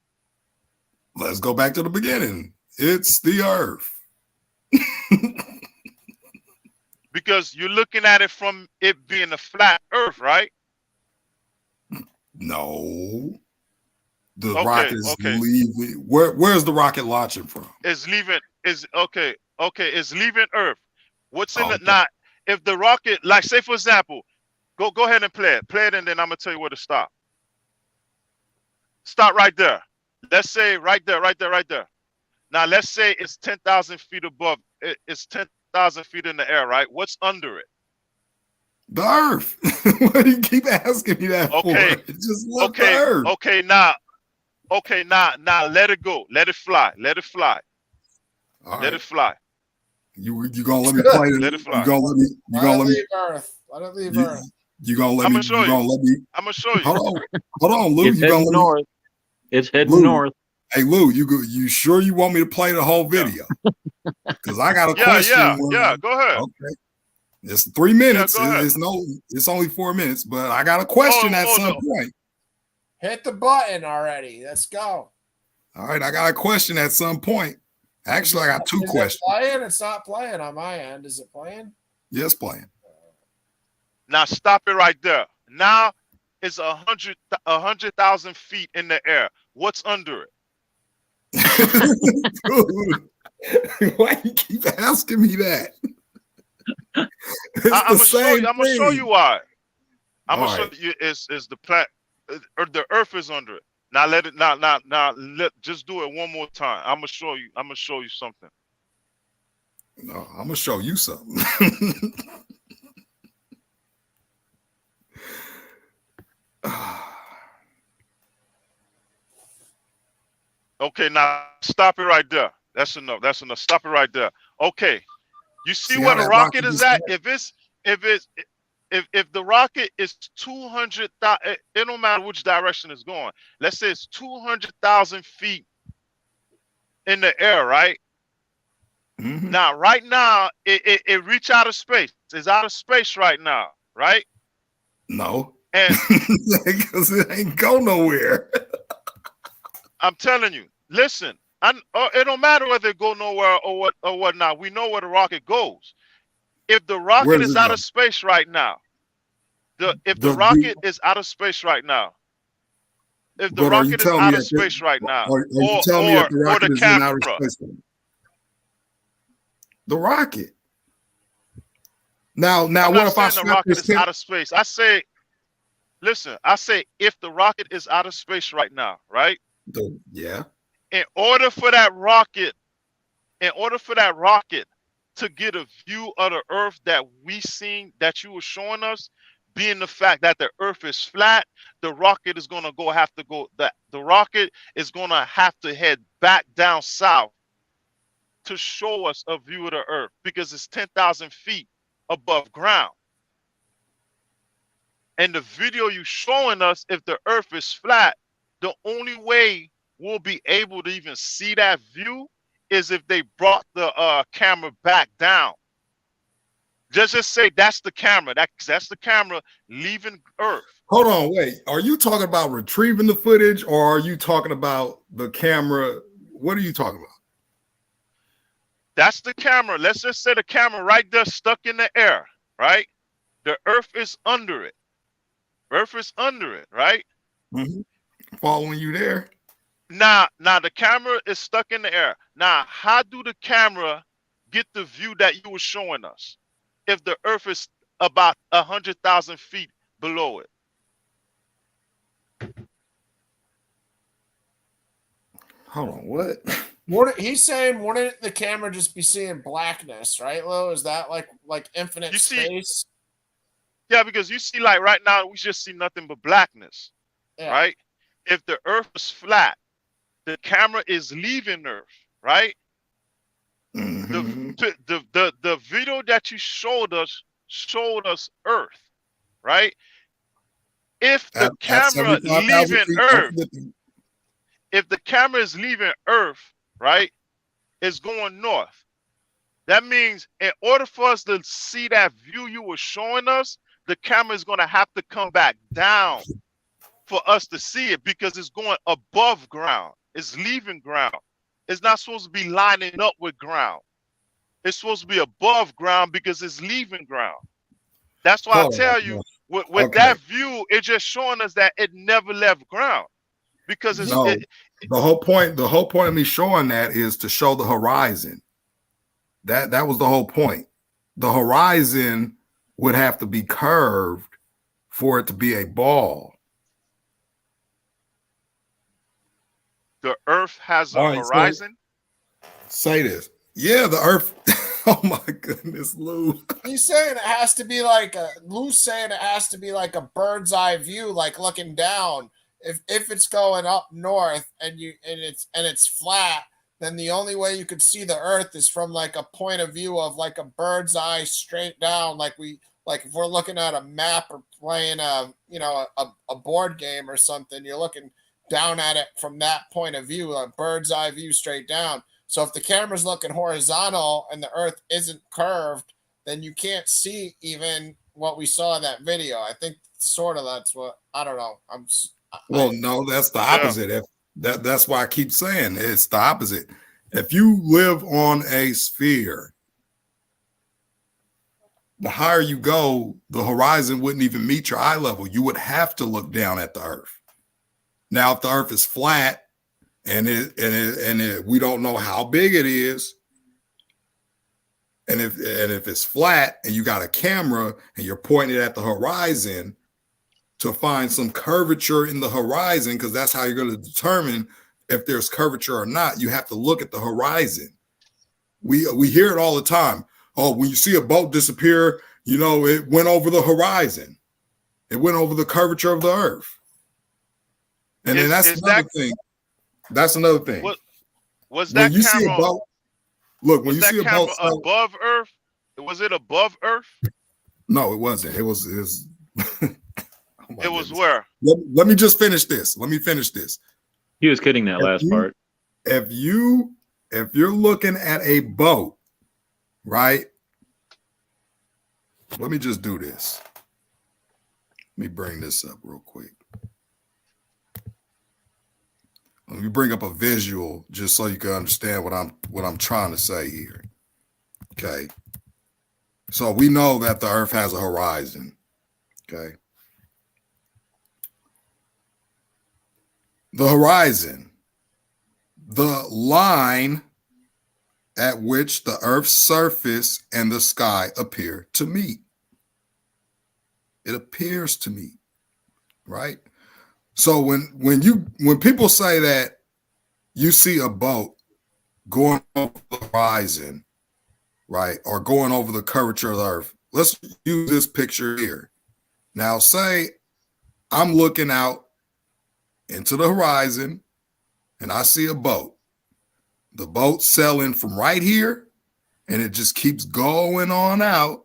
Let's go back to the beginning. It's the Earth. Because you're looking at it from it being a flat Earth, right? No. The Okay, rocket is okay. leaving. Where's the rocket launching from? It's leaving. Is okay. Okay, it's leaving Earth. What's in Okay. it? Not if the rocket, like say for example, go ahead and play it, and then I'm gonna tell you where to stop. Stop right there. Let's say right there. Now let's say it's 10,000 feet above. It's 10,000 feet in the air, right? What's under it? The Earth. Why do you keep asking me that Okay. for? Just look the Earth. Okay, now let it go. Let it fly. All Let right. it fly. You gonna let me play it? Let it fly. You gonna let me leave Earth. Let it leave Earth. you gonna let I'm me? gonna show You gonna you. let me? I'm gonna show you. Hold on, Lou. It's You gonna heading let me? north. It's heading Lou, north. Hey Lou, you sure you want me to play the whole video? Because I got a Yeah, question. go ahead. Okay. It's 3 minutes. go ahead. It's only 4 minutes, but I got a question at some no. point. Hit the button already. Let's go. All right, I got a question at some point. Actually, I got two Is questions. it playing? It's not playing on my end. Is it playing? Yes, playing. Now stop it right there. Now it's 100,000 feet in the air. What's under it? Dude, why you keep asking me that? I'm gonna show you why. I'm gonna All show you is the planet or the Earth is under it. Now let it just do it one more time. I'm gonna show you something. No, I'm gonna show you something. Okay, now stop it right there. That's enough. Stop it right there. Okay. You see See where how the that rocket rocket is is at? going? If the rocket is 200,000, it don't matter which direction it's going. Let's say it's 200,000 feet in the air, right? Mhm. Now, right now, it reach out of space. It's out of space right now, right? No, And because it ain't go nowhere. I'm telling you, listen, it don't matter whether it go nowhere or whatnot. We know where the rocket goes. If the Where rocket does is it out go? of space right now, if the The, rocket is out of space right now, if the but are you rocket is telling me out of if it, space right now, are you telling me if the or rocket the is in outer camera, space? The rocket. Now, I'm what not if I saying the snap rocket this is out of space. I say, listen, I say if the rocket is out of space right now, right? Yeah. In order for that rocket, in order for that rocket to get a view of the Earth that we seen, that you were showing us, being the fact that the Earth is flat, the rocket is gonna have to go. The rocket is gonna have to head back down south to show us a view of the Earth because it's 10,000 feet above ground. And the video you showing us, if the Earth is flat, the only way we'll be able to even see that view is if they brought the camera back down. Just say that's the camera. That's the camera leaving Earth. Hold on, wait. Are you talking about retrieving the footage, or are you talking about the camera? What are you talking about? That's the camera. Let's just say the camera right there stuck in the air, right? The Earth is under it. Earth is under it, right? Mm-hmm. Following you there. Now the camera is stuck in the air. Now, how do the camera get the view that you were showing us if the Earth is about 100,000 feet below it? Hold on, what? He's saying, wouldn't the camera just be seeing blackness, right, Lo? Is that like infinite space? Yeah, because you see, like right now, we just see nothing but blackness, right? If the Earth is flat, the camera is leaving Earth, right? Mm-hmm. The video that you showed us Earth, right? If the camera leaving Earth, if the camera is leaving Earth, right, it's going north. That means in order for us to see that view you were showing us, the camera is going to have to come back down for us to see it because it's going above ground. It's leaving ground. It's not supposed to be lining up with ground. It's supposed to be above ground because it's leaving ground. That's why I tell you, with that view, it's just showing us that it never left ground. Because it's the whole point of me showing that is to show the horizon. That was the whole point. The horizon would have to be curved for it to be a ball. The Earth has a horizon. Say this. Yeah, the Earth. Oh my goodness, Lou. He's saying it has to be like Lou's saying it has to be like a bird's eye view, like looking down. If it's going up north and it's flat, then the only way you could see the Earth is from like a point of view of like a bird's eye straight down, like if we're looking at a map or playing a board game or something, you're looking down at it from that point of view, a bird's eye view straight down. So if the camera's looking horizontal and the Earth isn't curved, then you can't see even what we saw in that video. I think sort of that's what, I don't know. No, that's the opposite. That's why I keep saying it's the opposite. If you live on a sphere, the higher you go, the horizon wouldn't even meet your eye level. You would have to look down at the Earth. Now, if the Earth is flat and we don't know how big it is, and if it's flat and you got a camera and you're pointing it at the horizon to find some curvature in the horizon, because that's how you're going to determine if there's curvature or not. You have to look at the horizon. We hear it all the time. Oh, when you see a boat disappear, it went over the horizon. It went over the curvature of the Earth. And then that's another thing. That's another thing. Was that camera? See a boat, look, when you see a boat above Earth, was it above Earth? No, it wasn't. It was. Oh, it was where? Let me just finish this. Let me finish this. He was kidding that last part. If you're looking at a boat, right? Let me just do this. me bring this up real quick. Let me bring up a visual just so you can understand what I'm trying to say here. Okay. So we know that the Earth has a horizon. Okay. The horizon, the line at which the Earth's surface and the sky appear to meet. It appears to meet, right? So when people say that you see a boat going over the horizon, right, or going over the curvature of the Earth, let's use this picture here. Now, say I'm looking out into the horizon and I see a boat. The boat's sailing from right here and it just keeps going on out.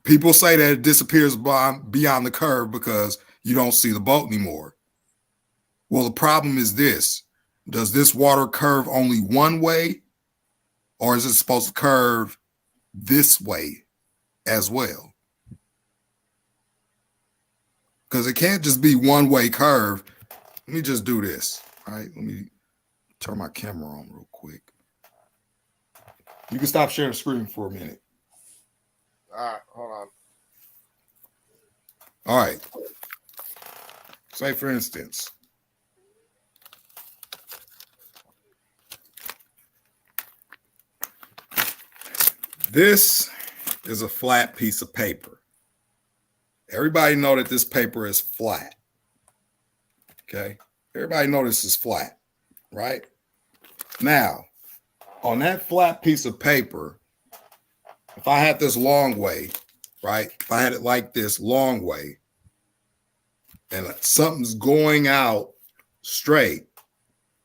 People say that it disappears beyond the curve because you don't see the boat anymore. Well, the problem is this. Does this water curve only one way, or is it supposed to curve this way as well? Because it can't just be one-way curve. Let me just do this, right? Let me turn my camera on real quick. You can stop sharing the screen for a minute. All right, hold on. All right. Say, for instance, this is a flat piece of paper. Everybody know that this paper is flat. Okay? Everybody know this is flat, right? Now, on that flat piece of paper, if I had this long way, right? If I had it like this long way, and something's going out straight,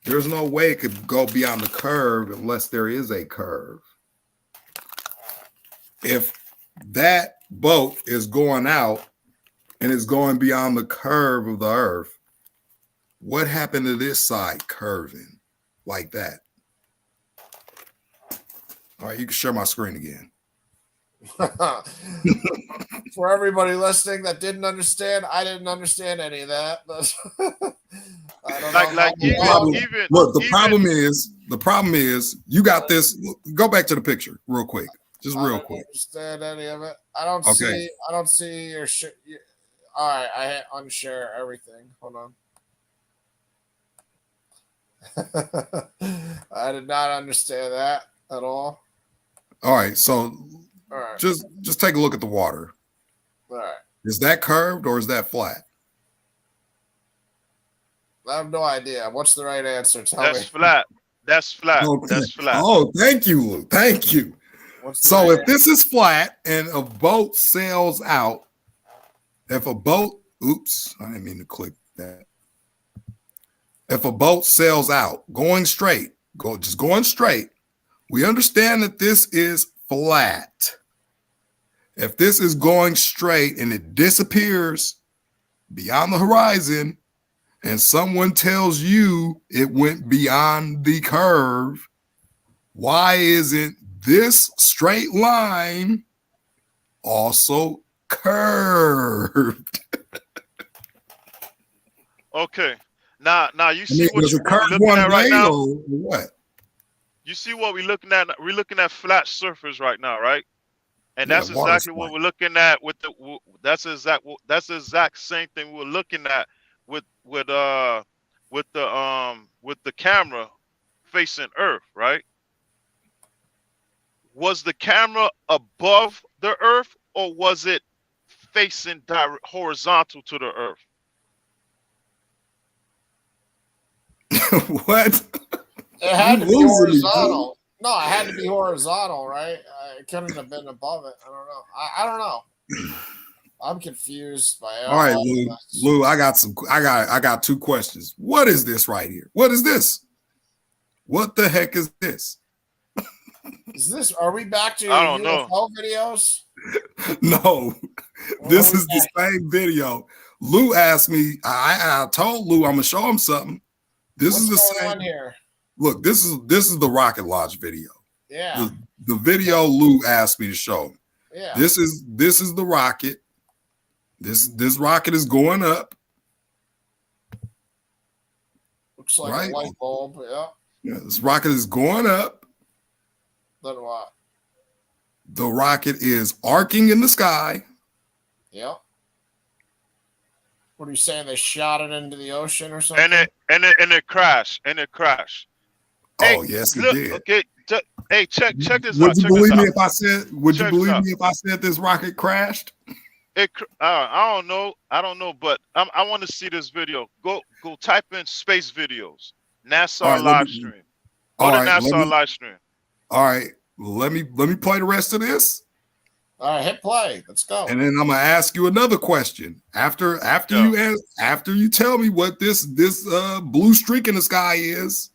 there's no way it could go beyond the curve unless there is a curve. If that boat is going out and is going beyond the curve of the Earth, what happened to this side curving like that? All right, you can share my screen again. For everybody listening that didn't understand, I didn't understand any of that. But I don't know. The problem is you got this. Go back to the picture real quick. Just real quick. Understand any of it? I don't see your shit. All right, I hit unshare everything. Hold on. I did not understand that at all. All right, so all right. Just take a look at the water. All right. Is that curved or is that flat? I have no idea. What's the right answer? Tell me. That's flat. That's flat. Okay. That's flat. Oh, thank you, Lou. Thank you. So if this is flat and a boat sails out, if a boat, oops, I didn't mean to click that. If a boat sails out, going straight, just going straight, we understand that this is flat. If this is going straight and it disappears beyond the horizon, and someone tells you it went beyond the curve, why isn't this straight line also curved? Okay. Now you see what we're looking at right now? What? You see what we're looking at? We're looking at flat surface right now, right? And that's exactly what we're looking at with the. That's the exact same thing we're looking at with the camera facing Earth, right? Was the camera above the Earth or was it facing horizontal to the Earth? What? It had to be horizontal. No, it had to be horizontal, right? It couldn't have been above it. I don't know. I don't know. I'm confused by all right, Lou. I got two questions. What is this right here? What is this? What the heck is this? Are we back to I don't UFO videos? No. This is the same video. Lou asked me, I told Lou I'm gonna show him something. What's the same on here? Look, this is the rocket launch video. Yeah. The video Lou asked me to show him. Yeah. This is the rocket. This rocket is going up. Looks like right? a light bulb. Yeah. Yeah, this rocket is going up. Then what? The rocket is arcing in the sky. Yeah. What are you saying? They shot it into the ocean or something? And it crashed. Oh, yes, it did. Okay. Hey, check this Would out. you Check believe this me out. if I said? Would you Check this believe out. me if I said this rocket crashed? I don't know. But I want to see this video. Go type in space videos. NASA All right, live stream. Go all to right, NASA live stream. All right, let me play the rest of this. All right, hit play. Let's go. And then I'm gonna ask you another question after you tell me what this blue streak in the sky is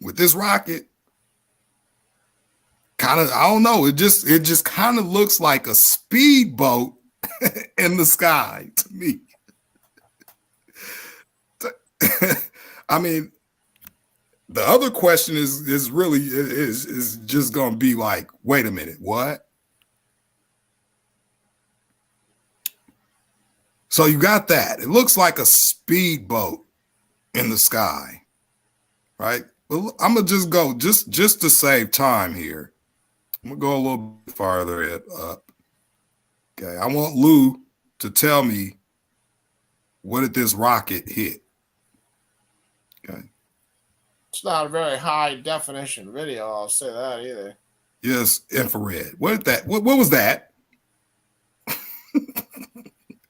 with this rocket. Kind of, I don't know. It just kind of looks like a speedboat in the sky to me. I mean, the other question is just gonna be like, wait a minute, what? So you got that. It looks like a speedboat in the sky, right? Well, I'm gonna just go just to save time here. I'm gonna go a little bit farther up. Okay, I want Lou to tell me what did this rocket hit. Okay. It's not a very high definition video, I'll say that either. Yes, infrared. What was that? What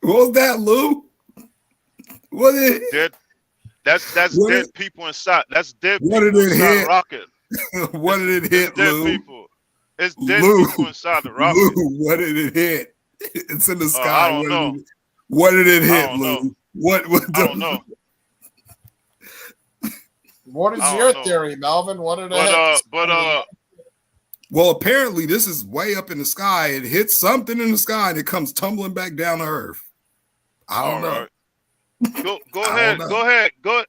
was that, Lou? What is it? That's dead people inside. That's dead people inside the rocket. What did it hit, dead Lou? People. It's dead people inside the rocket. Lou, what did it hit? It's in the sky. I don't know. What did it hit, Lou? What I don't know. What is your theory, Melvin? What did it hit? Well, apparently this is way up in the sky. It hits something in the sky and it comes tumbling back down to Earth. I don't know. Right. Go ahead. Go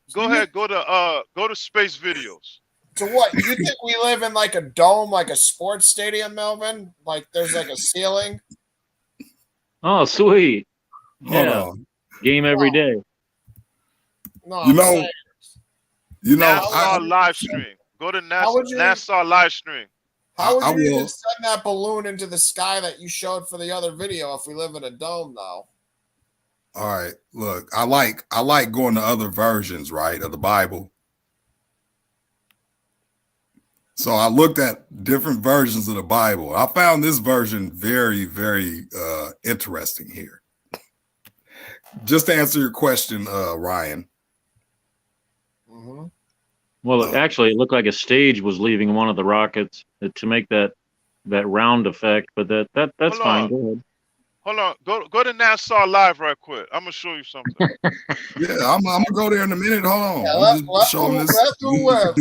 to space videos. So what? You think we live in like a dome, like a sports stadium, Melvin? Like there's like a ceiling? Oh, sweet. Hold on. Game every day. No, NASA live stream. Go to NASA live stream. How would you even send that balloon into the sky that you showed for the other video if we live in a dome though? All right, look, I like going to other versions, right, of the Bible. So I looked at different versions of the Bible. I found this version very, very interesting here. Just to answer your question, Ryan. Mm-hmm. Well, actually, it looked like a stage was leaving one of the rockets to make that round effect, but that's fine. Go ahead. Hold on. Go to NASA Live right quick. I'm gonna show you something. Yeah, I'm gonna go there in a minute. Hold on. Let Lou live.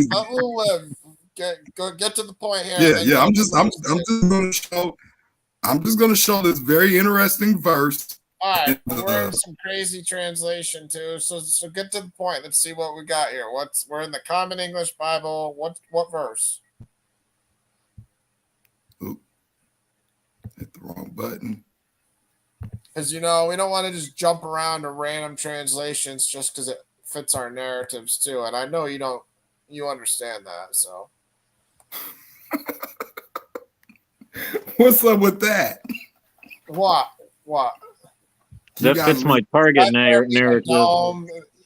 Get to the point here. Yeah. I'm just gonna show this very interesting verse. All right, we're in some crazy translation too. So get to the point. Let's see what we got here. We're in the Common English Bible. What verse? Oop. Hit the wrong button. Because we don't want to just jump around to random translations just because it fits our narratives too. And I know you understand that. So what's up with that? What? That fits my target narrative.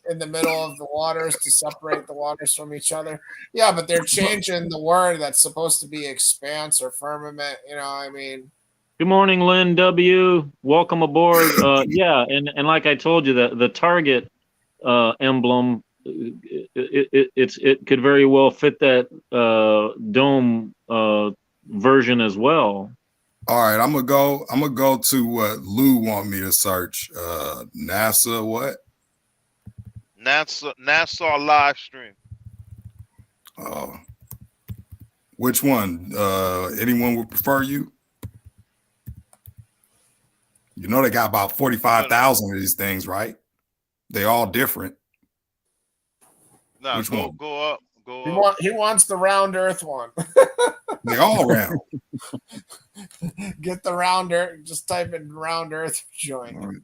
In the middle of the waters to separate the waters from each other. Yeah, but they're changing the word that's supposed to be expanse or firmament. Good morning, Lynn W. Welcome aboard. Yeah, and like I told you, the target emblem, it could very well fit that dome version as well. All right, I'm gonna go to what Lou want me to search. NASA what? NASA live stream. Oh, which one? Anyone would prefer you? They got about 45,000 of these things, right? They all different. No, which one? Go go up. He wants the round Earth one. They all round. Get the round Earth. Just type in round Earth joint. All right.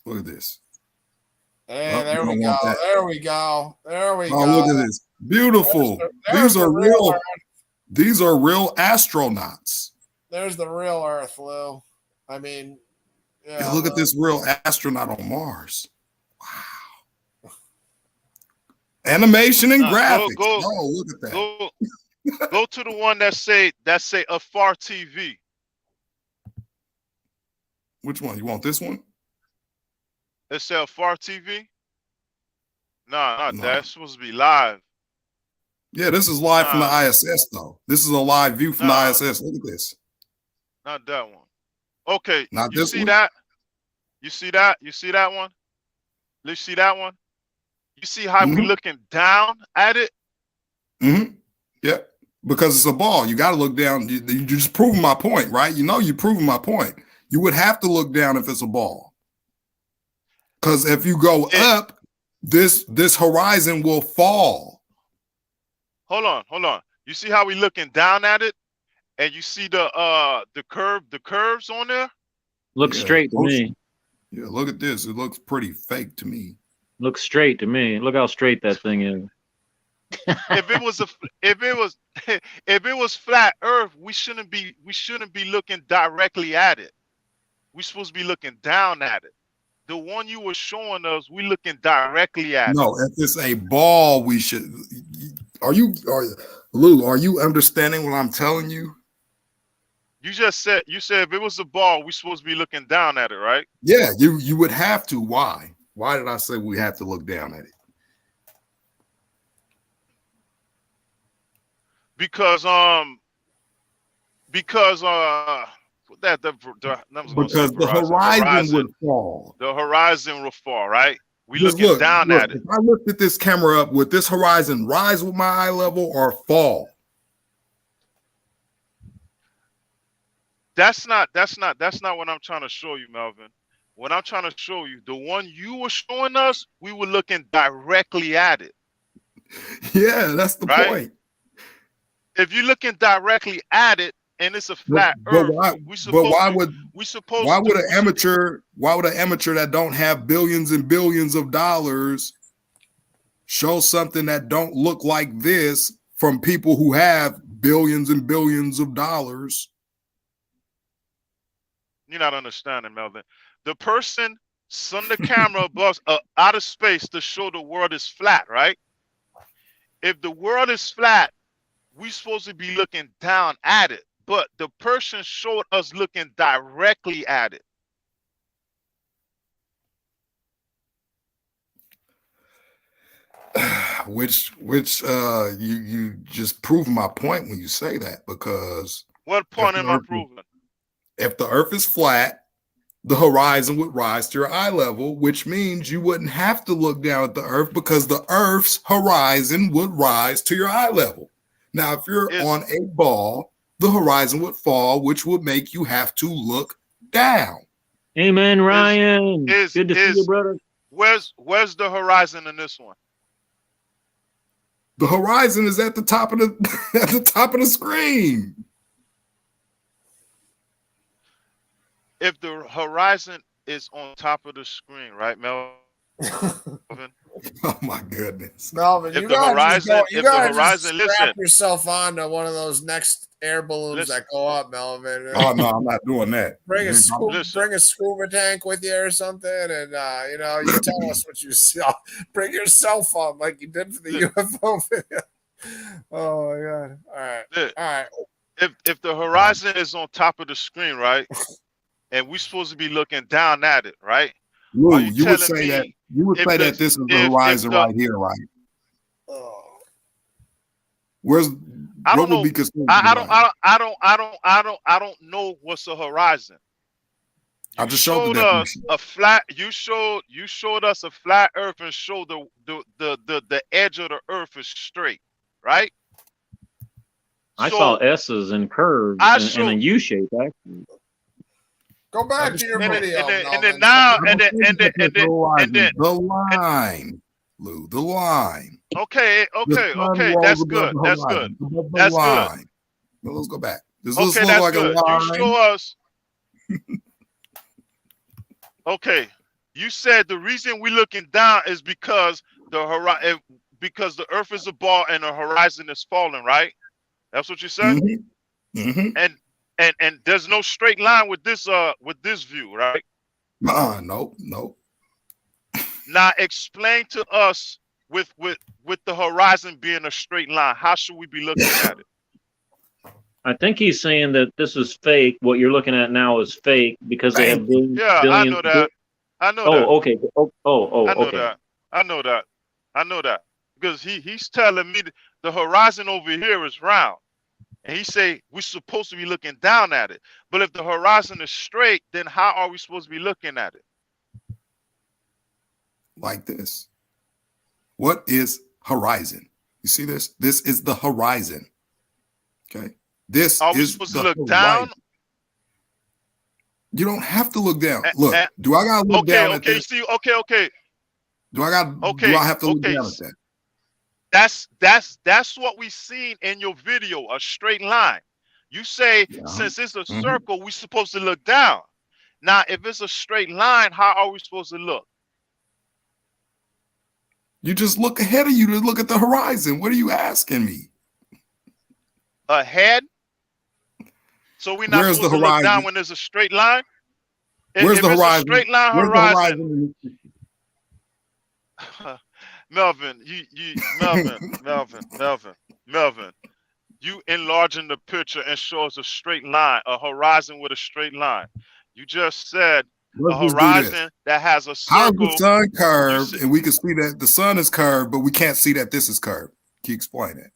Look at this. Hey, Oh, there you we don't go. want that. There we go. There we Oh, go. look at this. Beautiful. There's These are the real real. Earth. These are real astronauts. There's the real Earth, Lou. I mean, Yeah, look at this real astronaut on Mars. Wow. Animation and graphics. Oh, look at that. Go to the one that say a far TV. Which one? You want this one? It say a far TV? Nah, not No. that. It's supposed to be live. Yeah, this is live from the ISS, though. This is a live view from the ISS. Look at this. Not that one. Okay, Not you this see one? that? You see that? You see that one? You see that one? You see how we looking down at it? Mm-hmm. Yeah, because it's a ball. You got to look down. You just proving my point, right? You know you're proving my point. You would have to look down if it's a ball. Because if you go up, this horizon will fall. Hold on. You see how we looking down at it? And you see the curves on there? Looks straight to me. Yeah, look at this. It looks pretty fake to me. Looks straight to me. Look how straight that thing is. if it was flat Earth, we shouldn't be looking directly at it. We're supposed to be looking down at it. The one you were showing us, we looking directly at it. No, if it's a ball, we should. Lou, are you understanding what I'm telling you? You said if it was a ball, we're supposed to be looking down at it, right? Yeah, you would have to. Why? Why did I say we have to look down at it? Because the horizon would fall. The horizon will fall, right? We looking down at it. If I looked at this camera up, would this horizon rise with my eye level or fall? That's not what I'm trying to show you, Melvin. What I'm trying to show you, the one you were showing us, we were looking directly at it. Yeah, that's the point. If you're looking directly at it and it's a flat Earth, why would an amateur that don't have billions and billions of dollars show something that don't look like this from people who have billions and billions of dollars? You're not understanding, Melvin. The person sent the camera above out of space to show the world is flat, right? If the world is flat, we're supposed to be looking down at it, but the person showed us looking directly at it. Which you just prove my point when you say that, because what point am I proving? If the Earth is flat, the horizon would rise to your eye level, which means you wouldn't have to look down at the Earth because the Earth's horizon would rise to your eye level. Now, if you're on a ball, the horizon would fall, which would make you have to look down. Amen, Ryan. Good to see you, brother. Where's the horizon in this one? The horizon is at the top of the screen. If the horizon is on top of the screen, right, Melvin? Oh my goodness, Melvin! You gotta strap yourself on to one of those next air balloons that go up, Melvin. Oh no, I'm not doing that. Bring a scuba tank with you or something, and you tell us what you saw. Bring your cell phone like you did for the UFO video. Oh my god! All right. If the horizon is on top of the screen, right, and we're supposed to be looking down at it, right? Lou, you would say that this is the horizon right here, right? Where's I don't know. I don't know what's the horizon. I just showed us a flat. You showed us a flat Earth and showed the edge of the Earth is straight, right? I saw S's and curves and a U shape actually. Go back to your video. The line, Lou, the line. Okay, The okay, sun okay. rolls That's above good. the That's good. horizon, above the That's good. line. Well, let's go back. Does this Okay, look that's like a good. You line? show us. Okay, you said the reason we're looking down is because because the Earth is a ball and the horizon is falling, right? That's what you said. Mm-hmm. Mm-hmm. And there's no straight line with this view, right? Nope, nope. Now explain to us with the horizon being a straight line. How should we be looking at it? I think he's saying that this is fake. What you're looking at now is fake because they have Yeah, I know that. I know that. Oh, okay. Oh, I know okay. that. I know that. I know that. Because he's telling me the horizon over here is round. And he say we're supposed to be looking down at it. But if the horizon is straight, then how are we supposed to be looking at it? Like this. What is horizon? You see this? This is the horizon. Okay. This Are we is supposed the to look horizon. down? You don't have to look down. Look, do I gotta look down at this? See, okay. Do I have to look down at that? That's what we seen in your video, a straight line. You say since it's a circle, we're supposed to look down. Now, if it's a straight line, how are we supposed to look? You just look ahead of you to look at the horizon. What are you asking me? Ahead? So we're not supposed to look down when there's a straight line? Where's the horizon? It's a straight line horizon. Melvin, Melvin, you enlarging the picture and show us a straight line, a horizon with a straight line. You just said a horizon that has a circle. How is the sun curved? And we can see that the sun is curved, but we can't see that this is curved. Can you explain it?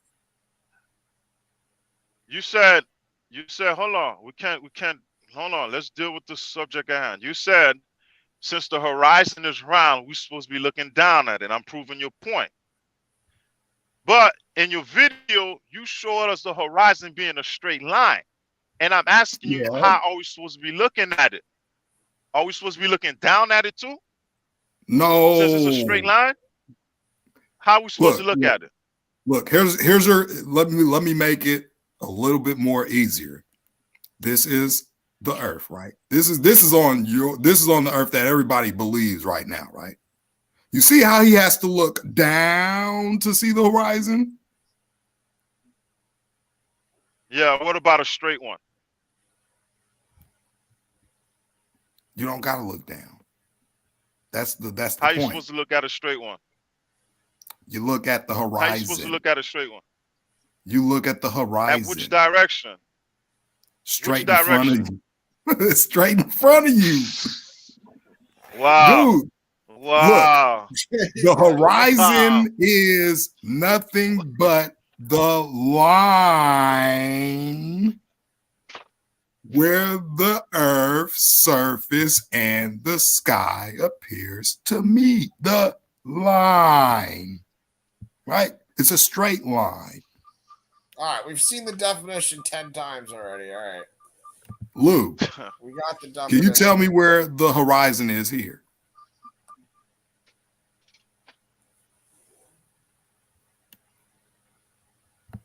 You said, hold on, we can't, hold on, let's deal with the subject at hand. You said, since the horizon is round, we're supposed to be looking down at it. I'm proving your point. But in your video, you showed us the horizon being a straight line. And I'm asking you, how are we supposed to be looking at it? Are we supposed to be looking down at it too? No. Since it's a straight line? How are we supposed to look at it? Look, let me make it a little bit more easier. This is the earth, right? This is on the earth that everybody believes right now, right? You see how he has to look down to see the horizon? Yeah, what about a straight one? You don't gotta look down. That's the How point. you supposed to look at a straight one? You look at the horizon. How you supposed to look at a straight one? You look at the horizon. At which direction? Straight in front of you. Straight in front of you. Wow. Dude. Wow. Look, the horizon is nothing but the line where the earth's surface and the sky appears to meet. The line. Right? It's a straight line. All right, we've seen the definition 10 times already. All right. Lou, we got the definition. Can you tell me where the horizon is here?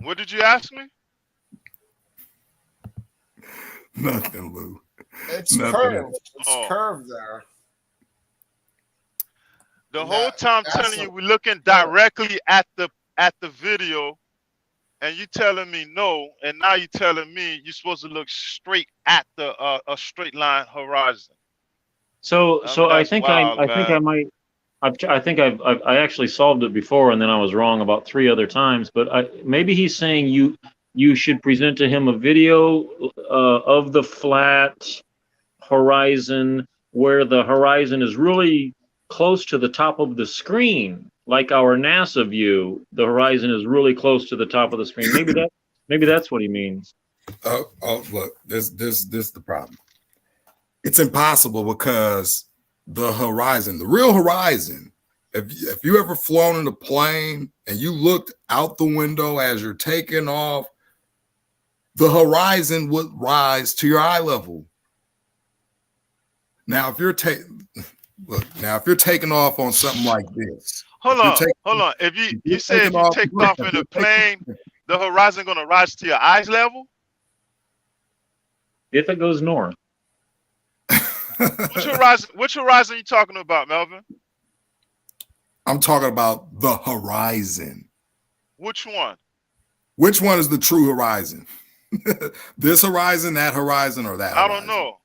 What did you ask me? Nothing, Lou. It's curved. It's curved there. The whole time I'm telling you, we're looking directly at the video, and you telling me no, and now you're telling me you're supposed to look straight at the a straight line horizon. So I think I actually solved it before, and then I was wrong about 3 other times. But maybe he's saying you should present to him a video of the flat horizon where the horizon is really close to the top of the screen, like our NASA view. The horizon is really close to the top of the screen. Maybe that's what he means. Oh, look, this is the problem. It's impossible because the horizon, the real horizon, if you ever flown in a plane and you looked out the window as you're taking off, the horizon would rise to your eye level. Now, if you're taking off on something like this, hold If you're on, taking, hold on. If if you you're say if taking you off, take look, off if in a you're plane, taking, the horizon gonna rise to your eyes level. If it goes north. Which horizon? Which horizon you talking about, Melvin? I'm talking about the horizon. Which one? Which one is the true horizon? This horizon, that horizon, or that I don't horizon? know.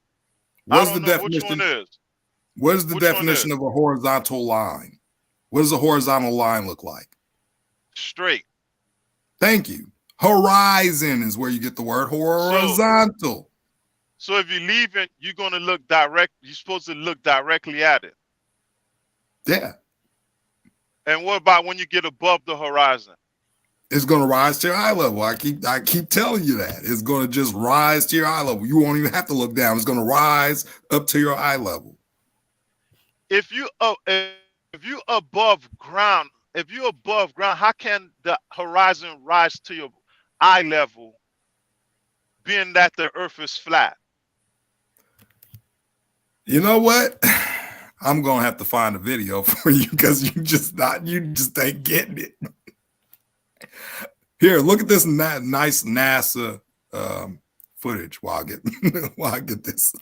I What's the don't know which one definition? is. What is the Which one definition is? of a horizontal line? What does a horizontal line look like? Straight. Thank you. Horizon is where you get the word horizontal. So if you're leaving, you're gonna look direct. You're supposed to look directly at it. Yeah. And what about when you get above the horizon? It's going to rise to your eye level. I keep telling you that. It's going to just rise to your eye level. You won't even have to look down. It's going to rise up to your eye level. If you above ground, how can the horizon rise to your eye level, being that the Earth is flat? You know what? I'm going to have to find a video for you because you just ain't getting it. Here, look at this nice NASA footage while I get this.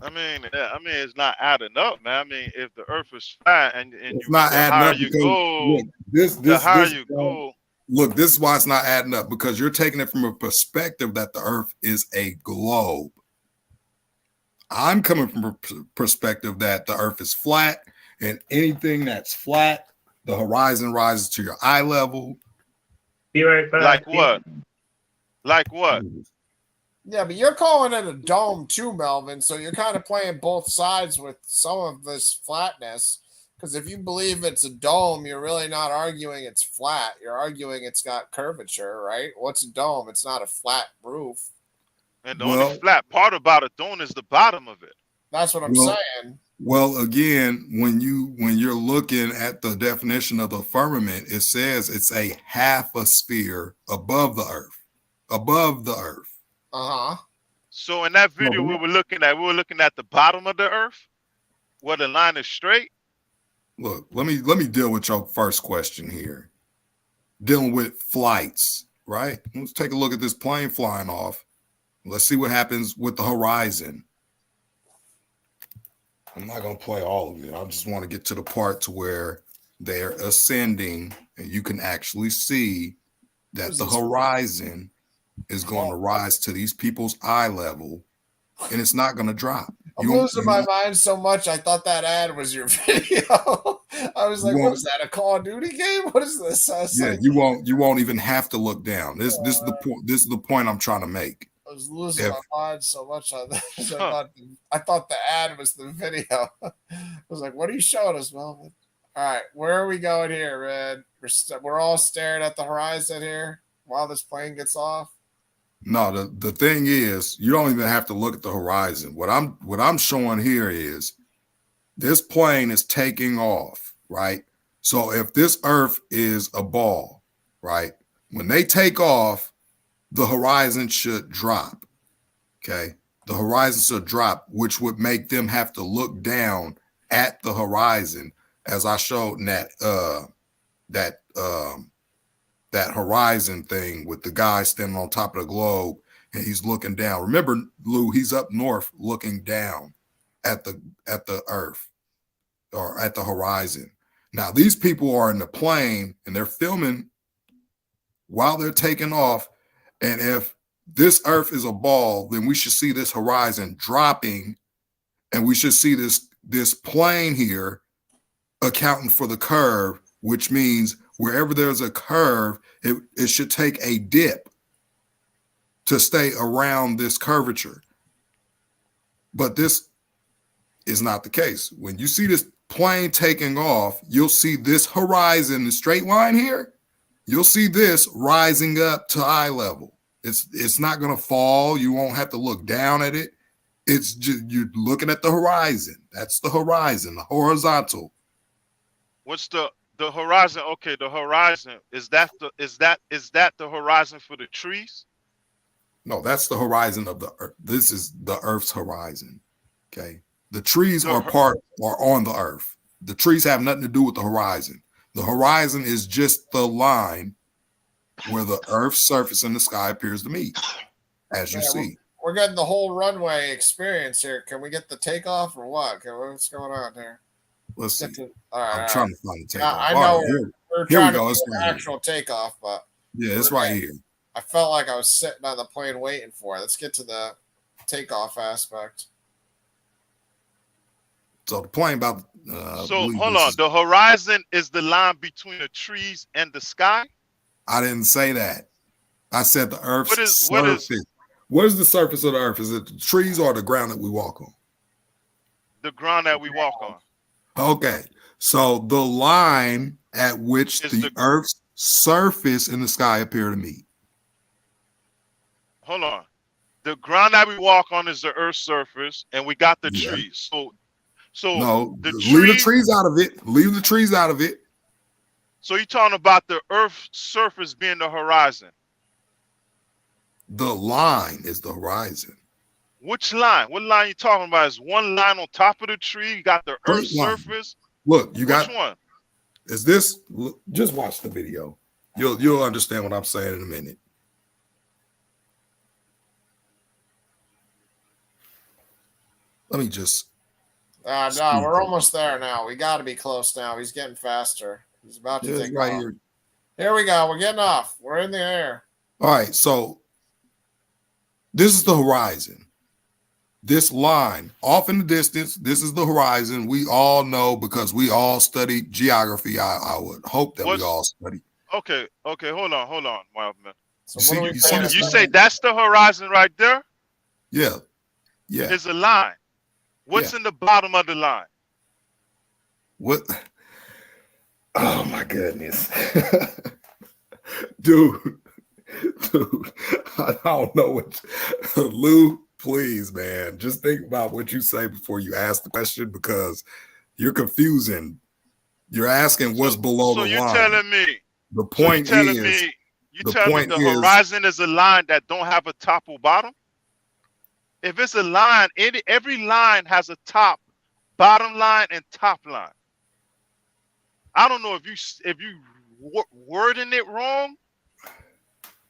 I mean, it's not adding up, man. I mean, if the Earth is flat and It's you, not the adding higher up you because go, look, this the higher you go. Look, this is why it's not adding up, because you're taking it from a perspective that the Earth is a globe. I'm coming from a perspective that the Earth is flat, and anything that's flat, the horizon rises to your eye level. Be right back. Like what? Like what? Yeah, but you're calling it a dome too, Melvin. So you're kind of playing both sides with some of this flatness. Because if you believe it's a dome, you're really not arguing it's flat. You're arguing it's got curvature, right? What's a dome? It's not a flat roof. And the only flat part about a dome is the bottom of it. That's what I'm saying. Well, again, when you're looking at the definition of the firmament, it says it's a half a sphere above the Earth. Above the Earth. Uh-huh. So in that video we were looking at the bottom of the Earth, where the line is straight. Look, let me deal with your first question here. Dealing with flights, right? Let's take a look at this plane flying off. Let's see what happens with the horizon. I'm not going to play all of it. I just want to get to the part to where they're ascending and you can actually see that the horizon is going to rise to these people's eye level, and it's not going to drop. I'm losing my mind so much. I thought that ad was your video. I was like, "What is that? A Call of Duty game? What is this?" Yeah, like, you won't even have to look down. This is the point. This is the point I'm trying to make. I was losing my mind so much on this. I thought the ad was the video. I was like, "What are you showing us, Melvin?" All right, where are we going here, Red? We're all staring at the horizon here while this plane gets off. No, the thing is, you don't even have to look at the horizon. What I'm showing here is this plane is taking off, right? So if this Earth is a ball, right? When they take off, the horizon should drop. Okay. The horizon should drop, which would make them have to look down at the horizon, as I showed in that horizon thing with the guy standing on top of the globe and he's looking down. Remember, Lou, he's up north looking down at the Earth or at the horizon. Now, these people are in the plane and they're filming while they're taking off. And if this Earth is a ball, then we should see this horizon dropping, and we should see this plane here accounting for the curve, which means wherever there's a curve, it should take a dip to stay around this curvature. But this is not the case. When you see this plane taking off, you'll see this horizon, the straight line here, you'll see this rising up to eye level. It's not going to fall. You won't have to look down at it. It's just you're looking at the horizon. That's the horizon, the horizontal. What's the horizon? Okay, the horizon is that the horizon for the trees? No, that's the horizon of the Earth. This is the Earth's horizon. Okay. The trees The are on the earth. The trees have nothing to do with the horizon. The horizon is just the line where the earth's surface and the sky appears to meet, as you Yeah, see. we're getting the whole runway experience here. Can we get the takeoff or what? What's going on here? Let's see. All right, I'm trying to find the takeoff. I All know right, we're here we trying go. to It's do right here. actual takeoff, but Yeah, it's right here. I felt like I was sitting on the plane waiting for it. Let's get to the takeoff aspect. So the plane about. So hold on. The horizon is the line between the trees and the sky. I didn't say that. I said the Earth's surface. What is the surface of the Earth? Is it the trees or the ground that we walk on? The ground that we walk on. Okay. So the line at which the Earth's surface and the sky appear to meet. Hold on. The ground that we walk on is the Earth's surface, and we got the trees. So no, leave the trees out of it. Leave the trees out of it. So you're talking about the Earth's surface being the horizon. The line is the horizon. Which line? What line you talking about? Is one line on top of the tree? You got the Earth's surface. Look, you got which one? Is this? Just watch the video. You'll understand what I'm saying in a minute. Let me just. No, we're almost there now. We got to be close now. He's getting faster. He's about to take off. Here we go. We're getting off. We're in the air. All right. So this is the horizon. This line off in the distance. This is the horizon. We all know because we all studied geography. I would hope that we all study. Okay. Hold on, Wildman. So you say that's the horizon right there? Yeah. Yeah. There's a line. What's in the bottom of the line? What? Oh my goodness. dude, I don't know what Lou, please, man. Just think about what you say before you ask the question because you're confusing. You're asking what's below the line. So you're telling me the point is the horizon is a line that don't have a top or bottom? If it's a line, every line has a top, bottom line, and top line. I don't know if you wording it wrong,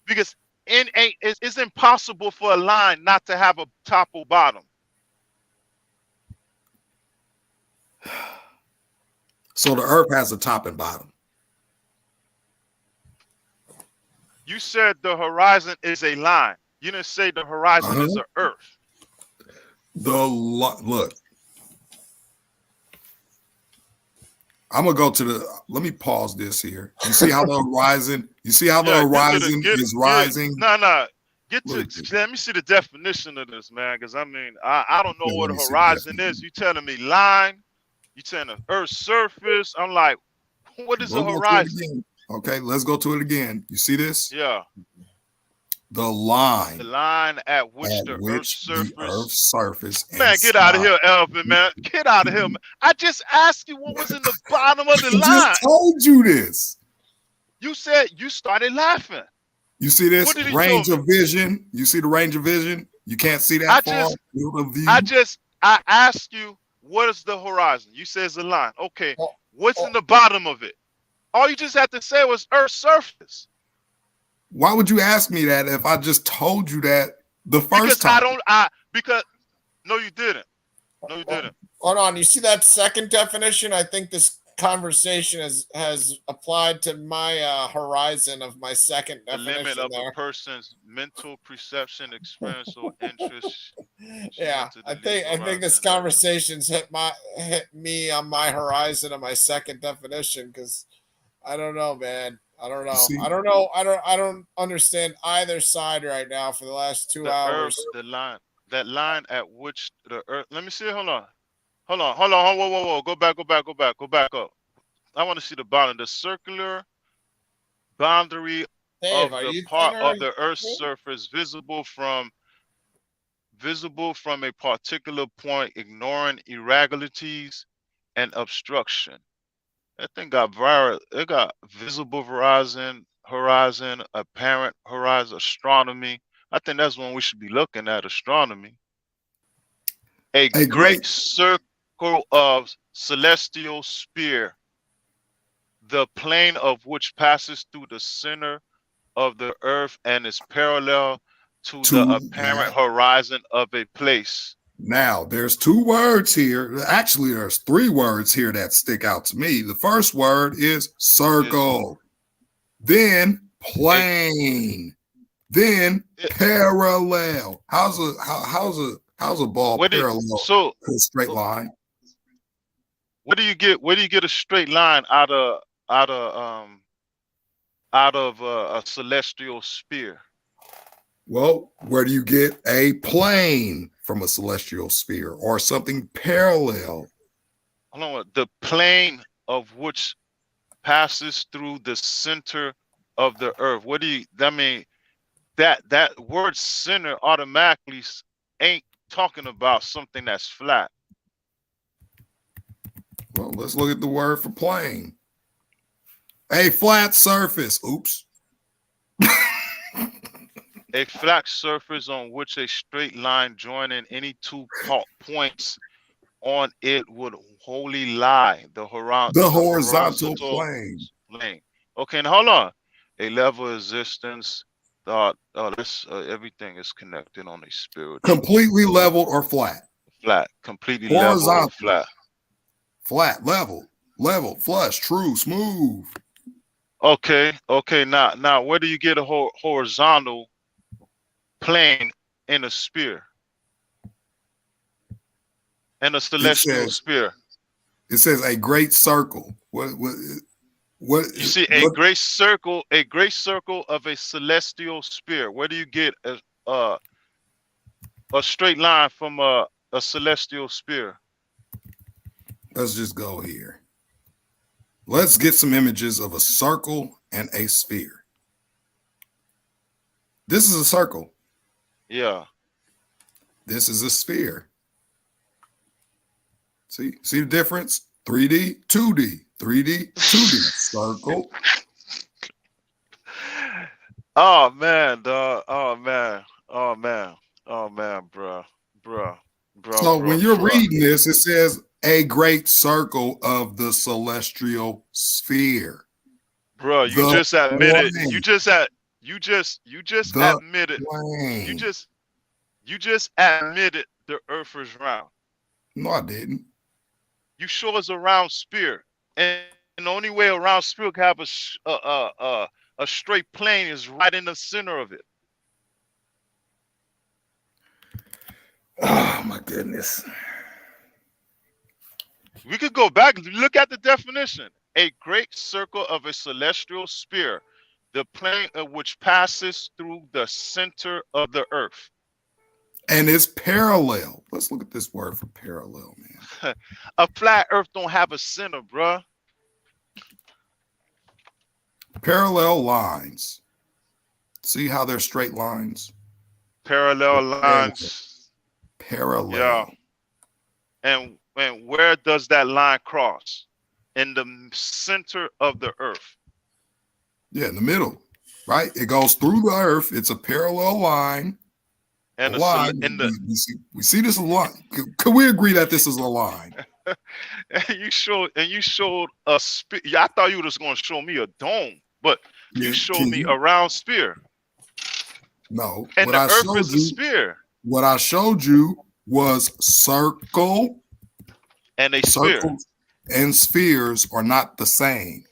because it's impossible for a line not to have a top or bottom. So the Earth has a top and bottom. You said the horizon is a line. You didn't say the horizon is an Earth. Look, I'm gonna go to the. Let me pause this here. You see how the horizon? You see how the horizon is rising? No. Let me see the definition of this, man. Because I mean, I don't know what a horizon is. You telling me line? You telling the Earth's surface? I'm like, what is a horizon? Okay, let's go to it again. You see this? Yeah. The line at which the Earth's surface. Man, get out of here, Elvin, man. Get out of here, man. I just asked you what was in the bottom of the line. I just told you this. You said you started laughing. You see this range of vision? You see the range of vision? You can't see that far. I asked you, what is the horizon? You said it's a line. Okay, what's in the bottom of it? All you just had to say was Earth's surface. Why would you ask me that if I just told you that the first time? No, you didn't. No, you didn't. Hold on. You see that second definition? I think this conversation has applied to my horizon of my second definition. The limit of a person's mental perception, experience, or interest. Yeah, I think this conversation's hit me on my horizon of my second definition because I don't know, man. I don't know. I don't know. I don't understand either side right now for the last 2 hours. That line at which the Earth. Let me see. Hold on. Whoa. Go back up. I want to see the bottom. The circular boundary of the part of the Earth's surface visible from a particular point, ignoring irregularities and obstruction. That thing got viral. It got visible horizon, apparent horizon, astronomy. I think that's when we should be looking at astronomy. A A great great circle of celestial sphere, the plane of which passes through the center of the earth and is parallel to the to apparent horizon of a place. now there's two words here. Actually, there's three words here that stick out to me. The first word is circle, then plane, then parallel. How's a ball parallel So to a straight line? where do you get a straight line out of a celestial sphere? Well, where do you get a plane from a celestial sphere or something parallel? Hold on, the plane of which passes through the center of the earth. What do you? I mean, that word center automatically ain't talking about something that's flat. Well, let's look at the word for plane. A flat surface. Oops. A flat surface on which a straight line joining any two points on it would wholly lie. The Horizontal plane. Okay, now hold on. A level existence. This everything is connected on a spiritual. Completely level or flat? Flat. Completely horizontal. level or flat. Flat, level, flush, true, smooth. Okay. Now, where do you get a horizontal plane in a sphere? In a celestial sphere. It says a great circle. What? You see a great circle of a celestial sphere. Where do you get a straight line from a celestial sphere? Let's just go here. Let's get some images of a circle and a sphere. This is a circle. Yeah. This is a sphere. See the difference? 3D, 2D, 3D, 2D, circle. Oh man, dog. Oh man, bruh. So when you're reading this, it says a great circle of the celestial sphere. Bro, you just admitted. You just admitted. You just admitted the Earth is round. No, I didn't. You show us a round sphere, and the only way a round sphere can have a straight plane is right in the center of it. Oh my goodness. We could go back and look at the definition. A great circle of a celestial sphere, the plane of which passes through the center of the earth. And it's parallel. Let's look at this word for parallel, man. A flat earth don't have a center, bruh. Parallel lines. See how they're straight lines? Parallel lines. Parallel. Yeah. And where does that line cross? In the center of the earth. Yeah, in the middle, right? It goes through the earth. It's a parallel line. And we see this a lot. Could we agree that this is a line? And you showed a sphere. Yeah, I thought you were just going to show me a dome, but you showed me a round sphere. No, and the earth is a sphere. What I showed you was circle and a sphere. And spheres are not the same.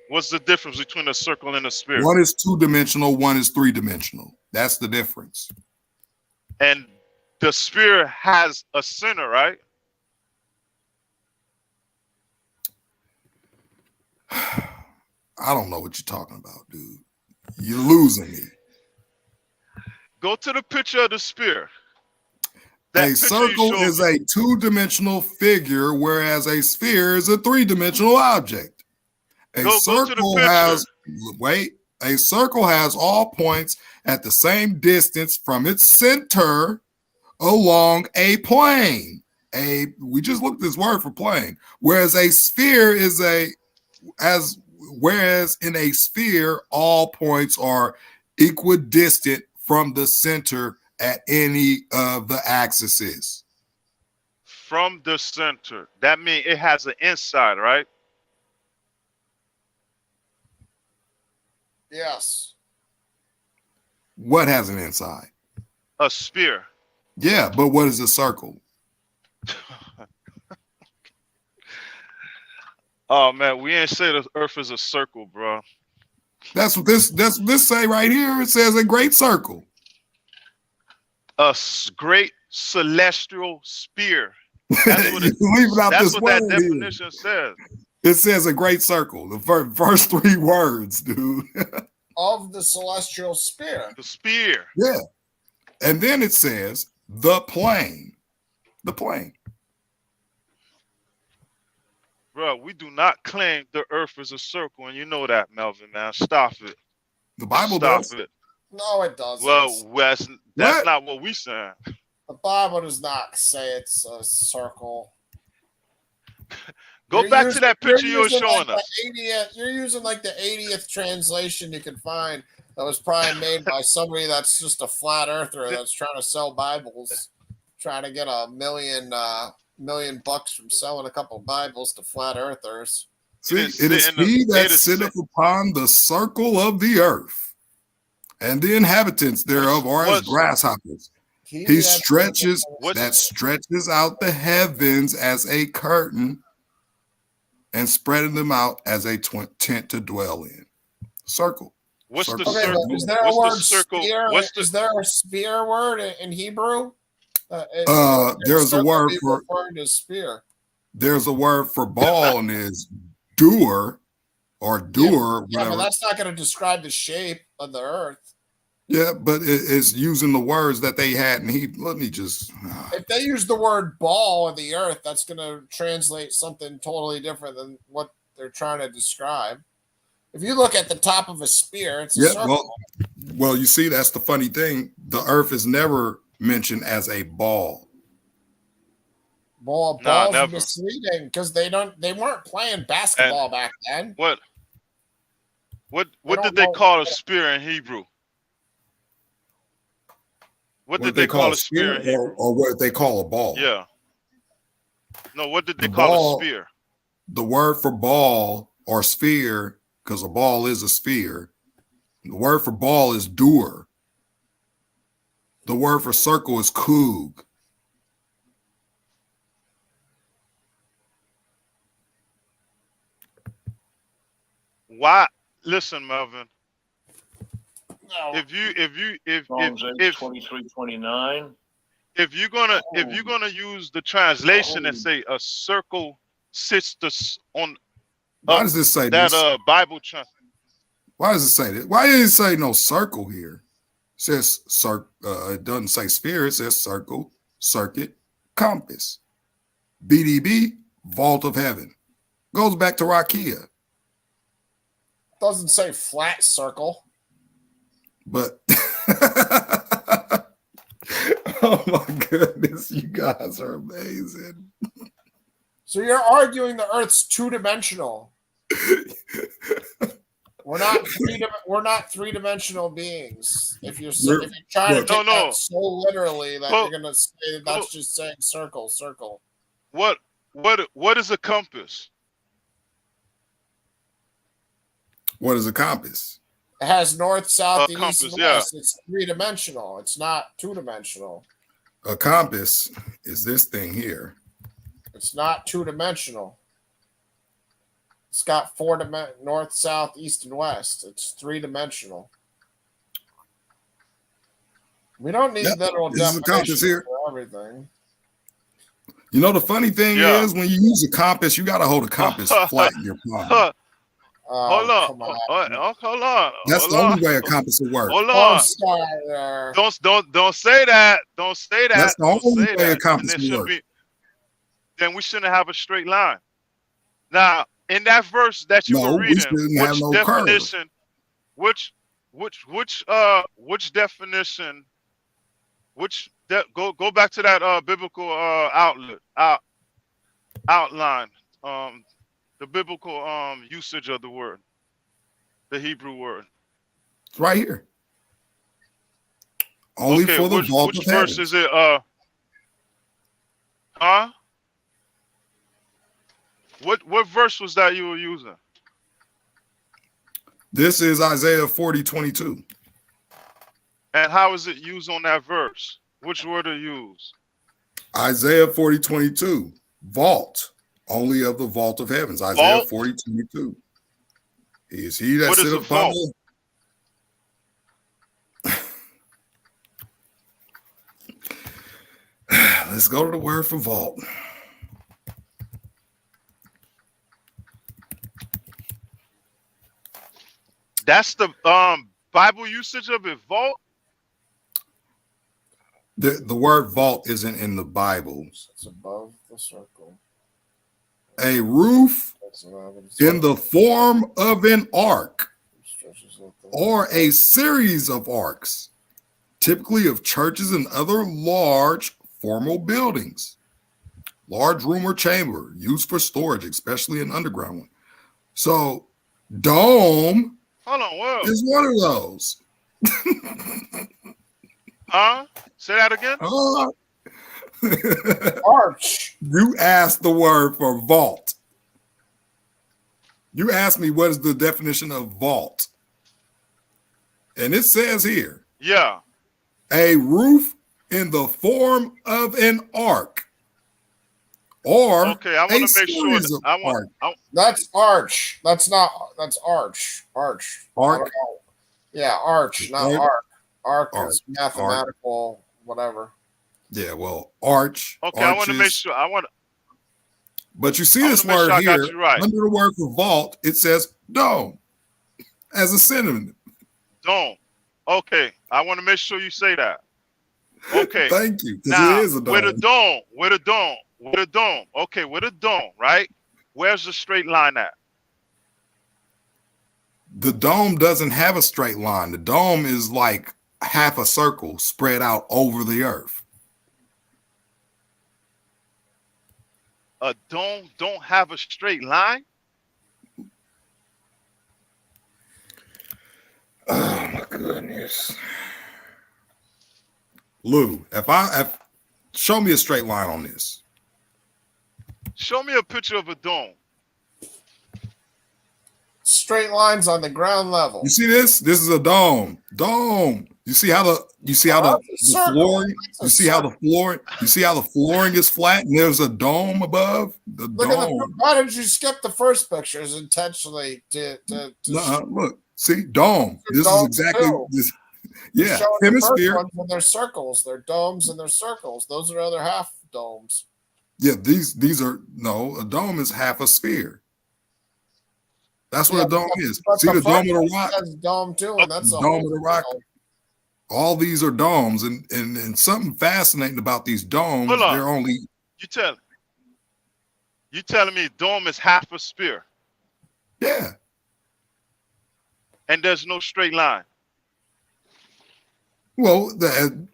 What's the difference between a circle and a sphere? One is 2-dimensional, one is 3-dimensional. That's the difference. And the sphere has a center, right? I don't know what you're talking about, dude. You're losing me. Go to the picture of the sphere. A circle is a 2-dimensional figure, whereas a sphere is a 3-dimensional object. A circle has all points at the same distance from its center along a plane. We just looked at this word for plane. Whereas a sphere is whereas in a sphere, all points are equidistant from the center at any of the axes. from the center. That means it has an inside, right? Yes. What has an inside? A sphere. Yeah, but what is a circle? Oh man, we ain't say the Earth is a circle, bro. That's what this say right here. It says a great circle. Great celestial sphere. That's what, that's what that definition says. It says a great circle. The first 3 words, dude. Of the celestial sphere. The sphere. Yeah. And then it says the plane. The plane. Bro, we do not claim the Earth is a circle, and you know that, Melvin, man. Stop it. The Bible Stop does. it. No, it doesn't. Well, that's not what we saying. The Bible does not say it's a circle. Go back to that picture you were showing us. You're using like the 80th translation you can find that was probably made by somebody that's just a flat earther that's trying to sell Bibles, trying to get $1 million from selling a couple Bibles to flat earthers. See, it is he that sitteth upon the circle of the earth, and the inhabitants thereof are as grasshoppers. He stretches out the heavens as a curtain, and spreading them out as a tent to dwell in. Circle. What's circle. the circle? Is there a word sphere? Is there a sphere word in Hebrew? There's a word for sphere. There's a word for ball, and is doer or doer. Yeah, but that's not going to describe the shape of the earth. Yeah, but it's using the words that they had, and let me just. If they use the word ball of the earth, that's going to translate something totally different than what they're trying to describe. If you look at the top of a sphere, it's a circle. Well, you see, that's the funny thing. The earth is never mentioned as a ball. Balls are misleading because they weren't playing basketball back then. What did they call a spear in Hebrew? What did they call a spear in Hebrew? Or what they call a ball? Yeah. No, what did they call a spear? The word for ball or sphere, because a ball is a sphere. The word for ball is doer. The word for circle is kug. Why? Listen, Melvin. No. If 23:29. If you're gonna use the translation and say a circle sits on. Why does this say that this? Bible translation? Why does it say that? Why didn't it say no circle here? It says it doesn't say sphere. It says circle, circuit, compass. BDB, vault of heaven. Goes back to Rakia. Doesn't say flat circle. But oh my goodness, you guys are amazing. So you're arguing the Earth's two-dimensional. We're not three-dimensional beings. If you're trying to take that so literally that you're gonna say that's just saying circle. What is a compass? What is a compass? It has north, south, compass, east, and west. It's three-dimensional. It's not two-dimensional. A compass is this thing here. It's not two-dimensional. It's got north, south, east, and west. It's three-dimensional. We don't need literal definitions for everything. You know, the funny thing is when you use a compass, you got to hold a compass flat in your palm. Hold on. That's the only way a compass will work. Hold on. Don't say that. Don't say that. That's the only way a compass will work. Then we shouldn't have a straight line. Now, in that verse that you were reading, which definition? Go back to that biblical outline. The biblical usage of the word, the Hebrew word. It's right here. Only for the vault of heaven. Which verse is it? What verse was that you were using? This is Isaiah 40:22. And how is it used on that verse? Which word are used? Isaiah 40:22. Vault, only of the vault of heavens. Isaiah Vault? 40:22. Is he that What is a sitteth upon vault? Let's go to the word for vault. That's the Bible usage of it. Vault. The word vault isn't in the Bible. It's above the circle. A roof That's not what it's in the form of an ark stretches out the- or a series of arcs, typically of churches and other large formal buildings. Large room or chamber used for storage, especially an underground one. So dome Hold on, whoa. is one of those. Huh? Say that again. Arch. You asked the word for vault. You asked me what is the definition of vault. And it says here, Yeah. a roof in the form of an ark or Okay, I want a to make sure. series of I want. That's arch. That's not. That's arch. Arch. I Arc? don't know. Yeah, arch, not Arc? arc. Arc Arc. is mathematical, whatever. Yeah, well, arch. Okay, I want to make arches. sure. I want. But you see I this wanna make word sure I got here you right. under the word for vault, it says dome as a synonym. Don't. Okay, I want to make sure you say that. Okay. Thank you, because Now, it is a dome. with a dome, with a dome, with a dome. Okay, with a dome, right? Where's the straight line at? The dome doesn't have a straight line. The dome is like half a circle spread out over the earth. A dome don't have a straight line? Oh my goodness. Lou, show me a straight line on this. Show me a picture of a dome. Straight lines on the ground level. You see this? This is a dome. Dome. You see how the flooring? You see how the flooring is flat and there's a dome above? The Look dome. at why did you skip the first pictures intentionally to Look, see, dome. This is domes exactly too. this. You're Yeah, showing the first hemisphere. ones when they're circles. They're domes and they're circles. Those are other half domes. Yeah, these are no, a dome is half a sphere. That's what Yeah, a dome is. But See the dome of the one rock? has dome too, and that's The a dome whole of the rock. All these are domes, and something fascinating about these domes, Hold on. they're only You telling me dome is half a sphere yeah. and there's no straight line? Well,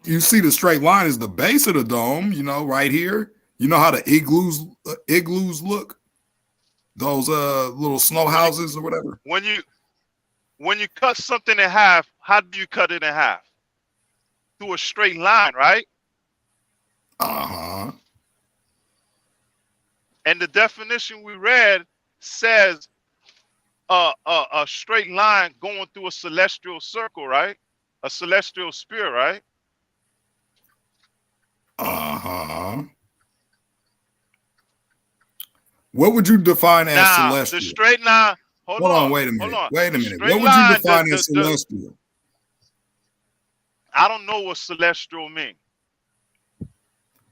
you see the straight line is the base of the dome, right here. You know how the igloos look? Those little snow houses or whatever. When you cut something in half, how do you cut it in half? Through a straight line, right? Uh-huh. And the definition we read says a straight line going through a celestial circle, right? A celestial sphere, right? Uh-huh. What would you define as Now, celestial? the straight line. Hold on. Wait a minute. Hold on. Wait a The minute. straight What would you line, define as celestial? I don't know what celestial means.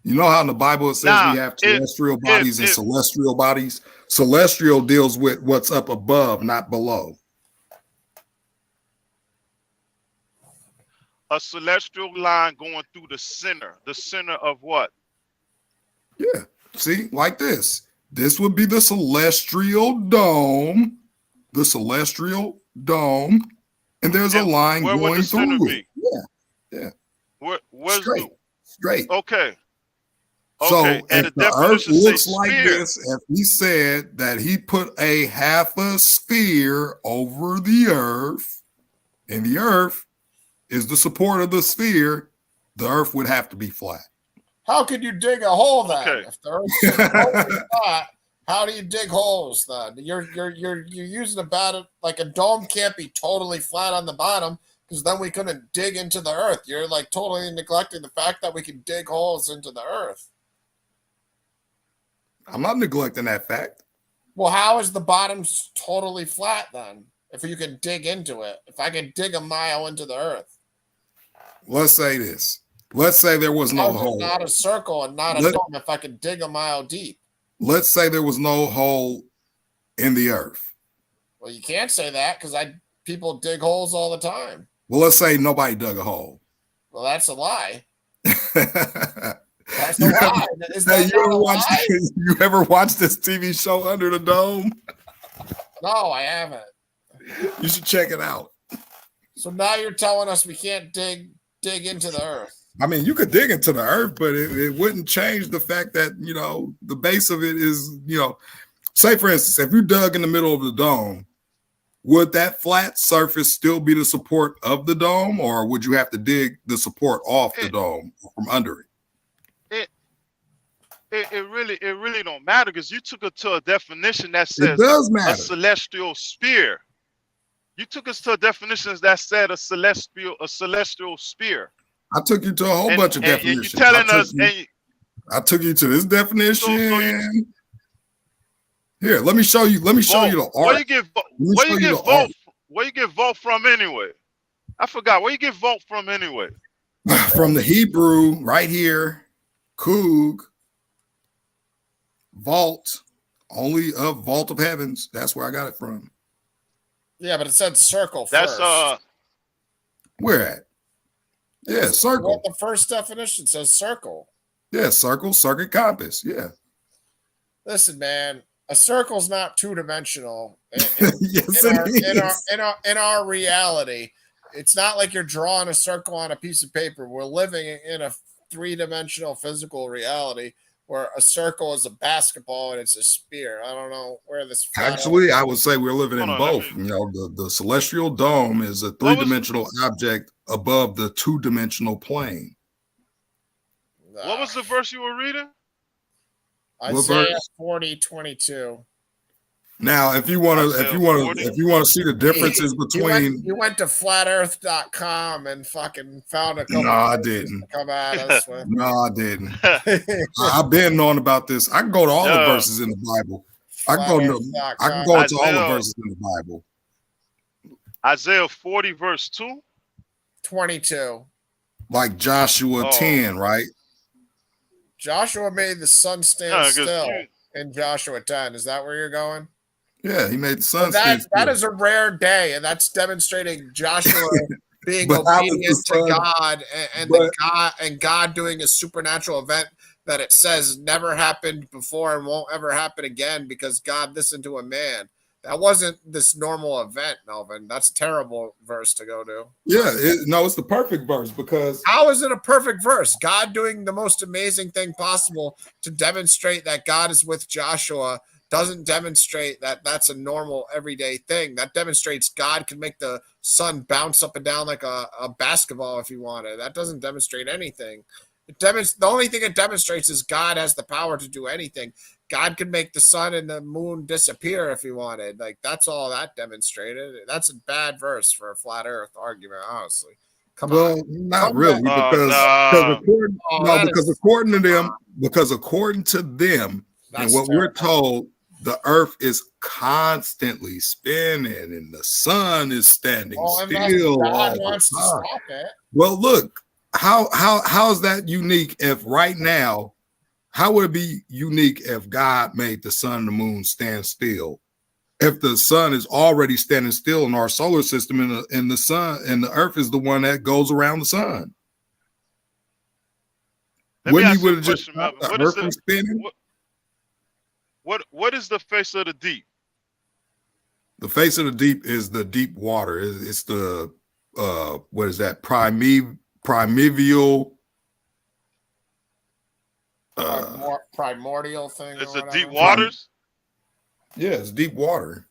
You know how in the Bible it says Now, we have terrestrial bodies and celestial bodies? Celestial deals with what's up above, not below. A celestial line going through the center. The center of what? Yeah. See, like this. This would be the celestial dome. The celestial dome. And there's a line where would going the center through be? it. Yeah. Where's Straight. Okay. So Okay. And if the the earth definition looks says like sphere. this, if he said that he put a half a sphere over the earth, and the earth is the support of the sphere, the earth would have to be flat. How could you dig a hole then? Okay. If the earth's totally flat, How do you dig holes then? You're using about like a dome can't be totally flat on the bottom because then we couldn't dig into the earth. You're like totally neglecting the fact that we can dig holes into the earth. I'm not neglecting that fact. Well, how is the bottom totally flat then? If you can dig into it, if I can dig a mile into the earth, Let's say this. Let's say there was no how is it hole. not a circle and not a dome if I can dig a mile deep? Let's say there was no hole in the earth. Well, you can't say that because people dig holes all the time. Well, let's say nobody dug a hole. Well, that's a lie. That's You a lie. Is that not a lie? You ever watched this TV show Under the Dome? No, I haven't. You should check it out. So now you're telling us we can't dig into the earth. I mean, you could dig into the earth, but it wouldn't change the fact that, the base of it is, say, for instance, if you dug in the middle of the dome, would that flat surface still be the support of the dome, or would you have to dig the support off the dome from under it? It really don't matter because you took it to a definition that says it does matter. A celestial sphere. You took us to a definition that said a celestial sphere. I took you to a whole bunch of definitions. And you're telling us, I took you to this definition. Here, let me show you. Let me show you the art. Where you get vote from anyway? I forgot. Where you get vote from anyway? From the Hebrew, right here, Kug, vault, only a vault of heavens. That's where I got it from. Yeah, but it said circle first. That's where at? Yeah, circle. What the first definition says circle. Yeah, circle, circuit compass. Yeah. Listen, man, a circle's not two-dimensional. Yes, in our reality, it's not like you're drawing a circle on a piece of paper. We're living in a three-dimensional physical reality where a circle is a basketball and it's a spear. I don't know where this. Actually, I would say we're living in both. The celestial dome is a three-dimensional object above the two-dimensional plane. What was the verse you were reading? Isaiah 40:22. Now, if you want to see the differences between, you went to flatearth.com and fucking found a couple. No, I didn't. Come at us with. No, I didn't. I've been knowing about this. I can go to all the verses in the Bible. I can go to all the verses in the Bible. Isaiah 40 verse 2. 22. Like Joshua 10, right? Joshua made the sun stand still in Joshua 10. Is that where you're going? Yeah, he made the sun stand still. That is a rare day, and that's demonstrating Joshua being obedient to God and God doing a supernatural event that it says never happened before and won't ever happen again because God listened to a man. That wasn't this normal event, Melvin. That's a terrible verse to go to. Yeah, it's the perfect verse because... How is it a perfect verse? God doing the most amazing thing possible to demonstrate that God is with Joshua doesn't demonstrate that that's a normal everyday thing. That demonstrates God can make the sun bounce up and down like a basketball if he wanted. That doesn't demonstrate anything. The only thing it demonstrates is God has the power to do anything. God could make the sun and the moon disappear if he wanted. Like, that's all that demonstrated. That's a bad verse for a flat earth argument, honestly. Come on. Not really, because according to them, and what we're told, the earth is constantly spinning and the sun is standing still. God wants to stop it. Well, look, how is that unique if right now, how would it be unique if God made the sun and the moon stand still? If the sun is already standing still in our solar system and the sun and the earth is the one that goes around the sun. Wouldn't he would have just stopped the earth from spinning? What is the face of the deep? The face of the deep is the deep water. It's the what is that? Primeval primordial thing. It's the deep waters. Yeah, it's deep water.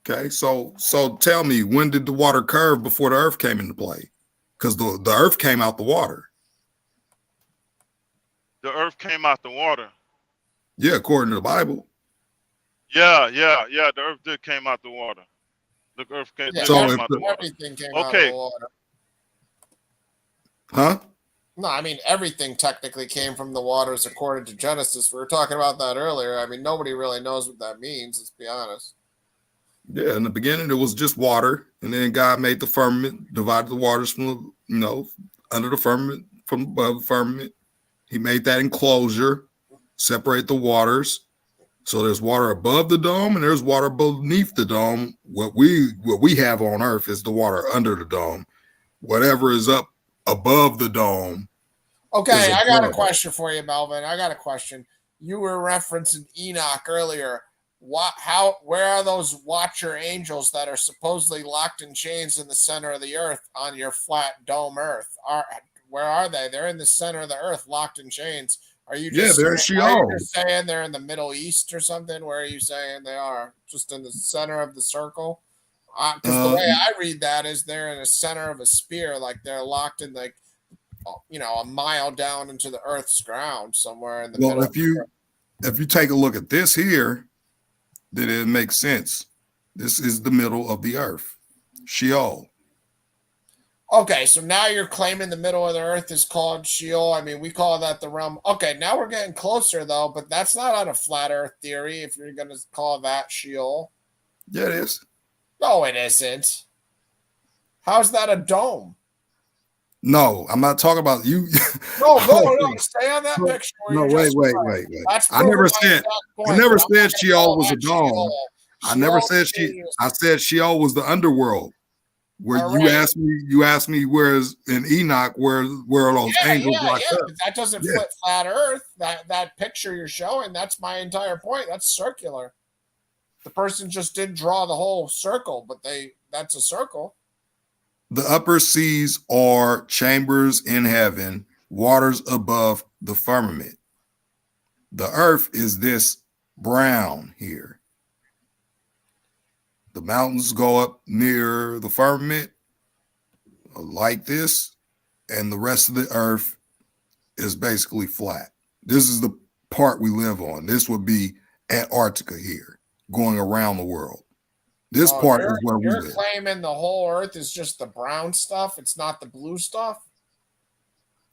Okay, so tell me, when did the water curve before the earth came into play? Because the earth came out the water. The earth came out the water. Yeah, according to the Bible. Yeah, yeah. The earth did came out the water. The earth came, Yeah, did So came out the water. everything came out of the Okay. water. huh? No, I mean everything technically came from the waters according to Genesis. We were talking about that earlier. I mean, nobody really knows what that means. Let's be honest. Yeah, in the beginning it was just water, and then God made the firmament, divided the waters from the, under the firmament, from above the firmament. He made that enclosure, separate the waters. So there's water above the dome and there's water beneath the dome. What we have on earth is the water under the dome. Whatever is up above the dome. Okay, I got a question for you, Melvin. I got a question. You were referencing Enoch earlier. Where are those watcher angels that are supposedly locked in chains in the center of the earth on your flat dome earth? Where are they? They're in the center of the earth, locked in chains. Are you just they're in Sheol. saying they're in the Middle East or something? Where are you saying they are? Just in the center of the circle? Because the way I read that is they're in the center of a spear, like they're locked in like a mile down into the Earth's ground somewhere in the middle. Well, if you take a look at this here, then it makes sense. This is the middle of the earth, Sheol. Okay, so now you're claiming the middle of the earth is called Sheol. I mean, we call that the realm. Okay, now we're getting closer though, but that's not on a flat earth theory if you're going to call that Sheol. Yeah, it is. No, it isn't. How's that a dome? No, I'm not talking about you. No, stay on that picture. No, wait. I never said Sheol was a dome. I never said I said Sheol was the underworld. Where you asked me where's in Enoch where are those angels like that? That doesn't fit flat earth. That picture you're showing, that's my entire point. That's circular. The person just didn't draw the whole circle, but that's a circle. The upper seas are chambers in heaven, waters above the firmament. The earth is this brown here. The mountains go up near the firmament like this, and the rest of the earth is basically flat. This is the part we live on. This would be Antarctica here, going around the world. This part is where we live. You're claiming the whole earth is just the brown stuff? It's not the blue stuff?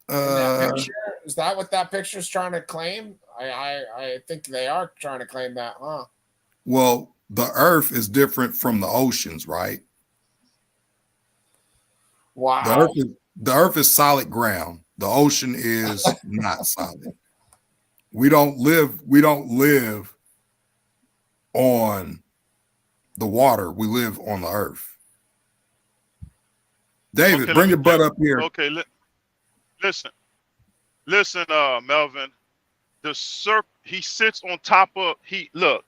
Is that what that picture is trying to claim? I think they are trying to claim that, huh? Well, the earth is different from the oceans, right? Wow. The earth is solid ground. The ocean is not solid. We don't live on the water. We live on the earth. David, bring your butt up here. Okay, listen, Melvin. He sits on top of look.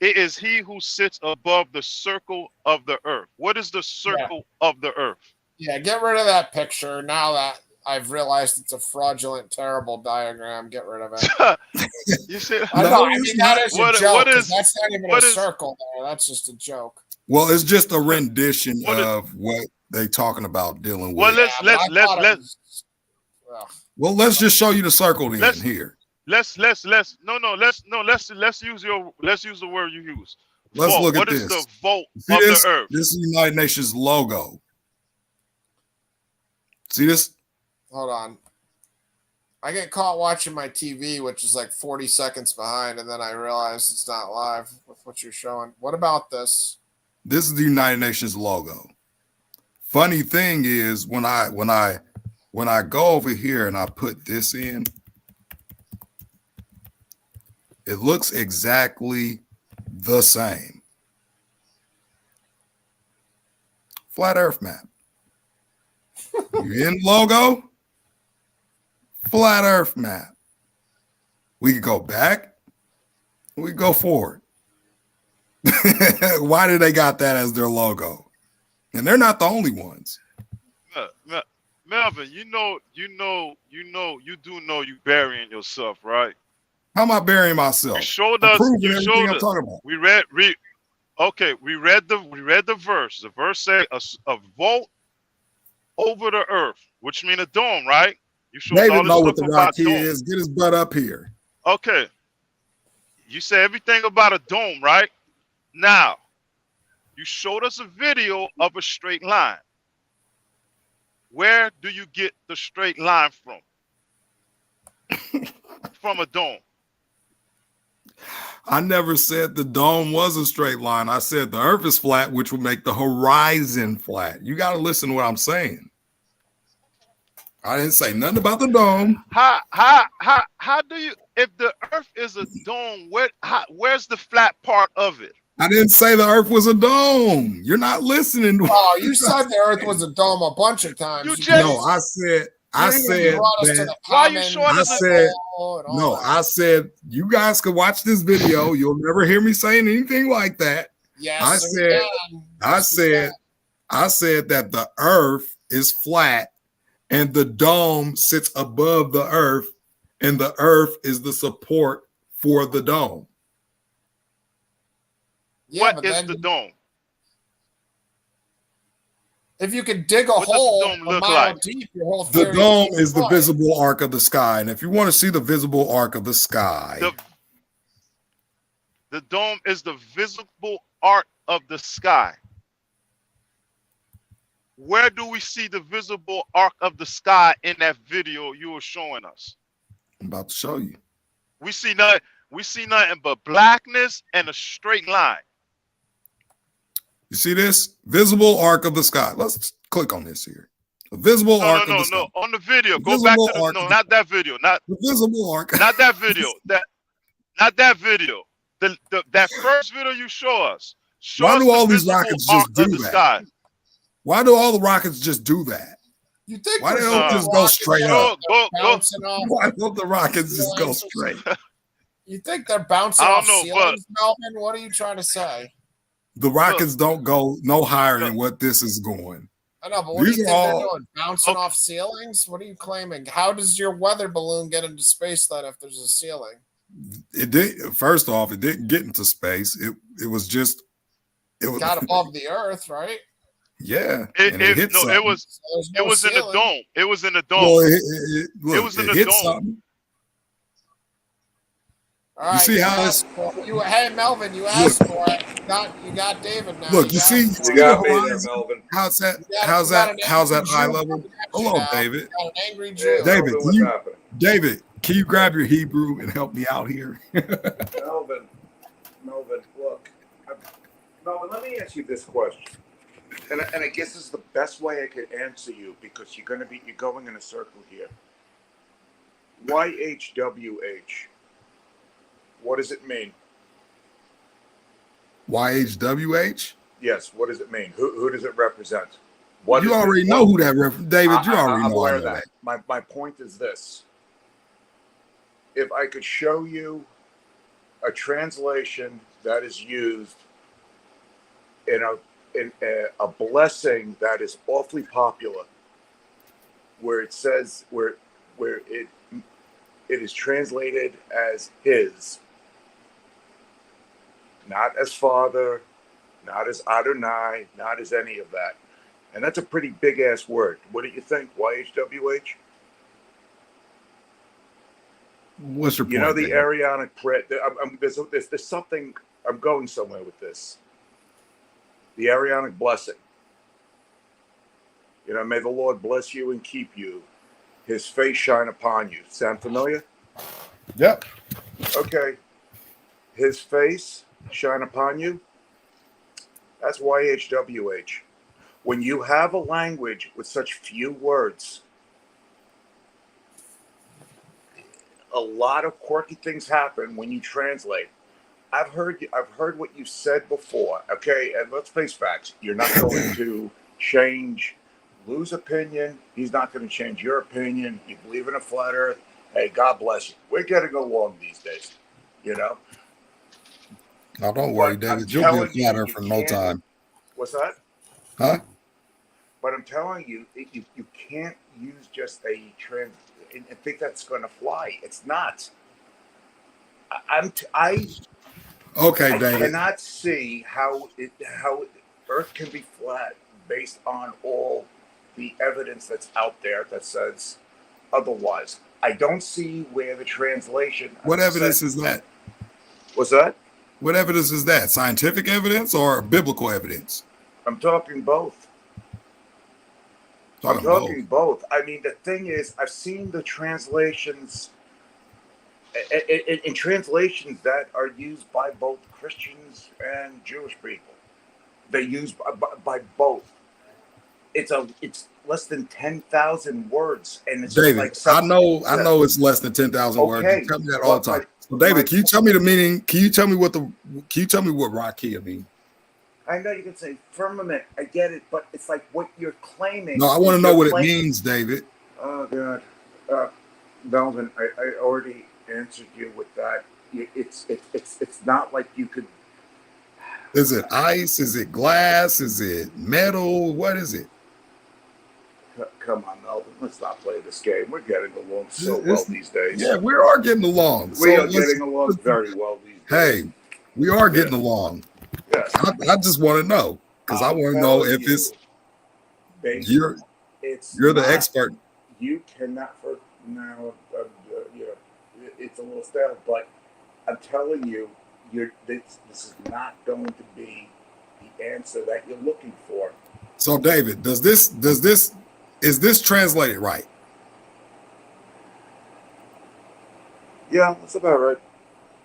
It is he who sits above the circle of the earth. What is the circle of the earth? Yeah, get rid of that picture. Now that I've realized it's a fraudulent, terrible diagram, get rid of it. You said, that is a joke. That's not even a circle there. That's just a joke. Well, it's just a rendition of what they're talking about dealing with. Well, let's just show you the circle then here. Let's use the word you use. Let's look at this. What is the vault of the earth? This is the United Nations logo. See this? Hold on. I get caught watching my TV, which is like 40 seconds behind, and then I realize it's not live with what you're showing. What about this? This is the United Nations logo. Funny thing is when I go over here and I put this in, it looks exactly the same. Flat Earth map. You in logo? Flat Earth map. We could go back. We could go forward. Why do they got that as their logo? And they're not the only ones. Melvin, you do know you burying yourself, right? How am I burying myself? You showed us. I'm talking about. We read the verse. The verse said a vault over the earth, which means a dome, right? You showed David all know this what the stuff rock about dome. is. Get his butt up here. Okay. You say everything about a dome, right? Now, you showed us a video of a straight line. Where do you get the straight line from? From a dome. I never said the dome was a straight line. I said the earth is flat, which would make the horizon flat. You got to listen to what I'm saying. I didn't say nothing about the dome. How do you, if the earth is a dome, where's the flat part of it? I didn't say the earth was a dome. You're not listening. Oh, you said the earth was a dome a bunch of times. You just, no, I said that. Why are you showing us I said you guys could watch this video. You'll never hear me saying anything like that. Yes, I said that the earth is flat and the dome sits above the earth, and the earth is the support for the dome. Yeah, what is the dome? If you could dig a hole a mile deep, your whole the dome is the visible arc of the sky. And if you want to see the visible arc of the sky, the dome is the visible arc of the sky. Where do we see the visible arc of the sky in that video you were showing us? I'm about to show you. We see nothing but blackness and a straight line. You see this? Visible arc of the sky. Let's click on this here. The visible arc of the sky. No, on the video. Go back to the, no, not that video. Not the visible arc. Not that video. Not that video. That first video you show us. Why do all these rockets just do that? Why do all the rockets just do that? You think why don't just go straight up? Why don't the rockets just go straight? You think they're bouncing off ceilings, Melvin? What are you trying to say? The rockets don't go no higher than what this is going. I know, but what do you think they're doing? Bouncing off ceilings? What are you claiming? How does your weather balloon get into space then if there's a ceiling? It did. First off, it didn't get into space. It was just. It got above the Earth, right? Yeah. It was in the dome. It was in the dome. Well, it was in the dome. Something. All right, you see how this? Hey, Melvin, you asked for it. You got David now. Look, you see got me there, Melvin. How's that eye level? Hold on, David. Got an angry Jew. David, can you grab your Hebrew and help me out here? Melvin, look. Melvin, let me ask you this question. And I guess this is the best way I could answer you because you're going in a circle here. YHWH. What does it mean? YHWH? Yes. What does it mean? Who does it represent? You already know who that represents. David, you already know aware of that. My point is this. If I could show you a translation that is used in a blessing that is awfully popular, where it says where it is translated as his, not as Father, not as Adonai, not as any of that. And that's a pretty big ass word. What do you think? YHWH? What's your point? You know the Arianic prayer. There's something. I'm going somewhere with this. The Arianic blessing. You know, may the Lord bless you and keep you. His face shine upon you. Sound familiar? Yep. Okay. His face shine upon you. That's YHWH. When you have a language with such few words, a lot of quirky things happen when you translate. I've heard what you said before. Okay, and let's face facts. You're not going to change Lou's opinion. He's not going to change your opinion. You believe in a flat earth. Hey, God bless you. We're getting along these days, you know? Oh, don't worry, David. You'll be a flat earth for no time. What's that? Huh? But I'm telling you, you can't use just a trans and think that's going to fly. It's not. Okay, David. I cannot see how Earth can be flat based on all the evidence that's out there that says otherwise. I don't see where the translation. What evidence is that? What's that? What evidence is that? Scientific evidence or biblical evidence? I'm talking both. I'm talking both. I mean, the thing is, I've seen the translations in translations that are used by both Christians and Jewish people. They're used by both. It's less than 10,000 words, and it's David, just like I know it's less than 10,000 words. You tell me that all the time. So David, can you tell me the meaning? Can you tell me what rakia means? I know you can say firmament. I get it, but it's like what you're claiming. No, I want to know what it means, David. Oh God, Melvin, I already answered you with that. It's not like you could. Is it ice? Is it glass? Is it metal? What is it? Come on, Melvin. Let's not play this game. We're getting along so well these days. Yeah, we are getting along. We are getting along very well these days. Hey, we are getting along. Yes. I just want to know because I want to know if you're the expert. You cannot now. It's a little stale, but I'm telling you, this is not going to be the answer that you're looking for. So, David, is this translated right? Yeah, that's about right.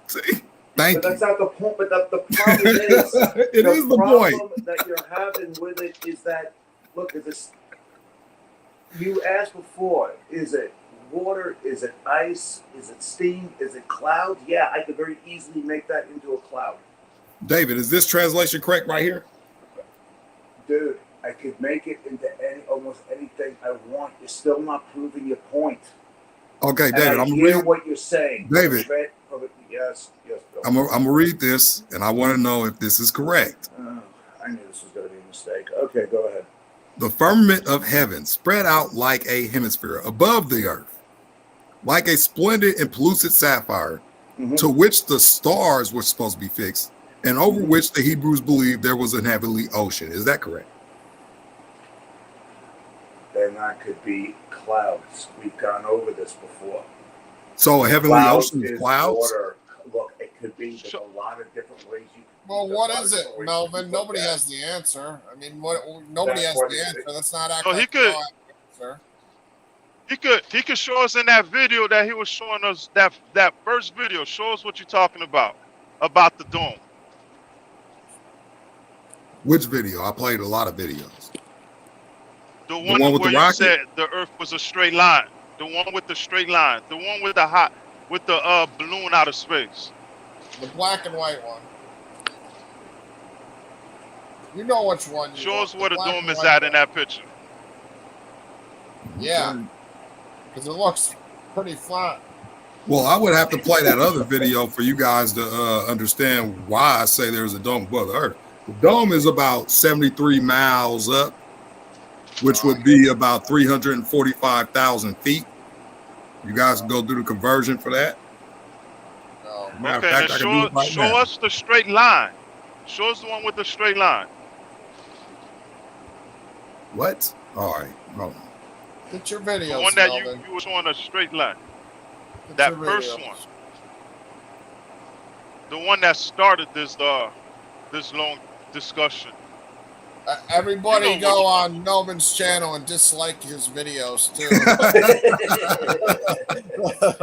See, thank you. But that's not the point. But the problem is, the problem that you're having with it is that, look at this. You asked before, is it water? Is it ice? Is it steam? Is it cloud? Yeah, I could very easily make that into a cloud. David, is this translation correct right here? Dude, I could make it into almost anything I want. You're still not proving your point. Okay, David, I'm gonna read what you're saying. David, yes. I'm gonna read this, and I want to know if this is correct. I knew this was going to be a mistake. Okay, go ahead. The firmament of heaven spread out like a hemisphere above the earth, like a splendid and pellucid sapphire, to which the stars were supposed to be fixed, and over which the Hebrews believed there was an heavenly ocean. Is that correct? Then that could be clouds. We've gone over this before. So a heavenly ocean is clouds? Water. Look, it could be. There's a lot of different ways you. Well, what is it, Melvin? Nobody has the answer. I mean, nobody has the answer. That's not actually. So he could show us in that video that he was showing us that first video. Show us what you're talking about the dome. Which video? I played a lot of videos. The one where you said the Earth was a straight line. The one with the straight line. The one with the balloon out of space. The black and white one. You know which one. Show us where the dome is at in that picture. Yeah, because it looks pretty flat. Well, I would have to play that other video for you guys to understand why I say there's a dome above the Earth. The dome is about 73 miles up, which would be about 345,000 feet. You guys can go do the conversion for that. Matter of fact, show us the straight line. Show us the one with the straight line. What? All right. Hold on. Get your video. The one that you were showing a straight line. That first one. The one that started this long discussion. Everybody go on Melvin's channel and dislike his videos too.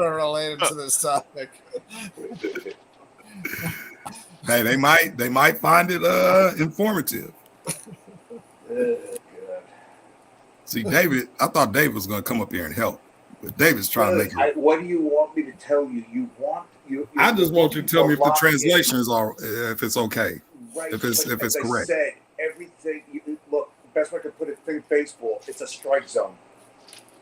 Related to this topic. Hey, they might find it informative. See, David, I thought David was going to come up here and help, but David's trying to make it. What do you want me to tell you? I just want you to tell me if the translation is if it's okay, right, if it's correct. Said, everything. Look, the best way I could put it, think baseball. It's a strike zone.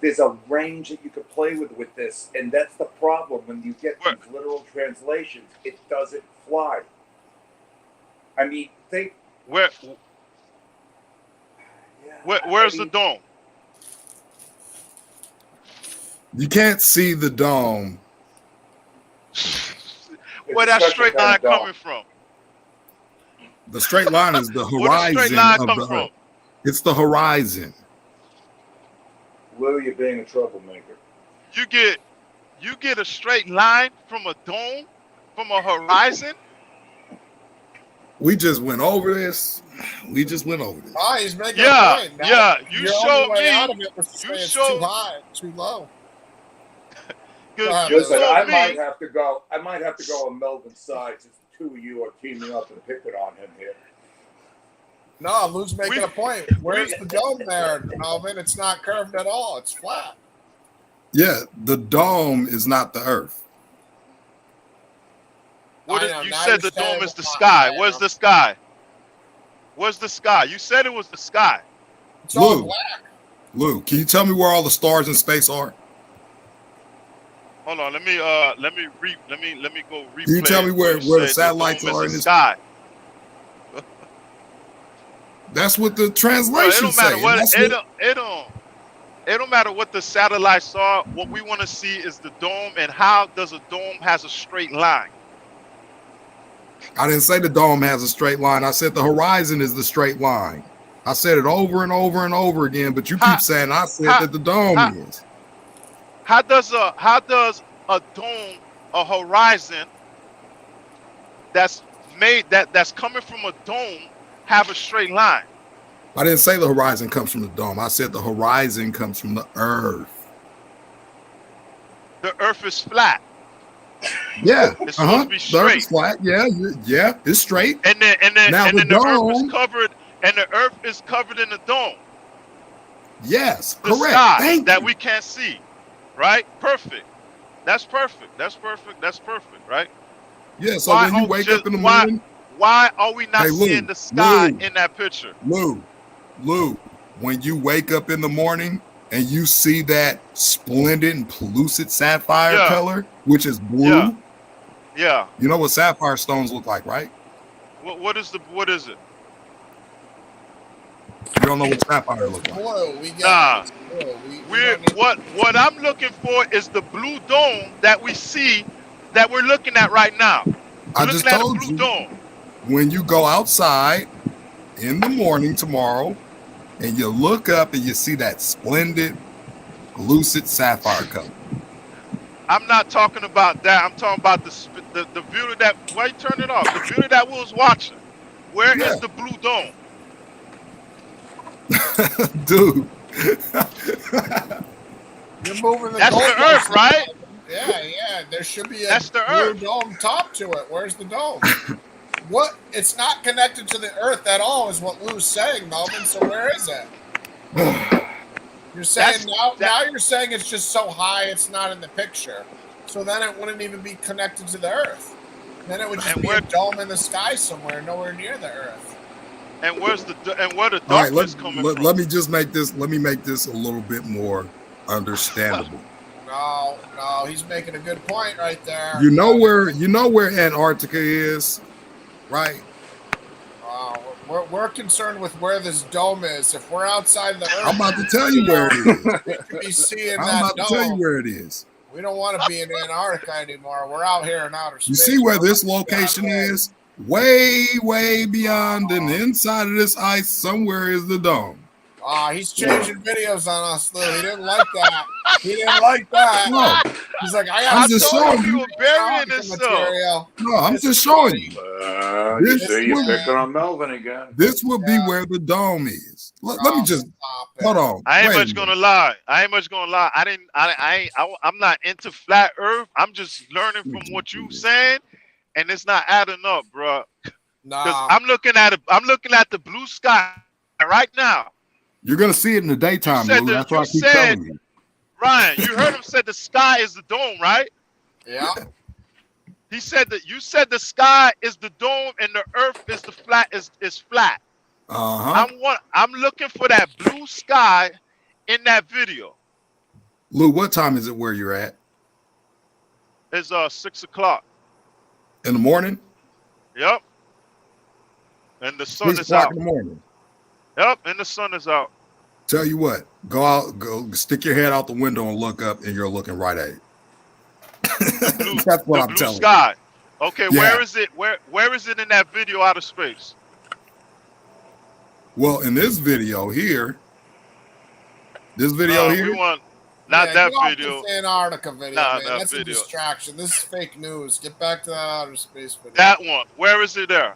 There's a range that you could play with this, and that's the problem when you get these literal translations. It doesn't fly. I mean, think. Where's the dome? You can't see the dome. Where that straight line coming from? The straight line is the horizon of the Earth. It's the horizon. Lou, you're being a troublemaker. You get a straight line from a dome? from a horizon? We just went over this. We just went over this. Oh, he's making Yeah, a point. Now, yeah. You your showed only way me. out of it was to say You it's showed. too high, too low. Because ahead, you Listen, Lou. showed I me. might have to go. I might have to go on Melvin's side since the two of you are teaming up and picking on him here. No, Lou's making We- a point. Where's the dome there, Melvin? It's not curved at all. It's flat. Yeah, the dome is not the Earth. What I is, know, you now said you're the dome saying is the it's not sky. high Where's enough. the sky? Where's the sky? You said it was the sky. It's all Lou. black. Lou, can you tell me where all the stars in space are? Hold on, let me go replay. Can you tell me where where you the said satellites dome is are the in this? sky. That's what the Bro, it translation don't matter say. what That's it what, don't matter what the satellites are. What we want to see is the dome, and how does a dome has a straight line? I didn't say the dome has a straight line. I said the horizon is the straight line. I said it over and over and over again, but you How- keep saying I said how- that the dome how- is. How does a dome, a horizon that's that's coming from a dome have a straight line? I didn't say the horizon comes from the dome. I said the horizon comes from the Earth. The Earth is flat. Yeah, It's supposed to be the Earth is straight. flat. Yeah, yeah, it's straight. And then Now the the Earth is dome- covered, and the Earth is covered in the dome. Yes, The correct. sky Thank that you. we can't see. Right? Perfect. That's perfect. That's perfect. That's perfect, right? Yeah, so Why when you are we wake just- up in the why- morning, Why are we not Hey, Lou, seeing the sky Lou. in that picture? Lou, when you wake up in the morning and you see that splendid and pellucid sapphire Yeah. color, which is blue, Yeah. you know what sapphire stones look like, right? What is it? You don't know what sapphire look like. Blue. We get Nah. it. It's blue. We don't need- What I'm looking for is the blue dome that we see that we're looking at right now. I We're just looking at a told blue you, dome. when you go outside in the morning tomorrow and you look up and you see that splendid, lucid sapphire color. I'm not talking about that. I'm talking about the view that. Why you turn it off? The view that we was watching. Where is Yeah. the blue dome? Dude. You're moving the That's the goalpost Earth, right? Yeah. There should be a That's the blue Earth. dome top to it. Where's the dome? What? It's not connected to the Earth at all, is what Lou's saying, Melvin. So where is it? You're saying now you're saying it's just so high it's not in the picture. So then it wouldn't even be connected to the Earth. Then it would just And be where- a dome in the sky somewhere, nowhere near the Earth. And where the All right, darkness coming from? let me just make this. Let me make this a little bit more understandable. No, he's making a good point right there. You know where Antarctica is, right? We're concerned with where this dome is. If we're outside the Earth, I'm about to tell you where it is. we could be seeing I'm that about to dome. tell you where it is. We don't want to be in Antarctica anymore. We're out here in outer space. You see where We're this not location that way. is? Way beyond and inside of this ice, somewhere is the dome. He's changing videos on us, Lou. He didn't like that. He didn't like that. No, He's like, I I'm got just told showing you you. were burying this stuff. material. No, I'm It's just showing you. You This see, you're would- picking on Melvin again. This would be where the dome is. Let me just Stop it. hold on. I ain't Wait a much minute. gonna lie. I'm not into flat Earth. I'm just learning from what you saying, and it's not adding up, bro. Because Nah. I'm looking at it. I'm looking at the blue sky right now. You're gonna see it in the daytime, said Lou. that- That's why I you keep said- telling you. Ryan, you heard him say the sky is the dome, right? Yeah. He said that you said the sky is the dome and the earth is the flat is flat. Uh-huh. I'm looking for that blue sky in that video. Lou, what time is it where you're at? It's 6 o'clock. In the morning? Yep. And the sun 6 is o'clock out. in the morning. Yep, and the sun is out. Tell you what, go out, go stick your head out the window and look up, and you're looking right at it. Blue, That's what the I'm blue telling you. sky. Okay, Yeah. where is it? Where is it in that video out of space? Well, in this video here, this video We here, want Not Yeah, that get off video. this Antarctica video, Nah, man. that That's a video. distraction. This is fake news. Get back to that outer space video. That one. Where is it there?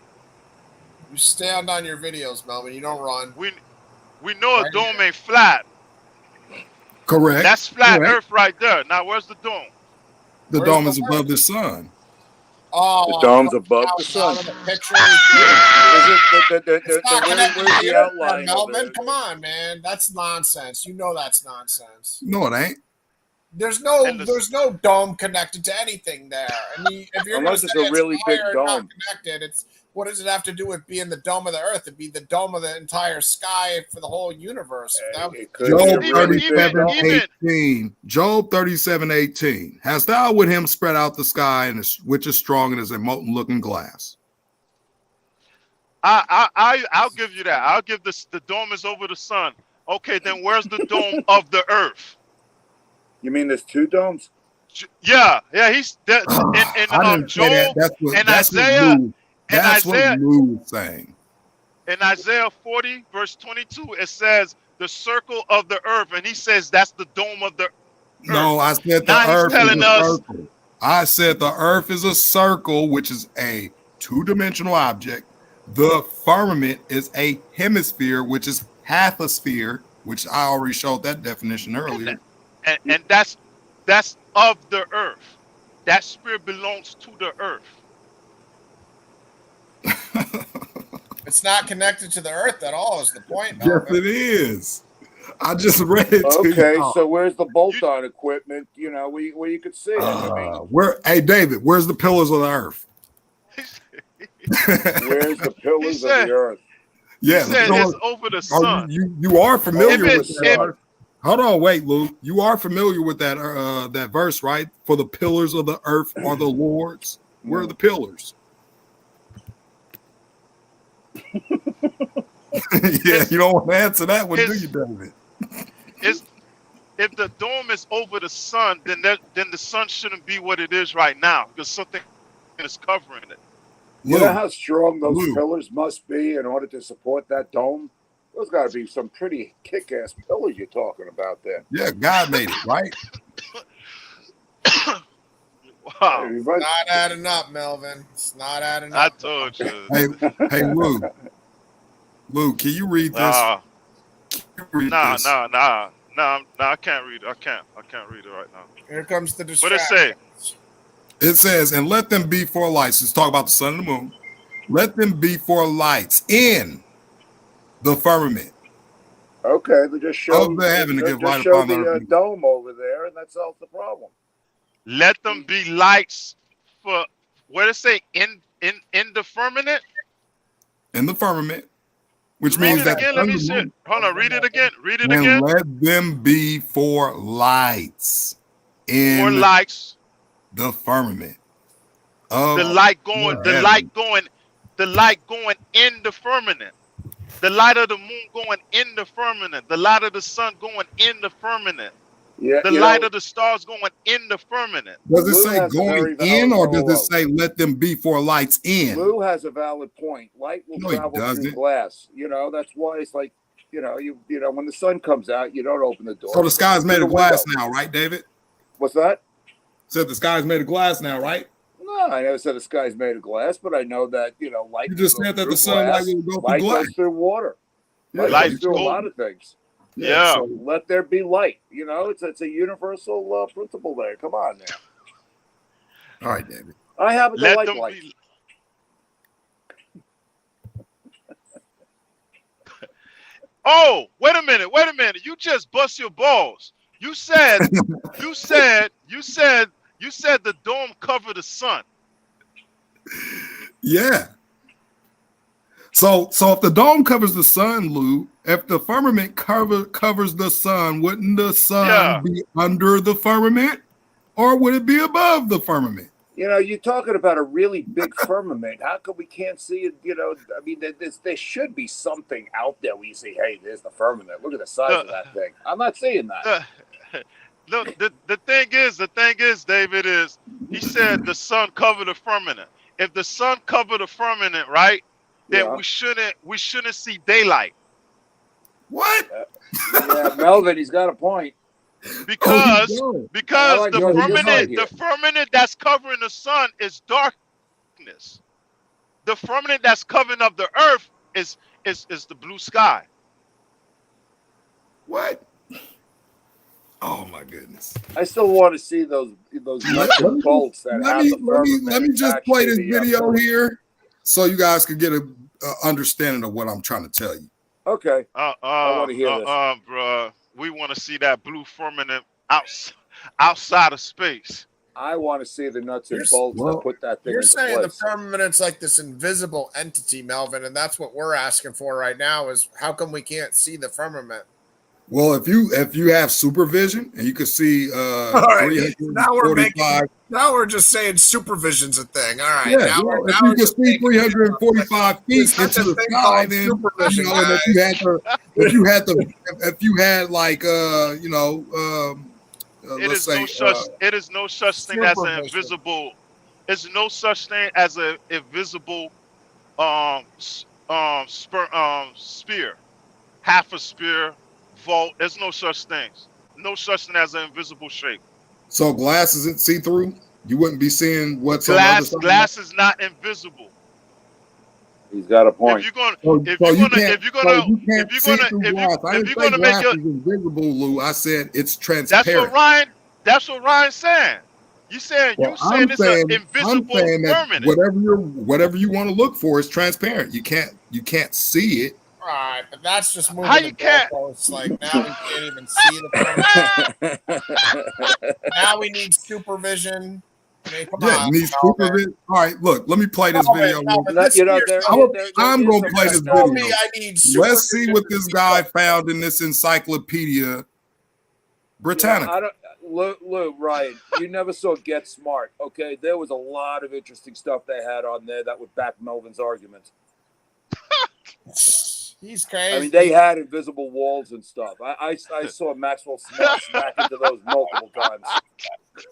You stand on your videos, Melvin. You don't run. We know a Right dome here. ain't flat. Correct. That's flat Correct. Earth right there. Now where's the dome? The Where's dome the is word? above the sun. Oh, The dome's above out the sun. of the picture. Is It's not connected where's to the the Earth, outline of Melvin. it? Come on, man. That's nonsense. You know that's nonsense. No, it ain't. There's And no dome connected to anything there. I mean, if you're going to Unless say it's a really big higher and not dome. connected, it's what does it have to do with being the dome of the Earth? It'd be the dome of the entire sky for the whole universe. If that was It could be a Job really big dome. 37:18. Job 37:18. Hast thou with him spread out the sky, and which is strong and is a molten looking glass? I'll give you that. I'll give this. The dome is over the sun. Okay, then where's the dome of the Earth? You mean there's two domes? Yeah. He's in I didn't say that. Joel and That's Isaiah. what Lou was saying. In Isaiah 40 verse 22, it says the circle of the earth, and he says that's the dome of the earth. No, I said the Now he's earth telling is a us. circle. I said the earth is a circle, which is a two-dimensional object. The firmament is a hemisphere, which is half a sphere, which I already showed that definition earlier. And that's of the earth. That spirit belongs to the earth. it's not connected to the Earth at all. Is the point? Yes, Melvin. it is. I just read it to Okay, you. so where's the bolt-on equipment? You know, where you could see it. I mean, Hey, David, where's the pillars of the earth? where's the pillars of the earth? Yeah, he said it's over the sun. You are familiar with that. sun. Hold on, wait, Lou. You are familiar with that that verse, right? For the pillars of the earth are the Lord's. Where are the pillars? Yeah, you don't want to answer that one, do you, David? If the dome is over the sun, then the sun shouldn't be what it is right now because something is covering it. You know how strong those Lou. pillars must be in order to support that dome? Those got to be some pretty kick-ass pillars you're talking about there. Yeah, God made it, right? Wow. It's not adding up, Melvin. It's not adding up. I told you. Hey, Lou. Lou, can you read this? Nah, Can you read nah, this? nah. I can't read it. I can't read it right now. Here comes the What it distraction. say? It says, and let them be for lights. Let's talk about the sun and the moon. Let them be for lights in the firmament Okay, they just show of the heaven to give light show upon the the earth. dome over there, and that solves the problem. Let them be lights for what it say in the firmament. In the firmament, which Read means it that again. Let me see it. Hold on. Read it again. Read it and again. let them be for lights in More lights. the firmament. Of The light going. The heaven. light going. The light going in the firmament. The light of the moon going in the firmament. The light of the sun going in the firmament. Yeah, The light of the stars going in the firmament. Does it Lou say has a going very in, or valid- does it say let them be for lights in? Lou has a valid point. Light will No, he travel through doesn't. glass. You know, that's why it's like, you know, when the sun comes out, you don't open the door. So the sky's made Through of the glass window. now, right, David? What's that? Said the sky's made of glass now, right? No, I never said the sky's made of glass, but I know that, light. You just will go said that through the sunlight glass. will go through Light glass. goes through water. Light Light goes through a goes- lot of things. Yeah. So let there be light. It's a universal principle there. Come on now. All right, David. I happen to Let like them light. be. Oh, wait a minute. You just bust your balls. You said the dome covered the sun. Yeah. So if the dome covers the sun, Lou, if the firmament covers the sun, wouldn't the sun be under the firmament, or would it be above the firmament? You're talking about a really big firmament. How come we can't see it? I mean, there should be something out there where you say, hey, there's the firmament. Look at the size of that thing. I'm not seeing that. Look, the thing is, David, is he said the sun covered the firmament. If the sun covered the firmament, right, then Yeah. we shouldn't see daylight. What? Yeah, Melvin, he's got a point. because go. because like your side the here. firmament that's covering the sun is darkness. The firmament that's covering of the earth is the blue sky. What? Oh my goodness. I still want to see those nuts Let and me bolts that let have me the let me firmament let me just attached play to this the video firmament. here so you guys can get a understanding of what I'm trying to tell you. Okay, I want to hear this. Bruh. We want to see that blue firmament outside of space. I want to see the nuts and You're- bolts Well, that put that thing You're into saying the place. firmament's like this invisible entity, Melvin, and that's what we're asking for right now is how come we can't see the firmament? Well, if you have supervision and you can see All right. Now we're 345. now we're just saying supervision's a thing. All right. Yeah, well, if you can see 345 There's feet such into a the thing sky, called then supervision, and guys. if you had like It let's is say no such thing as an Supervision. invisible. There's no such thing as an invisible spear, half a spear, volt. There's no such things. No such thing as an invisible shape. so glass isn't see through. You wouldn't be seeing what's on the other side. Glass is not invisible. He's got a point. If you're gonna see through glass. I didn't say make glass your is invisible, Lou. I said it's that's transparent. what Ryan's saying. You saying it's an invisible that firmament. whatever you want to look for is transparent. You can't see it. All right, but that's just moving How the you can't? goalposts. Like now we can't even see the firmament. Now we need supervision. I mean, come Yeah, on, you need Melvin. supervision. All right, look, let me play this Melvin, video. Melvin, No, listen to yourself. I'm is gonna a play this Just tell me video. I need Let's see supervision what to this see guy something. found in this Encyclopedia Britannica. I don't, Lou, Ryan, you never saw Get Smart, okay? There was a lot of interesting stuff they had on there that would back Melvin's argument. He's crazy. I mean, they had invisible walls and stuff. I saw Maxwell Smart smack into those multiple times.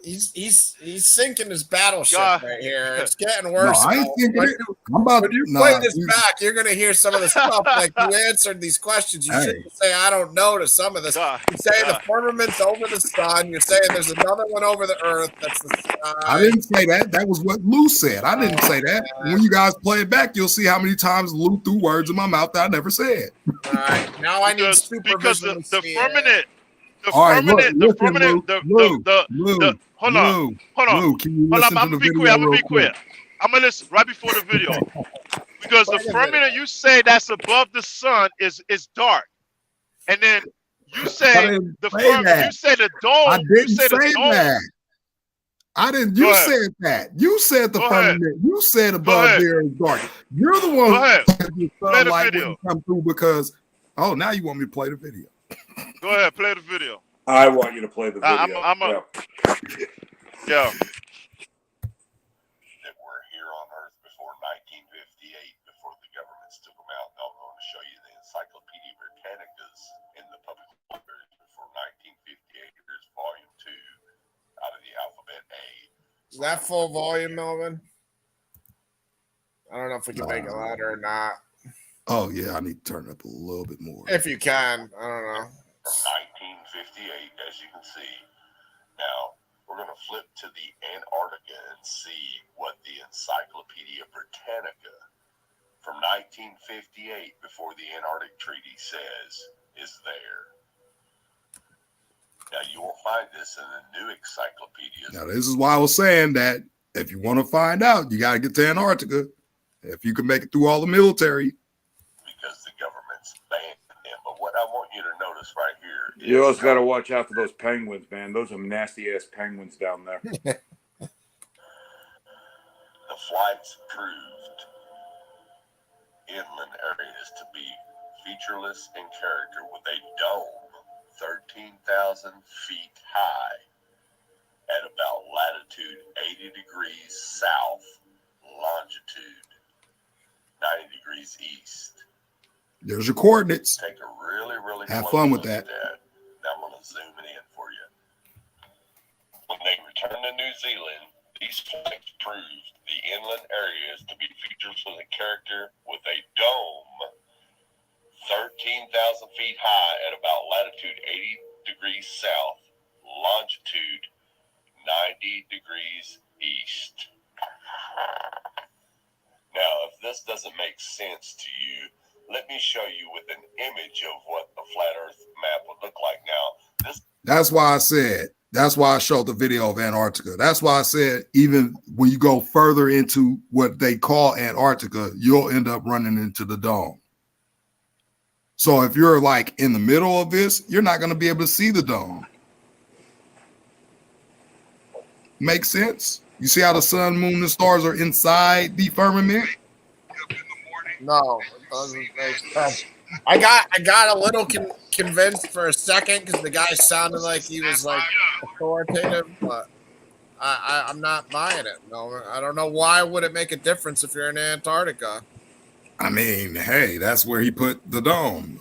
He's sinking his battleship God. right here. It's getting No, worse. I ain't thinking When it. I'm about when you nah, play this you- back, you're gonna hear some of the stuff like you answered these questions. You Hey. shouldn't say I don't know to some of this. God. You're saying the God. firmament's over the sun. You're saying there's another one over the earth. That's the sky. I didn't say that. That was what Lou said. I didn't say that. When you guys play it back, you'll see how many times Lou threw words in my mouth that I never said. All right, now I need Because supervision. the firmament. All right, look, The listen, firmament, Lou, hold on. Lou, can you Hold on, listen I'm to the gonna be video quick. I'm gonna real be quick. quick? I'm gonna listen right before the video. Because the Play the firmament you say that's above the sun is dark. And then you say didn't the say firmament, that. you say the dome. I didn't you say the say dome. that. I didn't. Go You ahead. said that. You said the Go ahead. firmament. You said Go above ahead. there is dark. You're the one Go who ahead. said the Play the sunlight video. wouldn't come through because. Oh, now you want me to play the video? Go ahead, play the video. I want you to play the video. Yeah. That were here on Earth before 1958, before the governments took them out. I'm going to show you the Encyclopedia Britannicas in the public library before 1958. Here's volume 2 out of the alphabet A. Is that full volume, Melvin? I don't know if we can make it louder or not. Oh yeah, I need to turn it up a little bit more. If you can, I don't know. From 1958, as you can see. Now, we're going to flip to the Antarctica and see what the Encyclopedia Britannica from 1958, before the Antarctic Treaty, says is there. Now, you will find this in the new encyclopedias. Now, this is why I was saying that if you want to find out, you got to get to Antarctica. If you can make it through all the military. Because the government's banned them. But what I want you to notice right here is You also got to watch out for those penguins, man. Those are nasty ass penguins down there. the flights proved inland areas to be featureless in character with a dome 13,000 feet high at about latitude 80 degrees south, longitude 90 degrees east. There's your coordinates. Take a really, really Have close fun with look that. at that. Now I'm going to zoom it in for you. When they returned to New Zealand, these flights proved the inland areas to be features of the character with a dome 13,000 feet high at about latitude 80 degrees south, longitude 90 degrees east. Now, if this doesn't make sense to you, let me show you with an image of what the flat Earth map would look like. Now, That's why I said, that's why I showed the video of Antarctica. That's why I said, even when you go further into what they call Antarctica, you'll end up running into the dome. So if you're like in the middle of this, you're not going to be able to see the dome. Makes sense? You see how the sun, moon, and stars are inside the firmament? No, it doesn't make sense. I got a little convinced for a second because the guy sounded like he was like authoritative, but I'm not buying it. No, I don't know why would it make a difference if you're in Antarctica. I mean, hey, that's where he put the dome.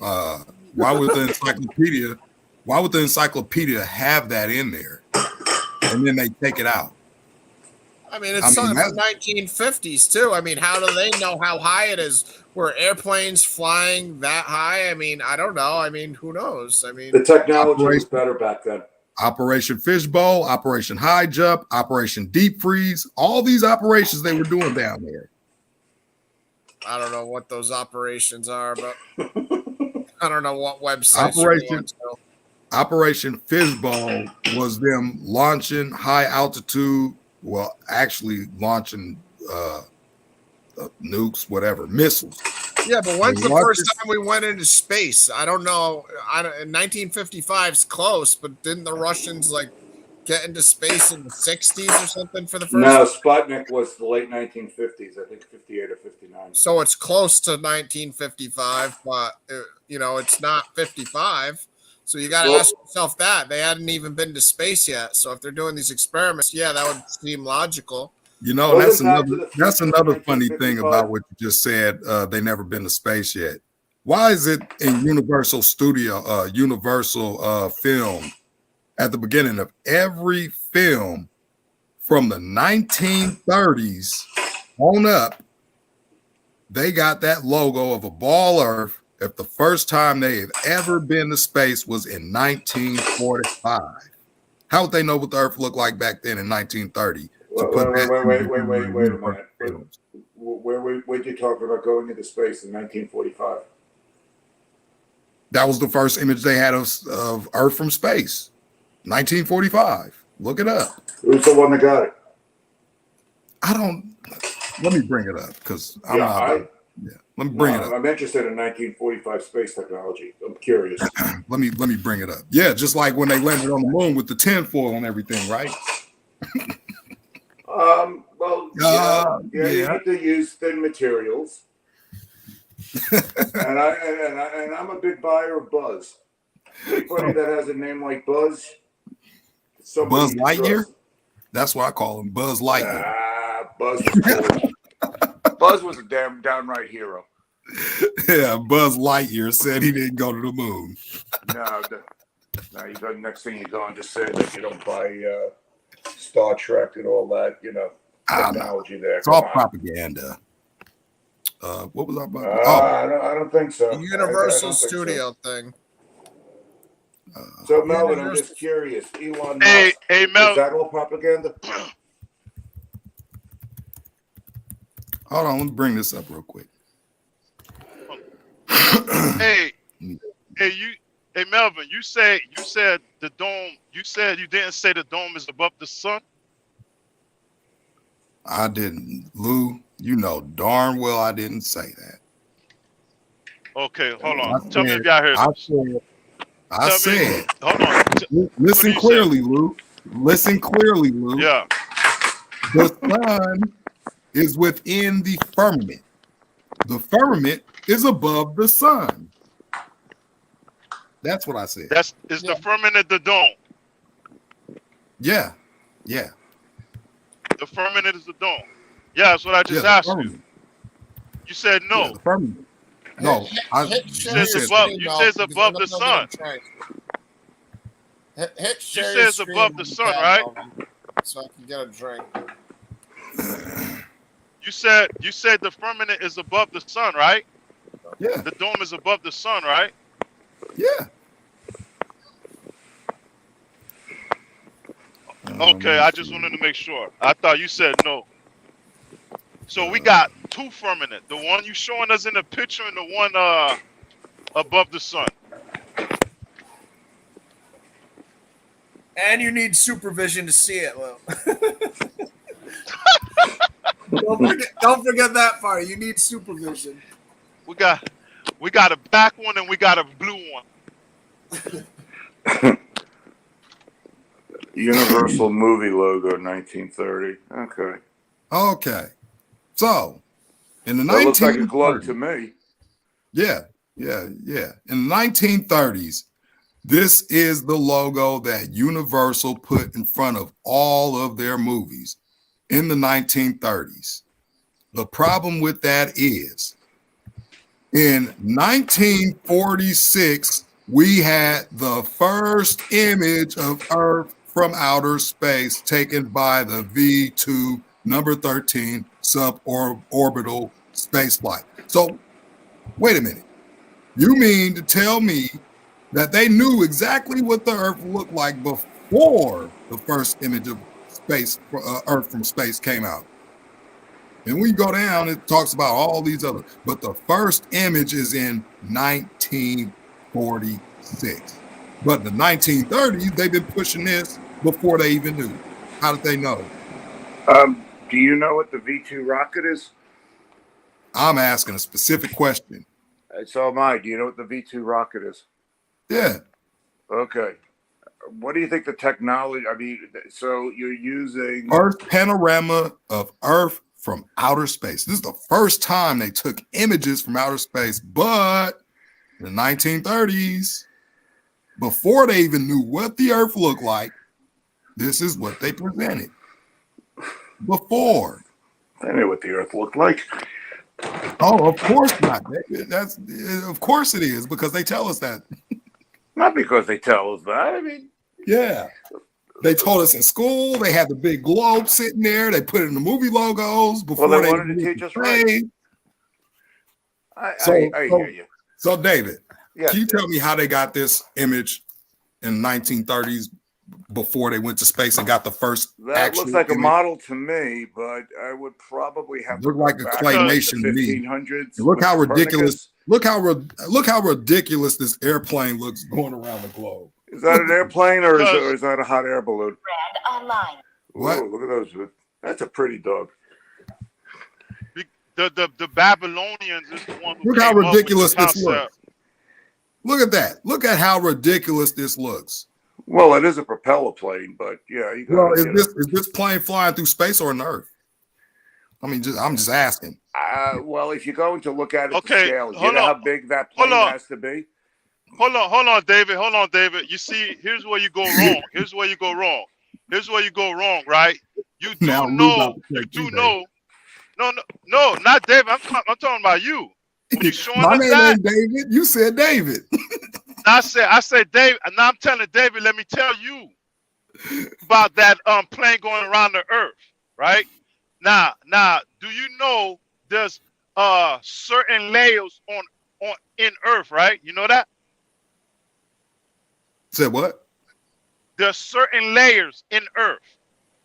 Why would the encyclopedia? Why would the encyclopedia have that in there, and then they take it out? I mean, it's something from 1950s too. I mean, how do they know how high it is? Were airplanes flying that high? I mean, I don't know. I mean, who knows? I mean, the technology was better back then. Operation Fishbowl, Operation High Jump, Operation Deep Freeze, all these operations they were doing down there. I don't know what those operations are, but I don't know what websites. Operation Fishbowl was them launching high altitude, well, actually launching nukes, whatever, missiles. Yeah, but when's the first time we went into space? I don't know. 1955 is close, but didn't the Russians like get into space in the 60s or something for the first No, time? Sputnik was the late 1950s, I think 58 or 59. So it's close to 1955, but it's not 55. So you got to ask yourself that. They hadn't even been to space yet. So if they're doing these experiments, yeah, that would seem logical. That's another funny thing about what you just said. They never been to space yet. Why is it in Universal film at the beginning of every film from the 1930s on up, they got that logo of a ball Earth if the first time they have ever been to space was in 1945? How would they know what the Earth looked like back then in 1930? Wait a minute. Where'd you talk about going into space in 1945? That was the first image they had of Earth from space. 1945. Look it up. Who's the one that got it? Let me bring it up because let me bring it up. I'm interested in 1945 space technology. I'm curious. let me bring it up. Yeah, just like when they landed on the moon with the tinfoil and everything, right? You need to use thin materials. and I'm a big buyer of Buzz. Anybody that has a name like Buzz, Buzz Lightyear? That's what I call him, Buzz Lightyear. Buzz was cool. Buzz was a downright hero. Yeah, Buzz Lightyear said he didn't go to the moon. No, next thing you're going to say that you don't buy Star Trek and all that, technology there. It's all propaganda. What was I about? I don't think so. The Universal Studio thing. So Melvin, I'm just curious. Elon Musk, hey, Mel, is that all propaganda? Hold on, let me bring this up real quick. Hey, Melvin, you said the dome. You said you didn't say the dome is above the sun. I didn't, Lou. You know darn well I didn't say that. Okay, hold on. Tell me if y'all heard this. I said. Hold on. Listen clearly, Lou. Listen clearly, Lou. Yeah. The sun is within the firmament. The firmament is above the sun. That's what I said. Is the firmament the dome? Yeah. The firmament is the dome. Yeah, that's what I just asked you. You said no. Yeah, the firmament. No, you said it's above the sun. You said it's above the sun, right? So I can get a drink. You said the firmament is above the sun, right? Yeah. The dome is above the sun, right? Yeah. Okay, I just wanted to make sure. I thought you said no. So we got two firmament. The one you showing us in the picture and the one above the sun. And you need supervision to see it, Lou. Don't forget that part. You need supervision. We got a black one and we got a blue one. Universal movie logo, 1930. Okay. Okay. So in the That looks like a 1930s, glove to me. Yeah. In the 1930s, this is the logo that Universal put in front of all of their movies in the 1930s. The problem with that is in 1946, we had the first image of Earth from outer space taken by the V2 number 13 suborbital spaceflight. So wait a minute. You mean to tell me that they knew exactly what the Earth looked like before the first image of space, Earth from space came out? And when you go down, it talks about all these other, but the first image is in 1946. But in the 1930s, they've been pushing this before they even knew. How did they know? Do you know what the V2 rocket is? I'm asking a specific question. So am I. Do you know what the V2 rocket is? Yeah. Okay. What do you think the technology? I mean, so you're using First panorama of Earth from outer space. This is the first time they took images from outer space, but in the 1930s, before they even knew what the Earth looked like, this is what they presented. Before. They knew what the Earth looked like. Oh, of course not. Of course it is, because they tell us that. Not because they tell us that. I mean, yeah. They told us in school. They had the big globe sitting there. They put it in the movie logos before they wanted to teach us right. I hear you. So, David, yes, can you tell me how they got this image in the 1930s before they went to space and got the first? That looks like image? A model to me, but I would probably have to look like a claymation to me. 1500s. Look how ridiculous! Look how ridiculous this airplane looks going around the globe. Is that an airplane or is that a hot air balloon? Brand online. What? Whoa, look at those. That's a pretty dog. The Babylonians is the one who look how ridiculous this looks. Look at that. Look at how ridiculous this looks. Well, it is a propeller plane, but yeah. Is this plane flying through space or on Earth? I mean, I'm just asking. Well, if you're going to look at it to scale, you know how big that plane has to be? Hold on, David. You see, here's where you go wrong. Right? You do know. No, not David. I'm talking about you. When you showing My us name that, ain't David. You said David. I said David. And now I'm telling David. Let me tell you about that plane going around the Earth. Right? Now, do you know there's certain layers on in Earth? Right? You know that? Said what? There's certain layers in Earth.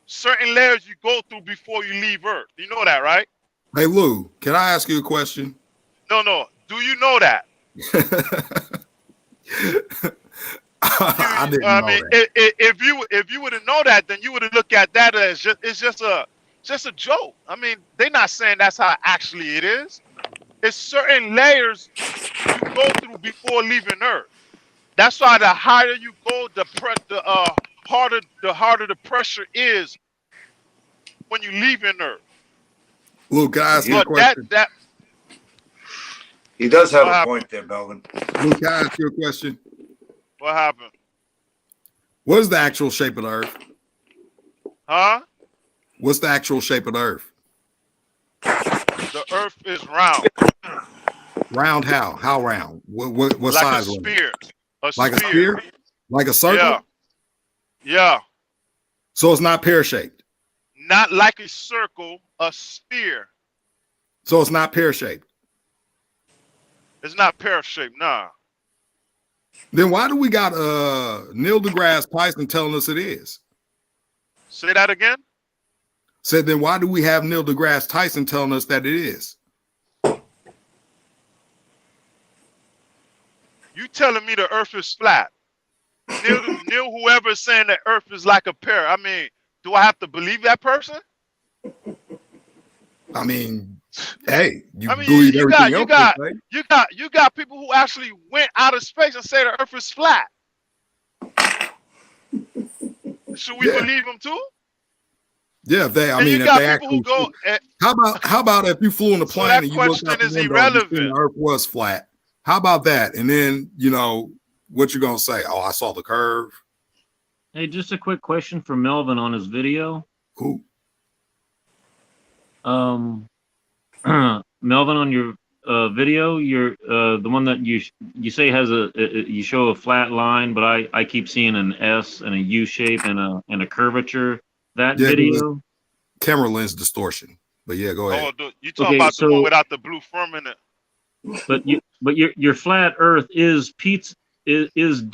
Certain layers you go through before you leave Earth. You know that, right? Hey, Lou, can I ask you a question? No. Do you know that? I didn't know that. If you would have known that, then you would have looked at that as just a joke. I mean, they're not saying that's how actually it is. It's certain layers you go through before leaving Earth. That's why the higher you go, the harder the pressure is when you leave in Earth. Luke, can I ask you a question? He does have a point there, Melvin. Luke, can I ask you a question? What happened? What is the actual shape of the Earth? Huh? What's the actual shape of the Earth? The Earth is round. Round how? How round? What like size? A sphere. Like a sphere? Like a circle? Yeah. So it's not pear-shaped? Not like a circle, a sphere. So it's not pear-shaped? It's not pear-shaped, nah. Then why do we got Neil deGrasse Tyson telling us it is? Say that again. Said, then why do we have Neil deGrasse Tyson telling us that it is? You telling me the Earth is flat? Neil, whoever is saying that Earth is like a pear. I mean, do I have to believe that person? I mean, hey, you I mean, believe you everything got else. you got people who actually went out of space and say the Earth is flat. Should we believe them too? Yeah, if they, I And mean, you if got they people who actually, go. how about if you flew on a So plane that and you looked question out the is window and you seen irrelevant. the Earth was flat? How about that? And then, you know, what you're gonna say? Oh, I saw the curve. Hey, just a quick question for Melvin on his video. Who? Melvin, on your video, you're the one that you say has you show a flat line, but I keep seeing an S and a U shape and a curvature. That video. Camera lens distortion. But yeah, go ahead. Oh, you talking about the one without the blue firmament? But your flat Earth is pizza is in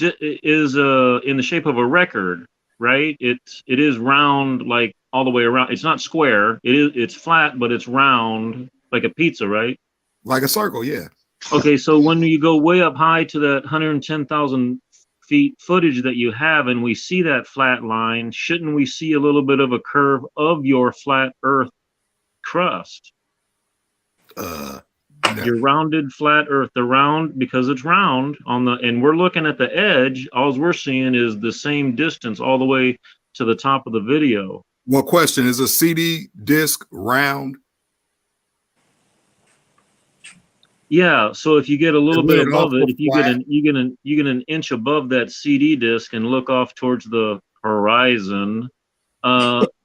the shape of a record, right? It is round, like all the way around. It's not square. It's flat, but it's round like a pizza, right? Like a circle, yeah. Okay, so when you go way up high to that 110,000 feet footage that you have, and we see that flat line, shouldn't we see a little bit of a curve of your flat Earth crust? No. Your rounded flat Earth, the round, because it's round on the, and we're looking at the edge. All we're seeing is the same distance all the way to the top of the video. One question: is a CD disc round? Yeah. So if you get a little bit above it, if you flat. get an inch above that CD disc and look off towards the horizon,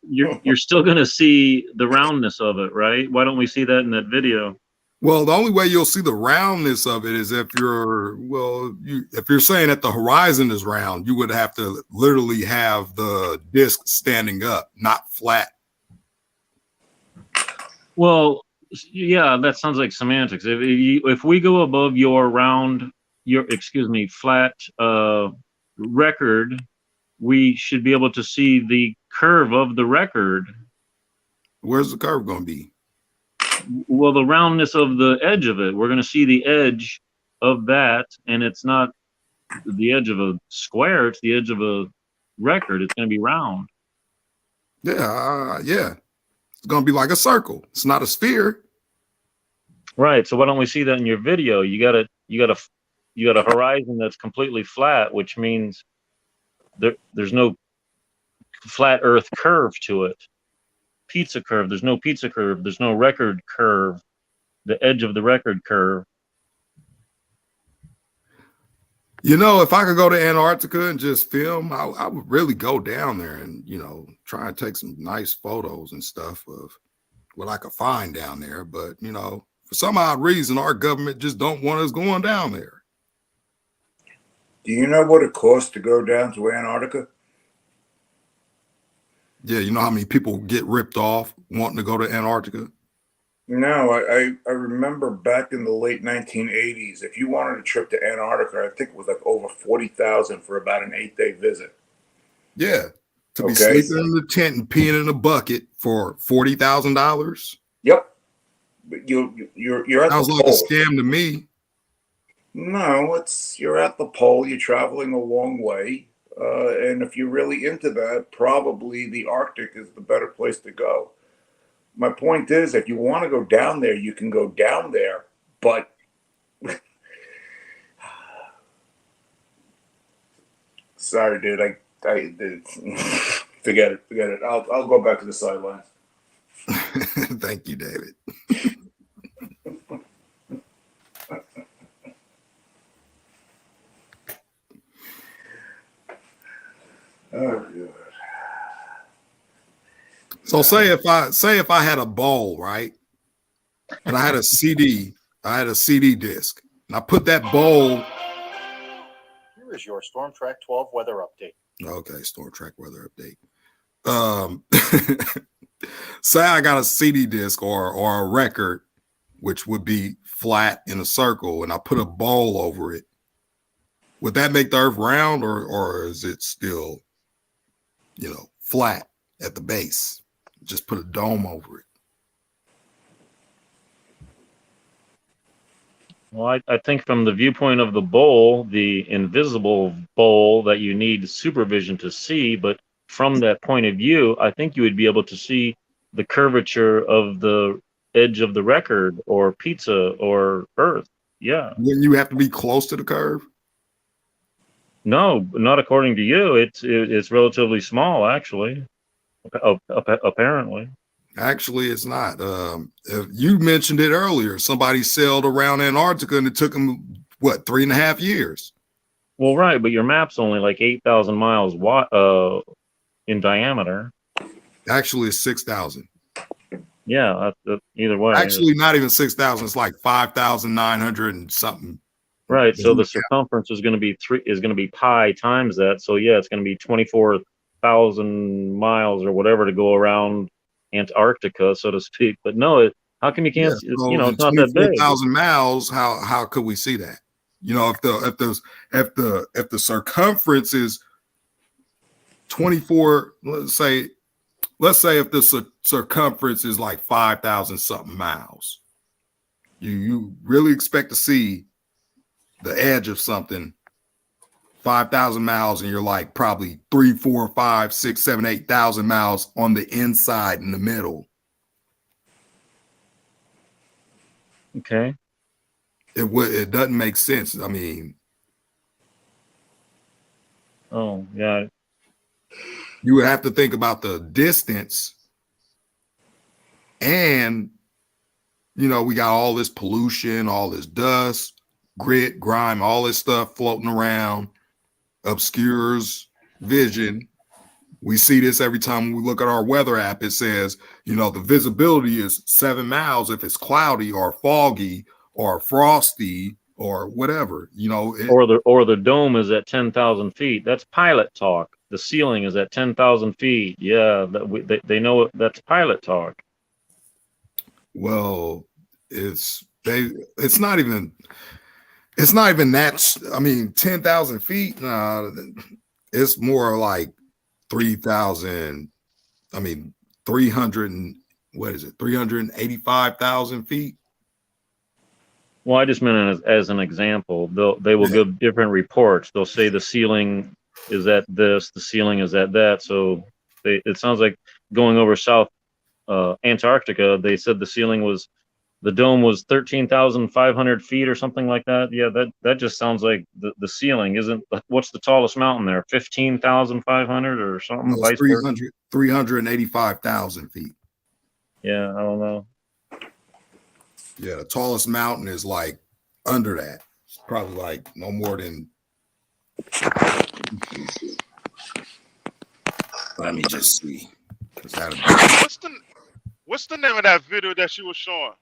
you're still going to see the roundness of it, right? Why don't we see that in that video? Well, the only way you'll see the roundness of it is if you're if you're saying that the horizon is round, you would have to literally have the disc standing up, not flat. Well, yeah, that sounds like semantics. If we go above your flat record, we should be able to see the curve of the record. Where's the curve going to be? Well, the roundness of the edge of it. We're going to see the edge of that, and it's not the edge of a square. It's the edge of a record. It's going to be round. Yeah, yeah. It's going to be like a circle. It's not a sphere. Right. So why don't we see that in your video? You got a horizon that's completely flat, which means there's no flat Earth curve to it. Pizza curve. There's no pizza curve. There's no record curve. The edge of the record curve. You know, if I could go to Antarctica and just film, I would really go down there and, you know, try and take some nice photos and stuff of what I could find down there. But, you know, for some odd reason, our government just don't want us going down there. Do you know what it costs to go down to Antarctica? Yeah, you know how many people get ripped off wanting to go to Antarctica? No, I remember back in the late 1980s, if you wanted a trip to Antarctica, I think it was like over 40,000 for about an 8-day visit. Yeah, to be sleeping in the tent and peeing in a bucket for $40,000. Yep, but you're at Sounds the like pole. a scam to me. No, you're at the pole. You're traveling a long way. And if you're really into that, probably the Arctic is the better place to go. My point is, if you want to go down there, you can go down there, but sorry, dude, I did. Forget it. I'll go back to the sidelines. Thank you, David. Oh, God. So say if I had a bowl, right, and I had a CD disc, and I put that bowl. Here is your Storm Track 12 weather update. Okay, Storm Track weather update. Say I got a CD disc or a record, which would be flat in a circle, and I put a bowl over it. Would that make the Earth round, or is it still, you know, flat at the base. Just put a dome over it. Well, I think from the viewpoint of the bowl, the invisible bowl that you need supervision to see, but from that point of view, I think you would be able to see the curvature of the edge of the record or pizza or Earth. Yeah. Wouldn't you have to be close to the curve? No, not according to you. It's relatively small, actually. Apparently. Actually, it's not. If you mentioned it earlier, somebody sailed around Antarctica and it took them, what, 3.5 years? Well, right, but your map's only like 8,000 miles in diameter. Actually, it's 6,000. Yeah, either way. Actually, not even 6,000. It's like 5,900 and something. Right. So the circumference is going to be pi times that. So yeah, it's going to be 24,000 miles or whatever to go around Antarctica, so to speak. But no, how come you can't? Yeah, so it's not that big. 24,000 miles. How could we see that? If the circumference is 24, let's say if the circumference is like 5,000 something miles, you really expect to see the edge of something 5,000 miles, and you're like probably 3, 4, 5, 6, 7, 8,000 miles on the inside in the middle. Okay. It doesn't make sense. I mean, oh yeah, you would have to think about the distance, and we got all this pollution, all this dust, grit, grime, all this stuff floating around, obscures vision. We see this every time we look at our weather app. It says, the visibility is 7 miles if it's cloudy or foggy or frosty or whatever, or the dome is at 10,000 feet. That's pilot talk. The ceiling is at 10,000 feet. Yeah, they know that's pilot talk. Well, it's not even that. I mean, 10,000 feet. It's more like 3,000. I mean, 300 and what is it? 385,000 feet. Well, I just meant it as an example. They will give different reports. They'll say the ceiling is at this, the ceiling is at that. So it sounds like going over South Antarctica, they said the dome was 13,500 feet or something like that. Yeah, that just sounds like the ceiling isn't. What's the tallest mountain there? 15,500 or something? No, 385,000 feet. Yeah, I don't know. Yeah, the tallest mountain is like under that. It's probably like no more than. Let me just see. What's the name of that video that she was showing?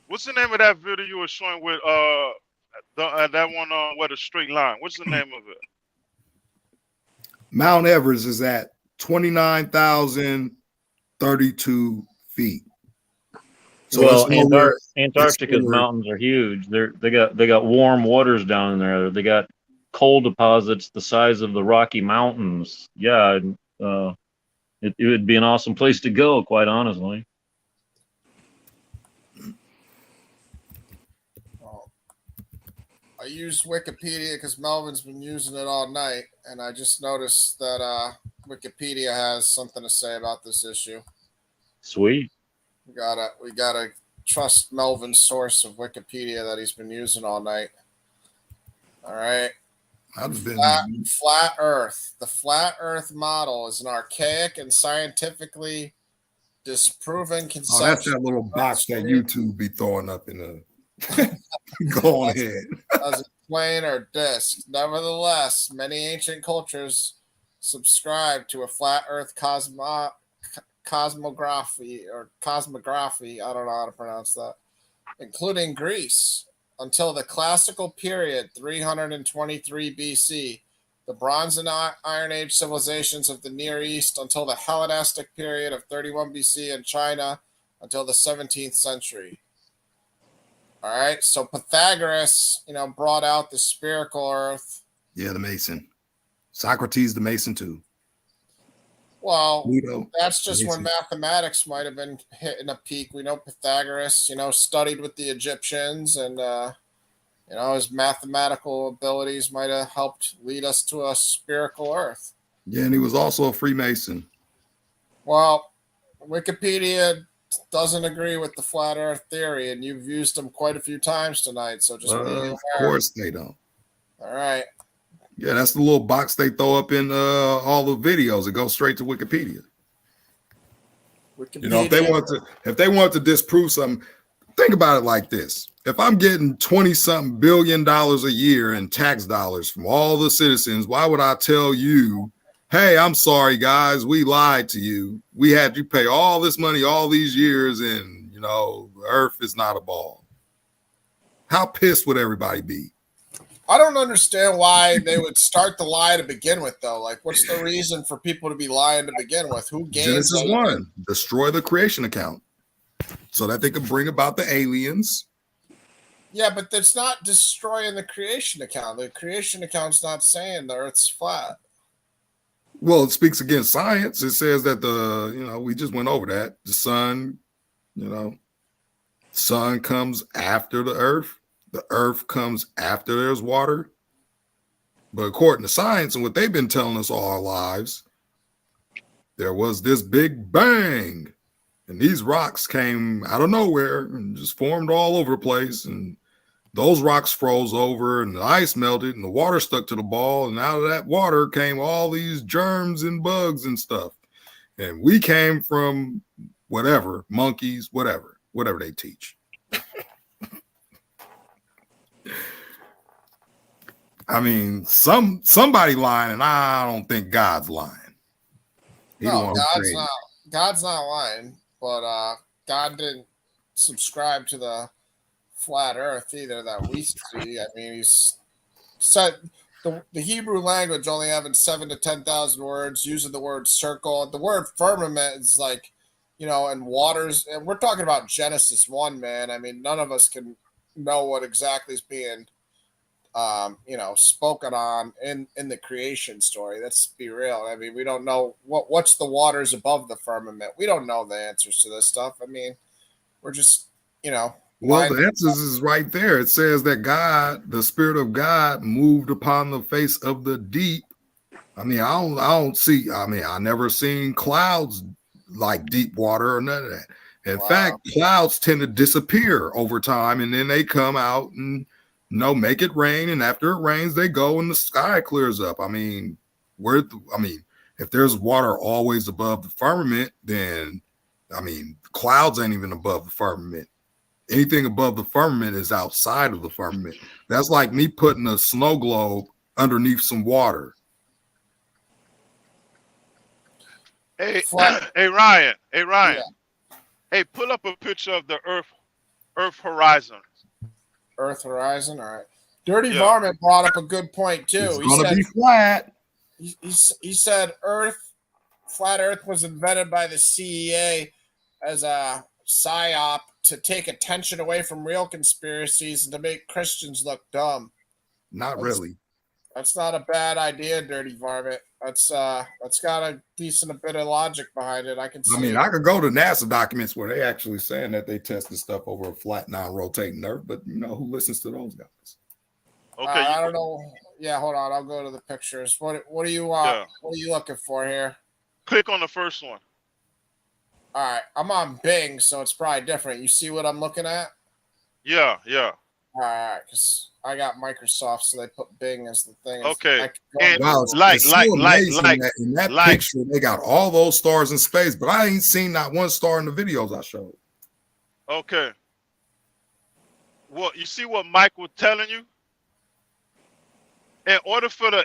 What's the name of that video you were showing with that one with a straight line? What's the name of it? Mount Everest is at 29,032 feet. So Antarctica's mountains are huge. They got warm waters down in there. They got coal deposits the size of the Rocky Mountains. Yeah, it would be an awesome place to go, quite honestly. I used Wikipedia because Melvin's been using it all night, and I just noticed that Wikipedia has something to say about this issue. Sweet. We gotta trust Melvin's source of Wikipedia that he's been using all night. All right. Flat Earth. The flat Earth model is an archaic and scientifically disproven conception. Oh, that's that little box that YouTube be throwing up in the. Go on ahead. As a plane or disk. Nevertheless, many ancient cultures subscribe to a flat Earth cosmography. I don't know how to pronounce that. Including Greece. Until the classical period, 323 BC, the Bronze and Iron Age civilizations of the Near East, until the Hellenistic period of 31 BC in China, until the 17th century. All right. So Pythagoras, brought out the spherical Earth. Yeah, the Mason. Socrates, the Mason too. Well, Pluto, that's just when Mason. mathematics might have been hitting a peak. We know Pythagoras, studied with the Egyptians, and his mathematical abilities might have helped lead us to a spherical Earth. Yeah, and he was also a Freemason. Well, Wikipedia doesn't agree with the flat Earth theory, and you've used them quite a few times tonight. So just be aware. Of course they don't. All right. Yeah, that's the little box they throw up in all the videos. It goes straight to Wikipedia. If they want to disprove something, think about it like this. If I'm getting 20-something billion dollars a year in tax dollars from all the citizens, why would I tell you, hey, I'm sorry, guys, we lied to you. We had you pay all this money all these years, and the Earth is not a ball. How pissed would everybody be? I don't understand why they would start the lie to begin with, though. Like, what's the reason for people to be lying to begin with? Who gains? Genesis 1, destroy the creation account so that they could bring about the aliens. Yeah, but that's not destroying the creation account. The creation account's not saying the Earth's flat. Well, it speaks against science. It says that we just went over that. The sun, sun comes after the Earth. The Earth comes after there's water. But according to science and what they've been telling us all our lives, there was this big bang. And these rocks came out of nowhere and just formed all over the place. And those rocks froze over and the ice melted and the water stuck to the ball. And out of that water came all these germs and bugs and stuff. And we came from whatever, monkeys, whatever they teach. I mean, somebody lying, and I don't think God's lying. No, God's not lying, but God didn't subscribe to the flat Earth either that we see. I mean, he's said the Hebrew language only having 7,000 to 10,000 words, using the word circle. The word firmament is like, and waters, and we're talking about Genesis 1, man. I mean, none of us can know what exactly is being spoken on in the creation story. Let's be real. I mean, we don't know what's the waters above the firmament. We don't know the answers to this stuff. I mean, we're just, well, the answers is right there. It says that God, the Spirit of God, moved upon the face of the deep. I mean, I don't see. I mean, I never seen clouds like deep water or none of that. In fact, clouds tend to disappear over time, and then they come out and make it rain, and after it rains, they go and the sky clears up. I mean, if there's water always above the firmament, then clouds ain't even above the firmament. Anything above the firmament is outside of the firmament. That's like me putting a snow globe underneath some water. Hey, Ryan. Yeah. Hey, pull up a picture of the Earth horizon. Earth horizon. All right. Dirty Varmint brought up a good point too. It's going to be flat. He said flat Earth was invented by the CEA as a psyop to take attention away from real conspiracies and to make Christians look dumb. Not really. That's not a bad idea, Dirty Varmint. That's got a decent bit of logic behind it. I can see. I mean, I could go to NASA documents where they actually saying that they tested stuff over a flat, non-rotating Earth, but who listens to those guys? Okay, I don't know. Yeah, hold on. I'll go to the pictures. What do you want? Yeah. What are you looking for here? Click on the first one. All right, I'm on Bing, so it's probably different. You see what I'm looking at? Yeah. All right, because I got Microsoft, so they put Bing as the thing. Okay. Wow, it's so amazing that in that picture they got all those stars in space, but I ain't seen not one star in the videos I showed. Okay. Well, you see what Mike was telling you? In order for the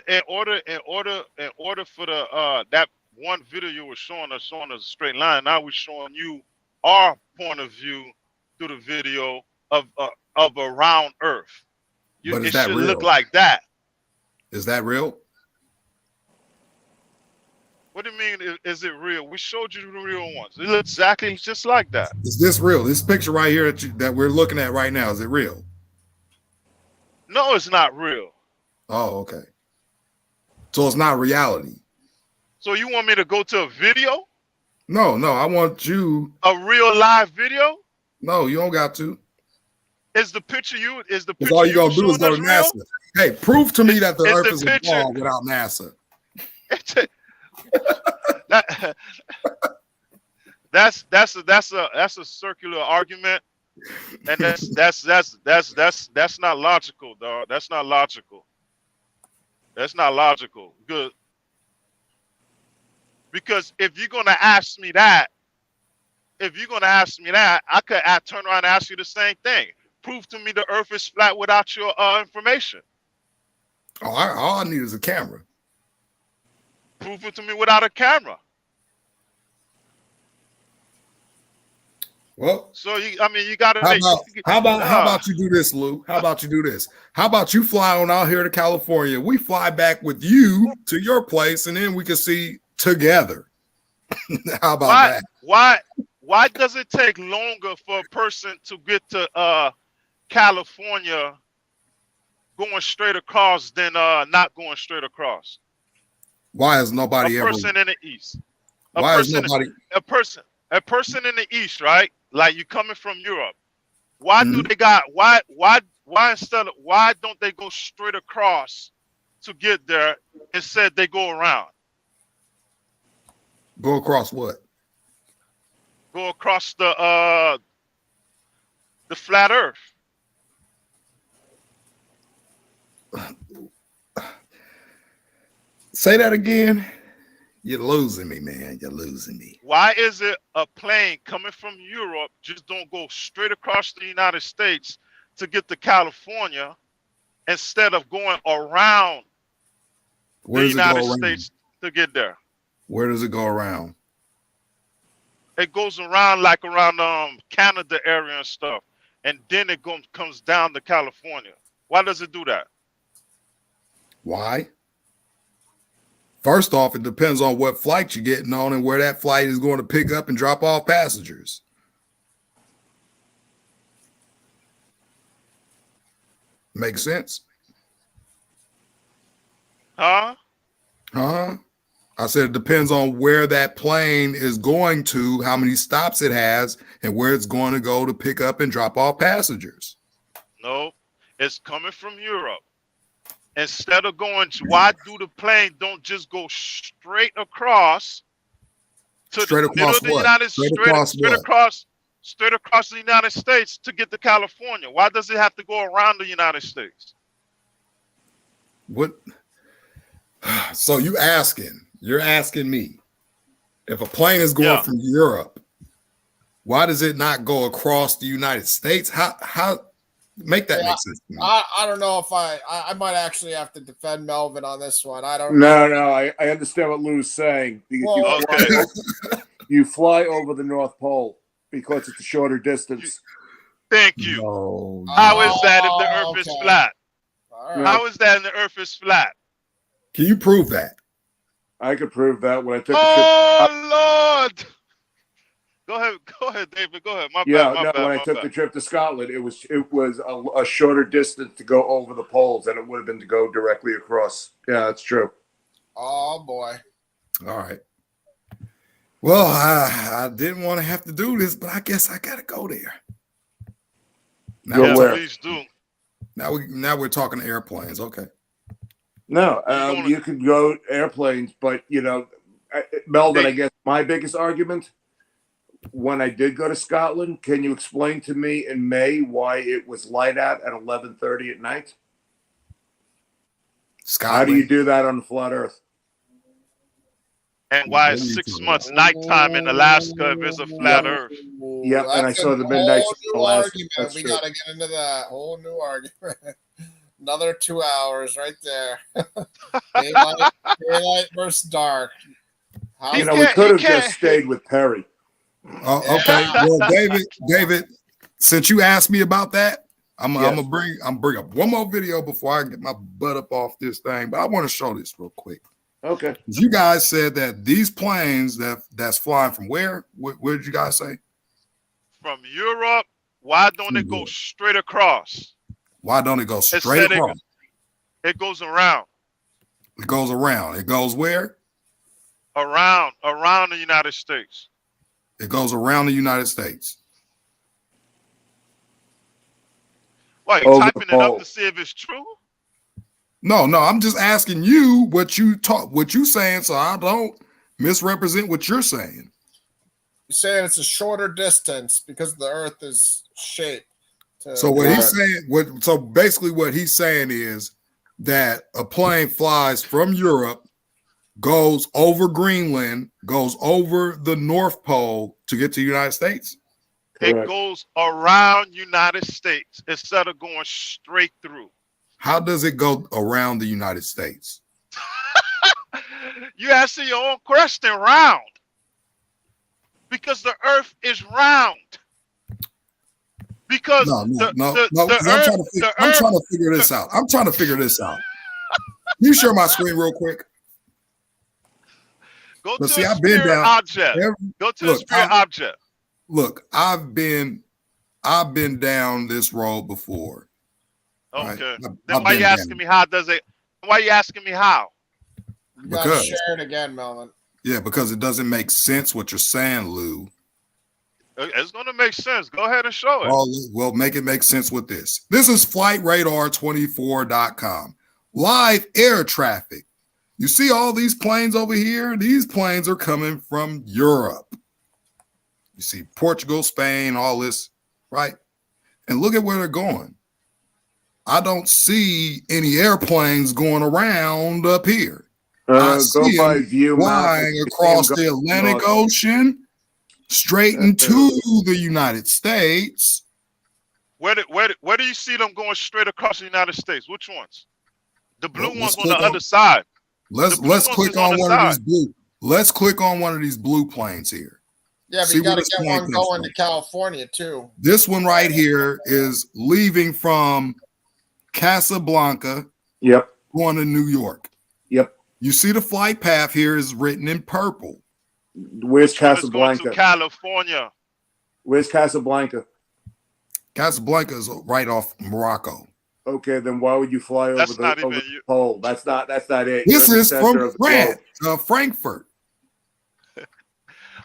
that one video you were showing us a straight line, now we're showing you our point of view through the video of a round Earth. But it should look like that. Is that real? What do you mean? Is it real? We showed you the real ones. It looks exactly just like that. Is this real? This picture right here that we're looking at right now, is it real? No, it's not real. Oh, okay. So it's not reality. So you want me to go to a video? No, I want you. A real live video? No, you don't got to. Is the picture Because all you gonna do is go to NASA. Real? Hey, prove to me that the Earth is a picture ball without NASA. That's a circular argument, and that's not logical, dog. That's not logical. That's not logical. Good. Because if you're gonna ask me that, I turn around and ask you the same thing. Prove to me the Earth is flat without your information. Oh, all I need is a camera. Prove it to me without a camera. Well, so you gotta. How about you do this, Lou? How about you do this? How about you fly on out here to California? We fly back with you to your place, and then we can see together. How about that? Why does it take longer for a person to get to California going straight across than not going straight across? Why has nobody a ever? Person in the east. Why is nobody? A person in the east, right? Like you coming from Europe. Why do they got? Why don't they go straight across to get there? Instead, they go around. Go across what? Go across the flat Earth. Say that again. You're losing me, man. You're losing me. Why is it a plane coming from Europe just don't go straight across the United States to get to California instead of going around the United States to get there? Where does it go around? It goes around like around Canada area and stuff, and then it comes down to California. Why does it do that? Why? First off, it depends on what flight you're getting on and where that flight is going to pick up and drop off passengers. Makes sense? Huh? I said it depends on where that plane is going to, how many stops it has, and where it's going to go to pick up and drop off passengers. No, it's coming from Europe. Instead of going, why do the plane don't just go straight across to the middle of the United States, straight across the United States to get to California? Why does it have to go around the United States? What? So you're asking me if a plane is going from Europe, why does it not go across the United States? How make that make sense to me? I don't know if I might actually have to defend Melvin on this one. I don't No, I understand what Lou's saying. You fly over the North Pole because it's a shorter distance. Thank you. No. How is that if the Earth is flat? Right. How is that if the Earth is flat? Can you prove that? I could prove that when I took the trip. Lord! Go ahead, David. Go ahead. My bad. When I took the trip to Scotland, it was a shorter distance to go over the poles than it would have been to go directly across. Yeah, that's true. Oh boy. All right. Well, I didn't want to have to do this, but I guess I gotta go there. Please do. Now we're talking airplanes. Okay. No, you can go airplanes, but Melvin, I guess my biggest argument when I did go to Scotland, can you explain to me in May why it was light out at 11:30 at night? Scotland. How do you do that on the flat Earth? And why it's 6 months nighttime in Alaska if it's a flat Earth? Yep, and I saw the midnight in Alaska. We got to get into that whole new argument. Another 2 hours right there. Daylight versus dark. We could have just stayed with Perry. Okay. Well, David, since you asked me about that, I'm gonna bring up one more video before I get my butt up off this thing. But I want to show this real quick. Okay. You guys said that these planes that's flying from where? Where did you guys say? From Europe, why don't it go Europe. straight across? Why don't it go straight Instead, across? it goes around. It goes around. It goes where? Around the United States. It goes around the United States. Why, you Over the typing it up pole. to see if it's true? No, I'm just asking you what you saying, so I don't misrepresent what you're saying. You're saying it's a shorter distance because the Earth is shaped. So what he's saying, so basically what he's saying is that a plane flies from Europe, goes over Greenland, goes over the North Pole to get to the United States. It Correct. goes around United States instead of going straight through. How does it go around the United States? You answer your own question, round. Because the Earth is round. Because No, the I'm trying to figure this out. I'm trying to figure this out. Can you share my screen real quick? Go But to see, a I've been spirit down. object. Go to a spirit object. Look, I've been down this road before. Okay. Right? Then why are you asking me how does it? Why are you asking me how? You gotta share it again, Melvin. Yeah, because it doesn't make sense what you're saying, Lou. It's gonna make sense. Go ahead and show it. Well, make it make sense with this. This is FlightRadar24.com. Live air traffic. You see all these planes over here? These planes are coming from Europe. You see Portugal, Spain, all this, right? And look at where they're going. I don't see any airplanes going around up here. I see them flying across the Atlantic Ocean, straight into the United States. Where do you see them going straight across the United States? Which ones? The blue ones on the other side. Let's click on one of these blue. Let's click on one of these blue planes here. Yeah, but you got to get one going to California too. This one right here is leaving from Casablanca. Yep. Going to New York. Yep. You see the flight path here is written in purple. Where's Casablanca? Going to California. Where's Casablanca? Casablanca is right off Morocco. Okay, then why would you fly over the pole? That's not it. This is from France, Frankfurt.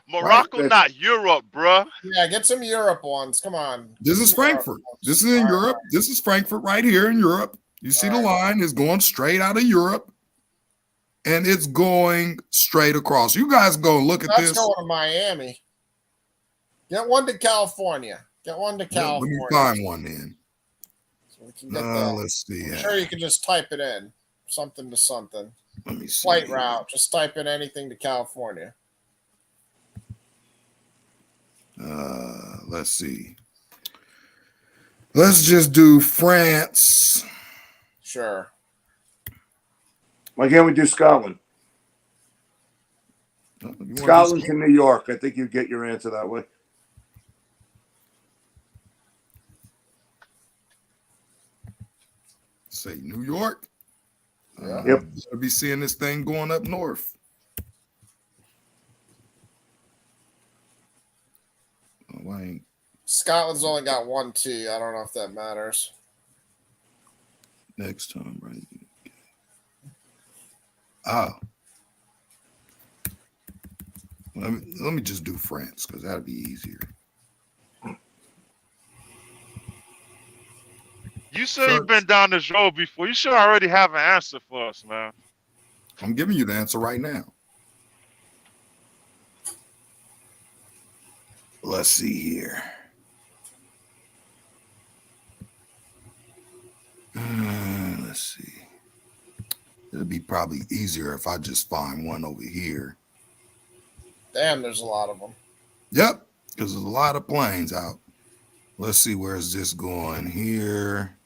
Morocco, right? Not Europe, bruh. Yeah, get some Europe ones. Come on. This is Frankfurt. This is in Europe. This is Frankfurt right here in Europe. You see the line is going straight out of Europe, and it's going straight across. You guys go look at this. That's going to Miami. Get one to California. Get one to California. Let me find one then. So we can get that. Let's see. I'm sure you can just type it in. Something to something. Let me see. Flight route. Just type in anything to California. Let's see. Let's just do France. Sure. Why can't we do Scotland? Scotland to New York. I think you get your answer that way. Say New York. Yep. I'll be seeing this thing going up north. Scotland's only got one T. I don't know if that matters. Next time, right? Ah. Let me just do France because that'll be easier. You said you've been down this road before. You should already have an answer for us, man. I'm giving you the answer right now. Let's see here. Let's see. It'll be probably easier if I just find one over here. Damn, there's a lot of them. Yep, because there's a lot of planes out. Let's see, where's this going here?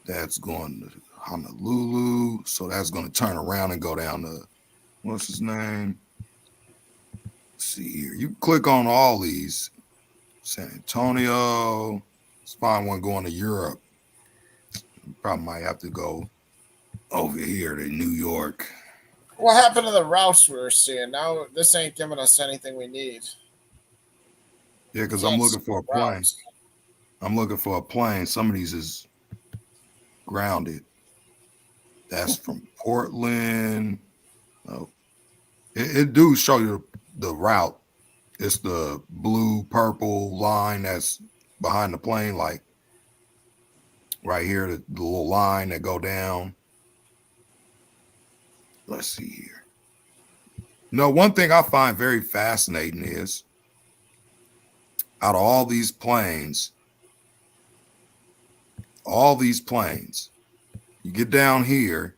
That's going to Honolulu. So that's going to turn around and go down to, what's his name? Let's see here. You click on all these. San Antonio. Let's find one going to Europe. You probably might have to go over here to New York. What happened to the routes we were seeing? Now this ain't giving us anything we need. Yeah, because I'm looking for a plane. Routes. I'm looking for a plane. Some of these is grounded. That's from Portland. Oh, it do show you the route. It's the blue purple line that's behind the plane, like right here, the little line that go down. Let's see here. No, one thing I find very fascinating is out of all these planes, you get down here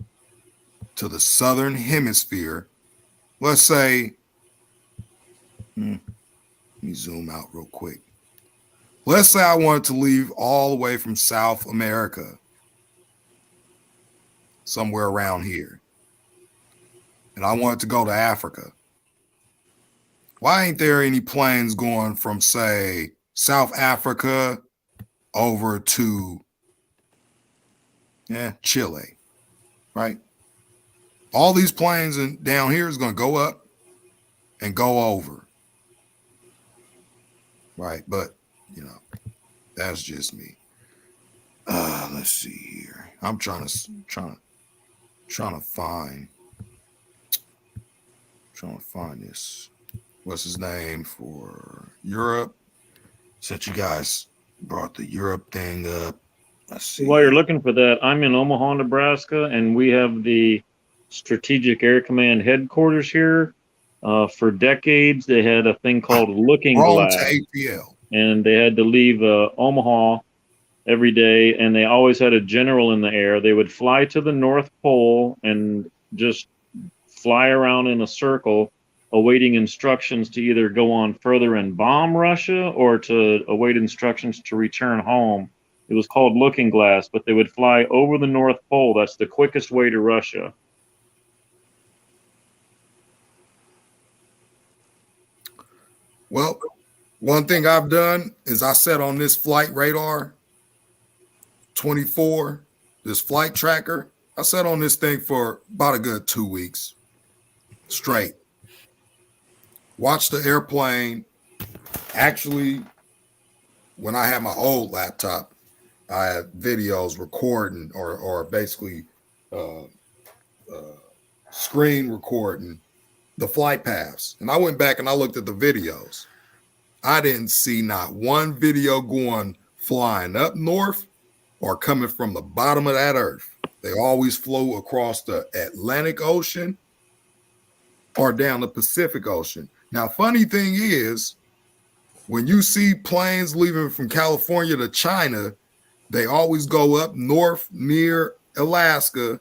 to the southern hemisphere. Let's say, let me zoom out real quick. Let's say I wanted to leave all the way from South America, somewhere around here, and I wanted to go to Africa. Why ain't there any planes going from, say, South Africa over to Chile, right? All these planes down here is going to go up and go over, right? But, that's just me. Let's see here. I'm trying to find this. What's his name for Europe? Since you guys brought the Europe thing up, let's see. While you're looking for that, I'm in Omaha, Nebraska, and we have the Strategic Air Command headquarters here. For decades, they had a thing called Looking Glass, to APL. And they had to leave Omaha every day, and they always had a general in the air. They would fly to the North Pole and just fly around in a circle, awaiting instructions to either go on further and bomb Russia or to await instructions to return home. It was called Looking Glass, but they would fly over the North Pole. That's the quickest way to Russia. Well, one thing I've done is I set on this flight radar 24, this flight tracker. I sat on this thing for about a good 2 weeks straight. Watch the airplane. Actually, when I had my old laptop, I had videos recording or basically screen recording the flight paths. And I went back and I looked at the videos. I didn't see not one video going flying up north or coming from the bottom of that earth. They always flew across the Atlantic Ocean or down the Pacific Ocean. Now, funny thing is, when you see planes leaving from California to China, they always go up north near Alaska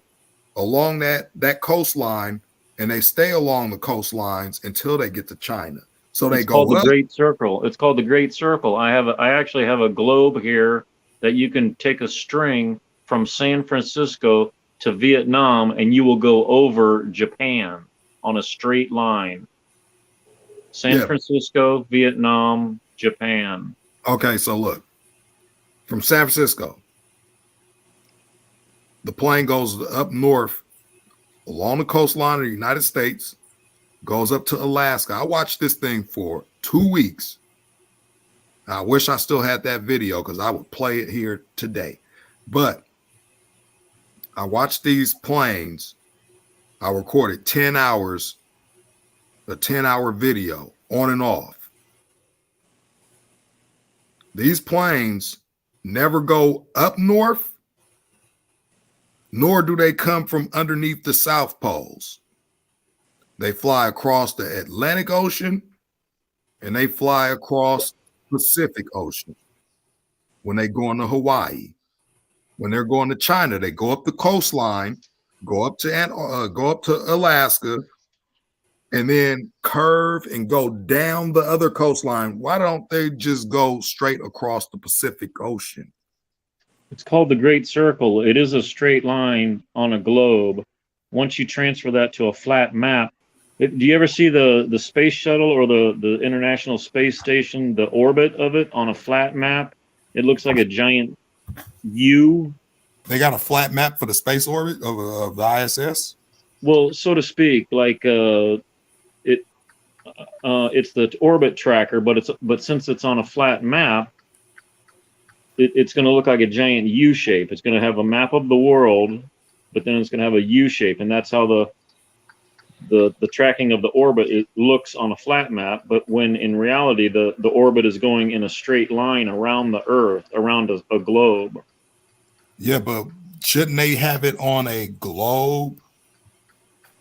along that coastline, and they stay along the coastlines until they get to China. So they go up. It's called the Great Circle. It's called the Great Circle. I actually have a globe here that you can take a string from San Francisco to Vietnam, and you will go over Japan on a straight line. San Francisco, Vietnam, Japan. Okay, so look, from San Francisco, the plane goes up north along the coastline of the United States, goes up to Alaska. I watched this thing for 2 weeks. I wish I still had that video because I would play it here today. But I watched these planes. I recorded 10 hours, a 10-hour video on and off. These planes never go up north, nor do they come from underneath the South Poles. They fly across the Atlantic Ocean and they fly across the Pacific Ocean. When they go into Hawaii, when they're going to China, they go up the coastline, go up to Alaska, and then curve and go down the other coastline. Why don't they just go straight across the Pacific Ocean? It's called the Great Circle. It is a straight line on a globe. Once you transfer that to a flat map, do you ever see the space shuttle or the International Space Station, the orbit of it on a flat map? It looks like a giant U. They got a flat map for the space orbit of the ISS? well, so to speak, like it's the orbit tracker, but since it's on a flat map, it's going to look like a giant U shape. It's going to have a map of the world, but then it's going to have a U shape, and that's how the tracking of the orbit, it looks on a flat map. But when in reality the orbit is going in a straight line around the Earth, around a globe. Yeah, but shouldn't they have it on a globe?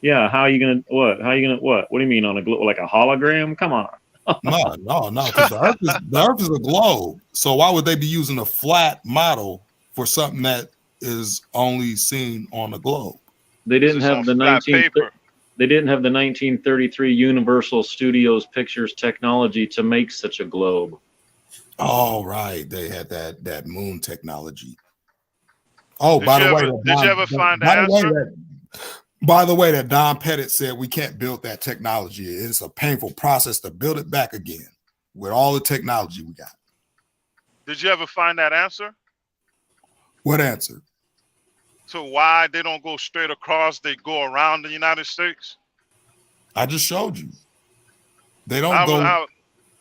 Yeah, how are you gonna what? How are you gonna what? What do you mean on a globe, like a hologram? Come on. No, because the Earth is a globe. So why would they be using a flat model for something that is only seen on a globe? They Because didn't it's on have the flat paper. they didn't have the 1933 Universal Studios Pictures technology to make such a globe. Oh, right. They had that moon technology. Oh, Did you ever find the answer? By the way, that Don Pettit said we can't build that technology. It's a painful process to build it back again with all the technology we got. Did you ever find that answer? What answer? To why they don't go straight across, they go around the United States? I just showed you. They I don't was, go. I,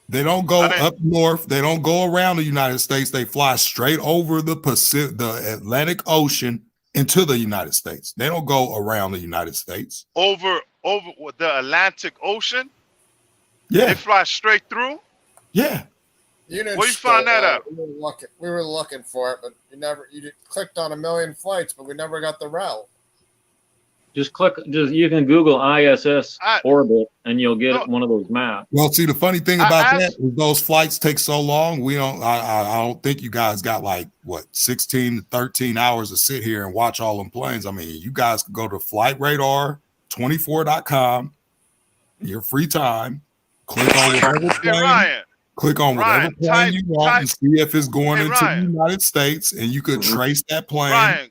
They don't go I didn't. up north. They don't go around the United States. They fly straight over the Atlantic Ocean into the United States. They don't go around the United States. Over the Atlantic Ocean? Yeah. They fly straight through? Yeah. You didn't. Where you find that out? We were looking for it, but you clicked on a million flights, but we never got the route. Just you can Google ISS orbit and you'll get one of those maps. Well, see, the funny thing about that is those flights take so long. I don't think you guys got like 16 to 13 hours to sit here and watch all them planes. I mean, you guys could go to flightradar24.com, your free time, click on whatever plane. Click on whatever plane you want and see if it's going into the United States, and you could trace that plane. Ryan,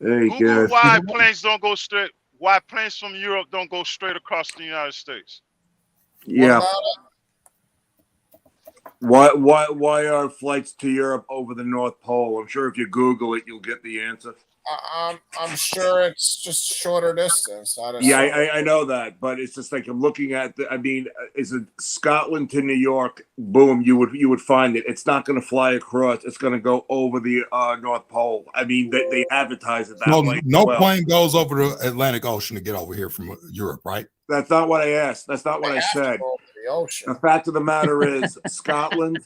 hey, Google why planes don't go straight. Why planes from Europe don't go straight across the United States? Yeah. Why are flights to Europe over the North Pole? I'm sure if you Google it, you'll get the answer. I'm sure it's just shorter distance. Yeah, I know that, but it's just like I'm looking at I mean, is it Scotland to New York? Boom, you would find it. It's not going to fly across. It's going to go over the North Pole. I mean, they advertise it that way. No plane goes over the Atlantic Ocean to get over here from Europe, right? That's not what I asked. That's not what I said. The fact of the matter is, Scotland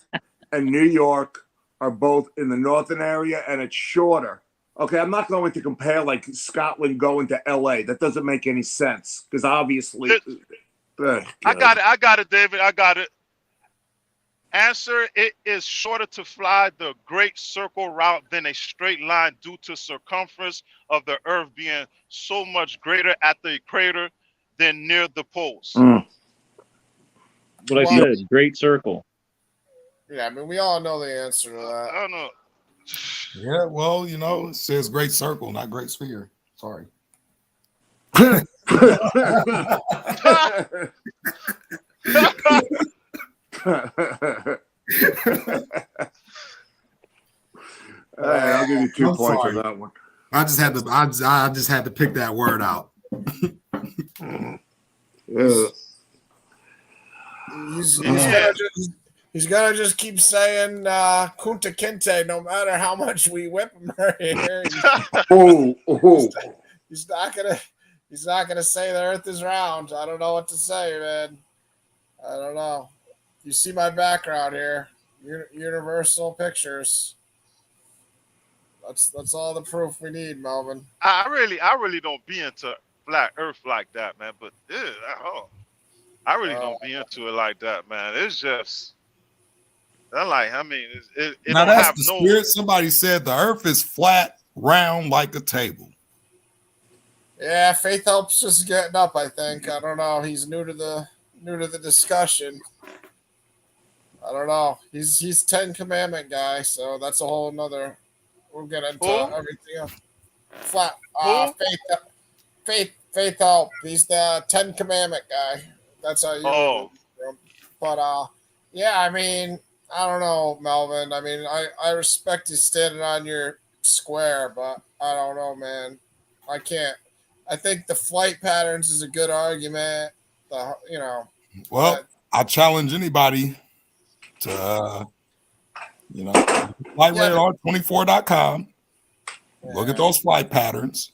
and New York are both in the northern area, and it's shorter. Okay, I'm not going to compare like Scotland going to LA. That doesn't make any sense because obviously. I got it, David. I got it. Answer: it is shorter to fly the Great Circle route than a straight line due to circumference of the Earth being so much greater at the equator than near the poles. What I said, Great Circle. Yeah, I mean, we all know the answer to that. I don't know. Yeah, well, it says Great Circle, not Great Sphere. Sorry. All right, I'll give you 2 points for that one. I just had to pick that word out. He's gonna just keep saying Kunta Kinte no matter how much we whip him right here. He's not gonna say the Earth is round. I don't know what to say, man. I don't know. You see my background here, Universal Pictures. That's all the proof we need, Melvin. I really don't be into flat Earth like that, man. But I really don't be into it like that, man. It's just. I mean, it now don't that's have the no. Spirit. Somebody said the Earth is flat, round like a table. Yeah, Faith helps just getting up. I think. I don't know. He's new to the discussion. I don't know. He's 10 Commandment guy, so that's a whole nother. We'll get into everything else. Flat. Faith help. He's the 10 Commandment guy. That's how you. But yeah. I mean. I don't know, Melvin. I mean, I respect you standing on your square, but I don't know, man. I can't I think the flight patterns is a good argument. Well, I challenge anybody to, flightradar24.com. Look at those flight patterns.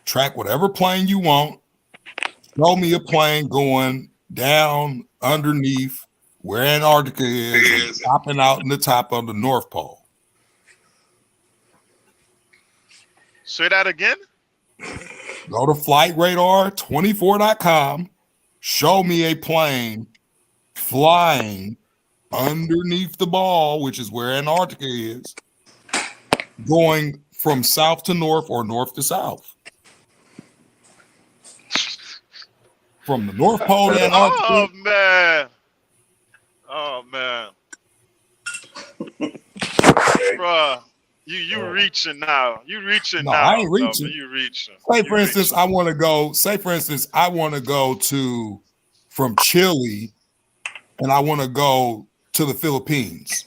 Track whatever plane you want. Show me a plane going down underneath where Antarctica is and stopping out in the top of the North Pole. Say that again. Go to flightradar24.com. Show me a plane flying underneath the ball, which is where Antarctica is, going from south to north or north to south. From the North Pole to Antarctica. Oh man. Oh man. Bruh. You reaching now. You reaching No, now. I ain't reaching. You reaching. Say for instance, I want to go to from Chile and I want to go to the Philippines.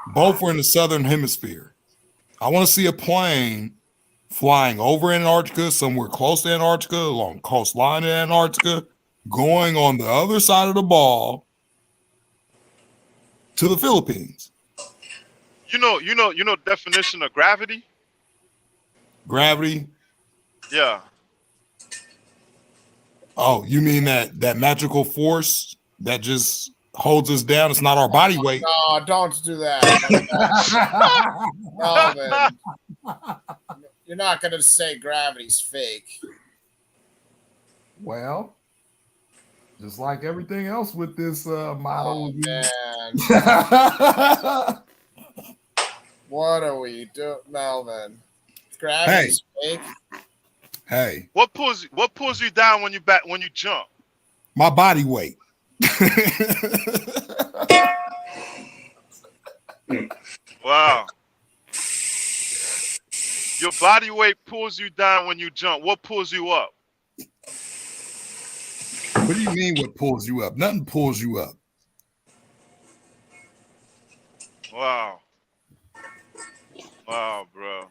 Both are in the southern hemisphere. I want to see a plane flying over Antarctica, somewhere close to Antarctica, along the coastline of Antarctica, going on the other side of the ball to the Philippines. You know definition of gravity? Gravity? Yeah. Oh, you mean that magical force that just holds us down? It's not our body weight. No, don't do that. Melvin, you're not going to say gravity's fake. Well, just like everything else with this model. Oh, man. What are we doing, Melvin? Gravity's fake. Hey. What pulls you down when you jump? My body weight. Wow. Your body weight pulls you down when you jump. What pulls you up? What do you mean what pulls you up? Nothing pulls you up. Wow. Wow, bro.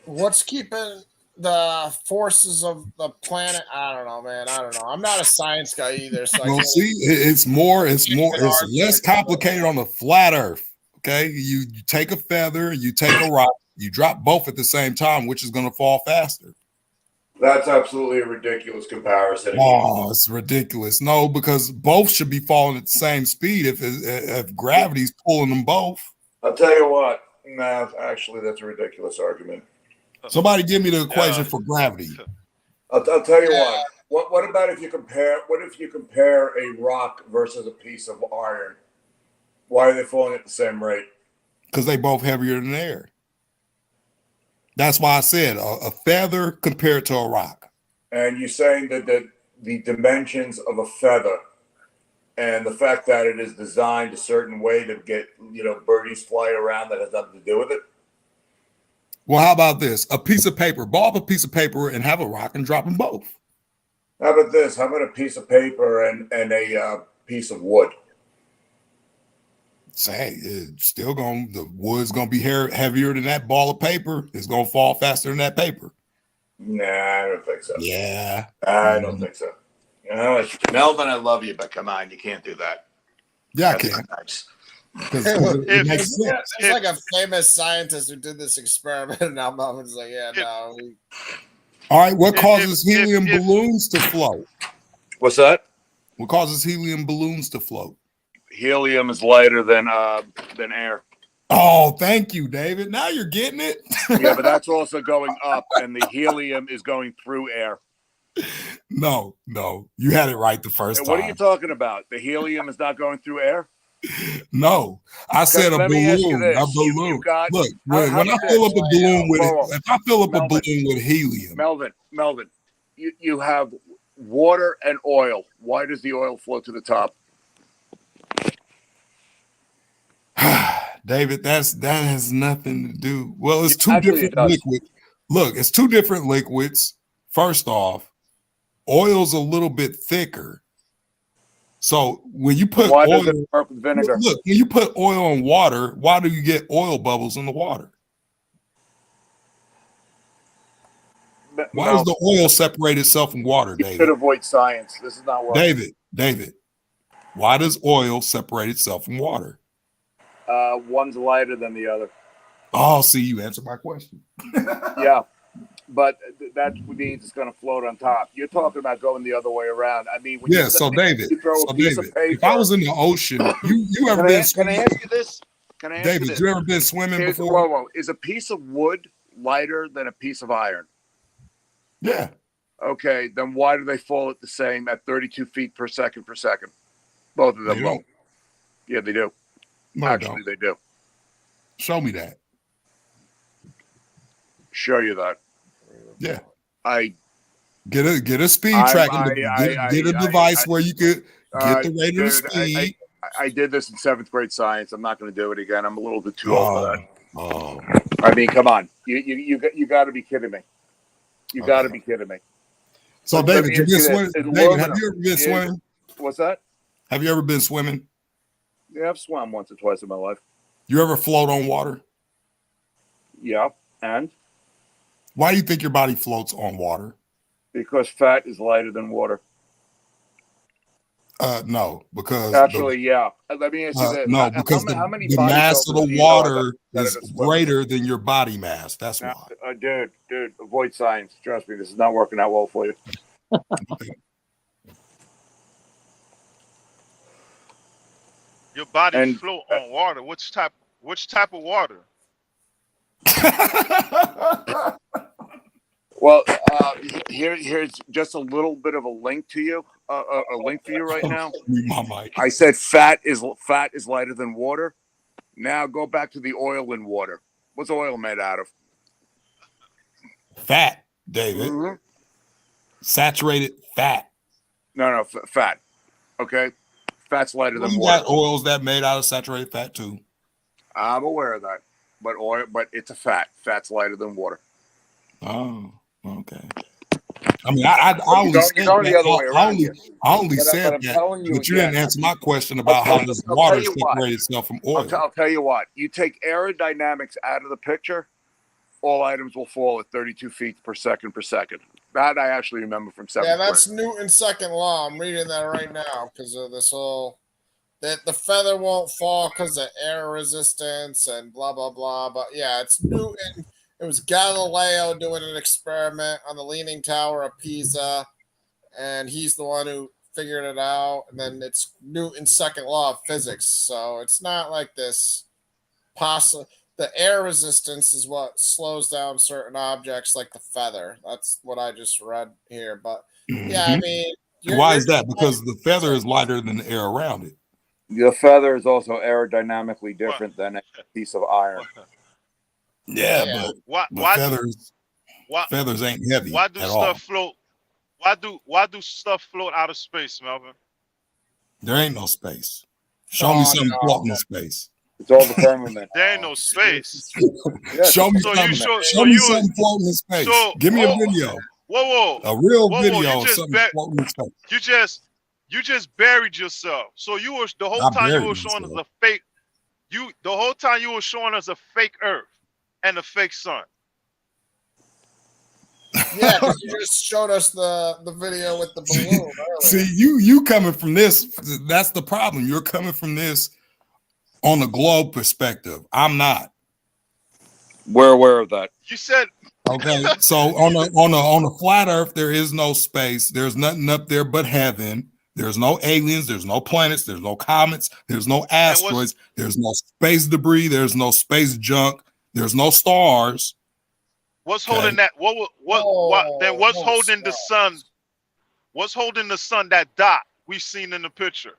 What's keeping the forces of the planet? I don't know, man. I don't know. I'm not a science guy either. So Well, see, it's less complicated on the flat earth. Okay. You take a feather, you take a rock, you drop both at the same time, which is going to fall faster. That's absolutely a ridiculous comparison. Oh, it's ridiculous. No, because both should be falling at the same speed if gravity's pulling them both. I'll tell you what. No, actually, that's a ridiculous argument. Somebody give me the equation for gravity. I'll tell you what. What about if you compare? What if you compare a rock versus a piece of iron? Why are they falling at the same rate? Because they both heavier than air. That's why I said a feather compared to a rock. And you're saying that the dimensions of a feather and the fact that it is designed a certain way to get, birdies fly around, that has nothing to do with it? Well, how about this? A piece of paper, ball up a piece of paper and have a rock and drop them both. How about this? How about a piece of paper and a piece of wood? Say, it's still the wood's going to be heavier than that ball of paper. It's going to fall faster than that paper. Nah, I don't think so. Yeah. I don't think so. Melvin, I love you, but come on, you can't do that. Yeah, I can. It makes sense. It's like a famous scientist who did this experiment, and now Melvin's like, yeah, no. All right, what causes helium balloons to float? What's that? What causes helium balloons to float? Helium is lighter than air. Oh, thank you, David. Now you're getting it. Yeah, but that's also going up, and the helium is going through air. No, you had it right the first time. What are you talking about? The helium is not going through air? No, I said a balloon. A balloon. Look, when I fill up a balloon if I fill up a balloon with helium, Melvin, you have water and oil. Why does the oil float to the top? David, that has nothing to do. Well, it's two different liquids. Look, it's two different liquids. First off, oil's a little bit thicker. So when you put why oil, does it work with vinegar? Look, when you put oil in water, why do you get oil bubbles in the water? Why does the oil separate itself from water, You could David? avoid science. This is not working. David, why does oil separate itself from water? One's lighter than the other. Oh, see, you answered my question. Yeah, but that means it's going to float on top. You're talking about going the other way around. I mean, when Yeah, so David, if I was in the ocean, you ever been swimming? Can I ask you this? Can I ask David, you this? you ever been swimming before? Whoa. Is a piece of wood lighter than a piece of iron? Yeah. Okay, then why do they fall at the same at 32 feet per second per second? Both of them won't. Yeah, they do. No, actually, they do. Show me that. Show you that. Yeah. I get a speed tracking. Get a device where you could get the rate of speed. I did this in 7th grade science. I'm not going to do it again. I'm a little bit too old for that. Oh. I mean, come on. You got to be kidding me. You got to be kidding me. So, David, have you ever been swimming? What's that? Have you ever been swimming? Yeah, I've swum once or twice in my life. You ever float on water? Yeah, and? Why do you think your body floats on water? Because fat is lighter than water. No, because actually, yeah. Let me ask you this. No, because how many the mass of the water is greater than your body mass. That's why. Dude, avoid science. Trust me, this is not working out well for you. Your body float on water. Which type of water? Well, here's just a little bit of a link to you. A link for you right now. I said fat is lighter than water. Now go back to the oil in water. What's oil made out of? Fat, David. Mm-hmm. Saturated fat. No, fat. Okay, fat's lighter than you water. Got oils that made out of saturated fat too. I'm aware of that, but it's a fat. Fat's lighter than water. Oh, okay. I mean, I only said that. I only said that, but you didn't answer my question about how does water separate itself from oil. I'll tell you what. You take aerodynamics out of the picture, all items will fall at 32 feet per second per second. That I actually remember from 7th grade. Yeah, that's Newton's second law. I'm reading that right now because of this whole that the feather won't fall because of air resistance and blah blah blah. But yeah, it's Newton. It was Galileo doing an experiment on the Leaning Tower of Pisa, and he's the one who figured it out. And then it's Newton's second law of physics. So it's not like this the air resistance is what slows down certain objects like the feather. That's what I just read here. But yeah, I mean, why is that? Because the feather is lighter than the air around it. The feather is also aerodynamically different than a piece of iron. Yeah, but feathers ain't heavy. Why do stuff float? Why do stuff float out of space, Melvin? There ain't no space. Show me something floating in space. It's all the firmament. There ain't no space. Show me something. Show me something floating in space. Give me a video. Whoa. A real video of something floating in space. You just buried yourself. So you were the whole time you were showing us a fake. The whole time you were showing us a fake Earth and a fake sun. Yeah, because you just showed us the video with the balloon earlier. See, you coming from this. That's the problem. You're coming from this on the globe perspective. I'm not. We're aware of that. You said okay. So on a flat Earth, there is no space. There's nothing up there but heaven. There's no aliens. There's no planets. There's no comets. There's no asteroids. There's no space debris. There's no space junk. There's no stars. What's holding that? What's holding the sun? What's holding the sun? That dot we've seen in the picture.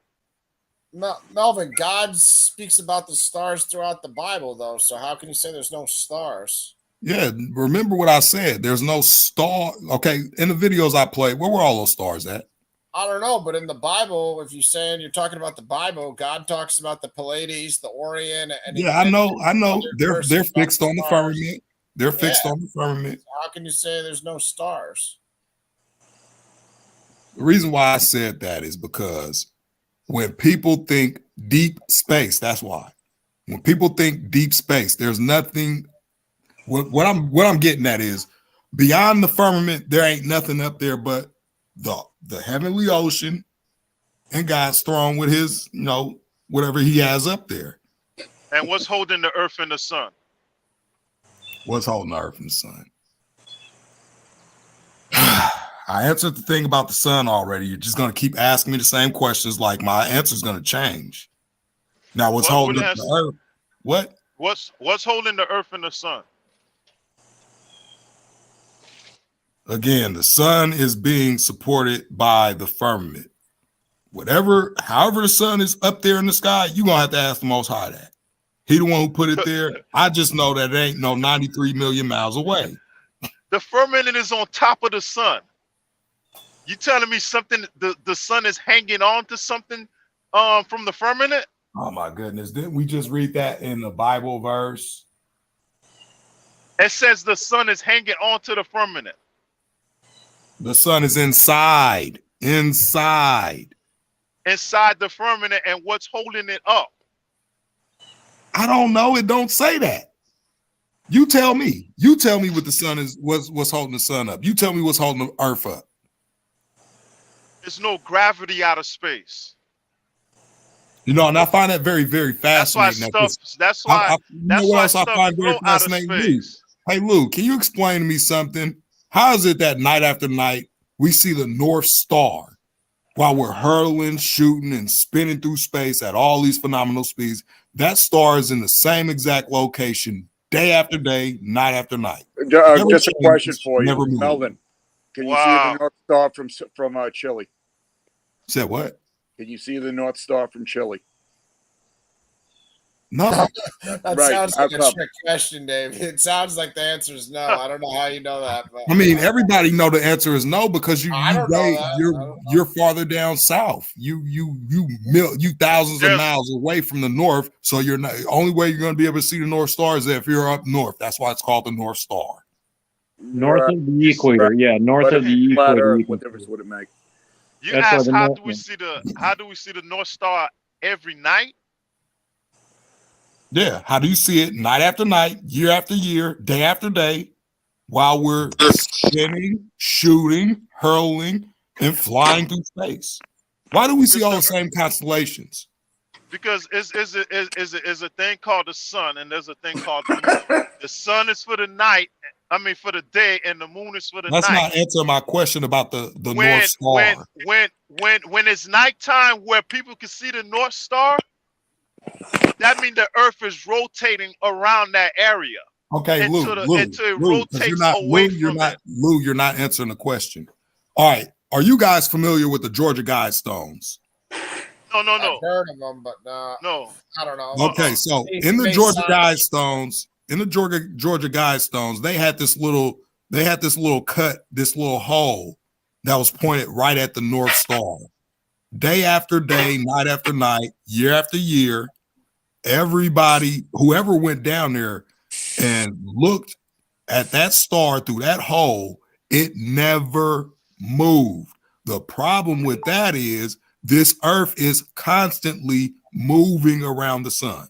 Melvin, God speaks about the stars throughout the Bible, though. So how can you say there's no stars? Yeah, remember what I said. There's no star. Okay, in the videos I played, where were all those stars at? I don't know, but in the Bible, if you're talking about the Bible, God talks about the Pleiades, the Orion, and yeah, I know. They're fixed on the firmament. They're fixed on the firmament. So how can you say there's no stars? The reason why I said that is because when people think deep space, that's why. When people think deep space, there's nothing. What I'm getting at is Beyond the firmament, there ain't nothing up there but the heavenly ocean and God's throne with his, whatever he has up there. And what's holding the earth and the sun? What's holding the earth and the sun? I answered the thing about the sun already. You're just going to keep asking me the same questions, like my answer is going to change. Now, what's holding up the earth? What? What's holding the earth and the sun? Again, the sun is being supported by the firmament. However the sun is up there in the sky, you're going to have to ask the Most High that. He the one who put it there. I just know that it ain't no 93 million miles away. The firmament is on top of the sun. You telling me something, the sun is hanging on to something from the firmament? Oh my goodness. Didn't we just read that in the Bible verse? It says the sun is hanging on to the firmament. The sun is inside the firmament, and what's holding it up? I don't know. It don't say that. You tell me. You tell me what the sun is. What's holding the sun up? You tell me what's holding the earth up. There's no gravity out of space. And I find that very, very fascinating. That's why stuff flow out of space. Hey, Lou, can you explain to me something? How is it that night after night we see the North Star while we're hurtling, shooting, and spinning through space at all these phenomenal speeds? That star is in the same exact location day after day, night after night. Just a question for you, Melvin. Can you see the North Star from Chile? Said what? Can you see the North Star from Chile? No. That sounds like a trick question, Dave. It sounds like the answer is no. I don't know how you know that. But I mean, everybody know the answer is no because you're farther down south. You thousands of miles away from the north. So you're not. The only way you're going to be able to see the North Star is if you're up north. That's why it's called the North Star. North of the equator, north of the equator. What difference would it make? You asked how do we see the North Star every night? Yeah, how do you see it night after night, year after year, day after day, while we're spinning, shooting, hurling, and flying through space? Why do we see all the same constellations? Because it's a thing called the sun, and there's a thing called the moon. The sun is for the night, for the day, and the moon is for the night. That's not answering my question about the North Star. When it's nighttime where people can see the North Star, that means the Earth is rotating around that area. Okay, Lou, you're not answering the question. All right, are you guys familiar with the Georgia Guidestones? No. I've heard of them, but no, I don't know. Okay, so in the Georgia Guidestones, they had this little cut, this little hole that was pointed right at the North Star. Day after day, night after night, year after year, everybody, whoever went down there and looked at that star through that hole, it never moved. The problem with that is this earth is constantly moving around the sun.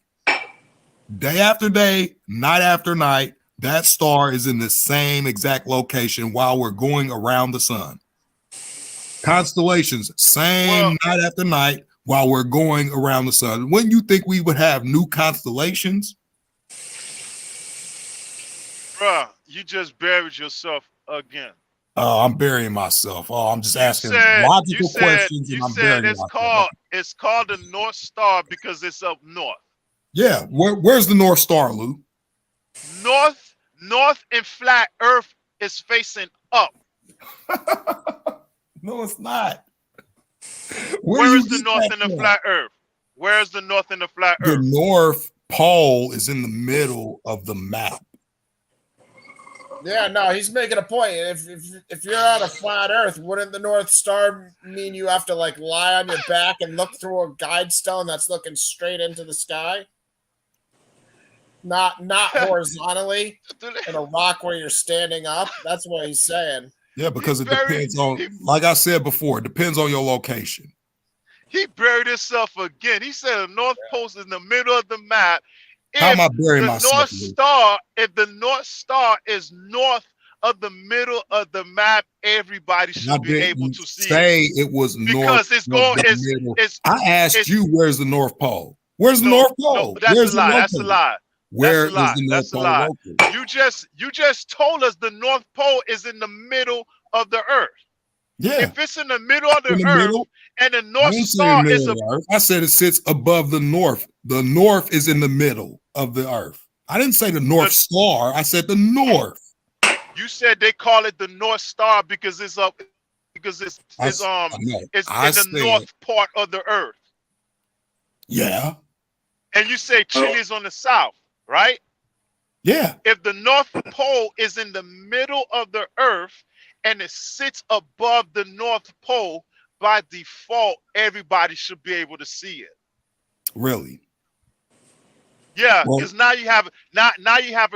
Day after day, night after night, that star is in the same exact location while we're going around the sun. Constellations, night after night while we're going around the sun. Wouldn't you think we would have new constellations? Bruh, you just buried yourself again. Oh, I'm burying myself. Oh, I'm just asking logical questions. You said it's called the North Star because it's up north. Yeah, where's the North Star, Lou? North and flat Earth is facing up. No, it's not. Where is the North and the flat Earth? Where is the North and the flat Earth? The North Pole is in the middle of the map. Yeah, no, he's making a point. If you're on a flat Earth, wouldn't the North Star mean you have to lie on your back and look through a guide stone that's looking straight into the sky? Not horizontally in a rock where you're standing up. That's what he's saying. Yeah, because it depends on, like I said before, it depends on your location. He buried himself again. He said the North Pole is in the middle of the map. How am I burying myself? If the North Star is north of the middle of the map, everybody I should be able didn't to see it. say it was north Because it's of going, the middle. I asked you, where's the North Pole? Where's the North Pole? that's Where's a lie. it That's a located? lie. Where That's a lie. is the North That's a Pole lie. located? You just told us the North Pole is in the middle of the earth. Yeah. If it's in the middle of the In the earth middle? and the I North didn't say in Star the is middle of the earth. I said it sits above the north. The north is in the middle of the earth. I didn't say the North Star. I said the north. You said they call it the North Star because it's up, because it's No, it's I in the said, north part of the earth. yeah. And you say Chile is on the south, right? Yeah. If the North Pole is in the middle of the earth and it sits above the North Pole, by default, everybody should be able to see it. Really? Yeah, Well, because now you have a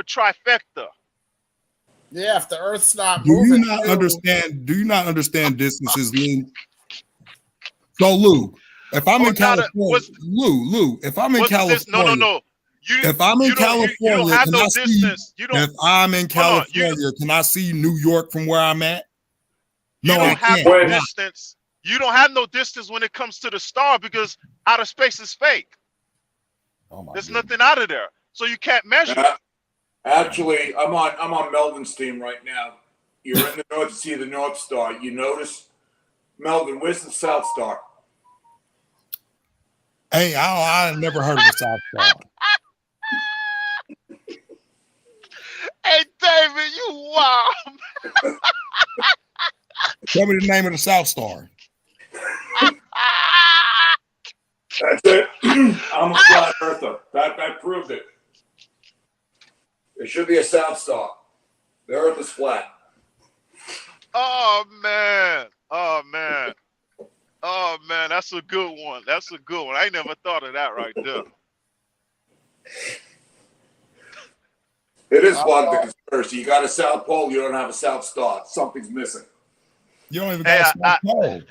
trifecta. Yeah, if the Earth's not do moving, you not understand? Do you not understand distances, Lou? So, Lou, if I'm in California, Lou, if I'm in California, No. If I'm in California, you don't have can no I see? distance. You don't. If I'm in Hold on, California, can I see New York from where I'm at? You No, I don't have can't. no Why? distance. You don't have no distance when it comes to the star because outer space is fake. Oh my There's goodness. nothing out of there, so you can't measure it. Actually, I'm on Melvin's team right now. You're in the north to see the North Star. You notice, Melvin, where's the South Star? Hey, I never heard of the South Star. Hey, David, you wild. Tell me the name of the South Star. That's it. I'm a flat earther. That proved it. There should be a South Star. The Earth is flat. Oh man, that's a good one. That's a good one. I never thought of that right there. It is part of the conspiracy. You got a South Pole, you don't have a South Star. Something's missing. You don't even got a South Pole.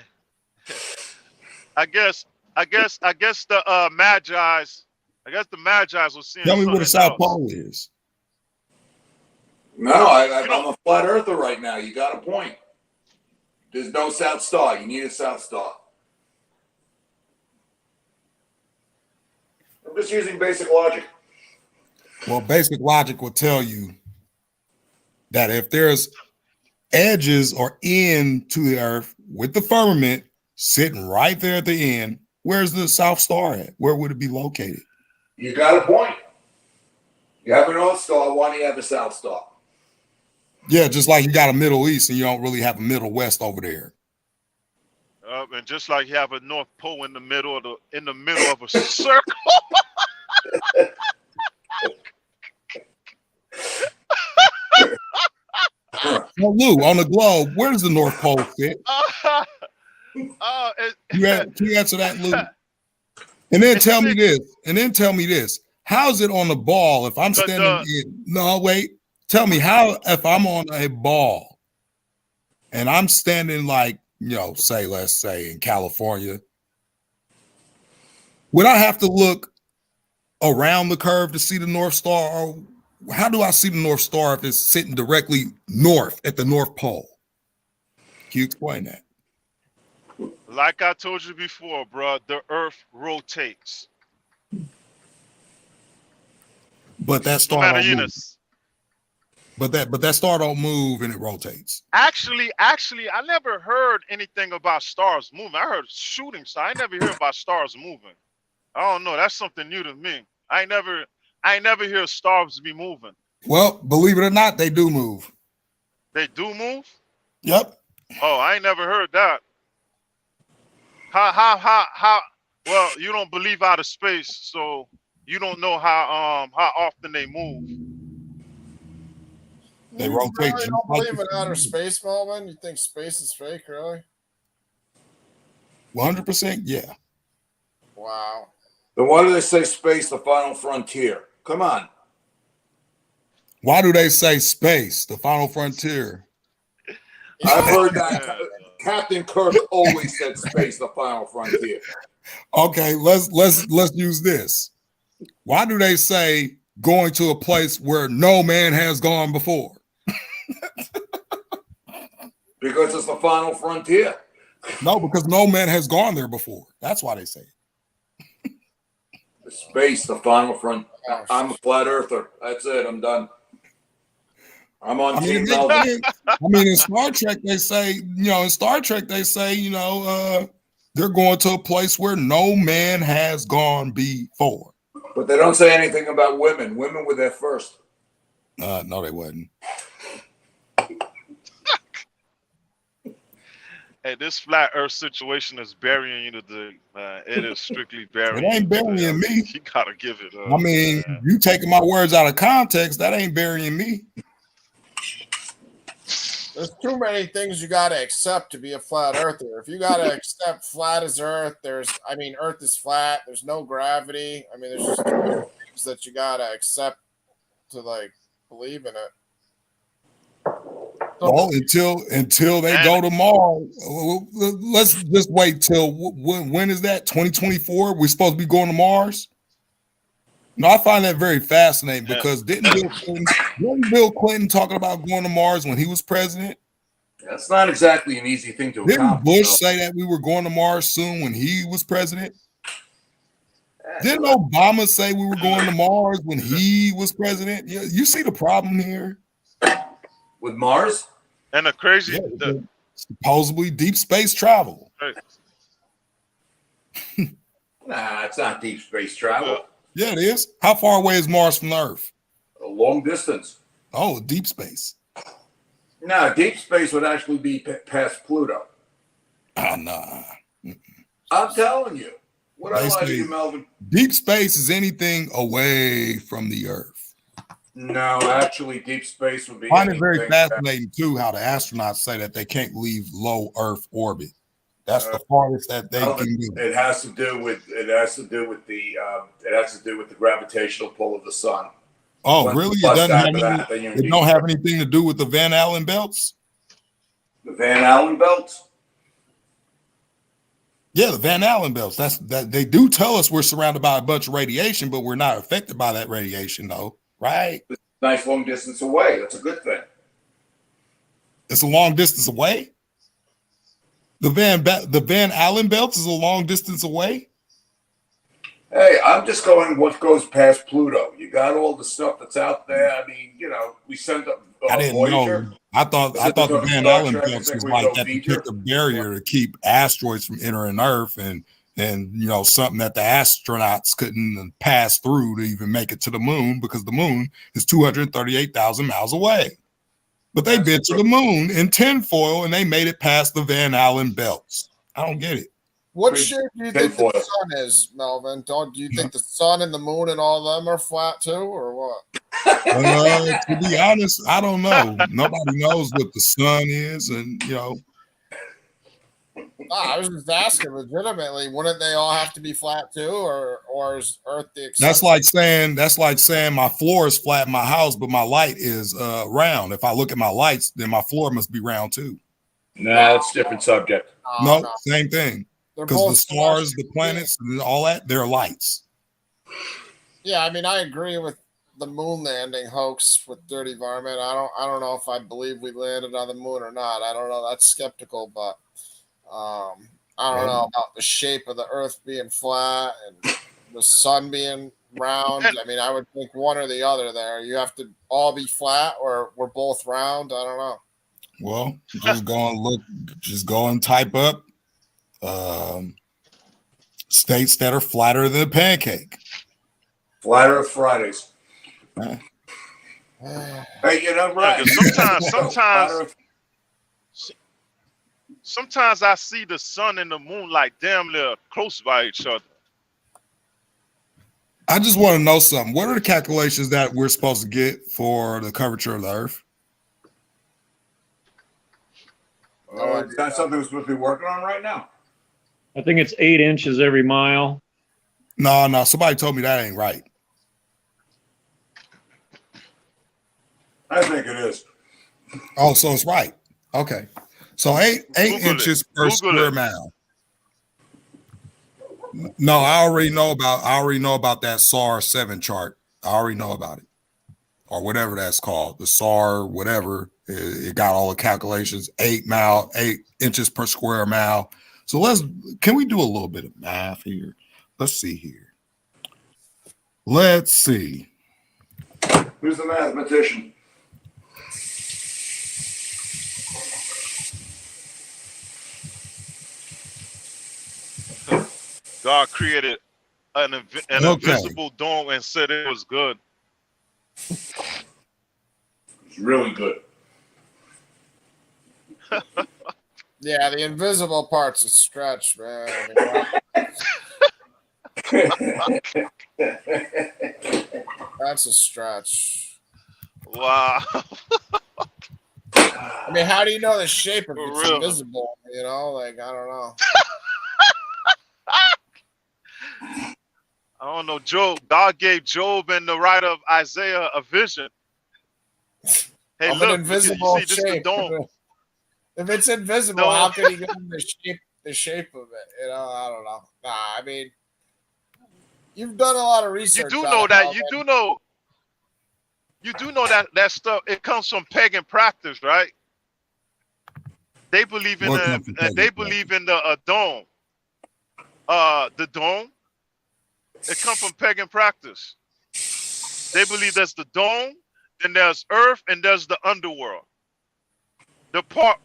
I guess the Magi's. I guess the Magi's were seeing. Tell me where the South else. Pole is. No, I'm a flat earther right now. You got a point. There's no South Star. You need a South Star. I'm just using basic logic. Well, basic logic will tell you that if there's edges or end to the earth with the firmament sitting right there at the end, where's the South Star at? Where would it be located? You got a point. You have a North Star. Why do you have a South Star? Yeah, just like you got a Middle East and you don't really have a Middle West over there. And just like you have a North Pole in the middle of a circle. Well, Lou, on the globe, where does the North Pole fit? Can you answer that, Lou? And then tell me this. How's it on the ball if I'm standing no, wait. Tell me how if I'm on a ball and I'm standing like, let's say in California, would I have to look around the curve to see the North Star? Or how do I see the North Star if it's sitting directly north at the North Pole? Can you explain that? Like I told you before, bro, the Earth rotates. But that star don't move. But that star don't move and it rotates. Actually, I never heard anything about stars moving. I heard shooting stars. I never hear about stars moving. I don't know. That's something new to me. I never hear stars be moving. Well, believe it or not, they do move. They do move? Yep. Oh, I ain't never heard that. How? Well, you don't believe out of space, so you don't know how often they move. They rotate. You don't believe in outer space, Melvin? You think space is fake, really? 100%, yeah. Wow. Then why do they say space the final frontier? Come on. Why do they say space, the final frontier? I've heard that. Captain Kirk always said space the final frontier. Okay, let's use this. Why do they say going to a place where no man has gone before? Because it's the final frontier. No, because no man has gone there before. That's why they say it. The space, the final front. I'm a flat earther. That's it. I'm done. I'm on Team Melvin. I mean, in Star Trek, they say, they're going to a place where no man has gone before. But they don't say anything about women. Women were there first. No, they wasn't. Hey, this flat Earth situation is burying you today, man. It is strictly burying. It ain't burying me. You gotta give it up. I mean, man. you taking my words out of context, that ain't burying me. There's too many things you got to accept to be a flat earther. If you got to accept flat as Earth, Earth is flat. There's no gravity. I mean, there's just too many things that you got to accept to believe in it. Well, until they go to Mars, let's just wait till when is that? 2024? We're supposed to be going to Mars. No, I find that very fascinating because didn't Bill Clinton talking about going to Mars when he was president? That's not exactly an easy thing to accomplish. Didn't Bush say that we were going to Mars soon when he was president? Didn't Obama say we were going to Mars when he was president? You see the problem here? With Mars? And the crazy, supposedly deep space travel. Nah, it's not deep space travel. Yeah, it is. How far away is Mars from the Earth? A long distance. Oh, deep space. No, deep space would actually be past Pluto. Nah. I'm telling you. What I lie to you, Melvin? Deep space is anything away from the Earth. No, actually, deep space would be. I find it very fascinating too how the astronauts say that they can't leave low Earth orbit. That's the farthest that they can do. It has to do with the gravitational pull of the sun. Oh, really? It don't have anything to do with the Van Allen belts? The Van Allen belts? Yeah, the Van Allen belts. That they do tell us we're surrounded by a bunch of radiation, but we're not affected by that radiation, though, right? It's a nice long distance away. That's a good thing. It's a long distance away. The Van Allen belts is a long distance away. Hey, I'm just going what goes past Pluto. You got all the stuff that's out there. I mean, we sent up I didn't Voyager. know. I thought the Van Allen belts was like that protective barrier to keep asteroids from entering Earth and something that the astronauts couldn't pass through to even make it to the moon because the moon is 238,000 miles away. But they've been to the moon in tinfoil and they made it past the Van Allen belts. I don't get it. What shape do you think the sun is, Melvin? Do you think the sun and the moon and all of them are flat too, or what? To be honest, I don't know. Nobody knows what the sun is, and I was just asking legitimately. Wouldn't they all have to be flat too, or is Earth the exception? That's like saying my floor is flat in my house, but my light is round. If I look at my lights, then my floor must be round too. Nah, that's a different subject. No, same thing. Because the stars, the planets, and all that, they're lights. Yeah, I mean, I agree with the moon landing hoax with Dirty Varmint. I don't know if I believe we landed on the moon or not. I don't know. That's skeptical, but I don't know about the shape of the Earth being flat and the sun being round. I mean, I would think one or the other there. You have to all be flat or we're both round. I don't know. Well, just go and type up states that are flatter than a pancake. Flat Earth Fridays. Hey, right. Sometimes I see the sun and the moon like damn near close by each other. I just want to know something. What are the calculations that we're supposed to get for the curvature of the Earth? Is that something we're supposed to be working on right now? I think it's 8 inches every mile. No. Somebody told me that ain't right. I think it is. Oh, so it's right. Okay. So eight inches per square mile. No, I already know about that SAR 7 chart. I already know about it. or whatever that's called, the SAR, whatever. It got all the calculations, 8 inches per square mile. So can we do a little bit of math here? Let's see here. Let's see. Who's the mathematician? God created an Okay. invisible dome and said it was good. It's really good. Yeah, the invisible part's a stretch, man. That's a stretch. Wow. I mean, how do you know the shape if For it's real. invisible? You know, like, I don't know. I don't know. God gave Job and the writer of Isaiah a vision. Hey, Of look, an invisible you see, this is the shape. dome. If it's invisible, No. how can you give them the shape of it? You know, I don't know. Nah, I mean, you've done a lot of You research. do on know it, that. Melvin. You do know that stuff. It comes from pagan practice, right? They believe in What comes from pagan they believe in the dome. The dome. It comes from pagan practice. They believe there's the dome, then there's earth, and there's the underworld. The part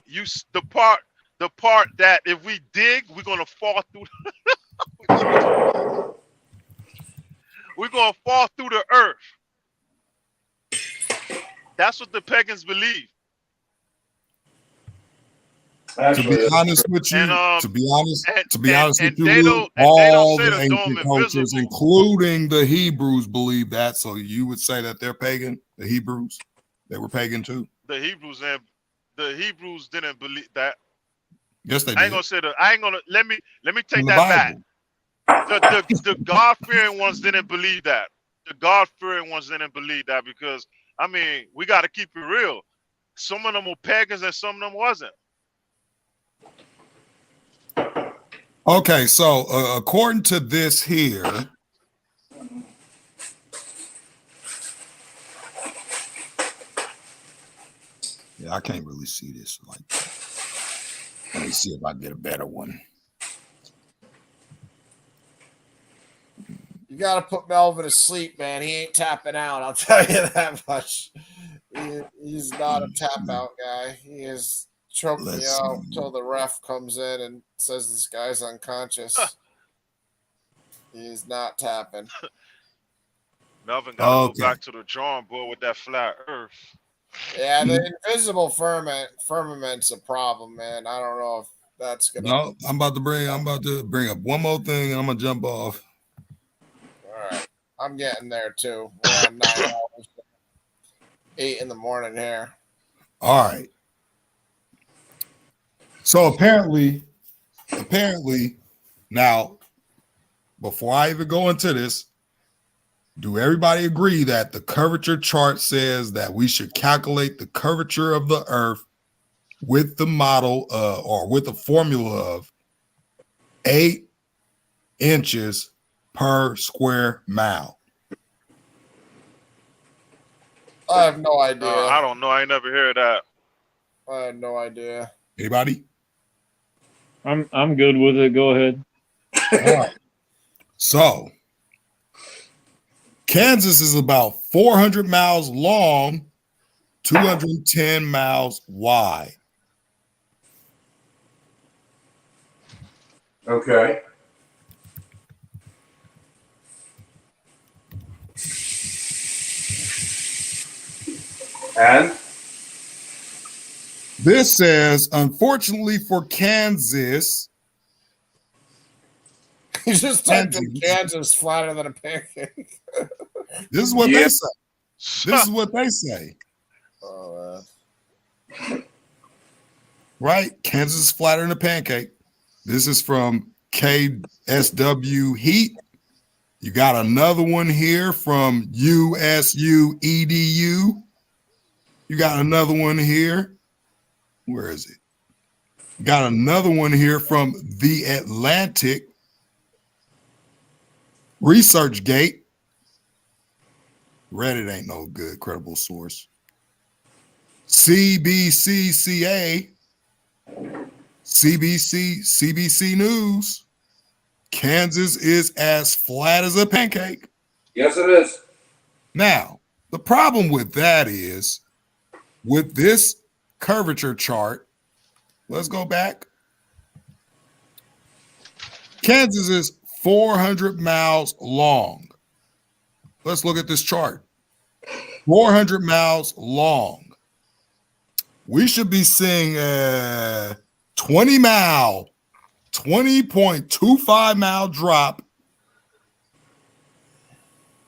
that if we dig, we're gonna fall through. We're gonna fall through the earth. That's what the pagans believe. To be honest with you, And to be honest with you, they Luke, don't all say the the dome ancient cultures, invisible. including the Hebrews, believe that. So you would say that they're pagan. The Hebrews, they were pagan too. The Hebrews didn't believe that. Yes, they I ain't did. gonna say that. I ain't gonna let me take In the that back. Bible. The God-fearing ones didn't believe that. The God-fearing ones didn't believe that because I mean we got to keep it real. Some of them were pagans and some of them wasn't. Okay, so according to this here, yeah, I can't really see this. Like, let me see if I get a better one. You got to put Melvin to sleep, man. He ain't tapping out. I'll tell you that much. He's not a tap out guy. He is choking me out until the ref comes in and says this guy's unconscious. He's not tapping. Melvin got to go back to the drawing board with that flat earth. Yeah, the invisible firmament's a problem, man. I don't know if that's gonna. No, I'm about to bring up one more thing. I'm gonna jump off. All right, I'm getting there too. We're on 9 hours, 8 in the morning here. All right. So apparently, now, before I even go into this, do everybody agree that the curvature chart says that we should calculate the curvature of the Earth with the model or with the formula of 8 inches per square mile? I have no idea. I don't know. I ain't never heard that. I have no idea. Anybody? I'm good with it. Go ahead. All right. So Kansas is about 400 miles long, 210 miles wide. Okay. And This says, unfortunately for Kansas, You just typed in Kansas flatter than a pancake. This is what they say. This is what they say. Oh, Right? Kansas is flatter than a pancake. This is from KSW Heat. You got another one here from USU EDU. You got another one here. Where is it? Got another one here from The Atlantic. ResearchGate. Reddit ain't no good credible source. CBCCA, CBC News. Kansas is as flat as a pancake. Yes, it is. Now, the problem with that is, with this curvature chart, let's go back. Kansas is 400 miles long. Let's look at this chart. 400 miles long. We should be seeing a 20.25 mile drop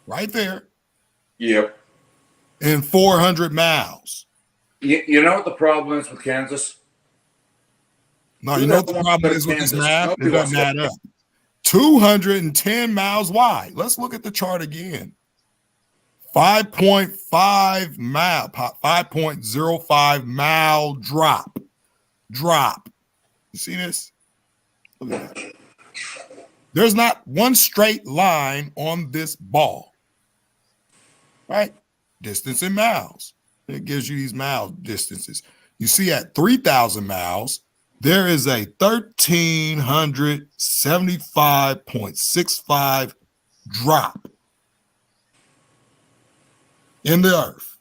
right there Yep. in 400 miles. You know what the problem is with Kansas? No, you know what the problem is with this math? It doesn't add up. 210 miles wide. Let's look at the chart again. 5.05 mile drop. You see this? Look at that. There's not one straight line on this ball, right? Distance in miles. It gives you these mile distances. You see at 3,000 miles, there is a 1,375.65 drop in the earth.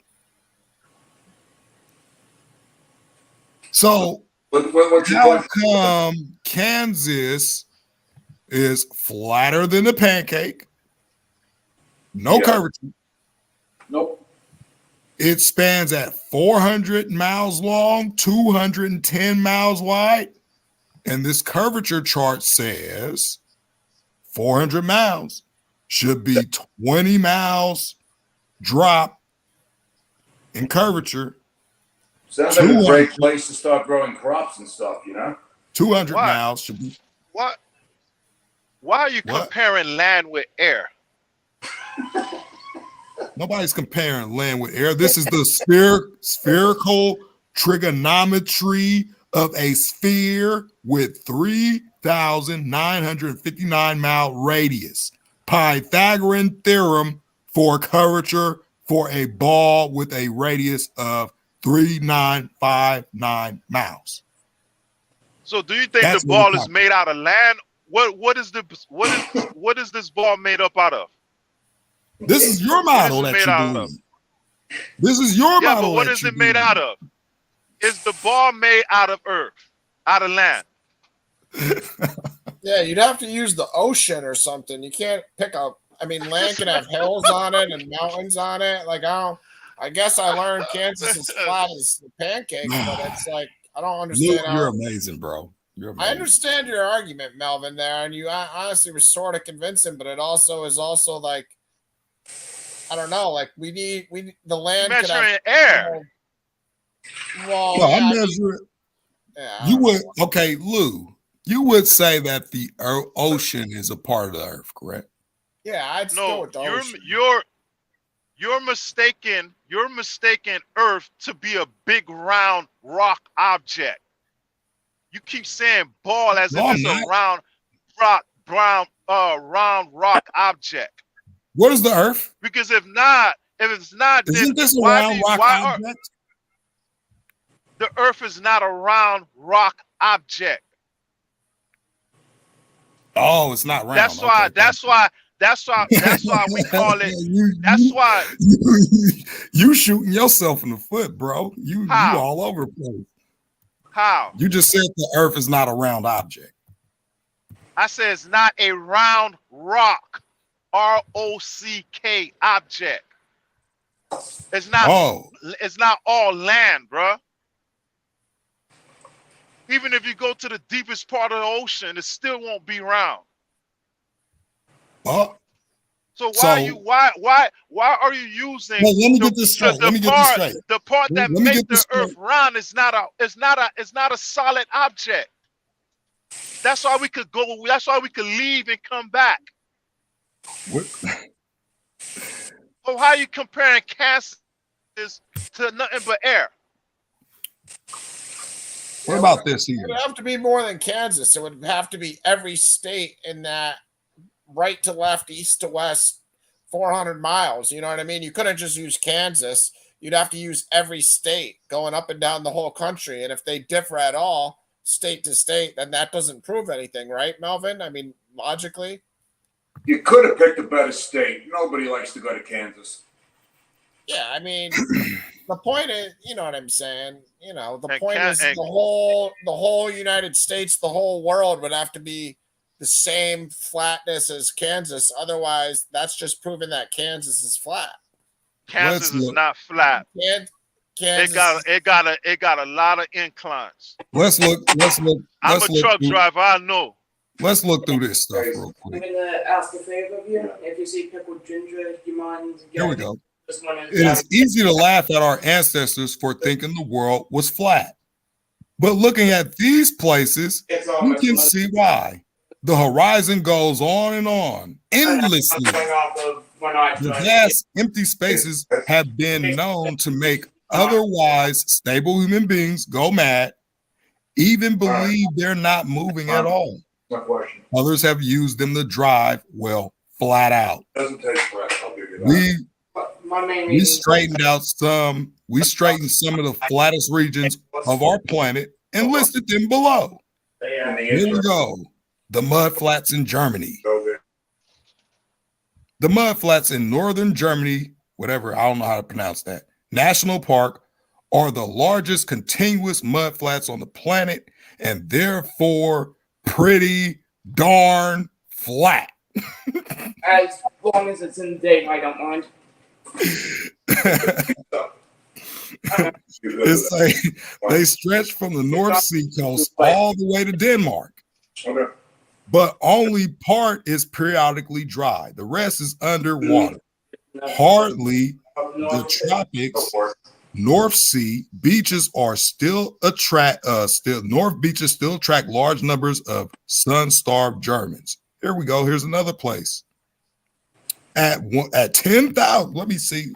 So how come Kansas is flatter than the pancake? No curvature. Nope. It spans at 400 miles long, 210 miles wide. And this curvature chart says 400 miles should be 20 miles drop in curvature. Sounds like a great place to start growing crops and stuff, you know? 200 miles should be. What? Why are you comparing land with air? Nobody's comparing land with air. This is the spherical trigonometry of a sphere with 3,959 mile radius. Pythagorean theorem for curvature for a ball with a radius of 3,959 miles. So do you think the ball is made out of land? What is this ball made up out of? This is your model that you believe. This is your model. Yeah, but what is it made out of? Is the ball made out of earth, out of land? Yeah, you'd have to use the ocean or something. You can't pick up. I mean, land can have hills on it and mountains on it. Like, I guess I learned Kansas is flat as the pancake, but it's like I don't understand. Luke, you're amazing, bro. You're amazing. I understand your argument, Melvin, there, and you honestly were sort of convincing, but it also is also like, I don't know, like we need the land. You're measuring air. Well, no, I'm measuring. Yeah, you would Lou. You would say that the ocean is a part of the earth, correct? Yeah, I'd go with the ocean. You're mistaken Earth to be a big round rock object. You keep saying ball as if it's a round rock object. What is the earth? Because if it's not, isn't this a round rock object? The earth is not a round rock object. Oh, it's not round. That's why we call it. Why you shooting yourself in the foot, bro. You all over the place. How? You just said the earth is not a round object. I said it's not a round rock, ROCK object. It's not. Oh. It's not all land, bro. Even if you go to the deepest part of the ocean, it still won't be round. Oh. So why are you using? Well, let me get this straight. The part that makes the earth round is not a solid object. That's why we could go. That's why we could leave and come back. What? So how are you comparing Kansas to nothing but air? What about this here? It would have to be more than Kansas. It would have to be every state in that right to left, east to west, 400 miles. You know what I mean? You couldn't just use Kansas. You'd have to use every state going up and down the whole country. And if they differ at all, state to state, then that doesn't prove anything, right, Melvin? I mean, logically. You could have picked a better state. Nobody likes to go to Kansas. Yeah, I mean, the point is, you know what I'm saying? You know, the And point is the whole United States, the whole world would have to be the same flatness as Kansas. Otherwise, that's just proving that Kansas is flat. Kansas is not flat. Kansas It got a lot of inclines. Let's look. I'm a truck driver. I know. Let's look through this stuff real I'm quick. going to ask a favor of you. If you see pickled ginger, do you mind? Here we go. Just one It is easy to laugh at our ancestors for thinking the world was flat. But looking at these places, you can see why. The horizon goes on and on, endlessly. The vast empty spaces have been known to make otherwise stable human beings go mad, even believe they're not moving at all. Others have used them to drive, well, flat out. Doesn't take breath, I'll give you that. We straightened some of the flattest regions of our planet and listed them below. Here we go. The mud flats in Germany. The mud flats in northern Germany, whatever, I don't know how to pronounce that, National Park, are the largest continuous mud flats on the planet and therefore pretty darn flat. As long as it's in date, I don't mind. They stretch from the North Sea coast all the way to Denmark. Okay. But only part is periodically dry. The rest is underwater. Hardly the tropics, North Sea beaches are still attract North beaches still attract large numbers of sun-starved Germans. Here we go. Here's another place. At 10,000, let me see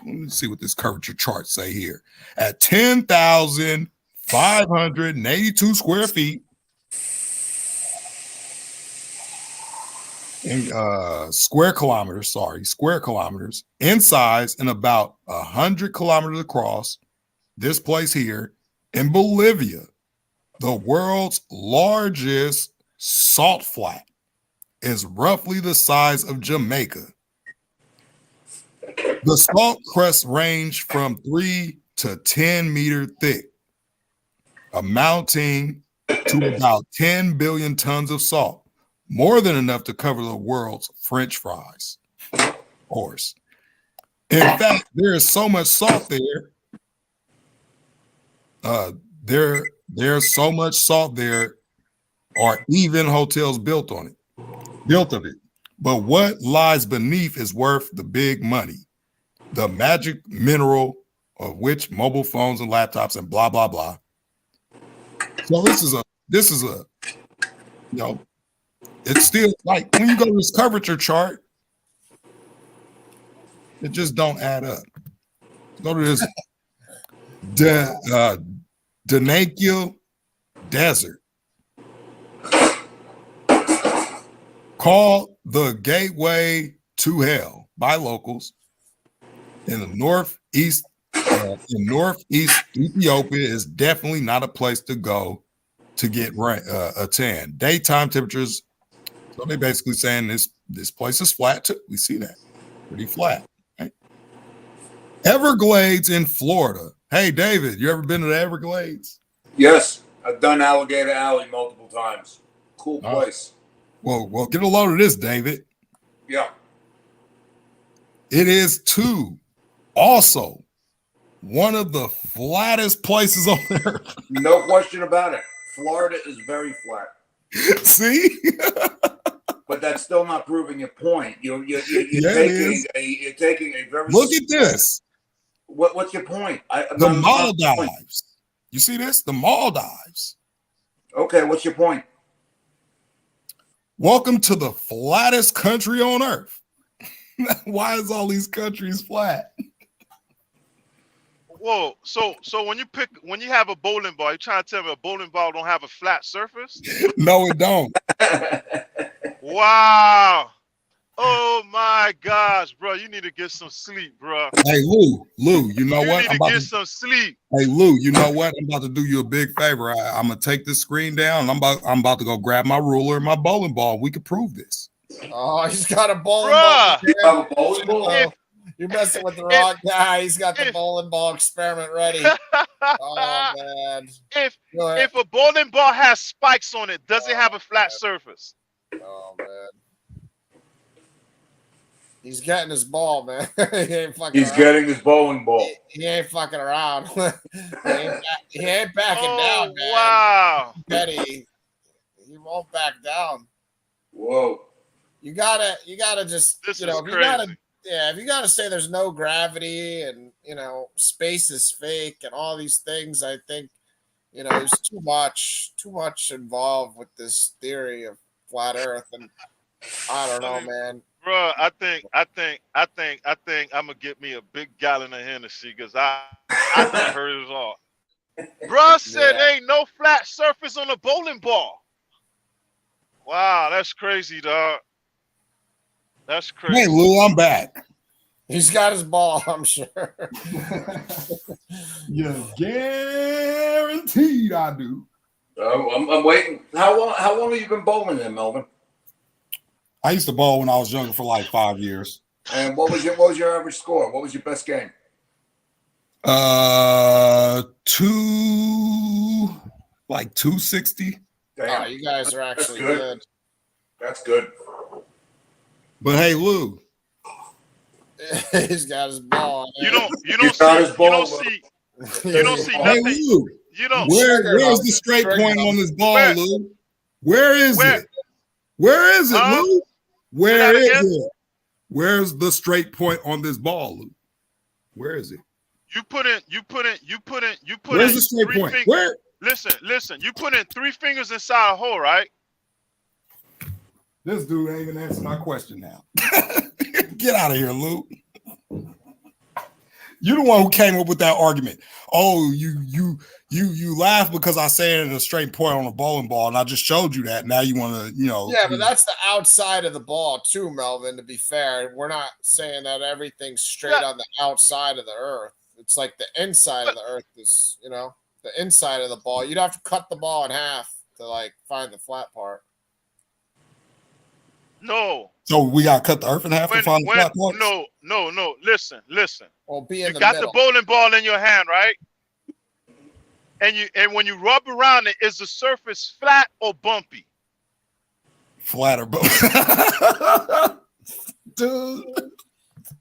what this curvature chart say here. At 10,582 square feet in square kilometers in size and about 100 kilometers across, this place here in Bolivia, the world's largest salt flat, is roughly the size of Jamaica. The salt crusts range from 3 to 10 meters thick, amounting to about 10 billion tons of salt, more than enough to cover the world's French fries. Of course. In fact, there is so much salt there. There's so much salt there, are even hotels built of it. But what lies beneath is worth the big money. The magic mineral of which mobile phones and laptops and blah, blah, blah. So this is a, you know, it's still like when you go to this curvature chart, it just don't add up. Go to this Danakil Desert, called the Gateway to Hell by locals in the northeast. In northeast Ethiopia is definitely not a place to go to get a tan. Daytime temperatures. So they're basically saying this place is flat too. We see that pretty flat. Right? Everglades in Florida. Hey, David, you ever been to the Everglades? Yes, I've done Alligator Alley multiple times. Cool place. Well, get a load of this, David. Yeah. It is too also one of the flattest places on earth. No question about it. Florida is very flat. See? But that's still not proving your point. You're taking a very look at this. What's your point? The Maldives. You see this? The Maldives. Okay, what's your point? Welcome to the flattest country on earth. Why is all these countries flat? Whoa, so when you have a bowling ball, you're trying to tell me a bowling ball don't have a flat surface? No, it don't. Wow. Oh my gosh, bro! You need to get some sleep, bro. Hey Lou, you know You what? need to get some sleep. Hey Lou, you know what? I'm about to do you a big favor. I'm gonna take this screen down. I'm about to go grab my ruler and my bowling ball. We could prove this. Oh, he's got a bowling Bruh. ball. in his You have a hand. bowling ball? If You're messing with the wrong guy. He's got the if bowling ball experiment ready. Oh man. Go ahead. if a bowling ball has spikes on it, does it have a flat surface? Oh man. He's getting his ball, man. He ain't fucking He's around. getting his bowling ball. He ain't fucking around. he ain't backing down, man. Wow. Betty, he won't back down. Whoa. You gotta just This you know is if you crazy. gotta if you gotta say there's no gravity and space is fake and all these things, I think there's too much involved with this theory of flat Earth, and I don't know, man. Bro, I think I'm gonna get me a big gallon of Hennessy because I done heard it all. Bro said ain't no flat surface on a bowling ball. Wow, that's crazy, dog. That's crazy. Hey Lou, I'm back. He's got his ball, I'm sure. Yeah, guaranteed I do. I'm waiting. How long have you been bowling then, Melvin? I used to bowl when I was younger for like 5 years. And what was your average score? What was your best game? 260. Damn. Oh, you guys are actually good. That's good. But hey, Lou. He's got his ball. You don't see Hey, nothing. Lou. You don't. Where's the straight point on this ball, Lou? Where is it? Where is it, Lou? Where is it? Where's the straight point on this ball, Lou? Where is it? You put in Where's the straight point? Where? Listen. You put in 3 fingers inside a hole, right? This dude ain't gonna answer my question now. Get out of here, Lou. You the one who came up with that argument. Oh, you laugh because I said it in a straight point on a bowling ball, and I just showed you that. Now you want to, Yeah, but that's the outside of the ball too, Melvin. To be fair, we're not saying that everything's straight on the outside of the Earth. It's like the inside of the Earth is, the inside of the ball. You'd have to cut the ball in half to find the flat part. No. So we gotta cut the Earth in half to find the flat parts? No. Listen. Well, be in you the got middle. the bowling ball in your hand, right? And when you rub around it, is the surface flat or bumpy? Flat or bumpy? Dude.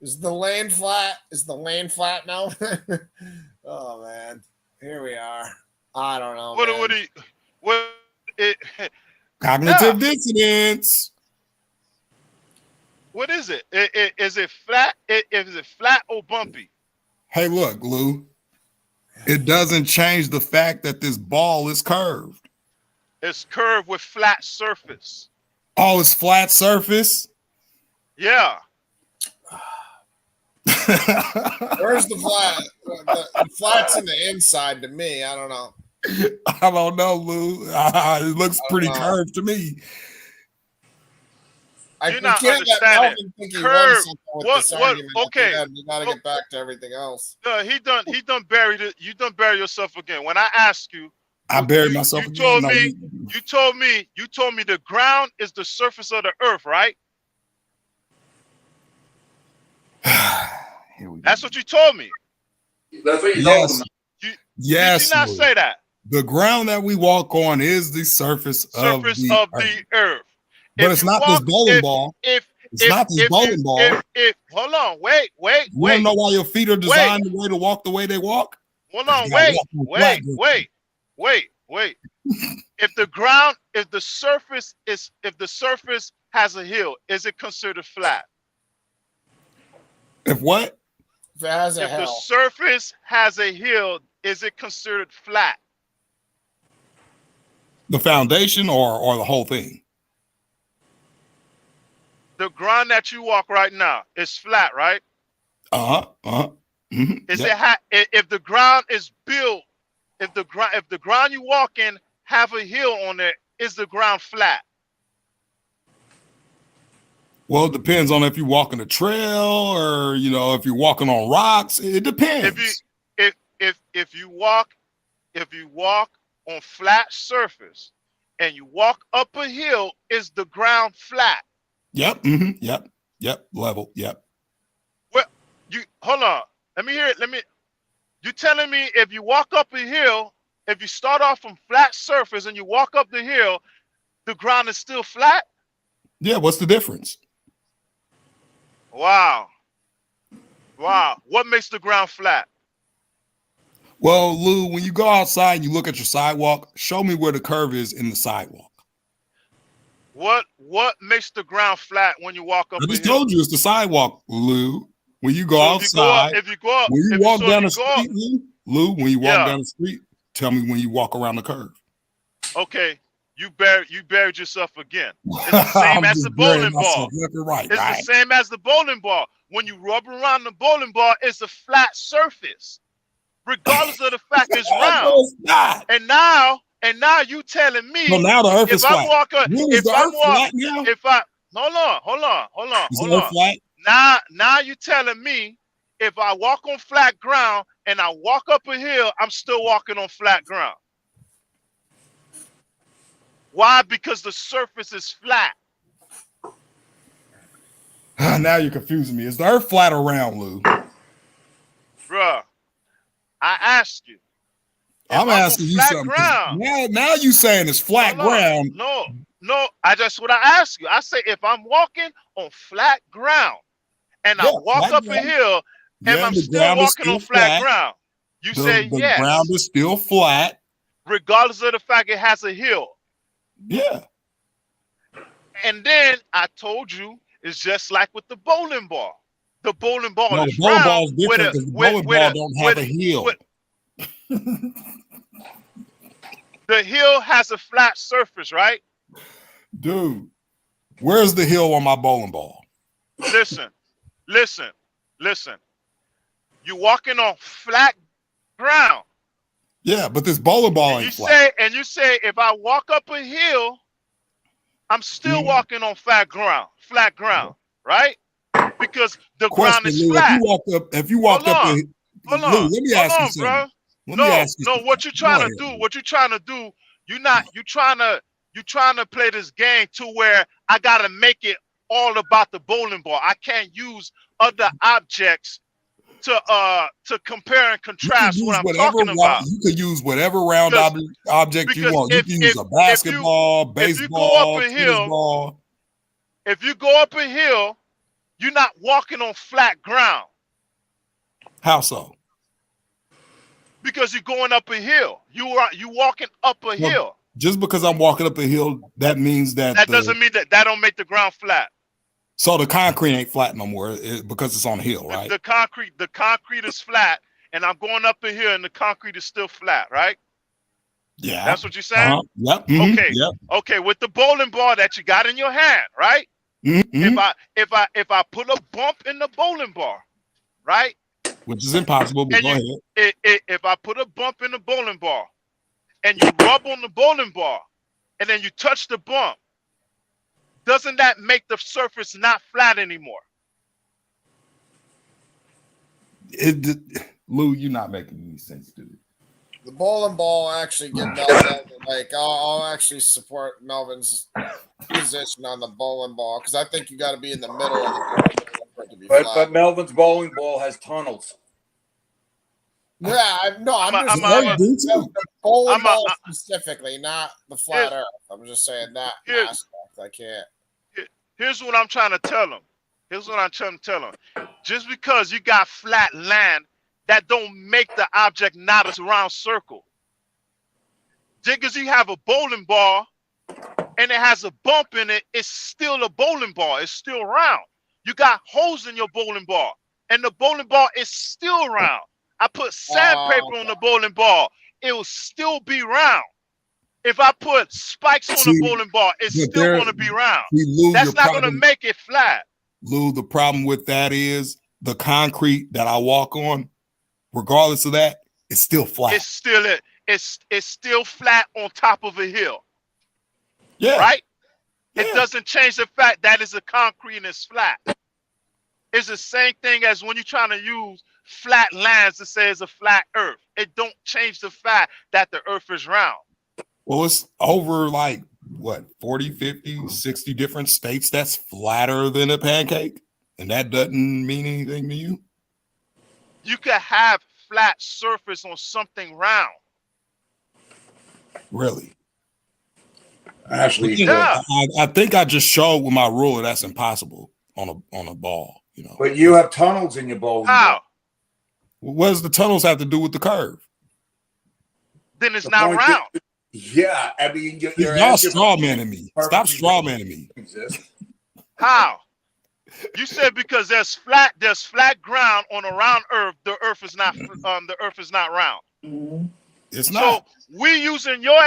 Is the lane flat? Is the lane flat now? Oh man, here we are. I don't know. Cognitive dissonance. What is it? Is it flat? Is it flat or bumpy? Hey, look, Lou. It doesn't change the fact that this ball is curved. It's curved with flat surface. Oh, it's flat surface? Yeah. Where's the flat? The flat's in the inside to me. I don't know. I don't know, Lou. It looks pretty curved to me. You're not understanding. Curve. Okay. You got to get back to everything else. He done buried it. You done bury yourself again. When I asked you, I buried myself again. You told me the ground is the surface of the earth, right? That's what you told me. That's what you told me. Yes. Did you not say that? The ground that we walk on is the surface of the earth. But it's not this bowling ball. It's not this bowling ball. Hold on, wait. You want to know why your feet are designed the way to walk the way they walk? Hold on, wait. If the surface has a hill, is it considered flat? If what? If it has the surface has a hill, is it considered flat? The foundation or the whole thing? The ground that you walk right now is flat, right? Mm-hmm. If the ground is built, if the ground you walk in have a hill on it, is the ground flat? Well, it depends on if you're walking a trail or if you're walking on rocks. It depends. If you walk on flat surface and you walk up a hill, is the ground flat? Yep. Yep. Level. Yep. Well, you hold on. Let me hear it. You telling me if you walk up a hill, if you start off from flat surface and you walk up the hill, the ground is still flat? Yeah. What's the difference? Wow. What makes the ground flat? Well, Lou, when you go outside and you look at your sidewalk, show me where the curve is in the sidewalk. What makes the ground flat when you walk up I a just hill? told you it's the sidewalk, Lou. When you go So outside, if you go up, when you walk down the street, Lou, when you walk yeah. down the street, tell me when you walk around the curve. Okay, you buried yourself again. It's the same as the bowling ball. Right, it's the same as the bowling ball. When you rub around the bowling ball, it's a flat surface, regardless of the fact it's round. No, it's not. And now you telling me so now the earth is flat. Hold on. Is the earth flat? Now you telling me if I walk on flat ground and I walk up a hill, I'm still walking on flat ground. Why? Because the surface is flat. Now you're confusing me. Is the earth flat or round, Lou? Bruh, I asked you. I'm asking you something. Ground, now you saying it's flat ground. No. That's what I asked you. I say if I'm walking on flat ground and I walk up a hill and I'm still walking on flat ground, you say the yes. The ground is still flat. Regardless of the fact it has a hill. Yeah. And then I told you it's just like with the bowling ball. The bowling ball No, is the bowling round. ball is different because the bowling ball don't have a hill. The hill has a flat surface, right? Dude, where's the hill on my bowling ball? Listen. You're walking on flat ground. Yeah, but this bowling ball ain't flat. You say if I walk up a hill, I'm still walking on flat ground, right? Because the ground is flat. If you walked up, hold on, let me ask you something. No, what you trying to do, you trying to play this game to where I gotta make it all about the bowling ball. I can't use other objects to compare and contrast what I'm talking about. You could use whatever round object you want. You can use a basketball, baseball, tennis ball. If you go up a hill, you're not walking on flat ground. How so? Because you're going up a hill. You walking up a hill. Just because I'm walking up a hill, that means that doesn't mean that don't make the ground flat. So the concrete ain't flat no more because it's on a hill, right? The concrete is flat, and I'm going up a hill, and the concrete is still flat, right? Yeah. That's what you're saying? Yep. Okay. Yep. Okay. With the bowling ball that you got in your hand, right? Mm-hmm. If I put a bump in the bowling ball, right? Which is impossible, but go ahead. If I put a bump in the bowling ball, and you rub on the bowling ball, and then you touch the bump, doesn't that make the surface not flat anymore? Lou, you're not making any sense, dude. The bowling ball actually get Melvin. Like I'll actually support Melvin's position on the bowling ball because I think you got to be in the middle of the bowling ball for it to be flat. But Melvin's bowling ball has tunnels. Yeah, I'm just saying the bowling ball specifically, not the flat earth. I'm just saying that aspect. I can't. Here's what I'm trying to tell them. Just because you got flat land, that don't make the object not a round circle. Just because you have a bowling ball and it has a bump in it, it's still a bowling ball. It's still round. You got holes in your bowling ball, and the bowling ball is still round. I put sandpaper on the bowling ball, it will still be round. If I put spikes on the bowling ball, it's still going to be round. That's not going to make it flat. Lou, the problem with that is the concrete that I walk on, regardless of that, it's still flat. It's still flat on top of a hill. Yeah. Right? It doesn't change the fact that it's a concrete and it's flat. It's the same thing as when you're trying to use flat lands to say it's a flat earth. It don't change the fact that the earth is round. Well, it's over like what 40, 50, 60 different states that's flatter than a pancake, and that doesn't mean anything to you. You could have flat surface on something round. Really? Actually, Yeah. I think I just showed with my ruler that's impossible on a ball, you know. but you have tunnels in your bowling How? ball. What does the tunnels have to do with the curve? Then it's The not point round. Yeah, I mean, you're Y'all asking straw manning me. Stop perfectly straw manning me. exist. How? You said because there's flat ground on a round earth, the earth is not round. It's So not. we using your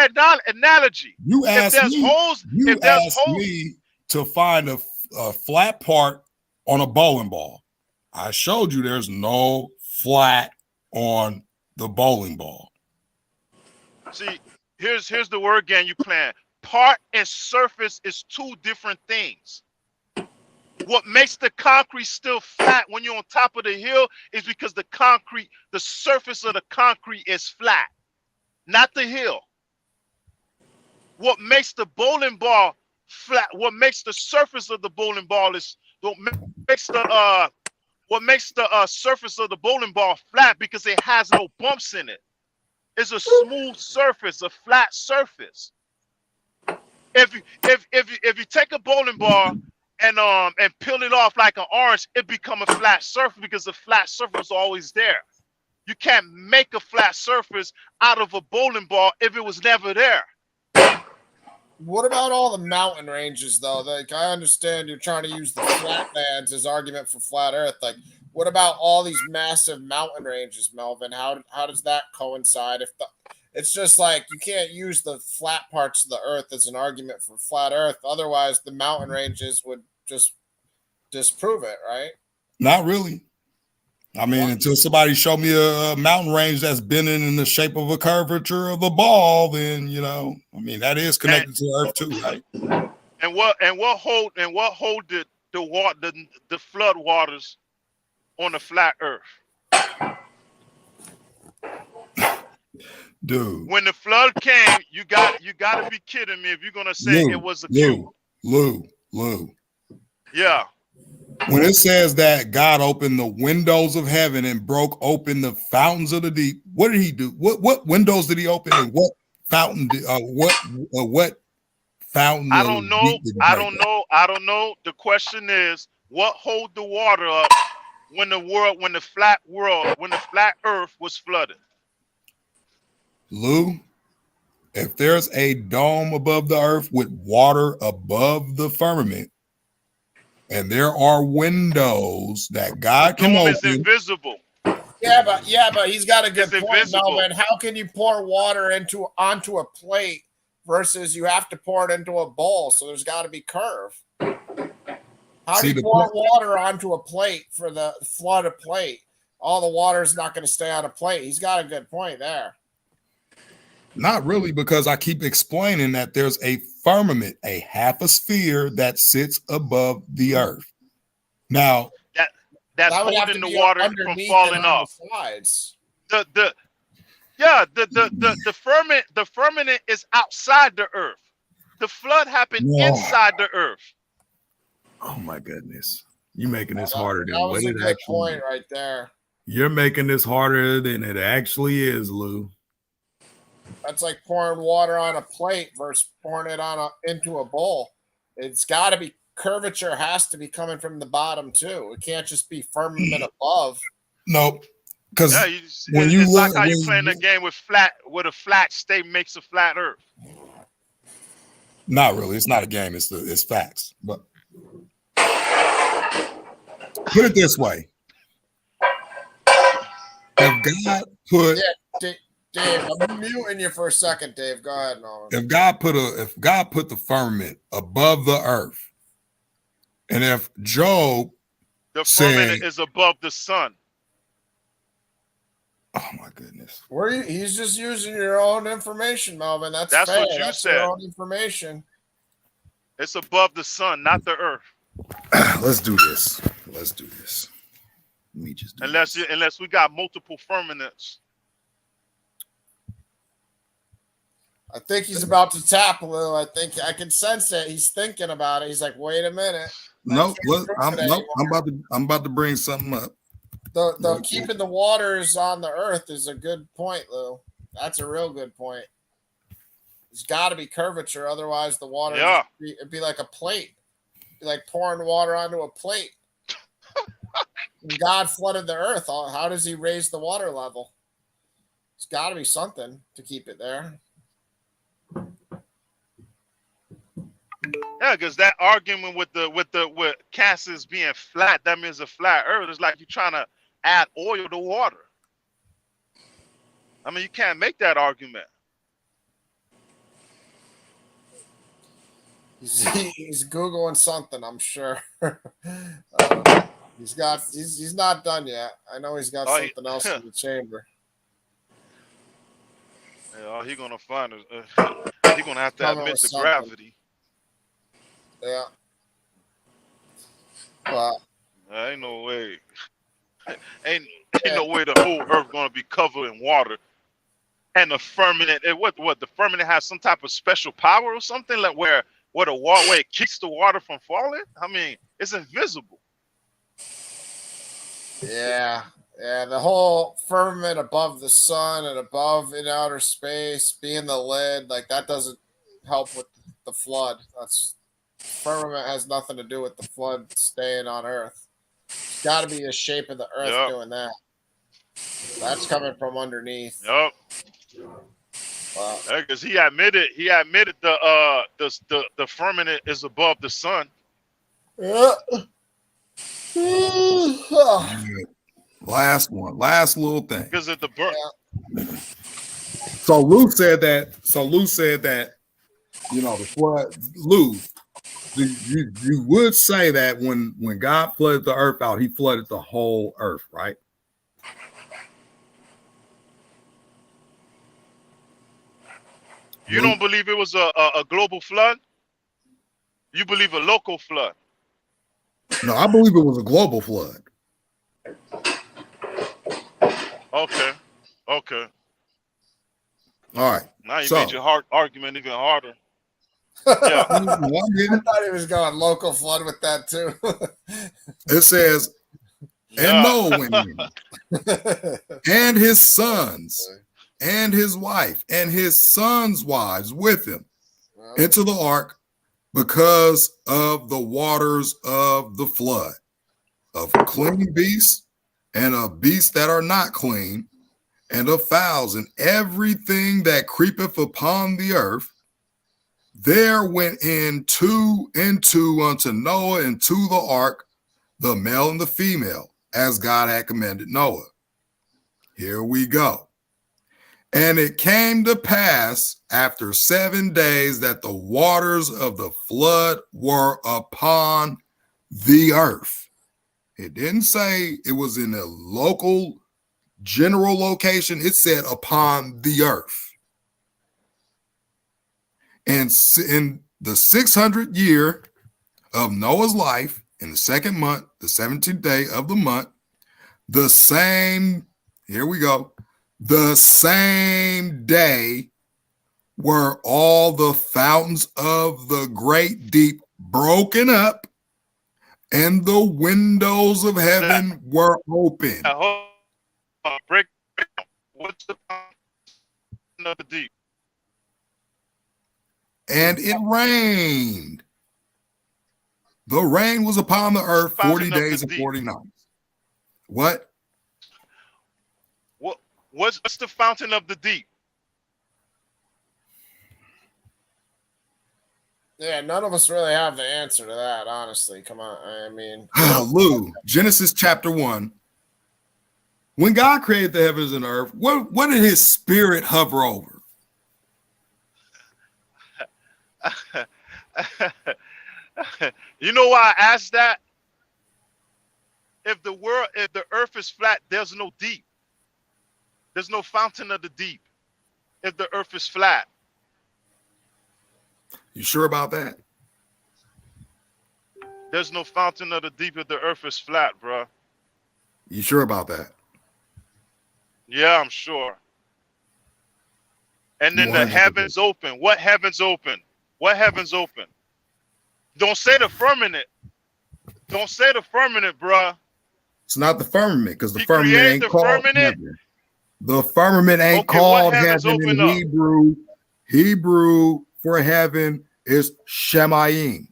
analogy. You If asked there's me. holes, You if there's asked holes, me to find a flat part on a bowling ball. I showed you there's no flat on the bowling ball. see, here's the word game you playing. Part and surface is two different things. What makes the concrete still flat when you're on top of the hill is because the surface of the concrete is flat, not the hill. What makes the bowling ball flat, what makes the surface of the bowling ball is what makes the surface of the bowling ball flat because it has no bumps in it. It's a smooth surface, a flat surface. If you take a bowling ball and peel it off like an orange, it become a flat surface because the flat surface is always there. You can't make a flat surface out of a bowling ball if it was never there. What about all the mountain ranges, though? Like, I understand you're trying to use the flatlands as argument for flat Earth. Like, what about all these massive mountain ranges, Melvin? How does that coincide? It's just like you can't use the flat parts of the Earth as an argument for flat Earth. Otherwise, the mountain ranges would just disprove it, right? Not really. I mean, until somebody show me a mountain range that's bending in the shape of a curvature of the ball, then I mean, that is connected to Earth too, right? And what hold the flood waters on the flat Earth? Dude, when the flood came, you got to be kidding me if you're gonna say it was a cube. Lou. Yeah. When it says that God opened the windows of heaven and broke open the fountains of the deep, what did he do? What windows did he open and what fountain what fountain I of don't the know. deep did he I break don't know. I don't know. The question is, what hold the water up when the flat earth was flooded? Lou, if there's a dome above the earth with water above the firmament, and there are windows that God can open. The dome is invisible. Yeah, but he's got a good point, invisible. Melvin. How can you pour water onto a plate versus you have to pour it into a bowl? So there's got to be curve. How do you pour water onto a plate for the flooded plate? All the water is not going to stay on a plate. He's got a good point there. Not really, because I keep explaining that there's a firmament, a half a sphere that sits above the earth. Now, that's holding the water from falling off. The firmament is outside the earth. The flood happened inside the earth. Oh my goodness. You're making this harder than that what was a it good actually point is. right there. You're making this harder than it actually is, Lou. That's like pouring water on a plate versus pouring it into a bowl. It's got to be curvature has to be coming from the bottom too. It can't just be firmament above. No, because when it's like how you playing a game with a flat state makes a flat earth. Not really. It's not a game. It's facts. But put it this way: if God put Dave, I'm muting you for a second, Dave. Go ahead, Nolan. If God put the firmament above the earth, and if Job the firmament is above the sun. Oh my goodness. He's just using your own information, Melvin. That's fair. What you said. Your own information. It's above the sun, not the earth. Let's do this. Let's do this. Let me just do this. Unless we got multiple firmaments. I think he's about to tap, Lou. I think I can sense it. He's thinking about it. He's like, wait a minute. Nope. I'm about to bring something up. The keeping the waters on the earth is a good point, Lou. That's a real good point. There's got to be curvature, otherwise the water it'd be like a plate. It'd be like pouring water onto a plate. When God flooded the earth, how does he raise the water level? It's got to be something to keep it there. Yeah, because that argument with Cassis being flat, that means a flat earth. It's like you're trying to add oil to water. I mean, you can't make that argument. He's Googling something, I'm sure. He's not done yet. I know he's got something else in the chamber. Yeah, all he's gonna find is he's gonna have to admit to gravity. Yeah. But ain't no way. Ain't no way the whole earth gonna be covered in water. And the firmament, what the firmament has some type of special power or something, like where the water, where it keeps the water from falling? I mean, it's invisible. Yeah, the whole firmament above the sun and above in outer space being the lid, like that doesn't help with the flood. Firmament has nothing to do with the flood staying on Earth. It's got to be the shape of the Earth doing that. That's coming from underneath. Yep. Because he admitted the firmament is above the sun. Yeah. Last little thing. Because of the birth. So Lou said that, you know, the flood. Lou, you would say that when God flooded the earth out, he flooded the whole earth, right? You don't believe it was a global flood? You believe a local flood? No, I believe it was a global flood. Okay. All right. Now you made your argument even harder. Yeah. I thought he was going local flood with that too. It says, and Noah went in, and his sons, and his wife, and his sons' wives with him into the ark because of the waters of the flood, of clean beasts and of beasts that are not clean, and of fowls and everything that creepeth upon the earth. There went into unto Noah into the ark the male and the female, as God had commanded Noah. Here we go. And it came to pass after 7 days that the waters of the flood were upon the earth. It didn't say it was in a local general location. It said upon the earth. And in the 600th year of Noah's life, in the second month, the 17th day of the month, the same day were all the fountains of the great deep broken up, and the windows of heaven were open. Break down. What's the fountain of the deep? And it rained. The rain was upon the earth 40 days and 40 nights. What? What's the fountain of the deep? Yeah, none of us really have the answer to that, honestly. Come on. I mean, Lou, Genesis chapter 1. When God created the heavens and earth, what did his spirit hover over? You know why I asked that? If the earth is flat, there's no deep. There's no fountain of the deep. If the earth is flat. You sure about that? There's no fountain of the deep if the earth is flat, bro. You sure about that? Yeah, I'm sure. And then the 100%. heavens open. What heavens open? What heavens open? Don't say the firmament. Don't say the firmament, bruh. It's not the firmament, because the He firmament created ain't the called firmament. heaven. The firmament ain't Okay, what called heavens heaven in open up? Hebrew. Hebrew for heaven is shemayim.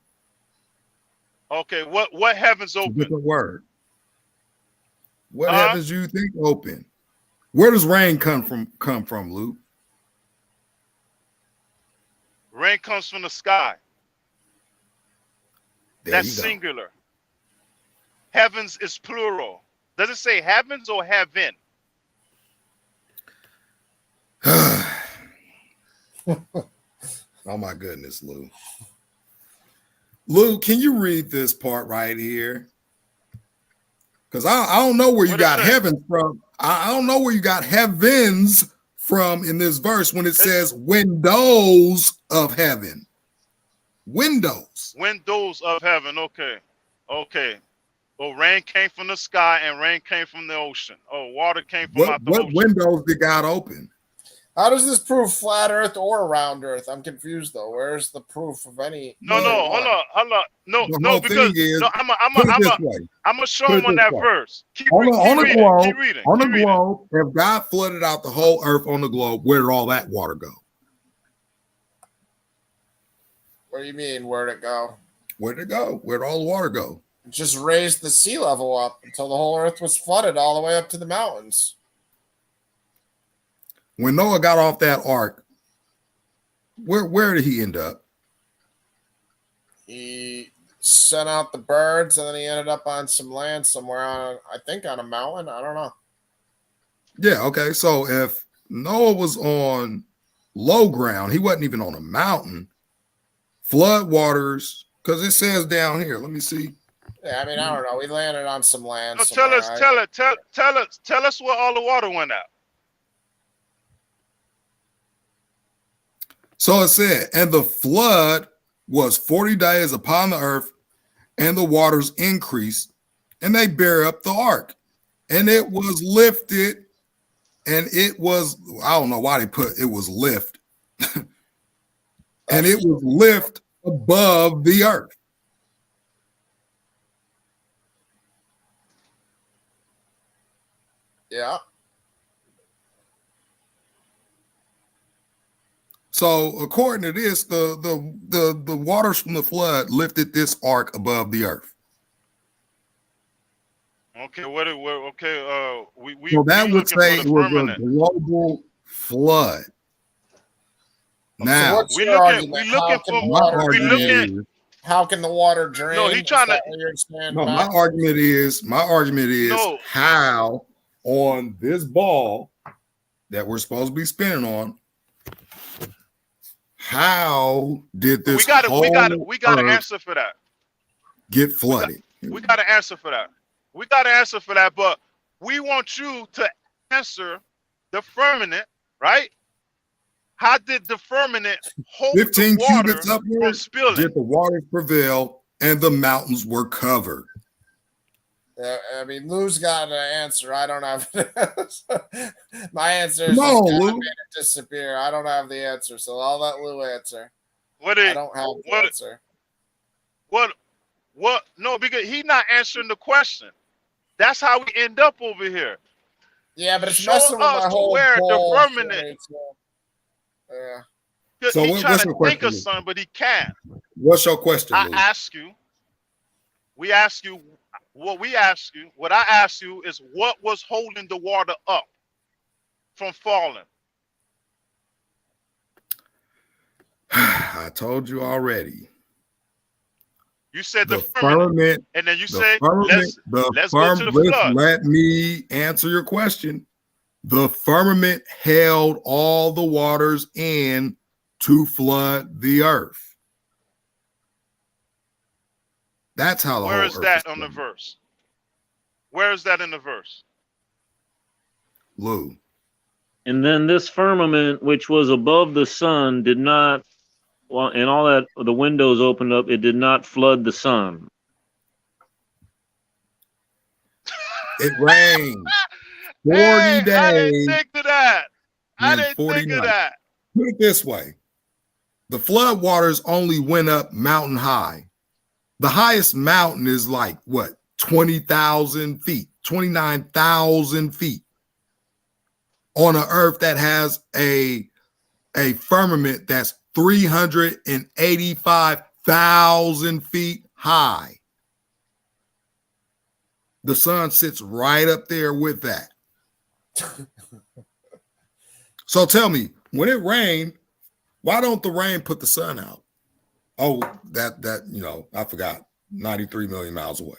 Okay, what heavens It's a open? different word. What Huh? heavens do you think open? Where does rain come from, Luke? Rain comes from the sky. There That's you go. singular. Heavens is plural. Does it say heavens or heaven? Oh my goodness, Lou. Lou, can you read this part right here? Because I don't know where you What it got say? heaven from. I don't know where you got heavens from in this verse when it says windows of heaven. Windows. Windows of heaven. Okay. Okay. Well, rain came from the sky and rain came from the ocean. Oh, water came from out the What ocean. windows did God open? How does this prove flat Earth or round Earth? I'm confused though. Where's the proof of any? No, either hold one? on. No, The no, whole because thing is, no, put it this way. I'm gonna show Put him it on this that way. verse. Keep On the reading. globe, Keep reading. on the Keep reading. globe, if God flooded out the whole earth on the globe, where did all that water go? What do you mean? Where'd it go? Where'd it go? Where'd all the water go? It just raised the sea level up until the whole Earth was flooded all the way up to the mountains. When Noah got off that ark, where did he end up? He sent out the birds, and then he ended up on some land somewhere on, I think, on a mountain. I don't know. Yeah, okay. So if Noah was on low ground, he wasn't even on a mountain. Flood waters, because it says down here. Let me see. Yeah, I mean, I don't know. We landed on some land. No, somewhere, tell us where all the water went out. So it said, and the flood was 40 days upon the earth, and the waters increased, and they bear up the ark. And it was lifted, and it was, I don't know why they put it was lift. And it was lift above the earth. Yeah. So according to this, the waters from the flood lifted this ark above the earth. Okay, we So that we would looking say for it the was a firmament. global flood. Now, what's your argument? How can the water drain? No, he trying to. No, my argument is No. how on this ball that we're supposed to be spinning on, how did this We got to earth answer for that. get flooded? We got to answer for that. We got to answer for that, but we want you to answer the firmament, right? How did the firmament hold 15 the water cubits upward, from spilling? did the waters prevail, and the mountains were covered. I mean, Lou's got an answer. I don't have my answer is No, just Lou. made it disappear. I don't have the answer, so I'll let Lou answer. I don't have the answer. What? No, because he's not answering the question. That's how we end up over here. Yeah, but it's Show messing with us my whole where ball the firmament. Yeah. So He's trying what's to your think question, of Lou? something, but he can't. What's your question, Lou? We ask you, what I ask you is what was holding the water up from falling? I told you already. You said the firmament, and then you the said firmament, let's go to the flood. Let me answer your question. The firmament held all the waters in to flood the earth. That's how the Where whole is earth that is on the flooded. verse? Where is that in the verse? Lou. And then this firmament, which was above the sun, did not, well, and all that, the windows opened up, it did not flood the sun. It rained 40 Hey, days I didn't think of that. I and didn't 40 think of nights. that. Put it this way. The flood waters only went up mountain high. The highest mountain is like, what, 20,000 feet, 29,000 feet on an earth that has a firmament that's 385,000 feet high. The sun sits right up there with that. So tell me, when it rained, why don't the rain put the sun out? Oh, that you know, I forgot. 93 million miles away.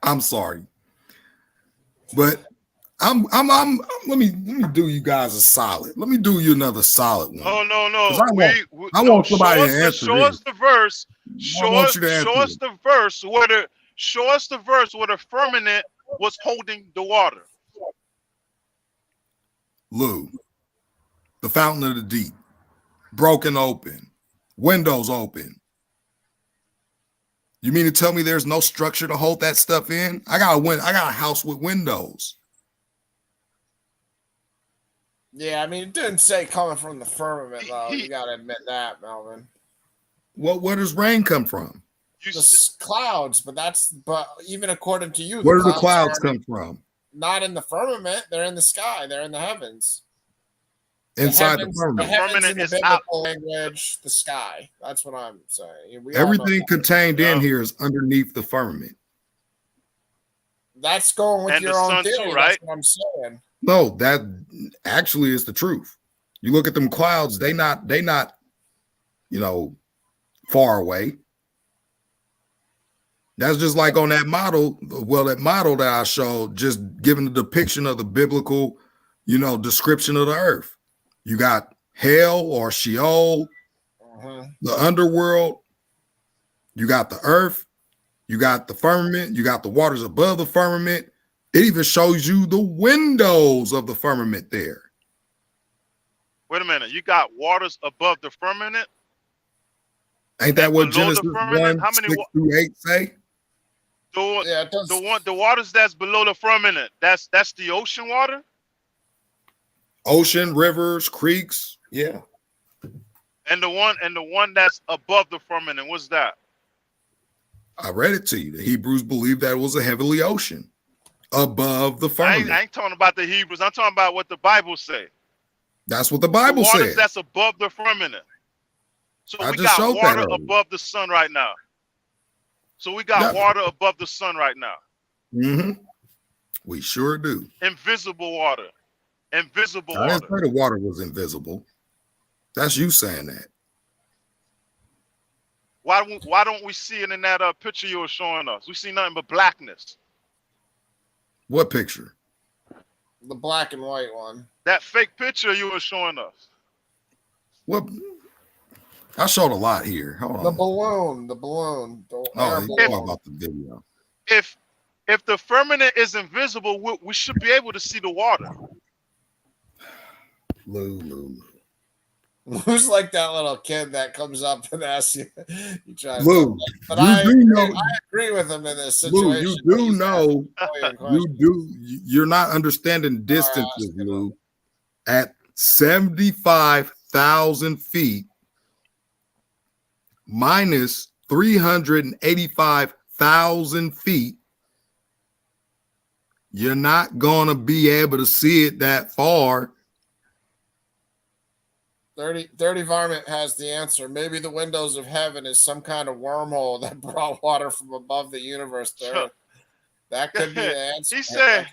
I'm sorry. But I'm let me do you guys a solid. Let me do you another solid one. Oh no, I no. want somebody to answer Show us this. the verse. I want you to answer Show us it. the verse where the firmament was holding the water. Lou, the fountain of the deep, broken open, windows open. You mean to tell me there's no structure to hold that stuff in? I got a house with windows. Yeah, I mean, it didn't say coming from the firmament, though. You got to admit that, Melvin. Where does rain come from? Clouds, but even according to you, Where do the clouds come from? Not in the firmament. They're in the sky. They're in the heavens. Inside the firmament. The heavens in the biblical language, the sky. That's what I'm saying. Everything contained in here is underneath the firmament. That's going with your own theory, right? That's what I'm saying. No, that actually is the truth. You look at them clouds, they not, you know, far away. That's just like on that model. Well, that model that I showed, just giving the depiction of the biblical, you know, description of the earth. You got hell or Sheol, the underworld. You got the earth. You got the firmament. You got the waters above the firmament. It even shows you the windows of the firmament there. Wait a minute. You got waters above the firmament? Ain't that what Genesis 1, 6-8 say? The waters that's below the firmament, that's the ocean water? Ocean, rivers, creeks, yeah. And the one that's above the firmament, what's that? I read it to you. The Hebrews believed that it was a heavenly ocean above the firmament. I ain't talking about the Hebrews. I'm talking about what the Bible say. That's what the Bible says. Waters that's above the firmament. So I we just got showed water that above the sun right now. So we got water above the sun right now. Mm-hmm. We sure do. Invisible water. Invisible water. I didn't say the water was invisible. That's you saying that. Why don't we see it in that picture you were showing us? We see nothing but blackness. What picture? The black and white one. That fake picture you were showing us. What? I showed a lot here. Hold on. The balloon. Oh, you talking about the video. If the firmament is invisible, we should be able to see the water. Lou. Who's like that little kid that comes up and asks you? You try to Lou, but I agree with him in this situation. Lou, you do know. You're not understanding distances, Lou. At 75,000 feet minus 385,000 feet, you're not going to be able to see it that far. 30 Varmint has the answer. Maybe the windows of heaven is some kind of wormhole that brought water from above the universe to Earth. That could be the answer. He said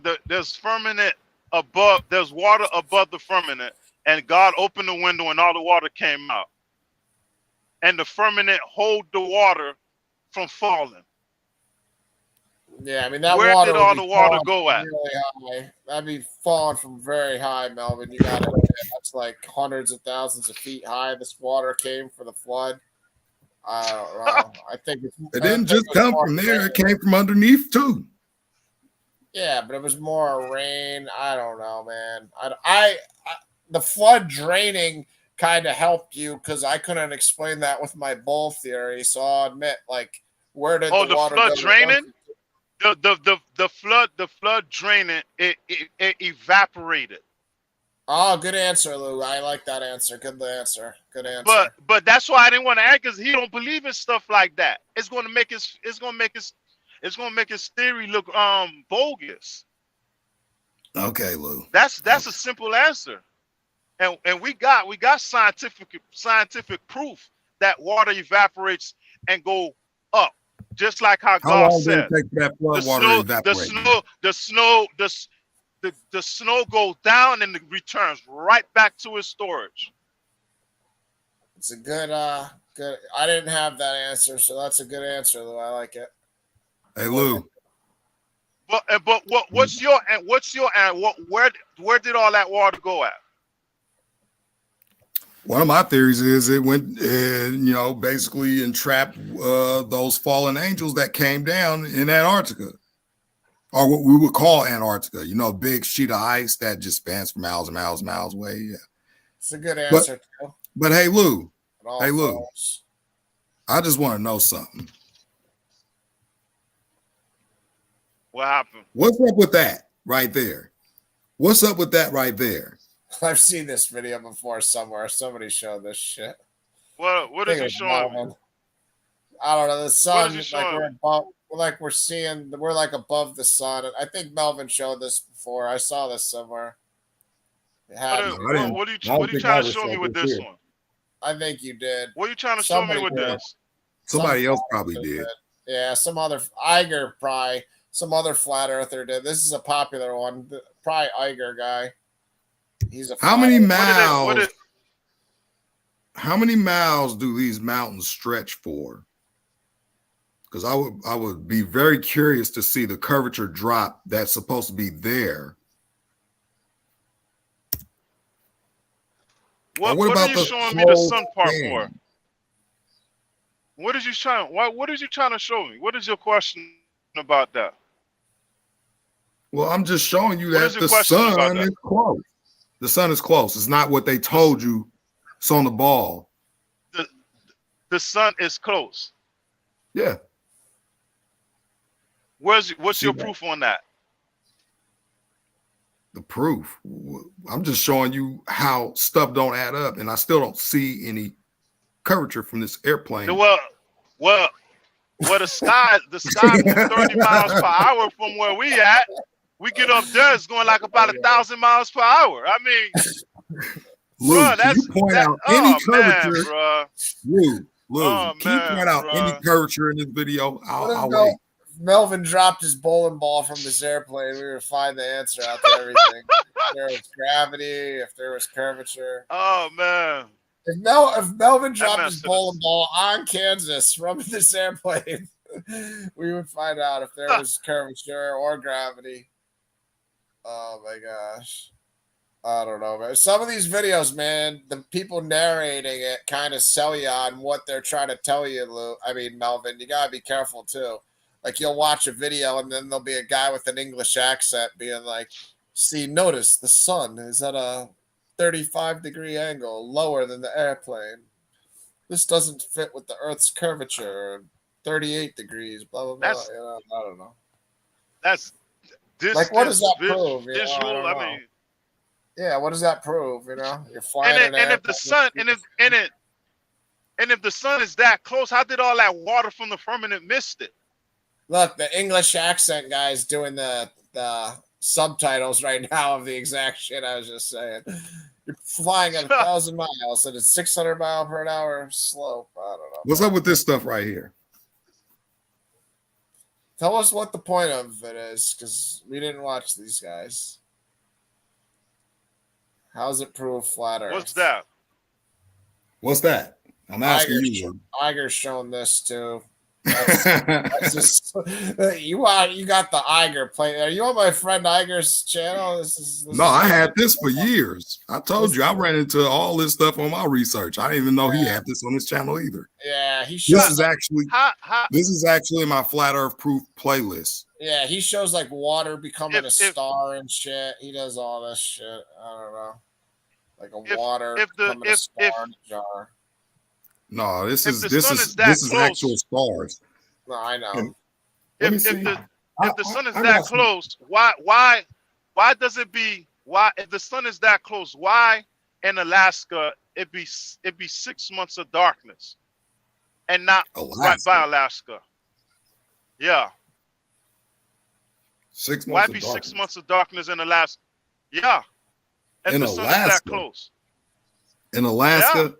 that there's firmament above, there's water above the firmament, and God opened the window and all the water came out. And the firmament hold the water from falling. Yeah, I mean that Where water. Where did all the water go at? Really high. That'd be falling from very high, Melvin. You got it. That's like hundreds of thousands of feet high. This water came for the flood. I don't know. I think it didn't just come from there. It came from underneath too. Yeah, but it was more rain. I don't know, man. I the flood draining kind of helped you because I couldn't explain that with my bowl theory. So I'll admit, like, where did the water flood go? draining? The flood draining, it evaporated. Oh, good answer, Lou. I like that answer. Good answer. Good answer. But that's why I didn't want to ask, because he don't believe in stuff like that. It's gonna make his theory look bogus. Okay, Lou. That's a simple answer. And we got scientific proof that water evaporates and go up, just like how God long said. did it take for that flood water to evaporate? The snow goes down and it returns right back to its storage. It's a good. I didn't have that answer, so that's a good answer, Lou. I like it. Hey, Lou. But what's your where did all that water go at? One of my theories is it went, basically entrapped those fallen angels that came down in Antarctica, or what we would call Antarctica. A big sheet of ice that just spans for miles and miles and miles away. Yeah, it's a good answer too. But hey, Lou. Hey, Lou. I just want to know something. What happened? What's up with that right there? What's up with that right there? I've seen this video before somewhere. Somebody showed this shit. What is he showing me? I don't know. The sun, like we're like above the sun. I think Melvin showed this before. I saw this somewhere. What are you trying to show me with this one? I think you did. What are you trying to show me with this? Somebody else probably did. Yeah, some other Iger probably. Some other flat earther did. This is a popular one. Probably Iger guy. He's a. How many miles? How many miles do these mountains stretch for? Because I would be very curious to see the curvature drop that's supposed to be there. What are you showing me the sun part for? What is you trying to show me? What is your question about that? Well, I'm just showing you that the sun is close. The sun is close. It's not what they told you. It's on the ball. The sun is close. Yeah. What's your proof on that? The proof. I'm just showing you how stuff don't add up, and I still don't see any curvature from this airplane. Well, the sky moves 30 miles per hour from where we at. We get up there, it's going like about 1,000 miles per hour. I mean, Luke, can you point out any curvature? Luke, can you point out any curvature in this video? I'll wait. If Melvin dropped his bowling ball from this airplane, we would find the answer out to everything. If there was gravity, if there was curvature. Oh, man. If Melvin dropped his bowling ball on Kansas from this airplane, we would find out if there was curvature or gravity. Oh my gosh. I don't know, man. Some of these videos, man, the people narrating it kind of sell you on what they're trying to tell you, Lou. I mean, Melvin, you got to be careful too. Like, you'll watch a video and then there'll be a guy with an English accent being like, see, notice the sun is at a 35-degree angle lower than the airplane. This doesn't fit with the Earth's curvature, 38 degrees, blah, blah, blah. I don't know. That's this. Like, what does that prove? Visual, I mean. Yeah, what does that prove? You're flying. And if the sun if the sun is that close, how did all that water from the firmament miss it? Look, the English accent guy is doing the subtitles right now of the exact shit I was just saying. You're flying at 1,000 miles at a 600 mile per hour slope. I don't know. What's up with this stuff right here? Tell us what the point of it is, because we didn't watch these guys. How's it prove flat Earth? What's that? What's that? I'm asking you. Iger's shown this too. That's just, you got the Iger play. Are you on my friend Iger's channel? No, I had this for years. I told you I ran into all this stuff on my research. I didn't even know he had this on his channel either. Yeah, this is actually my flat Earth proof playlist. Yeah, he shows like water becoming a star and shit. He does all this shit. I don't know. like a water if the becoming a star in a jar. No, this if is the this sun is is that this is close, actual stars. No, I know. And let me if see. the sun is I that got some. close, why does it be why if the sun is that close, why in Alaska it be 6 months of darkness and not right by Alaska. Alaska? Yeah. 6 Why months it of be 6 darkness months of darkness in Alaska? Yeah. If in the sun is that Alaska. close. In Yeah. Alaska,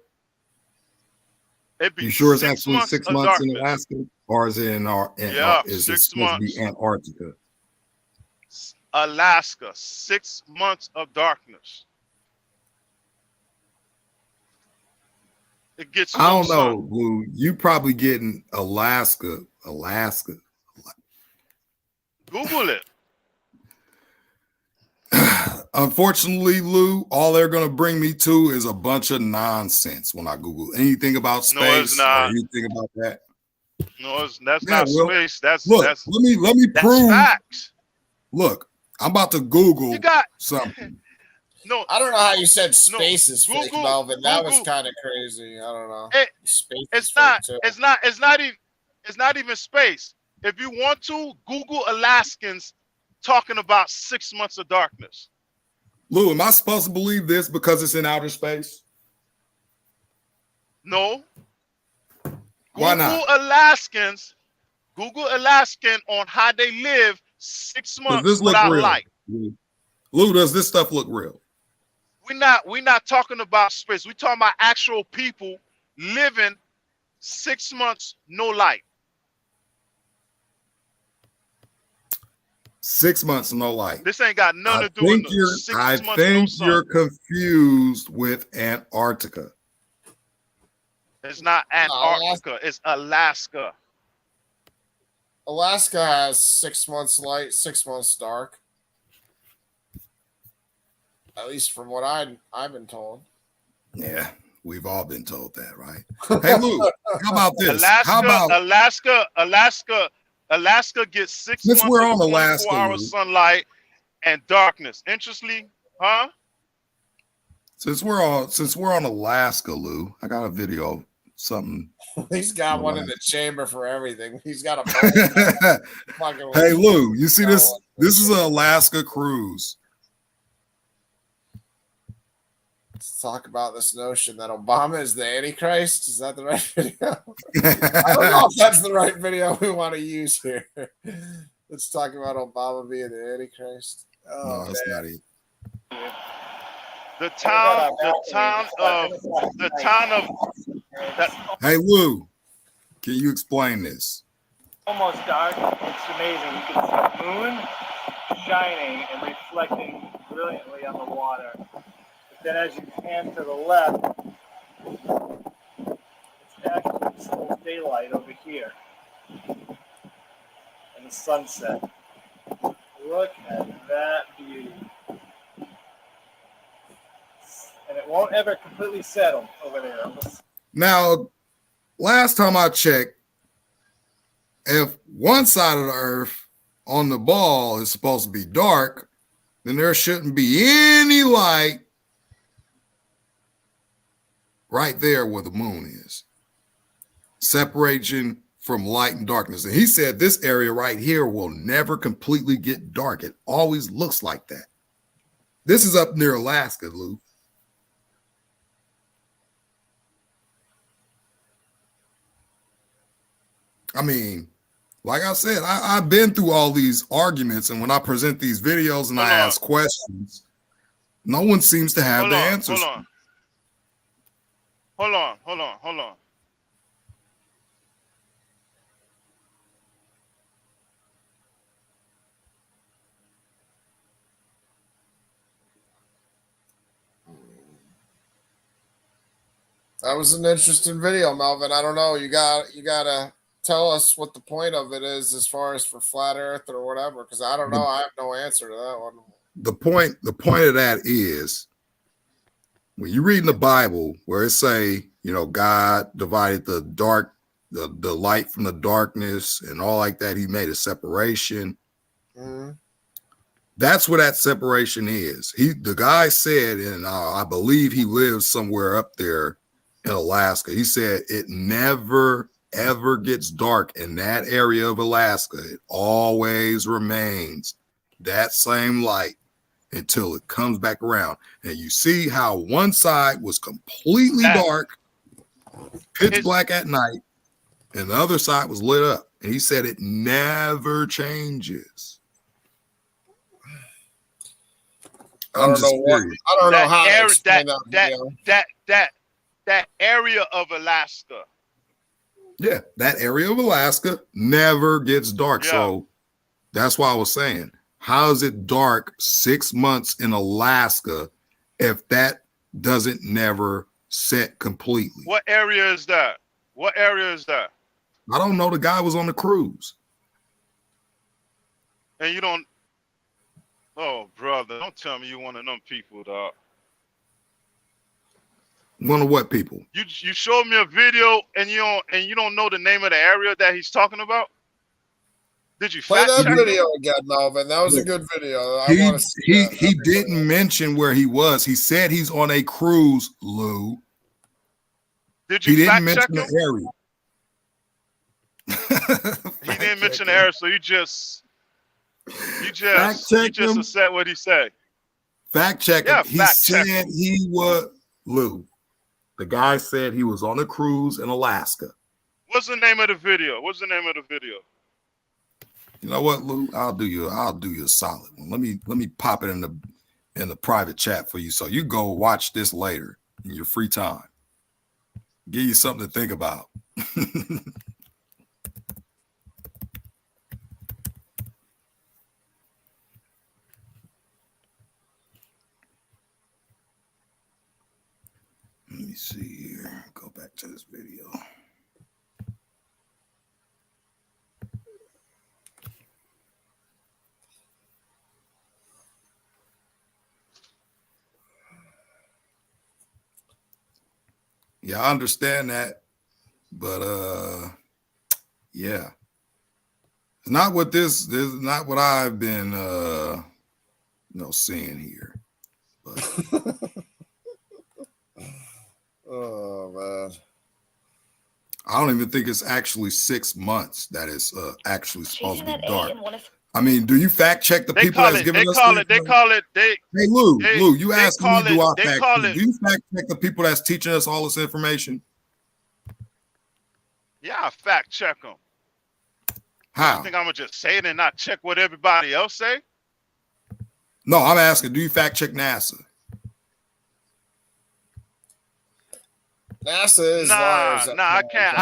It'd be you sure it's 6 actually months 6 of months in darkness. Alaska, or is it Yeah, is it 6 supposed to be months. Antarctica? Alaska, 6 months of darkness. It gets I no don't know, sun. Blue. You probably getting Alaska. Google it. Unfortunately, Lou, all they're going to bring me to is a bunch of nonsense when I Google anything about No, it's space or not. anything about that. No, that's Yeah, not well, space. look, let me That's prove. facts. Look, I'm about to Google You got something. no. I don't know how you said No, space is fake, Google. Melvin. That was kind of crazy. I don't know. Space is It's fake not. too. It's not even space. If you want to, Google Alaskans talking about 6 months of darkness. Lou, am I supposed to believe this because it's in outer space? No. Why not? Google Alaskan on how they live 6 Does months this look without real? light. Lou, does this stuff look real? We're not talking about space. We're talking about actual people living 6 months no light. 6 months, no light. This ain't got nothing to do with 6 I months no think sun. you're confused with Antarctica. It's not Antarctica. It's Alaska. Alaska has 6 months light, 6 months dark. At least from what I've been told. Yeah, we've all been told that, right? Hey, Lou, how about this? Alaska gets 6 Since months we're of on Alaska, 24-hour Lou, sunlight and darkness. Interestingly, huh? since we're on Alaska, Lou, I got a video of something. He's got one in the chamber for everything. He's got a Hey, Lou, you see this? This is an Alaska cruise. Let's talk about this notion that Obama is the Antichrist. Is that the right video? I don't know if that's the right video we want to use here. Let's talk about Obama being the Antichrist. Oh, no, that's not it. The town of that. Hey, Lou, can you explain this? Almost dark. It's amazing. You can see the moon shining and reflecting brilliantly on the water. But then as you pan to the left, it's actually just almost daylight over here. And the sunset. Look at that beauty. And it won't ever completely settle over there. Now, last time I checked, if one side of the earth on the ball is supposed to be dark, then there shouldn't be any light right there where the moon is. Separation from light and darkness. And he said this area right here will never completely get dark. It always looks like that. This is up near Alaska, Lou. I mean, like I said, I've been through all these arguments, and when I present these videos and I ask questions, no one seems to have the answers. Hold on. That was an interesting video, Melvin. I don't know. You gotta tell us what the point of it is as far as for flat Earth or whatever, because I don't know. I have no answer to that one. The point of that is when you read in the Bible where it say, you know, God divided the light from the darkness and all like that, he made a separation. Mm-hmm. That's where that separation is. The guy said, and I believe he lives somewhere up there in Alaska. He said it never ever gets dark in that area of Alaska. It always remains that same light until it comes back around. And you see how one side was completely dark, pitch black at night, and the other side was lit up. And he said it never changes. I don't know how to explain that area of Alaska. Yeah, that area of Alaska never gets dark. Yeah. So that's why I was saying, how is it dark 6 months in Alaska if that doesn't never set completely? What area is that? What area is that? I don't know. The guy was on the cruise. And you don't. Oh, brother, don't tell me you're one of them people, dog. One of what people? You showed me a video and you don't know the name of the area that he's talking about? Did you play that check video him? again, Melvin? That was a good video. He didn't mention where he was. He said he's on a cruise, Lou. Did you didn't fact mention check him? the area. He didn't mention the area, so you just said what he said. Fact check him. Yeah, He fact check said him. he was Lou. The guy said he was on a cruise in Alaska. What's the name of the video? What's the name of the video? You know what, Lou? I'll do you a solid one. Let me pop it in the private chat for you, so you go watch this later in your free time. Give you something to think about. Let me see here. Go back to this video. Yeah, I understand that, but yeah, it's not what this is. Not what I've been seeing here. But oh man, I don't even think it's actually 6 months that is actually supposed to be dark. I mean, do you fact check the people that's giving us? Hey, Lou, you asked me, do I fact check? Do you fact check the people that's teaching us all this information? Yeah, I fact check them. How? You think I'm gonna just say it and not check what everybody else say? No, I'm asking, do you fact check NASA? NASA is liars. I can't.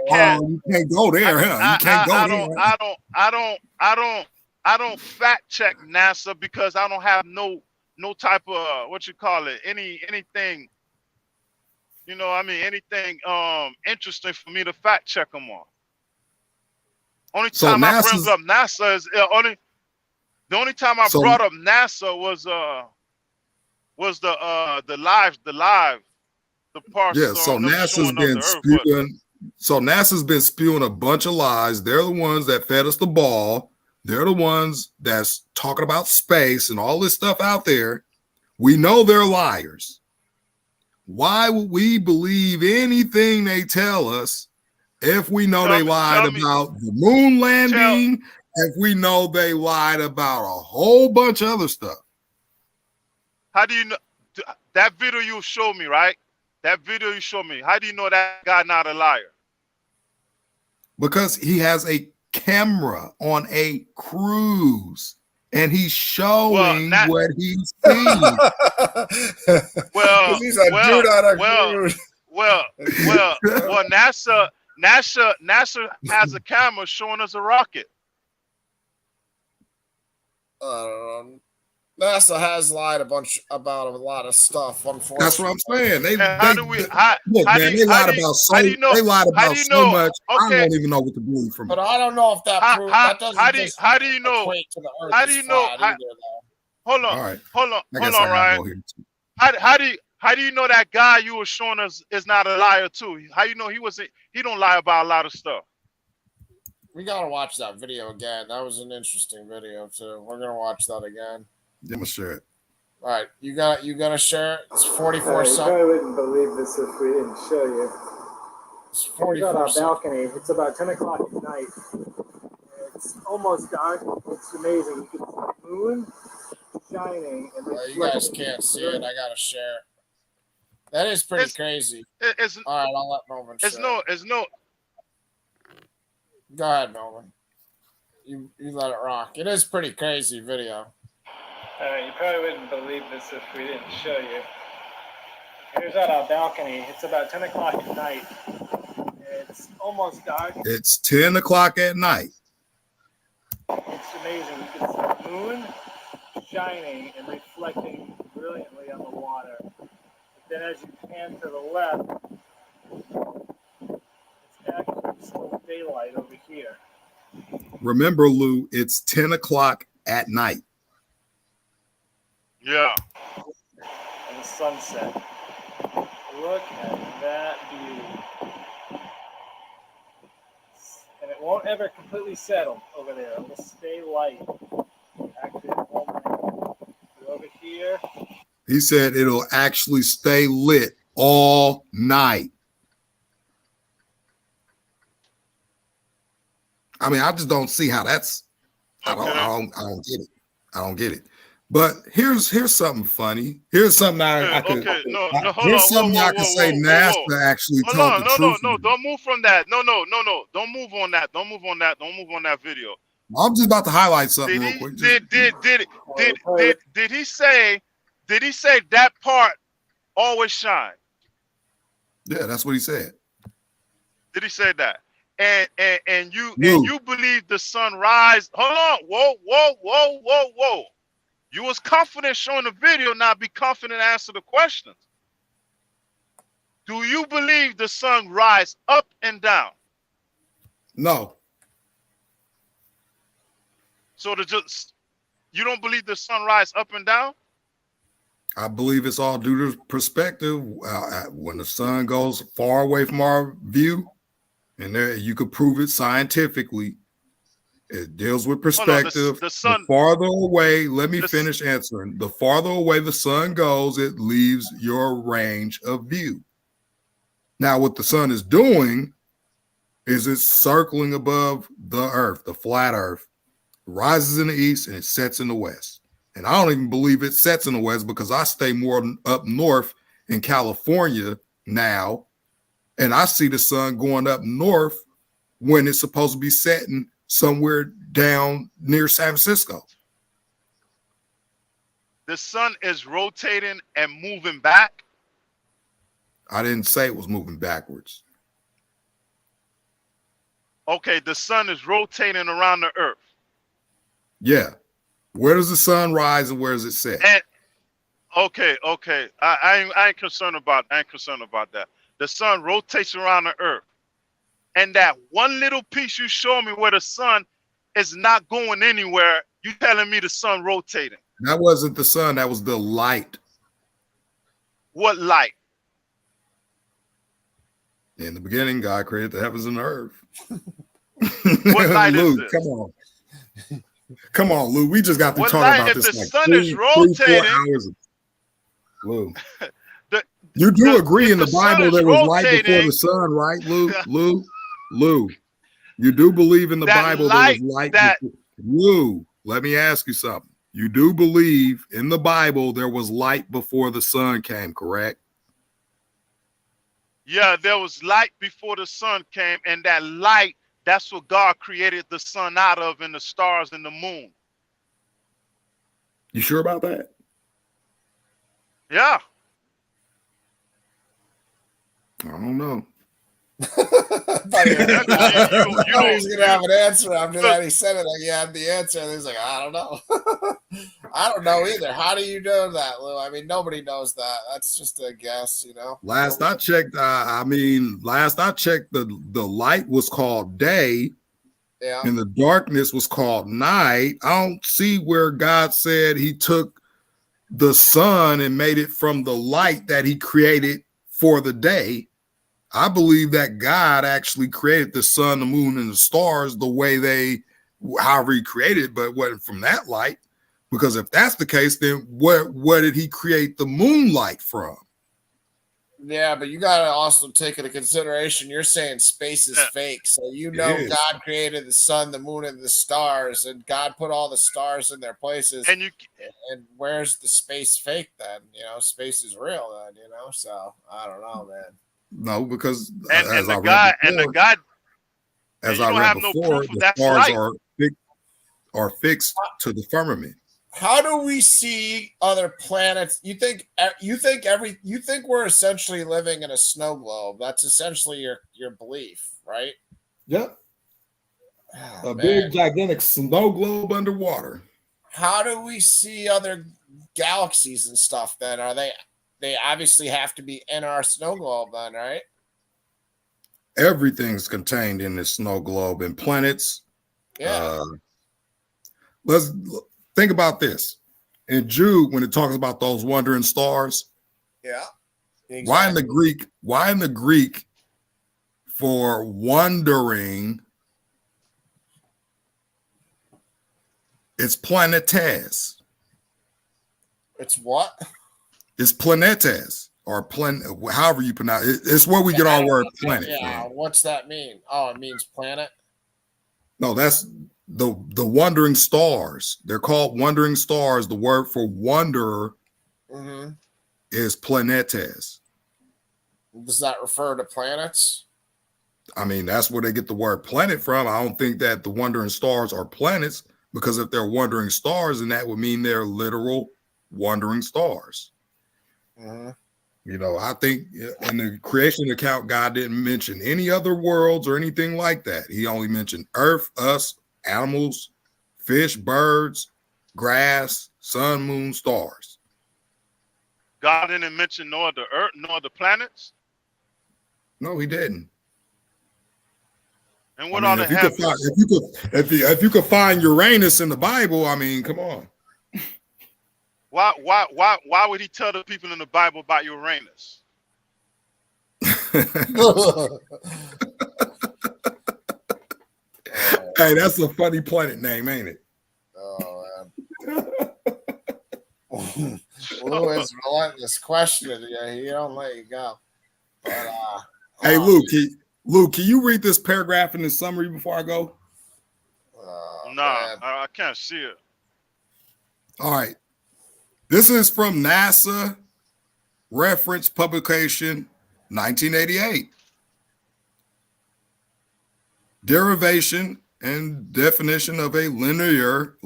Oh, you can't go there, huh? You can't go there. I don't fact check NASA because I don't have no type of anything. You know, I mean, anything interesting for me to fact check them on. Only time I bring up NASA is the only time I brought up NASA was the live. Yeah, so NASA's been spewing a bunch of lies. They're the ones that fed us the ball. They're the ones that's talking about space and all this stuff out there. We know they're liars. Why would we believe anything they tell us if we know they lied about the moon landing, if we know they lied about a whole bunch of other stuff? How do you know that video you showed me, right? That video you showed me, how do you know that guy not a liar? Because he has a camera on a cruise and he's showing what he's seeing. Well, he's a dude on a cruise. Well, NASA has a camera showing us a rocket. NASA has lied about a lot of stuff. Unfortunately, that's what I'm saying. They lied about so much. Okay. I don't even know what to believe from. But I don't know if that proves that doesn't how do you know? equate to the Earth How do you know? Hold on, Ryan. How do you know that guy you were showing us is not a liar too? How you know he don't lie about a lot of stuff? We gotta watch that video again. That was an interesting video too. We're gonna watch that again. I'm gonna share it. All right, you gotta share it. It's 44 You seconds. probably wouldn't believe this if we didn't show you. It's Here's 44 on our seconds. balcony. It's about 10 o'clock at night. It's almost dark. It's amazing. You can see the moon shining and reflecting. You guys can't see it. I gotta share it. That is pretty crazy. It's all right. I'll let Melvin share. It's no. Go ahead, Melvin. You let it rock. It is pretty crazy video. You probably wouldn't believe this if we didn't show you. Here's on our balcony. It's about 10 o'clock at night. It's almost dark. It's 10 o'clock at night. It's amazing. You can see the moon shining and reflecting brilliantly on the water. But then as you pan to the left, it's actually still daylight over here. Remember, Lou, it's 10 o'clock at night. Yeah. And the sunset. Look at that view. And it won't ever completely settle over there. It will stay light. Actually, it won't. Over here. He said it'll actually stay lit all night. I mean, I just don't see how that's. I don't get it. I don't get it. But here's something funny. Here's something I could. Okay, no, hold here's on. something I could say. NASA actually told the truth. No, don't move from that. No, don't move on that. Don't move on that. Don't move on that video. I'm just about to highlight something real quick. Did he say that part always shine? Yeah, that's what he said. Did he say that? And you believe the sun rise? Hold on. Whoa. You was confident showing the video, now be confident answer the questions. Do you believe the sun rise up and down? No. So you don't believe the sun rise up and down? I believe it's all due to perspective. When the sun goes far away from our view, and there you could prove it scientifically. It deals with perspective. The sun, the farther away, let me finish answering. The farther away the sun goes, it leaves your range of view. Now, what the sun is doing is it's circling above the earth, the flat earth, rises in the east and it sets in the west. And I don't even believe it sets in the west because I stay more up north in California now, and I see the sun going up north when it's supposed to be setting somewhere down near San Francisco. The sun is rotating and moving back. I didn't say it was moving backwards. Okay, the sun is rotating around the earth. Yeah. Where does the sun rise and where does it set? And, okay. I ain't concerned about that. The sun rotates around the earth. And that one little piece you show me where the sun is not going anywhere, you telling me the sun rotating. That wasn't the sun, that was the light. What light? In the beginning, God created the heavens and the earth. What light Lou, is this? Come on. Come on, Lou. We just got to What talk light about if this. the like sun is rotating? 4 hours. Lou. You do agree in the Bible there was light before the sun, right, Lou? Lou. You do believe in the Bible there was light before. Lou, let me ask you something. You do believe in the Bible there was light before the sun came, correct? Yeah, there was light before the sun came, and that light, that's what God created the sun out of, and the stars and the moon. You sure about that? Yeah. I don't know. thought he was going to have an answer after that. He said it like he had the answer. And he's like, I don't know. I don't know either. How do you know that, Lou? I mean, nobody knows that. That's just a guess, you know. Last I checked, the light was called day. Yeah. And the darkness was called night. I don't see where God said he took the sun and made it from the light that he created for the day I believe that God actually created the sun, the moon, and the stars the way however he created, but it wasn't from that light. Because if that's the case, then where did he create the moonlight from? Yeah, but you got to also take into consideration, you're saying space is fake. So God created the sun, the moon, and the stars, and God put all the stars in their places. And where's the space fake then? Space is real then, So I don't know, man. No, because the God, as I read before, the stars are fixed to the firmament. How do we see other planets? You think we're essentially living in a snow globe? That's essentially your belief, right? Yep. A big gigantic snow globe underwater. How do we see other galaxies and stuff then? Are they obviously have to be in our snow globe then, right? Everything's contained in this snow globe and planets. Yeah. Let's think about this. In Jude, when it talks about those wandering stars. Yeah. Exactly. Why in the Greek for wandering, it's planetes. It's what? It's planetes or however you pronounce it. It's where we get our word planet from. What's that mean? Oh, it means planet? No, that's the wandering stars. They're called wandering stars. The word for wanderer is planetes. Does that refer to planets? I mean, that's where they get the word planet from. I don't think that the wandering stars are planets, because if they're wandering stars, then that would mean they're literal wandering stars. I think in the creation account, God didn't mention any other worlds or anything like that. He only mentioned earth, us, animals, fish, birds, grass, sun, moon, stars. God didn't mention nor the earth nor the planets? No, he didn't. And what are the heavens? If you could find Uranus in the Bible, I mean, come on. Why would he tell the people in the Bible about Uranus? Hey, that's a funny planet name, ain't it? Oh, man. Lou is relentless questioning you. He don't let you go. But, hey, Luke, can you read this paragraph in the summary before I go? I can't see it. All right. This is from NASA reference publication 1988. Derivation and definition of a linear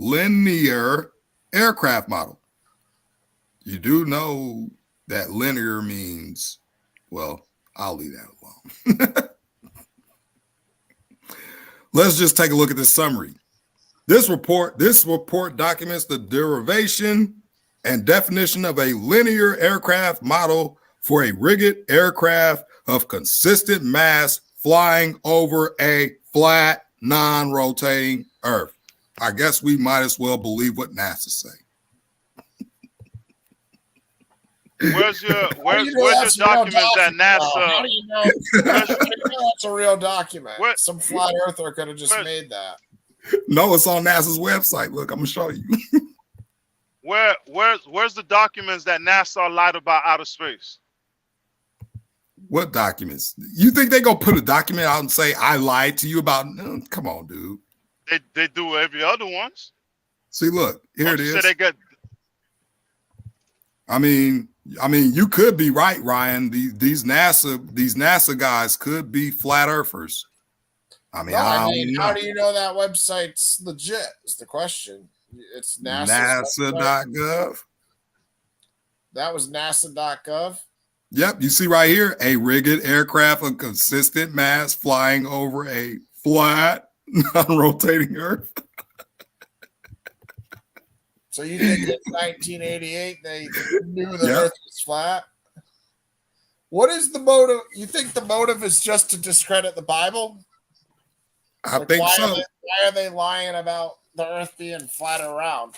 aircraft model. You do know that linear means, well, I'll leave that alone. Let's just take a look at this summary. This report documents the derivation and definition of a linear aircraft model for a rigged aircraft of consistent mass flying over a flat, non-rotating Earth. I guess we might as well believe what NASA say. Where's your documents that NASA? How do you know that's a real document? Some flat earther could have just made that. No, it's on NASA's website. Look, I'm gonna show you. Where's the documents that NASA lied about outer space? What documents? You think they gonna put a document out and say I lied to you about? Come on, dude. They do every other ones. See, look, here it is. They got. I mean, you could be right, Ryan. These NASA guys could be flat earthers. I mean, how do you know that website's legit? Is the question. It's NASA.gov. That was NASA.gov. Yep, you see right here, a rigged aircraft of consistent mass flying over a flat, non-rotating Earth. So you think in 1988 they knew the Earth was flat? What is the motive? You think the motive is just to discredit the Bible? I think so. Why are they lying about the Earth being flat around?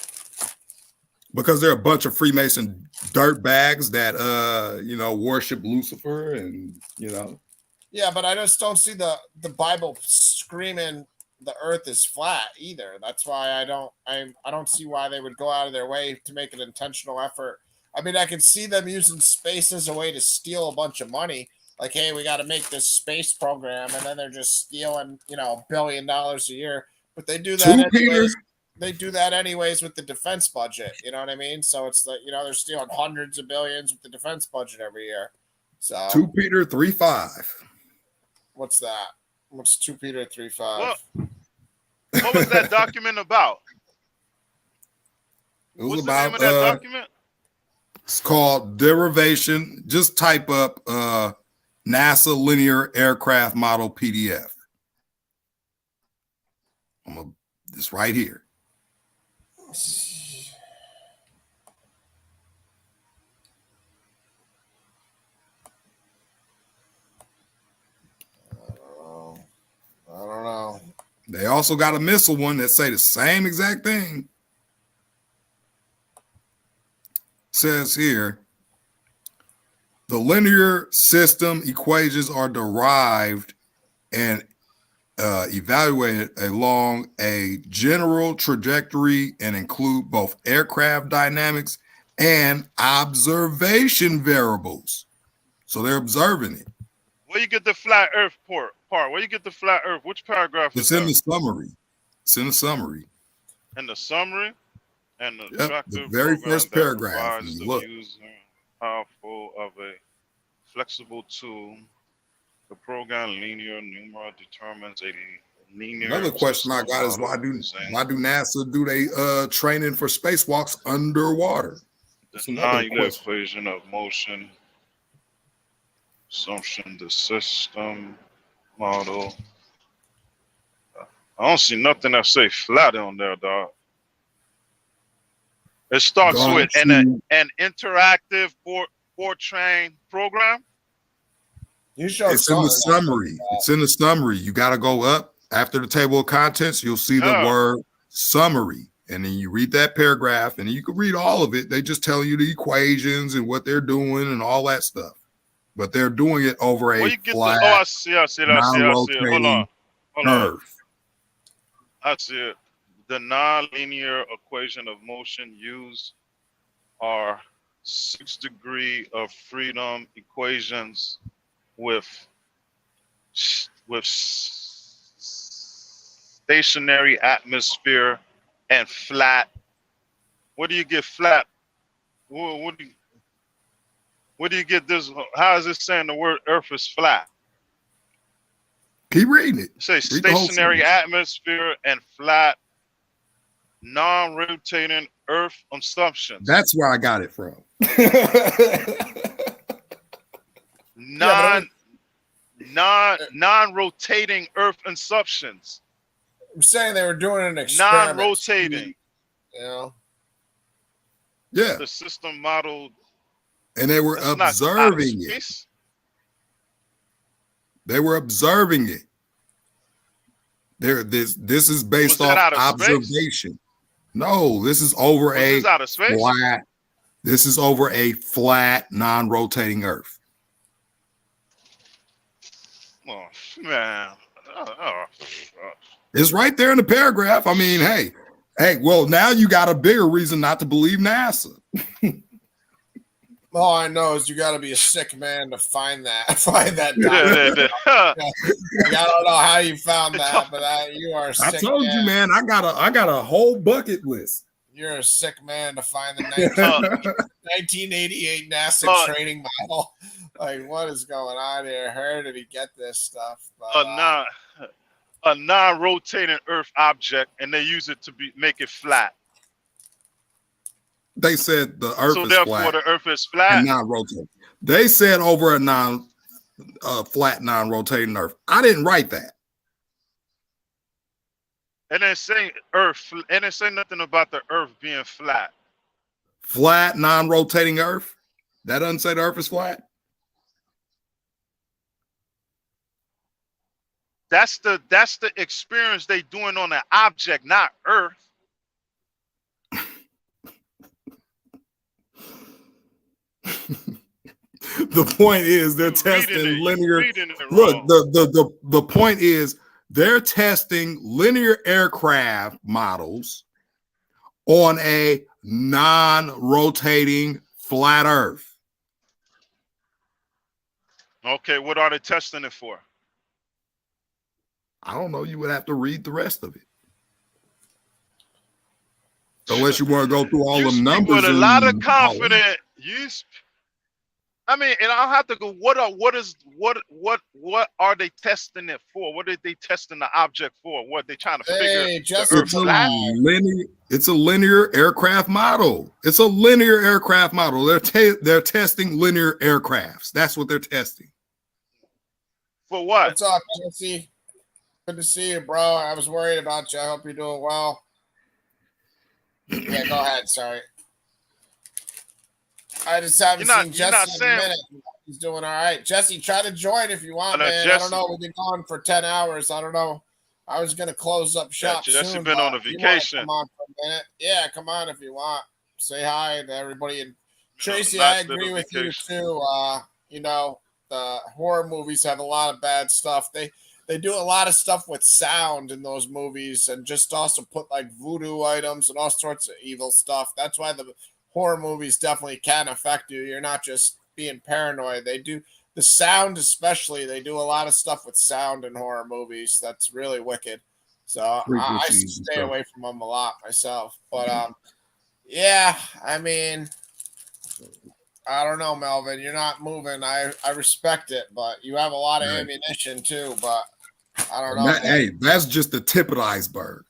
Because they're a bunch of Freemason dirt bags that worship Lucifer, and Yeah, but I just don't see the Bible screaming the earth is flat either. That's why I don't see why they would go out of their way to make an intentional effort. I mean, I can see them using space as a way to steal a bunch of money. Like, hey, we got to make this space program, and then they're just stealing, $1 billion a year. But they do that 2 Peter. anyways. They do that anyways with the defense budget. You know what I mean? So it's like, they're stealing hundreds of billions with the defense budget every year. So 2 Peter 3:5. what's that? What's 2 Peter 3:5? What was that document about? It was What's about the name of that document? It's called Derivation. Just type up NASA Linear Aircraft Model PDF. It's right here. I don't know. They also got a missile one that say the same exact thing. Says here, the linear system equations are derived and evaluated along a general trajectory and include both aircraft dynamics and observation variables. So they're observing it. Where you get the flat Earth part? Where you get the flat Earth? Which paragraph? It's in the summary. It's in the summary. In the summary, and the very first paragraph. Look, powerful of a flexible tool. The program linear numera determines a linear. Another question I got is why do NASA do they training for spacewalks underwater? The non-linear equation of motion. Assumption, the system model. I don't see nothing that say flat on there, dog. It starts with an interactive board train program. It's in the summary. It's in the summary. You got to go up after the table of contents. You'll see the word summary, and then you read that paragraph, and you can read all of it. They just tell you the equations and what they're doing and all that stuff. But they're doing it over a flat, I see it. Hold on. Earth. I see it. The non-linear equation of motion used are 6 degrees of freedom equations with stationary atmosphere and flat. What do you get flat? What do you get this? How is it saying the word Earth is flat? Keep reading it. Say stationary atmosphere and flat, non-rotating Earth assumptions. That's where I got it from. Non-rotating Earth assumptions. I'm saying they were doing an experiment. Non-rotating. Yeah. The system model. And they were observing it. They were observing it. This is based off observation. No, this is over a flat. This is over a flat, non-rotating Earth. Oh man. It's right there in the paragraph. I mean, hey, well, now you got a bigger reason not to believe NASA. All I know is you got to be a sick man to find that. Document. I don't know how you found that, but you are a sick man. I told you, man. I got a whole bucket list. You're a sick man to find the 1988 NASA training model. Like, what is going on here? Where did he get this stuff? But, a non-rotating Earth object, and they use it to make it flat. They said the Earth is flat. So therefore, the Earth is flat and not rotating. They said over a flat, non-rotating Earth. I didn't write that. And then say Earth, and then say nothing about the Earth being flat. Flat, non-rotating Earth. That doesn't say the Earth is flat. That's the experience they doing on an object, not Earth. The point is they're You testing reading it. You linear. reading it Look, wrong. the point is they're testing linear aircraft models on a non-rotating flat Earth. Okay, what are they testing it for? I don't know. You would have to read the rest of it. Unless you want to go through all You them speak numbers. with a lot of and confidence. I mean, and I'll have to go. What are they testing it for? What are they testing the object for? What they trying to figure? Hey, The Jesse, Earth flat? It's a linear aircraft model. It's a linear aircraft model. They're testing linear aircrafts. That's what they're testing. For what? What's up, Jesse? Good to see you, bro. I was worried about you. I hope you're doing well. Yeah, go ahead. Sorry. I just haven't seen Jesse in a minute. He's doing all right. Jesse, try to join if you want, man. I don't know. We've been gone for 10 hours. I don't know. I was going to close up shop Jesse soon. been on a vacation. Come on for a minute. Yeah, come on if you want. Say hi to everybody. And Tracy, nice I agree with vacation. you too. You know, the horror movies have a lot of bad stuff. They do a lot of stuff with sound in those movies and just also put like voodoo items and all sorts of evil stuff. That's why the horror movies definitely can affect you. You're not just being paranoid. They do the sound, especially. They do a lot of stuff with sound in horror movies. That's really wicked. So I stay away from them a lot myself. But yeah, I mean, I don't know, Melvin. You're not moving. I respect it, but you have a lot of ammunition too. But I don't know. Hey, that's just the tip of the iceberg.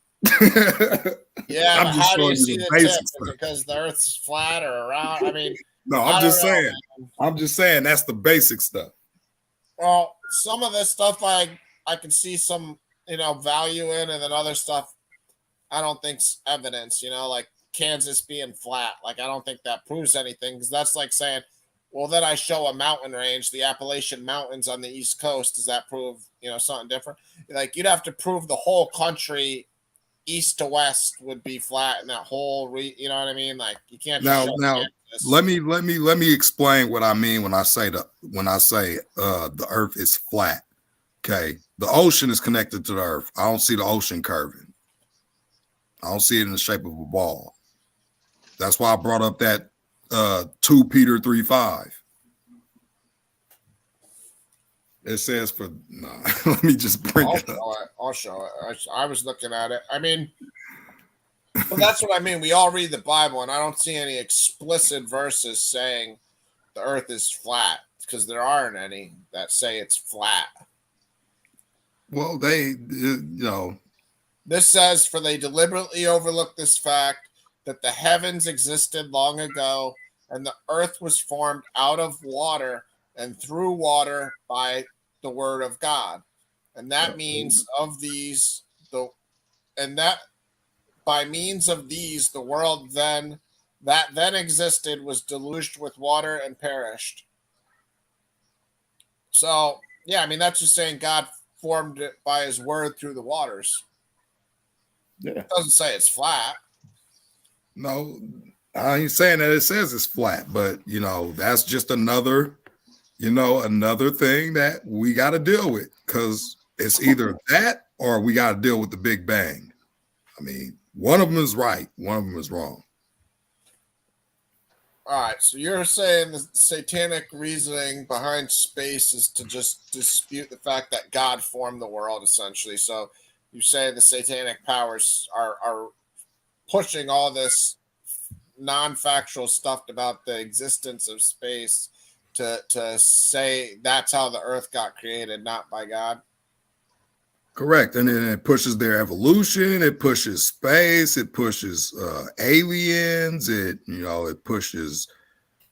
Yeah, but how do you see the tip? Is it because the Earth's flat or around? I mean, no, I'm just saying that's the basic stuff. Well, some of this stuff I can see some value in, and then other stuff I don't think's evidence. Like Kansas being flat. Like I don't think that proves anything because that's like saying, well, then I show a mountain range, the Appalachian Mountains on the East Coast. Does that prove something different? Like you'd have to prove the whole country east to west would be flat in that whole you know what I mean? Like you can't now let me explain what I mean when I say the earth is flat. Okay. The ocean is connected to the earth. I don't see the ocean curving. I don't see it in the shape of a ball. That's why I brought up that 2 Peter 3:5. It says let me just bring it up. I'll show it. I was looking at it. I mean, well, that's what I mean. We all read the Bible, and I don't see any explicit verses saying the earth is flat because there aren't any that say it's flat. Well, This says, for they deliberately overlooked this fact that the heavens existed long ago, and the earth was formed out of water and through water by the word of God. And that means of these, by means of these, the world then existed was deluged with water and perished. So, yeah, I mean, that's just saying God formed it by his word through the waters. Yeah. It doesn't say it's flat. No, I ain't saying that it says it's flat, but that's just another thing that we got to deal with because it's either that or we got to deal with the Big Bang. I mean, one of them is right, one of them is wrong. All right, so you're saying the satanic reasoning behind space is to just dispute the fact that God formed the world, essentially. So you say the satanic powers are pushing all this non-factual stuff about the existence of space to say that's how the earth got created, not by God. Correct. And then it pushes their evolution, it pushes space, it pushes aliens, it pushes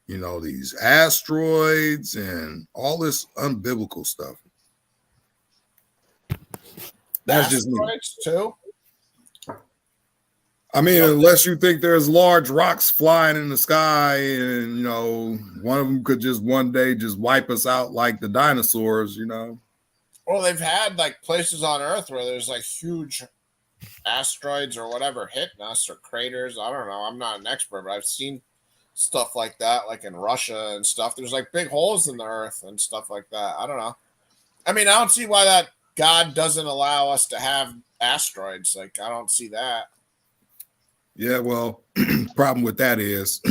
these asteroids and all this unbiblical stuff. That's just me. Too. I mean, unless you think there's large rocks flying in the sky and, one of them could just one day just wipe us out like the dinosaurs, Well, they've had like places on Earth where there's like huge asteroids or whatever hitting us or craters. I don't know. I'm not an expert, but I've seen stuff like that, like in Russia and stuff. There's like big holes in the earth and stuff like that. I don't know. I mean, I don't see why that God doesn't allow us to have asteroids. Like, I don't see that. Yeah, well, problem with that is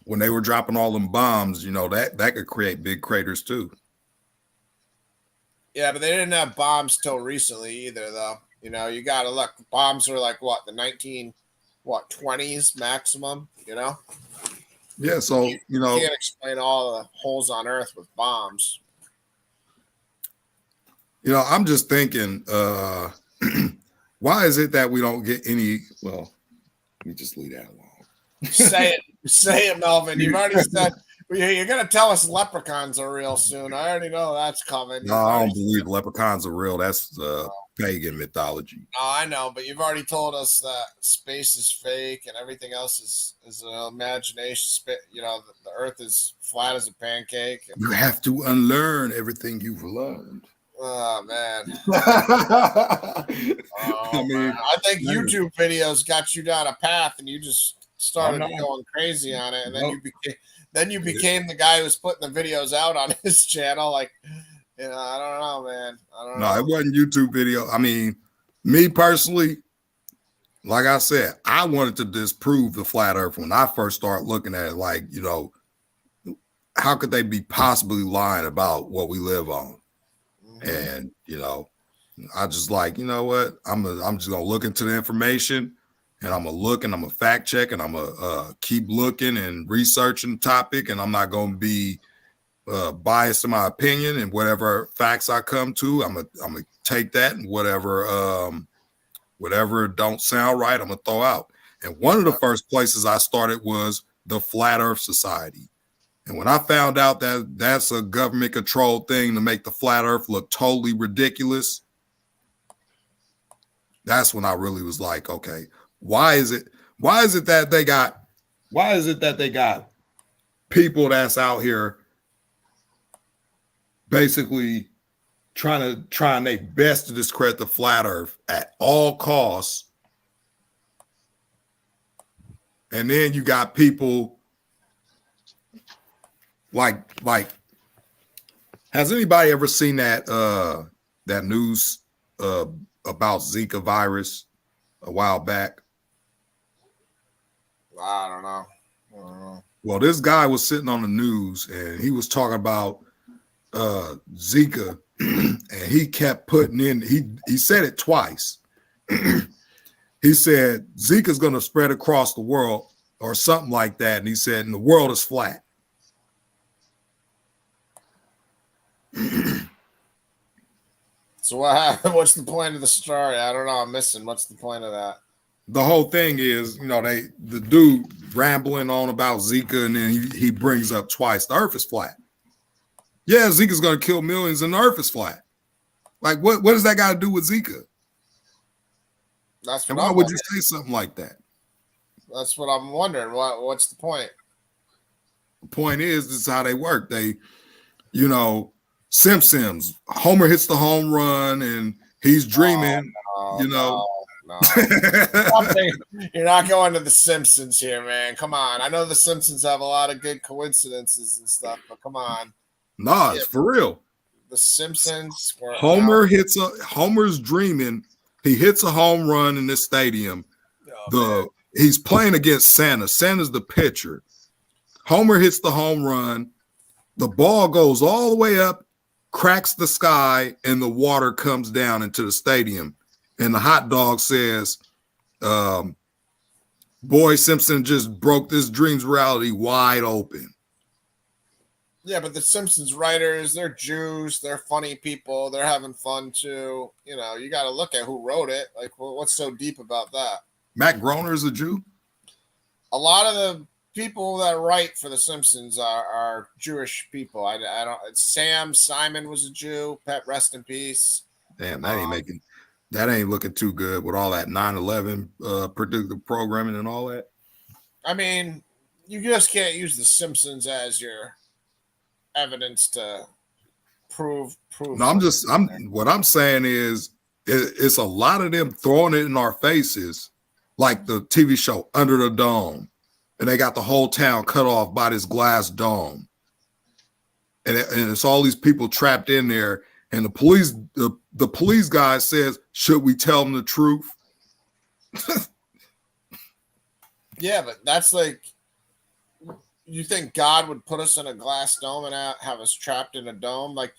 when they were dropping all them bombs, you know, that could create big craters too. Yeah, but they didn't have bombs till recently either, though. You know, you got to look. Bombs are like what, the 20s maximum. You know. Yeah, so you know, can't explain all the holes on Earth with bombs. You know, I'm just thinking, why is it that we don't get any? Well, let me just leave that alone. Say it, Melvin. You've already said you're going to tell us leprechauns are real soon. I already know that's coming. No, I don't believe leprechauns are real. That's pagan mythology. No, I know, but you've already told us that space is fake and everything else is an imagination. You know, the Earth is flat as a pancake. You have to unlearn everything you've learned. Oh man. I mean, I think YouTube videos got you down a path, and you just started going crazy on it, and then you became the guy who's putting the videos out on his channel. Like, you know, I don't know, man. I don't know. No, it wasn't YouTube video. I mean, me personally, like I said, I wanted to disprove the flat Earth when I first started looking at it. Like, you know, how could they be possibly lying about what we live on? And you know, I just like, you know what? I'm just gonna look into the information, and I'm gonna look and I'm gonna fact check, and I'm gonna keep looking and researching the topic, and I'm not gonna be biased in my opinion, and whatever facts I come to, I'm gonna take that, and whatever don't sound right, I'm gonna throw out. And one of the first places I started was the Flat Earth Society. And when I found out that that's a government controlled thing to make the flat Earth look totally ridiculous, that's when I really was like, okay, why is it that they got people that's out here basically trying their best to discredit the flat Earth at all costs, and then you got people like has anybody ever seen that news about Zika virus a while back? I don't know. Well, this guy was sitting on the news and he was talking about Zika, and he kept putting in, he said it twice. He said Zika's going to spread across the world or something like that, and he said, and the world is flat. So what happened? What's the point of the story? I don't know. I'm missing. What's the point of that? The whole thing is, you know, the dude rambling on about Zika, and then he brings up twice the Earth is flat. Yeah, Zika's going to kill millions, and the Earth is flat. Like, what does that got to do with Zika? That's and why would you say something like that? That's what I'm wondering. What's the point? The point is, this is how they work. They, you know, Simpsons, Homer hits the home run and he's dreaming, No. You're not going to the Simpsons here, man. Come on. I know the Simpsons have a lot of good coincidences and stuff, but come on. Nah, it's for real. The Simpsons. Homer's dreaming. He hits a home run in this stadium. He's playing against Santa. Santa's the pitcher. Homer hits the home run. The ball goes all the way up, cracks the sky, and the water comes down into the stadium. And the hot dog says, boy, Simpson just broke this dream's reality wide open. Yeah, but the Simpsons writers, they're Jews. They're funny people. They're having fun too. You know, you got to look at who wrote it. Like, what's so deep about that? Matt Groener is a Jew? A lot of the people that write for the Simpsons are Jewish people. I don't. Sam Simon was a Jew. Pet, rest in peace. Damn, that ain't looking too good with all that 9/11 predictive programming and all that. I mean, you just can't use the Simpsons as your evidence to prove. No, what I'm saying is it's a lot of them throwing it in our faces, like the TV show Under the Dome. and they got the whole town cut off by this glass dome. And it's all these people trapped in there. And the police guy says, should we tell them the truth? Yeah, but that's like, you think God would put us in a glass dome and have us trapped in a dome? Like,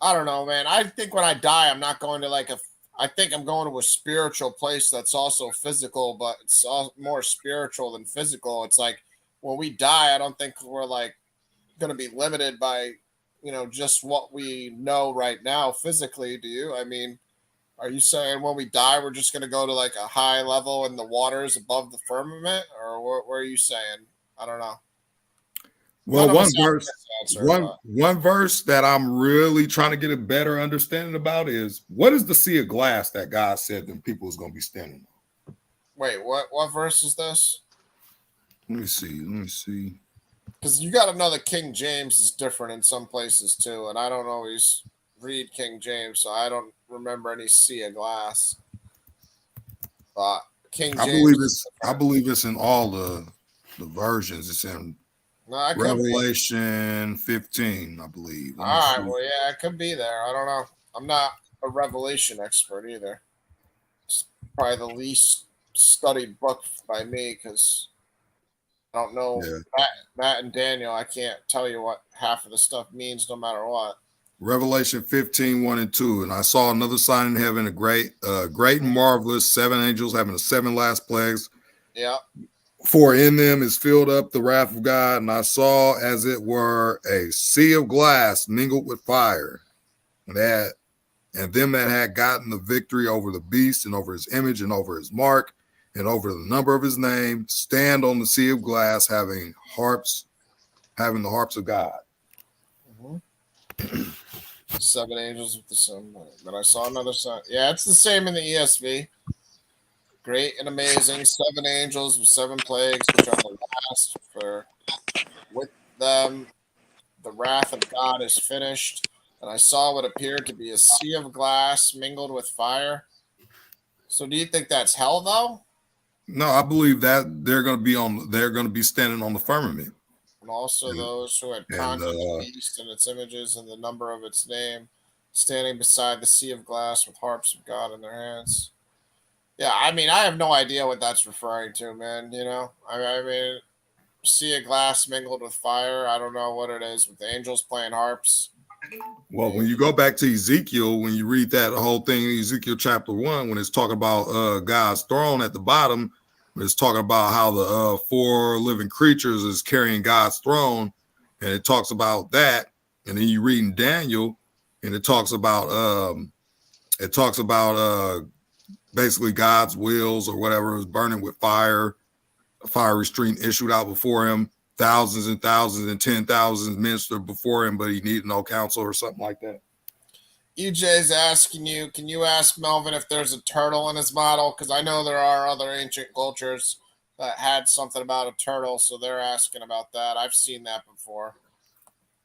I don't know, man. I think when I die, I'm not going to I think I'm going to a spiritual place that's also physical, but it's all more spiritual than physical. It's like when we die, I don't think we're like going to be limited by, just what we know right now physically. Do you? I mean, are you saying when we die, we're just going to go to like a high level in the waters above the firmament, or what are you saying? I don't know. Well, one verse that I'm really trying to get a better understanding about is, what is the sea of glass that God said that people is going to be standing on? Wait, what verse is this? Let me see. Because you got to know that King James is different in some places too, and I don't always read King James, so I don't remember any sea of glass. But King James, I believe it's in all the versions. It's in Revelation 15, I believe. All right, well, yeah, it could be there. I don't know. I'm not a Revelation expert either. It's probably the least studied book by me because I don't know Matt and Daniel. I can't tell you what half of the stuff means no matter what. Revelation 15, 1 and 2. And I saw another sign in heaven, a great and marvelous, 7 angels having the 7 last plagues. Yeah. For in them is filled up the wrath of God, and I saw as it were a sea of glass mingled with fire, and them that had gotten the victory over the beast and over his image and over his mark and over the number of his name stand on the sea of glass, having the harps of God. Mm-hmm. 7 angels with the sun. But I saw another sign. Yeah, it's the same in the ESV. Great and amazing, 7 angels with 7 plagues, which are the last. For with them, the wrath of God is finished. And I saw what appeared to be a sea of glass mingled with fire. So, do you think that's hell, though? No, I believe that they're going to be standing on the firmament. And also those who had conquered the beast and its images and the number of its name, standing beside the sea of glass with harps of God in their hands. Yeah, I mean, I have no idea what that's referring to, man. I mean, sea of glass mingled with fire. I don't know what it is with the angels playing harps. Well, when you go back to Ezekiel, when you read that whole thing in Ezekiel chapter 1, when it's talking about God's throne at the bottom, it's talking about how the 4 living creatures is carrying God's throne, and it talks about that. And then you read in Daniel, and it talks about basically God's wills or whatever is burning with fire, a fiery stream issued out before him, thousands and thousands and 10,000 ministered before him, but he needed no counsel or something like that. EJ's asking you, can you ask Melvin if there's a turtle in his model? Because I know there are other ancient cultures that had something about a turtle, so they're asking about that. I've seen that before.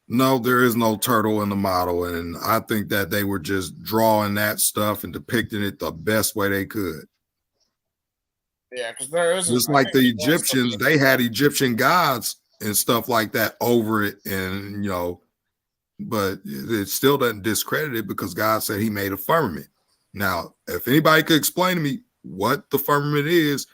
No, there is no turtle in the model, and I think that they were just drawing that stuff and depicting it the best way they could. Yeah, because there isn't. Just like the Egyptians, they had Egyptian gods and stuff like that over it, and but it still doesn't discredit it because God said he made a firmament. Now, if anybody could explain to me what the firmament is,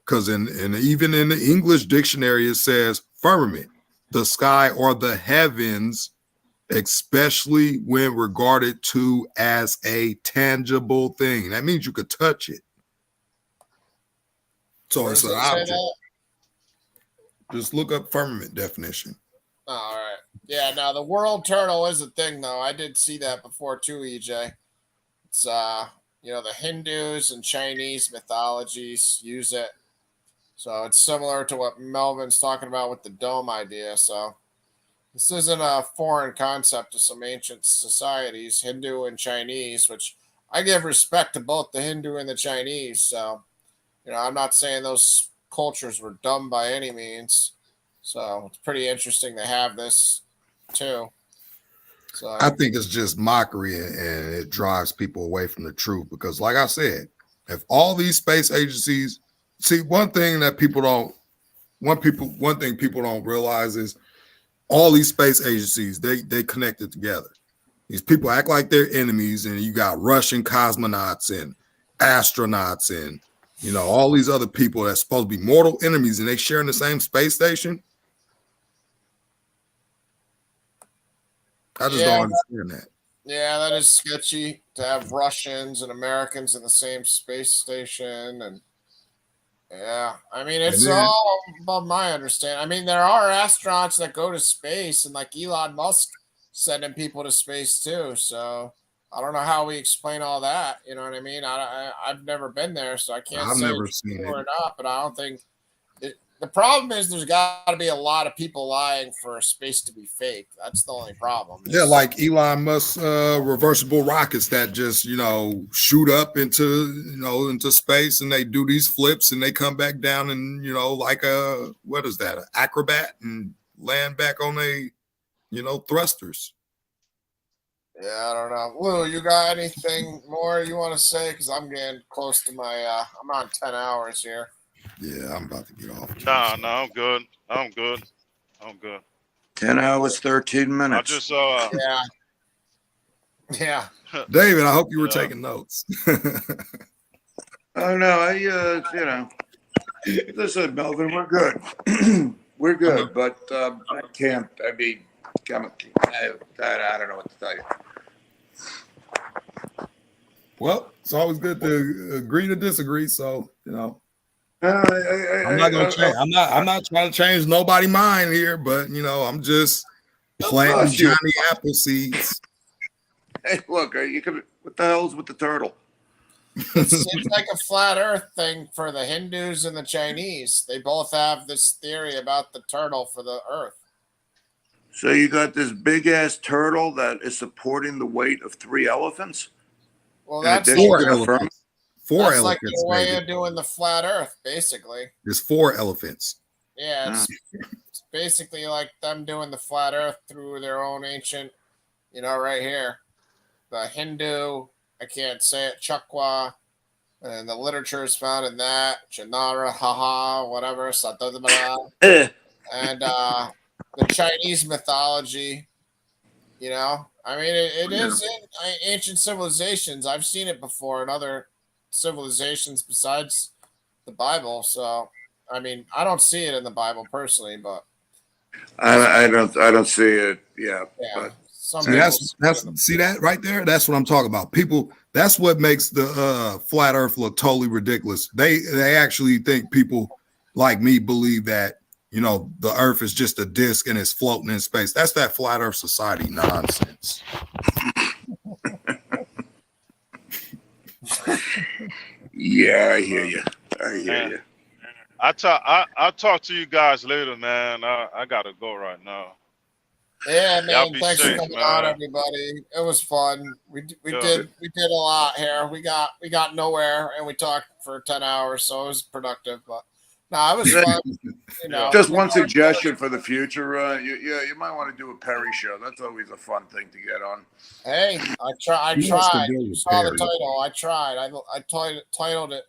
because even in the English dictionary, it says firmament, the sky or the heavens, especially when regarded to as a tangible thing. That means you could touch it. So it's an object. Just look up firmament definition. Oh, all right. Yeah, now the world turtle is a thing, though. I did see that before too, EJ. It's the Hindus and Chinese mythologies use it. So it's similar to what Melvin's talking about with the dome idea. So this isn't a foreign concept to some ancient societies, Hindu and Chinese, which I give respect to both the Hindu and the Chinese. So, I'm not saying those cultures were dumb by any means. So it's pretty interesting to have this too. So I think it's just mockery, and it drives people away from the truth because, like I said, if all these space agencies see one thing that people don't one thing people don't realize is all these space agencies, they connected together. These people act like they're enemies, and you got Russian cosmonauts and astronauts and, you know, all these other people that's supposed to be mortal enemies, and they share in the same space station. I just don't understand that. Yeah, that is sketchy to have Russians and Americans in the same space station. And yeah, I mean, it's all above my understanding. I mean, there are astronauts that go to space, and like Elon Musk sending people to space too. So I don't know how we explain all that. You know what I mean? I've never been there, so I can't I've say never it's seen true or it. not. But I don't think the problem is there's got to be a lot of people lying for space to be fake. That's the only problem. Yeah, like Elon Musk's reversible rockets that just, you know, shoot up into space, and they do these flips and they come back down, and, you know, like what is that, an acrobat, and land back on thrusters. Yeah, I don't know. Lou, you got anything more you want to say? Because I'm getting close to my, I'm on 10 hours here. Yeah, I'm about to get off. Nah, I'm good. I'm good. 10 hours, 13 minutes. I just Yeah. David, I hope you were taking notes. Oh no, listen, Melvin, we're good. We're good, but I can't. I mean, I don't know what to tell you. Well, it's always good to agree to disagree. So, you know, I'm not gonna change. I'm not trying to change nobody's mind here, but, you know, I'm just planting Johnny apple seeds. Hey, look, you could. What the hell's with the turtle? It's like a flat Earth thing for the Hindus and the Chinese. They both have this theory about the turtle for the Earth. So you got this big ass turtle that is supporting the weight of 3 elephants. Well, that's four elephants. Four that's elephants. Like the way maybe. of doing the flat Earth, basically. There's 4 elephants. Yeah, it's basically like them doing the flat Earth through their own ancient, right here. The Hindu, I can't say it, Chakwa, and the literature is found in that, Janara, haha, whatever, and the Chinese mythology, I mean, it is in ancient civilizations. I've seen it before in other civilizations besides the Bible. So, I mean, I don't see it in the Bible personally, but I don't see it. Yeah, but see that right there. That's what I'm talking about. People. That's what makes the flat Earth look totally ridiculous. They actually think people like me believe that, you know, the Earth is just a disc and it's floating in space. That's that flat Earth society nonsense. Yeah, I hear you. I'll talk to you guys later, man. I gotta go right now. Yeah, man. Thanks safe, for coming man. on, everybody. It was fun. We did a lot here. We got nowhere, and we talked for 10 hours, so it was productive. But no, it was fun. Just one suggestion for the future. You might want to do a Perry show. That's always a fun thing to get on. Hey, I tried. You saw the title. I tried. I titled it.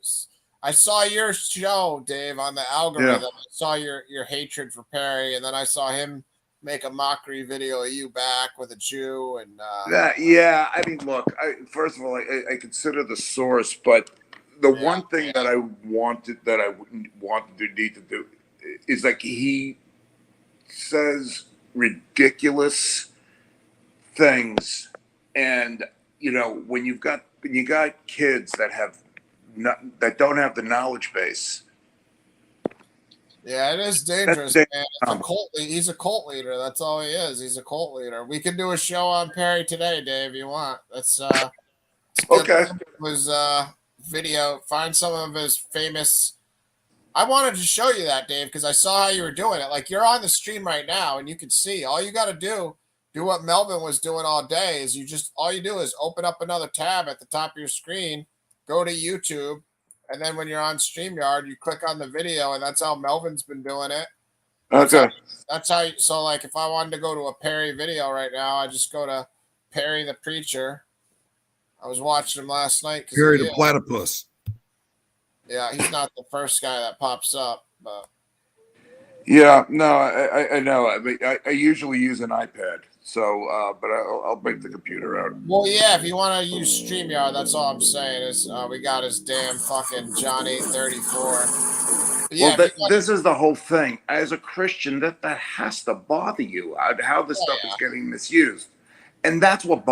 I saw your show, Dave, on the algorithm. Yeah. I saw your hatred for Perry, and then I saw him make a mockery video of you back with a Jew. And I mean, look. First of all, I consider the source, but the one thing that I wanted that I wouldn't want to need to do is like he says ridiculous things, and when you got kids that don't have the knowledge base. Yeah, it is dangerous, man. He's a cult leader. That's all he is. He's a cult leader. We can do a show on Perry today, Dave. You want? That's okay. Was video. Find some of his famous. I wanted to show you that, Dave, because I saw how you were doing it. Like, you're on the stream right now, and you can see. All you got to do what Melvin was doing all day. Is all you do is open up another tab at the top of your screen, go to YouTube. And then when you're on StreamYard, you click on the video, and that's how Melvin's been doing it. That's how. So, like, if I wanted to go to a Perry video right now, I just go to Perry the Preacher. I was watching him last night. Perry the Platypus. Yeah, he's not the first guy that pops up, but Yeah, no, I know. I mean, I usually use an iPad, so but I'll break the computer out. Well, yeah, if you want to use StreamYard, that's all I'm saying is we got his damn fucking John 834. But Well, yeah, if you want, this is the whole thing. As a Christian, that has to bother you. How this stuff is getting misused, and that's what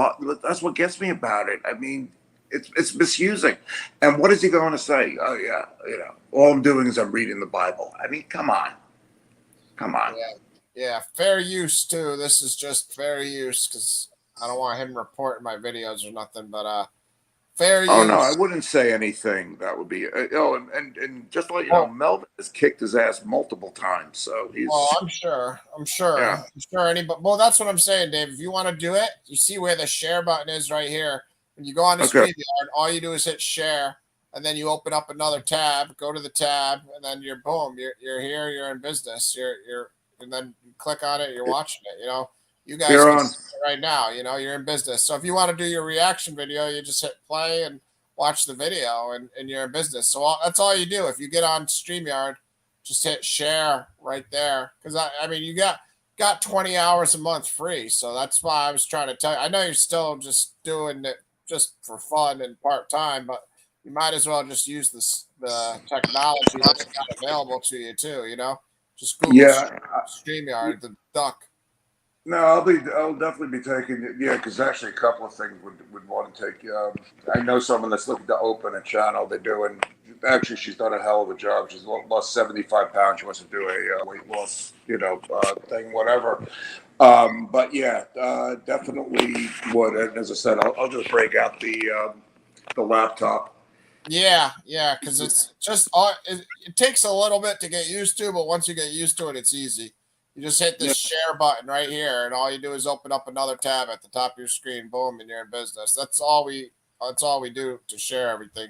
gets me about it. I mean, it's misusing. And what is he going to say? Oh yeah, all I'm doing is I'm reading the Bible. I mean, come on. yeah, fair use too. This is just fair use because I don't want him reporting my videos or nothing. But fair Oh no, I use. wouldn't say anything that would be. And just to let you know, Well, Melvin has kicked his ass multiple times, so well, he's I'm sure. yeah. I'm sure anybody. Well, that's what I'm saying, Dave. If you want to do it, you see where the share button is right here. When you go on the Okay. StreamYard, all you do is hit share, and then you open up another tab. Go to the tab, and then you're boom. You're here. You're in business. And then you click on it. You're watching it. You know, you guys You're can on. see it right now. You know, you're in business. So if you want to do your reaction video, you just hit play and watch the video, and you're in business. So that's all you do. If you get on StreamYard, just hit share right there because I mean you got 20 hours a month free, so that's why I was trying to tell you. I know you're still just doing it just for fun and part-time, but you might as well just use the technology that you got available to you too, you know, just Google Yeah. StreamYard, the duck. No, I'll definitely be taking it. Yeah, because actually a couple of things would want to take. I know someone that's looking to open a channel. They're doing. Actually, she's done a hell of a job. She's lost 75 pounds. She wants to do a weight loss, thing, whatever. But yeah, definitely would. And as I said, I'll just break out the laptop. Yeah, because it's just it takes a little bit to get used to, but once you get used to it, it's easy. You just hit this share button right here, and all you do is open up another tab at the top of your screen. Boom, and you're in business. That's all we do to share everything.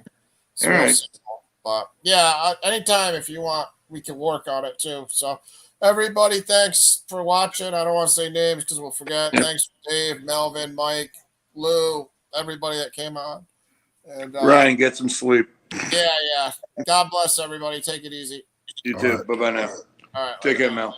It's All real right. simple. But yeah, anytime if you want, we can work on it too. So everybody, thanks for watching. I don't want to say names because we'll forget. Thanks, Dave, Melvin, Mike, Lou, everybody that came on. And Ryan, get some sleep. yeah. God bless everybody. Take it easy. You All too. right. Bye bye now. All right. Take care, Mel.